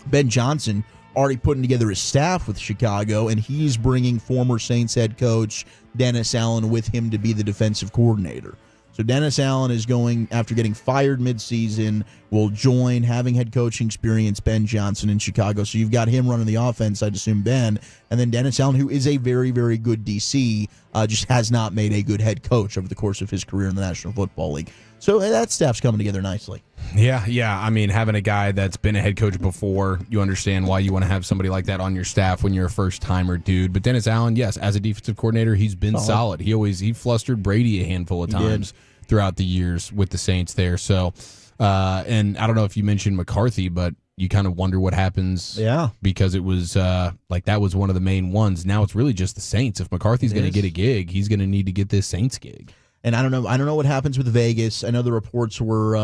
Ben Johnson already putting together his staff with Chicago, and he's bringing former Saints head coach Dennis Allen with him to be the defensive coordinator. So Dennis Allen is going, after getting fired midseason, will join, having head coaching experience, Ben Johnson in Chicago. So you've got him running the offense, I'd assume Ben, and then Dennis Allen, who is a very, very good DC, just has not made a good head coach over the course of his career in the National Football League. So that staff's coming together nicely. Yeah. I mean, having a guy that's been a head coach before, you understand why you want to have somebody like that on your staff when you're a first-timer dude. But Dennis Allen, yes, as a defensive coordinator, he's been solid. He flustered Brady a handful of times throughout the years with the Saints there. So, and I don't know if you mentioned McCarthy, but you kind of wonder what happens. Yeah. Because it was that was one of the main ones. Now it's really just the Saints. If McCarthy's going to get a gig, he's going to need to get this Saints gig. And I don't know what happens with Vegas. I know the reports were,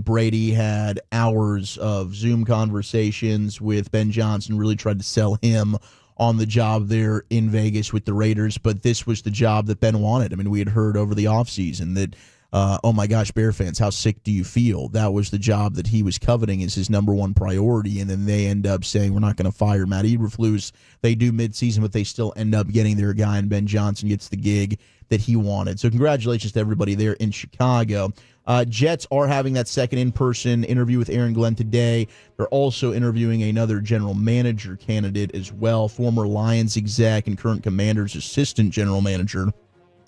Brady had hours of Zoom conversations with Ben Johnson, really tried to sell him on the job there in Vegas with the Raiders, but this was the job that Ben wanted. I mean, we had heard over the offseason that, oh my gosh, Bear fans, how sick do you feel? That was the job that he was coveting as his number one priority, and then they end up saying, we're not going to fire Matt Eberflus. They do midseason, but they still end up getting their guy, and Ben Johnson gets the gig that he wanted. So congratulations to everybody there in Chicago. Jets are having that second in-person interview with Aaron Glenn today. They're also interviewing another general manager candidate as well, former Lions exec and current Commanders assistant general manager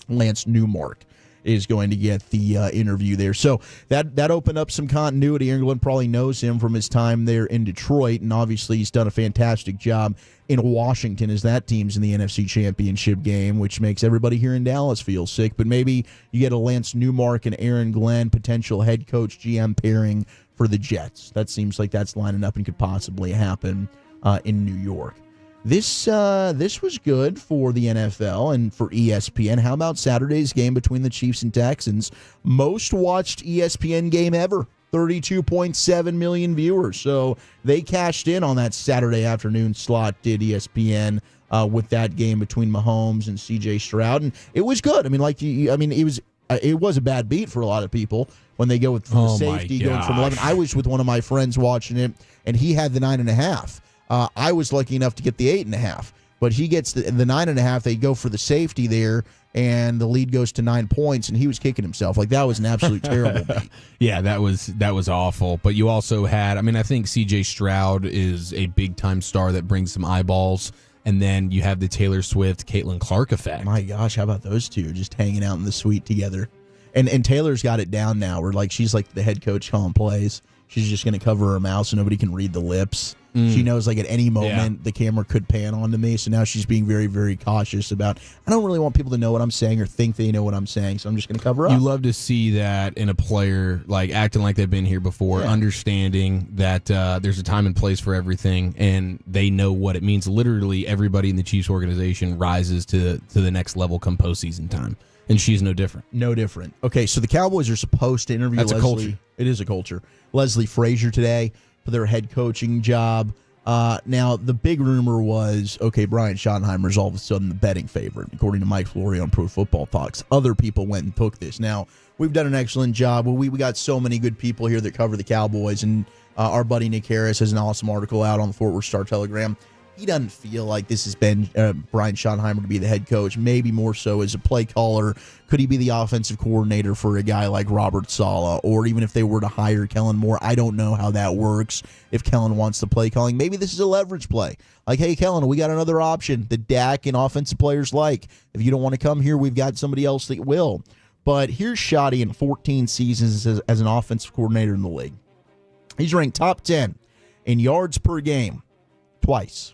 Lance Newmark is going to get the interview there. So that opened up some continuity. Aaron Glenn probably knows him from his time there in Detroit, and obviously he's done a fantastic job in Washington as that team's in the NFC Championship game, which makes everybody here in Dallas feel sick. But maybe you get a Lance Newmark and Aaron Glenn potential head coach GM pairing for the Jets. That seems like that's lining up and could possibly happen in New York. This was good for the NFL and for ESPN. How about Saturday's game between the Chiefs and Texans? Most watched ESPN game ever. 32.7 million viewers. So they cashed in on that Saturday afternoon slot, did ESPN, with that game between Mahomes and CJ Stroud. And it was good. I mean, it was a bad beat for a lot of people when they go with the safety going from 11. I was with one of my friends watching it, and he had the 9.5. I was lucky enough to get the 8.5. But he gets the 9.5. They go for the safety there, and the lead goes to 9 points, and he was kicking himself. Like, that was an absolute terrible beat. Yeah, that was awful. But you also had, I think C.J. Stroud is a big-time star that brings some eyeballs. And then you have the Taylor Swift, Caitlin Clark effect. My gosh, how about those two just hanging out in the suite together? And Taylor's got it down now where, like, she's like the head coach calling plays. She's just going to cover her mouth so nobody can read the lips. She knows, like, at any moment the camera could pan onto me. So now she's being very, very cautious about, I don't really want people to know what I'm saying or think they know what I'm saying, so I'm just going to cover up. You love to see that in a player, like, acting like they've been here before, understanding that there's a time and place for everything, and they know what it means. Literally, everybody in the Chiefs organization rises to the next level come postseason time. And she's no different. No different. Okay, so the Cowboys are supposed to interview That's a culture. It is a culture. Leslie Frazier today for their head coaching job. Now, the big rumor was, okay, Brian Schottenheimer is all of a sudden the betting favorite, according to Mike Florio on Pro Football Talks. Other people went and took this. Now, we've done an excellent job. We got so many good people here that cover the Cowboys, and our buddy Nick Harris has an awesome article out on the Fort Worth Star-Telegram. He doesn't feel like this has been Brian Schottenheimer to be the head coach, maybe more so as a play caller. Could he be the offensive coordinator for a guy like Robert Saleh? Or even if they were to hire Kellen Moore, I don't know how that works if Kellen wants the play calling. Maybe this is a leverage play. Like, hey, Kellen, we got another option that Dak and offensive players like. If you don't want to come here, we've got somebody else that will. But here's Schotty in 14 seasons as an offensive coordinator in the league. He's ranked top 10 in yards per game twice.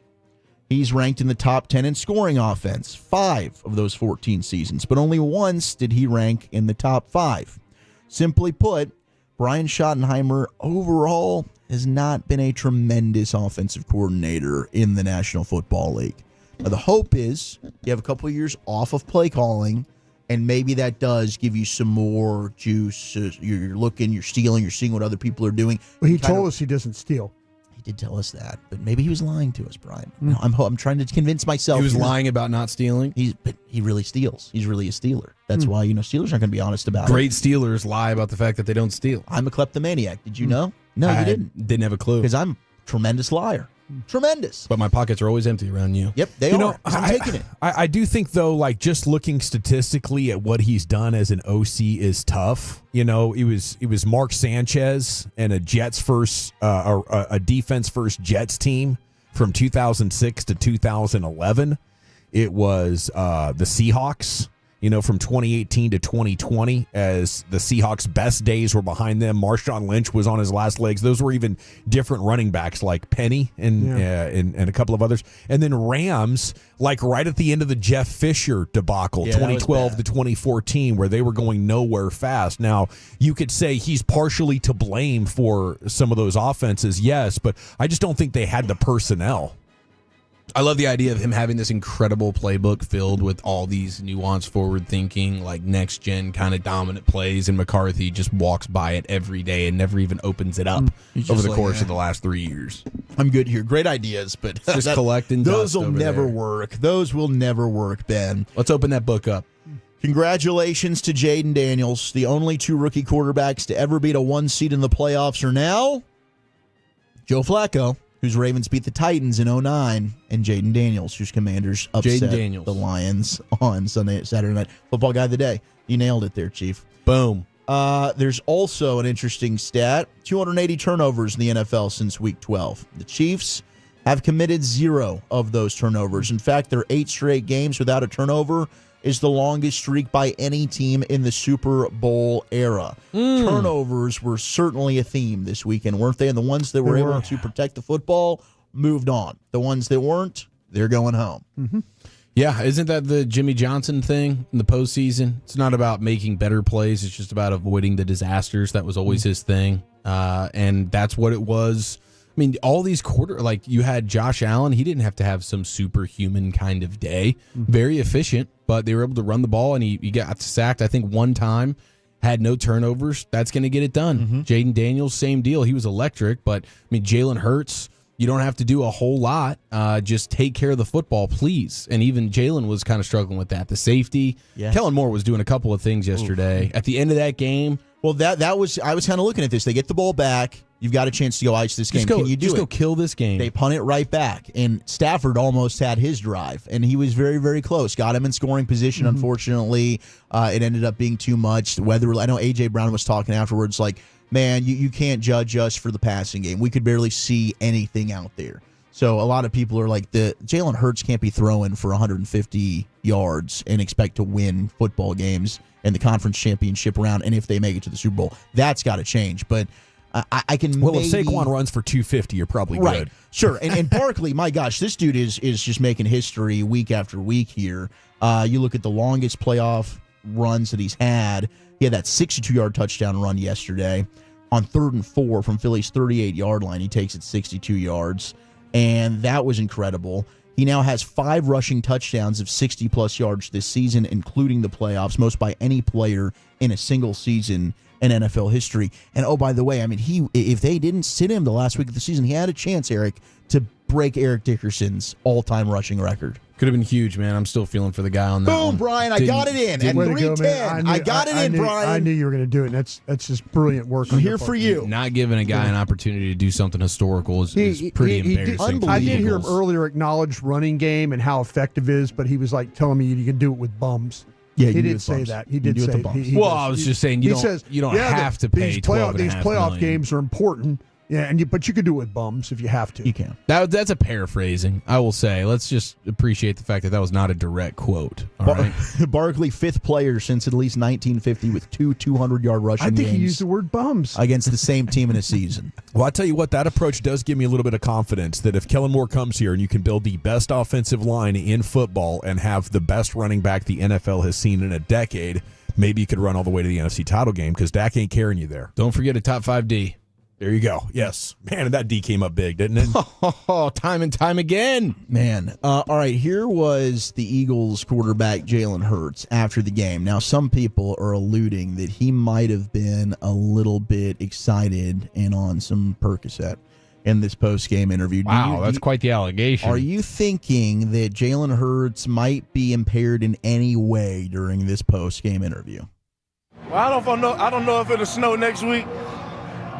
He's ranked in the top 10 in scoring offense 5 of those 14 seasons, but only once did he rank in the top 5. Simply put, Brian Schottenheimer overall has not been a tremendous offensive coordinator in the National Football League. Now, the hope is you have a couple of years off of play calling, and maybe that does give you some more juice. You're looking, you're stealing, you're seeing what other people are doing. Well, he told us he doesn't steal. Did tell us that, but maybe he was lying to us, Brian. No, I'm trying to convince myself he was lying about not stealing. But he really steals. He's really a stealer. That's why Steelers aren't going to be honest about it. Great Steelers lie about the fact that they don't steal. I'm a kleptomaniac. Did you know? No, you didn't. Didn't have a clue because I'm a tremendous liar. Tremendous. But my pockets are always empty around you. Yep, they are. I'm taking it. I do think, though, like, just looking statistically at what he's done as an OC is tough. It was Mark Sanchez and a Jets first, a defense first Jets team from 2006 to 2011. It was the Seahawks. From 2018 to 2020, as the Seahawks' best days were behind them. Marshawn Lynch was on his last legs. Those were even different running backs like Penny and a couple of others. And then Rams, like right at the end of the Jeff Fisher debacle, 2012 to 2014, where they were going nowhere fast. Now, you could say he's partially to blame for some of those offenses, yes, but I just don't think they had the personnel. I love the idea of him having this incredible playbook filled with all these nuanced, forward-thinking, like next-gen kind of dominant plays, and McCarthy just walks by it every day and never even opens it up over the course of the last 3 years. I'm good here. Great ideas, but just collecting those dust will never work. Those will never work, Ben. Let's open that book up. Congratulations to Jaden Daniels. The only 2 rookie quarterbacks to ever beat a 1 seed in the playoffs are now Joe Flacco, whose Ravens beat the Titans in 2009, and Jaden Daniels, whose Commanders upset the Lions on Saturday night. Football guy of the day. You nailed it there, Chief. Boom. There's also an interesting stat. 280 turnovers in the NFL since Week 12. The Chiefs have committed 0 of those turnovers. In fact, their 8 straight games without a turnover is the longest streak by any team in the Super Bowl era. Turnovers were certainly a theme this weekend, weren't they? And the ones that were able to protect the football moved on. The ones that weren't, they're going home. Mm-hmm. Yeah, isn't that the Jimmy Johnson thing in the postseason? It's not about making better plays. It's just about avoiding the disasters. That was always his thing. And that's what it was. I mean, all these you had Josh Allen. He didn't have to have some superhuman kind of day. Very efficient, but they were able to run the ball, and he got sacked, I think, 1 time, had no turnovers. That's going to get it done. Jaden Daniels, same deal. He was electric, but, I mean, Jalen Hurts, You don't have to do a whole lot. Just take care of the football, please. And even Jalen was kind of struggling with that. The safety. Yes. Kellen Moore was doing a couple of things yesterday. At the end of that game. Well, that was I was kind of looking at this. They get the ball back. You've got a chance to go ice this game. Can you do it? Just go kill this game. They punt it right back. And Stafford almost had his drive, and he was very, very close. Got him in scoring position. Unfortunately, it ended up being too much. I know A.J. Brown was talking afterwards like, man, you can't judge us for the passing game. We could barely see anything out there. So a lot of people are like, the Jalen Hurts can't be throwing for 150 yards and expect to win football games in the conference championship round, and if they make it to the Super Bowl. That's got to change. But I can Well, if Saquon runs for 250, you're probably right. good. Sure. And Barkley, my gosh, this dude is just making history week after week here. You look at the longest playoff runs that he's had. He had that 62-yard touchdown run yesterday on 3rd and 4 from Philly's 38-yard line. He takes it 62 yards, and that was incredible. He now has 5 rushing touchdowns of 60-plus yards this season, including the playoffs, most by any player in a single season in NFL history. And, oh, by the way, I mean, if they didn't sit him the last week of the season, he had a chance, Eric, to break Eric Dickerson's all-time rushing record. Could have been huge, man. I'm still feeling for the guy on that one. Boom, Brian, I got it in. At 3:10, I got it in, Brian. I knew you were going to do it, and that's just brilliant work. I'm here for you. Not giving a guy an opportunity to do something historical is pretty embarrassing. I did hear him earlier acknowledge running game and how effective it is, but he was like telling me you can do it with bums. Yeah, he did say that. He did say it. Well, I was just saying you don't have to pay $12.5 These playoff million. games are important. Yeah, but you could do it with bums if you have to. You can. That's a paraphrasing, I will say. Let's just appreciate the fact that was not a direct quote. All right. Barkley, 5th player since at least 1950 with 2 200-yard rushing games. I think he used the word bums. Against the same team in a season. Well, I tell you what, that approach does give me a little bit of confidence that if Kellen Moore comes here and you can build the best offensive line in football and have the best running back the NFL has seen in a decade, maybe you could run all the way to the NFC title game because Dak ain't carrying you there. Don't forget a top 5 D. There you go. Yes. Man, and that D came up big, didn't it? Time and time again. Man. All right, here was the Eagles quarterback Jalen Hurts after the game. Now, some people are alluding that he might have been a little bit excited and on some Percocet in this post-game interview. Wow, that's quite the allegation. Are you thinking that Jalen Hurts might be impaired in any way during this post-game interview? Well, I don't know if it'll snow next week.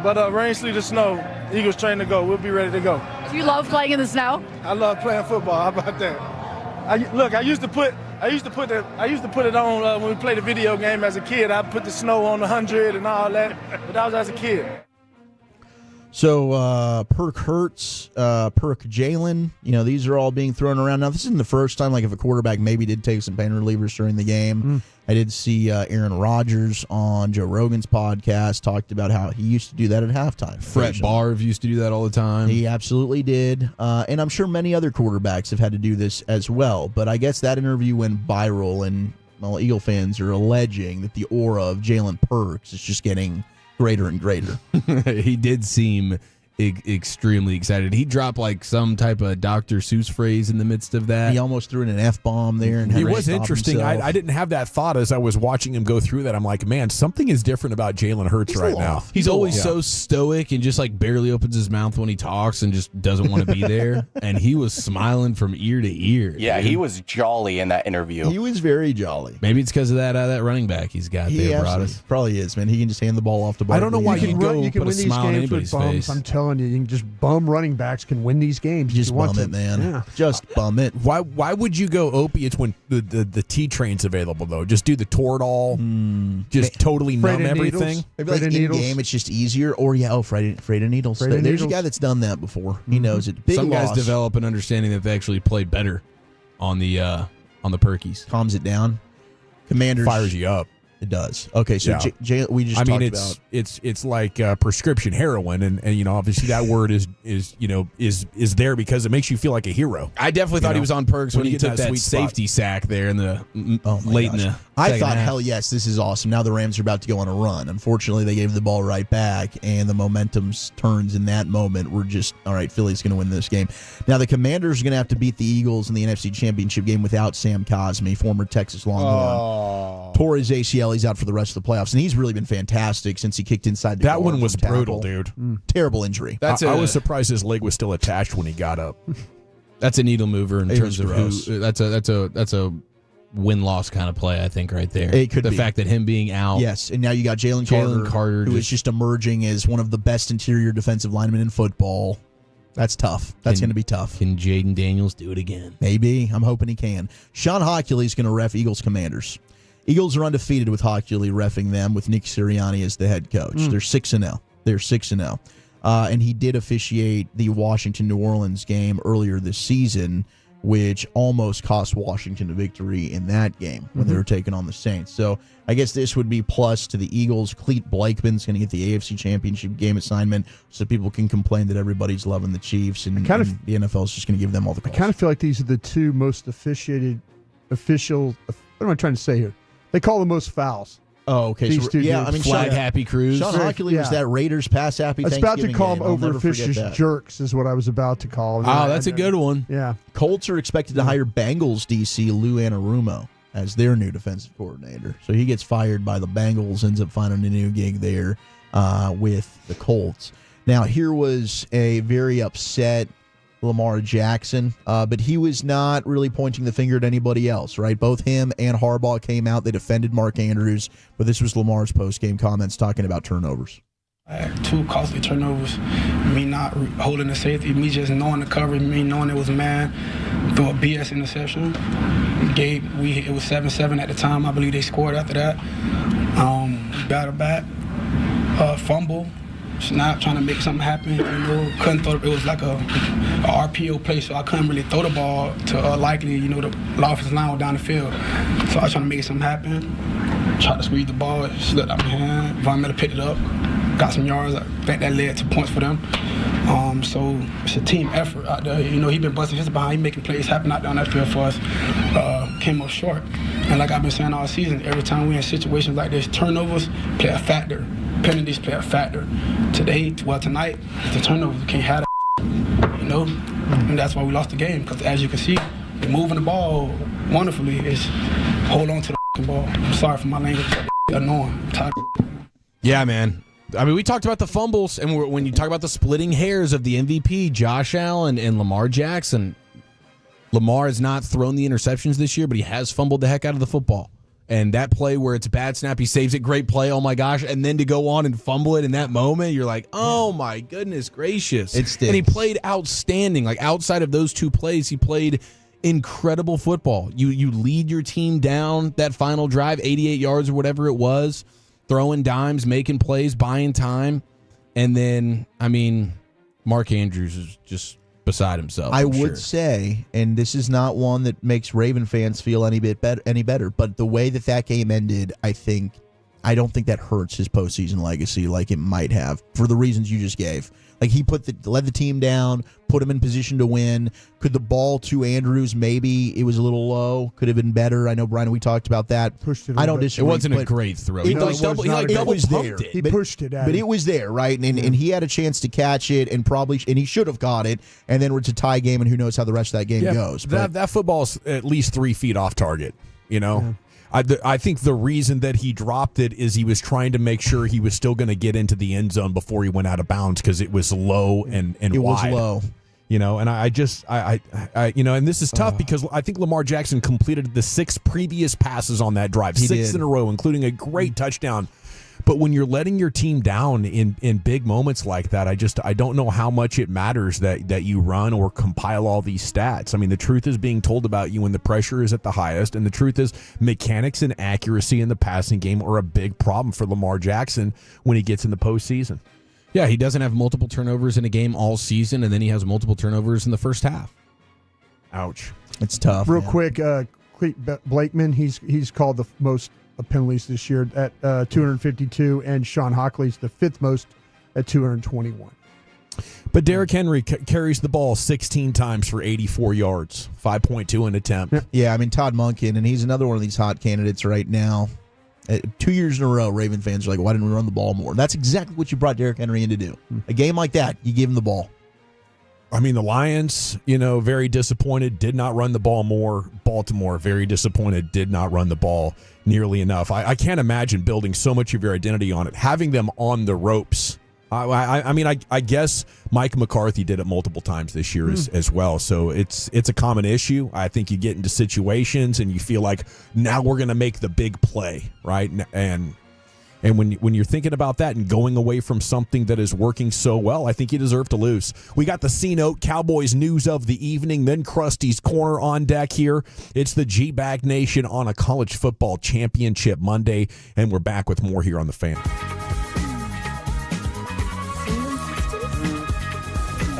But rain, sleet, or snow, Eagles train to go. We'll be ready to go. Do you love playing in the snow? I love playing football. How about that? I used to put it on when we played a video game as a kid. I put the snow on the 100 and all that. But that was as a kid. So Perk Hurts, Perk Jalen, these are all being thrown around. Now, this isn't the first time, like if a quarterback maybe did take some pain relievers during the game. I did see Aaron Rodgers on Joe Rogan's podcast talked about how he used to do that at halftime. Brett Favre used to do that all the time. He absolutely did. And I'm sure many other quarterbacks have had to do this as well. But I guess that interview went viral, and Eagle fans are alleging that the aura of Jalen Perks is just getting greater and greater. He did seem extremely excited. He dropped like some type of Dr. Seuss phrase in the midst of that. He almost threw in an F-bomb there. And it was interesting. I didn't have that thought as I was watching him go through that. I'm like, man, something is different about Jalen Hurts right now. He's always so stoic and just like barely opens his mouth when he talks and just doesn't want to be there. And he was smiling from ear to ear. Yeah, he was jolly in that interview. He was very jolly. Maybe it's because of that running back he's got there, Broadus. Probably is, man. He can just hand the ball off to Barkley. I don't know why you can go you can put win a these smile on games with anybody's bums. face. I'm telling you, you can just bum running backs can win these games. Just if you want bum to. it, man. Yeah. Just bum it. Why would you go opiates when the T train's available though? Just do the Toradol. Just totally numb everything. Maybe like in game, it's just easier. Or afraid of needles. There's a guy that's done that before. He knows it. Big Some loss. guys develop an understanding that they actually play better on the Perkies. Calms it down. Commanders fires you up. It does. Okay, so yeah. we just talked about it's like prescription heroin, and obviously that word is there because it makes you feel like a hero. I definitely thought he was on perks when he took that sweet safety sack there in the late in the. I thought, half. hell yes, this is awesome. Now the Rams are about to go on a run. Unfortunately, they gave the ball right back, and the momentum turns in that moment. We're just, all right, Philly's going to win this game. Now the Commanders are going to have to beat the Eagles in the NFC Championship game without Sam Cosmi, former Texas Longhorn. Tore his ACL. He's out for the rest of the playoffs, and he's really been fantastic since he kicked inside the That guard one was from tackle. brutal, dude. Terrible injury. I was surprised his leg was still attached when he got up. That's a needle mover in It terms of was who. That's a win-loss kind of play, I think, right there. It could the be. fact that him being out. Yes, and now you got Jalen Carter, who is just emerging as one of the best interior defensive linemen in football. That's tough. That's going to be tough. Can Jaden Daniels do it again? Maybe. I'm hoping he can. Sean Hockley is going to ref Eagles Commanders. Eagles are undefeated with Hockley reffing them with Nick Sirianni as the head coach. They're 6-0. They're 6-0. And he did officiate the Washington-New Orleans game earlier this season, which almost cost Washington a victory in that game when they were taking on the Saints. So I guess this would be plus to the Eagles. Clete Blakeman's going to get the AFC Championship Game assignment so people can complain that everybody's loving the Chiefs and, and the NFL is just going to give them all the calls. I kind of feel like these are the two most official. What am I trying to say here? They call the most fouls. Oh, okay. These So, two yeah, dudes. I mean, Flag happy cruise. Sean Hockley was that Raiders pass happy I was about to Thanksgiving call game. them I'll never forget over-officious that. jerks is what I was about to call them. Oh, that's a good one. Yeah. Colts are expected to hire Bengals DC Lou Anarumo as their new defensive coordinator. So he gets fired by the Bengals, ends up finding a new gig there with the Colts. Now, here was a very upset Lamar Jackson, but he was not really pointing the finger at anybody else, right? Both him and Harbaugh came out. They defended Mark Andrews, but this was Lamar's post-game comments talking about turnovers. I had 2 costly turnovers, me not holding the safety, me just knowing the coverage, me knowing it was man, through a BS interception. It was 7-7 at the time. I believe they scored after that. Battle back, fumble, snap, trying to make something happen. Couldn't throw. It was like a RPO play, so I couldn't really throw the ball to likely, the offensive line was down the field. So I was trying to make something happen. Tried to squeeze the ball, it slipped out my hand. Von Miller picked it up, got some yards. I think that led to points for them. So it's a team effort out there. He been busting his behind, he making plays happen out there on that field for us. Came up short. And like I've been saying all season, every time we're in situations like this, turnovers play a factor. Penalties play a factor. Tonight, it's the turnovers. You can't have that, And that's why we lost the game. Because as you can see, we're moving the ball wonderfully. It's hold on to the ball. I'm sorry for my language. Annoying. Yeah, man. I mean, we talked about the fumbles, and when you talk about the splitting hairs of the MVP, Josh Allen and Lamar Jackson, Lamar has not thrown the interceptions this year, but he has fumbled the heck out of the football. And that play where it's a bad snap, he saves it, great play, oh my gosh, and then to go on and fumble it in that moment, you're like, oh my goodness gracious. It stinks. And he played outstanding. Like, outside of those 2 plays, he played incredible football. You lead your team down that final drive, 88 yards or whatever it was, throwing dimes, making plays, buying time. And then, I mean, Mark Andrews is just beside himself. I would say, and this is not one that makes Raven fans feel any better, but the way that game ended, I don't think that hurts his postseason legacy like it might have for the reasons you just gave. Like, he led the team down, put him in position to win. Could the ball to Andrews, maybe it was a little low, could have been better. I know, Brian, we talked about that. Pushed it I don't bit. disagree. It wasn't a great throw. He double pumped it. He pushed it at But him. it was there, right? And he had a chance to catch it and he should have caught it. And then it's a tie game, and who knows how the rest of that game goes. But That football's at least 3 feet off target, Yeah. I think the reason that he dropped it is he was trying to make sure he was still going to get into the end zone before he went out of bounds because it was low and it wide. was low. And I and this is tough because I think Lamar Jackson completed the 6 previous passes on that drive, He 6 did. in a row, including a great touchdown. But when you're letting your team down in big moments like that, I don't know how much it matters that you run or compile all these stats. I mean, the truth is being told about you when the pressure is at the highest, and the truth is mechanics and accuracy in the passing game are a big problem for Lamar Jackson when he gets in the postseason. Yeah, he doesn't have multiple turnovers in a game all season, and then he has multiple turnovers in the first half. Ouch. It's tough. Real man. quick, Clete Blakeman, he's called the most penalties this year at 252, and Sean Hockley's the 5th most at 221. But Derrick Henry carries the ball 16 times for 84 yards, 5.2 an attempt. Yeah, I mean, Todd Monken, and he's another one of these hot candidates right now. 2 years in a row, Raven fans are like, why didn't we run the ball more? That's exactly what you brought Derrick Henry in to do. A game like that, you give him the ball. I mean, the Lions, very disappointed, did not run the ball more. Baltimore, very disappointed, did not run the ball nearly enough. I can't imagine building so much of your identity on it, having them on the ropes. I guess Mike McCarthy did it multiple times this year as well. So it's a common issue. I think you get into situations and you feel like now we're going to make the big play, right? And when you're thinking about that and going away from something that is working so well, I think you deserve to lose. We got the C-Note Cowboys news of the evening, then Krusty's Corner on deck here. It's the G-Bag Nation on a college football championship Monday, and we're back with more here on The Fan.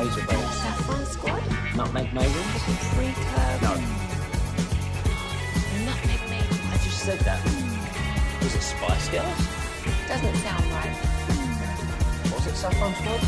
Saffron squad? Nutmeg maidens? Free curve? No. Nutmeg maidens? I just said that. Was it Spice Girls? Doesn't sound right. Was it Saffron squad?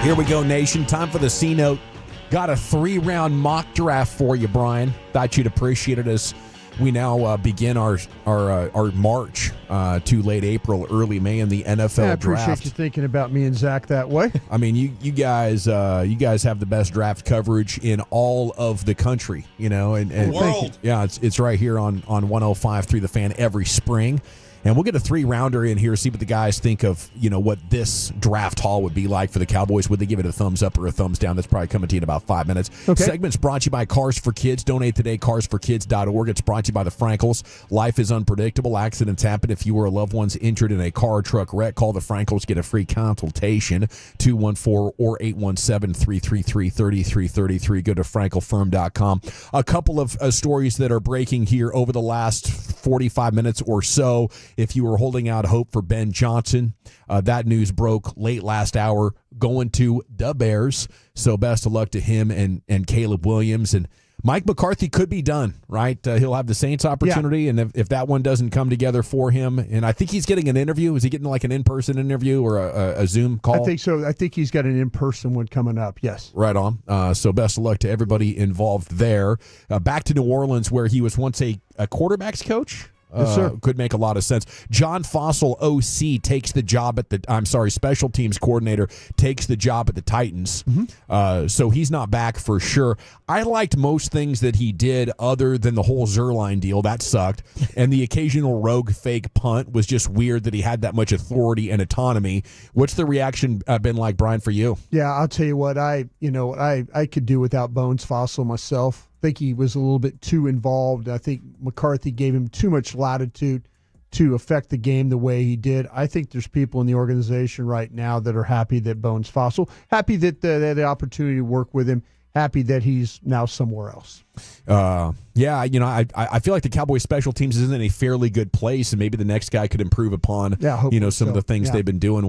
Here we go, nation. Time for the C-Note. Got a 3-round mock draft for you, Brian. Thought you'd appreciate it as we now begin our march to late April, early May in the NFL I appreciate draft. you thinking about me and Zach that way. I mean, you guys have the best draft coverage in all of the country, and world. Yeah, it's right here on 105.3 The Fan every spring. And we'll get a 3-rounder in here, see what the guys think of, what this draft haul would be like for the Cowboys. Would they give it a thumbs up or a thumbs down? That's probably coming to you in about 5 minutes. Okay. Segment's brought to you by Cars for Kids. Donate today, carsforkids.org. It's brought to you by the Frankels. Life is unpredictable. Accidents happen. If you or a loved one's injured in a car or truck wreck, call the Frankels. Get a free consultation, 214 or 817-333-3333. Go to frankelfirm.com. A couple of stories that are breaking here over the last 45 minutes or so. If you were holding out hope for Ben Johnson, that news broke late last hour, going to the Bears. So best of luck to him and Caleb Williams. And Mike McCarthy could be done, right? He'll have the Saints opportunity, and if that one doesn't come together for him, and I think he's getting an interview. Is he getting like an in-person interview or a Zoom call? I think so. I think he's got an in-person one coming up, yes. Right on. So best of luck to everybody involved there. Back to New Orleans, where he was once a quarterback's coach. Yes, sir. Could make a lot of sense. John Fossil, OC, takes the job special teams coordinator, takes the job at the Titans. Mm-hmm. So he's not back for sure. I liked most things that he did other than the whole Zerline deal. That sucked. And the occasional rogue fake punt was just weird that he had that much authority and autonomy. What's the reaction been like, Brian, for you? Yeah, I'll tell you what, I could do without Bones Fossil myself. I think he was a little bit too involved. I think McCarthy gave him too much latitude to affect the game the way he did. I think there's people in the organization right now that are happy that Bones Fossil, happy that they had the opportunity to work with him, happy that he's now somewhere else. I feel like the Cowboys special teams is in a fairly good place, and maybe the next guy could improve upon some of the things they've been doing.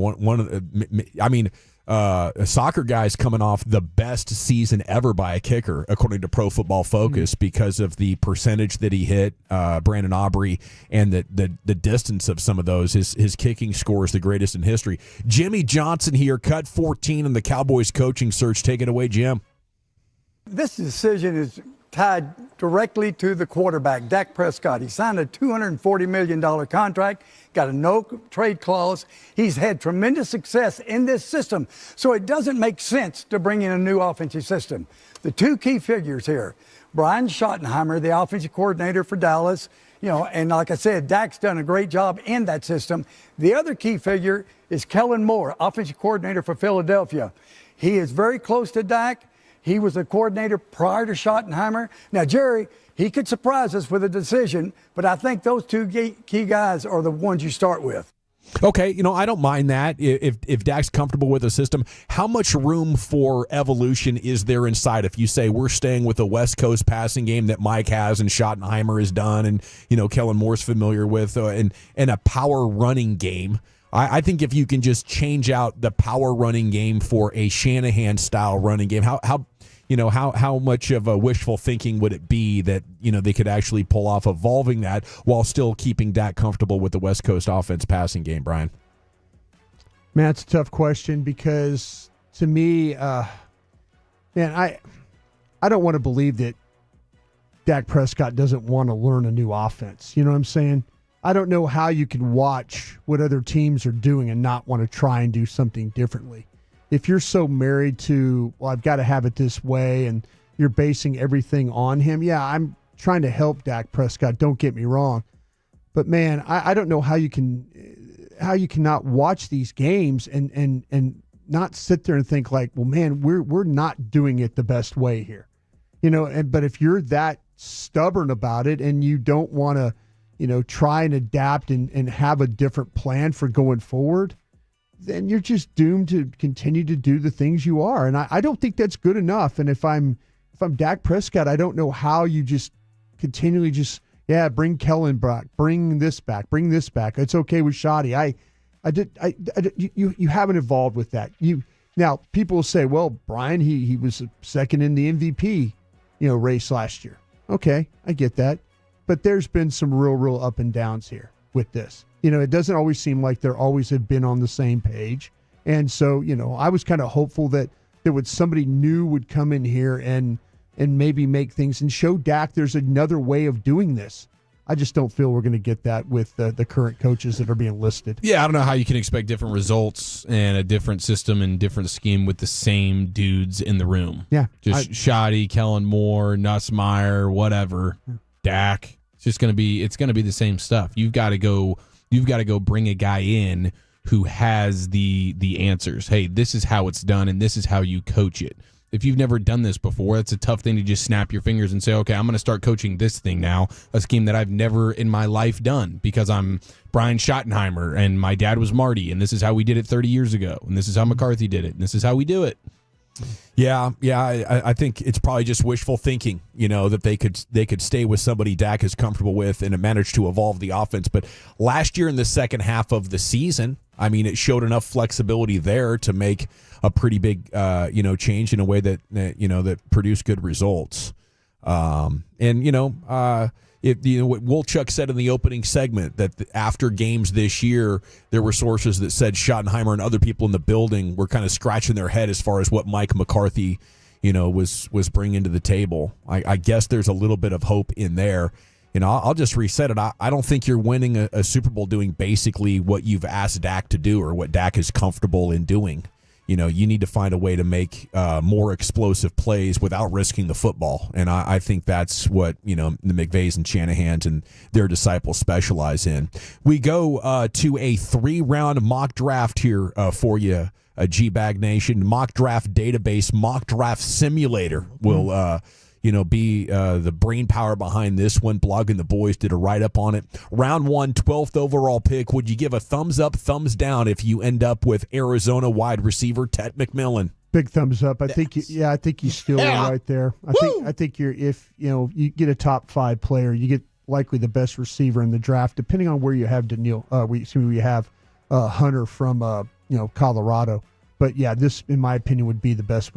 Soccer guys coming off the best season ever by a kicker, according to Pro Football Focus, because of the percentage that he hit, Brandon Aubrey, and the distance of some of those. His kicking score is the greatest in history. Jimmy Johnson here, cut 14 in the Cowboys coaching search. Take it away, Jim. This decision is tied directly to the quarterback, Dak Prescott. He signed a $240 million contract, got a no-trade clause. He's had tremendous success in this system, so it doesn't make sense to bring in a new offensive system. The two key figures here, Brian Schottenheimer, the offensive coordinator for Dallas, and like I said, Dak's done a great job in that system. The other key figure is Kellen Moore, offensive coordinator for Philadelphia. He is very close to Dak. He was a coordinator prior to Schottenheimer. Now, Jerry, he could surprise us with a decision, but I think those two key guys are the ones you start with. Okay, I don't mind that. If Dak's comfortable with the system, how much room for evolution is there inside? If you say we're staying with the West Coast passing game that Mike has and Schottenheimer has done and, Kellen Moore's familiar with, and a power running game, I think if you can just change out the power running game for a Shanahan-style running game, how much of a wishful thinking would it be that, they could actually pull off evolving that while still keeping Dak comfortable with the West Coast offense passing game, Brian? Man, that's a tough question because to me, I don't want to believe that Dak Prescott doesn't want to learn a new offense. You know what I'm saying? I don't know how you can watch what other teams are doing and not want to try and do something differently. If you're so married to, well, I've got to have it this way, and you're basing everything on him, yeah, I'm trying to help Dak Prescott, don't get me wrong. But, man, I don't know how you cannot watch these games and not sit there and think like, well, man, we're not doing it the best way here. But if you're that stubborn about it and you don't want to, try and adapt and have a different plan for going forward, then you're just doomed to continue to do the things you are. And I don't think that's good enough. And if I'm Dak Prescott, I don't know how you just continually bring Kellen back, bring this back. It's okay with Shoddy. You haven't evolved with that. Now people will say, well, Brian, he was second in the MVP, race last year. Okay, I get that. But there's been some real up and downs here with this. It doesn't always seem like they always have been on the same page. And so, I was kind of hopeful that somebody new would come in here and maybe make things and show Dak there's another way of doing this. I just don't feel we're going to get that with the current coaches that are being listed. Yeah, I don't know how you can expect different results and a different system and different scheme with the same dudes in the room. Yeah. Just Shoddy, Kellen Moore, Nussmeier, whatever, Dak. It's going to be the same stuff. You've got to go bring a guy in who has the answers. Hey, this is how it's done and this is how you coach it. If you've never done this before, it's a tough thing to just snap your fingers and say, okay, I'm going to start coaching this thing now, a scheme that I've never in my life done because I'm Brian Schottenheimer and my dad was Marty, and this is how we did it 30 years ago, and this is how McCarthy did it, and this is how we do it. Yeah. I think it's probably just wishful thinking, that they could stay with somebody Dak is comfortable with and manage to evolve the offense. But last year in the second half of the season, I mean, it showed enough flexibility there to make a pretty big, change in a way that produced good results. What Wolchuk said in the opening segment that after games this year, there were sources that said Schottenheimer and other people in the building were kind of scratching their head as far as what Mike McCarthy, was bringing to the table. I guess there's a little bit of hope in there. I'll just reset it. I don't think you're winning a Super Bowl doing basically what you've asked Dak to do or what Dak is comfortable in doing. You need to find a way to make more explosive plays without risking the football. And I think that's what, the McVays and Shanahans and their disciples specialize in. We go to a 3-round mock draft here for you, G-Bag Nation. Mock draft database, mock draft simulator will be the brain power behind this one. Blogging the Boys did a write-up on it. Round 1, 12th overall pick. Would you give a thumbs up, thumbs down if you end up with Arizona wide receiver Ted McMillan? Big thumbs up. I think you steal it right there. I think if you get a top 5 player, you get likely the best receiver in the draft, depending on where you have we have Hunter from Colorado. But yeah, this, in my opinion, would be the best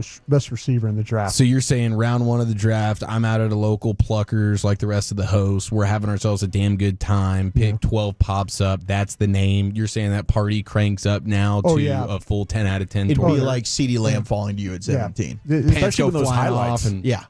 receiver in the draft. So you're saying round 1 of the draft, I'm out at a local Pluckers like the rest of the hosts. We're having ourselves a damn good time. Pick 12 pops up. That's the name. You're saying that party cranks up now to a full 10 out of 10. It'd be like CeeDee Lamb falling to you at 17. Especially with those highlights.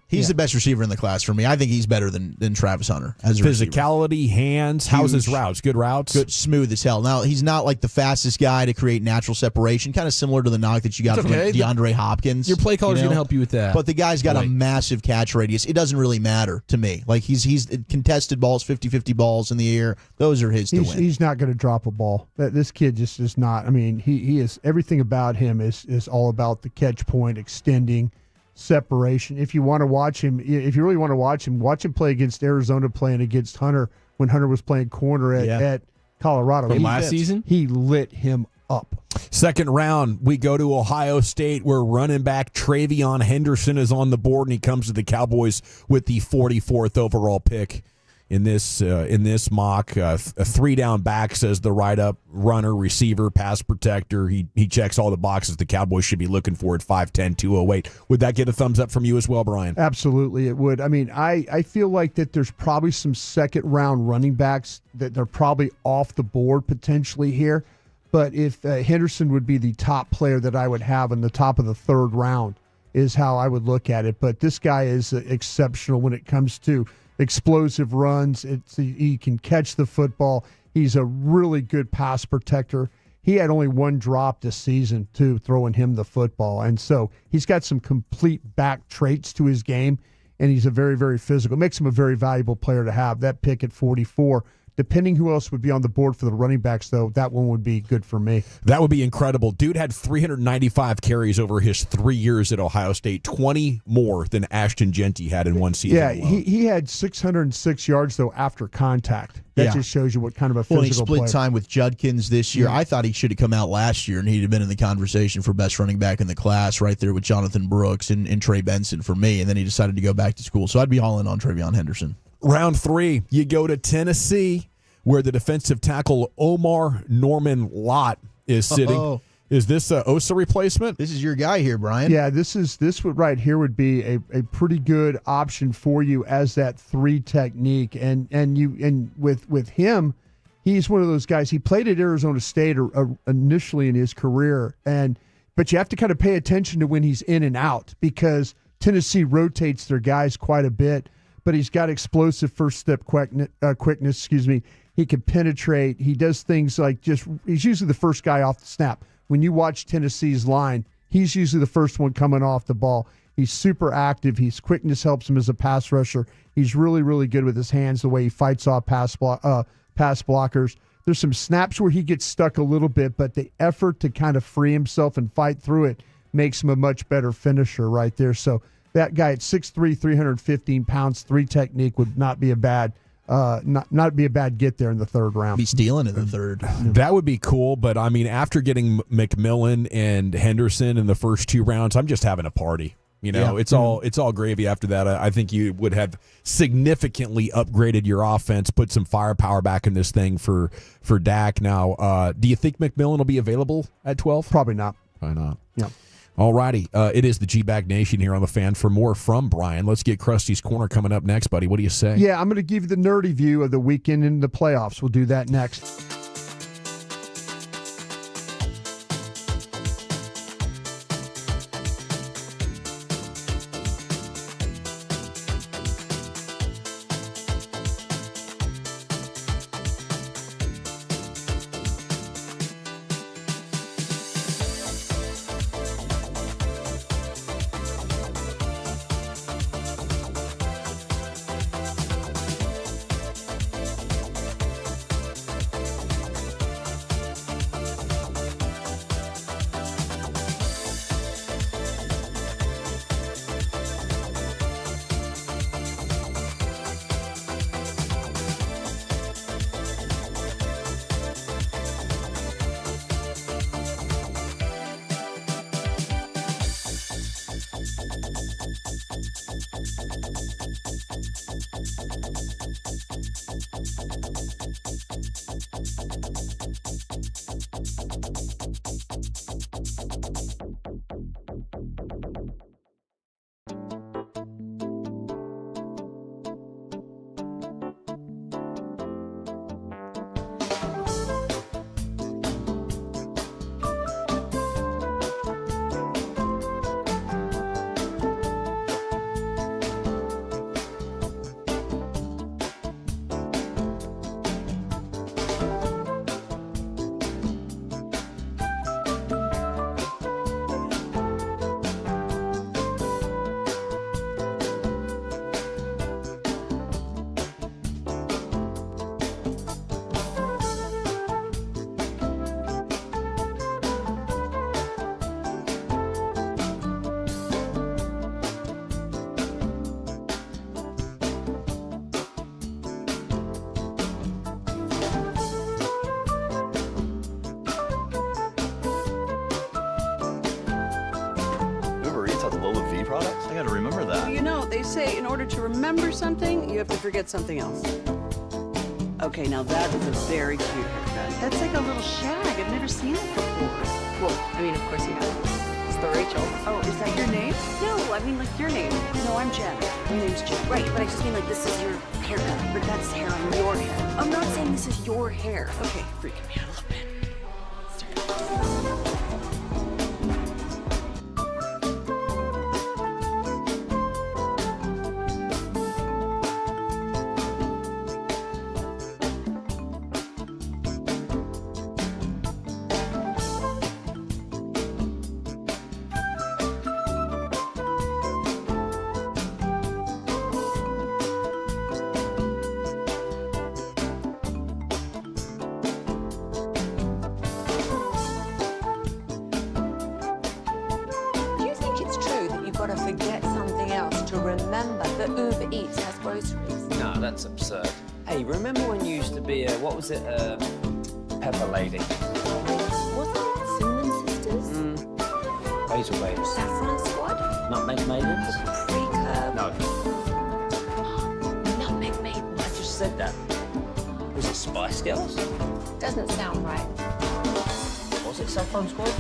He's the best receiver in the class for me. I think he's better than Travis Hunter as a physicality, receiver. hands. How's his routes? Good routes? Good, smooth as hell. Now, he's not like the fastest guy to create natural separation, kind of similar to the knock that you got from DeAndre Hopkins. Your play caller's going to help you with that. But the guy's got a massive catch radius. It doesn't really matter to me. Like he's contested balls, 50-50 balls in the air. Those are his to win. He's not going to drop a ball. This kid just is not. I mean, he is, everything about him is all about the catch point, extending, separation. If you want to watch him, if you really want to watch him play against Arizona, playing against Hunter when Hunter was playing corner at Colorado. From last season? He lit him up. Second round, we go to Ohio State, where running back Travion Henderson is on the board, and he comes to the Cowboys with the 44th overall pick in this mock. A 3-down back, says the write-up, runner, receiver, pass protector. He checks all the boxes the Cowboys should be looking for at 5'10", 208. Would that get a thumbs up from you as well, Brian? Absolutely, it would. I mean, I feel like that there's probably some second-round running backs that they're probably off the board potentially here. But if Henderson would be the top player that I would have in the top of the 3rd round is how I would look at it. But this guy is exceptional when it comes to explosive runs. He can catch the football. He's a really good pass protector. He had only 1 drop this season, too, throwing him the football. And so he's got some complete back traits to his game, and he's a very, very physical. Makes him a very valuable player to have. That pick at 44. Depending who else would be on the board for the running backs, though, that one would be good for me. That would be incredible. Dude had 395 carries over his 3 years at Ohio State, 20 more than Ashton Genty had in one season. Yeah, alone. he had 606 yards, though, after contact. That just shows you what kind of a physical he split player. time with Judkins this year. I thought he should have come out last year, and he'd have been in the conversation for best running back in the class right there with Jonathan Brooks and Trey Benson for me, and then he decided to go back to school. So I'd be all in on Travion Henderson. Round 3, you go to Tennessee, where the defensive tackle Omar Norman Lott is sitting. Is this a Osa replacement? This is your guy here, Brian. Yeah, this would right here would be a pretty good option for you as that 3 technique, and with him, he's one of those guys. He played at Arizona State initially in his career, but you have to kind of pay attention to when he's in and out because Tennessee rotates their guys quite a bit. But he's got explosive first step quickness. He can penetrate. He does things like he's usually the first guy off the snap. When you watch Tennessee's line, he's usually the first one coming off the ball. He's super active. His quickness helps him as a pass rusher. He's really, really good with his hands, the way he fights off pass blockers. There's some snaps where he gets stuck a little bit, but the effort to kind of free himself and fight through it makes him a much better finisher right there. So that guy at 6'3", 315 pounds, 3 technique would not be a bad not be a bad get there in the third round. Be stealing in the third. That would be cool, but I mean, after getting McMillan and Henderson in the first 2 rounds, I'm just having a party. It's all gravy after that. I think you would have significantly upgraded your offense, put some firepower back in this thing for Dak. Now, do you think McMillan will be available at 12? Probably not. Probably not. Yeah. All righty. It is the G-Bag Nation here on The Fan. For more from Brian, let's get Krusty's Corner coming up next, buddy. What do you say? Yeah, I'm going to give you the nerdy view of the weekend in the playoffs. We'll do that next. products? I gotta remember that. They say in order to remember something, you have to forget something else. Okay, now that is a very cute haircut. That's like a little shag. I've never seen it before. Well, of course you have. It's the Rachel. Oh, is that your name? No, I mean like your name. No, I'm Jen. My name's Jen. Right, but I just mean like this is your haircut, but that's hair on your head. I'm not saying this is your hair. Okay, freaking me out a little bit. Absurd. Hey, remember when you used to be Pepper Lady? Wasn't it Cinnamon Sisters? Basil Babes. Saffron Squad? Nutmeg Maidens? Pre-curb? No. Nutmeg Maidens. I just said that. Was it Spice Girls? Doesn't sound right. Was it Saffron Squad?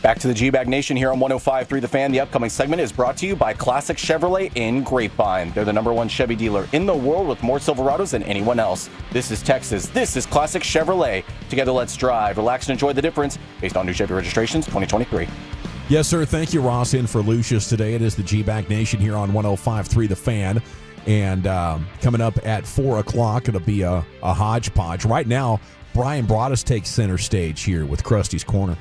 Back to the G-Bag Nation here on 105.3 The Fan. The upcoming segment is brought to you by Classic Chevrolet in Grapevine. They're the #1 Chevy dealer in the world with more Silverados than anyone else. This is Texas. This is Classic Chevrolet. Together, let's drive, relax, and enjoy the difference based on new Chevy registrations 2023. Yes, sir. Thank you, Ross, in for Lucius today. It is the G-Bag Nation here on 105.3 The Fan. And coming up at 4 o'clock, it'll be a hodgepodge. Right now, Brian Broaddus takes center stage here with Krusty's Corner.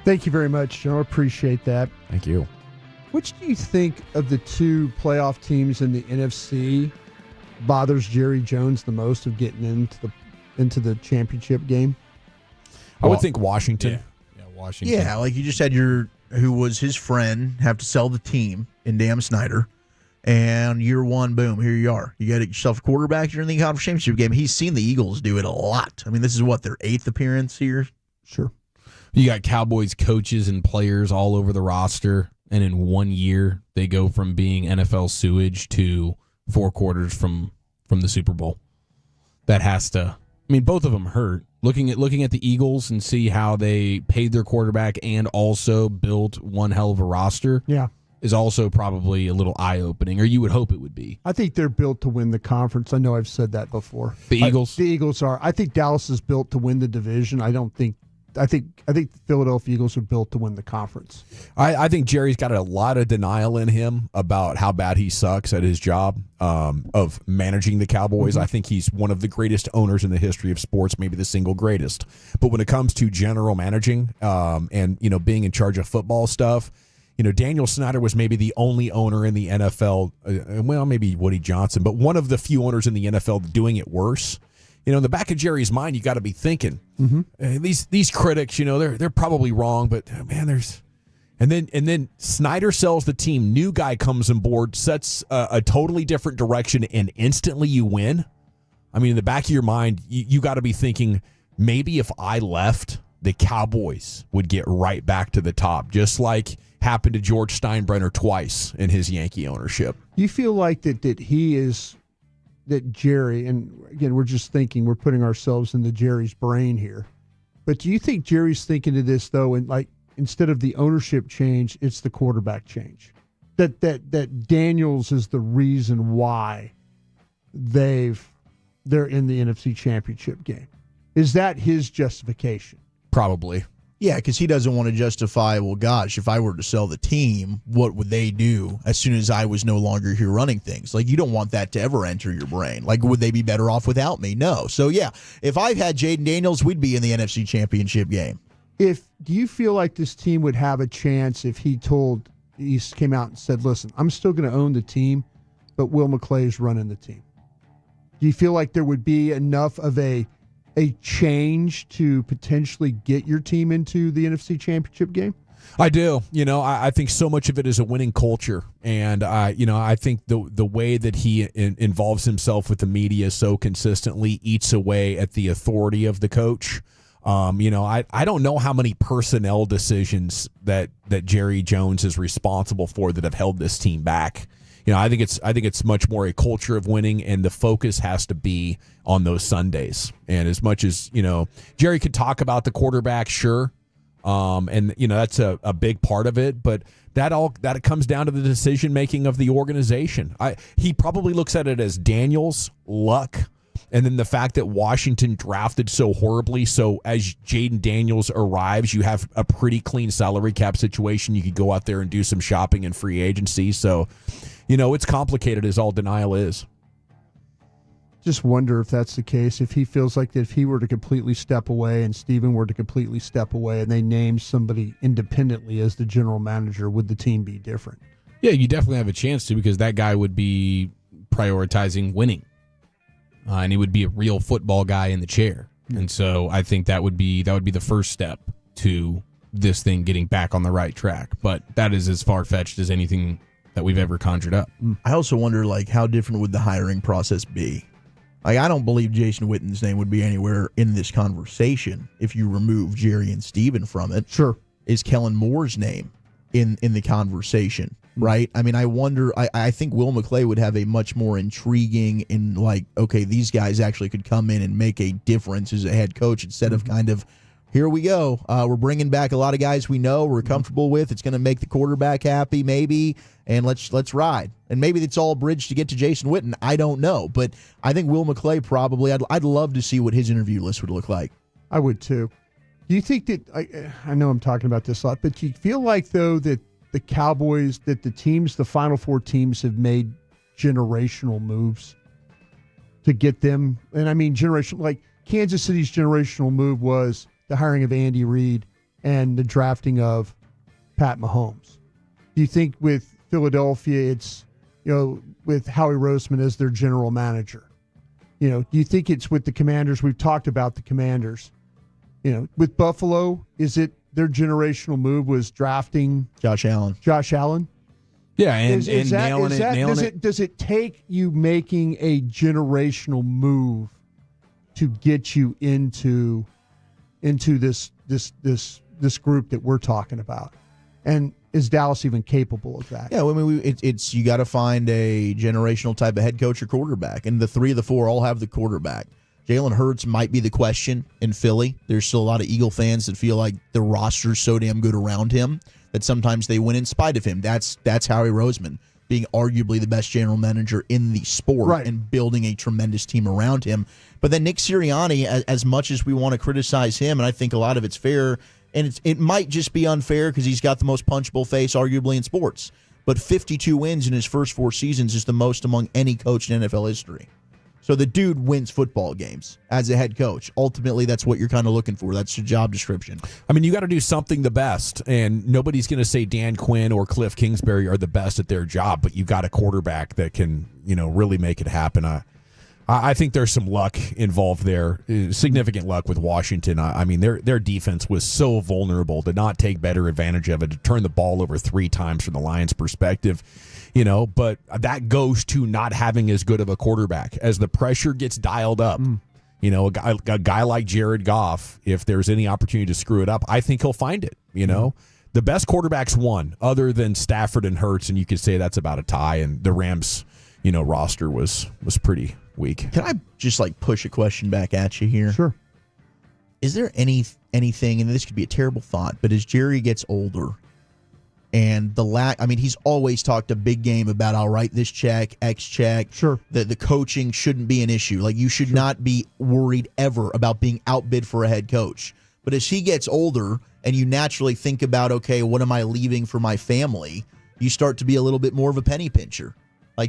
Thank you very much, Joe. Appreciate that. Thank you. Which do you think of the two playoff teams in the NFC bothers Jerry Jones the most of getting into the championship game? I would think Washington. Yeah, Washington. Yeah, like you just had who was his friend, have to sell the team in Dan Snyder. And year one, boom, here you are. You got yourself a quarterback. You're in the conference championship game. He's seen the Eagles do it a lot. I mean, this is their 8th appearance here? Sure. You got Cowboys coaches and players all over the roster, and in 1 year, they go from being NFL sewage to 4 quarters from the Super Bowl. That has to. I mean, both of them hurt. Looking at the Eagles and see how they paid their quarterback and also built one hell of a roster. Yeah. Is also probably a little eye-opening, or you would hope it would be. I think they're built to win the conference. I know I've said that before. The Eagles? The Eagles are. I think Dallas is built to win the division. I think the Philadelphia Eagles are built to win the conference. I think Jerry's got a lot of denial in him about how bad he sucks at his job of managing the Cowboys. Mm-hmm. I think he's one of the greatest owners in the history of sports, maybe the single greatest. But when it comes to general managing and being in charge of football stuff, Daniel Snyder was maybe the only owner in the NFL, well, maybe Woody Johnson, but one of the few owners in the NFL doing it worse. In the back of Jerry's mind, you got to be thinking, these critics, they're probably wrong, but man, and then Snyder sells the team, new guy comes on board, sets a totally different direction, and instantly you win. I mean, in the back of your mind, you got to be thinking, maybe if I left, the Cowboys would get right back to the top, just like happened to George Steinbrenner twice in his Yankee ownership. You feel like that Jerry, and again, we're just thinking, we're putting ourselves into Jerry's brain here. But do you think Jerry's thinking of this, though, and like instead of the ownership change, it's the quarterback change? That Daniels is the reason why they're in the NFC Championship game. Is that his justification? Probably. Yeah, because he doesn't want to justify, well, gosh, if I were to sell the team, what would they do as soon as I was no longer here running things? Like, you don't want that to ever enter your brain. Like, would they be better off without me? No. So, yeah, if I've had Jaden Daniels, we'd be in the NFC Championship game. Do you feel like this team would have a chance if he came out and said, listen, I'm still going to own the team, but Will McClay's running the team? Do you feel like there would be enough of a change to potentially get your team into the NFC Championship game? I do. I think so much of it is a winning culture. And, I think the way that he involves himself with the media so consistently eats away at the authority of the coach. I don't know how many personnel decisions that Jerry Jones is responsible for that have held this team back. I think it's much more a culture of winning, and the focus has to be on those Sundays. And as much as Jerry could talk about the quarterback, sure, and that's a big part of it. But that comes down to the decision making of the organization. He probably looks at it as Daniels' luck, and then the fact that Washington drafted so horribly. So as Jaden Daniels arrives, you have a pretty clean salary cap situation. You could go out there and do some shopping in free agency. So. It's complicated as all denial is. Just wonder if that's the case. If he feels like that if he were to completely step away and Steven were to completely step away and they named somebody independently as the general manager, would the team be different? Yeah, you definitely have a chance to, because that guy would be prioritizing winning. And he would be a real football guy in the chair. And so I think that would be the first step to this thing getting back on the right track. But that is as far-fetched as anything that we've ever conjured up. I also wonder, how different would the hiring process be? I don't believe Jason Witten's name would be anywhere in this conversation if you remove Jerry and Steven from it. Sure. Is Kellen Moore's name in the conversation, right? I mean, I wonder, I think Will McClay would have a much more intriguing okay, these guys actually could come in and make a difference as a head coach instead of kind of here we go. We're bringing back a lot of guys we know, we're comfortable with. It's going to make the quarterback happy, maybe, and let's ride. And maybe it's all a bridge to get to Jason Witten. I don't know, but I think Will McClay probably. I'd love to see what his interview list would look like. I would too. Do you think that I know I'm talking about this a lot, but do you feel like though that the Cowboys, that the Final Four teams have made generational moves to get them? And I mean generational, like Kansas City's generational move was the hiring of Andy Reid and the drafting of Pat Mahomes. Do you think with Philadelphia, it's, with Howie Roseman as their general manager? Do you think it's with the Commanders? We've talked about the Commanders. With Buffalo, is it their generational move was drafting Josh Allen? Yeah, and nailing it. Does it take you making a generational move to get you into this group that we're talking about? And is Dallas even capable of that? Yeah, I mean, it's you got to find a generational type of head coach or quarterback, and the 3 of the 4 all have the quarterback. Jalen Hurts might be the question in Philly. There's still a lot of Eagle fans that feel like the roster's so damn good around him that sometimes they win in spite of him. That's Howie Roseman being arguably the best general manager in the sport and building a tremendous team around him. But then Nick Sirianni, as much as we want to criticize him, and I think a lot of it's fair, and it might just be unfair because he's got the most punchable face arguably in sports, but 52 wins in his first 4 seasons is the most among any coach in NFL history. So the dude wins football games as a head coach. Ultimately, that's what you're kind of looking for. That's your job description. I mean, you got to do something the best, and nobody's going to say Dan Quinn or Cliff Kingsbury are the best at their job, but you got a quarterback that can, really make it happen. I think there's some luck involved there, significant luck with Washington. I mean, their defense was so vulnerable to not take better advantage of it, to turn the ball over 3 times from the Lions' perspective. But that goes to not having as good of a quarterback. As the pressure gets dialed up, a guy like Jared Goff, if there's any opportunity to screw it up, I think he'll find it. The best quarterbacks won, other than Stafford and Hurts, and you could say that's about a tie. And the Rams, roster was pretty weak. Can I just push a question back at you here? Sure. Is there anything, and this could be a terrible thought, but as Jerry gets older, and he's always talked a big game about, I'll write this check, X check. Sure. The coaching shouldn't be an issue. You should not be worried ever about being outbid for a head coach. But as he gets older and you naturally think about, okay, what am I leaving for my family? You start to be a little bit more of a penny pincher.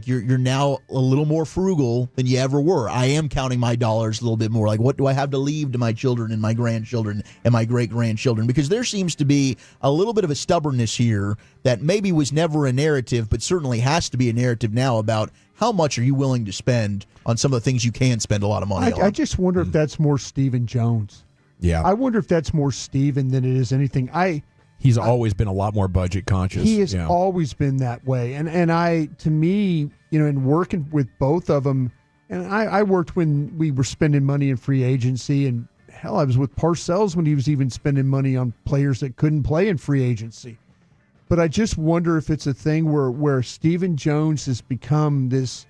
You're now a little more frugal than you ever were. I am counting my dollars a little bit more. What do I have to leave to my children and my grandchildren and my great-grandchildren? Because there seems to be a little bit of a stubbornness here that maybe was never a narrative, but certainly has to be a narrative now about how much are you willing to spend on some of the things you can spend a lot of money on. I just wonder if that's more Stephen Jones. Yeah. I wonder if that's more Stephen than it is anything. He's always been a lot more budget conscious. He has always been that way. And to me, in working with both of them, and I worked when we were spending money in free agency, and hell, I was with Parcells when he was even spending money on players that couldn't play in free agency. But I just wonder if it's a thing where Stephen Jones has become this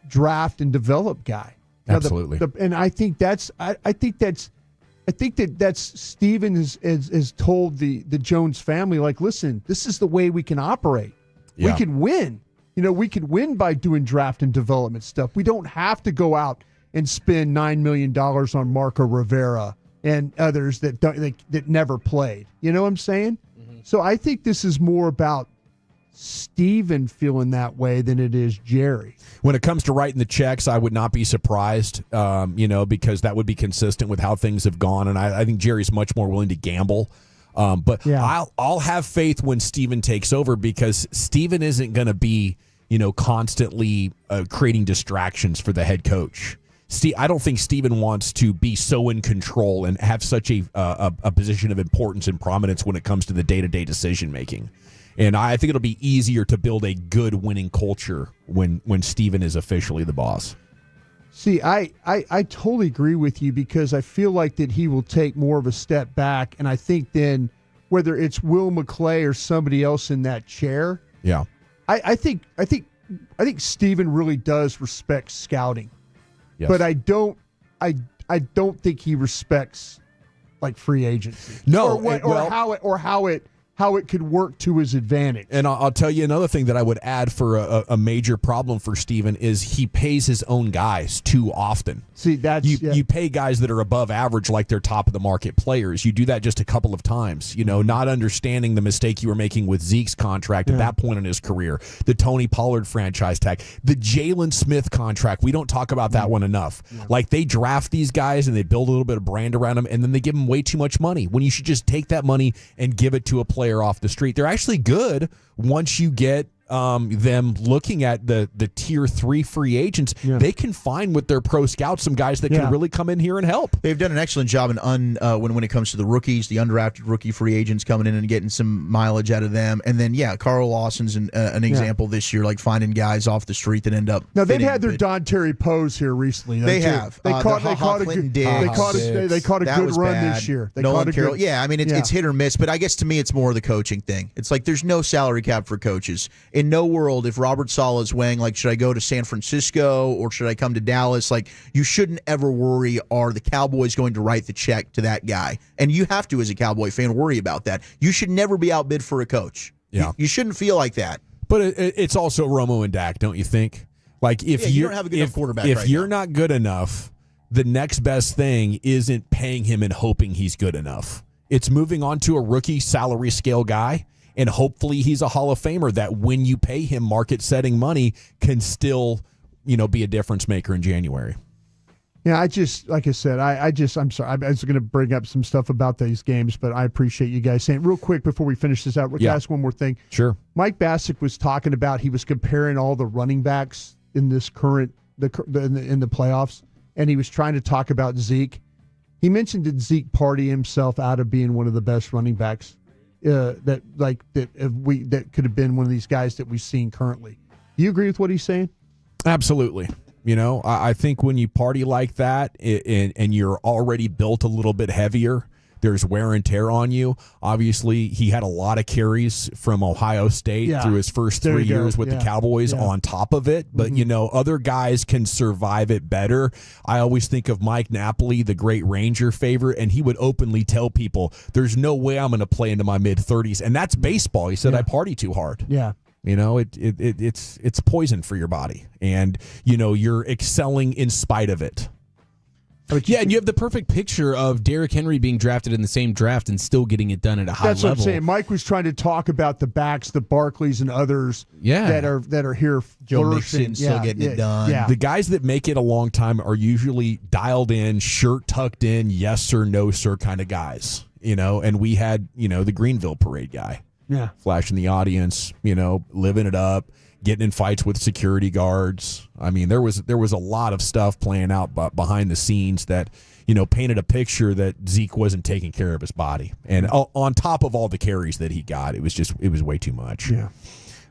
draft and develop guy. Absolutely. And I think that's Stephen has told the Jones family, listen, this is the way we can operate. Yeah. We can win. We could win by doing draft and development stuff. We don't have to go out and spend $9 million on Marco Rivera and others that never played. You know what I'm saying? Mm-hmm. So I think this is more about Stephen feeling that way than it is Jerry. When it comes to writing the checks, I would not be surprised, because that would be consistent with how things have gone. And I think Jerry's much more willing to gamble. But yeah. I'll have faith when Stephen takes over, because Stephen isn't going to be, constantly creating distractions for the head coach. I don't think Stephen wants to be so in control and have such a position of importance and prominence when it comes to the day-to-day decision making. And I think it'll be easier to build a good winning culture when Stephen is officially the boss. See, I totally agree with you, because I feel like that he will take more of a step back, and I think then whether it's Will McClay or somebody else in that chair, yeah, I think Stephen really does respect scouting, yes. But I don't think he respects like free agency. No, or how it could work to his advantage. And I'll tell you another thing that I would add for a major problem for Steven is he pays his own guys too often. See, that's you pay guys that are above average like they're top of the market players. You do that just a couple of times, not understanding the mistake you were making with Zeke's contract at that point in his career, the Tony Pollard franchise tag, the Jalen Smith contract. We don't talk about that one enough. Like they draft these guys and they build a little bit of brand around them, and then they give them way too much money when you should just take that money and give it to a player off the street. They're actually good once you get them looking at the tier 3 free agents. They can find with their pro scouts some guys that can really come in here and help. They've done an excellent job when it comes to the rookies, the undrafted rookie free agents coming in and getting some mileage out of them. And then Carl Lawson's an example this year, like finding guys off the street that end up. Now they've had their Don Terry pose here recently. They have. They caught a good run this year. Nolan Carroll. It's hit or miss, but I guess to me it's more the coaching thing. It's like there's no salary cap for coaches. In no world, if Robert Saleh is weighing, like, should I go to San Francisco or should I come to Dallas? Like, you shouldn't ever worry, are the Cowboys going to write the check to that guy? And you have to, as a Cowboy fan, worry about that. You should never be outbid for a coach. You shouldn't feel like that. But it's also Romo and Dak, don't you think? Like, if you don't have a good enough quarterback if right you're now. not good enough, the next best thing isn't paying him and hoping he's good enough. It's moving on to a rookie salary scale guy. And hopefully he's a Hall of Famer that when you pay him market-setting money can still, be a difference maker in January. Yeah, like I said, I'm sorry. I was going to bring up some stuff about these games, but I appreciate you guys saying. Real quick before we finish this out, we're going to ask one more thing. Sure. Mike Bassick was talking about, he was comparing all the running backs in this in the playoffs, and he was trying to talk about Zeke. He mentioned that Zeke party himself out of being one of the best running backs. That could have been one of these guys that we've seen currently. Do you agree with what he's saying? Absolutely. I think when you party like that and you're already built a little bit heavier, there's wear and tear on you. Obviously, he had a lot of carries from Ohio State through his first 3 years with the Cowboys on top of it. But, other guys can survive it better. I always think of Mike Napoli, the great Ranger favorite, and he would openly tell people, there's no way I'm going to play into my mid-30s. And that's baseball. He said, I party too hard. Yeah. It's poison for your body. And, you're excelling in spite of it. And you have the perfect picture of Derrick Henry being drafted in the same draft and still getting it done at a high level. That's what I'm saying. Mike was trying to talk about the backs, the Barkleys and others that are here Joe Mixon still getting it done. Yeah. The guys that make it a long time are usually dialed in, shirt tucked in, yes sir, no sir kind of guys. And we had, the Greenville parade guy. Yeah. Flashing the audience, living it up, getting in fights with security guards. I mean, there was a lot of stuff playing out behind the scenes that, painted a picture that Zeke wasn't taking care of his body. And on top of all the carries that he got, it was way too much. Yeah.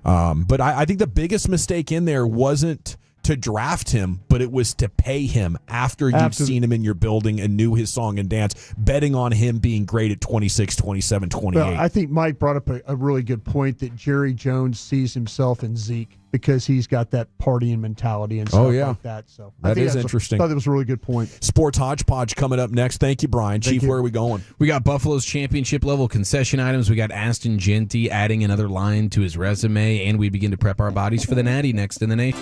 But I think the biggest mistake in there wasn't to draft him, but it was to pay him after you've seen him in your building and knew his song and dance, betting on him being great at 26, 27, 28. Well, I think Mike brought up a really good point that Jerry Jones sees himself in Zeke because he's got that partying mentality and stuff like that. So that is interesting. I thought that was a really good point. Sports Hodgepodge coming up next. Thank you, Brian. Chief, where are we going? We got Buffalo's championship level concession items. We got Aston Genty adding another line to his resume, and we begin to prep our bodies for the Natty next in the nation.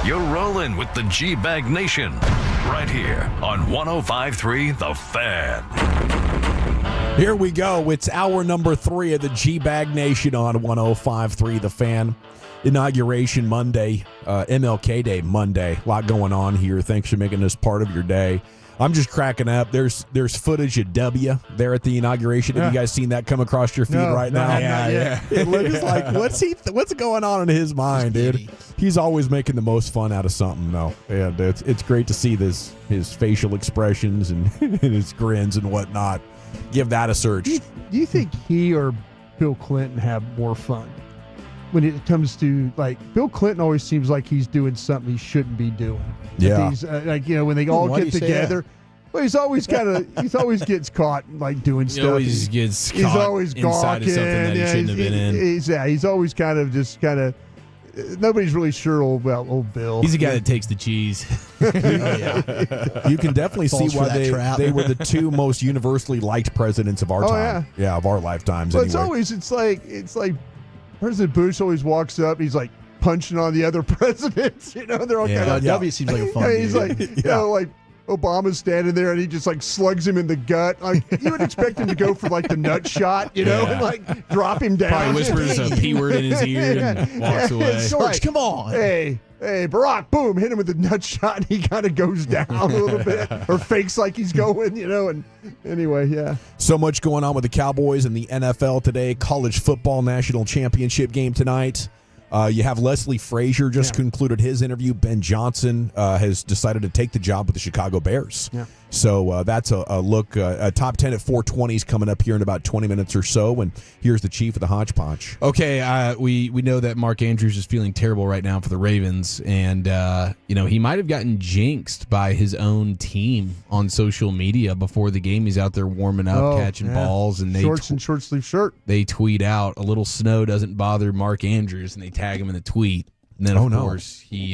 You're rolling with the G-Bag Nation right here on 105.3 The Fan. Here we go. It's hour number 3 of the G-Bag Nation on 105.3 The Fan. Inauguration Monday, MLK Day Monday. A lot going on here. Thanks for making this part of your day. I'm just cracking up. There's footage of W there at the inauguration. Have you guys seen that come across your feed right now? Yeah. It looks like what's going on in his mind, dude? He's always making the most fun out of something, though. And it's great to see his facial expressions and his grins and whatnot. Give that a search. Do you think he or Bill Clinton have more fun when it comes to, like, Bill Clinton always seems like he's doing something he shouldn't be doing. Yeah. These, when they all get together. Well, he's always gets caught like doing stuff. Always gets caught he's always inside of something that he shouldn't have been in. He's always kind of nobody's really sure about old Bill. He's the guy that takes the cheese. You can definitely see why they were the two most universally liked presidents of our time. Yeah, of our lifetimes. Well, anyway. it's like President Bush always walks up. He's like punching on the other presidents. They're all kind of. W seems like a fun dude. He's like, like Obama's standing there and he just like slugs him in the gut. Like you would expect him to go for like the nut shot, and like drop him down. Probably whispers a P word in his ear and walks away. George, come on. Hey, Barack, boom, hit him with the nut shot and he kind of goes down a little bit or fakes like he's going, and anyway, yeah. So much going on with the Cowboys and the NFL today. College football national championship game tonight. You have Leslie Frazier just concluded his interview. Ben Johnson has decided to take the job with the Chicago Bears. Yeah. So that's a look. A top 10 at 420 is coming up here in about 20 minutes or so. And here's the chief of the hodgepodge. Okay, we know that Mark Andrews is feeling terrible right now for the Ravens. And, he might have gotten jinxed by his own team on social media before the game. He's out there warming up, catching balls. And shorts and short sleeve shirt. They tweet out, a little snow doesn't bother Mark Andrews, and they tag him in the tweet. And then, of course, he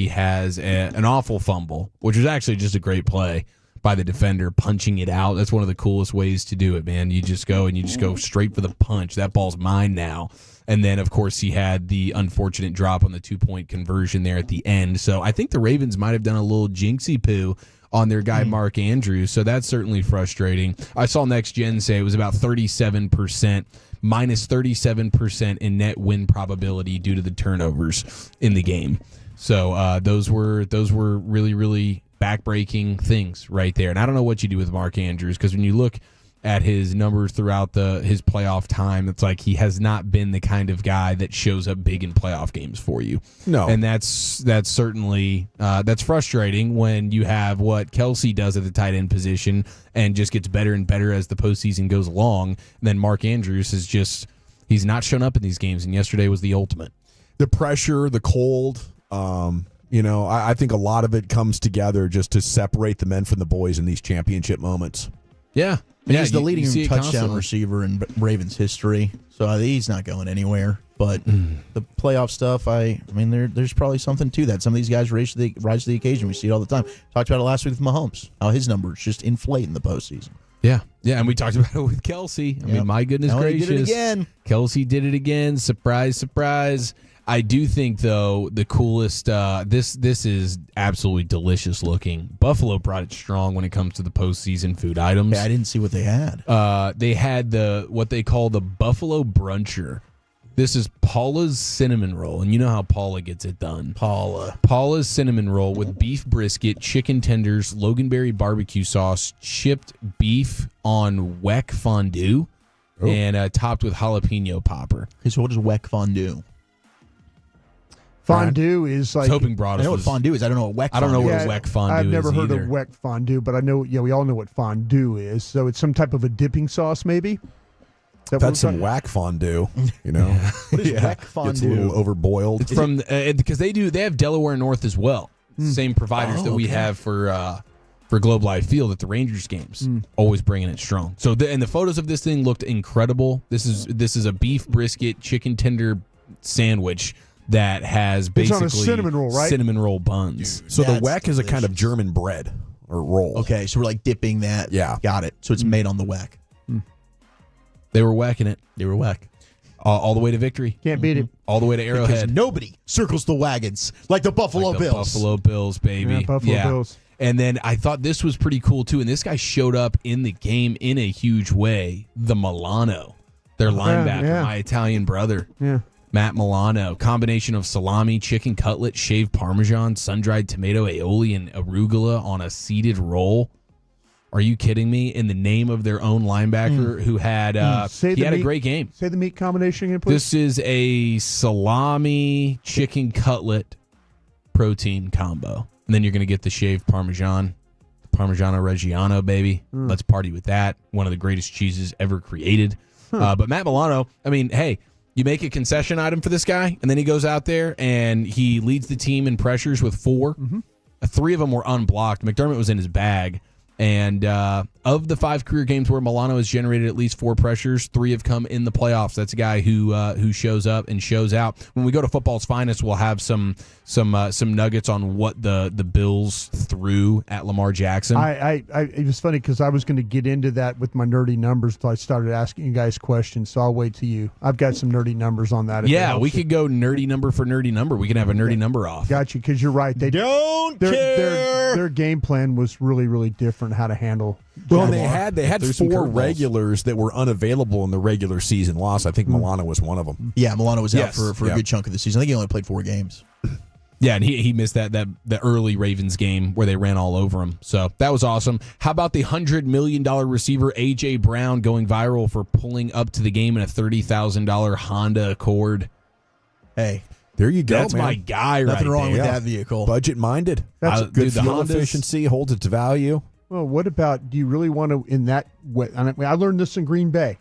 has an awful fumble, which was actually just a great play by the defender, punching it out. That's one of the coolest ways to do it, man. You just go straight for the punch. That ball's mine now. And then, of course, he had the unfortunate drop on the 2-point conversion there at the end. So I think the Ravens might have done a little jinxie poo on their guy Mark Andrews. So that's certainly frustrating. I saw Next Gen say it was about 37%. Minus 37% in net win probability due to the turnovers in the game. So those were really, really backbreaking things right there. And I don't know what you do with Mark Andrews, because when you look at his numbers throughout his playoff time, it's like he has not been the kind of guy that shows up big in playoff games for you. No. And that's certainly that's frustrating when you have what Kelce does at the tight end position and just gets better and better as the postseason goes along. And then Mark Andrews he's not shown up in these games, and yesterday was the ultimate. The pressure, the cold, I think a lot of it comes together just to separate the men from the boys in these championship moments. Yeah. He's the leading touchdown receiver in Ravens history, so he's not going anywhere. But the playoff stuff, there's probably something to that. Some of these guys rise to the occasion. We see it all the time. Talked about it last week with Mahomes, how his numbers just inflate in the postseason. Yeah, and we talked about it with Kelce. I mean, my goodness gracious. He did it again. Kelce did it again. Surprise, surprise. I do think, though, the coolest, this is absolutely delicious looking. Buffalo brought it strong when it comes to the postseason food items. Yeah, I didn't see what they had. They had what they call the Buffalo Bruncher. This is Paula's cinnamon roll, and you know how Paula gets it done. Paula's cinnamon roll with beef brisket, chicken tenders, Loganberry barbecue sauce, chipped beef on weck fondue, and topped with jalapeno popper. Okay, so what is weck fondue? Fondue is like. I was hoping Broadus I know what fondue is. I don't know what weck fondue is. I don't know what a weck fondue is. I've never heard either. of weck fondue, but I know. Yeah, we all know what fondue is. So it's some type of a dipping sauce, maybe. That's some whack fondue, What is weck fondue? It's a little overboiled. It's from because they have Delaware North as well. Same providers that we have for Globe Life Field at the Rangers games. Always bringing it strong. So the photos of this thing looked incredible. This is a beef brisket chicken tender sandwich that has basically it's on a cinnamon roll, right? Cinnamon roll buns. So the weck is a kind of German bread or roll. Okay, so we're like dipping that. Yeah. Got it. So it's made on the weck. They were whacking it. They were whack. All the way to victory. Can't beat it. All the way to Because Arrowhead. nobody circles the wagons like the Buffalo Like the Bills. Buffalo Bills, baby. Yeah, Buffalo Bills. And then I thought this was pretty cool, too. And this guy showed up in the game in a huge way. The Milano, their linebacker, my Italian brother. Yeah. Matt Milano. Combination of salami, chicken cutlet, shaved Parmesan, sun-dried tomato, aioli, and arugula on a seeded roll. Are you kidding me? In the name of their own linebacker who had he had a great game. Say the meat combination again, please. This is a salami chicken cutlet protein combo. And then you're going to get the shaved Parmesan, Parmigiano Reggiano, baby. Let's party with that. One of the greatest cheeses ever created. But Matt Milano, I mean, hey, you make a concession item for this guy, and then he goes out there and he leads the team in pressures with 4. 3 of them were unblocked. McDermott was in his bag. And of the 5 career games where Milano has generated at least 4 pressures, 3 have come in the playoffs. That's a guy who shows up and shows out. When we go to Football's Finest, we'll have some nuggets on what the Bills threw at Lamar Jackson. It was funny because I was going to get into that with my nerdy numbers until I started asking you guys questions. So I'll wait till you. I've got some nerdy numbers on that. Yeah, we could go nerdy number for nerdy number. We can have a nerdy number off. Got you, because you're right. They don't care. Their game plan was really, really different. How to handle. Well, they had some 4 curveballs. regulars that were unavailable in the regular season loss. I think Milano was one of them. Yeah, Milano was out for a good chunk of the season. I think he only played 4 games. Yeah, and he missed the early Ravens game where they ran all over him. So that was awesome. How about the $100 million receiver A.J. Brown going viral for pulling up to the game in a $30,000 Honda Accord? Hey, there you go. That's man. my guy right Nothing wrong there. with that vehicle. Budget minded. That's good dude, the fuel Hondas- efficiency, holds its value. Well, what about, do you really want to, in that way, I learned this in Green Bay.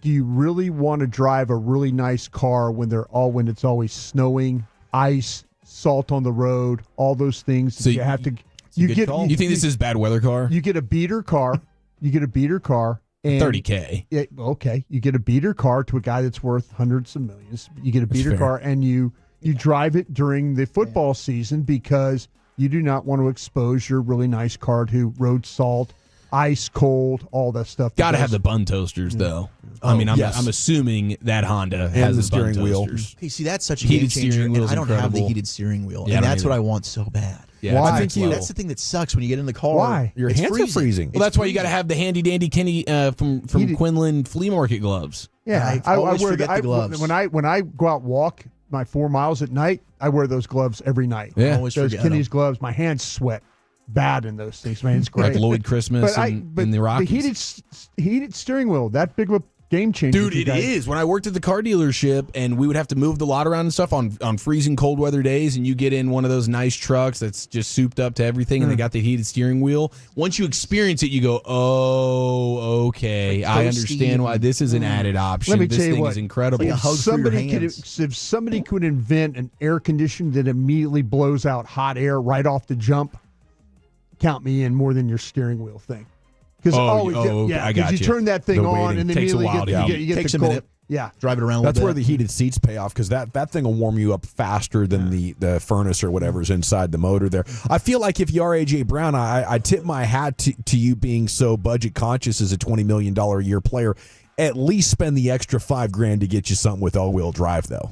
Do you really want to drive a really nice car when it's always snowing, ice, salt on the road, all those things that So you have to. You think this is bad weather car? You get a beater car. And 30K. Okay. You get a beater car to a guy that's worth hundreds of millions. You get a beater fair. car and you drive it during the football season because you do not want to expose your really nice car to road salt, ice, cold, all that stuff. Got to have the bun toasters, though. I mean, I'm assuming that Honda has the the bun steering wheel. toasters. Okay, see, that's such a Heated game changer. steering And wheel's I don't have the incredible. heated steering wheel, Yeah, I and don't that's either. what I want so bad. Yeah, Why? it's next That's the thing that sucks when you get in the car. Why? Your It's hands are freezing. Well, that's why you got to have the handy dandy Kenny from Quinlan flea market gloves. Yeah, I always forget the gloves. When I go out and walk my 4 miles at night, I wear those gloves every night. Yeah. Always Those forget Kenny's gloves, my hands sweat bad in those things. Man, it's great. Like Lloyd Christmas But and the Rockies. The heated steering wheel, that big of a game changer. Dude, for you it guys. is. When I worked at the car dealership and we would have to move the lot around and stuff on freezing cold weather days, and you get in one of those nice trucks that's just souped up to everything and they got the heated steering wheel. Once you experience it, you go, oh, okay. Like I toasty. understand why this is an added option. Let me this tell you thing what, is incredible. Like a hug for your hands. If somebody could invent an air conditioner that immediately blows out hot air right off the jump, count me in more than your steering wheel thing. Because I got you turn that thing The on waiting and then takes a immediately while you get Takes the a cold. minute. Yeah, Drive it around a That's little where bit. the heated seats pay off, because that thing will warm you up faster than the furnace or whatever's inside the motor there. I feel like if you are A.J. Brown, I tip my hat to you being so budget conscious as a $20 million a year player. At least spend the extra $5,000 to get you something with all-wheel drive, though.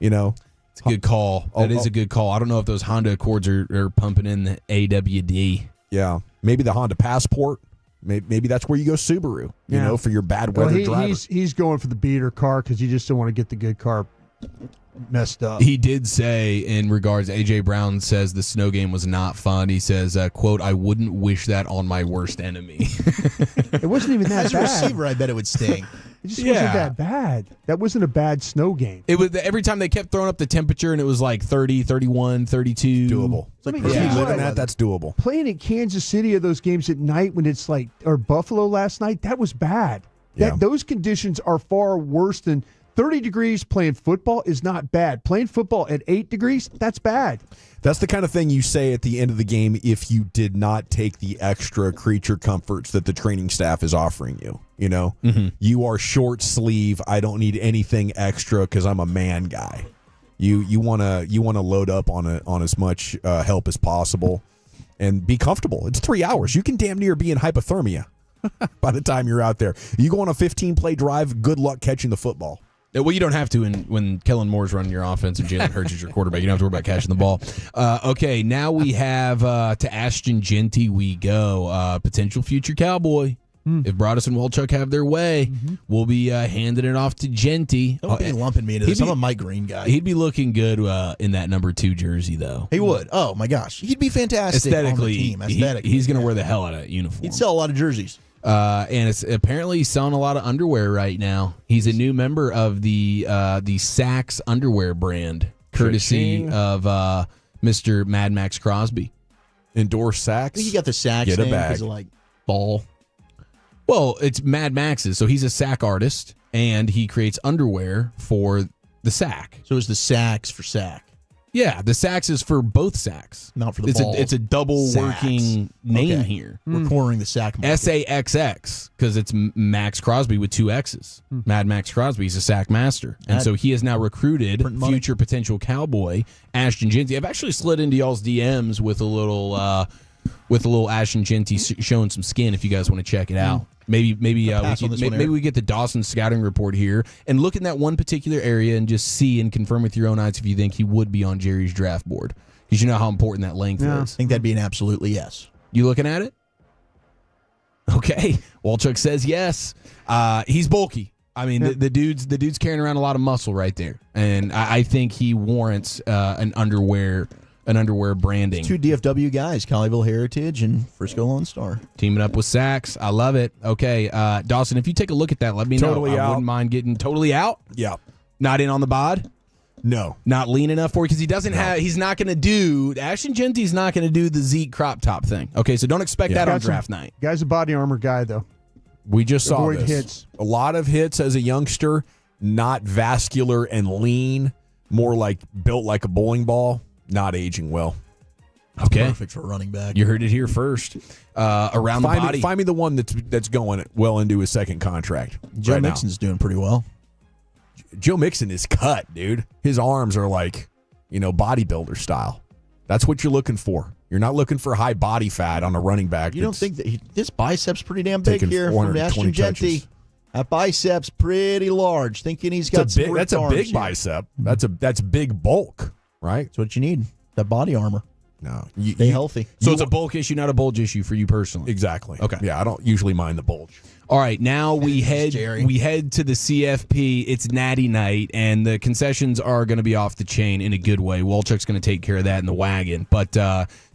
You know? It's a good call. That is a good call. I don't know if those Honda Accords are pumping in the AWD. Yeah. Maybe the Honda Passport. Maybe that's where you go Subaru, you know, for your bad weather driver. He's going for the beater car because you just don't want to get the good car messed up. He did say, in regards, A.J. Brown says the snow game was not fun. He says, quote, I wouldn't wish that on my worst enemy. It wasn't even that As a bad. receiver, I bet it would sting. It just wasn't that bad. That wasn't a bad snow game. It was every time they kept throwing up the temperature, and it was like 30, 31, 32. Doable. It's like Let me perfect tell you Live in what, that, that's doable. Playing in Kansas City, of those games at night when it's like, or Buffalo last night, that was bad. Yeah. Those conditions are far worse than 30 degrees. Playing football is not bad. Playing football at 8 degrees, that's bad. That's the kind of thing you say at the end of the game if you did not take the extra creature comforts that the training staff is offering you. You know, You are short sleeve. I don't need anything extra because I'm a man guy. You wanna load up on as much help as possible and be comfortable. It's 3 hours. You can damn near be in hypothermia by the time you're out there. You go on a 15-play drive. Good luck catching the football. Well, you don't have to when Kellen Moore's running your offense and Jalen Hurts is your quarterback. You don't have to worry about catching the ball. Okay, now we have to Ashton Jeanty we go. Potential future Cowboy. If Broadus and Walchuk have their way, we'll be handing it off to Jeanty. Don't be lumping me into this. I'm a Mike Green guy. He'd be looking good in that number 2 jersey, though. He would. Oh, my gosh. He'd be fantastic Aesthetically, on the team. Aesthetically, he's going to wear the hell out of that uniform. He'd sell a lot of jerseys. And it's apparently he's selling a lot of underwear right now. He's a new member of the Saks underwear brand, courtesy of Mr. Mad Max Crosby. Endorse Saks. I think he got the Saks Get a name bag. because of like ball. Well, it's Mad Max's, so he's a Sack artist, and he creates underwear for the Sack. So it's the Saks for Sack. Yeah, the Saks is for both Sacks. Not for the balls. It's a double Saks. working name here. We're cornering the Sack market. SAXX, because it's Max Crosby with 2 X's. Mad Max Crosby is a Sack master. And so he has now recruited future potential Cowboy, Ashton Jeanty. I've actually slid into y'all's DMs with a little Ashton Jeanty showing some skin if you guys want to check it out. Maybe we get the Dawson scouting report here and look in that one particular area and just see and confirm with your own eyes if you think he would be on Jerry's draft board, because you know how important that length is. I think that'd be an absolutely yes. You looking at it? Okay, Walchuk says yes. He's bulky. I mean, the dude's carrying around a lot of muscle right there, and I think he warrants an underwear branding. It's 2 DFW guys, Colleyville Heritage and Frisco Lone Star. Teaming up with Saks. I love it. Okay, Dawson, if you take a look at that, let me know. I wouldn't mind getting totally out. Yeah. Not in on the bod? No. Not lean enough for you, because he's not going to do, Ashton Jeanty's not going to do the Zeke crop top thing. Okay, so don't expect that on draft night. Guy's a body armor guy, though. We just saw Avoid this. hits. A lot of hits as a youngster, not vascular and lean, more like built like a bowling ball. Not aging well. Okay, perfect for a running back. You heard it here first. Around the body. Find me the one that's going well into his second contract. Joe right Mixon's doing pretty well. Joe Mixon is cut, dude. His arms are like, bodybuilder style. That's what you're looking for. You're not looking for high body fat on a running back. You don't think that this bicep's pretty damn big here from Ashton Jeanty? That bicep's pretty large. Thinking he's got some that's a big bicep. That's big bulk. Right? That's what you need. That body armor. No. Stay healthy. So it's a bulk issue, not a bulge issue for you personally. Exactly. Okay. Yeah, I don't usually mind the bulge. All right, now we head to the CFP. It's Natty Night, and the concessions are going to be off the chain in a good way. Walchuk's going to take care of that in the wagon. But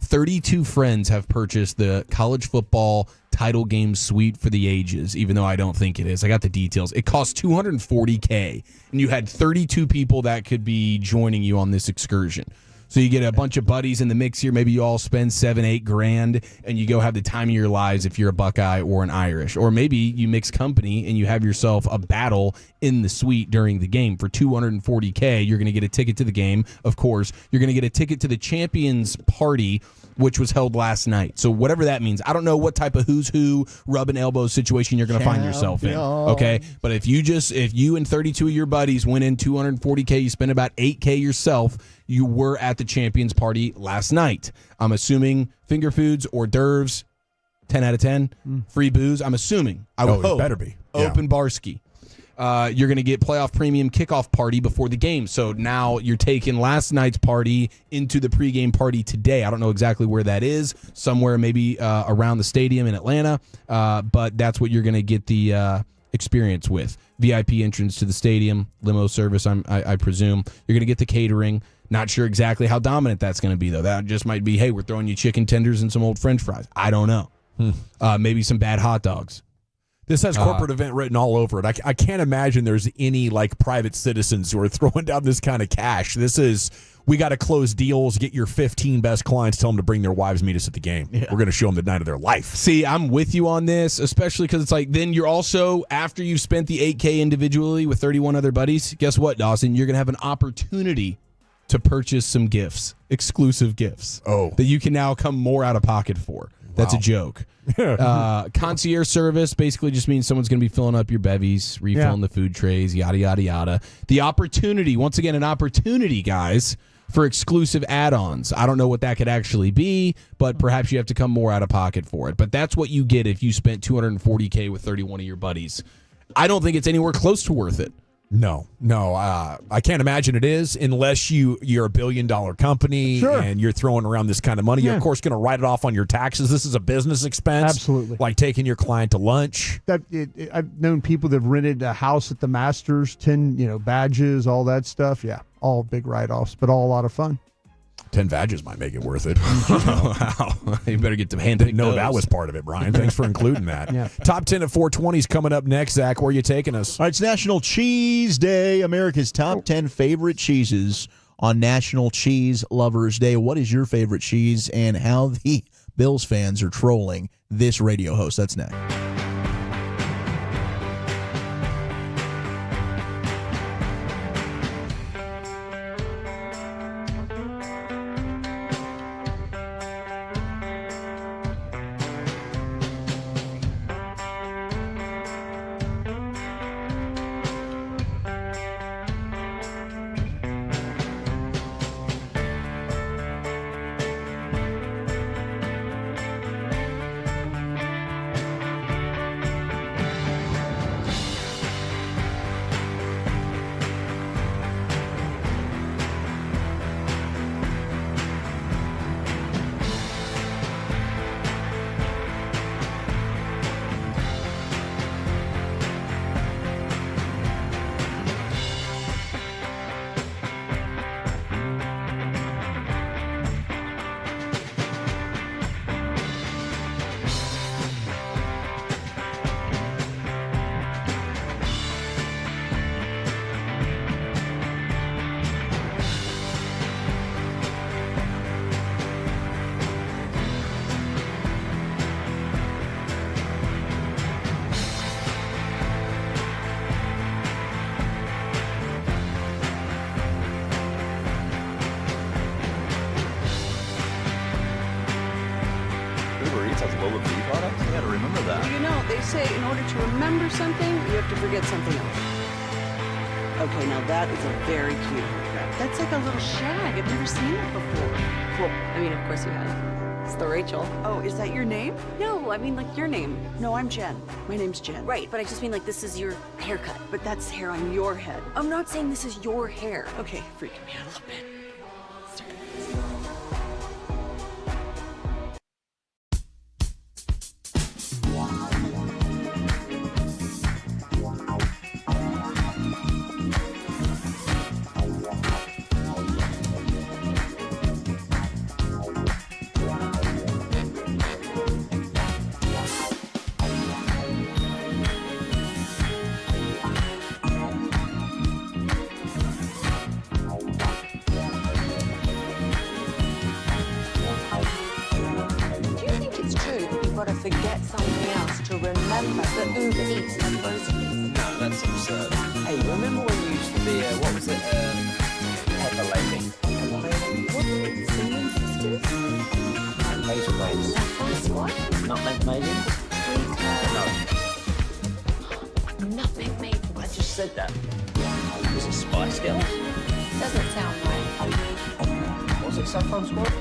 32 friends have purchased the college football title game suite for the ages, even though I don't think it is. I got the details. It costs $240K, and you had 32 people that could be joining you on this excursion. So you get a bunch of buddies in the mix here. Maybe you all spend $7-8 grand, and you go have the time of your lives if you're a Buckeye or an Irish. Or maybe you mix company and you have yourself a battle in the suite during the game. For $240K, you're going to get a ticket to the game. Of course, you're going to get a ticket to the Champions Party, which was held last night. So whatever that means, I don't know what type of who's who, rub and elbow situation you're going to find yourself in. Okay, but if you and 32 of your buddies went in $240K, you spent about $8K yourself. You were at the Champions Party last night. I'm assuming finger foods, hors d'oeuvres, 10 out of 10, free booze. I'm assuming. I would hope. It better be. Open barski. You're going to get playoff premium kickoff party before the game. So now you're taking last night's party into the pregame party today. I don't know exactly where that is. Somewhere maybe around the stadium in Atlanta. But that's what you're going to get the experience with. VIP entrance to the stadium, limo service, I presume. You're going to get the catering. Not sure exactly how dominant that's going to be, though. That just might be, hey, we're throwing you chicken tenders and some old French fries. I don't know. Maybe some bad hot dogs. This has corporate event written all over it. I can't imagine there's any private citizens who are throwing down this kind of cash. This is, we got to close deals, get your 15 best clients, tell them to bring their wives, meet us at the game. Yeah. We're going to show them the night of their life. See, I'm with you on this, especially because it's like, then you're also, after you've spent the $8K individually with 31 other buddies, guess what, Dawson? You're going to have an opportunity to purchase some gifts, exclusive gifts, that you can now come more out of pocket for. That's a joke. Concierge service basically just means someone's going to be filling up your bevies, refilling the food trays, yada, yada, yada. The opportunity, once again, an opportunity, guys, for exclusive add-ons. I don't know what that could actually be, but perhaps you have to come more out of pocket for it. But that's what you get if you spent $240K with 31 of your buddies. I don't think it's anywhere close to worth it. No. I can't imagine it is unless you're a $1 billion company and you're throwing around this kind of money. You're, of course, going to write it off on your taxes. This is a business expense. Absolutely. Like taking your client to lunch. I've known people that have rented a house at the Masters, 10 badges, all that stuff. Yeah, all big write-offs, but all a lot of fun. 10 badges might make it worth it. Wow. You better get some hand. Didn't know that was part of it, Brian. Thanks for including that. Yeah. Top 10 at 420 is coming up next. Zach, where are you taking us? All right, it's National Cheese Day, America's top 10 favorite cheeses on National Cheese Lovers Day. What is your favorite cheese and how the Bills fans are trolling this radio host? That's next. They say in order to remember something, you have to forget something else. Okay, now that is a very cute haircut. That's like a little shag. I've never seen it before. Well, I mean, of course you have. It's the Rachel. Oh, is that your name? No, I mean like your name. No, I'm Jen. My name's Jen. Right, but I just mean like this is your haircut. But that's hair on your head. I'm not saying this is your hair. Okay, freaking me out a little bit. Forget something else to remember that Uber Eats has groceries. No, that's absurd. Hey, remember when you used to be what was it? Pepper Lady. Pepper Lady? What? Singing sisters? Laser Waves. That's what? Not Meg Megan? No. Nothing made. I just said that. Was it Spice Girls? Doesn't sound right. Was it Saffron Squad?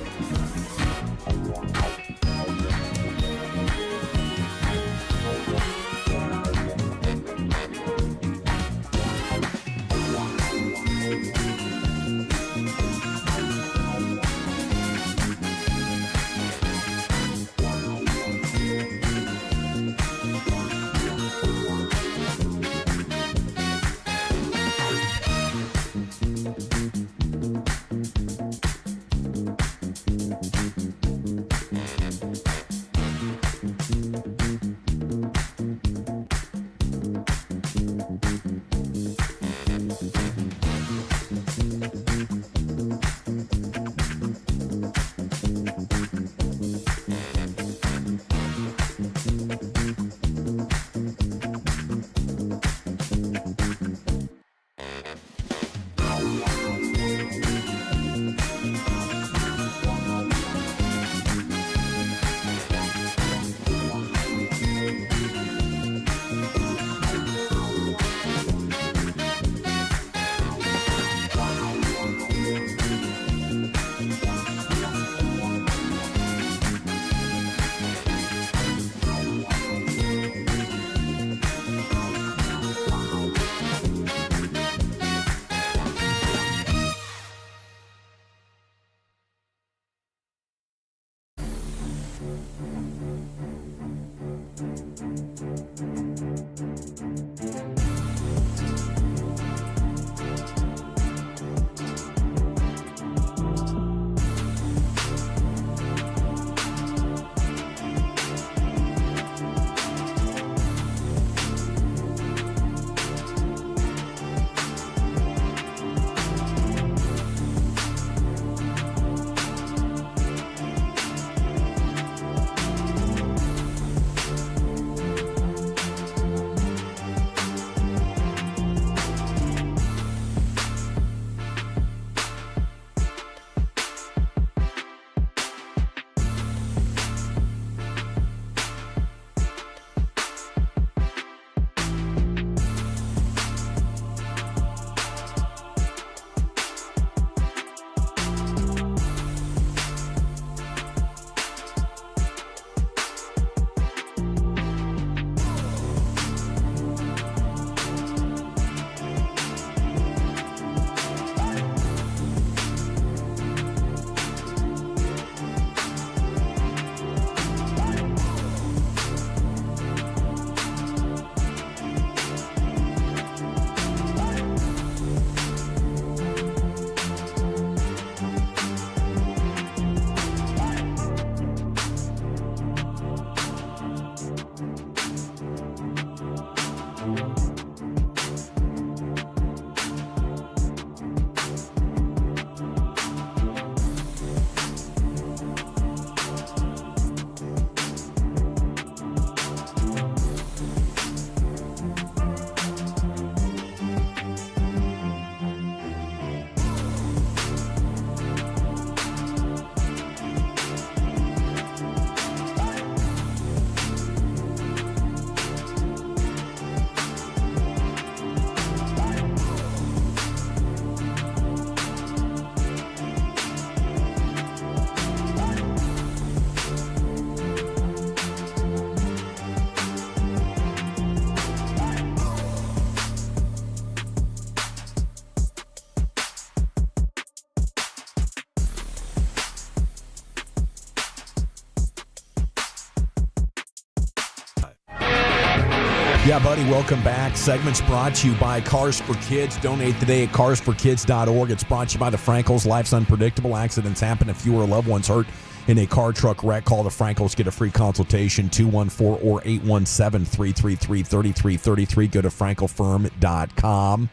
Yeah, buddy, welcome back. Segment's brought to you by Cars for Kids. Donate today at carsforkids.org. It's brought to you by the Frankels. Life's unpredictable. Accidents happen. If you or a loved one's hurt in a car, truck wreck, call the Frankels. Get a free consultation, 214 or 817-333-3333. Go to frankelfirm.com.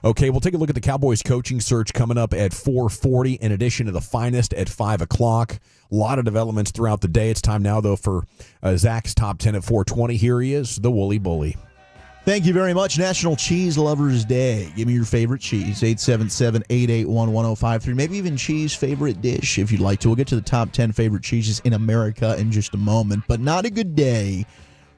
Okay, we'll take a look at the Cowboys coaching search coming up at 4:40, in addition to the finest at 5 o'clock. A lot of developments throughout the day. It's time now, though, for Zach's Top 10 at 4:20. Here he is, the Woolly Bully. Thank you very much. National Cheese Lovers Day. Give me your favorite cheese, 877-881-1053. Maybe even cheese favorite dish if you'd like to. We'll get to the top 10 favorite cheeses in America in just a moment, but not a good day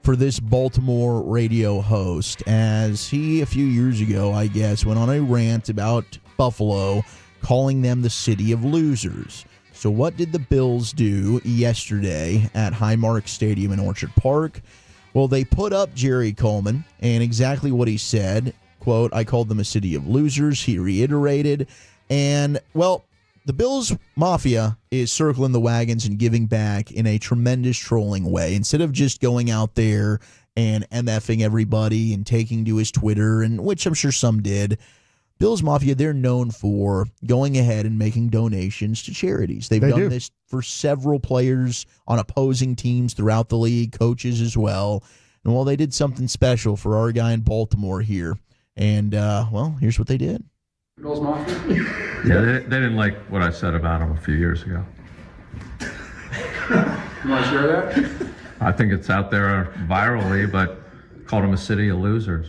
for this Baltimore radio host, as he, a few years ago, I guess, went on a rant about Buffalo, calling them the city of losers. So what did the Bills do yesterday at Highmark Stadium in Orchard Park? Well, they put up Jerry Coleman, and exactly what he said, quote, "I called them a city of losers," he reiterated. And, well, the Bills Mafia is circling the wagons and giving back in a tremendous trolling way. Instead of just going out there and MFing everybody and taking to his Twitter, and which I'm sure some did, Bills Mafia, they're known for going ahead and making donations to charities. They've done this for several players on opposing teams throughout the league, coaches as well. And, well, they did something special for our guy in Baltimore here. And, well, here's what they did. Bills Mafia? Yeah, they didn't like what I said about them a few years ago. You want to share that? I think it's out there virally, but called them a city of losers.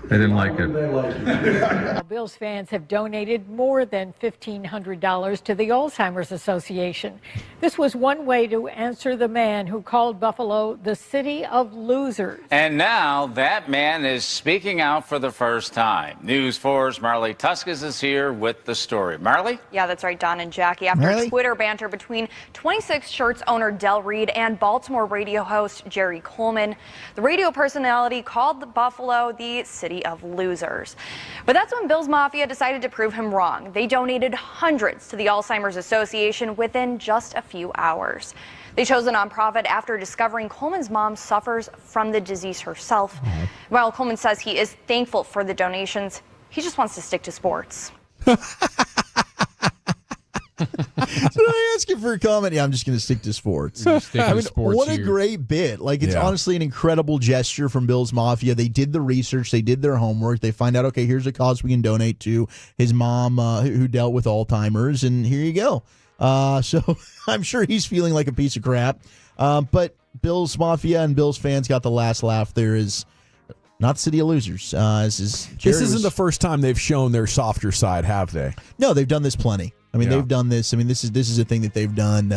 They didn't like it. Bills fans have donated more than $1,500 to the Alzheimer's Association. This was one way to answer the man who called Buffalo the city of losers. And now that man is speaking out for the first time. News 4's Marley Tuskas is here with the story. Marley? Yeah, that's right, Don and Jackie. After Twitter banter between 26 Shirts owner Del Reed and Baltimore radio host Jerry Coleman, the radio personality called the Buffalo the city of losers. But that's when Bills Mafia decided to prove him wrong. They donated hundreds to the Alzheimer's Association within just a few hours. They chose a nonprofit after discovering Coleman's mom suffers from the disease herself. While Coleman says he is thankful for the donations, he just wants to stick to sports. So I ask you for a comment. Yeah, I'm just going to stick to sports. What a great bit. Like, it's honestly an incredible gesture from Bills Mafia. They did the research. They did their homework. They find out, okay, here's a cause we can donate to his mom who dealt with Alzheimer's, and here you go. So I'm sure he's feeling like a piece of crap. But Bills Mafia and Bills fans got the last laugh there is not the city of losers. This isn't the first time they've shown their softer side, have they? No, they've done this plenty. I mean, they've done this. I mean, this is a thing that they've done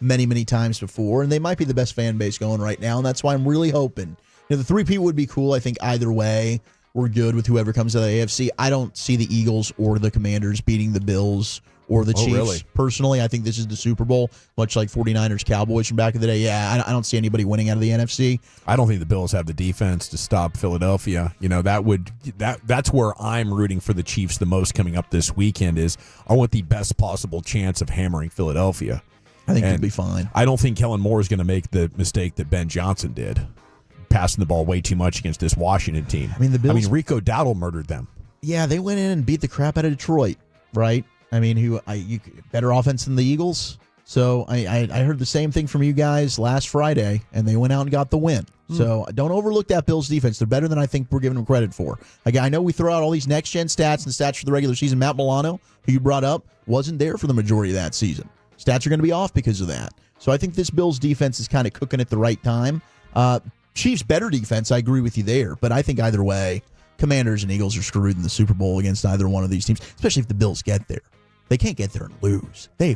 many, many times before, and they might be the best fan base going right now, and that's why I'm really hoping. The 3P would be cool. I think either way, we're good with whoever comes to the AFC. I don't see the Eagles or the Commanders beating the Bills or the Chiefs. Really? Personally, I think this is the Super Bowl, much like 49ers Cowboys from back in the day. Yeah, I don't see anybody winning out of the NFC. I don't think the Bills have the defense to stop Philadelphia. That's where I'm rooting for the Chiefs the most coming up this weekend. Is I want the best possible chance of hammering Philadelphia. I think it'll be fine. I don't think Kellen Moore is going to make the mistake that Ben Johnson did, passing the ball way too much against this Washington team. The Bills. Rico Dowdle murdered them. Yeah, they went in and beat the crap out of Detroit, right? Better offense than the Eagles. So I heard the same thing from you guys last Friday, and they went out and got the win. So don't overlook that Bills defense. They're better than I think we're giving them credit for. I know we throw out all these next-gen stats and stats for the regular season. Matt Milano, who you brought up, wasn't there for the majority of that season. Stats are going to be off because of that. So I think this Bills defense is kind of cooking at the right time. Chiefs better defense, I agree with you there. But I think either way, Commanders and Eagles are screwed in the Super Bowl against either one of these teams, especially if the Bills get there. They can't get there and lose. My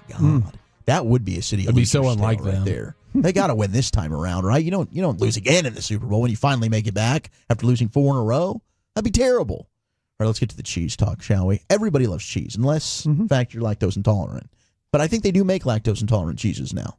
God. That would be a city of losers. It'd be so unlike right them. There. They got to win this time around, right? You don't lose again in the Super Bowl when you finally make it back after losing 4 in a row. That'd be terrible. All right, let's get to the cheese talk, shall we? Everybody loves cheese, unless, in fact, you're lactose intolerant. But I think they do make lactose intolerant cheeses now.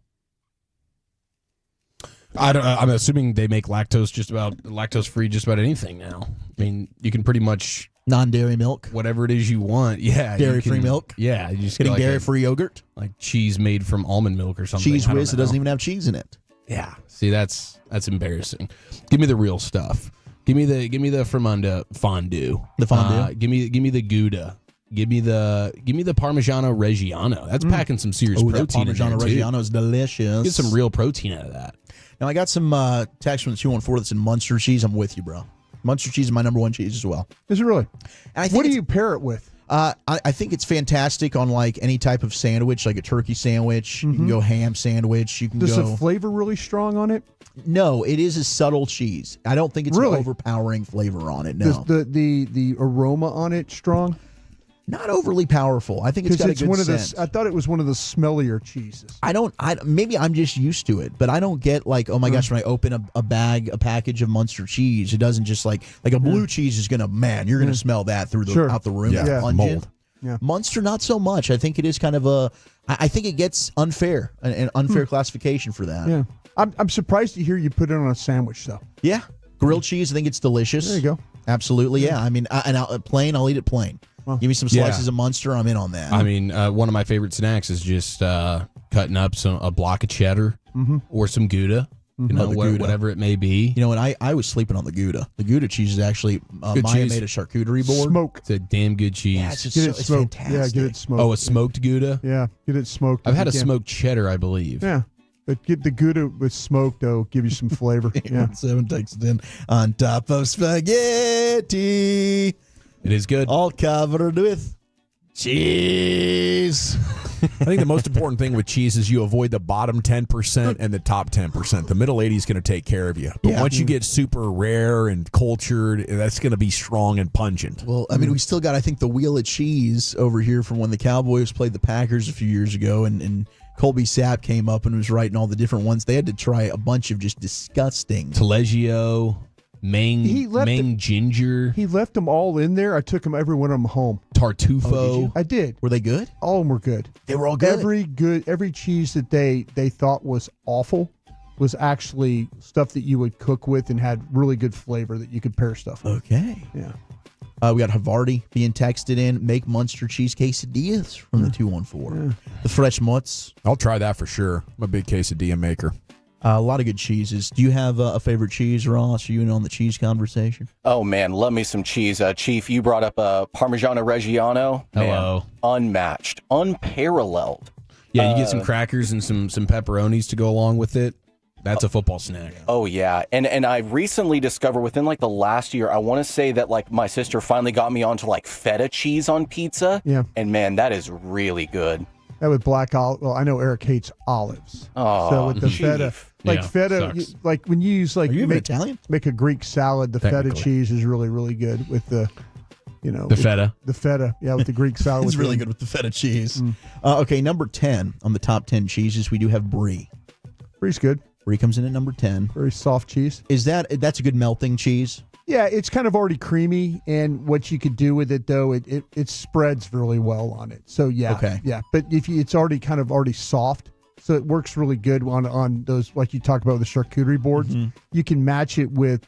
I'm assuming they make lactose free just about anything now. I mean, you can pretty much non-dairy milk, whatever it is you want. Yeah, dairy-free milk. Yeah, you just getting dairy-free yogurt, like cheese made from almond milk or something. Cheese Whiz that doesn't even have cheese in it. Yeah. See, that's embarrassing. Give me the real stuff. Give me the Fremunda fondue. The fondue. Give me the Gouda. Give me the Parmigiano Reggiano. That's packing some serious protein. That Parmigiano Reggiano is delicious. Get some real protein out of that. Now I got some text from the 214 that's in Munster cheese. I'm with you, bro. Munster cheese is my number one cheese as well. Is it really? And What do you pair it with? I think it's fantastic on like any type of sandwich, like a turkey sandwich. You can go ham sandwich. You can Does go. the flavor really strong on it? No, it is a subtle cheese. I don't think it's Really? an overpowering flavor on it. Does No, the aroma on it strong? not overly powerful. I think it's got a good one of scent. I thought it was one of the smellier cheeses. Maybe I'm just used to it, but I don't get like, oh my gosh, when I open a package of Munster cheese, it doesn't just like a blue cheese is gonna, you're gonna smell that out the room. Yeah. Pungent. Mold. Yeah. Munster, not so much. I think it is kind of I think it gets an unfair classification for that. Yeah, I'm surprised to hear you put it on a sandwich though. Yeah. Grilled cheese, I think it's delicious. There you go. Absolutely, yeah. I mean, plain, I'll eat it plain. Give me some slices of Munster, I'm in on that. I mean, one of my favorite snacks is just cutting up a block of cheddar or some Gouda. You know, Gouda. whatever it may be. You know, and I was sleeping on the Gouda. The Gouda cheese is actually Maya cheese. made a charcuterie board. Smoked. It's a damn good cheese. Yeah, it's just Get it it's smoked. fantastic. Yeah, get it smoked. Oh, a smoked Gouda? Yeah, get it smoked. I've if had you a can. smoked cheddar, I believe. Yeah, but get the Gouda with smoked though. Give you some flavor. Yeah. 7 takes it in on top of spaghetti. It is good. All covered with cheese. I think the most important thing with cheese is you avoid the bottom 10% and the top 10%. The middle 80 is going to take care of you. But once you get super rare and cultured, that's going to be strong and pungent. Well, I mean, we still got, I think, the wheel of cheese over here from when the Cowboys played the Packers a few years ago, and Colby Sapp came up and was writing all the different ones. They had to try a bunch of just disgusting. Taleggio, Mang ginger. He left them all in there. I took every one of them home. Tartufo. I did. Were they good? All of them were good. They were all good. Every cheese that they thought was awful was actually stuff that you would cook with and had really good flavor that you could pair stuff with. Okay. Yeah. We got Havarti being texted in. Make Munster cheese quesadillas from the 214. Yeah. The Fresh Mutts. I'll try that for sure. I'm a big quesadilla maker. A lot of good cheeses. Do you have a favorite cheese, Ross? Are you in on the cheese conversation? Oh, man, love me some cheese. Chief, you brought up Parmigiano Reggiano. Hello. Man, unmatched, unparalleled. Yeah, you get some crackers and some pepperonis to go along with it. That's a football snack. Oh, yeah. And I recently discovered within like the last year, I want to say that like my sister finally got me onto like feta cheese on pizza. Yeah. And man, that is really good. That with black olive. Well, I know Eric hates olives. Oh, so with the feta, like Yeah, feta, sucks. like when you use like Are you even make, Italian? make a Greek salad, the feta Technically. cheese is really, really good with the, The feta. The feta, yeah, with the Greek salad. It's really good with the feta cheese. Okay, number 10 on the top 10 cheeses, we do have Brie. Brie's good. Brie comes in at number 10. Very soft cheese. That's a good melting cheese? Yeah, it's kind of already creamy, and what you could do with it though, it spreads really well on it. So yeah, Okay. yeah. But if it's already soft, so it works really good on those like you talked about with the charcuterie boards. You can match it with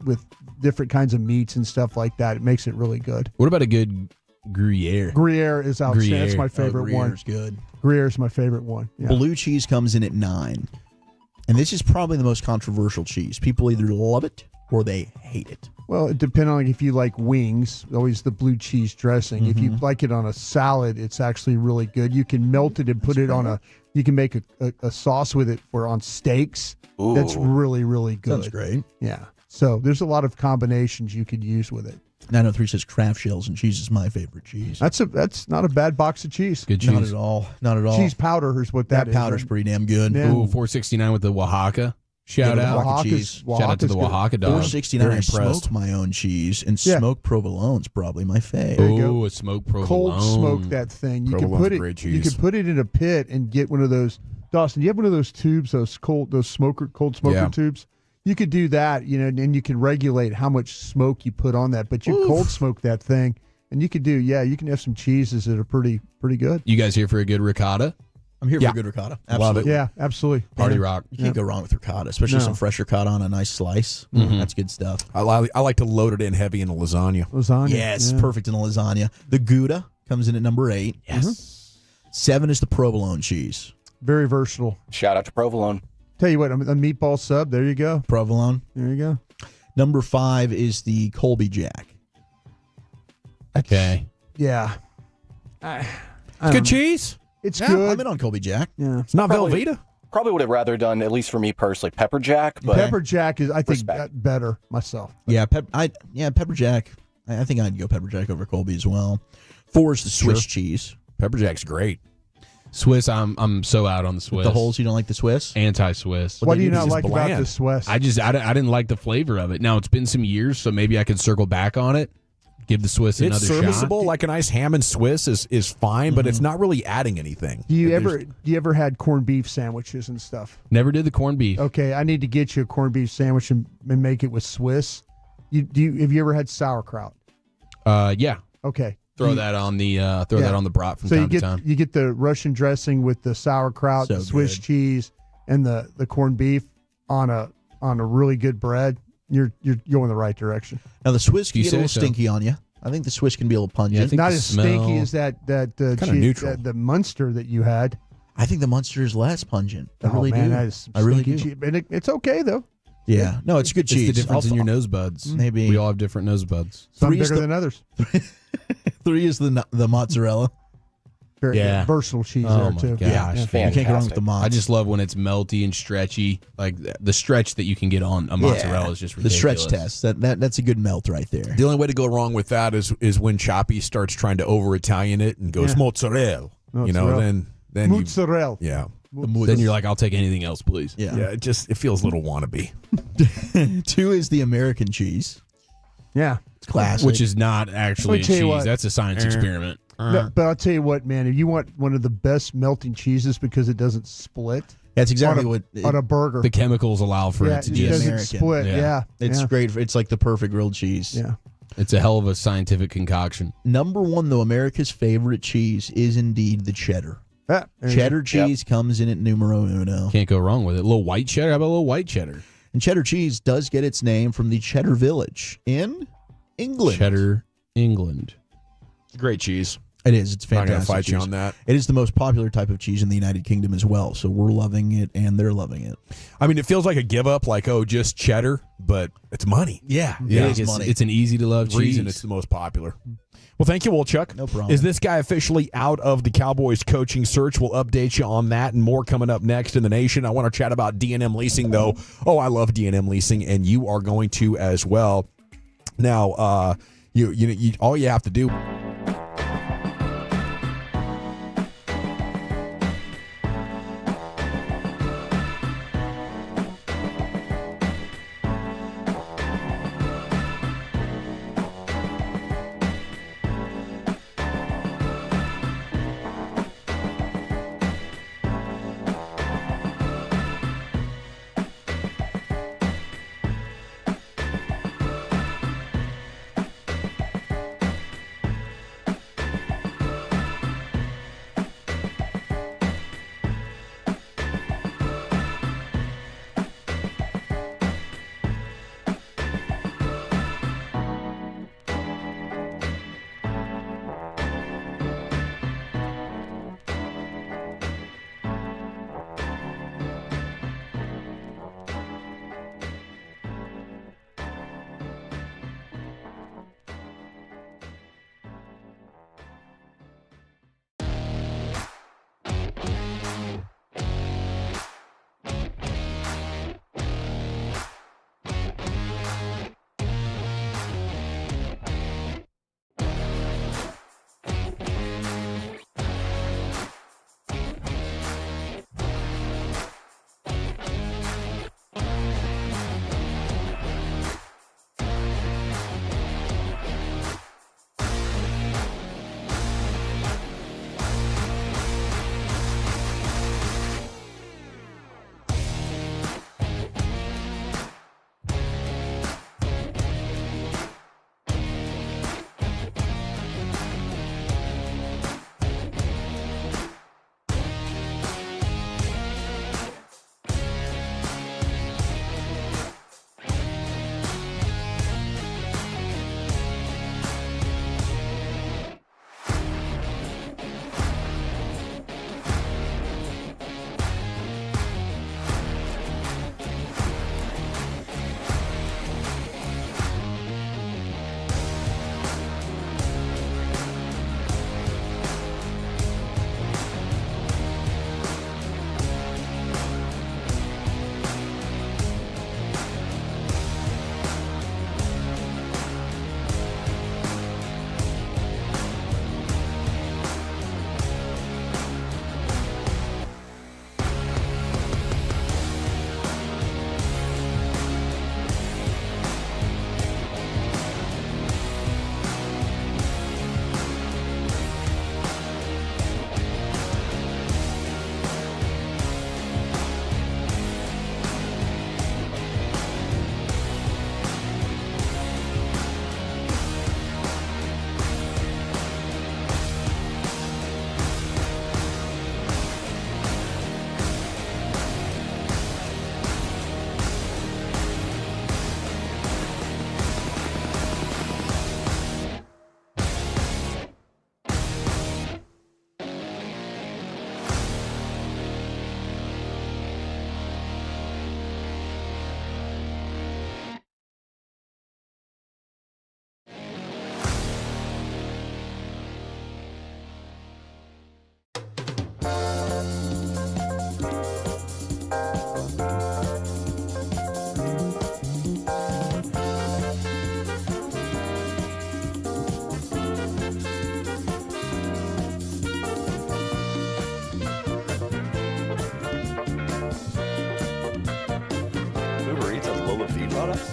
with different kinds of meats and stuff like that. It makes it really good. What about a good Gruyere? Gruyere is outstanding. Gruyere. That's my favorite one. Gruyère's good. Gruyere my favorite one. Yeah. Blue cheese comes in at 9. And this is probably the most controversial cheese. People either love it or they hate it. Well, it depends on if you like wings, always the blue cheese dressing. If you like it on a salad, it's actually really good. You can melt it and put it on you can make a sauce with it for on steaks. Ooh. That's really, really good. Sounds great. Yeah. So there's a lot of combinations you could use with it. 903 says Kraft shells and cheese is my favorite cheese. That's not a bad box of cheese. Good cheese. Not at all. Not at all. Cheese powder is what that is. powder's pretty damn good. Yeah. Ooh, 469 with the Oaxaca. Shout Yeah, out. Oaxaca cheese. Shout out to the Oaxaca dog. 469. I Very impressed. smoke my own cheese, and Yeah. smoked provolone's probably my fave. There you go. Ooh, a smoked provolone. Cold smoke that thing. You can Provolone's put it. great You cheese. can put it in a pit and get one of those. Dawson, do you have one of those tubes? Those cold smoker Yeah. tubes. You could do that, and you can regulate how much smoke you put on that. But you cold smoke that thing, and you could do. Yeah, you can have some cheeses that are pretty good. You guys here for a good ricotta? I'm here Yeah. for good ricotta. Love Absolutely. it. Yeah, absolutely. Party Yeah. rock. You can't go wrong with ricotta, especially No. some fresh ricotta on a nice slice. That's good stuff. I like to load it in heavy in a lasagna. Lasagna. Yes, yeah. perfect in a lasagna. The Gouda comes in at number 8. Yes. 7 is the provolone cheese. Very versatile. Shout out to provolone. Tell you what, a meatball sub. There you go. Provolone. There you go. Number 5 is the Colby Jack. Okay. Yeah. It's good cheese. It's Yeah, good. I'm in on Colby Jack. Yeah. It's not Probably- Velveeta. Probably would have rather done, at least for me personally, pepper jack. But Pepper Jack is, I think, Respect. better myself. Yeah, Pepper Jack. I think I'd go Pepper Jack over Colby as well. 4 is the Swiss cheese. Pepper Jack's great. Swiss, I'm so out on the Swiss. The holes, you don't like the Swiss? Anti-Swiss. What do you not just like about bland. the Swiss? I didn't like the flavor of it. Now it's been some years, so maybe I could circle back on it. Give the Swiss It's another serviceable. shot. Like a nice ham and Swiss is fine, but it's not really adding anything. Do you ever had corned beef sandwiches and stuff? Never did the corned beef. Okay, I need to get you a corned beef sandwich and make it with Swiss. Have you ever had sauerkraut? Yeah. Okay. Throw that on the that on the brat from so time to time. you get the Russian dressing with the sauerkraut, So the Swiss good. cheese, and the corned beef on a really good bread. You're going the right direction. Now, the Swiss can You get a say little so. stinky on you. I think the Swiss can be a little pungent. Yeah, I think Not the as smell- stinky as that cheese, neutral. the Munster that you had. I think the Munster is less pungent. I Oh, really man, do. that is some I really stinky do. cheese. And it's okay though. Yeah. No, it's good It's cheese. the difference in I'll- your nose buds. Maybe. We all have different nose buds. Some 3 is bigger the- than others. 3 is the mozzarella. Very Yeah. versatile cheese Oh there my too. gosh, Yeah. You can't go wrong with the mozz. I just love when it's melty and stretchy. Like the stretch that you can get on a mozzarella is just the ridiculous. stretch test. That's a good melt right there. The only way to go wrong with that is when Choppy starts trying to over Italian it and goes Yeah. mozzarella. You know, Mozzarella. then you, Mozzarella. yeah. Then you're like, I'll take anything else, please. Yeah. Yeah, it feels a little wannabe. 2 is the American cheese. Yeah. It's classic. Which is not actually a Let me tell you cheese. what. That's a science experiment. No, but I'll tell you what, man. If you want one of the best melting cheeses because it doesn't split, That's exactly on a, what on a burger. The chemicals allow for yeah, it to it just. doesn't American. split. Yeah. Yeah, It's yeah. great. It's like the perfect grilled cheese. Yeah. It's a hell of a scientific concoction. Number 1, though, America's favorite cheese is indeed the cheddar. Yeah, there you Cheddar cheese comes in at numero uno. Can't go wrong with it. A little white cheddar. How about a little white cheddar? And cheddar cheese does get its name from the Cheddar Village in England. Cheddar, England. Great cheese. It is. It's Not fantastic. gonna fight you cheese. on that. It is the most popular type of cheese in the United Kingdom as well. So we're loving it, and they're loving it. I mean, it feels like a give up, like just cheddar, but it's money. Yeah, Yeah, it is money. it's an easy to love Reason cheese. it's the most popular. Well, thank you, Wolchuk. No problem. Is this guy officially out of the Cowboys coaching search? We'll update you on that and more coming up next in the nation. I want to chat about D&M leasing, though. Oh, I love D&M leasing, and you are going to as well. Now, you all you have to do.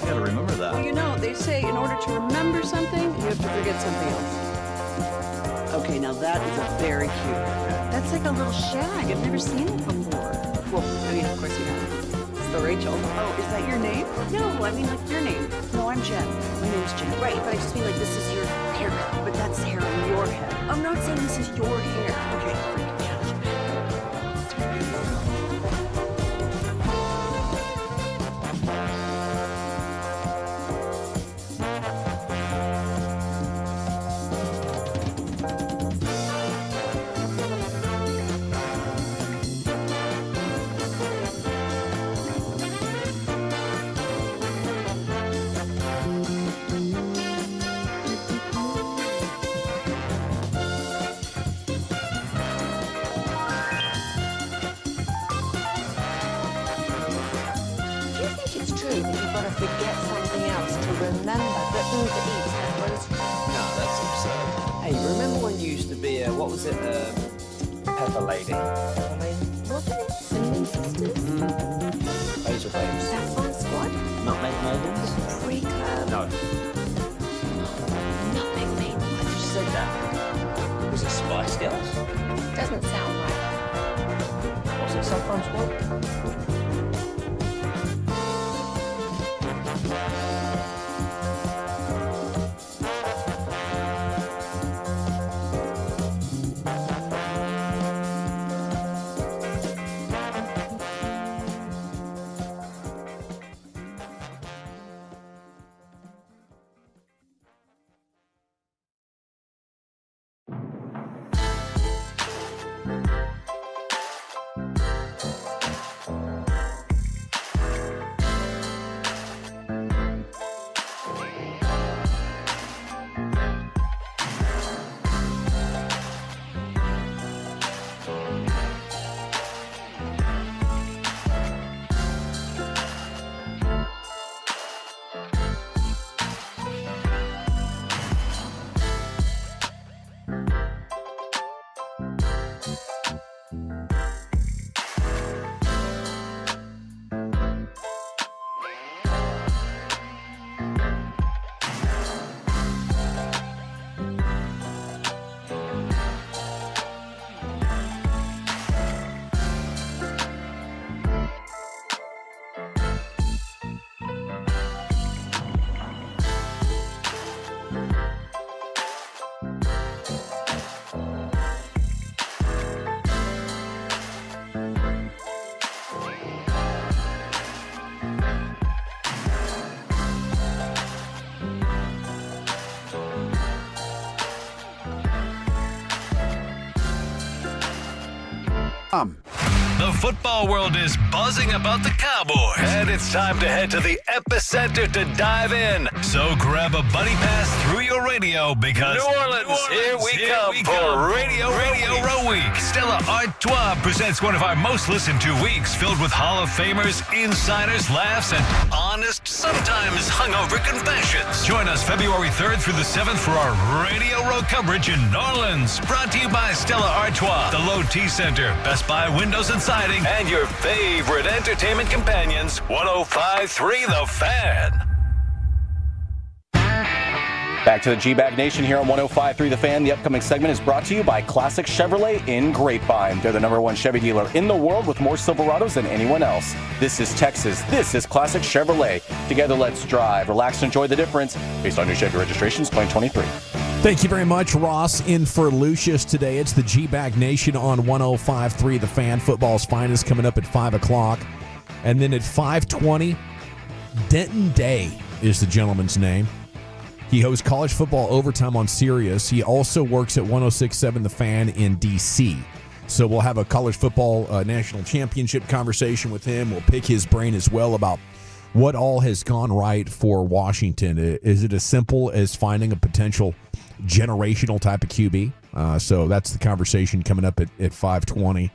I gotta remember that. Well, you know, they say in order to remember something, you have to forget something else. Okay, now that is a very cute haircut. That's like a little shag. I've never seen it before. Well, I mean, of course you have. It's the Rachel. Oh, is that your name? No, I mean like your name. No, I'm Jen. My name's Jen. Right, but I just mean like this is your haircut, but that's hair on your head. I'm not saying this is your hair. Okay, freak me out. Forget something else to remember that Uber Eats has groceries. No, that's absurd. Hey, remember when you used to be what was it, Pepper Lady? Pepper Lady? Wasn't it Cinnamon Sisters? Basil Babes. Saffron Squad? Nutmeg Maidens? Pre-club? No. Nutmeg Maiden. I just said that. Was it Spice Girls? Doesn't sound right. Was it Saffron Squad? The football world is buzzing about the Cowboys, and it's time to head to the epicenter to dive in. So grab a buddy pass through your radio because New Orleans, here we come for Radio Row Week. Stella Artois presents one of our most listened to weeks, filled with Hall of Famers, insiders, laughs, and honest, sometimes hungover confessions. Join us February 3rd through the 7th for our Radio Row coverage in New Orleans. Brought to you by Stella Artois, the Low T Center, Best Buy Windows and Siding, and your favorite entertainment companions, 105.3 The Fan. Back to the G-Bag Nation here on 105.3 The Fan. The upcoming segment is brought to you by Classic Chevrolet in Grapevine. They're the #1 Chevy dealer in the world with more Silverados than anyone else. This is Texas. This is Classic Chevrolet. Together, let's drive, relax, and enjoy the difference based on new Chevy registrations 2023. Thank you very much, Ross, in for Lucius today. It's the G-Bag Nation on 105.3 The Fan. Football's finest coming up at 5 o'clock. And then at 5:20, Denton Day is the gentleman's name. He hosts college football overtime on Sirius. He also works at 106.7 The Fan in D.C. So we'll have a college football national championship conversation with him. We'll pick his brain as well about what all has gone right for Washington. Is it as simple as finding a potential generational type of QB? So that's the conversation coming up at 5:20.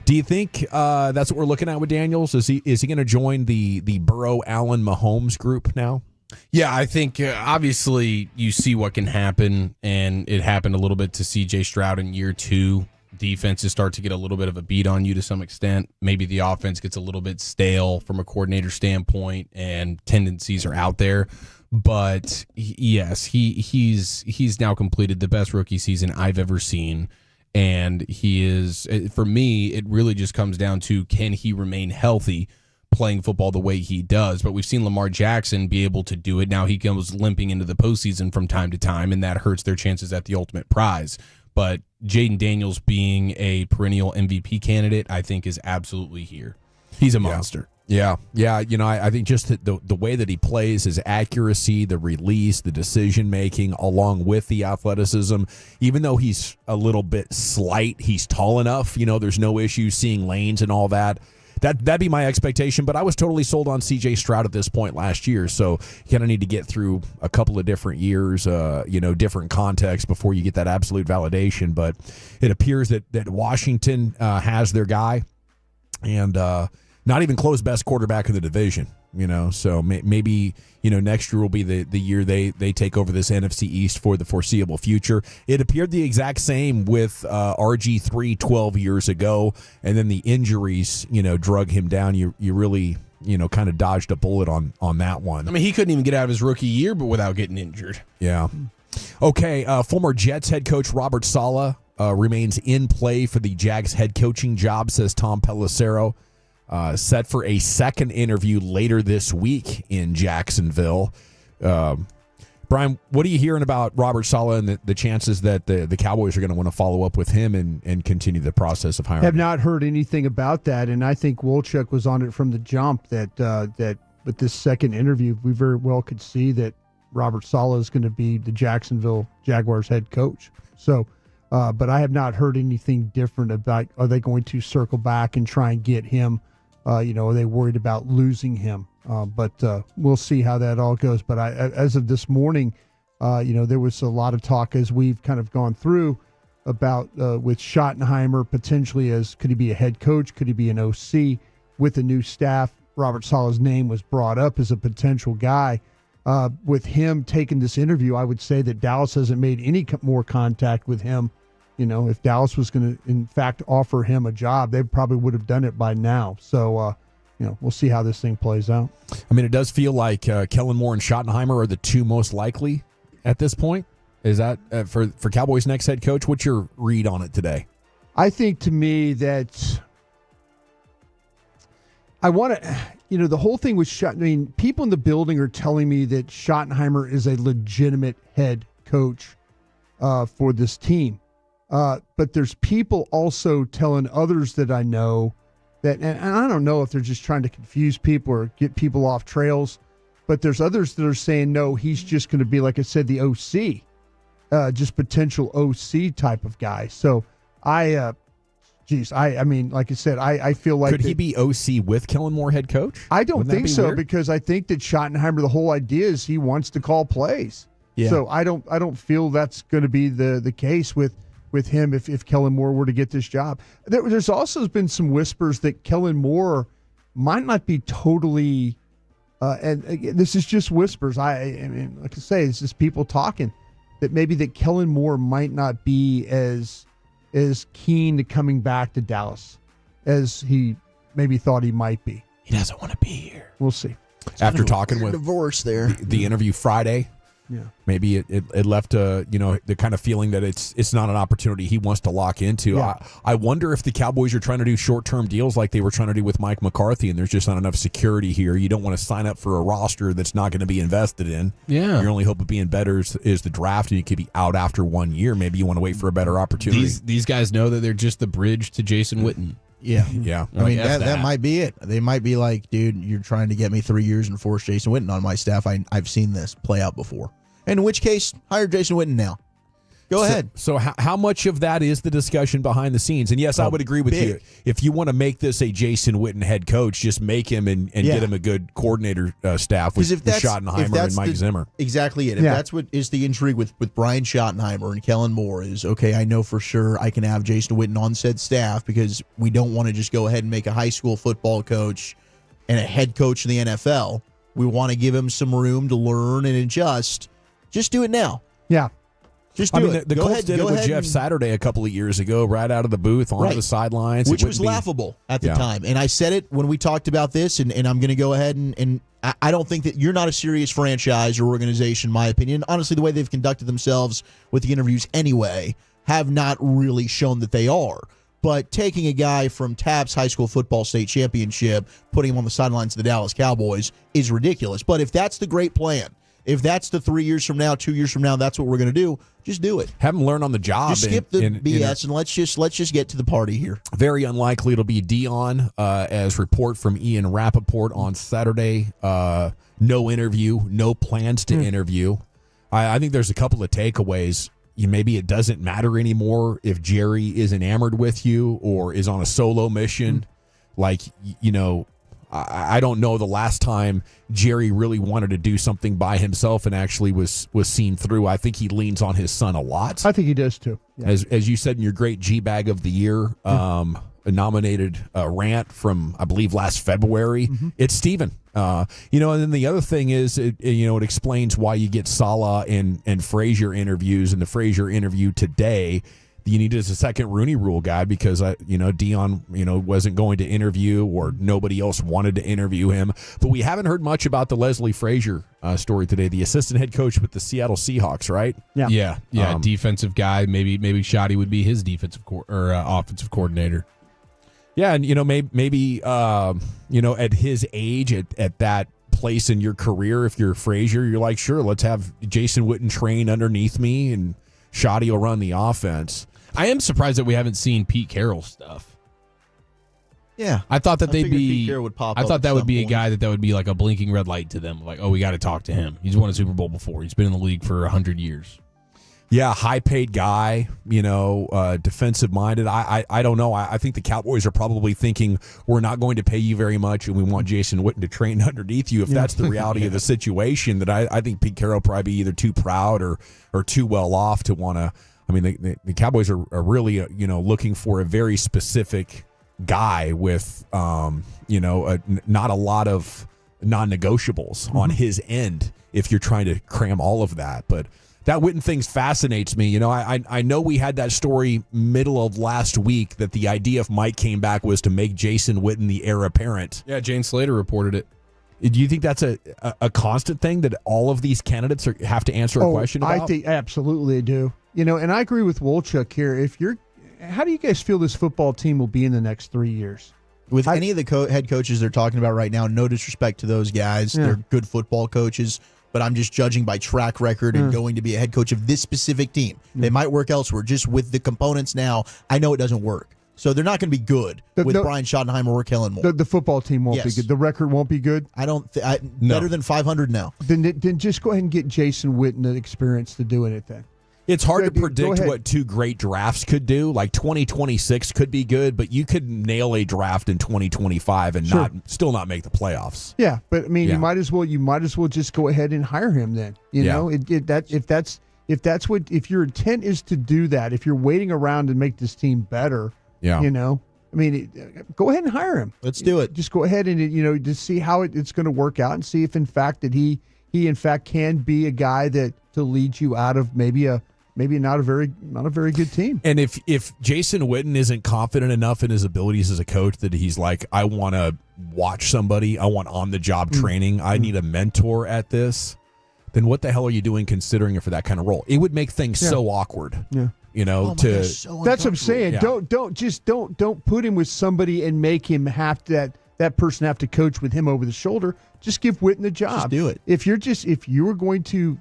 Do you think that's what we're looking at with Daniels? Is he going to join the Burrow, Allen, Mahomes group now? Yeah, I think obviously you see what can happen, and it happened a little bit to C.J. Stroud in year 2. defenses start to get a little bit of a beat on you to some extent. Maybe the offense gets a little bit stale from a coordinator standpoint, and tendencies are out there. But yes, he's now completed the best rookie season I've ever seen. And he is, for me, it really just comes down to, can he remain healthy playing football the way he does? But we've seen Lamar Jackson be able to do it. Now he goes limping into the postseason from time to time, and that hurts their chances at the ultimate prize. But Jaden Daniels being a perennial MVP candidate, I think, is absolutely here. He's a monster. Yeah. I think just the way that he plays, his accuracy, the release, the decision making, along with the athleticism. Even though he's a little bit slight, he's tall enough. There's no issue seeing lanes and all that. That'd be my expectation. But I was totally sold on C.J. Stroud at this point last year. So you kind of need to get through a couple of different years, different contexts before you get that absolute validation. But it appears that Washington has their guy, and not even close best quarterback in the division, so maybe, next year will be the year they take over this NFC East for the foreseeable future. It appeared the exact same with RG3 12 years ago, and then the injuries, drug him down. You really, kind of dodged a bullet on that one. I mean, he couldn't even get out of his rookie year, but without getting injured. Yeah. Okay, former Jets head coach Robert Saleh remains in play for the Jags head coaching job, says Tom Pelissero. Set for a second interview later this week in Jacksonville. Brian, what are you hearing about Robert Saleh and the chances that the Cowboys are going to want to follow up with him and continue the process of hiring? Have not heard anything about that, and I think Wolchuk was on it from the jump that with this second interview, we very well could see that Robert Saleh is going to be the Jacksonville Jaguars head coach. So, but I have not heard anything different about, are they going to circle back and try and get him? Are they worried about losing him? But we'll see how that all goes. But as of this morning, there was a lot of talk as we've kind of gone through about with Schottenheimer potentially as, could he be a head coach? Could he be an OC with the new staff? Robert Saleh's name was brought up as a potential guy. With him taking this interview, I would say that Dallas hasn't made any more contact with him. If Dallas was going to, in fact, offer him a job, they probably would have done it by now. So, we'll see how this thing plays out. I mean, it does feel like Kellen Moore and Schottenheimer are the two most likely at this point. Is that for Cowboys' next head coach? What's your read on it today? I think, to me, that I want to, the whole thing with people in the building are telling me that Schottenheimer is a legitimate head coach for this team. But there's people also telling others that I know that, and I don't know if they're just trying to confuse people or get people off trails, but there's others that are saying, no, he's just going to be, like I said, the OC, just potential OC type of guy. So I mean, like I said, I feel like. Could he be OC with Kellen Moore head coach? I don't think so, because I think that Schottenheimer, the whole idea is he wants to call plays. Yeah. So I don't feel that's going to be the case with him if Kellen Moore were to get this job. There's also been some whispers that Kellen Moore might not be totally, and again, this is just whispers. I mean, like I say, it's just people talking, that maybe that Kellen Moore might not be as keen to coming back to Dallas as he maybe thought he might be. He doesn't want to be here. We'll see. After talking with divorce there, the interview Friday. Yeah, maybe it left the kind of feeling that it's not an opportunity he wants to lock into. Yeah. I wonder if the Cowboys are trying to do short-term deals like they were trying to do with Mike McCarthy, and there's just not enough security here. You don't want to sign up for a roster that's not going to be invested in. Yeah, your only hope of being better is the draft, and you could be out after 1 year. Maybe you want to wait for a better opportunity. These guys know that they're just the bridge to Jason Witten. Yeah. I mean, that might be it. They might be like, dude, you're trying to get me 3 years and force Jason Witten on my staff. I've seen this play out before. In which case, hire Jason Witten now. Go ahead. So how much of that is the discussion behind the scenes? And yes, I would agree with you. If you want to make this a Jason Witten head coach, just make him and get him a good coordinator staff with Schottenheimer and Mike Zimmer. Exactly it. If that's what is the intrigue with Brian Schottenheimer and Kellen Moore is, okay, I know for sure I can have Jason Witten on said staff because we don't want to just go ahead and make a high school football coach and a head coach in the NFL. We want to give him some room to learn and adjust. Just do it now. Yeah. Just do it. The Go Colts ahead, did it go with ahead Jeff and- Saturday a couple of years ago, right out of the booth, onto the sidelines. Which was laughable at the time. And I said it when we talked about this, and I'm going to go ahead and I don't think that you're not a serious franchise or organization, in my opinion. Honestly, the way they've conducted themselves with the interviews anyway have not really shown that they are. But taking a guy from TAP's high school football state championship, putting him on the sidelines of the Dallas Cowboys is ridiculous. But if that's the great plan, if that's the 3 years from now, 2 years from now, that's what we're going to do, just do it. Have him learn on the job. Just skip the BS and let's just get to the party here. Very unlikely it'll be Dion, as report from Ian Rappaport on Saturday. No interview, no plans to interview. I think there's a couple of takeaways. Maybe it doesn't matter anymore if Jerry is enamored with you or is on a solo mission. Like, I don't know the last time Jerry really wanted to do something by himself and actually was seen through. I think he leans on his son a lot. I think he does too. Yeah. As you said in your great G-Bag of the Year nominated rant from, I believe, last February, it's Steven. And then the other thing is, it explains why you get Saleh and Frazier interviews. And the Frazier interview today, you needed a second Rooney Rule guy because Dion wasn't going to interview or nobody else wanted to interview him. But we haven't heard much about the Leslie Frazier story today, the assistant head coach with the Seattle Seahawks, right? Yeah. Defensive guy. Maybe Schotty would be his defensive offensive coordinator. Yeah, and maybe at his age, at that place in your career, if you're Frazier, you're like, sure, let's have Jason Witten train underneath me, and Schotty will run the offense. I am surprised that we haven't seen Pete Carroll stuff. Yeah, I thought that they'd figured be. Pete Carroll would pop I up thought at that would some be point. a guy that would be like a blinking red light to them. Like, oh, we got to talk to him. He's won a Super Bowl before. He's been in the league for 100 years. Yeah, high-paid guy, defensive-minded. I don't know. I think the Cowboys are probably thinking, we're not going to pay you very much, and we want Jason Witten to train underneath you. If that's the reality of the situation, that I think Pete Carroll probably be either too proud or too well off to want to. I mean, the Cowboys are really, looking for a very specific guy with, not a lot of non-negotiables on his end if you're trying to cram all of that. But that Witten thing fascinates me. I know we had that story middle of last week that the idea if Mike came back was to make Jason Witten the heir apparent. Yeah, Jane Slater reported it. Do you think that's a constant thing that all of these candidates have to answer a question about? I think absolutely they do. And I agree with Wolchuk here. How do you guys feel this football team will be in the next 3 years? With any of the head coaches they're talking about right now, no disrespect to those guys. Yeah. They're good football coaches, but I'm just judging by track record and going to be a head coach of this specific team. They might work elsewhere. Just with the components now, I know it doesn't work. So they're not going to be good with Brian Schottenheimer or Kellen Moore. The football team won't be good. The record won't be good. I don't. Better than 500 now. Then just go ahead and get Jason Witten the experience to do anything. It's hard to predict what two great drafts could do. Like 2026 could be good, but you could nail a draft in 2025 and still not make the playoffs. Yeah, but I mean, you might as well just go ahead and hire him then. If your intent is to do that, if you're waiting around to make this team better, go ahead and hire him. Let's do it. Just go ahead and just see how it's going to work out and see if in fact that he in fact can be a guy that to lead you out of maybe not a very good team. And if Jason Witten isn't confident enough in his abilities as a coach that he's like, I want to watch somebody, I want on-the-job training, I need a mentor at this, then what the hell are you doing considering it for that kind of role? It would make things so awkward. Yeah. That's what I'm saying. Yeah. Don't put him with somebody and make him have to that person have to coach with him over the shoulder. Just give Witten the job. Just do it. If you're going to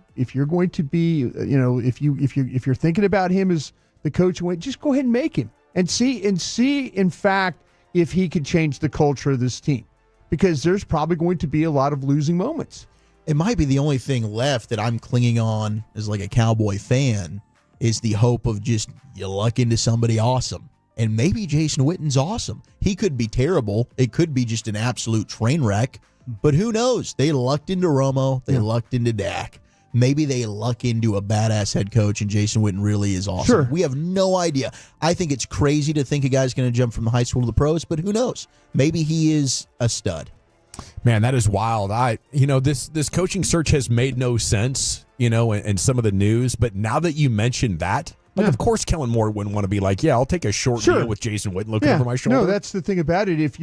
be, if you're thinking about him as the coach, just go ahead and make him and see in fact if he could change the culture of this team, because there's probably going to be a lot of losing moments. It might be the only thing left that I'm clinging on as like a Cowboy fan is the hope of just you luck into somebody awesome. And maybe Jason Witten's awesome. He could be terrible. It could be just an absolute train wreck. But who knows? They lucked into Romo. They lucked into Dak. Maybe they luck into a badass head coach, and Jason Witten really is awesome. Sure. We have no idea. I think it's crazy to think a guy's going to jump from the high school to the pros, but who knows? Maybe he is a stud. Man, that is wild. This coaching search has made no sense and some of the news. But now that you mentioned that, of course, Kellen Moore wouldn't want to be like, I'll take a short deal with Jason Witten looking over my shoulder. No, that's the thing about it. If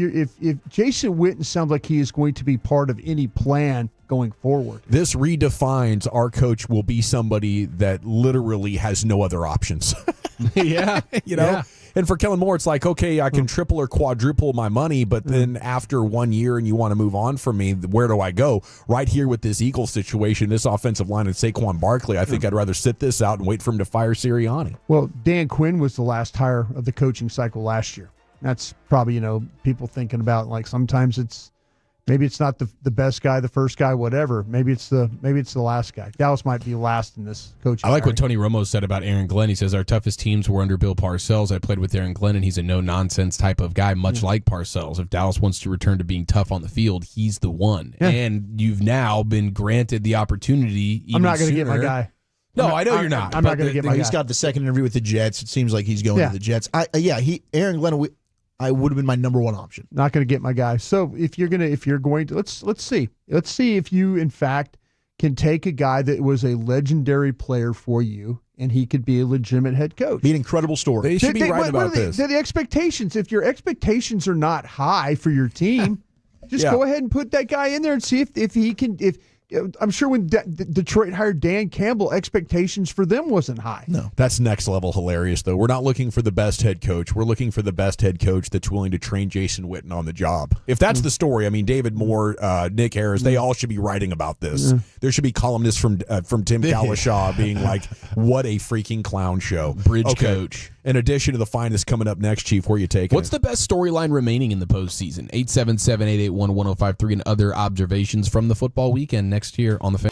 Jason Witten sounds like he is going to be part of any plan going forward, this redefines our coach will be somebody that literally has no other options. And for Kellen Moore, it's like, okay, I can triple or quadruple my money, but then after 1 year and you want to move on from me, where do I go? Right here with this Eagles situation, this offensive line and Saquon Barkley, I think I'd rather sit this out and wait for him to fire Sirianni. Well, Dan Quinn was the last hire of the coaching cycle last year. That's probably, people thinking about, like, sometimes maybe it's not the best guy, the first guy, whatever. Maybe it's the last guy. Dallas might be last in this coaching. I like what Tony Romo said about Aaron Glenn. He says, our toughest teams were under Bill Parcells. I played with Aaron Glenn, and he's a no-nonsense type of guy, much like Parcells. If Dallas wants to return to being tough on the field, he's the one. Yeah. And you've now been granted the opportunity even I'm not going to sooner. get my guy. No, I know you're not. I'm not going to get my guy. He's got the second interview with the Jets. It seems like he's going to the Jets. Aaron Glenn, I would have been my number one option. Not going to get my guy. So if you're going to, let's see if you in fact can take a guy that was a legendary player for you and he could be a legitimate head coach. Be an incredible story. They should be right about this. The expectations. If your expectations are not high for your team, just go ahead and put that guy in there and see if he can. I'm sure when Detroit hired Dan Campbell, expectations for them wasn't high. No. That's next level hilarious, though. We're not looking for the best head coach. We're looking for the best head coach that's willing to train Jason Witten on the job. If that's the story, I mean, David Moore, Nick Harris, they all should be writing about this. There should be columnists from Tim Kalishaw being like, what a freaking clown show. Bridge coach. In addition to the finest coming up next, Chief, where are you taking What's the best storyline remaining in the postseason? 877-881-1053 and other observations from the football weekend next year on the Fan.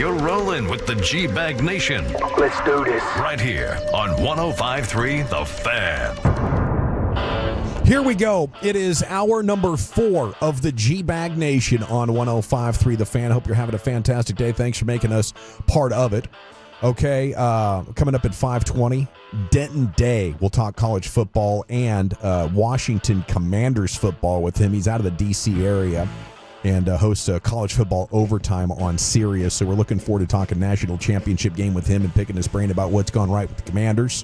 You're rolling with the G-Bag Nation. Let's do this. Right here on 105.3 The Fan. Here we go. It is hour number 4 of the G-Bag Nation on 105.3 The Fan. Hope you're having a fantastic day. Thanks for making us part of it. Okay, coming up at 5:20, Denton Day. We'll talk college football and Washington Commanders football with him. He's out of the D.C. area and hosts a college football overtime on Sirius. So we're looking forward to talking national championship game with him and picking his brain about what's gone right with the Commanders.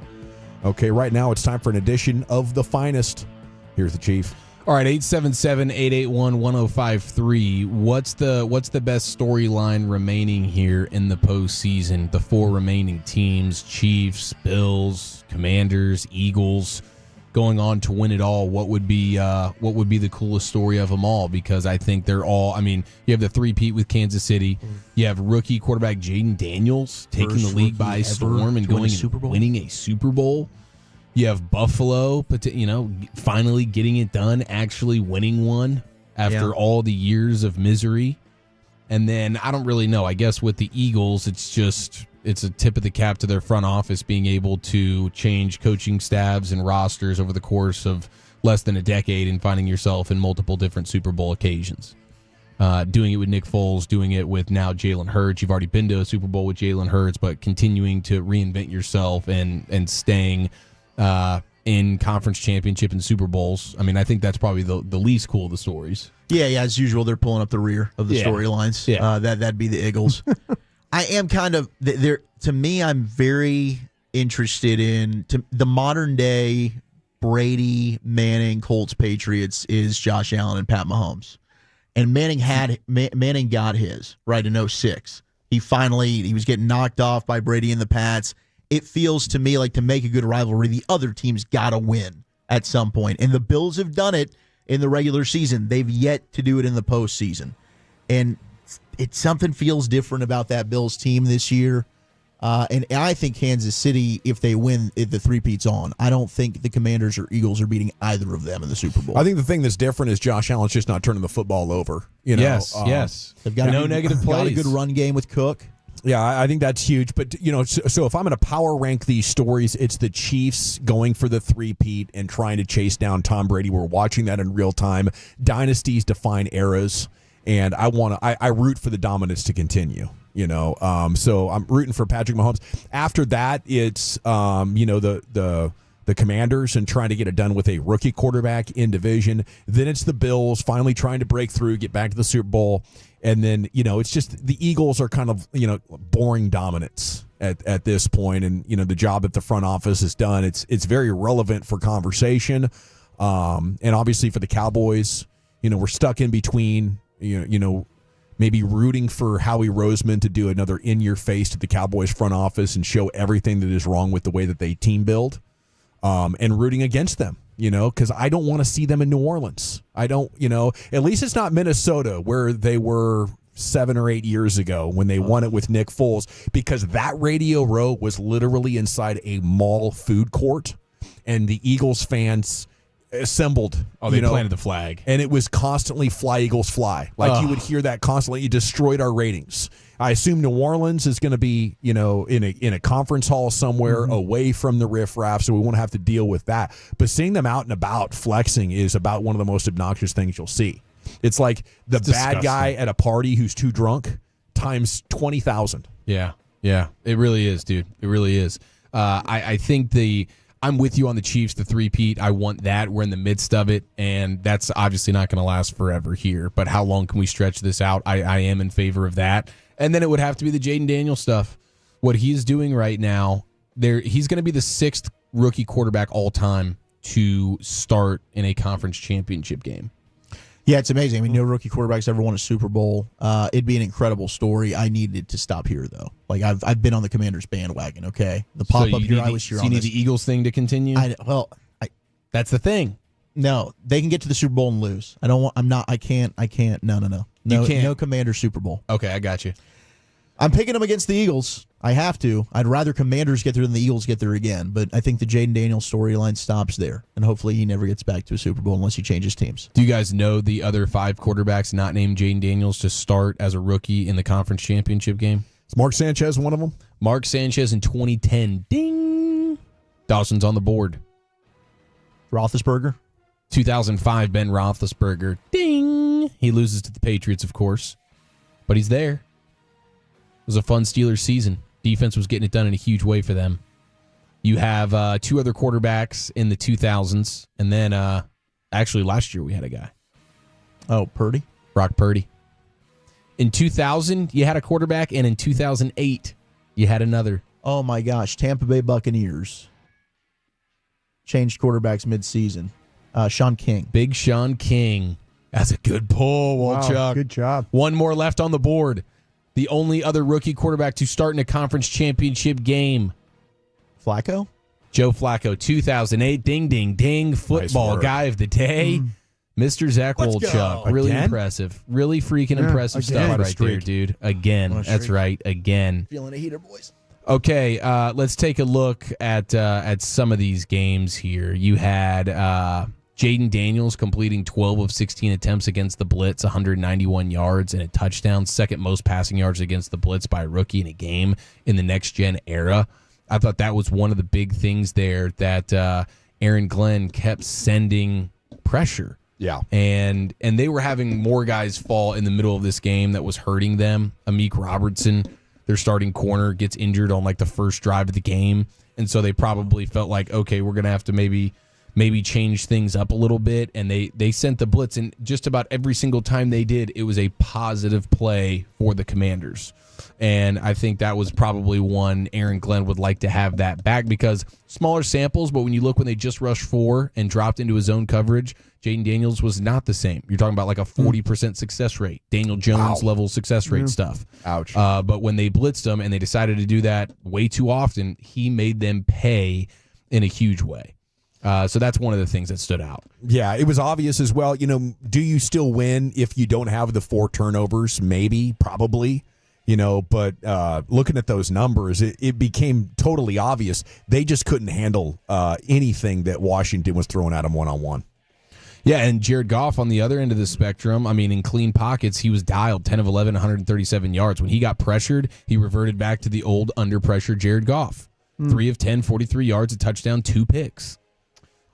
Okay, right now it's time for an edition of The Finest. Here's the Chief. All right, 877-881-1053. What's the best storyline remaining here in the postseason? The 4 remaining teams: Chiefs, Bills, Commanders, Eagles, going on to win it all. What would be the coolest story of them all? Because I think they're all. I mean, you have the three-peat with Kansas City. You have rookie quarterback Jaden Daniels taking the league by storm and going and winning a Super Bowl. You have Buffalo, finally getting it done, actually winning one after all the years of misery. And then I don't really know. I guess with the Eagles, it's a tip of the cap to their front office being able to change coaching staffs and rosters over the course of less than a decade and finding yourself in multiple different Super Bowl occasions. Doing it with Nick Foles, doing it with now Jalen Hurts. You've already been to a Super Bowl with Jalen Hurts, but continuing to reinvent yourself and staying in conference championship and Super Bowls. I mean, I think that's probably the least cool of the stories. Yeah, as usual, they're pulling up the rear of the storylines. Yeah. That'd be the Eagles. I am kind of there. To me, I'm very interested in the modern day Brady, Manning, Colts, Patriots is Josh Allen and Pat Mahomes, and Manning got his right in 06. He was getting knocked off by Brady and the Pats. It feels to me like to make a good rivalry, the other team's got to win at some point. And the Bills have done it in the regular season. They've yet to do it in the postseason. And something feels different about that Bills team this year. And I think Kansas City, if they win, the three-peat's on. I don't think the Commanders or Eagles are beating either of them in the Super Bowl. I think the thing that's different is Josh Allen's just not turning the football over. Yes. They've got no negative plays. Got a good run game with Cook. Yeah, I think that's huge. But, so if I'm going to power rank these stories, it's the Chiefs going for the three-peat and trying to chase down Tom Brady. We're watching that in real time. Dynasties define eras, and I root for the dominance to continue. So I'm rooting for Patrick Mahomes. After that, it's the Commanders and trying to get it done with a rookie quarterback in division. Then it's the Bills finally trying to break through, get back to the Super Bowl. And then, it's just the Eagles are kind of, boring dominance at this point. And, the job that the front office has done, it's very relevant for conversation. And obviously for the Cowboys, we're stuck in between, maybe rooting for Howie Roseman to do another in-your-face to the Cowboys front office and show everything that is wrong with the way that they team build, and rooting against them. Because I don't want to see them in New Orleans. I don't, at least it's not Minnesota where they were 7 or 8 years ago when they won it with Nick Foles, because that Radio Row was literally inside a mall food court, and the Eagles fans assembled. Oh, they planted the flag. And it was constantly Fly, Eagles, Fly. Like you would hear that constantly. It destroyed our ratings. I assume New Orleans is going to be, in a conference hall somewhere away from the riffraff, so we won't have to deal with that. But seeing them out and about flexing is about one of the most obnoxious things you'll see. It's like the bad guy at a party who's too drunk times 20,000. Yeah, it really is, dude. It really is. I think I'm with you on the Chiefs, the three-peat. I want that. We're in the midst of it, and that's obviously not going to last forever here. But how long can we stretch this out? I am in favor of that. And then it would have to be the Jaden Daniels stuff. What he's doing right now, he's going to be the 6th rookie quarterback all time to start in a conference championship game. Yeah, it's amazing. I mean, no rookie quarterback's ever won a Super Bowl. It'd be an incredible story. I needed to stop here, though. Like, I've been on the Commanders bandwagon, okay? The pop-up here, I was here on you need this. the Eagles thing to continue? That's the thing. No, they can get to the Super Bowl and lose. I can't. No. No Commander Super Bowl. Okay, I got you. I'm picking them against the Eagles. I have to. I'd rather Commanders get there than the Eagles get there again. But I think the Jaden Daniels storyline stops there. And hopefully he never gets back to a Super Bowl unless he changes teams. Do you guys know the other 5 quarterbacks not named Jaden Daniels to start as a rookie in the conference championship game? Is Mark Sanchez one of them? Mark Sanchez in 2010. Ding. Dawson's on the board. Roethlisberger. 2005, Ben Roethlisberger. Ding. He loses to the Patriots, of course. But he's there. It was a fun Steelers season. Defense was getting it done in a huge way for them. You have two other quarterbacks in the 2000s. And then, actually, last year we had a guy. Oh, Purdy? Brock Purdy. In 2000, you had a quarterback. And in 2008, you had another. Oh, my gosh. Tampa Bay Buccaneers. Changed quarterbacks mid-season. Sean King. Big Sean King. That's a good pull, Walchuk. Wow, good job. One more left on the board. The only other rookie quarterback to start in a conference championship game. Flacco? Joe Flacco, 2008. Ding, ding, ding. Football guy of the day. Mr. Zach Wolchuk. Really impressive. Really freaking impressive stuff right there, dude. Again. That's right. Again. Feeling a heater, boys. Okay, let's take a look at some of these games here. You had Jaden Daniels completing 12 of 16 attempts against the blitz, 191 yards and a touchdown, second most passing yards against the blitz by a rookie in a game in the next-gen era. I thought that was one of the big things there, that Aaron Glenn kept sending pressure. Yeah. And they were having more guys fall in the middle of this game that was hurting them. Amik Robertson, their starting corner, gets injured on like the first drive of the game. And so they probably felt like, okay, we're going to have to maybe change things up a little bit. And they sent the blitz, and just about every single time they did, it was a positive play for the Commanders. And I think that was probably one Aaron Glenn would like to have that back, because smaller samples, but when you look when they just rushed 4 and dropped into his own coverage, Jaden Daniels was not the same. You're talking about like a 40% success rate, Daniel Jones level success rate stuff. Ouch. But when they blitzed him and they decided to do that way too often, he made them pay in a huge way. So that's one of the things that stood out. Yeah, it was obvious as well. You know, do you still win if you don't have the 4 turnovers? Maybe, probably. You know, but looking at those numbers, it became totally obvious. They just couldn't handle anything that Washington was throwing at them one-on-one. Yeah, and Jared Goff on the other end of the spectrum, I mean, in clean pockets, he was dialed 10 of 11, 137 yards. When he got pressured, he reverted back to the old under-pressure Jared Goff. 3 of 10, 43 yards, a touchdown, 2 picks.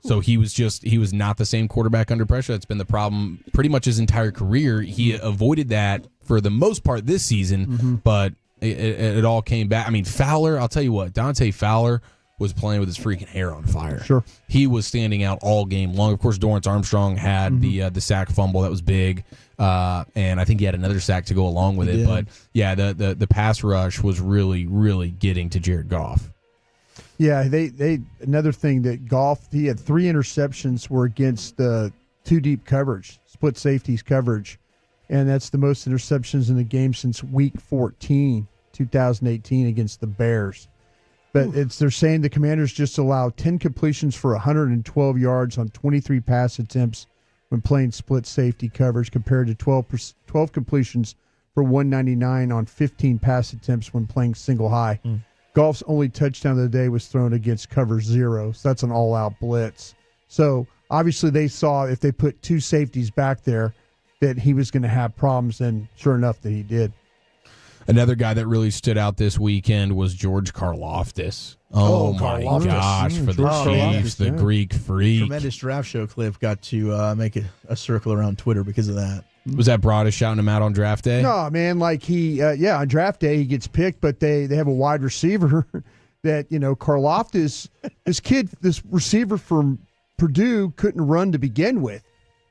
So he was not the same quarterback under pressure. That's been the problem pretty much his entire career. He avoided that for the most part this season, but it all came back. I mean, Fowler, I'll tell you what, Dante Fowler was playing with his freaking hair on fire. Sure. He was standing out all game long. Of course, Dorrance Armstrong had the sack fumble. That was big. And I think he had another sack to go along with it. But, yeah, the pass rush was really, really getting to Jared Goff. Yeah, they another thing that Goff, he had 3 interceptions were against the 2-deep coverage, split safeties coverage. And that's the most interceptions in the game since week 14, 2018 against the Bears. But they're saying the Commanders just allowed 10 completions for 112 yards on 23 pass attempts when playing split safety coverage, compared to 12 completions for 199 on 15 pass attempts when playing single high. Goff's only touchdown of the day was thrown against cover 0, so that's an all-out blitz. So obviously they saw if they put 2 safeties back there that he was going to have problems, and sure enough that he did. Another guy that really stood out this weekend was George Karlaftis. Oh my gosh, for the Chiefs, the Greek freak. Tremendous draft show clip. Got to make a circle around Twitter because of that. Was that Broadus shouting him out on draft day? No, man, like he, on draft day he gets picked, but they have a wide receiver that, Karlaftis, this receiver from Purdue couldn't run to begin with.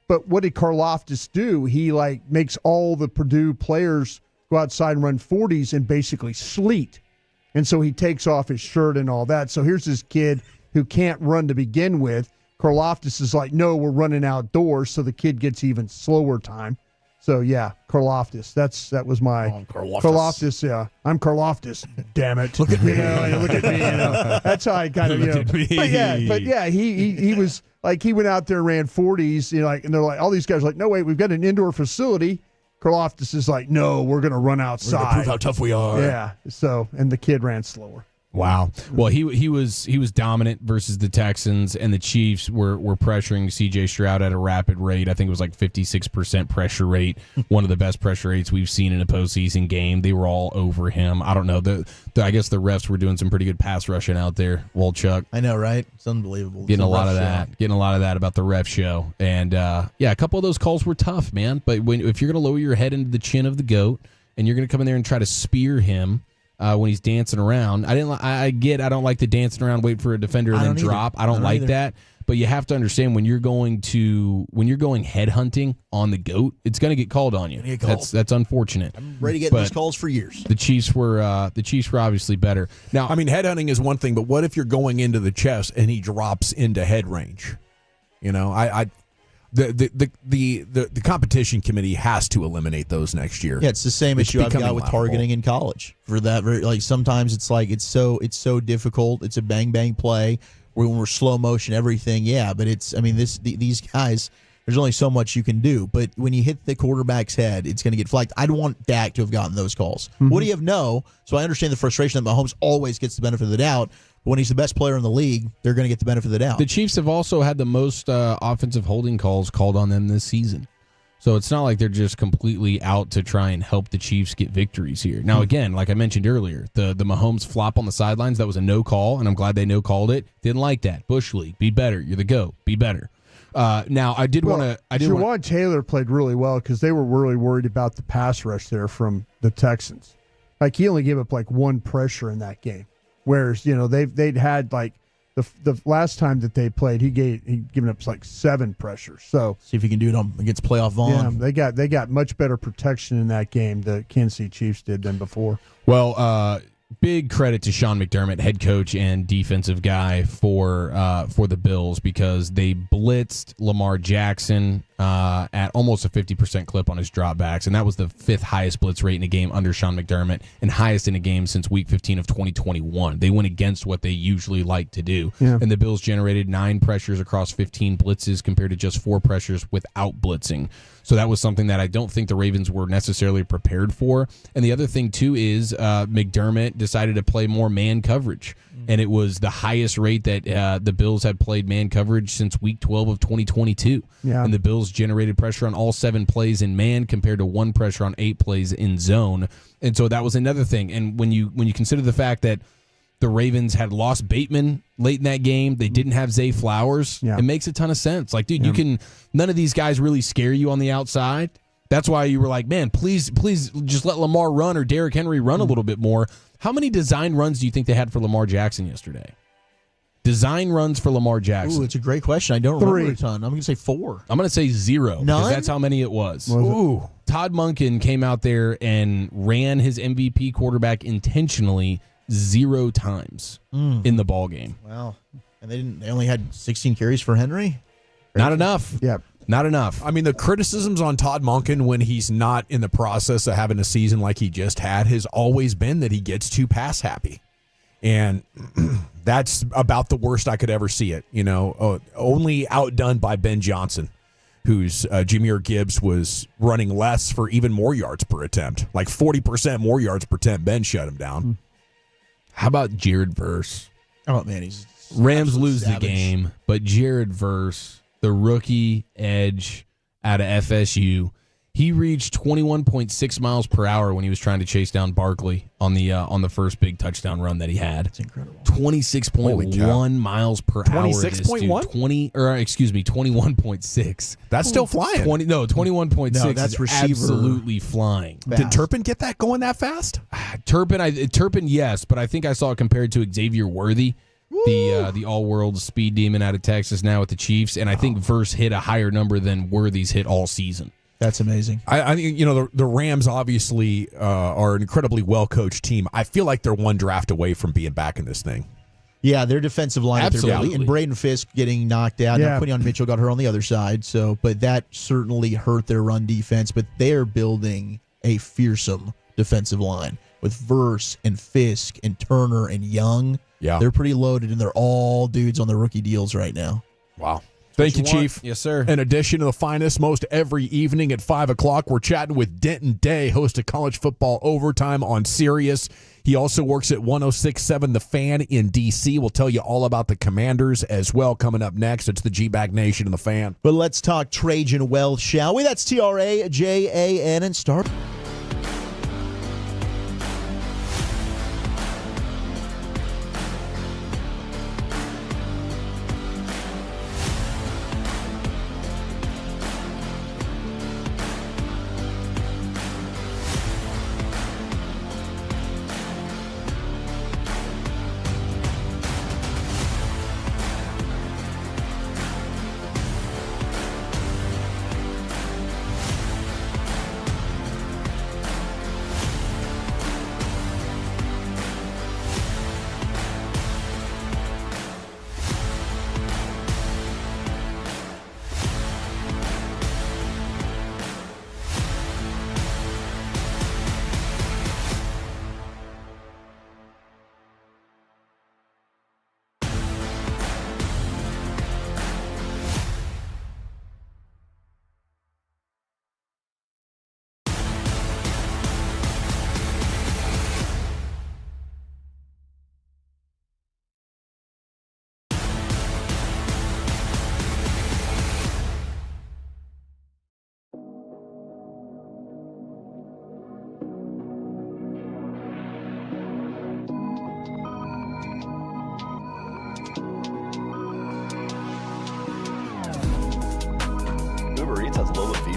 But what did Karlaftis do? He makes all the Purdue players go outside and run 40s and basically sleet. And so he takes off his shirt and all that. So here's this kid who can't run to begin with. Karlaftis is like, no, we're running outdoors. So the kid gets even slower time. So, yeah, Karlaftis. That was my Karlaftis. Yeah, I'm Karlaftis. Damn it! Look at me. Look at me. That's how I kind of But yeah, he was like, he went out there and ran 40s. And they're like, all these guys are like, no, wait, we've got an indoor facility. Karlaftis is like, no, we're going to run outside. We're going to prove how tough we are. Yeah. So, and the kid ran slower. Wow. Well, he was dominant versus the Texans, and the Chiefs were pressuring C.J. Stroud at a rapid rate. I think it was like 56% pressure rate, one of the best pressure rates we've seen in a postseason game. They were all over him. I don't know. I guess the refs were doing some pretty good pass rushing out there, Wolchuk. I know, right? It's unbelievable. Getting a lot of that about the ref show. And, a couple of those calls were tough, man. But if you're going to lower your head into the chin of the GOAT and you're going to come in there and try to spear him, when he's dancing around, I don't like the dancing around, wait for a defender and then drop. I don't like that. But you have to understand when you're going head hunting on the GOAT, it's going to get called on you. That's unfortunate. I'm ready to get those calls for years. The Chiefs were obviously better. Now, I mean, head hunting is one thing, but what if you're going into the chest and he drops into head range? You know, The competition committee has to eliminate those next year. Yeah, it's the same issue I've got with targeting in college. For that, like sometimes it's like it's so difficult. It's a bang bang play when we're slow motion everything. Yeah, but these guys. There's only so much you can do. But when you hit the quarterback's head, it's going to get flagged. I'd want Dak to have gotten those calls. What do you have? No. So I understand the frustration that Mahomes always gets the benefit of the doubt. But when he's the best player in the league, they're going to get the benefit of the doubt. The Chiefs have also had the most offensive holding calls called on them this season. So it's not like they're just completely out to try and help the Chiefs get victories here. Now, again, like I mentioned earlier, the Mahomes flop on the sidelines, that was a no call, and I'm glad they no called it. Didn't like that. Bush League, be better. You're the GOAT. Be better. Now, I did want to. Juwan Taylor played really well because they were really worried about the pass rush there from the Texans. Like he only gave up like one pressure in that game, whereas they'd had like the last time that they played, he'd given up like 7 pressures. So see if he can do it against playoff Vaughn. Yeah, they got much better protection in that game, the Kansas City Chiefs did, than before. Well, big credit to Sean McDermott, head coach and defensive guy for the Bills, because they blitzed Lamar Jackson at almost a 50% clip on his dropbacks, and that was the 5th highest blitz rate in a game under Sean McDermott and highest in a game since Week 15 of 2021. They went against what they usually like to do, and the Bills generated 9 pressures across 15 blitzes compared to just 4 pressures without blitzing. So that was something that I don't think the Ravens were necessarily prepared for. And the other thing, too, is McDermott decided to play more man coverage. And it was the highest rate that the Bills had played man coverage since Week 12 of 2022. Yeah. And the Bills generated pressure on all 7 plays in man compared to 1 pressure on 8 plays in zone. And so that was another thing. And when you consider the fact that the Ravens had lost Bateman late in that game, they didn't have Zay Flowers, it makes a ton of sense. Like, dude, none of these guys really scare you on the outside. That's why you were like, man, please just let Lamar run or Derrick Henry run a little bit more. How many design runs do you think they had for Lamar Jackson yesterday? Design runs for Lamar Jackson. Ooh, it's a great question. I don't remember a ton. I'm going to say 4. I'm going to say 0. None? Because that's how many it was. Ooh. Todd Monken came out there and ran his MVP quarterback intentionally 0 times in the ball game. Wow. And they only had 16 carries for Henry? Not enough. Yep. Not enough. I mean, the criticisms on Todd Monken when he's not in the process of having a season like he just had has always been that he gets too pass happy. And that's about the worst I could ever see it. Only outdone by Ben Johnson, whose Jahmyr Gibbs was running less for even more yards per attempt. Like 40% more yards per attempt. Ben shut him down. How about Jared Verse? Oh, man, he's Rams lose savage. the game, but Jared Verse, the rookie edge out of FSU, he reached 21.6 miles per hour when he was trying to chase down Barkley on the first big touchdown run that he had. That's incredible. 26.1 miles per hour. 26.1? 21.6. That's still flying. 21.6. No, that's is receiver absolutely flying. fast. Did Turpin get that going that fast? Turpin, yes, but I think I saw it compared to Xavier Worthy, the all-world speed demon out of Texas now with the Chiefs, and I think Verse hit a higher number than Worthy's hit all season. That's amazing. I think the Rams obviously are an incredibly well-coached team. I feel like they're one draft away from being back in this thing. Yeah, their defensive line, absolutely, and Braden Fisk getting knocked out. Yeah. Now Quinyon Mitchell got hurt on the other side, but that certainly hurt their run defense. But they're building a fearsome defensive line with Verse and Fisk and Turner and Young. Yeah, they're pretty loaded, and they're all dudes on their rookie deals right now. Wow. Thank you, Chief. Yes, sir. In addition to the finest, most every evening at 5 o'clock, we're chatting with Denton Day, host of College Football Overtime on Sirius. He also works at 106.7 The Fan in D.C. We'll tell you all about the Commanders as well coming up next. It's the G-Bag Nation and The Fan. But let's talk Trajan wealth, shall we? That's TRAJAN and start.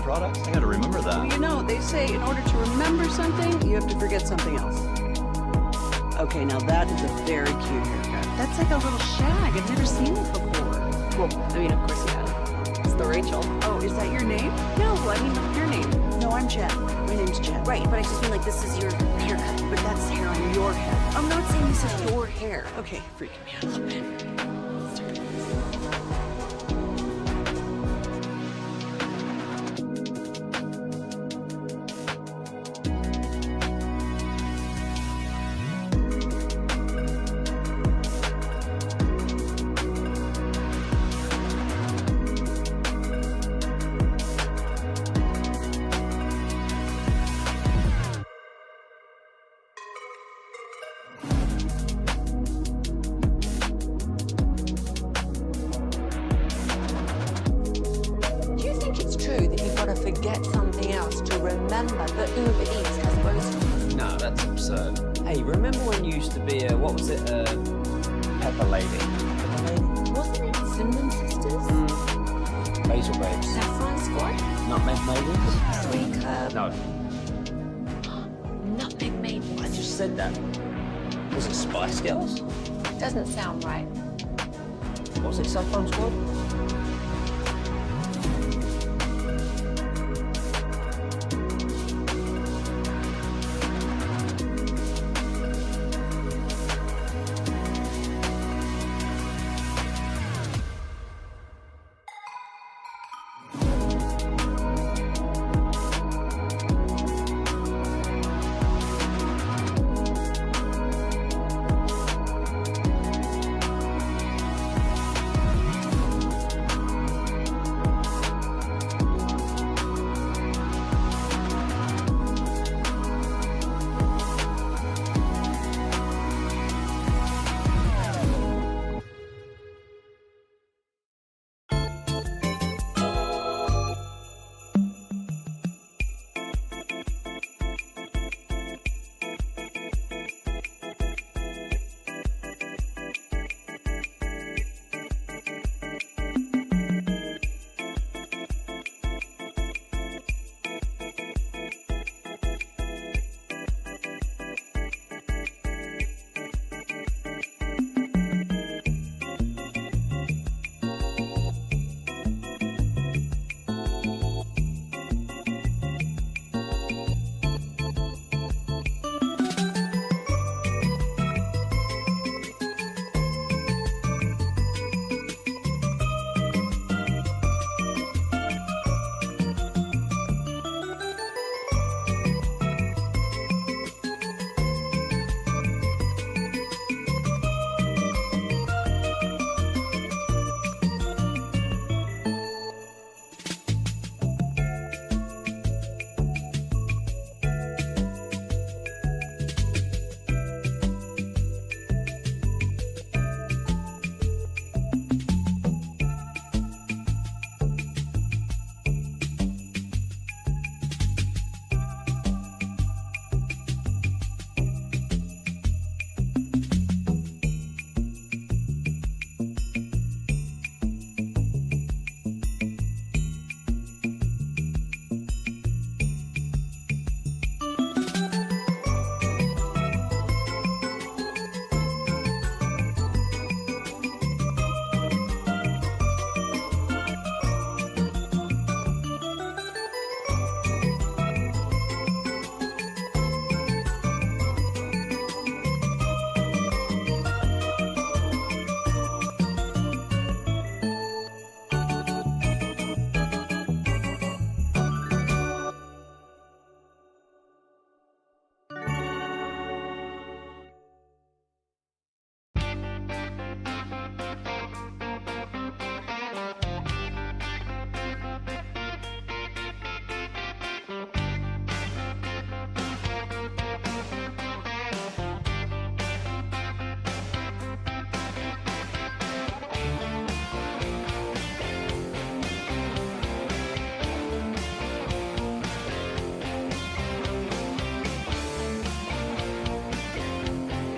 Products? I gotta remember that. Well, you know, they say in order to remember something, you have to forget something else. Okay, now that is a very cute haircut. That's like a little shag. I've never seen it before. Well, I mean, of course you have. It's the Rachel. Oh, is that your name? No, I mean your name. No, I'm Jen. My name's Jen. Right, but I just mean like this is your haircut, but that's hair on your head. I'm not saying this is your hair. Okay, freaking me out a little bit. Forget something else to remember that Uber Eats has both. No, that's absurd. Hey, remember when you used to be a, what was it, Pepper Lady? Pepper Lady? Wasn't it Cinnamon Sisters? Basil Babes. Saffron Squad? Nutmeg Maidens? Sweet Herb? No. Nutmeg Maidens. I just said that. Was it Spice Girls? Doesn't sound right. Was it Saffron Squad?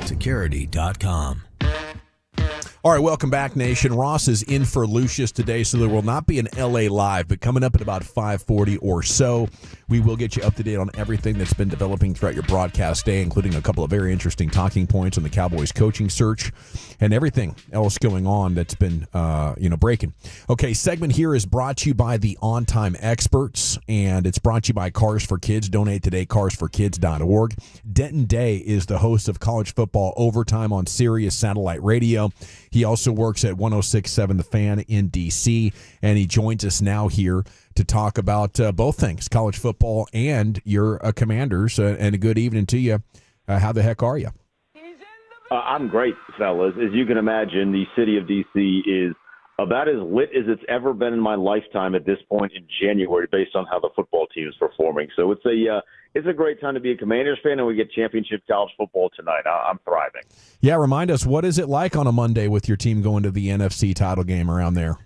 security.com. All right, welcome back, Nation. Ross is in for Lucius today, so there will not be an LA Live, but coming up at about 5:40 or so, we will get you up to date on everything that's been developing throughout your broadcast day, including a couple of very interesting talking points on the Cowboys coaching search and everything else going on that's been, breaking. Okay, segment here is brought to you by the On Time Experts, and it's brought to you by Cars for Kids. Donate today, carsforkids.org. Denton Day is the host of College Football Overtime on Sirius Satellite Radio. He also works at 106.7 The Fan in D.C., and he joins us now here to talk about both things, college football and your Commanders. And a good evening to you. How the heck are you? I'm great, fellas. As you can imagine, the city of D.C. is about as lit as it's ever been in my lifetime at this point in January, based on how the football team is performing. So it's a great time to be a Commanders fan, and we get championship college football tonight. I'm thriving. Yeah, remind us, what is it like on a Monday with your team going to the NFC title game around there?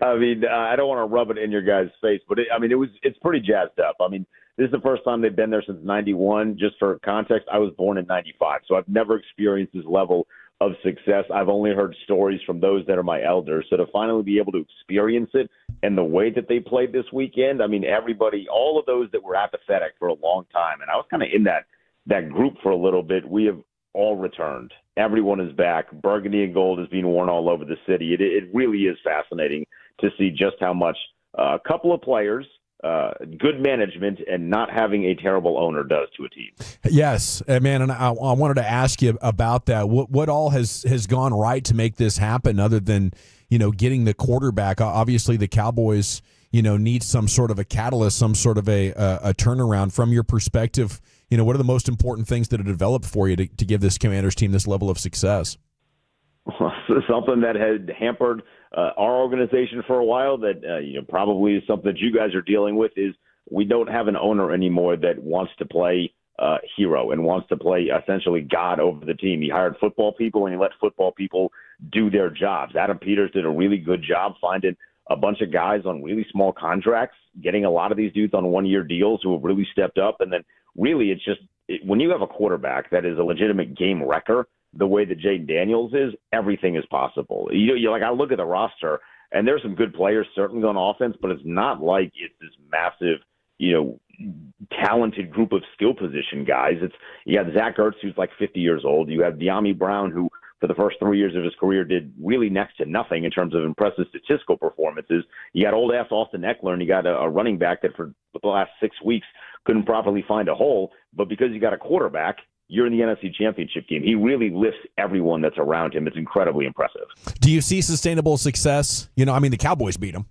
I mean, I don't want to rub it in your guys' face, but it's pretty jazzed up. I mean, this is the first time they've been there since '91. Just for context, I was born in '95, so I've never experienced this level of success. I've only heard stories from those that are my elders. So to finally be able to experience it and the way that they played this weekend, I mean, everybody, all of those that were apathetic for a long time, and I was kind of in that group for a little bit, we have all returned. Everyone is back. Burgundy and gold is being worn all over the city. It really is fascinating to see just how much a couple of players, good management, and not having a terrible owner does to a team. Yes, man, and I wanted to ask you about that. What all has gone right to make this happen, other than getting the quarterback? Obviously, the Cowboys need some sort of a catalyst, some sort of a turnaround. From your perspective, what are the most important things that have developed for you to give this Commanders team this level of success? Something that had hampered our organization for a while, that probably is something that you guys are dealing with, is we don't have an owner anymore that wants to play hero and wants to play essentially God over the team. He hired football people, and he let football people do their jobs. Adam Peters did a really good job finding a bunch of guys on really small contracts, getting a lot of these dudes on one-year deals who have really stepped up. And then really it's just when you have a quarterback that is a legitimate game wrecker, the way that Jayden Daniels is, everything is possible. You like, I look at the roster, and there's some good players certainly on offense, but it's not like it's this massive, talented group of skill position guys. You have Zach Ertz, who's like 50 years old. You have De'Ami Brown, who for the first 3 years of his career did really next to nothing in terms of impressive statistical performances. You got old ass Austin Eckler, and you got a running back that for the last 6 weeks couldn't properly find a hole. But because you got a quarterback, you're in the NFC Championship game. He really lifts everyone that's around him. It's incredibly impressive. Do you see sustainable success? The Cowboys beat him.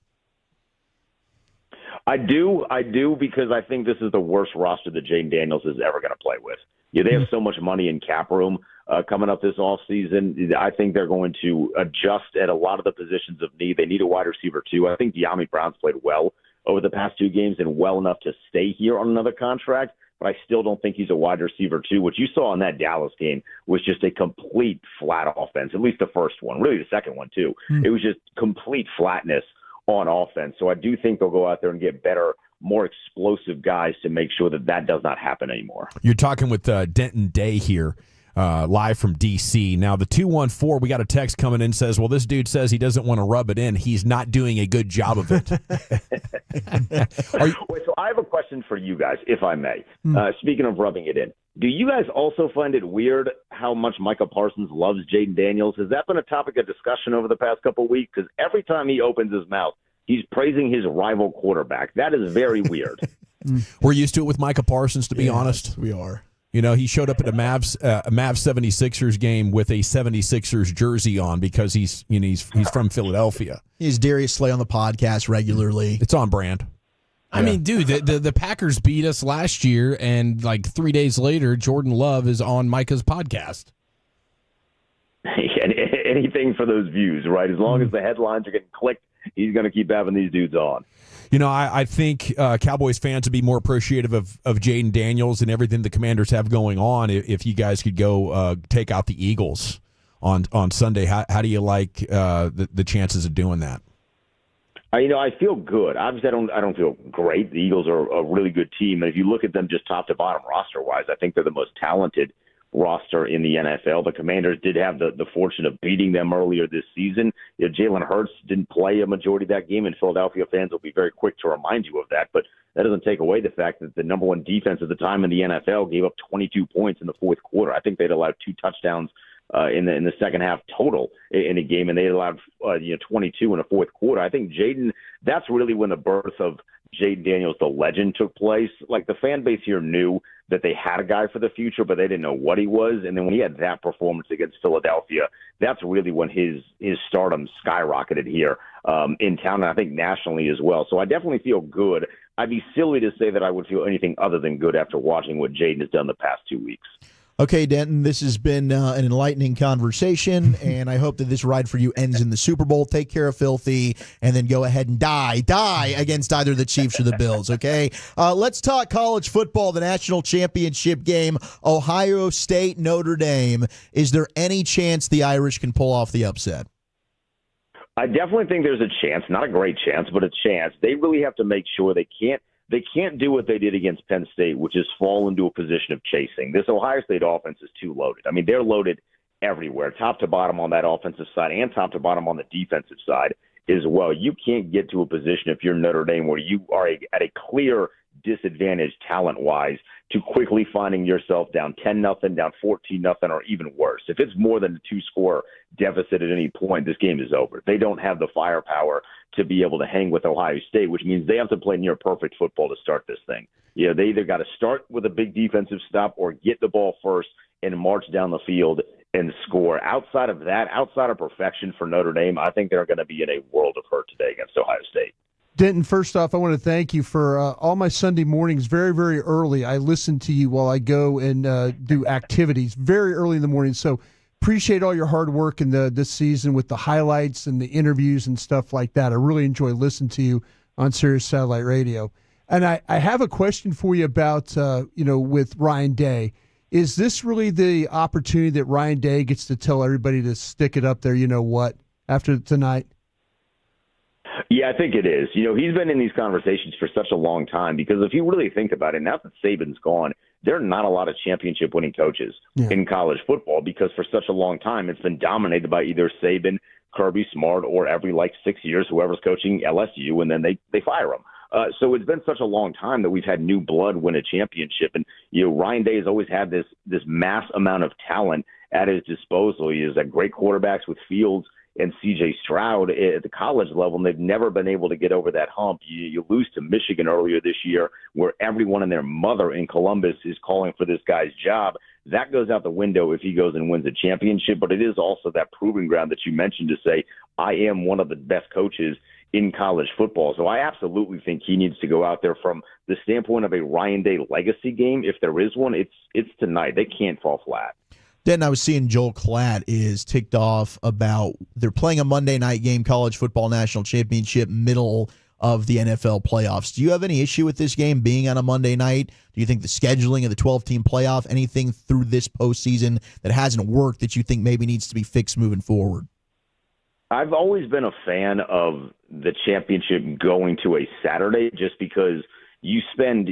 I do, because I think this is the worst roster that Jayden Daniels is ever going to play with. Yeah, they have so much money in cap room coming up this offseason. I think they're going to adjust at a lot of the positions of need. They need a wide receiver, too. I think De'Ami Brown's played well over the past 2 games and well enough to stay here on another contract, but I still don't think he's a wide receiver, too. What you saw in that Dallas game was just a complete flat offense, at least the first one, really the second one, too. It was just complete flatness on offense. So I do think they'll go out there and get better, more explosive guys to make sure that does not happen anymore. You're talking with Denton Day here, live from D.C. Now, the 214, we got a text coming in, says, well, this dude says he doesn't want to rub it in. He's not doing a good job of it. Wait, so I have a question for you guys, if I may. Speaking of rubbing it in, do you guys also find it weird how much Micah Parsons loves Jayden Daniels? Has that been a topic of discussion over the past couple of weeks? Because every time he opens his mouth, he's praising his rival quarterback. That is very weird. We're used to it with Micah Parsons, to be honest. We are. He showed up at a Mavs 76ers game with a 76ers jersey on because he's from Philadelphia. He's Darius Slay on the podcast regularly. It's on brand. I mean, dude, the Packers beat us last year, and like 3 days later, Jordan Love is on Micah's podcast. Anything for those views, right? As long as the headlines are getting clicked, he's going to keep having these dudes on. I think Cowboys fans would be more appreciative of Jayden Daniels and everything the Commanders have going on if you guys could go take out the Eagles on Sunday. How do you like the chances of doing that? I feel good. Obviously, I don't feel great. The Eagles are a really good team, and if you look at them just top to bottom roster wise, I think they're the most talented roster in the NFL. The Commanders did have the fortune of beating them earlier this season. Jalen Hurts didn't play a majority of that game, and Philadelphia fans will be very quick to remind you of that. But that doesn't take away the fact that the number one defense at the time in the NFL gave up 22 points in the fourth quarter. I think they'd allowed 2 touchdowns in the second half total in a game, and they allowed 22 in the fourth quarter. I think Jaden, that's really when the birth of Jaden Daniels, the legend, took place. Like, the fan base here knew that they had a guy for the future, but they didn't know what he was. And then when he had that performance against Philadelphia, that's really when his stardom skyrocketed here in town, and I think nationally as well. So I definitely feel good. I'd be silly to say that I would feel anything other than good after watching what Jaden has done the past 2 weeks. Okay, Denton, this has been an enlightening conversation, and I hope that this ride for you ends in the Super Bowl. Take care of Filthy, and then go ahead and die against either the Chiefs or the Bills, okay? Let's talk college football, the National Championship Game, Ohio State, Notre Dame. Is there any chance the Irish can pull off the upset? I definitely think there's a chance, not a great chance, but a chance. They really have to make sure they can't do what they did against Penn State, which is fall into a position of chasing. This Ohio State offense is too loaded. I mean, they're loaded everywhere, top to bottom on that offensive side and top to bottom on the defensive side as well. You can't get to a position if you're Notre Dame where you are at a clear disadvantage talent-wise to quickly finding yourself down 10-0, down 14-0, or even worse. If it's more than a 2-score deficit at any point, this game is over. They don't have the firepower to be able to hang with Ohio State, which means they have to play near perfect football to start this thing. They either got to start with a big defensive stop or get the ball first and march down the field and score. Outside of that, outside of perfection for Notre Dame, I think they're going to be in a world of hurt today against Ohio State. Denton, first off, I want to thank you for all my Sunday mornings very, very early. I listen to you while I go and do activities very early in the morning. So appreciate all your hard work in this season with the highlights and the interviews and stuff like that. I really enjoy listening to you on Sirius Satellite Radio. And I have a question for you about, with Ryan Day. Is this really the opportunity that Ryan Day gets to tell everybody to stick it up there, after tonight? Yeah, I think it is. He's been in these conversations for such a long time because if you really think about it, now that Saban's gone, there are not a lot of championship-winning coaches in college football because for such a long time it's been dominated by either Saban, Kirby Smart, or every 6 years whoever's coaching LSU, and then they fire him. So it's been such a long time that we've had new blood win a championship. And, Ryan Day has always had this mass amount of talent at his disposal. He has got great quarterbacks with Fields and C.J. Stroud at the college level, and they've never been able to get over that hump. You lose to Michigan earlier this year, where everyone and their mother in Columbus is calling for this guy's job. That goes out the window if he goes and wins a championship, but it is also that proving ground that you mentioned to say, I am one of the best coaches in college football. So I absolutely think he needs to go out there from the standpoint of a Ryan Day legacy game. If there is one, it's tonight. They can't fall flat. Then I was seeing Joel Klatt is ticked off about they're playing a Monday night game, college football national championship, middle of the NFL playoffs. Do you have any issue with this game being on a Monday night? Do you think the scheduling of the 12-team playoff, anything through this postseason that hasn't worked that you think maybe needs to be fixed moving forward? I've always been a fan of the championship going to a Saturday just because you spend,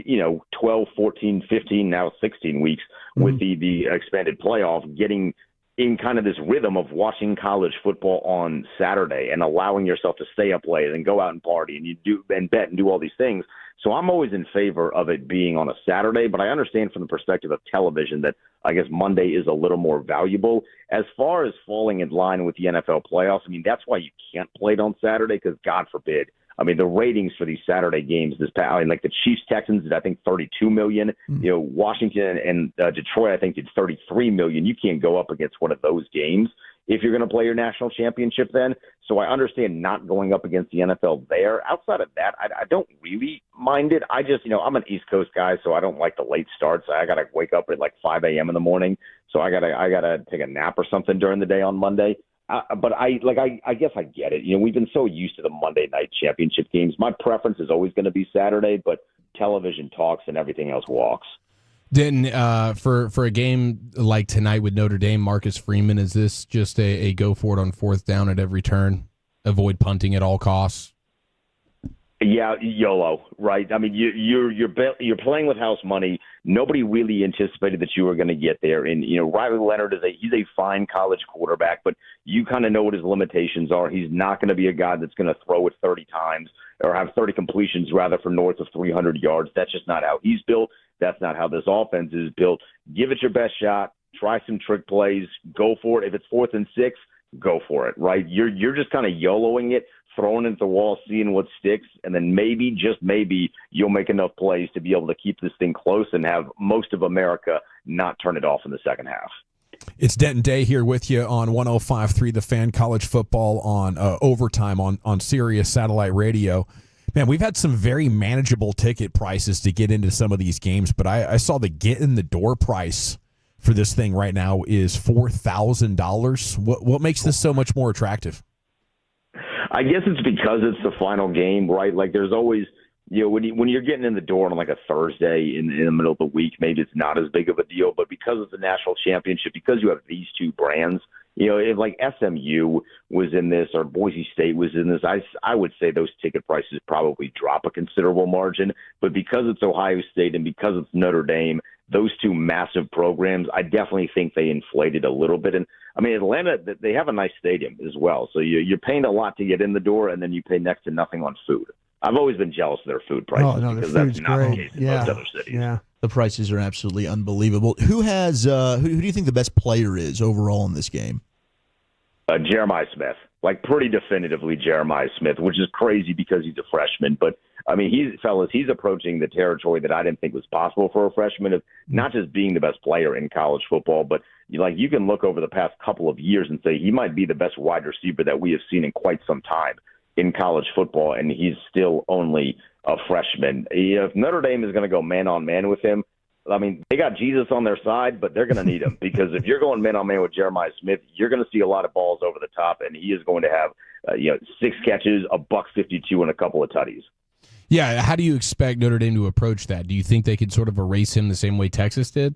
12, 14, 15, now 16 weeks with the expanded playoff getting in kind of this rhythm of watching college football on Saturday and allowing yourself to stay up late and go out and party and you do and bet and do all these things. So I'm always in favor of it being on a Saturday, but I understand from the perspective of television that I guess Monday is a little more valuable. As far as falling in line with the NFL playoffs, that's why you can't play it on Saturday because God forbid. The ratings for these Saturday games this past, like the Chiefs-Texans did, I think, 32 million. Washington and Detroit, I think, did 33 million. You can't go up against one of those games if you're going to play your national championship then. So I understand not going up against the NFL there. Outside of that, I don't really mind it. I just, I'm an East Coast guy, so I don't like the late starts. I got to wake up at 5 a.m. in the morning, so I gotta take a nap or something during the day on Monday. But I guess I get it. We've been so used to the Monday night championship games. My preference is always going to be Saturday, but television talks and everything else walks. Denton, for a game like tonight with Notre Dame, Marcus Freeman, is this just a go for it on fourth down at every turn? Avoid punting at all costs? Yeah, YOLO, right? You're playing with house money. nobody really anticipated that you were going to get there. And, Riley Leonard he's a fine college quarterback, but you kind of know what his limitations are. He's not going to be a guy that's going to throw it 30 times or have 30 completions rather for north of 300 yards. That's just not how he's built. That's not how this offense is built. Give it your best shot. Try some trick plays. Go for it. If it's 4th and 6, go for it, right? You're just kind of YOLOing it, throwing it at the wall, seeing what sticks, and then maybe, just maybe, you'll make enough plays to be able to keep this thing close and have most of America not turn it off in the second half. It's Denton Day here with you on 105.3 The Fan, college football on overtime on Sirius Satellite Radio. Man, we've had some very manageable ticket prices to get into some of these games, but I saw the get-in-the-door price for this thing right now is $4,000. What makes this so much more attractive? I guess it's because it's the final game, right? Like there's always, when you're getting in the door on like a Thursday in the middle of the week, maybe it's not as big of a deal. But because it's the national championship, because you have these two brands, if like SMU was in this or Boise State was in this, I would say those ticket prices probably drop a considerable margin. But because it's Ohio State and because it's Notre Dame, those two massive programs, I definitely think they inflated a little bit. And I mean, Atlanta, they have a nice stadium as well. So you're paying a lot to get in the door, and then you pay next to nothing on food. I've always been jealous of their food prices because that's not the case in most other cities. Yeah. The prices are absolutely unbelievable. Who do you think the best player is overall in this game? Jeremiah Smith, like pretty definitively Jeremiah Smith, which is crazy because he's a freshman. But I mean, he's approaching the territory that I didn't think was possible for a freshman of not just being the best player in college football, but you can look over the past couple of years and say he might be the best wide receiver that we have seen in quite some time in college football, and he's still only a freshman. If Notre Dame is going to go man-on-man with him, I mean, they got Jesus on their side, but they're going to need him because if you're going man-on-man with Jeremiah Smith, you're going to see a lot of balls over the top, and he is going to have 6 catches, $152, and a couple of tutties. Yeah, how do you expect Notre Dame to approach that? Do you think they could sort of erase him the same way Texas did?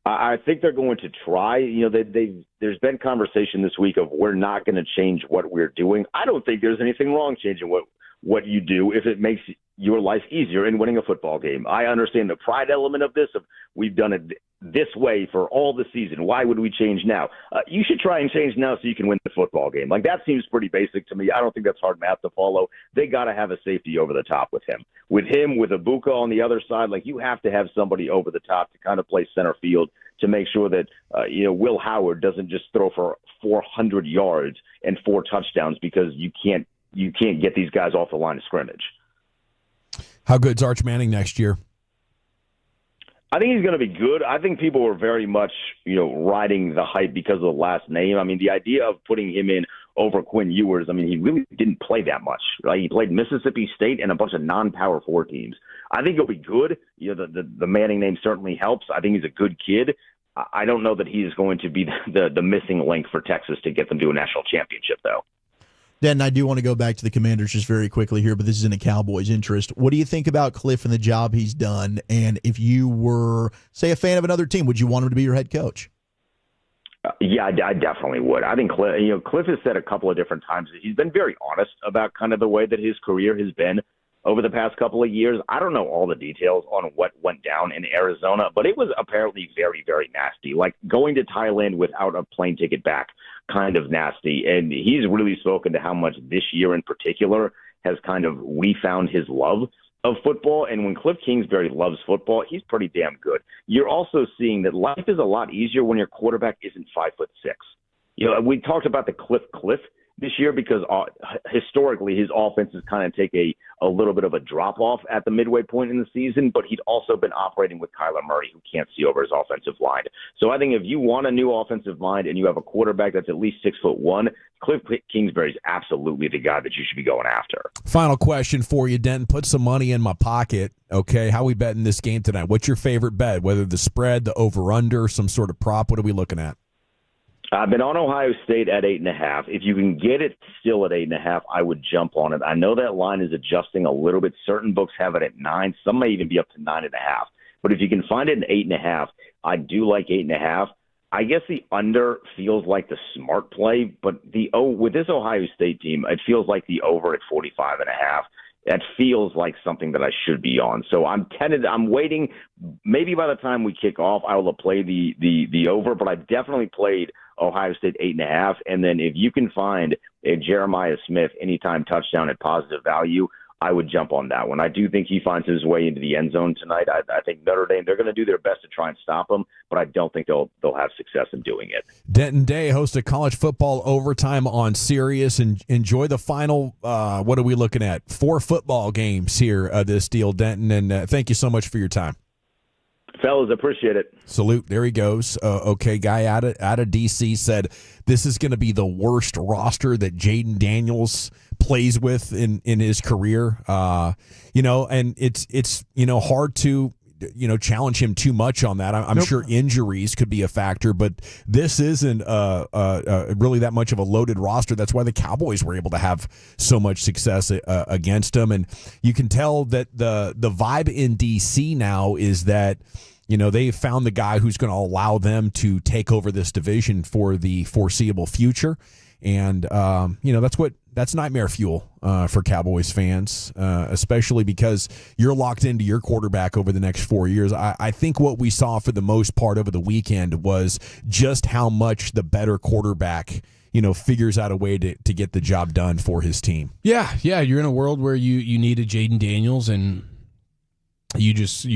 I think they're going to try. There's been conversation this week of we're not going to change what we're doing. I don't think there's anything wrong changing what you do if it makes your life easier in winning a football game. I understand the pride element of this. We've done it this way for all the season. Why would we change now? You should try and change now so you can win the football game. Like that seems pretty basic to me. I don't think that's hard math to follow. They got to have a safety over the top with him. With Ibuka on the other side, like you have to have somebody over the top to kind of play center field to make sure that Will Howard doesn't just throw for 400 yards and 4 touchdowns because you can't get these guys off the line of scrimmage. How good's Arch Manning next year? I think he's going to be good. I think people were very much, riding the hype because of the last name. I mean, the idea of putting him in over Quinn Ewers, I mean, he really didn't play that much, right? He played Mississippi State and a bunch of non-Power 4 teams. I think he'll be good. The Manning name certainly helps. I think he's a good kid. I don't know that he is going to be the missing link for Texas to get them to a national championship, though. Dan, I do want to go back to the Commanders just very quickly here, but this is in a Cowboys' interest. What do you think about Cliff and the job he's done? And if you were, say, a fan of another team, would you want him to be your head coach? Yeah, I definitely would. I think Cliff has said a couple of different times that he's been very honest about kind of the way that his career has been over the past couple of years. I don't know all the details on what went down in Arizona, but it was apparently very, very nasty. Like going to Thailand without a plane ticket back, kind of nasty. And he's really spoken to how much this year in particular has kind of refound his love of football. And when Cliff Kingsbury loves football, he's pretty damn good. You're also seeing that life is a lot easier when your quarterback isn't 5'6". We talked about the Cliff this year because historically his offenses kind of take a little bit of a drop-off at the midway point in the season, but he'd also been operating with Kyler Murray, who can't see over his offensive line. So I think if you want a new offensive mind and you have a quarterback that's at least 6'1", Cliff Kingsbury is absolutely the guy that you should be going after. Final question for you, Denton. Put some money in my pocket, okay? How we betting this game tonight? What's your favorite bet? Whether the spread, the over-under, some sort of prop, what are we looking at? I've been on Ohio State at 8.5. If you can get it still at 8.5, I would jump on it. I know that line is adjusting a little bit. Certain books have it at 9. Some may even be up to 9.5. But if you can find it at 8.5, I do like 8.5. I guess the under feels like the smart play, but with this Ohio State team, it feels like the over at 45.5 that feels like something that I should be on. So I'm tentative. I'm waiting. Maybe by the time we kick off, I will play the over, but I've definitely played Ohio State 8.5. And then if you can find a Jeremiah Smith anytime touchdown at positive value, I would jump on that one. I do think he finds his way into the end zone tonight. I think Notre Dame, they're going to do their best to try and stop him, but I don't think they'll have success in doing it. Denton Day hosts a college football overtime on Sirius, and enjoy the final, what are we looking at? 4 football games here, this deal, Denton, and thank you so much for your time. Fellas, appreciate it. Salute. There he goes. Okay, guy out of D.C. said this is going to be the worst roster that Jaden Daniels plays with in his career. And it's hard to challenge him too much on that. I'm sure injuries could be a factor, but this isn't really that much of a loaded roster. That's why the Cowboys were able to have so much success against him. And you can tell that the vibe in D.C. now is that they found the guy who's going to allow them to take over this division for the foreseeable future. And, that's nightmare fuel for Cowboys fans, especially because you're locked into your quarterback over the next 4 years. I think what we saw for the most part over the weekend was just how much the better quarterback figures out a way to get the job done for his team. Yeah, you're in a world where you need a Jaden Daniels, and you just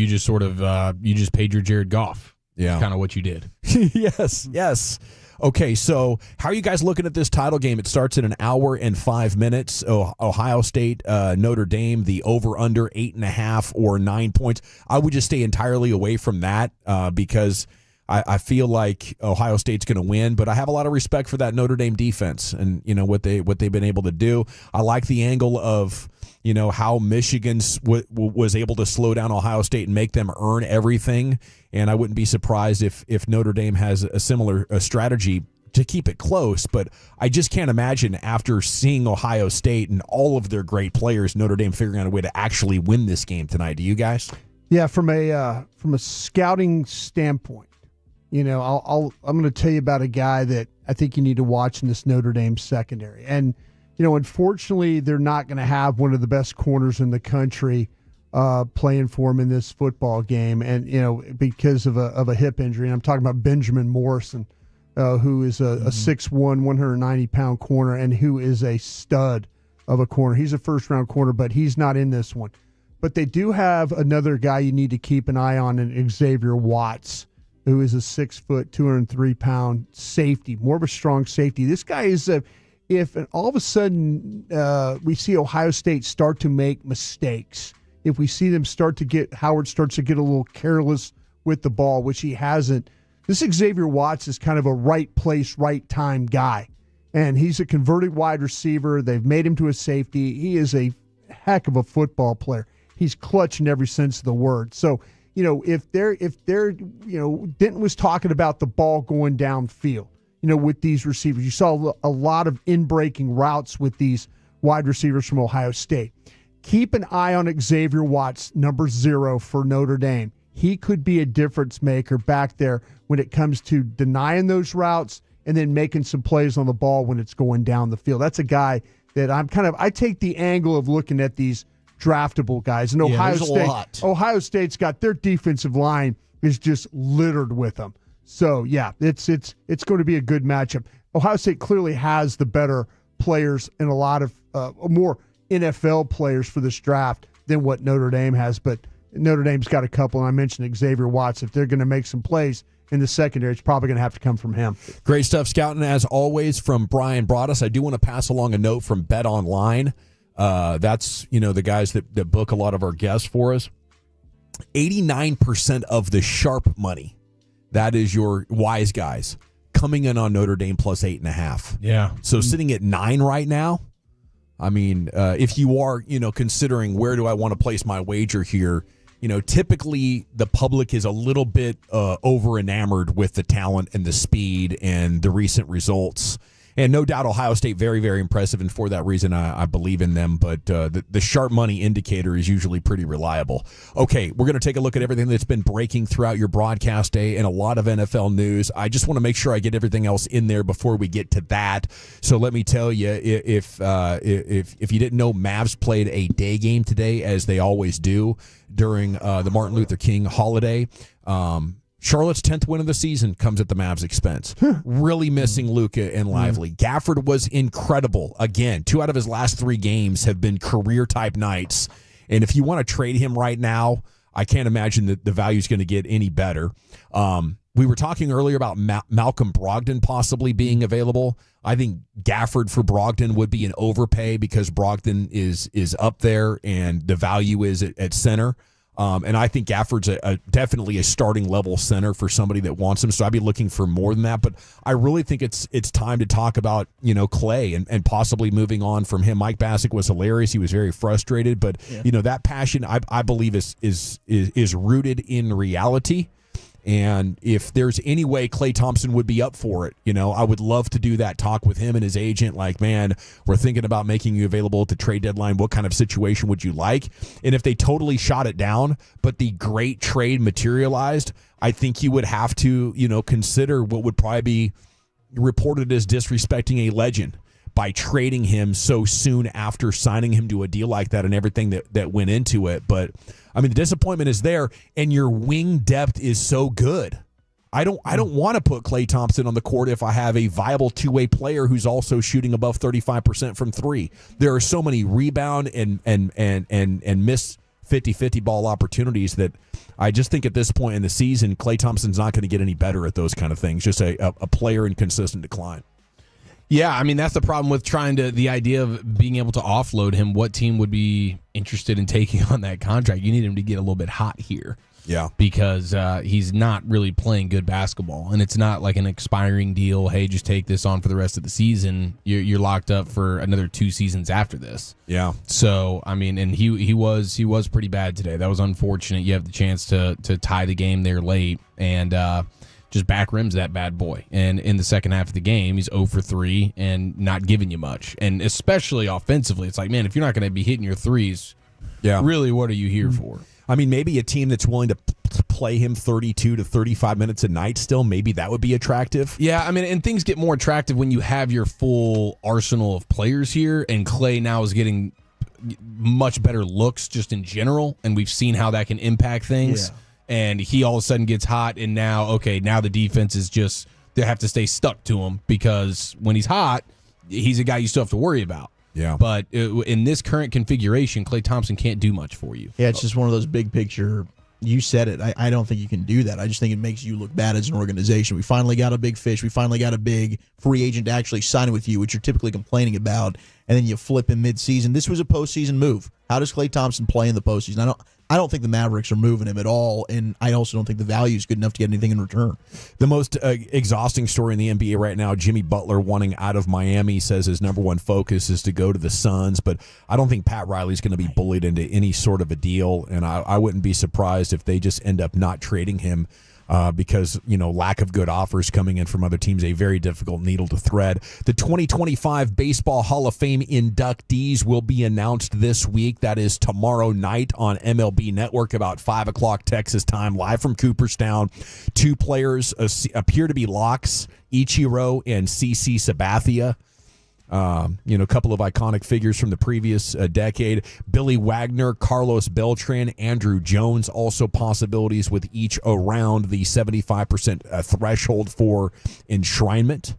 paid your Jared Goff. Yeah, that's kind of what you did. Yes. Okay, so how are you guys looking at this title game? It starts in an hour and 5 minutes. Ohio State, Notre Dame, the over-under 8.5 or 9 points. I would just stay entirely away from that because I feel like Ohio State's going to win, but I have a lot of respect for that Notre Dame defense and what they've been able to do. I like the angle of how Michigan was able to slow down Ohio State and make them earn everything. And I wouldn't be surprised if Notre Dame has a similar strategy to keep it close. But I just can't imagine after seeing Ohio State and all of their great players, Notre Dame figuring out a way to actually win this game tonight. Do you guys? Yeah, from a scouting standpoint, I'm going to tell you about a guy that I think you need to watch in this Notre Dame secondary. And unfortunately, they're not going to have one of the best corners in the country playing for him in this football game, and because of a hip injury. And I'm talking about Benjamin Morrison, who is a 6'1", 190-pound corner, and who is a stud of a corner. He's a first-round corner, but he's not in this one. But they do have another guy you need to keep an eye on, in Xavier Watts, who is a 6 foot, 203-pound safety, more of a strong safety. This guy is if all of a sudden we see Ohio State start to make mistakes, if we see them Howard starts to get a little careless with the ball, which he hasn't, this Xavier Watts is kind of a right place, right time guy. And he's a converted wide receiver. They've made him to a safety. He is a heck of a football player. He's clutch in every sense of the word. So, if Denton was talking about the ball going downfield, with these receivers. You saw a lot of in-breaking routes with these wide receivers from Ohio State. Keep an eye on Xavier Watts, number 0 for Notre Dame. He could be a difference maker back there when it comes to denying those routes and then making some plays on the ball when it's going down the field. That's a guy that I take the angle of looking at these draftable guys. And Ohio State's got their defensive line is just littered with them. So, yeah, it's going to be a good matchup. Ohio State clearly has the better players and a lot of more NFL players for this draft than what Notre Dame has. But Notre Dame's got a couple, and I mentioned Xavier Watts. If they're going to make some plays in the secondary, it's probably going to have to come from him. Great stuff, Scouting, as always, from Brian Broaddus. I do want to pass along a note from Bet Online. That's, the guys that book a lot of our guests for us. 89% of the sharp money, that is your wise guys, coming in on Notre Dame plus 8.5. Yeah. So sitting at 9 right now. I mean, if you are, considering where do I want to place my wager here, typically the public is a little bit over enamored with the talent and the speed and the recent results. And no doubt Ohio State very, very impressive, and for that reason I believe in them. But the sharp money indicator is usually pretty reliable. Okay, we're going to take a look at everything that's been breaking throughout your broadcast day and a lot of NFL news. I just want to make sure I get everything else in there before we get to that. So let me tell you, if you didn't know, Mavs played a day game today, as they always do during the Martin Luther King holiday. Charlotte's 10th win of the season comes at the Mavs' expense. Really missing Luka and Lively. Gafford was incredible. Again, 2 out of his last 3 games have been career-type nights. And if you want to trade him right now, I can't imagine that the value is going to get any better. We were talking earlier about Malcolm Brogdon possibly being available. I think Gafford for Brogdon would be an overpay because Brogdon is up there and the value is at center. And I think Gafford's definitely a starting level center for somebody that wants him. So I'd be looking for more than that. But I really think it's time to talk about, Clay and possibly moving on from him. Mike Bassick was hilarious. He was very frustrated, but that passion I believe is rooted in reality. And if there's any way Klay Thompson would be up for it, I would love to do that talk with him and his agent. Like, man, we're thinking about making you available at the trade deadline. What kind of situation would you like? And if they totally shot it down, but the great trade materialized, I think you would have to, consider what would probably be reported as disrespecting a legend by trading him so soon after signing him to a deal like that and everything that went into it. But I mean, the disappointment is there, and your wing depth is so good. I don't want to put Klay Thompson on the court if I have a viable two-way player who's also shooting above 35% from 3. There are so many rebound and miss 50-50 ball opportunities that I just think at this point in the season, Klay Thompson's not going to get any better at those kind of things. Just a player in consistent decline. Yeah, I mean, that's the problem with the idea of being able to offload him. What team would be interested in taking on that contract? You need him to get a little bit hot here. Yeah. Because he's not really playing good basketball. And it's not like an expiring deal. Hey, just take this on for the rest of the season. You're locked up for another 2 seasons after this. Yeah. So, I mean, and he was pretty bad today. That was unfortunate. You have the chance to tie the game there late. And just back rims that bad boy. And in the second half of the game, he's 0 for 3 and not giving you much. And especially offensively, it's like, man, if you're not going to be hitting your threes, really, what are you here for? I mean, maybe a team that's willing to play him 32 to 35 minutes a night still, maybe that would be attractive. Yeah, I mean, and things get more attractive when you have your full arsenal of players here, and Klay now is getting much better looks just in general, and we've seen how that can impact things. Yeah. And he all of a sudden gets hot, and now the defense is just, they have to stay stuck to him because when he's hot, he's a guy you still have to worry about. Yeah. But in this current configuration, Klay Thompson can't do much for you. Yeah, it's just one of those big picture. You said it. I don't think you can do that. I just think it makes you look bad as an organization. We finally got a big fish. We finally got a big free agent to actually sign with you, which you're typically complaining about, and then you flip him midseason. This was a postseason move. How does Klay Thompson play in the postseason? I don't think the Mavericks are moving him at all, and I also don't think the value is good enough to get anything in return. The most exhausting story in the NBA right now, Jimmy Butler wanting out of Miami, says his number one focus is to go to the Suns, but I don't think Pat Riley's going to be bullied into any sort of a deal, and I wouldn't be surprised if they just end up not trading him because, lack of good offers coming in from other teams, a very difficult needle to thread. The 2025 Baseball Hall of Fame inductees will be announced this week. That is tomorrow night on MLB Network about 5 o'clock Texas time, live from Cooperstown. 2 players appear to be locks, Ichiro and CC Sabathia. A couple of iconic figures from the previous decade. Billy Wagner, Carlos Beltran, Andrew Jones, also possibilities with each around the 75% threshold for enshrinement.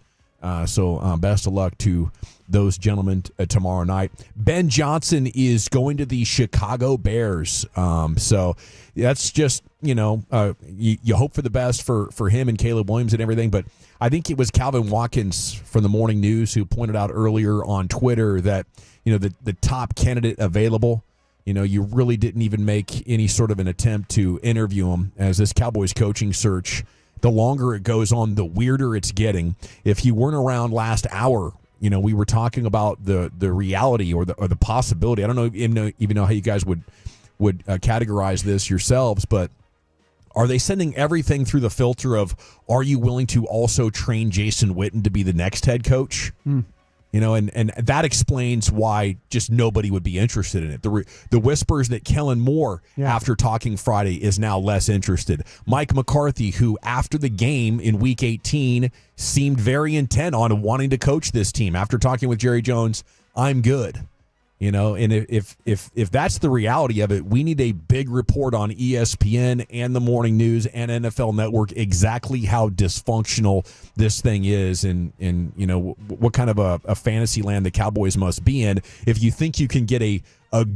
So best of luck to those gentlemen tomorrow night. Ben Johnson is going to the Chicago Bears. So that's just, you hope for the best for him and Caleb Williams and everything. But I think it was Calvin Watkins from the Morning News who pointed out earlier on Twitter that, the top candidate available, you really didn't even make any sort of an attempt to interview him, as this Cowboys coaching search, the longer it goes on, the weirder it's getting. If you weren't around last hour, we were talking about the reality or the possibility. I don't know even know how you guys would categorize this yourselves, but Are they sending everything through the filter of, are you willing to also train Jason Witten to be the next head coach? You know, and that explains why just nobody would be interested in it. The whispers that Kellen Moore, after talking Friday, is now less interested. Mike McCarthy, who after the game in Week 18 seemed very intent on wanting to coach this team. After talking with Jerry Jones, I'm good. You know, and if that's the reality of it, we need a big report on ESPN and the Morning News and NFL Network exactly how dysfunctional this thing is, and you know what kind of a fantasy land the Cowboys must be in if you think you can get a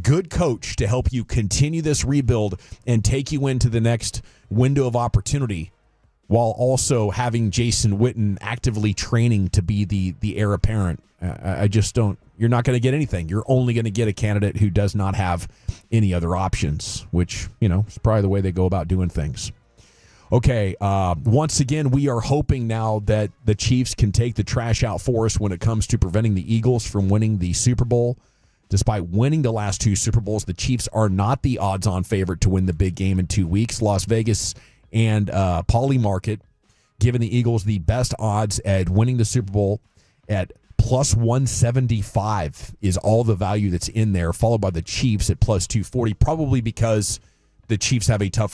good coach to help you continue this rebuild and take you into the next window of opportunity, while also having Jason Witten actively training to be the heir apparent. I just don't. You're not going to get anything. You're only going to get a candidate who does not have any other options, which, you know, is probably the way they go about doing things. Okay, once again, we are hoping now that the Chiefs can take the trash out for us when it comes to preventing the Eagles from winning the Super Bowl. Despite winning the last 2 Super Bowls, the Chiefs are not the odds-on favorite to win the big game in 2 weeks. Las Vegas and Poly Market giving the Eagles the best odds at winning the Super Bowl at plus 175 is all the value that's in there, followed by the Chiefs at plus 240, probably because the Chiefs have a tougher